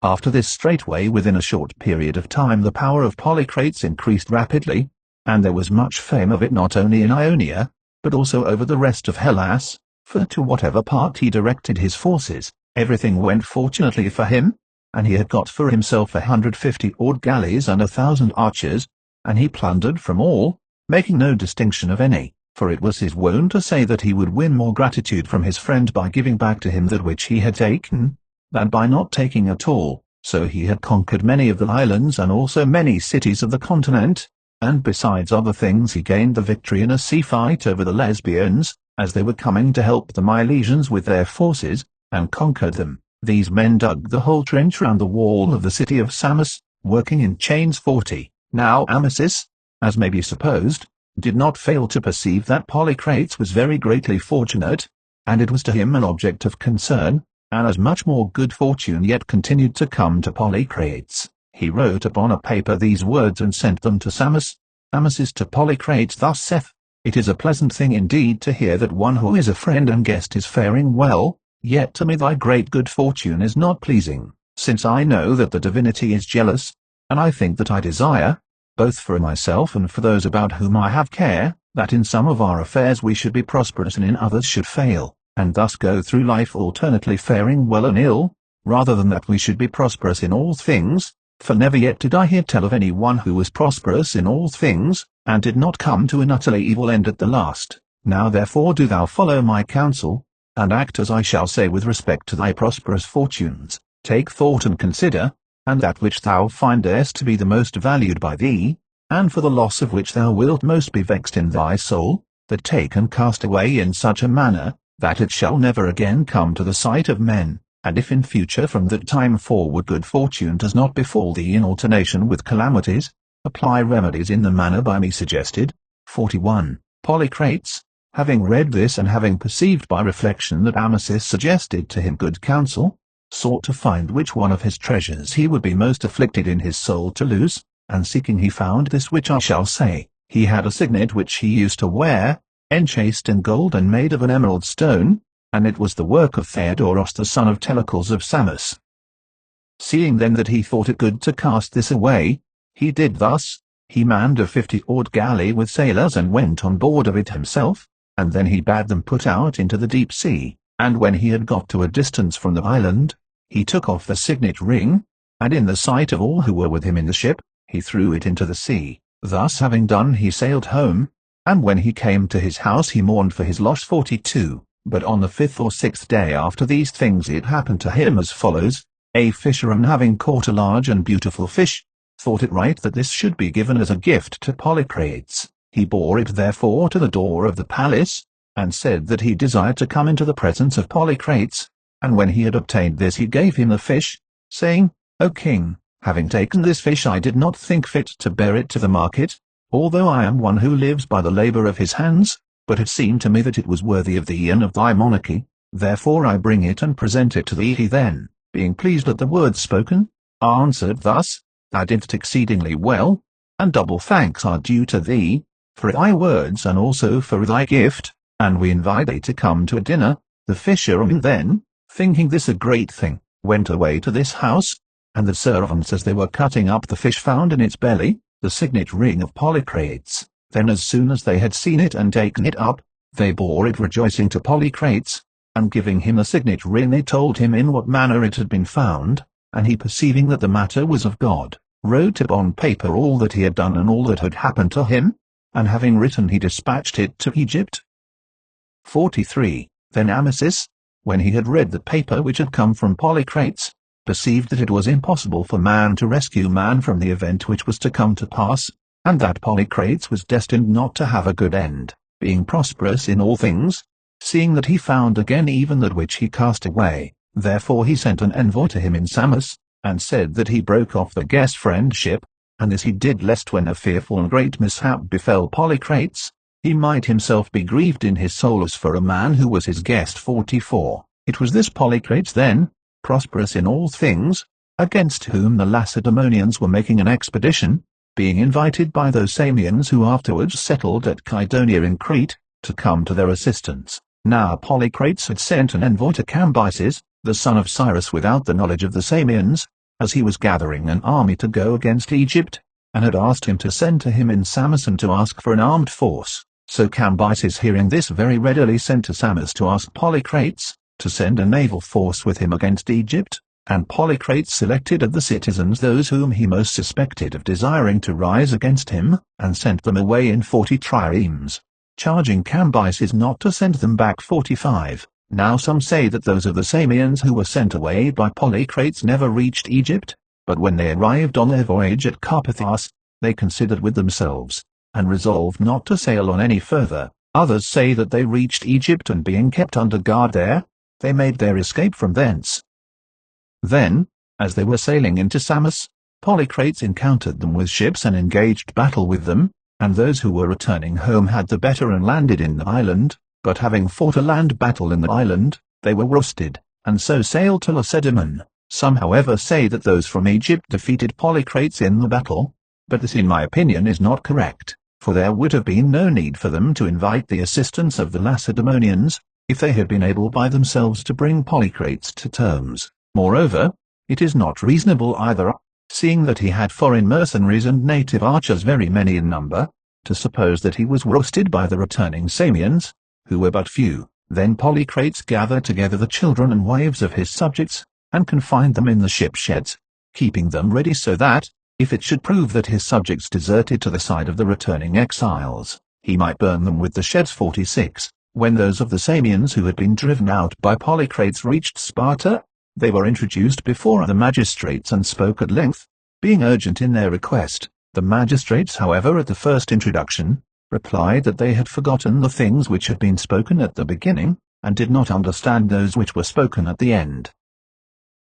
After this straightway within a short period of time the power of Polycrates increased rapidly, and there was much fame of it not only in Ionia, but also over the rest of Hellas, for to whatever part he directed his forces, everything went fortunately for him, and he had got for himself 150 oared galleys and 1,000 archers, and he plundered from all, making no distinction of any, for it was his wont to say that he would win more gratitude from his friend by giving back to him that which he had taken, than by not taking at all. So he had conquered many of the islands and also many cities of the continent, and besides other things he gained the victory in a sea fight over the Lesbians, as they were coming to help the Milesians with their forces, and conquered them. These men dug the whole trench round the wall of the city of Samos, working in chains 40. Now Amasis, as may be supposed, did not fail to perceive that Polycrates was very greatly fortunate, and it was to him an object of concern, and as much more good fortune yet continued to come to Polycrates. He wrote upon a paper these words and sent them to Samos. Amasis to Polycrates thus saith, It is a pleasant thing indeed to hear that one who is a friend and guest is faring well, yet to me thy great good fortune is not pleasing, since I know that the divinity is jealous, and I think that I desire, both for myself and for those about whom I have care, that in some of our affairs we should be prosperous and in others should fail, and thus go through life alternately faring well and ill, rather than that we should be prosperous in all things, for never yet did I hear tell of any one who was prosperous in all things, and did not come to an utterly evil end at the last. Now therefore do thou follow my counsel, and act as I shall say with respect to thy prosperous fortunes. Take thought and consider, and that which thou findest to be the most valued by thee, and for the loss of which thou wilt most be vexed in thy soul, that take and cast away in such a manner, that it shall never again come to the sight of men. And if in future from that time forward good fortune does not befall thee in alternation with calamities, apply remedies in the manner by me suggested. 41. Polycrates, having read this and having perceived by reflection that Amasis suggested to him good counsel, sought to find which one of his treasures he would be most afflicted in his soul to lose, and seeking he found this which I shall say. He had a signet which he used to wear, enchased in gold and made of an emerald stone, and it was the work of Theodoros the son of Telecles of Samos. Seeing then that he thought it good to cast this away, he did thus. He manned a 50-oared galley with sailors and went on board of it himself, and then he bade them put out into the deep sea, and when he had got to a distance from the island, he took off the signet ring, and in the sight of all who were with him in the ship, he threw it into the sea. Thus having done he sailed home, and when he came to his house he mourned for his loss. 42. But on the 5th or 6th day after these things it happened to him as follows. A fisherman having caught a large and beautiful fish, thought it right that this should be given as a gift to Polycrates. He bore it therefore to the door of the palace, and said that he desired to come into the presence of Polycrates, and when he had obtained this he gave him the fish, saying, O king, having taken this fish I did not think fit to bear it to the market, although I am one who lives by the labor of his hands, but it seemed to me that it was worthy of thee and of thy monarchy, therefore I bring it and present it to thee. He then, being pleased at the words spoken, answered thus, Thou didst exceedingly well, and double thanks are due to thee, for thy words and also for thy gift, and we invite thee to come to a dinner. The fisherman then, thinking this a great thing, went away to this house, and the servants as they were cutting up the fish found in its belly the signet ring of Polycrates. Then as soon as they had seen it and taken it up, they bore it rejoicing to Polycrates, and giving him the signet ring they told him in what manner it had been found, and he perceiving that the matter was of God, wrote upon paper all that he had done and all that had happened to him, and having written he dispatched it to Egypt. 43. Then Amasis, when he had read the paper which had come from Polycrates, perceived that it was impossible for man to rescue man from the event which was to come to pass, and that Polycrates was destined not to have a good end, being prosperous in all things, seeing that he found again even that which he cast away. Therefore he sent an envoy to him in Samos, and said that he broke off the guest friendship, and this he did lest when a fearful and great mishap befell Polycrates, he might himself be grieved in his soul as for a man who was his guest. 44. It was this Polycrates then, prosperous in all things, against whom the Lacedaemonians were making an expedition, being invited by those Samians who afterwards settled at Kydonia in Crete, to come to their assistance. Now Polycrates had sent an envoy to Cambyses, the son of Cyrus, without the knowledge of the Samians, as he was gathering an army to go against Egypt, and had asked him to send to him in Samos and to ask for an armed force. So Cambyses, hearing this, very readily sent to Samos to ask Polycrates to send a naval force with him against Egypt, and Polycrates selected of the citizens those whom he most suspected of desiring to rise against him, and sent them away in 40 triremes, charging Cambyses not to send them back. 45. Now some say that those of the Samians who were sent away by Polycrates never reached Egypt, but when they arrived on their voyage at Carpathos, they considered with themselves, and resolved not to sail on any further. Others say that they reached Egypt, and being kept under guard there, they made their escape from thence. Then, as they were sailing into Samos, Polycrates encountered them with ships and engaged battle with them, and those who were returning home had the better and landed in the island, but having fought a land battle in the island, they were worsted, and so sailed to Lacedaemon. Some however say that those from Egypt defeated Polycrates in the battle, but this in my opinion is not correct, for there would have been no need for them to invite the assistance of the Lacedaemonians, if they had been able by themselves to bring Polycrates to terms. Moreover, it is not reasonable either, seeing that he had foreign mercenaries and native archers very many in number, to suppose that he was worsted by the returning Samians, who were but few. Then Polycrates gathered together the children and wives of his subjects, and confined them in the ship sheds, keeping them ready so that, if it should prove that his subjects deserted to the side of the returning exiles, he might burn them with the sheds. 46. When those of the Samians who had been driven out by Polycrates reached Sparta, they were introduced before the magistrates and spoke at length, being urgent in their request. The magistrates, however, at the first introduction, replied that they had forgotten the things which had been spoken at the beginning, and did not understand those which were spoken at the end.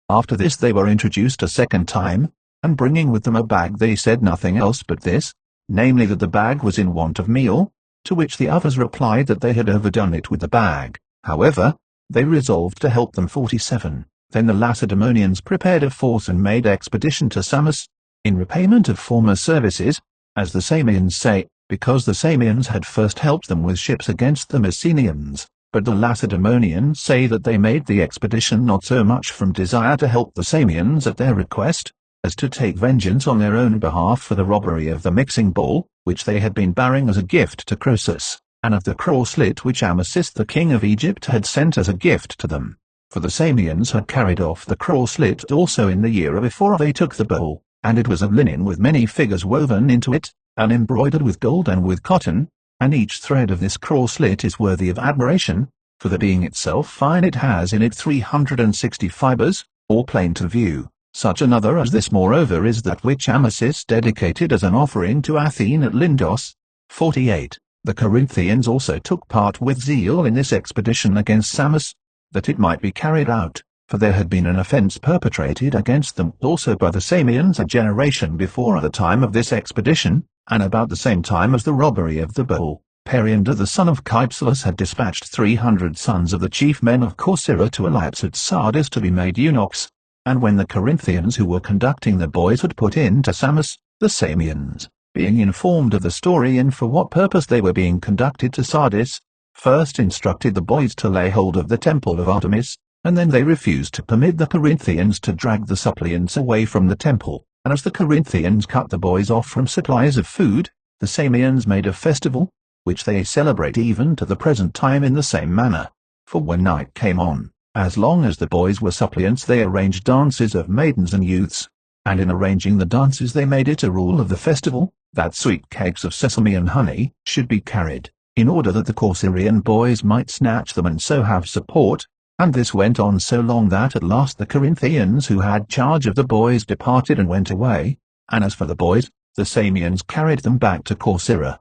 After this they were introduced a second time, and bringing with them a bag they said nothing else but this, namely that the bag was in want of meal, to which the others replied that they had overdone it with the bag. However, they resolved to help them. 47. Then the Lacedaemonians prepared a force and made expedition to Samos, in repayment of former services, as the Samians say, because the Samians had first helped them with ships against the Messenians, but the Lacedaemonians say that they made the expedition not so much from desire to help the Samians at their request, as to take vengeance on their own behalf for the robbery of the mixing bowl, which they had been bearing as a gift to Croesus, and of the crosslet which Amasis the king of Egypt had sent as a gift to them. For the Samians had carried off the crosslet also in the year before they took the bowl, and it was of linen with many figures woven into it, and embroidered with gold and with cotton, and each thread of this crosslet is worthy of admiration, for the being itself fine it has in it 360 fibers, all plain to view. Such another as this moreover is that which Amasis dedicated as an offering to Athene at Lindos. 48. The Corinthians also took part with zeal in this expedition against Samos, that it might be carried out, for there had been an offence perpetrated against them also by the Samians a generation before the time of this expedition, and about the same time as the robbery of the bowl. Periander the son of Cypselus had dispatched 300 sons of the chief men of Corcyra to Elaps at Sardis to be made eunuchs, and when the Corinthians who were conducting the boys had put in to Samos, the Samians, being informed of the story and for what purpose they were being conducted to Sardis, first instructed the boys to lay hold of the temple of Artemis, and then they refused to permit the Corinthians to drag the suppliants away from the temple, and as the Corinthians cut the boys off from supplies of food, the Samians made a festival, which they celebrate even to the present time in the same manner. For when night came on, as long as the boys were suppliants they arranged dances of maidens and youths, and in arranging the dances they made it a rule of the festival, that sweet cakes of sesame and honey should be carried, in order that the Corcyrian boys might snatch them and so have support, and this went on so long that at last the Corinthians who had charge of the boys departed and went away, and as for the boys, the Samians carried them back to Corcyra.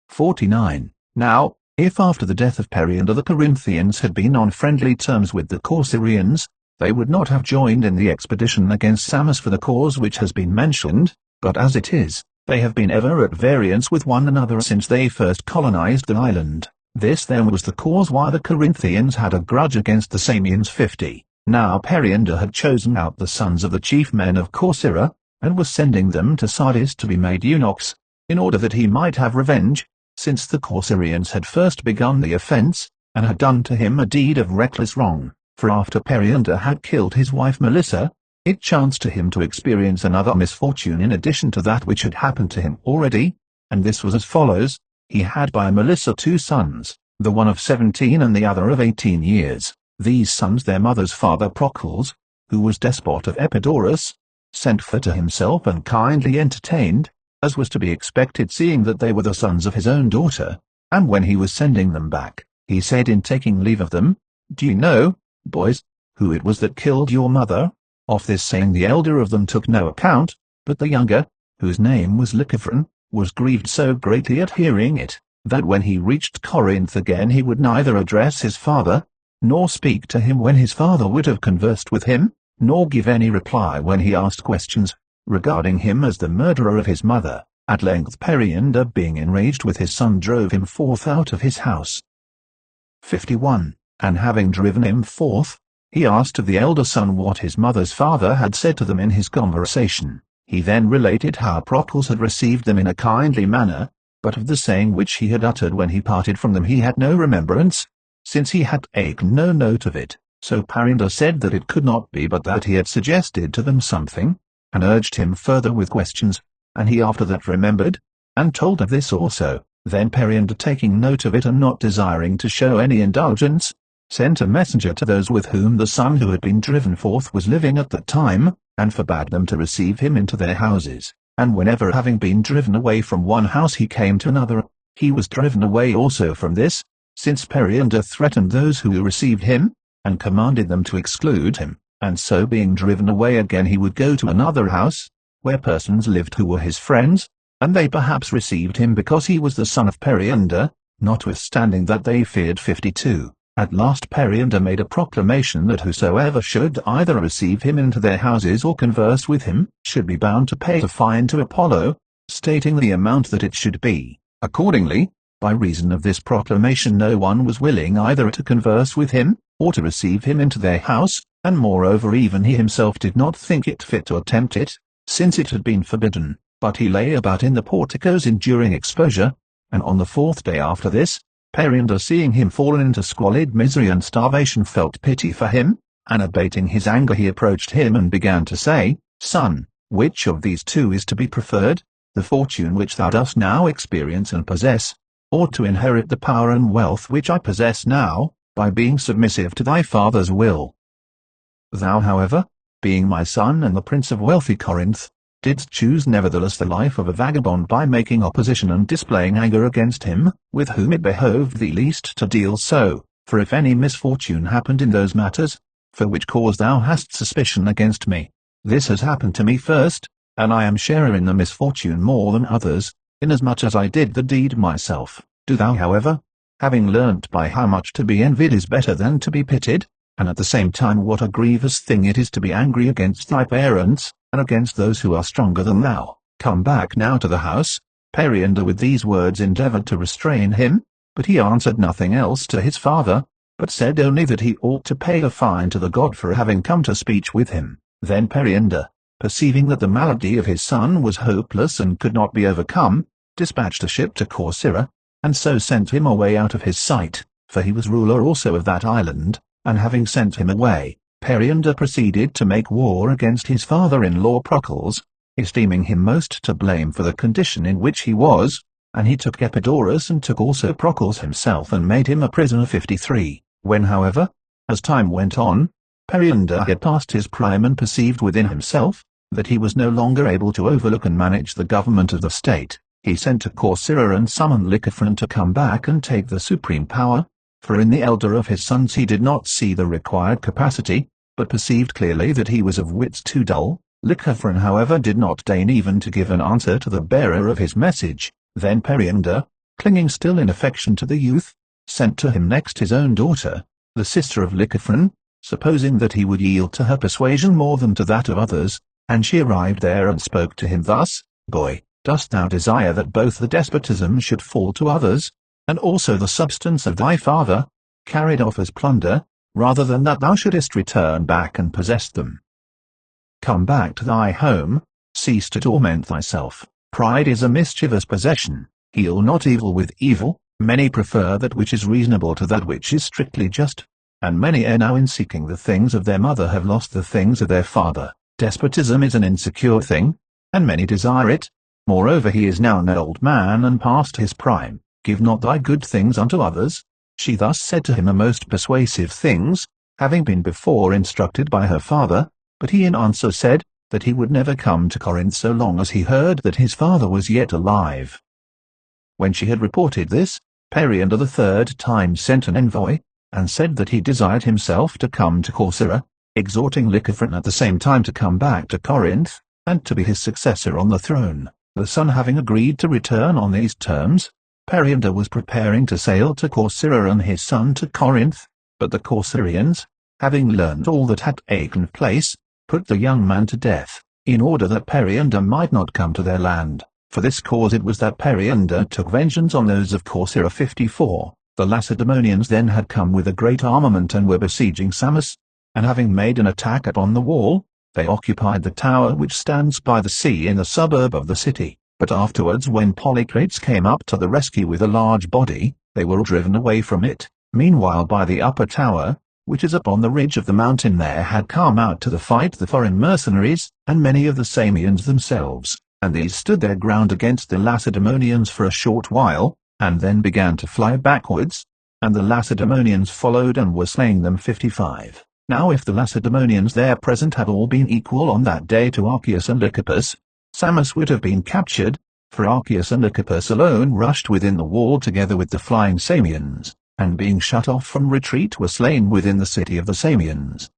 49. Now, if after the death of Periander the Corinthians had been on friendly terms with the Corcyrians, they would not have joined in the expedition against Samos for the cause which has been mentioned, but as it is, they have been ever at variance with one another since they first colonized the island. This then was the cause why the Corinthians had a grudge against the Samians. 50. Now Periander had chosen out the sons of the chief men of Corcyra, and was sending them to Sardis to be made eunuchs, in order that he might have revenge, since the Corcyrians had first begun the offense, and had done to him a deed of reckless wrong. For after Periander had killed his wife Melissa, it chanced to him to experience another misfortune in addition to that which had happened to him already, and this was as follows. He had by Melissa 2 sons, the one of 17 and the other of 18 years. These sons their mother's father Procles, who was despot of Epidaurus, sent for to himself and kindly entertained, as was to be expected seeing that they were the sons of his own daughter, and when he was sending them back, he said in taking leave of them, "Do you know, boys, who it was that killed your mother?" Of this saying the elder of them took no account, but the younger, whose name was Lycophron, was grieved so greatly at hearing it, that when he reached Corinth again he would neither address his father, nor speak to him when his father would have conversed with him, nor give any reply when he asked questions regarding him as the murderer of his mother. At length Periander being enraged with his son drove him forth out of his house. 51. And having driven him forth, he asked of the elder son what his mother's father had said to them in his conversation. He then related how Procles had received them in a kindly manner, but of the saying which he had uttered when he parted from them he had no remembrance, since he had taken no note of it. So Periander said that it could not be but that he had suggested to them something, and urged him further with questions, and he after that remembered, and told of this also. Then Periander taking note of it and not desiring to show any indulgence, sent a messenger to those with whom the son who had been driven forth was living at that time, and forbade them to receive him into their houses, and whenever having been driven away from one house he came to another, he was driven away also from this, since Periander threatened those who received him, and commanded them to exclude him. And so being driven away again he would go to another house, where persons lived who were his friends, and they perhaps received him because he was the son of Periander, notwithstanding that they feared. 52. At last Periander made a proclamation that whosoever should either receive him into their houses or converse with him, should be bound to pay a fine to Apollo, stating the amount that it should be. Accordingly, by reason of this proclamation no one was willing either to converse with him, or to receive him into their house, and moreover even he himself did not think it fit to attempt it, since it had been forbidden, but he lay about in the porticos enduring exposure, and on the 4th day after this, Periander seeing him fallen into squalid misery and starvation felt pity for him, and abating his anger he approached him and began to say, "Son, which of these 2 is to be preferred, the fortune which thou dost now experience and possess, or to inherit the power and wealth which I possess now, by being submissive to thy father's will? Thou however, being my son and the prince of wealthy Corinth, didst choose nevertheless the life of a vagabond by making opposition and displaying anger against him, with whom it behoved thee least to deal so, for if any misfortune happened in those matters, for which cause thou hast suspicion against me, this has happened to me first, and I am sharer in the misfortune more than others, inasmuch as I did the deed myself. Do thou however, having learnt by how much to be envied is better than to be pitied, and at the same time what a grievous thing it is to be angry against thy parents, and against those who are stronger than thou, come back now to the house, Periander with these words endeavored to restrain him, but he answered nothing else to his father, but said only that he ought to pay a fine to the god for having come to speech with him. Then Periander, perceiving that the malady of his son was hopeless and could not be overcome, dispatched a ship to Corcyra, and so sent him away out of his sight, for he was ruler also of that island, and having sent him away, Periander proceeded to make war against his father-in-law Procles, esteeming him most to blame for the condition in which he was, and he took Epidaurus and took also Procles himself and made him a prisoner 53. When however, as time went on, Periander had passed his prime and perceived within himself that he was no longer able to overlook and manage the government of the state, he sent to Corcyra and summoned Lycophron to come back and take the supreme power, for in the elder of his sons he did not see the required capacity, but perceived clearly that he was of wits too dull. Lycophron however did not deign even to give an answer to the bearer of his message. Then Periander, clinging still in affection to the youth, sent to him next his own daughter, the sister of Lycophron, supposing that he would yield to her persuasion more than to that of others, and she arrived there and spoke to him thus: Boy, dost thou desire that both the despotism should fall to others, and also the substance of thy father, carried off as plunder, rather than that thou shouldest return back and possess them? Come back to thy home, cease to torment thyself. Pride is a mischievous possession. Heal not evil with evil. Many prefer that which is reasonable to that which is strictly just, and many ere now in seeking the things of their mother have lost the things of their father. Despotism is an insecure thing, and many desire it. Moreover, he is now an old man and past his prime. Give not thy good things unto others. She thus said to him a most persuasive things, having been before instructed by her father, but he in answer said that he would never come to Corinth so long as he heard that his father was yet alive. When she had reported this, Periander the third time sent an envoy, and said that he desired himself to come to Corcyra, exhorting Lycophron at the same time to come back to Corinth, and to be his successor on the throne. The son having agreed to return on these terms, Periander was preparing to sail to Corcyra and his son to Corinth, but the Corcyrians, having learned all that had taken place, put the young man to death, in order that Periander might not come to their land. For this cause it was that Periander took vengeance on those of Corcyra 54. The Lacedaemonians then had come with a great armament and were besieging Samos, and having made an attack upon the wall, they occupied the tower which stands by the sea in the suburb of the city. But afterwards, when Polycrates came up to the rescue with a large body, they were driven away from it. Meanwhile by the upper tower, which is upon the ridge of the mountain, there had come out to the fight the foreign mercenaries, and many of the Samians themselves, and these stood their ground against the Lacedaemonians for a short while, and then began to fly backwards, and the Lacedaemonians followed and were slaying them 55. Now if the Lacedaemonians there present had all been equal on that day to Archias and Lycopus, Samos would have been captured, for Archias and Lycopus alone rushed within the wall together with the flying Samians, and being shut off from retreat were slain within the city of the Samians.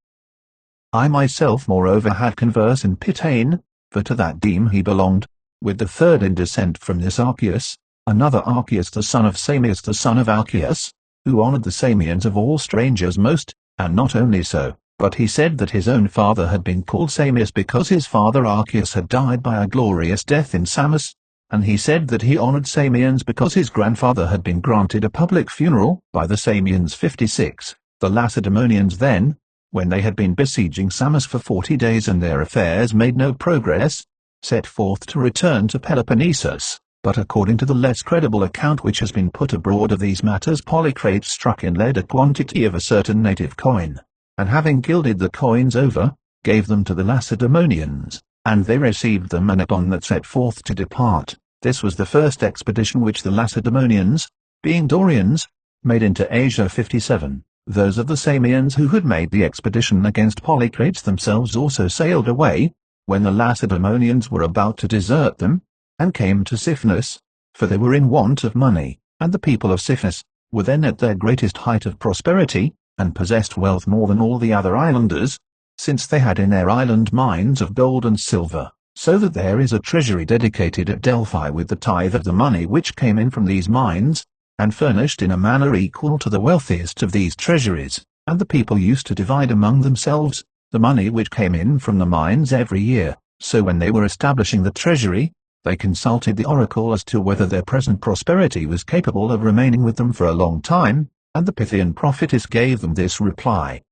I myself moreover had converse in Pitane, for to that deme he belonged, with the third in descent from this Archias, another Archias the son of Samius the son of Alcaeus, who honoured the Samians of all strangers most, and not only so, but he said that his own father had been called Samius because his father Archias had died by a glorious death in Samos, and he said that he honoured Samians because his grandfather had been granted a public funeral by the Samians 56. The Lacedaemonians then, when they had been besieging Samos for 40 days and their affairs made no progress, set forth to return to Peloponnesus. But according to the less credible account which has been put abroad of these matters, Polycrates struck in lead a quantity of a certain native coin, and having gilded the coins over, gave them to the Lacedaemonians, and they received them and upon that set forth to depart. This was the first expedition which the Lacedaemonians, being Dorians, made into Asia 57. Those of the Samians who had made the expedition against Polycrates themselves also sailed away, when the Lacedaemonians were about to desert them, and came to Cyphnos, for they were in want of money, and the people of Cyphnos were then at their greatest height of prosperity, and possessed wealth more than all the other islanders, since they had in their island mines of gold and silver, so that there is a treasury dedicated at Delphi with the tithe of the money which came in from these mines, and furnished in a manner equal to the wealthiest of these treasuries, and the people used to divide among themselves the money which came in from the mines every year. So when they were establishing the treasury, they consulted the oracle as to whether their present prosperity was capable of remaining with them for a long time, and the Pythian prophetess gave them this reply.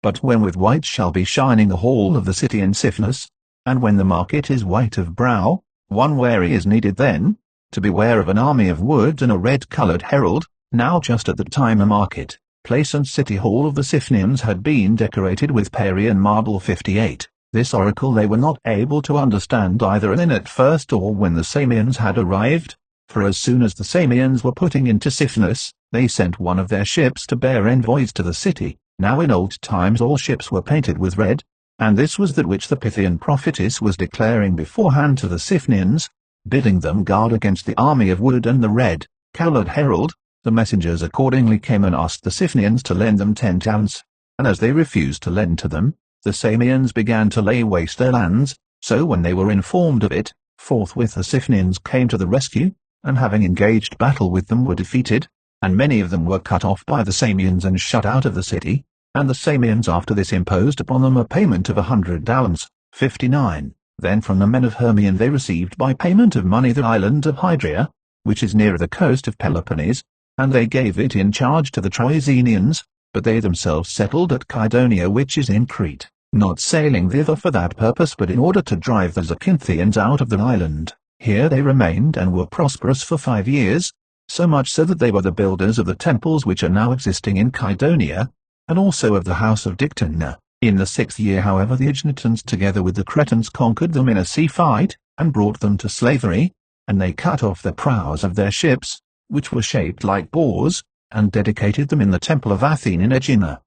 But when with white shall be shining the hall of the city in Siphnus, and when the market is white of brow, one wary is needed then, to beware of an army of wood and a red-coloured herald. Now just at the time the market, place and city hall of the Siphnians had been decorated with Parian marble 58. This oracle they were not able to understand either then at first or when the Samians had arrived, for as soon as the Samians were putting into Siphnus, they sent one of their ships to bear envoys to the city. Now in old times all ships were painted with red, and this was that which the Pythian prophetess was declaring beforehand to the Siphnians, bidding them guard against the army of wood and the red-coloured herald. The messengers accordingly came and asked the Siphnians to lend them 10 talents, and as they refused to lend to them, the Samians began to lay waste their lands. So when they were informed of it, forthwith the Siphnians came to the rescue, and having engaged battle with them were defeated, and many of them were cut off by the Samians and shut out of the city, and the Samians after this imposed upon them a payment of 100 talents, 59. Then from the men of Hermion they received by payment of money the island of Hydria, which is near the coast of Peloponnese, and they gave it in charge to the Troezenians, but they themselves settled at Kydonia which is in Crete, not sailing thither for that purpose but in order to drive the Zacinthians out of the island. Here they remained and were prosperous for 5 years, so much so that they were the builders of the temples which are now existing in Kydonia, and also of the house of Dictynna. In the 6th year however the Egnatans together with the Cretans conquered them in a sea fight, and brought them to slavery, and they cut off the prows of their ships, which were shaped like boars, and dedicated them in the temple of Athene in Aegina.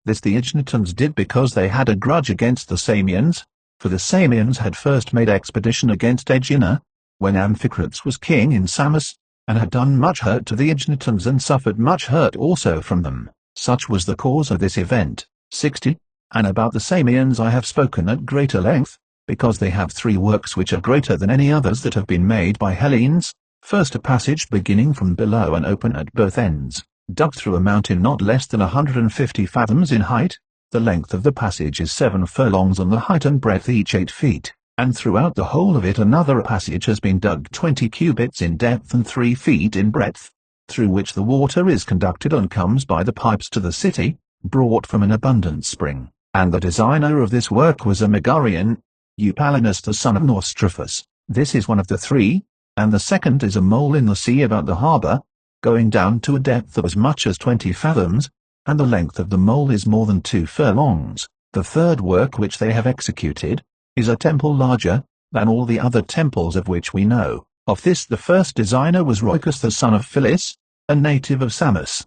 This the Egnatans did because they had a grudge against the Samians, for the Samians had first made expedition against Aegina, when Amphicrates was king in Samos, and had done much hurt to the Egnatans and suffered much hurt also from them. Such was the cause of this event. 60. And about the Samians I have spoken at greater length, because they have 3 works which are greater than any others that have been made by Hellenes. First, a passage beginning from below and open at both ends, dug through a mountain not less than 150 fathoms in height. The length of the passage is 7 furlongs and the height and breadth each 8 feet, and throughout the whole of it another passage has been dug 20 cubits in depth and 3 feet in breadth, through which the water is conducted and comes by the pipes to the city, brought from an abundant spring. And the designer of this work was a Megarian, Eupalinus the son of Nostrphus. This is one of the 3, and the second is a mole in the sea about the harbour, going down to a depth of as much as 20 fathoms, and the length of the mole is more than 2 furlongs. The third work which they have executed is a temple larger than all the other temples of which we know. Of this the first designer was Roicus the son of Phyllis, a native of Samos.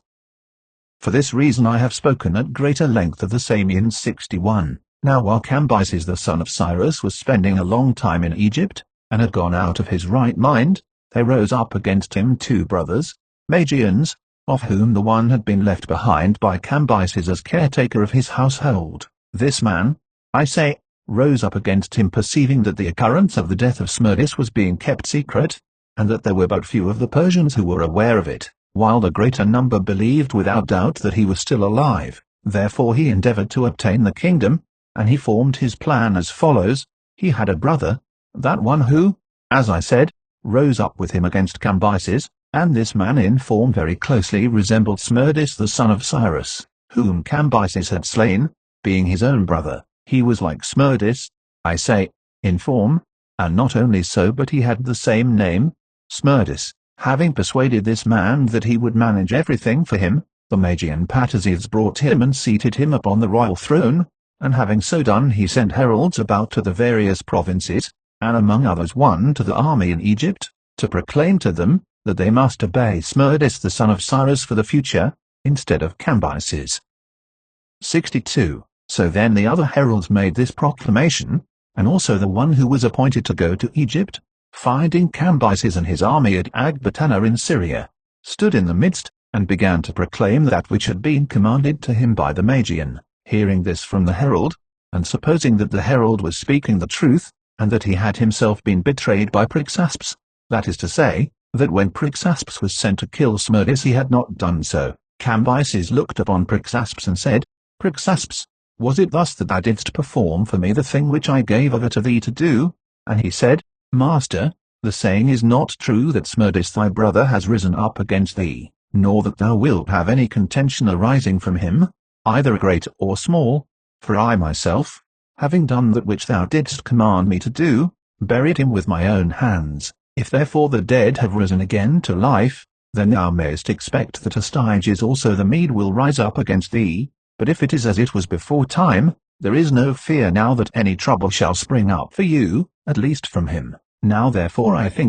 For this reason I have spoken at greater length of the Samians. 61. Now while Cambyses the son of Cyrus was spending a long time in Egypt, and had gone out of his right mind, there rose up against him 2 brothers, Magians, of whom the one had been left behind by Cambyses as caretaker of his household. This man, I say, rose up against him perceiving that the occurrence of the death of Smerdis was being kept secret, and that there were but few of the Persians who were aware of it, while the greater number believed without doubt that he was still alive. Therefore he endeavored to obtain the kingdom, and he formed his plan as follows. He had a brother, that one who, as I said, rose up with him against Cambyses, and this man in form very closely resembled Smerdis the son of Cyrus, whom Cambyses had slain, being his own brother. He was like Smerdis, I say, in form, and not only so but he had the same name, Smerdis. Having persuaded this man that he would manage everything for him, the Magian Patazes brought him and seated him upon the royal throne, and having so done he sent heralds about to the various provinces, and among others one to the army in Egypt, to proclaim to them that they must obey Smerdis the son of Cyrus for the future, instead of Cambyses. 62. So then the other heralds made this proclamation, and also the one who was appointed to go to Egypt, finding Cambyses and his army at Ecbatana in Syria, stood in the midst, and began to proclaim that which had been commanded to him by the Magian. Hearing this from the herald, and supposing that the herald was speaking the truth, and that he had himself been betrayed by Prixaspes, that is to say, that when Prixaspes was sent to kill Smerdis he had not done so, Cambyses looked upon Prixaspes and said, Prixaspes, was it thus that thou didst perform for me the thing which I gave over to thee to do? And he said, Master, the saying is not true that Smerdis thy brother has risen up against thee, nor that thou wilt have any contention arising from him, either great or small, for I myself, having done that which thou didst command me to do, buried him with my own hands. If therefore the dead have risen again to life, then thou mayest expect that Astyages also the Mede will rise up against thee, but if it is as it was before time, there is no fear now that any trouble shall spring up for you, at least from him. Now therefore I think